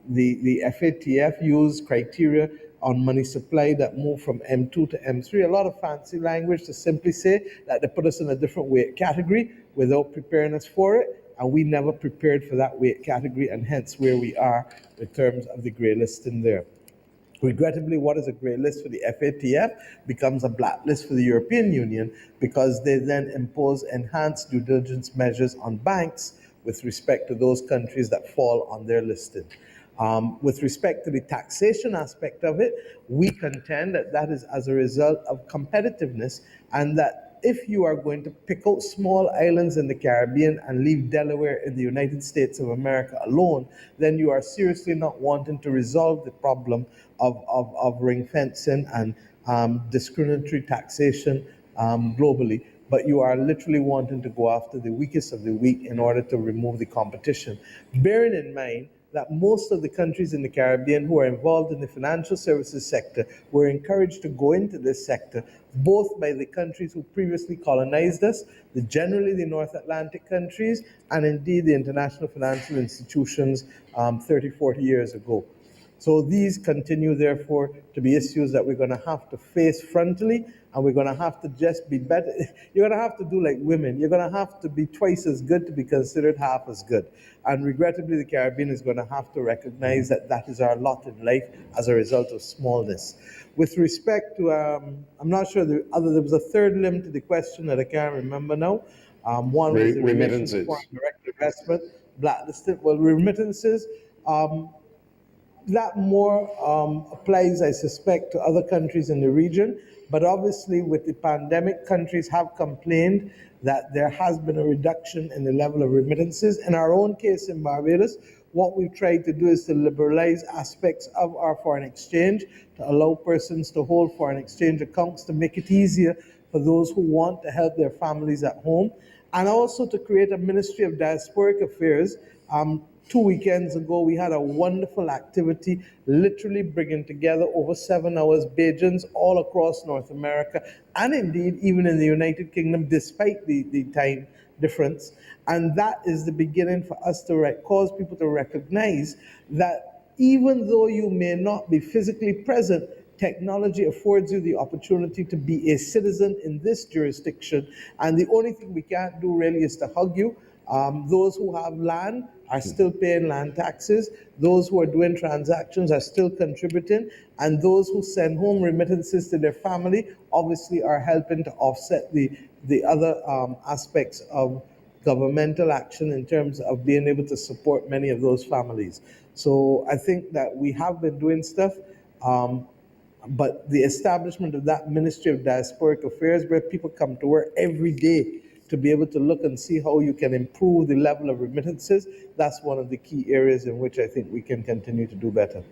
the FATF used criteria on money supply that moved from M2 to M3, a lot of fancy language to simply say that they put us in a different weight category without preparing us for it, and we never prepared for that weight category, and hence where we are in terms of the grey listing there. Regrettably, what is a grey list for the FATF becomes a blacklist for the European Union, because they then impose enhanced due diligence measures on banks with respect to those countries that fall on their listing. With respect to the taxation aspect of it, we contend that that is as a result of competitiveness, and that if you are going to pick out small islands in the Caribbean and leave Delaware in the United States of America alone, then you are seriously not wanting to resolve the problem of ring fencing and discriminatory taxation globally, but you are literally wanting to go after the weakest of the weak in order to remove the competition. Bearing in mind that most of the countries in the Caribbean who are involved in the financial services sector were encouraged to go into this sector, both by the countries who previously colonized us, generally the North Atlantic countries, and indeed the international financial institutions 30, 40 years ago. So these continue, therefore, to be issues that we're going to have to face frontally, and we're going to have to just be better. You're going to have to do like women. You're going to have to be twice as good to be considered half as good. And regrettably, the Caribbean is going to have to recognize that that is our lot in life as a result of smallness. With respect to, I'm not sure, there was a third limb to the question that I can't remember now. One was the remittances. Foreign direct investment, blacklisted. Well, remittances, that more applies, I suspect, to other countries in the region. But obviously, with the pandemic, countries have complained that there has been a reduction in the level of remittances. In our own case in Barbados, what we've tried to do is to liberalize aspects of our foreign exchange, to allow persons to hold foreign exchange accounts, to make it easier for those who want to help their families at home, and also to create a Ministry of Diasporic Affairs. 2 weekends ago, we had a wonderful activity, literally bringing together over 7 hours Bajans all across North America, and indeed even in the United Kingdom, despite the time difference. And that is the beginning for us to cause people to recognize that even though you may not be physically present, technology affords you the opportunity to be a citizen in this jurisdiction. And the only thing we can't do really is to hug you. Those who have land are still paying land taxes. Those who are doing transactions are still contributing. And those who send home remittances to their family obviously are helping to offset the other aspects of governmental action in terms of being able to support many of those families. So I think that we have been doing stuff, but the establishment of that Ministry of Diasporic Affairs, where people come to work every day to be able to look and see how you can improve the level of remittances, that's one of the key areas in which I think we can continue to do better.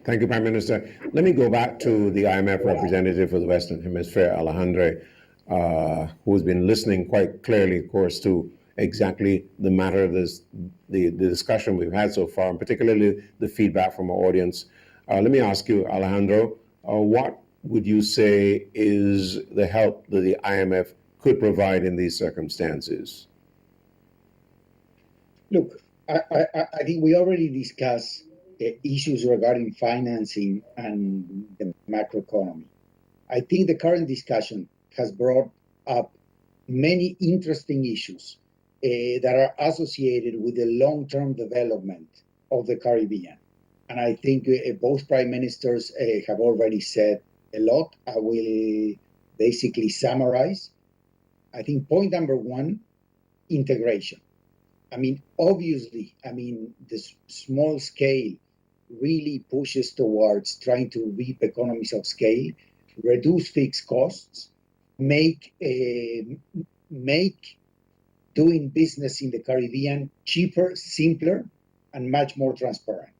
Thank you, Prime Minister. Let me go back to the IMF representative for the Western Hemisphere, Alejandro, who's been listening quite clearly, of course, to exactly the matter of this, the discussion we've had so far, and particularly the feedback from our audience. Let me ask you, Alejandro, what would you say is the help that the IMF could provide in these circumstances? Look, I think we already discussed issues regarding financing and the macroeconomy. I think the current discussion has brought up many interesting issues that are associated with the long-term development of the Caribbean. And I think both prime ministers have already said a lot. I will basically summarize. I think point number one, integration. I mean, obviously, the small scale really pushes towards trying to reap economies of scale, reduce fixed costs, make doing business in the Caribbean cheaper, simpler, and much more transparent.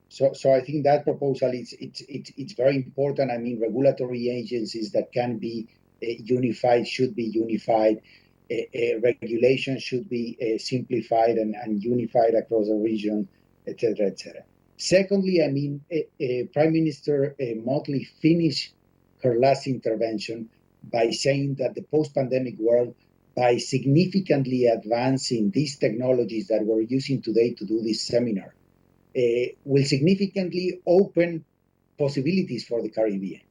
So I think that proposal it's very important. I mean, regulatory agencies that can be unified should be unified. Regulation should be simplified and unified across the region, etc., etc. Secondly, I mean, Prime Minister Motley finished her last intervention by saying that the post-pandemic world, by significantly advancing these technologies that we're using today to do this seminar, will significantly open possibilities for the Caribbean.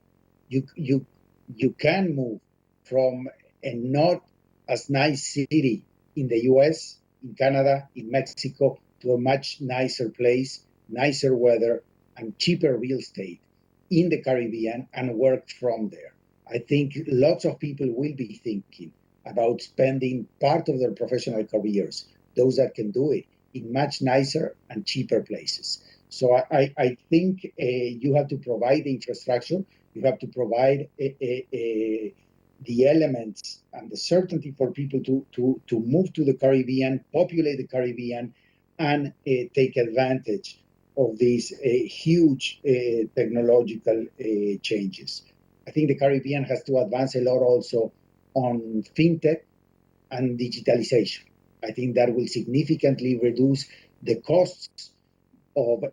You can move from a not as nice city in the US, in Canada, in Mexico, to a much nicer place, nicer weather, and cheaper real estate in the Caribbean and work from there. I think lots of people will be thinking about spending part of their professional careers, those that can do it, in much nicer and cheaper places. So I think you have to provide the infrastructure, you have to provide the elements and the certainty for people to move to the Caribbean, populate the Caribbean, and take advantage of these huge technological changes. I think the Caribbean has to advance a lot also on fintech and digitalization. I think that will significantly reduce the costs of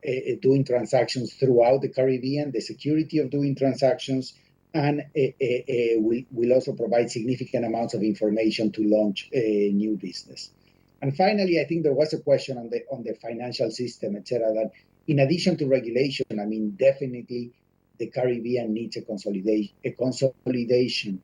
doing transactions throughout the Caribbean, the security of doing transactions, and will also provide significant amounts of information to launch a new business. And finally, I think there was a question on the financial system, etc., that in addition to regulation, I mean, definitely the Caribbean needs a consolidation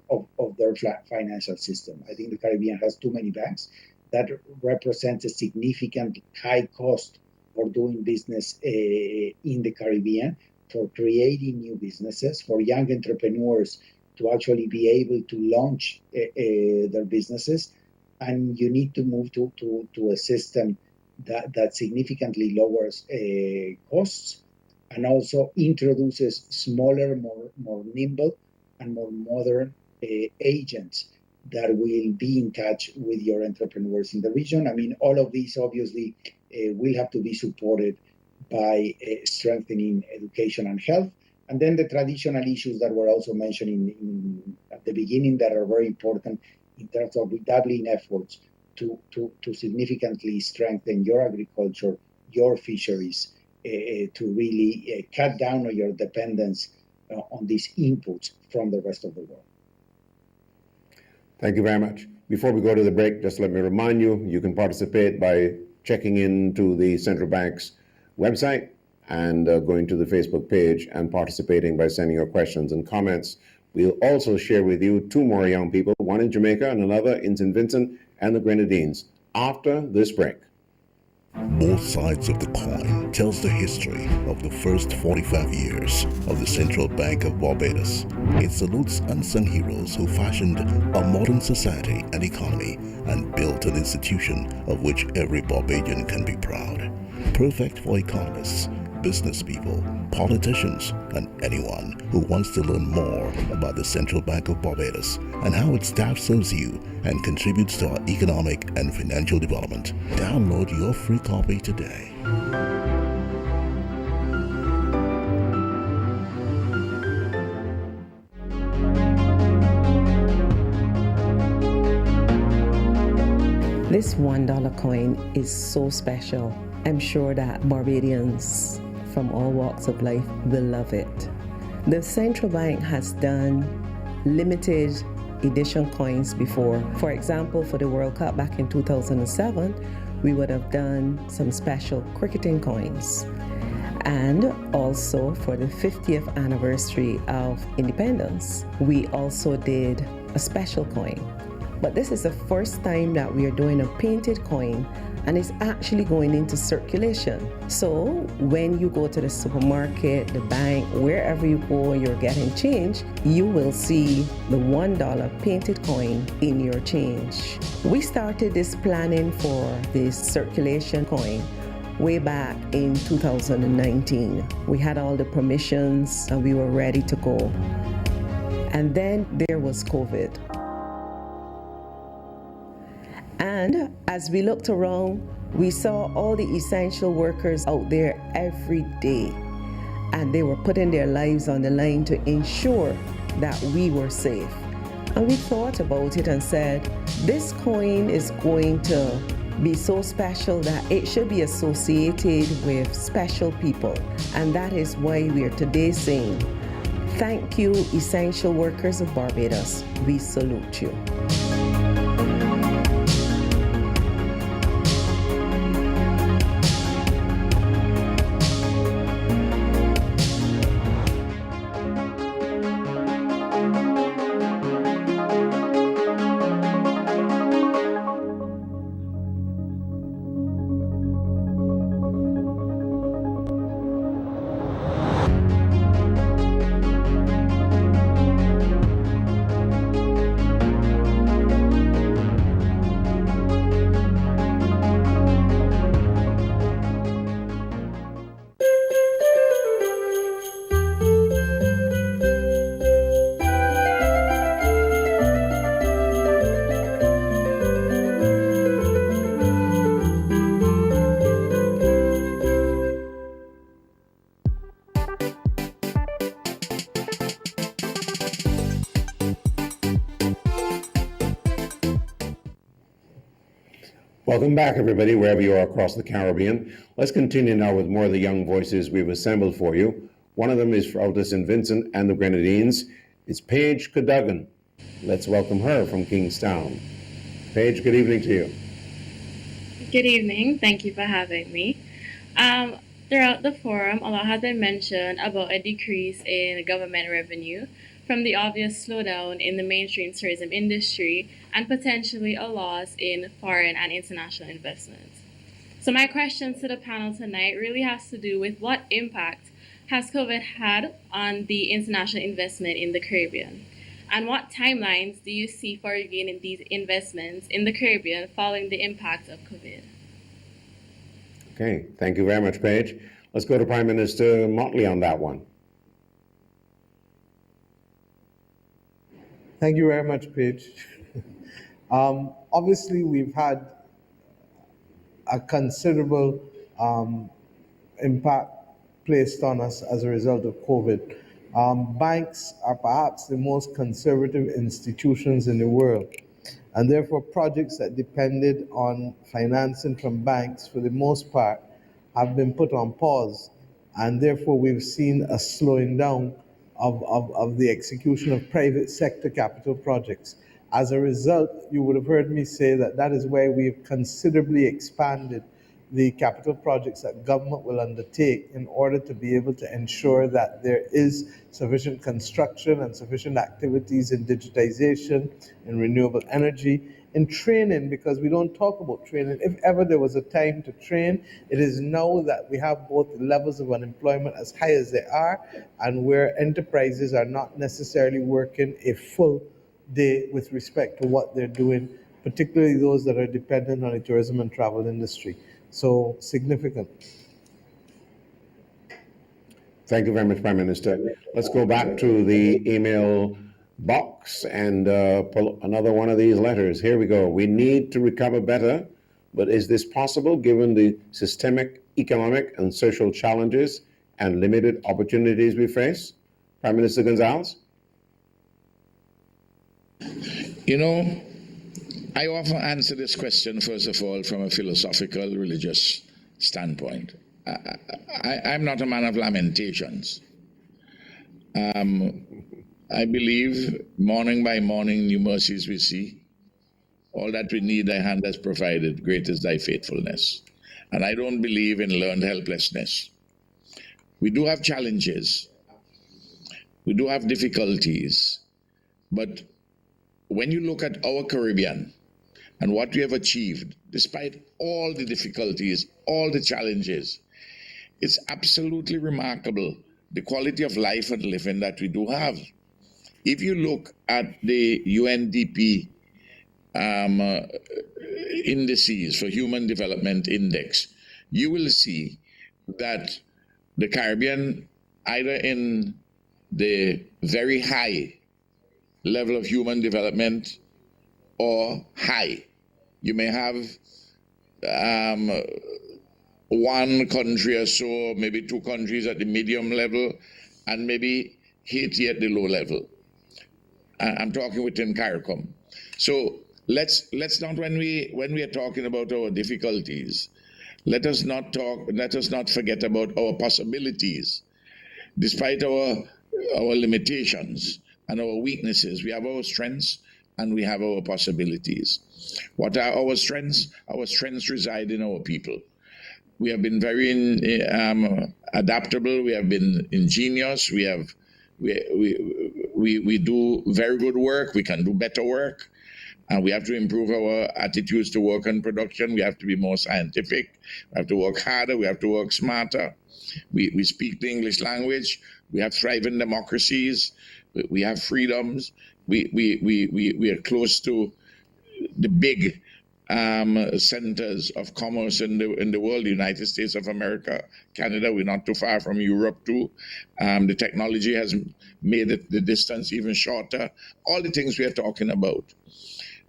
of their financial system. I think the Caribbean has too many banks. That represents a significant high cost for doing business in the Caribbean, for creating new businesses, for young entrepreneurs to actually be able to launch their businesses. And you need to move to a system that significantly lowers costs and also introduces smaller, more nimble, and more modern agents that will be in touch with your entrepreneurs in the region. I mean, all of these obviously will have to be supported by strengthening education and health. And then the traditional issues that were also mentioned at the beginning that are very important in terms of redoubling efforts to significantly strengthen your agriculture, your fisheries, to really cut down on your dependence on these inputs from the rest of the world. Thank you very much. Before we go to the break, just let me remind you, you can participate by checking into the central bank's website and going to the Facebook page and participating by sending your questions and comments. We'll also share with you two more young people, one in Jamaica and another in St. Vincent and the Grenadines, after this break. Both sides of the coin tells the history of the first 45 years of the Central Bank of Barbados. It salutes unsung heroes who fashioned a modern society and economy and built an institution of which every Barbadian can be proud. Perfect for economists, business people, politicians, and anyone who wants to learn more about the Central Bank of Barbados and how its staff serves you and contributes to our economic and financial development. Download your free copy today. This $1 coin is so special. I'm sure that Barbadians from all walks of life will love it. The central bank has done limited edition coins before. For example, for the World Cup back in 2007, we would have done some special cricketing coins. And also for the 50th anniversary of independence, we also did a special coin. But this is the first time that we are doing a painted coin, and it's actually going into circulation. So when you go to the supermarket, the bank, wherever you go, you're getting change, you will see the $1 painted coin in your change. We started this planning for this circulation coin way back in 2019. We had all the permissions and we were ready to go. And then there was COVID. And as we looked around, we saw all the essential workers out there every day, and they were putting their lives on the line to ensure that we were safe. And we thought about it and said, this coin is going to be so special that it should be associated with special people. And that is why we are today saying, thank you, essential workers of Barbados. We salute you. Welcome back, everybody, wherever you are across the Caribbean. Let's continue now with more of the young voices we've assembled for you. One of them is out of St. Vincent and the Grenadines. It's Paige Cadogan. Let's welcome her from Kingstown. Paige, good evening to you. Good evening. Thank you for having me. Throughout the forum, a lot has been mentioned about a decrease in government revenue from the obvious slowdown in the mainstream tourism industry and potentially a loss in foreign and international investments. So my question to the panel tonight really has to do with what impact has COVID had on the international investment in the Caribbean? And what timelines do you see for regaining these investments in the Caribbean following the impact of COVID? Okay, thank you very much, Paige. Let's go to Prime Minister Motley on that one. Thank you very much, Paige. Obviously, we've had a considerable impact placed on us as a result of COVID. Banks are perhaps the most conservative institutions in the world, and therefore projects that depended on financing from banks for the most part have been put on pause, and therefore we've seen a slowing down of the execution of private sector capital projects. As a result, you would have heard me say that that is why we've considerably expanded the capital projects that government will undertake in order to be able to ensure that there is sufficient construction and sufficient activities in digitization, in renewable energy, in training, because we don't talk about training. If ever there was a time to train, it is now that we have both levels of unemployment as high as they are, and where enterprises are not necessarily working a full day with respect to what they're doing, particularly those that are dependent on the tourism and travel industry. So significant. Thank you very much, Prime Minister. Let's go back to the email box and pull another one of these letters. Here we go. We need to recover better, but is this possible given the systemic, economic, and social challenges and limited opportunities we face? Prime Minister Gonzalez? You know, I often answer this question, first of all, from a philosophical, religious standpoint. I'm not a man of lamentations. I believe morning by morning new mercies we see. All that we need thy hand has provided, great is thy faithfulness. And I don't believe in learned helplessness. We do have challenges. We do have difficulties. But when you look at our Caribbean and what we have achieved, despite all the difficulties, all the challenges, it's absolutely remarkable, the quality of life and living that we do have. If you look at the UNDP indices for Human Development Index, you will see that the Caribbean, either in the very high level of human development or high. You may have one country or so, maybe two countries at the medium level, and maybe Haiti at the low level. I'm talking within Carriacou. So let's not, when we are talking about our difficulties, let us not forget about our possibilities. Despite our limitations and our weaknesses, we have our strengths and we have our possibilities. What are our strengths? Our strengths reside in our people. We have been very adaptable. We have been ingenious. We do very good work. We can do better work. And we have to improve our attitudes to work and production. We have to be more scientific. We have to work harder. We have to work smarter. We speak the English language. We have thriving democracies. We have freedoms. We are close to the big centers of commerce in the world, the United States of America, Canada. We're not too far from Europe too. The technology has made the distance even shorter. All the things we are talking about.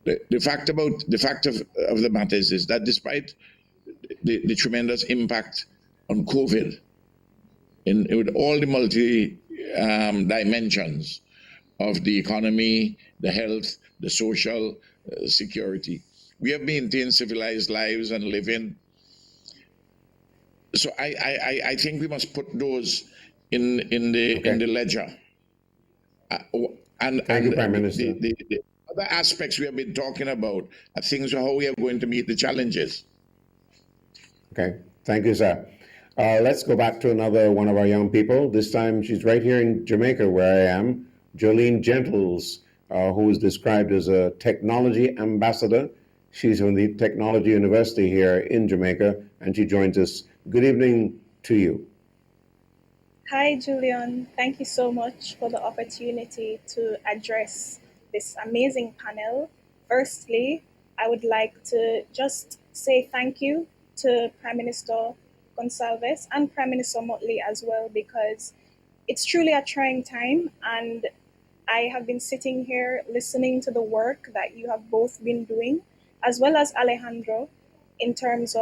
The fact of the matter is that despite the tremendous impact on COVID, with all the multi dimensions of the economy, the health, the social security, we have maintained civilized lives and living. So I think we must put those in the ledger. Thank you, Prime Minister. The other aspects we have been talking about are things of how we are going to meet the challenges. Okay, thank you, sir. Let's go back to another one of our young people. This time she's right here in Jamaica, where I am. Jolene Gentles, who is described as a technology ambassador. She's from the Technology University here in Jamaica, and she joins us. Good evening to you. Hi, Julian. Thank you so much for the opportunity to address this amazing panel. Firstly, I would like to just say thank you to Prime Minister Gonsalves and Prime Minister Motley as well, because it's truly a trying time, and I have been sitting here listening to the work that you have both been doing, as well as Alejandro, in terms of